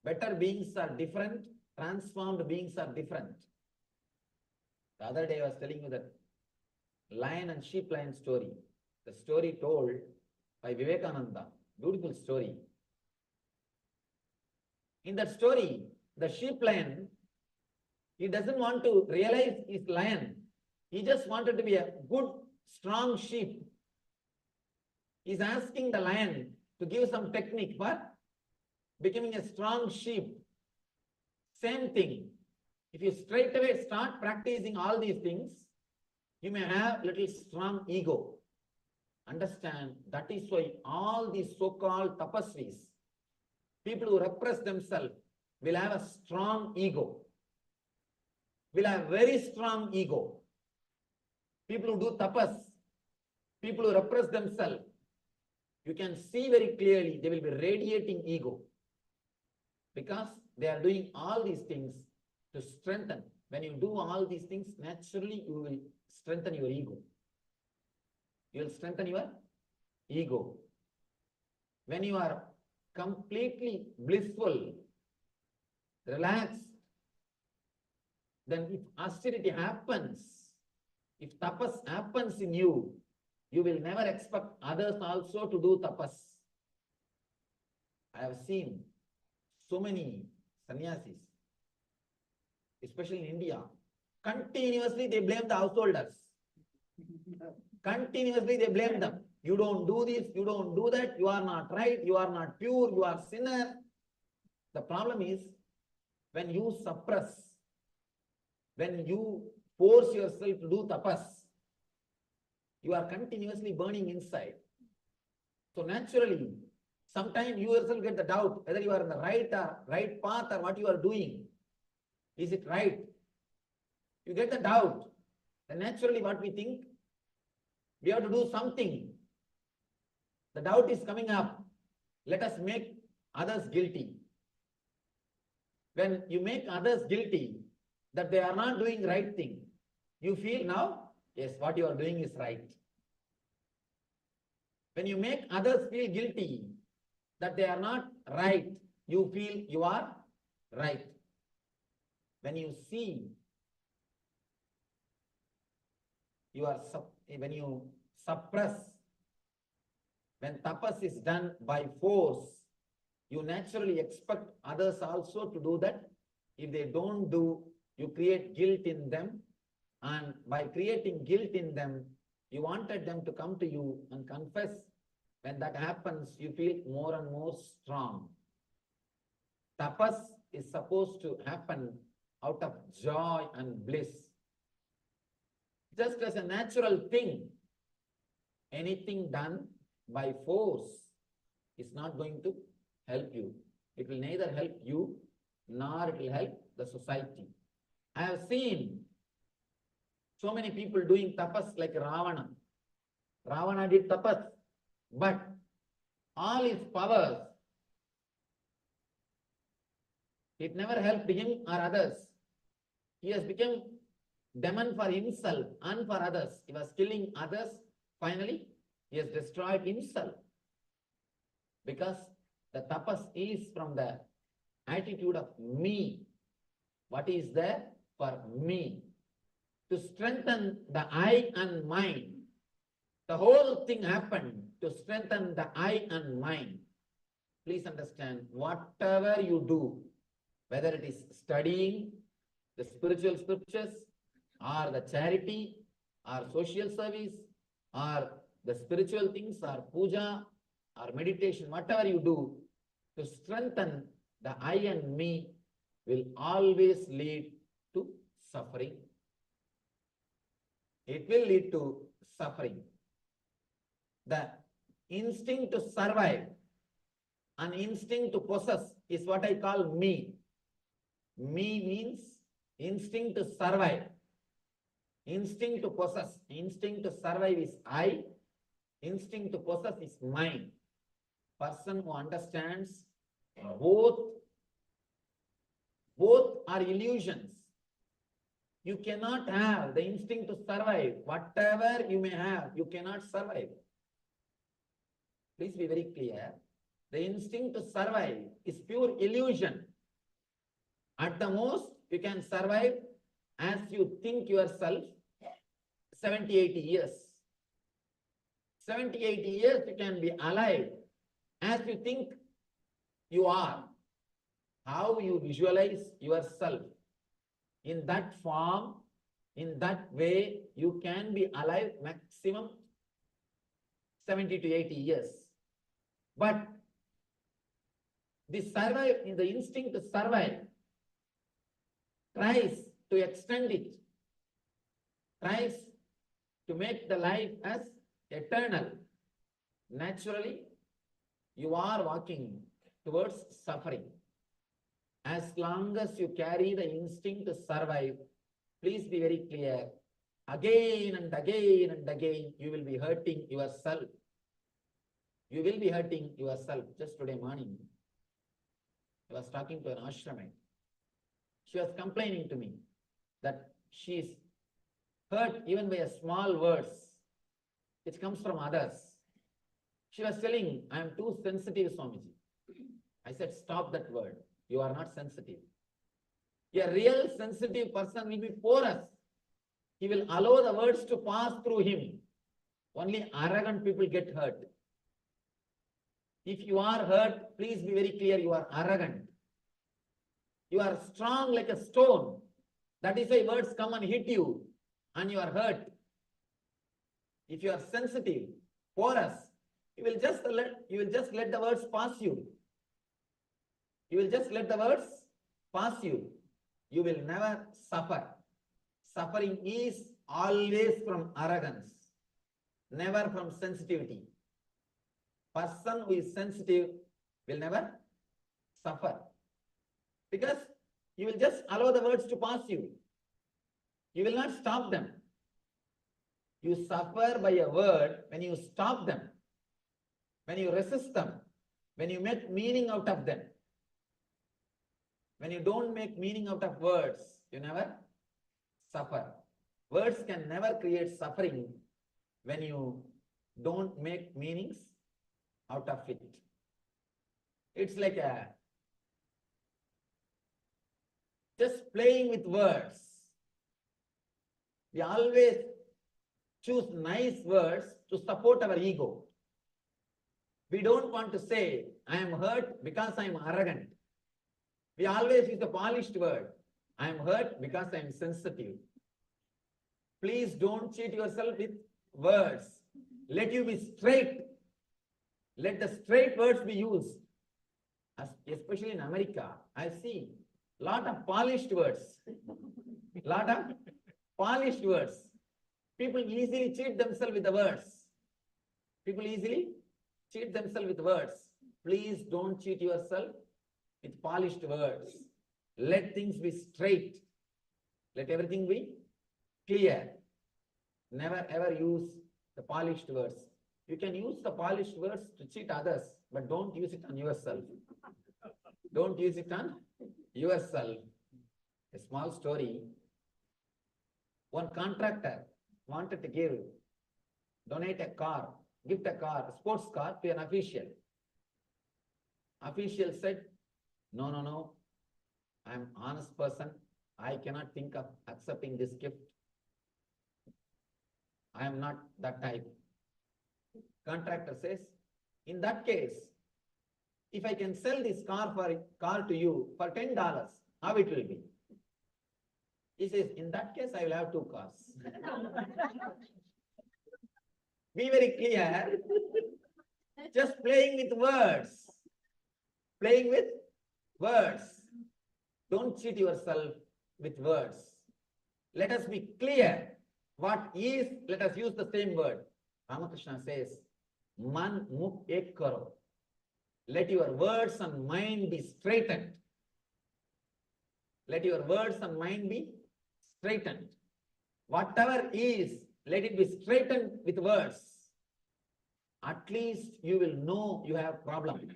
Better beings are different. Transformed beings are different. The other day I was telling you that lion and sheep lion story. The story told by Vivekananda. Beautiful story. In that story, the sheep lion, he doesn't want to realize he's lion. He just wanted to be a good, strong sheep. He's asking the lion to give some technique for becoming a strong sheep. Same thing. If you straight away start practicing all these things, you may have little strong ego. Understand, that is why all these so-called tapasvis, people who repress themselves, will have a strong ego. Will have very strong ego. People who do tapas, people who repress themselves, you can see very clearly they will be radiating ego. Because they are doing all these things to strengthen. When you do all these things, naturally you will strengthen your ego. You will strengthen your ego. When you are completely blissful, relaxed, then if austerity happens, if tapas happens in you, you will never expect others also to do tapas. I have seen so many sannyasis, especially in India, continuously they blame the householders. Continuously they blame them. You don't do this, you don't do that, you are not right, you are not pure, you are sinner. The problem is, when you suppress, when you force yourself to do tapas, you are continuously burning inside. So naturally, sometimes you yourself get the doubt whether you are in the right path or what you are doing. Is it right? You get the doubt. And naturally what we think, we have to do something. The doubt is coming up. let us make others guilty. When you make others guilty that they are not doing right thing, you feel now, yes, what you are doing is right. When you make others feel guilty that they are not right, you feel you are right. When you see, when you suppress, when tapas is done by force, you naturally expect others also to do that. If they don't do, you create guilt in them. And by creating guilt in them, you wanted them to come to you and confess. When that happens, you feel more and more strong. Tapas is supposed to happen out of joy and bliss. Just as a natural thing, anything done by force is not going to help you. It will neither help you nor it will help the society. I have seen so many people doing tapas like Ravana. Ravana did tapas, but all his powers, it never helped him or others. He has become demon for himself and for others. He was killing others. Finally, he has destroyed himself. Because the tapas is from the attitude of me. What is there for me? To strengthen the I and mind. The whole thing happened to strengthen the I and mind. Please understand, whatever you do, whether it is studying the spiritual scriptures, or the charity, or social service, or the spiritual things, or puja, or meditation, whatever you do, to strengthen the I and me will always lead to suffering. It will lead to suffering. The instinct to survive and instinct to possess is what I call me. Me means instinct to survive. Instinct to possess. Instinct to survive is I. Instinct to possess is mine. Person who understands both are illusions. You cannot have the instinct to survive. Whatever you may have, you cannot survive. Please be very clear. The instinct to survive is pure illusion. At the most, you can survive as you think yourself 70, 80 years. 70, 80 years you can be alive as you think you are. How you visualize yourself. In that form, in that way, you can be alive maximum 70 to 80 years. But the instinct to survive tries to extend it, tries to make the life as eternal. Naturally, you are walking towards suffering. As long as you carry the instinct to survive, please be very clear, again and again and again, you will be hurting yourself. You will be hurting yourself. Just today morning, I was talking to an ashramite. She was complaining to me that she is hurt even by a small words which comes from others. She was telling, I am too sensitive, Swamiji. I said, stop that word. You are not sensitive. A real sensitive person will be porous. He will allow the words to pass through him. Only arrogant people get hurt. If you are hurt, please be very clear, you are arrogant. You are strong like a stone. That is why words come and hit you and you are hurt. If you are sensitive, porous, you will just let the words pass you. You will just let the words pass you. You will never suffer. Suffering is always from arrogance, never from sensitivity. Person who is sensitive will never suffer. Because you will just allow the words to pass you. You will not stop them. You suffer by a word when you stop them, when you resist them, when you make meaning out of them. When you don't make meaning out of words, you never suffer. Words can never create suffering when you don't make meanings out of it. It's like just playing with words. We always choose nice words to support our ego. We don't want to say, I am hurt because I am arrogant. We always use the polished word. I am hurt because I am sensitive. Please don't cheat yourself with words. Let you be straight. Let the straight words be used. Especially in America, I see a lot of polished words. Lot of polished words. People easily cheat themselves with the words. People easily cheat themselves with words. Please don't cheat yourself with polished words. Let things be straight. Let everything be clear. Never ever use the polished words. You can use the polished words to cheat others, but don't use it on yourself. Don't use it on yourself. A small story. One contractor wanted to donate a car, gift a car, a sports car to an official. Official said, no, I am an honest person. I cannot think of accepting this gift. I am not that type. Contractor says, in that case, if I can sell this car to you for $10, how it will be? He says, in that case, I will have 2 cars. Be very clear. Just playing with words. Playing with words. Don't cheat yourself with words. Let us be clear. What is, let us use the same word. Ramakrishna says, Man mukh ek karo. Let your words and mind be straightened. Let your words and mind be straightened. Whatever is, let it be straightened with words. At least you will know you have problem.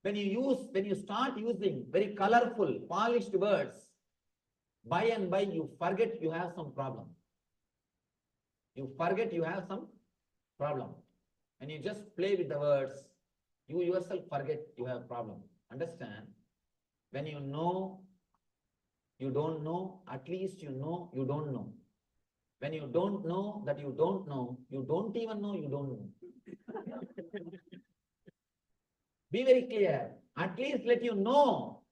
When you start using very colorful, polished words, by and by you forget you have some problem. You forget you have some problem. When you just play with the words, you yourself forget you have problem. Understand? When you know, you don't know, at least you know you don't know. When you don't know that you don't know, you don't even know you don't know. Be very clear. At least let you know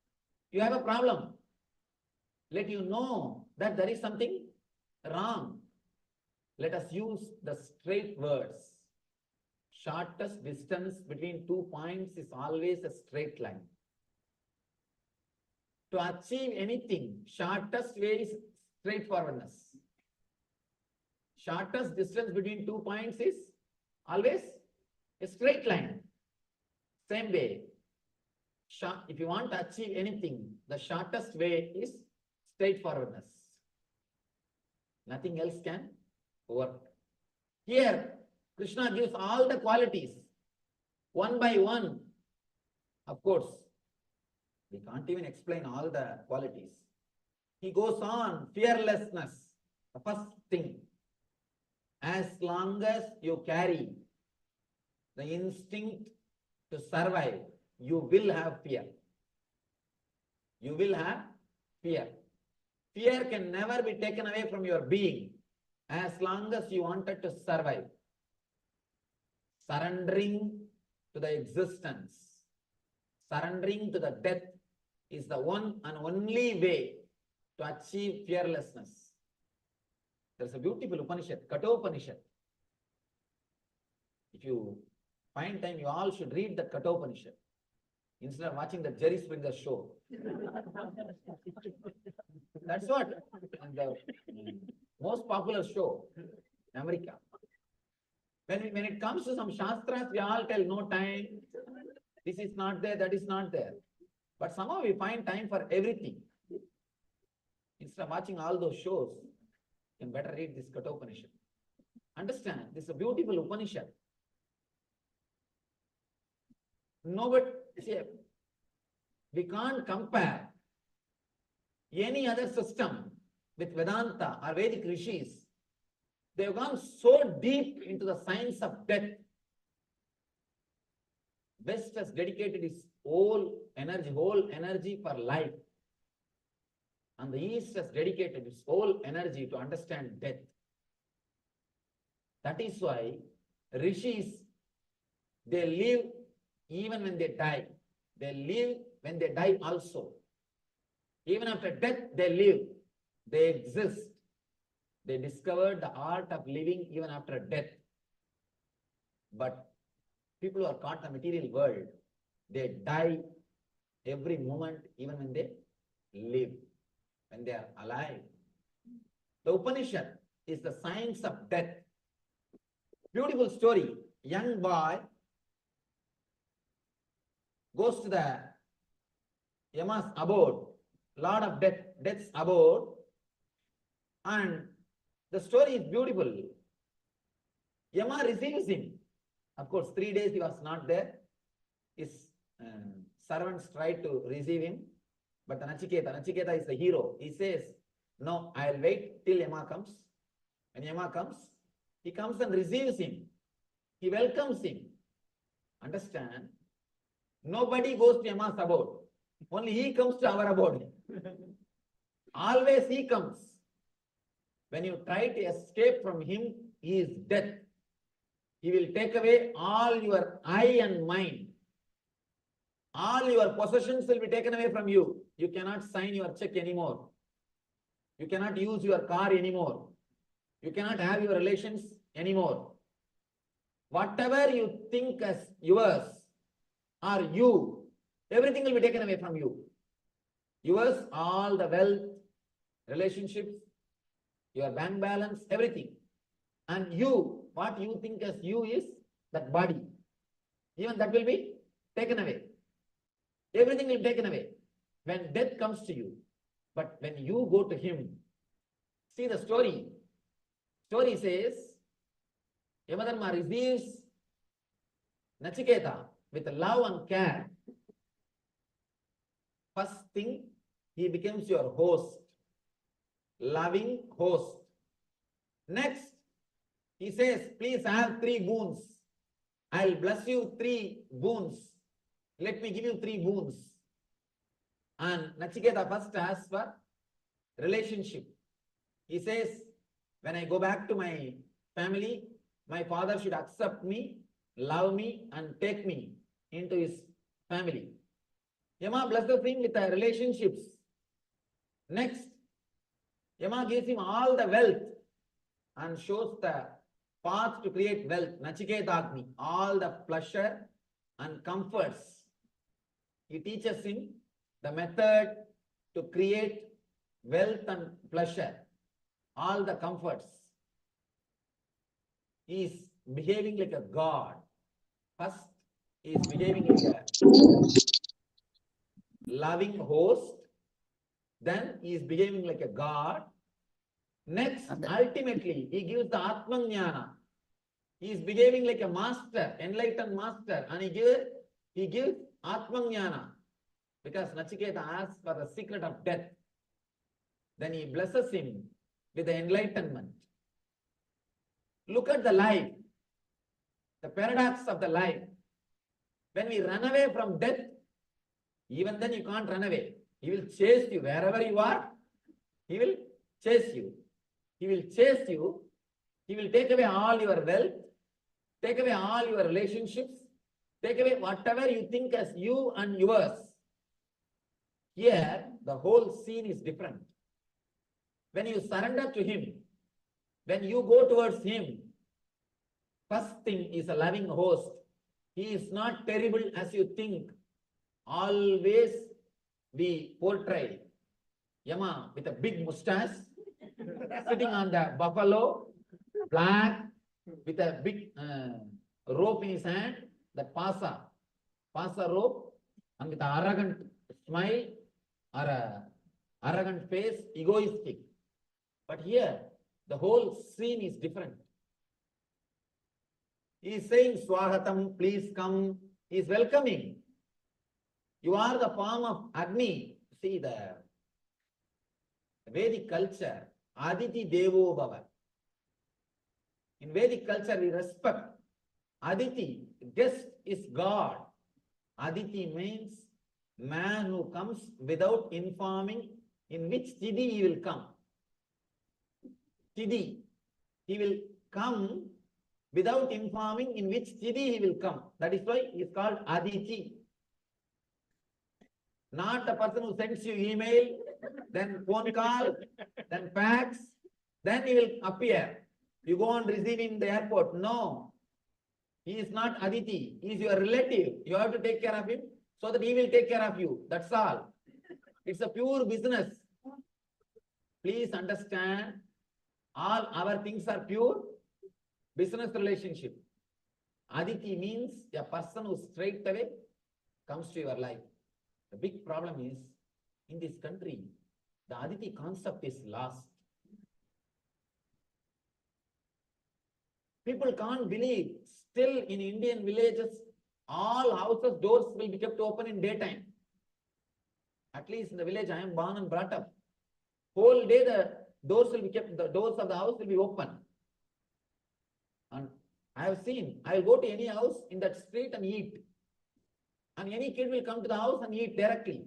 you have a problem. Let you know that there is something wrong. Let us use the straight words. Shortest distance between 2 points is always a straight line. To achieve anything, shortest way is straightforwardness. Shortest distance between 2 points is always a straight line. Same way, if you want to achieve anything, the shortest way is straightforwardness. Nothing else can work. Here, Krishna gives all the qualities, one by one. Of course, we can't even explain all the qualities. He goes on, fearlessness, the first thing. As long as you carry the instinct to survive, you will have fear. You will have fear. Fear can never be taken away from your being as long as you wanted to survive. Surrendering to the existence, surrendering to the death is the one and only way to achieve fearlessness. There's a beautiful Upanishad, Kathopanishad. If you find time, you all should read the Kathopanishad instead of watching the Jerry Springer show. That's what the most popular show in America. When it comes to some Shastras, we all tell no time, this is not there, that is not there. But somehow we find time for everything. Instead of watching all those shows, you can better read this Kathopanishad. Understand, this is a beautiful Upanishad. Nobody, see, we can't compare any other system with Vedanta or Vedic rishis. They have gone so deep into the science of death. West has dedicated its whole energy for life. And the East has dedicated its whole energy to understand death. That is why rishis, they live even when they die. They live when they die also. Even after death, they live. They exist. They discovered the art of living even after death. But people who are caught in the material world, they die every moment, even when they live, when they are alive. The Upanishad is the science of death. Beautiful story. Young boy goes to the Yama's abode, Lord of Death's abode, and the story is beautiful. Yama receives him. Of course, 3 days he was not there. His servants tried to receive him, but Nachiketa is the hero. He says, no, I'll wait till Yama comes. When Yama comes, he comes and receives him. He welcomes him. Understand? Nobody goes to Yama's abode. Only he comes to our abode. Always he comes. When you try to escape from him, he is death. He will take away all your I and mind. All your possessions will be taken away from you. You cannot sign your check anymore. You cannot use your car anymore. You cannot have your relations anymore. Whatever you think as yours or you, everything will be taken away from you. Yours, all the wealth, relationships, your bank balance, everything. And you, what you think as you is that body. Even that will be taken away. Everything will be taken away when death comes to you. But when you go to him, see the story. Story says, Yamadharma receives Nachiketa with love and care. First thing, he becomes your host, loving host. Next, he says, please have 3 boons. I'll bless you 3 boons. Let me give you 3 boons. And Nachiketa first asks for relationship. He says, when I go back to my family, my father should accept me, love me, and take me into his family. Yama blesses him with the relationships. Next, Yama gives him all the wealth and shows the path to create wealth. Nachiketa, all the pleasure and comforts. He teaches him the method to create wealth and pleasure, all the comforts. He is behaving like a god. First, he is behaving like a loving host. Then he is behaving like a god. Next, ultimately, he gives the Atmajnana. He is behaving like a master, enlightened master, and he gives Atmajnana because Nachiketa asks for the secret of death. Then he blesses him with the enlightenment. Look at the life, the paradox of the life. When we run away from death, even then you can't run away. He will chase you wherever you are. He will chase you. He will chase you. He will take away all your wealth, take away all your relationships, take away whatever you think as you and yours. Here, the whole scene is different. When you surrender to him, when you go towards him, first thing is a loving host. He is not terrible as you think. Always we portray Yama with a big mustache, sitting on the buffalo, black, with a big rope in his hand, that pasa rope, and with an arrogant smile or a arrogant face, egoistic. But here, the whole scene is different. He is saying, Swahatam, please come, He is welcoming. You are the form of Agni. See the Vedic culture, Aditi Devo Bhava. In Vedic culture, we respect Aditi. Guest is God. Aditi means man who comes without informing in which Tidhi he will come. Tidhi. He will come without informing in which Tidhi he will come. That is why he is called Aditi. Not a person who sends you email, then phone call, then fax, then he will appear. You go and receive him in the airport. No. He is not Aditi. He is your relative. You have to take care of him so that he will take care of you. That's all. It's a pure business. Please understand, all our things are pure business relationship. Aditi means a person who straight away comes to your life. The big problem is, in this country, the Aditi concept is lost. People can't believe, still in Indian villages, all houses' doors will be kept open in daytime. At least in the village I am born and brought up. Whole day the doors will be kept, the doors of the house will be open. And I have seen, I will go to any house in that street and eat. And any kid will come to the house and eat directly.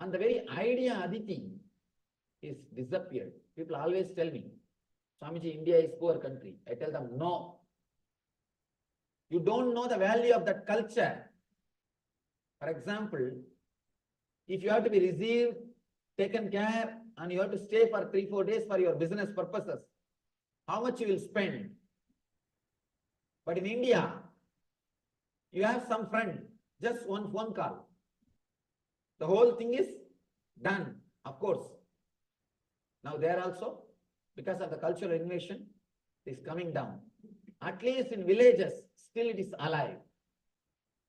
And the very idea Aditi is disappeared. People always tell me, Swamiji, India is poor country. I tell them, no. You don't know the value of that culture. For example, if you have to be received, taken care, and you have to stay for 3-4 days for your business purposes, how much you will spend? But in India, you have some friend, just one phone call. The whole thing is done, of course. Now there also, because of the cultural invasion, it is coming down. At least in villages, still it is alive.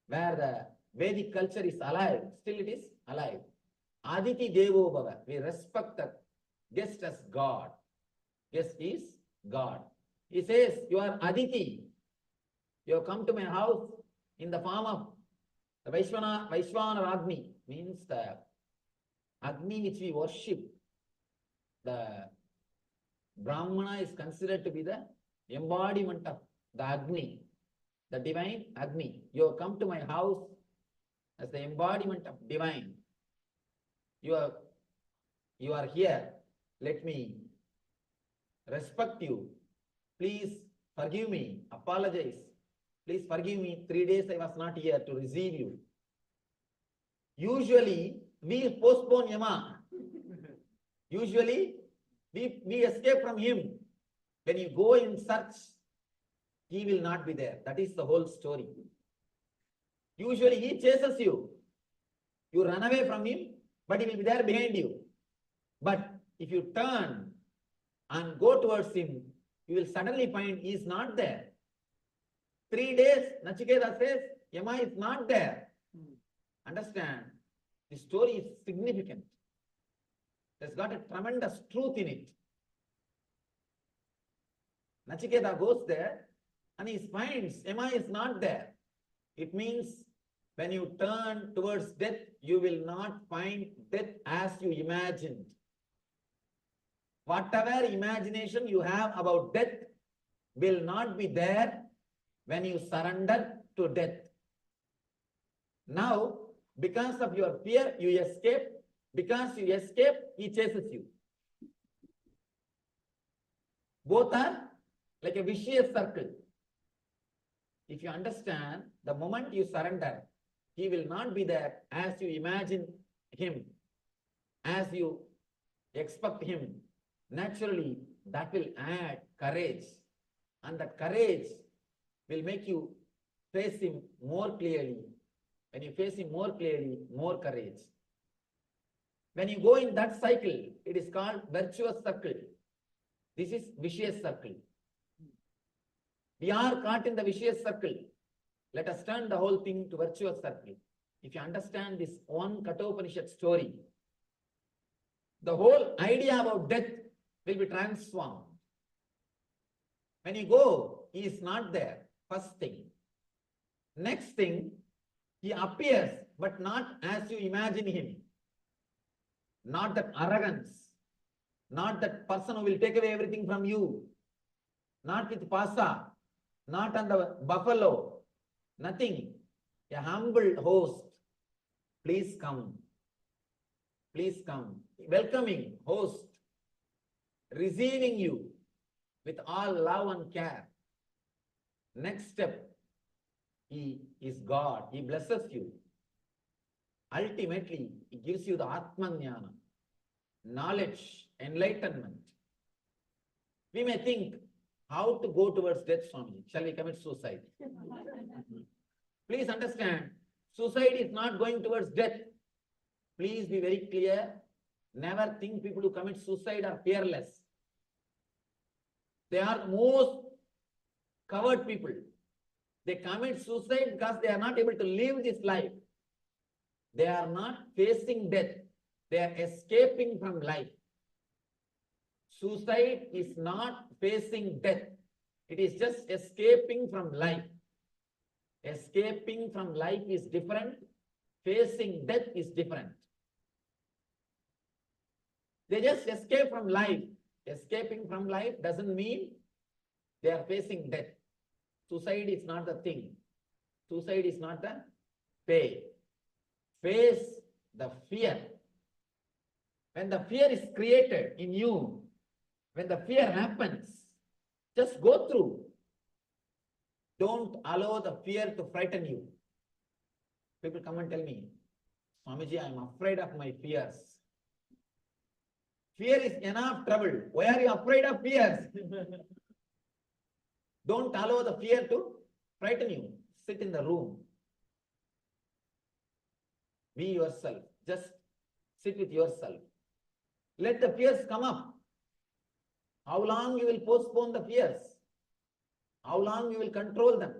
Where the Vedic culture is alive, still it is alive. Aditi Devo Bhava. We respect the guest as God. Guest is God. He says, you are Aditi. You have come to my house in the form of the Vaishvana Agni, means the Agni which we worship. The Brahmana is considered to be the embodiment of the Agni, the divine Agni. You have come to my house as the embodiment of divine. You are here. Let me respect you. Please forgive me. Apologize. Please forgive me. 3 days I was not here to receive you. Usually, we postpone Yama. Usually, we escape from him. When you go in search, he will not be there. That is the whole story. Usually, he chases you. You run away from him, but he will be there behind you. But if you turn and go towards him, you will suddenly find he is not there. 3 days, Nachiketa says, Yama is not there. Understand? The story is significant. There's got a tremendous truth in it. Nachiketa goes there and he finds Yama is not there. It means when you turn towards death, you will not find death as you imagined. Whatever imagination you have about death will not be there when you surrender to death. Now, because of your fear, you escape. Because you escape, he chases you. Both are like a vicious circle. If you understand, the moment you surrender, he will not be there as you imagine him, as you expect him. Naturally, that will add courage. And that courage will make you face him more clearly. When you face him more clearly, more courage. When you go in that cycle, it is called virtuous circle. This is vicious circle. We are caught in the vicious circle. Let us turn the whole thing to virtuous circle. If you understand this one Kathopanishad story, the whole idea about death will be transformed. When you go, he is not there, first thing. Next thing, he appears, but not as you imagine him. Not that arrogance, not that person who will take away everything from you, not with pasa, not on the buffalo, nothing. A humble host. Please come. Please come. Welcoming host, receiving you with all love and care. Next step, he is God. He blesses you. Ultimately, he gives you the Atmanyana, knowledge, enlightenment. We may think, how to go towards death, Swami? Shall we commit suicide? Please understand, suicide is not going towards death. Please be very clear. Never think people who commit suicide are fearless. They are most coward people. They commit suicide because they are not able to live this life. They are not facing death. They are escaping from life. Suicide is not facing death. It is just escaping from life. Escaping from life is different. Facing death is different. They just escape from life. Escaping from life doesn't mean they are facing death. Suicide is not the thing. Suicide is not the pay. Face the fear. When the fear is created in you, when the fear happens, just go through. Don't allow the fear to frighten you. People come and tell me, Swamiji, I am afraid of my fears. Fear is enough trouble. Why are you afraid of fears? Don't allow the fear to frighten you. Sit in the room. Be yourself. Just sit with yourself. Let the fears come up. How long you will postpone the fears? How long you will control them?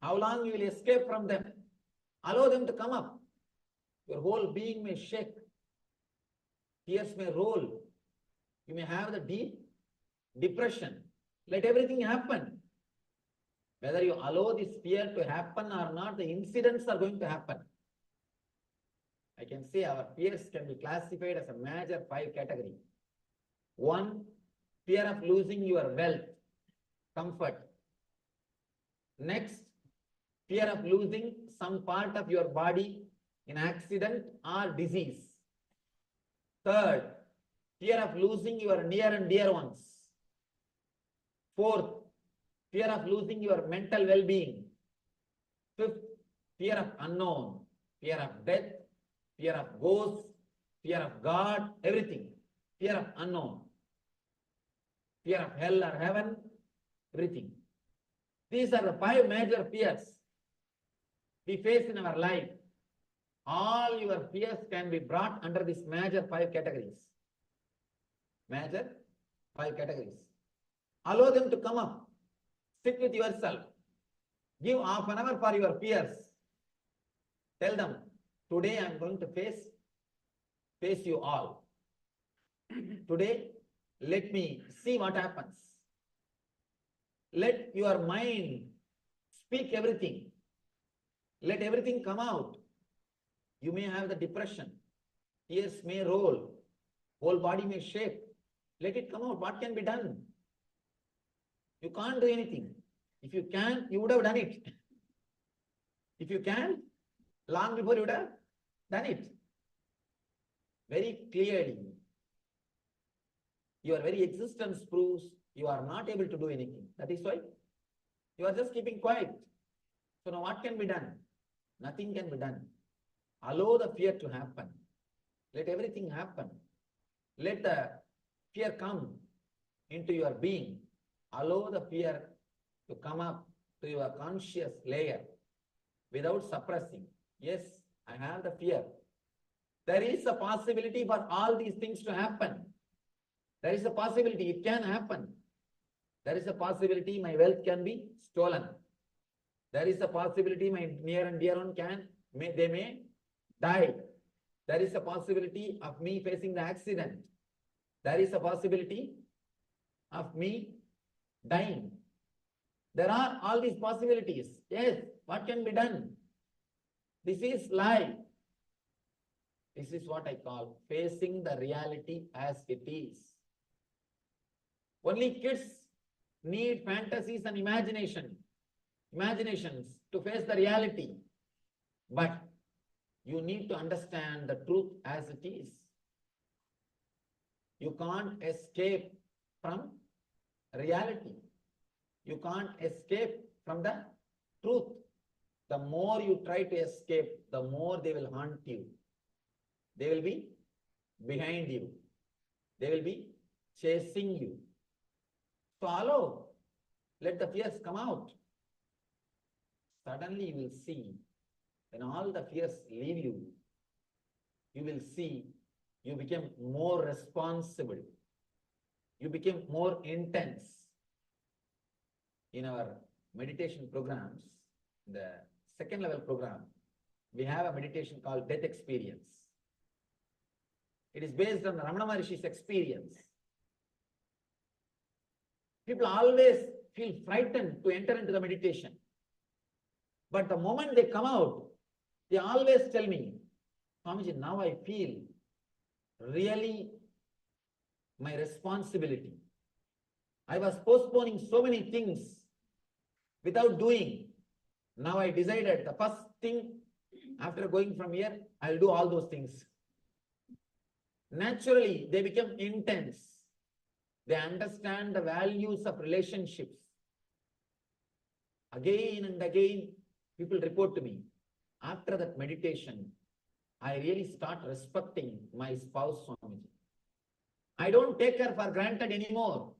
How long you will escape from them? Allow them to come up. Your whole being may shake. Tears may roll. You may have the deep depression. Let everything happen. Whether you allow this fear to happen or not, the incidents are going to happen. I can say our fears can be classified as a major 5 category. 1, fear of losing your wealth, comfort. Next, fear of losing some part of your body in accident or disease. Third, fear of losing your near and dear ones. Fourth, fear of losing your mental well-being. Fifth, fear of unknown, fear of death, fear of ghosts, fear of God, everything. Fear of unknown, fear of hell or heaven, everything. These are the 5 major fears we face in our life. All your fears can be brought under these major 5 categories. Major 5 categories. Allow them to come up. Sit with yourself. Give half an hour for your fears. Tell them, today I am going to face you all. Today, let me see what happens. Let your mind speak everything. Let everything come out. You may have the depression. Tears may roll. Whole body may shake. Let it come out. What can be done? You can't do anything. If you can, you would have done it. If you can, long before you would have done it. Very clearly, your very existence proves you are not able to do anything. That is why you are just keeping quiet. So now what can be done? Nothing can be done. Allow the fear to happen. Let everything happen. Let the fear come into your being. Allow the fear to come up to your conscious layer without suppressing. Yes, I have the fear. There is a possibility for all these things to happen. There is a possibility it can happen. There is a possibility my wealth can be stolen. There is a possibility my near and dear one they may die. There is a possibility of me facing the accident. There is a possibility of me dying. There are all these possibilities. Yes, What can be done? This is life. This is what I call facing the reality as it is. Only kids need fantasies and imaginations to face the reality. But you need to understand the truth as it is. You can't escape from reality. You can't escape from the truth. The more you try to escape, the more they will haunt you. They will be behind you. They will be chasing you. So allow, let the fears come out. Suddenly you will see, when all the fears leave you, you will see you become more responsible. You become more intense. In our meditation programs, the second level program, we have a meditation called death experience. It is based on Ramana Maharishi's experience. People always feel frightened to enter into the meditation. But the moment they come out, they always tell me, Swamiji, now I feel really my responsibility. I was postponing so many things without doing. Now I decided the first thing after going from here, I'll do all those things. Naturally, they become intense. They understand the values of relationships. Again and again, people report to me, after that meditation, I really start respecting my spouse, Swamiji. I don't take her for granted anymore.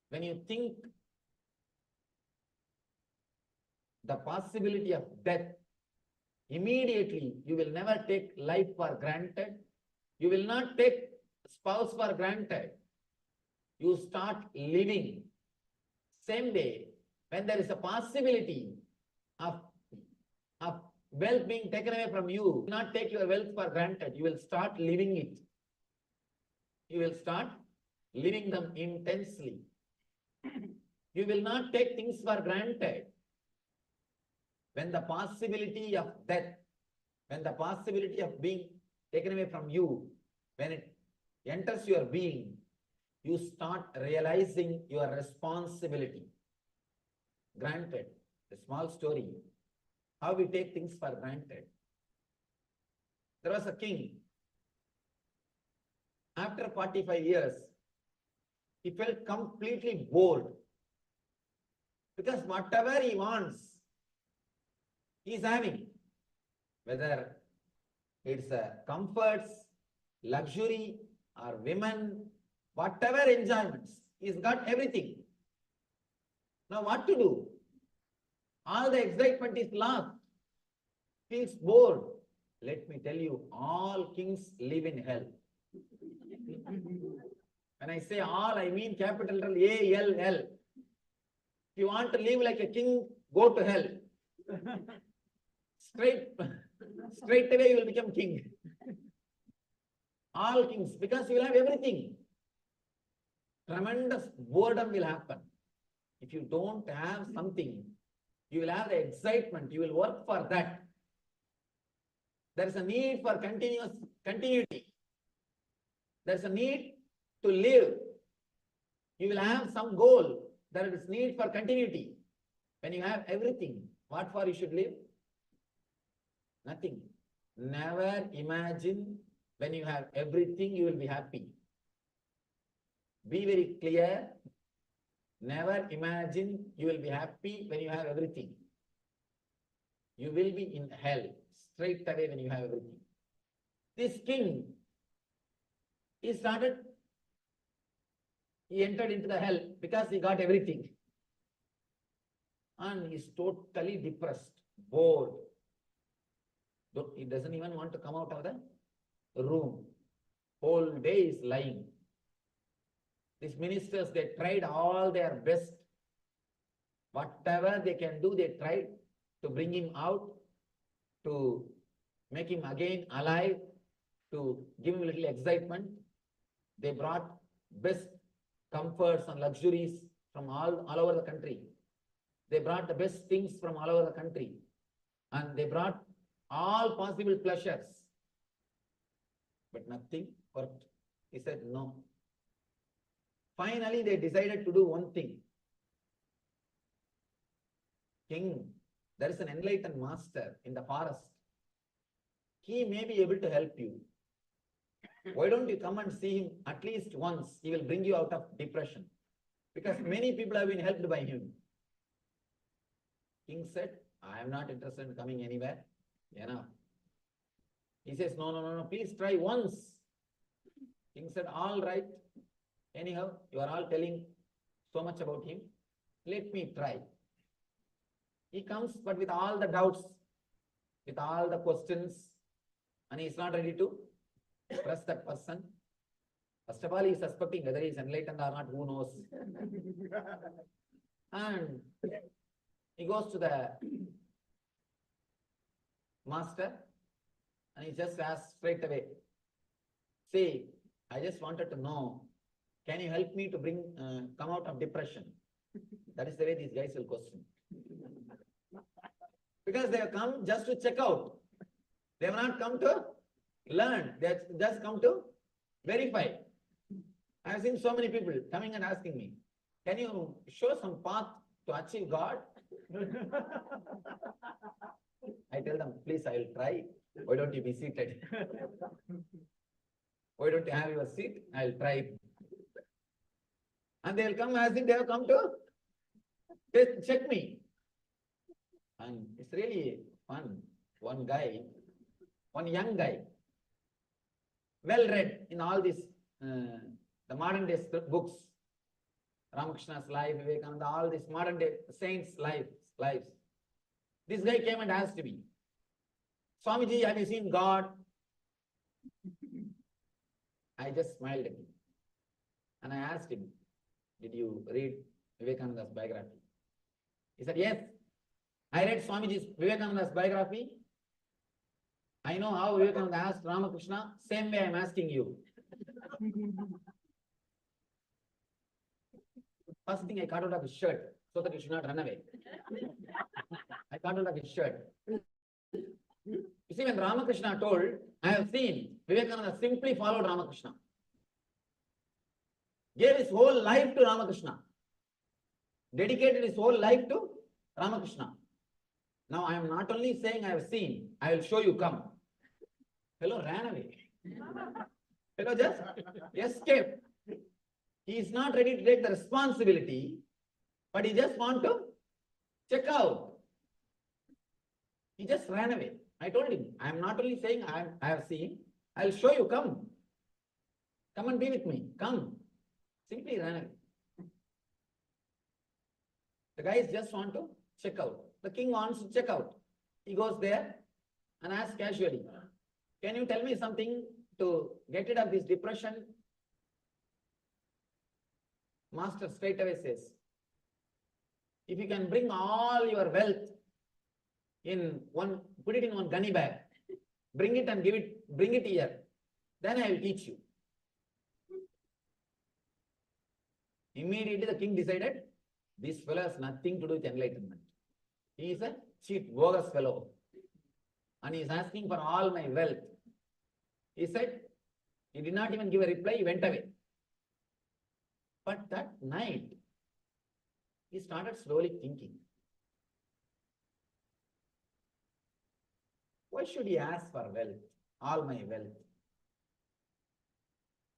When you think the possibility of death, immediately you will never take life for granted. You will not take spouse for granted. You start living. Same day, when there is a possibility of wealth being taken away from you, do not take your wealth for granted. You will start living it. You will start living them intensely. You will not take things for granted. When the possibility of death, when the possibility of being taken away from you, when it enters your being, you start realizing your responsibility. Granted, a small story, how we take things for granted. There was a king. After 45 years, he felt completely bored because whatever he wants, he is having. Whether it's comforts, luxury, or women, whatever enjoyments, he's got everything. Now what to do? All the excitement is lost. Feels bored. Let me tell you, all kings live in hell. When I say all, I mean capital A-L-L. If you want to live like a king, go to hell. Straight away you will become king. All kings, because you will have everything. Tremendous boredom will happen. If you don't have something, you will have the excitement, you will work for that. There is a need for continuity. There is a need to live. You will have some goal. There is need for continuity. When you have everything, what for you should live? Nothing. Never imagine when you have everything, you will be happy. Be very clear. Never imagine you will be happy when you have everything. You will be in hell straight away when you have everything. This king, he entered into the hell because he got everything. And he is totally depressed, bored. He doesn't even want to come out of the room. Whole day is lying. These ministers, they tried all their best. Whatever they can do, they tried to bring him out, to make him again alive, to give him a little excitement. They brought best comforts and luxuries from all over the country. They brought the best things from all over the country. And they brought all possible pleasures. But nothing worked. He said no. Finally, they decided to do one thing. King, there is an enlightened master in the forest. He may be able to help you. Why don't you come and see him at least once? He will bring you out of depression. Because many people have been helped by him. King said, I am not interested in coming anywhere. Enough. He says, no, please try once. King said, all right. Anyhow, you are all telling so much about him. Let me try. He comes, but with all the doubts, with all the questions, and he is not ready to trust that person. First of all, he is suspecting whether he is enlightened or not, who knows. And he goes to the master and he just asks straight away, say, I just wanted to know, can you help me to come out of depression? That is the way these guys will question. Because they have come just to check out. They have not come to learn. They have just come to verify. I have seen so many people coming and asking me, can you show some path to achieve God? I tell them, please, I will try. Why don't you be seated? Why don't you have your seat? I will try. And they will come as if they have come to check me. And it's really fun. One guy, one young guy, well read in all these, the modern day books, Ramakrishna's life, Vivekananda, all these modern day saints' lives. This guy came and asked me, Swamiji, have you seen God? I just smiled at him. And I asked him, did you read Vivekananda's biography? He said, yes. I read Swamiji's Vivekananda's biography. I know how Vivekananda asked Ramakrishna. Same way I am asking you. First thing I cut out of his shirt so that he should not run away. I cut out of his shirt. You see, when Ramakrishna told, I have seen Vivekananda simply followed Ramakrishna. Gave his whole life to Ramakrishna. Dedicated his whole life to Ramakrishna. Now I am not only saying I have seen, I will show you, come. Fellow ran away. Fellow just escaped. He is not ready to take the responsibility, but he just wants to check out. He just ran away. I told him, I am not only saying I have seen, I will show you, come. Come and be with me, come. Simply ran away. The guys just want to check out. The king wants to check out. He goes there and asks casually, can you tell me something to get rid of this depression? Master straight away says, if you can bring all your wealth in one, put it in one gunny bag, bring it and bring it here, then I will teach you. Immediately the king decided, this fellow has nothing to do with enlightenment. He is a cheat, bogus fellow. And he is asking for all my wealth. He said, he did not even give a reply, he went away. But that night, he started slowly thinking, why should he ask for wealth, all my wealth?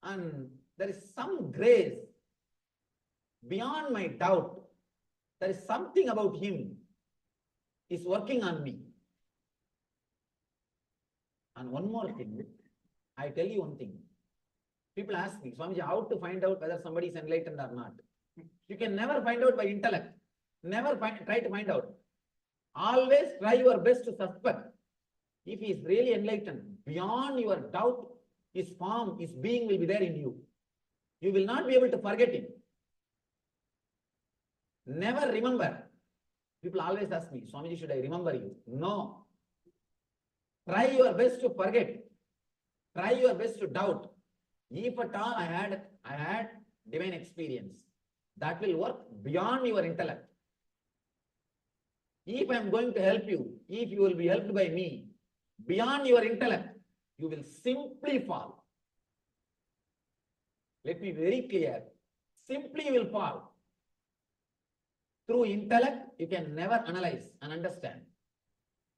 And there is some grace beyond my doubt. There is something about him is working on me. And one more thing, I tell you one thing. People ask me, Swamiji, how to find out whether somebody is enlightened or not? You can never find out by intellect. Never try to find out. Always try your best to suspect. If he is really enlightened, beyond your doubt, his form, his being will be there in you. You will not be able to forget him. Never remember. People always ask me, Swamiji, should I remember you? No. Try your best to forget. Try your best to doubt. If at all I had divine experience, that will work beyond your intellect. If I am going to help you, if you will be helped by me, beyond your intellect, you will simply fall. Let me be very clear. Simply you will fall. Through intellect, you can never analyze and understand.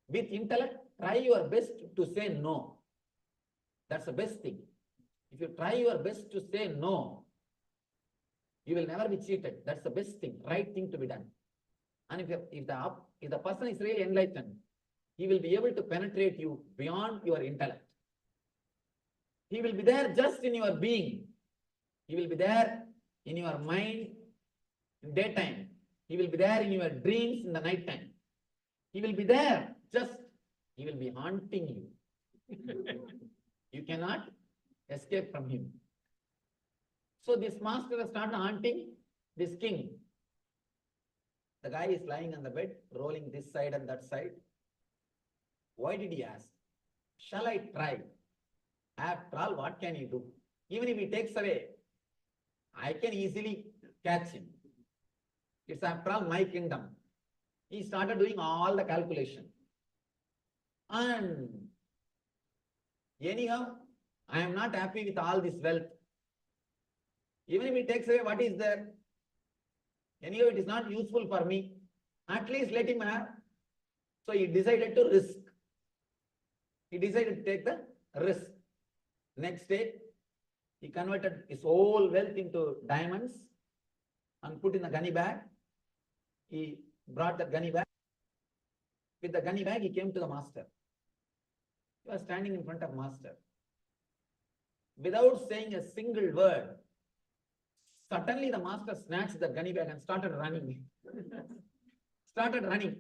With intellect, try your best to say no. That's the best thing. If you try your best to say no, you will never be cheated. That's the best thing, right thing to be done. And if the person is really enlightened, he will be able to penetrate you beyond your intellect. He will be there just in your being. He will be there in your mind in daytime. He will be there in your dreams in the nighttime. He will be there, he will be haunting you. You cannot escape from him. So this master has started haunting this king. The guy is lying on the bed, rolling this side and that side. Why did he ask? Shall I try? After all, what can he do? Even if he takes away, I can easily catch him. It's after all my kingdom. He started doing all the calculation. And anyhow, I am not happy with all this wealth. Even if he takes away what is there, anyhow, it is not useful for me. At least let him have. So he decided to risk. He decided to take the risk. Next day, he converted his whole wealth into diamonds and put in a gunny bag. He brought the gunny bag. With the gunny bag, he came to the master. He was standing in front of master. Without saying a single word, suddenly the master snatched the gunny bag and started running. Started running.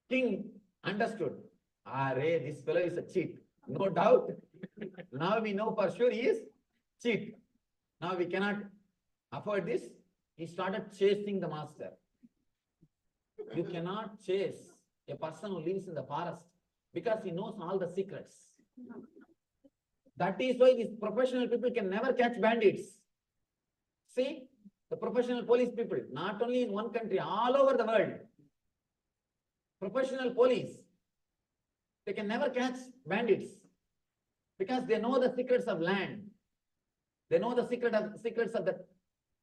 King understood. This fellow is a cheat. No doubt. Now we know for sure he is cheat. Now we cannot afford this. He started chasing the master. You cannot chase a person who lives in the forest because he knows all the secrets. That is why these professional people can never catch bandits. See, the professional police people, not only in one country, all over the world. Professional police, they can never catch bandits because they know the secrets of land. They know the secrets of the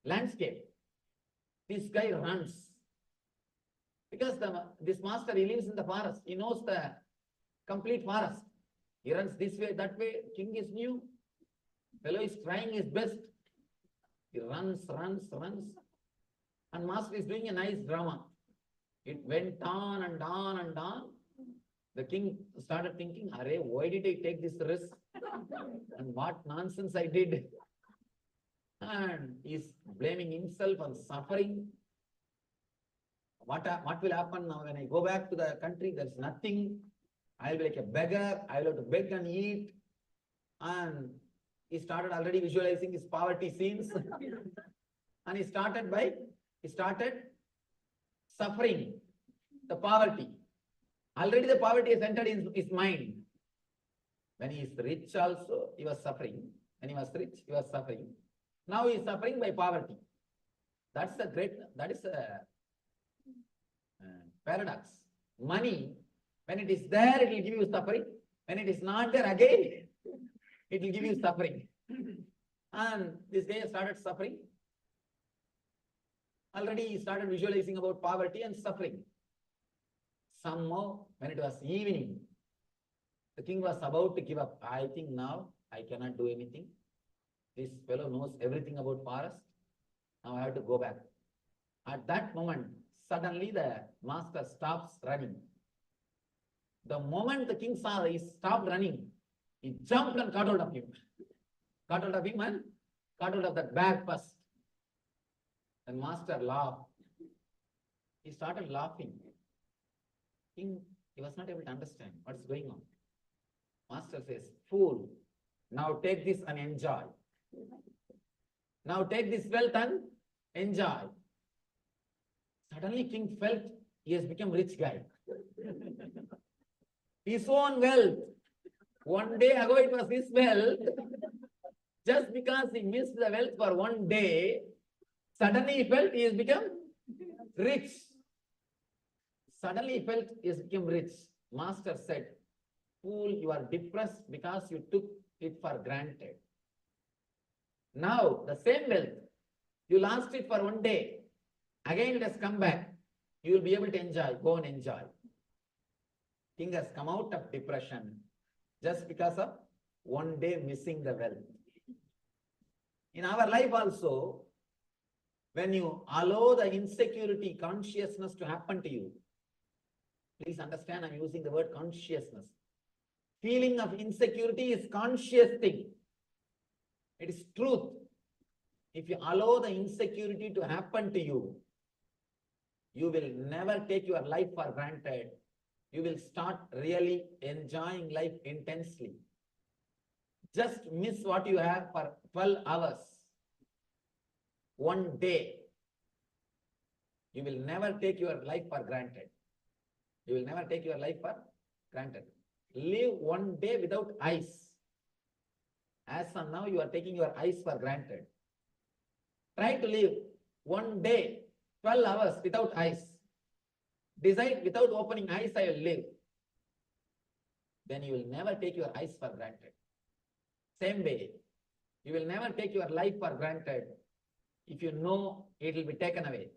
landscape. This guy runs. Because this master, he lives in the forest. He knows the complete forest. He runs this way, that way. King is new. Fellow is trying his best. He runs. And master is doing a nice drama. It went on and on and on. The king started thinking, why did I take this risk? And what nonsense I did. And he's blaming himself and suffering. What will happen now when I go back to the country? There's nothing. I'll be like a beggar. I'll have to beg and eat. And he started already visualizing his poverty scenes. And he started suffering the poverty. Already the poverty has entered in his mind. When he is rich also, he was suffering. When he was rich, he was suffering. Now he is suffering by poverty. That is a paradox. Money, when it is there, it will give you suffering. When it is not there, again, it will give you suffering. And this guy started suffering. Already he started visualizing about poverty and suffering. Somehow, when it was evening, the king was about to give up. I think now I cannot do anything. This fellow knows everything about forest. Now I have to go back. At that moment, suddenly the master stops running. The moment the king saw he stopped running, he jumped and caught hold of him. Caught hold of him and caught hold of that bag first. The master laughed. He started laughing. King, he was not able to understand what's going on. Master says, fool, now take this and enjoy. Now take this wealth and enjoy. Suddenly king felt he has become rich guy. His own wealth. One day ago it was his wealth. Just because he missed the wealth for one day, suddenly he felt he has become rich. Suddenly he felt he has become rich. Master said, fool, you are depressed because you took it for granted. Now the same wealth, you lost it for one day. Again it has come back. You will be able to enjoy. Go and enjoy. King has come out of depression just because of one day missing the wealth. In our life also, when you allow the insecurity consciousness to happen to you, please understand I'm using the word consciousness. Feeling of insecurity is conscious thing. It is truth. If you allow the insecurity to happen to you, you will never take your life for granted. You will start really enjoying life intensely. Just miss what you have for 12 hours. One day. You will never take your life for granted. You will never take your life for granted. Live one day without eyes. As of now, you are taking your eyes for granted. Try to live one day, 12 hours without eyes. Decide without opening eyes, I will live. Then you will never take your eyes for granted. Same way, you will never take your life for granted if you know it will be taken away.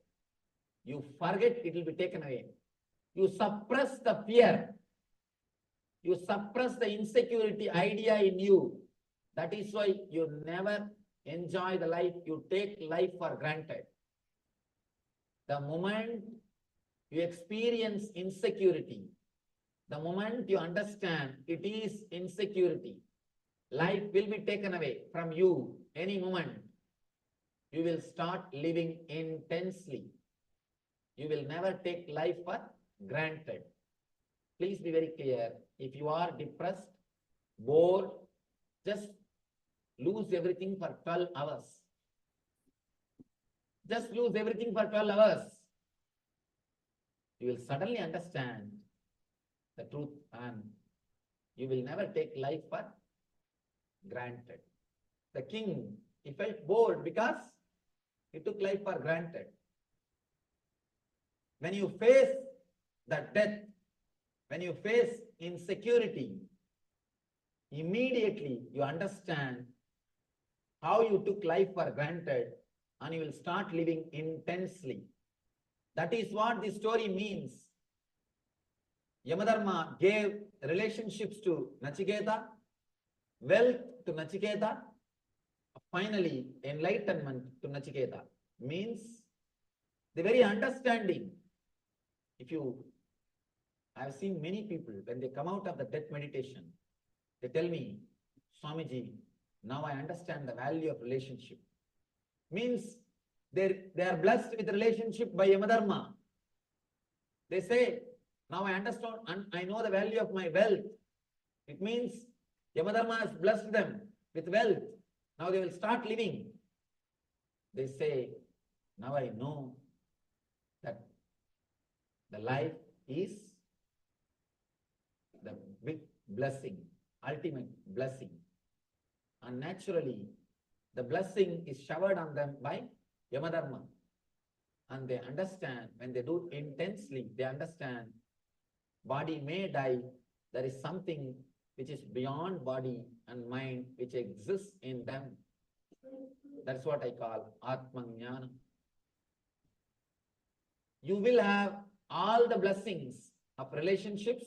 You forget it will be taken away. You suppress the fear. You suppress the insecurity idea in you. That is why you never enjoy the life. You take life for granted. The moment you experience insecurity, the moment you understand it is insecurity, life will be taken away from you any moment. You will start living intensely. You will never take life for granted. Please be very clear. If you are depressed, bored, just lose everything for 12 hours. Just lose everything for 12 hours. You will suddenly understand the truth and you will never take life for granted. The king, he felt bored because he took life for granted. When you face the death, when you face insecurity, immediately you understand how you took life for granted and you will start living intensely. That is what this story means. Yamadharma gave relationships to Nachiketa, wealth to Nachiketa, finally enlightenment to Nachiketa. Means the very understanding. I've seen many people, when they come out of the death meditation, they tell me, Swamiji, now I understand the value of relationship. Means they are blessed with relationship by Yamadharma. They say, now I understand and I know the value of my wealth. It means Yamadharma has blessed them with wealth. Now they will start living. They say, now I know that the life is the big blessing, ultimate blessing. And naturally, the blessing is showered on them by Yamadharma. And they understand, when they do intensely, they understand body may die. There is something which is beyond body and mind, which exists in them. That's what I call Atmajnana. You will have all the blessings of relationships,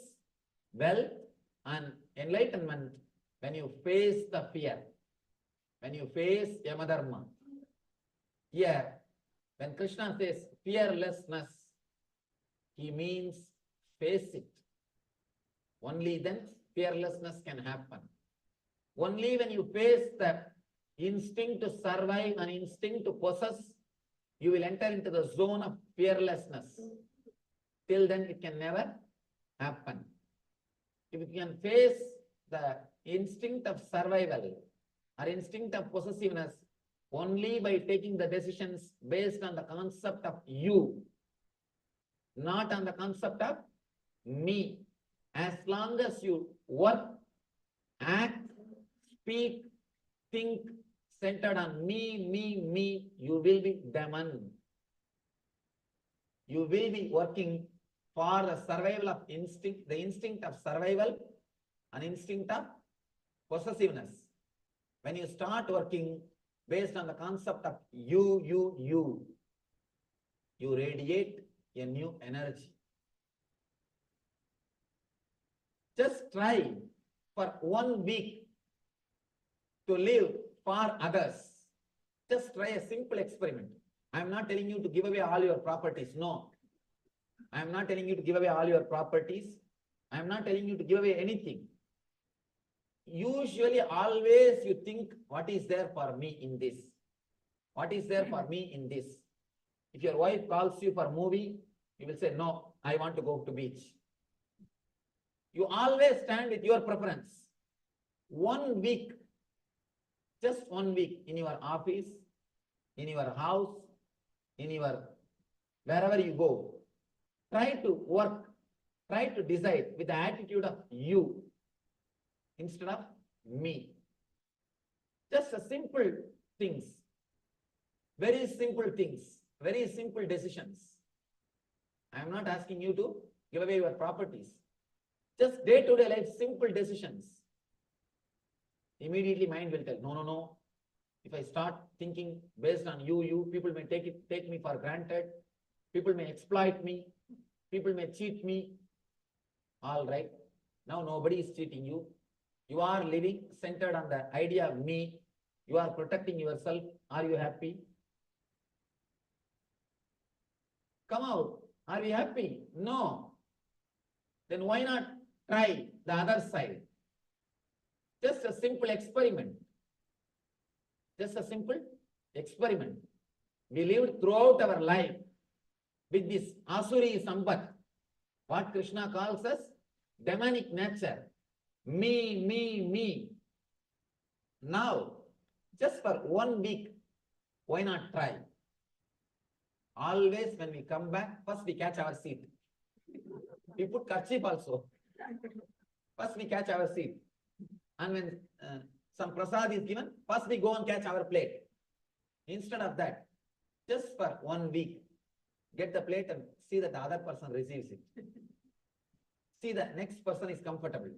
wealth, and enlightenment when you face the fear, when you face Yamadharma. Here, when Krishna says fearlessness, he means face it. Only then fearlessness can happen. Only when you face the instinct to survive and instinct to possess, you will enter into the zone of fearlessness. Till then, it can never happen. If you can face the instinct of survival or instinct of possessiveness only by taking the decisions based on the concept of you, not on the concept of me. As long as you work, act, speak, think centered on me, you will be Daman. You will be working for the survival of instinct, the instinct of survival, an instinct of possessiveness. When you start working based on the concept of you radiate a new energy. Just try for 1 week to live for others. Just try a simple experiment. I am not telling you to give away all your properties. No. I am not telling you to give away all your properties. I am not telling you to give away anything. Usually, always you think, what is there for me in this? What is there for me in this? If your wife calls you for a movie, you will say, no, I want to go to beach. You always stand with your preference. 1 week, just 1 week in your office, in your house, in your wherever you go, try to work, try to decide with the attitude of you instead of me. Just a simple things, very simple things, very simple decisions. I am not asking you to give away your properties. Just day-to-day life, simple decisions. Immediately mind will tell, no, no, no. If I start thinking based on you, people may take me for granted. People may exploit me. People may cheat me. All right. Now nobody is cheating you. You are living centered on the idea of me. You are protecting yourself. Are you happy? Come out. Are you happy? No. Then why not try the other side? Just a simple experiment. Just a simple experiment. We lived throughout our life with this Asuri Sampat, what Krishna calls us demonic nature. Me. Now, just for 1 week, why not try? Always when we come back, first we catch our seat. We put kerchief also. First we catch our seat. And when some prasad is given, first we go and catch our plate. Instead of that, just for 1 week, get the plate and see that the other person receives it. See that next person is comfortable.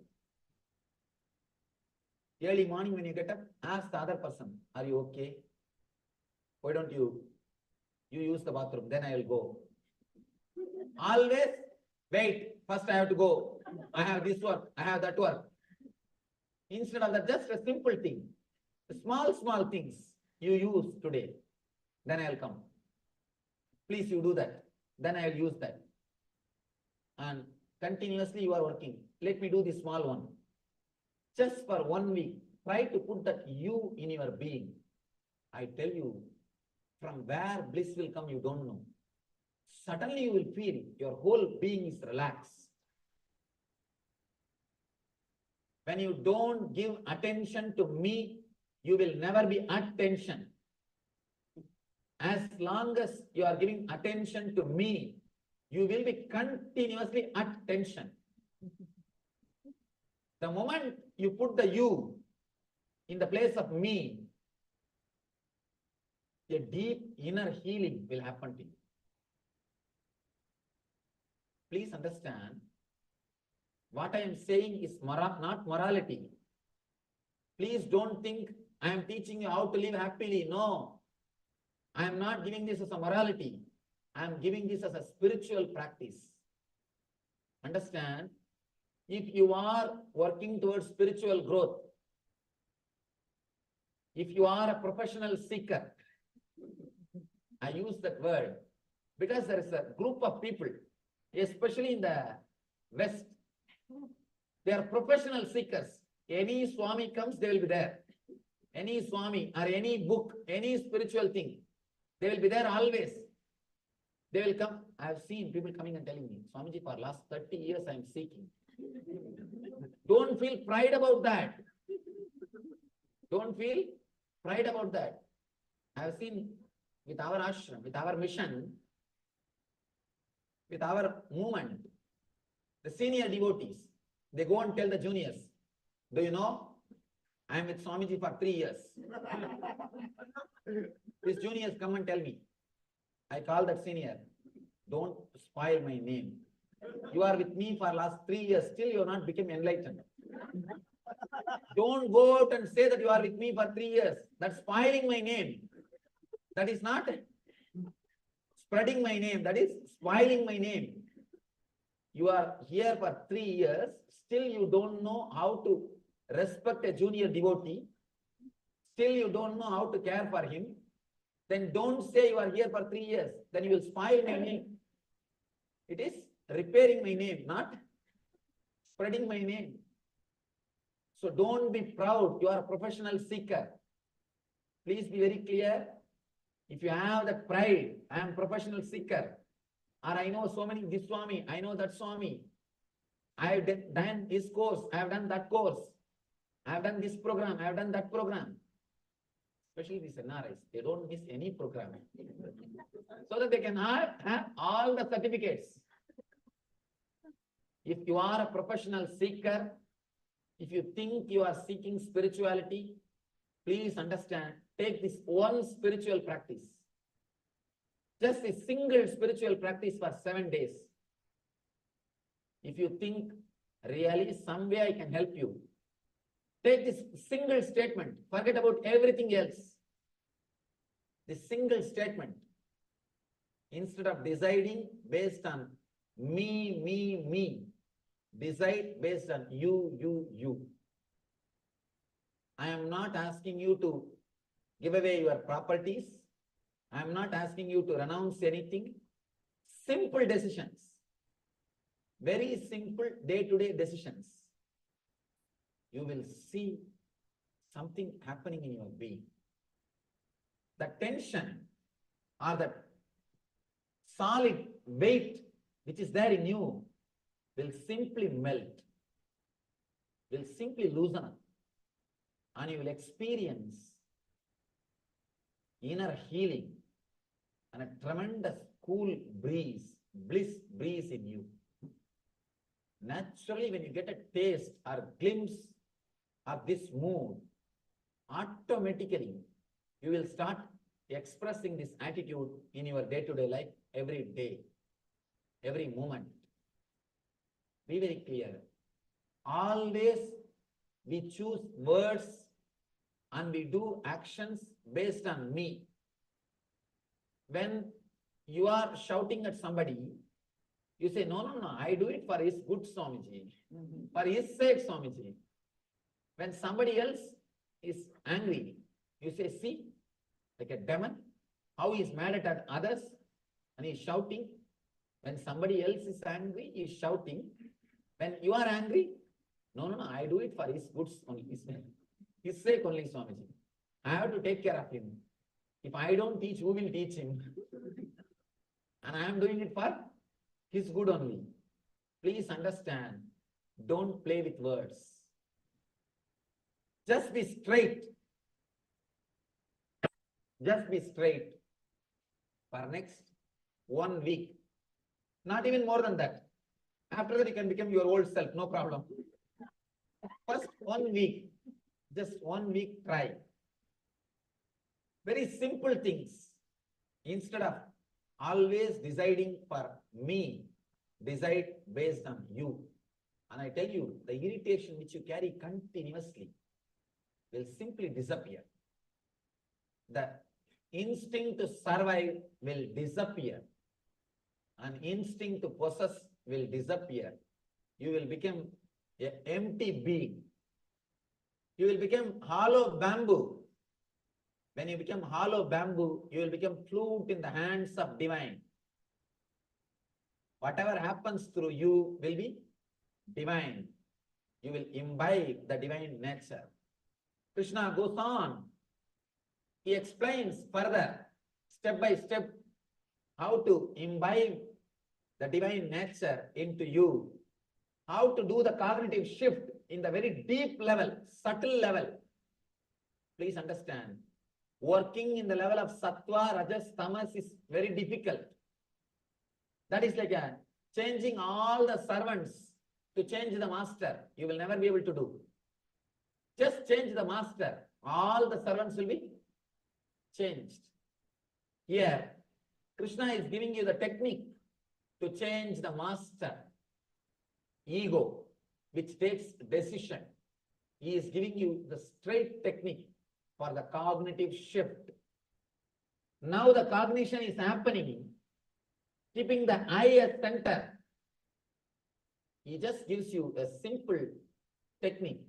Early morning when you get up, ask the other person, are you okay? Why don't you use the bathroom, then I will go. Always wait, first I have to go. I have this work, I have that work. Instead of that, just a simple thing. Small things you use today, then I will come. Please you do that, then I will use that. And continuously you are working. Let me do this small one. Just for 1 week, try to put that you in your being. I tell you, from where bliss will come, you don't know. Suddenly you will feel your whole being is relaxed. When you don't give attention to me, you will never be at tension. As long as you are giving attention to me, you will be continuously at tension. The moment you put the you in the place of me, a deep inner healing will happen to you. Please understand, what I am saying is not morality. Please don't think I am teaching you how to live happily. No, I am not giving this as a morality. I am giving this as a spiritual practice. Understand? If you are working towards spiritual growth, if you are a professional seeker, I use that word because there is a group of people, especially in the West, they are professional seekers. Any Swami comes, they will be there. Any Swami or any book, any spiritual thing, they will be there always. They will come. I have seen people coming and telling me, Swamiji, for last 30 years I am seeking. Don't feel pride about that. Don't feel pride about that. I have seen with our ashram, with our mission, with our movement, the senior devotees, they go and tell the juniors, do you know, I am with Swamiji for 3 years. These juniors come and tell me. I call that senior, don't spoil my name. You are with me for last 3 years, still you have not become enlightened. Don't go out and say that you are with me for 3 years. That's spoiling my name. That is not spreading my name. That is spoiling my name. You are here for 3 years, still you don't know how to respect a junior devotee. Still you don't know how to care for him. Then don't say you are here for 3 years. Then you will spoil my name. It is repairing my name, not spreading my name. So don't be proud. You are a professional seeker. Please be very clear. If you have that pride, I am professional seeker, or I know so many, this Swami, I know that Swami, I have done this course, I have done that course, I have done this program, I have done that program. Especially these NRIs, they don't miss any program. So that they can have all the certificates. If you are a professional seeker, if you think you are seeking spirituality, please understand, take this one spiritual practice. Just a single spiritual practice for 7 days. If you think really some way I can help you, take this single statement, forget about everything else. This single statement, instead of deciding based on me, decide based on you. I am not asking you to give away your properties. I am not asking you to renounce anything. Simple decisions. Very simple day-to-day decisions. You will see something happening in your being. The tension or the solid weight which is there in you will simply melt, will simply loosen up, and you will experience inner healing and a tremendous cool breeze, bliss breeze in you. Naturally, when you get a taste or glimpse of this mood, automatically you will start expressing this attitude in your day-to-day life every day, every moment. Be very clear. Always we choose words and we do actions based on me. When you are shouting at somebody, you say, no, I do it for his good, Swamiji, for his sake, Swamiji. When somebody else is angry, you say, see, like a demon, how he is mad at others and he is shouting. When somebody else is angry, he is shouting. When you are angry, no, I do it for his good only, his sake only, Swamiji. I have to take care of him. If I don't teach, who will teach him? And I am doing it for his good only. Please understand, don't play with words. Just be straight. Just be straight for next 1 week. Not even more than that. After that, you can become your old self, no problem. First 1 week, just 1 week try. Very simple things. Instead of always deciding for me, decide based on you. And I tell you, the irritation which you carry continuously will simply disappear. The instinct to survive will disappear. An instinct to possess will disappear. You will become an empty being. You will become hollow bamboo. When you become hollow bamboo, you will become flute in the hands of divine. Whatever happens through you will be divine. You will imbibe the divine nature. Krishna goes on. He explains further, step by step, how to imbibe the divine nature into you, how to do the cognitive shift in the very deep level, subtle level. Please understand, working in the level of sattva, rajas, tamas is very difficult. That is like changing all the servants to change the master. You will never be able to do. Just change the master. All the servants will be changed. Here, Krishna is giving you the technique to change the master. ego, which takes decision. He is giving you the straight technique for the cognitive shift. Now the cognition is happening, keeping the I as center. He just gives you a simple technique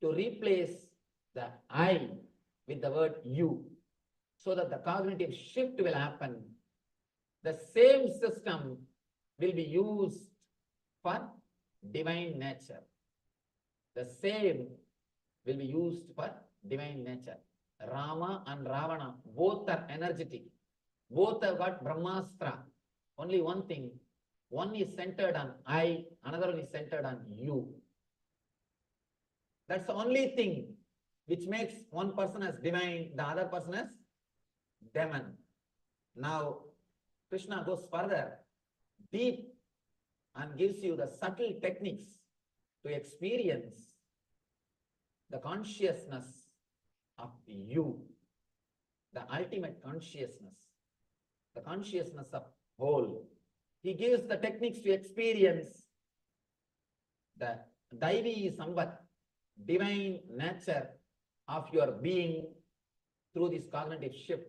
to replace the I with the word you, so that the cognitive shift will happen. The same system will be used for divine nature. The same will be used for divine nature. Rama and Ravana, both are energetic. Both have got Brahmastra. Only one thing, one is centered on I, another one is centered on you. That's the only thing which makes one person as divine, the other person as demon. Now, Krishna goes further, deep, and gives you the subtle techniques to experience the consciousness of you, the ultimate consciousness, the consciousness of whole. He gives the techniques to experience the Daivi Samvat, divine nature of your being through this cognitive shift.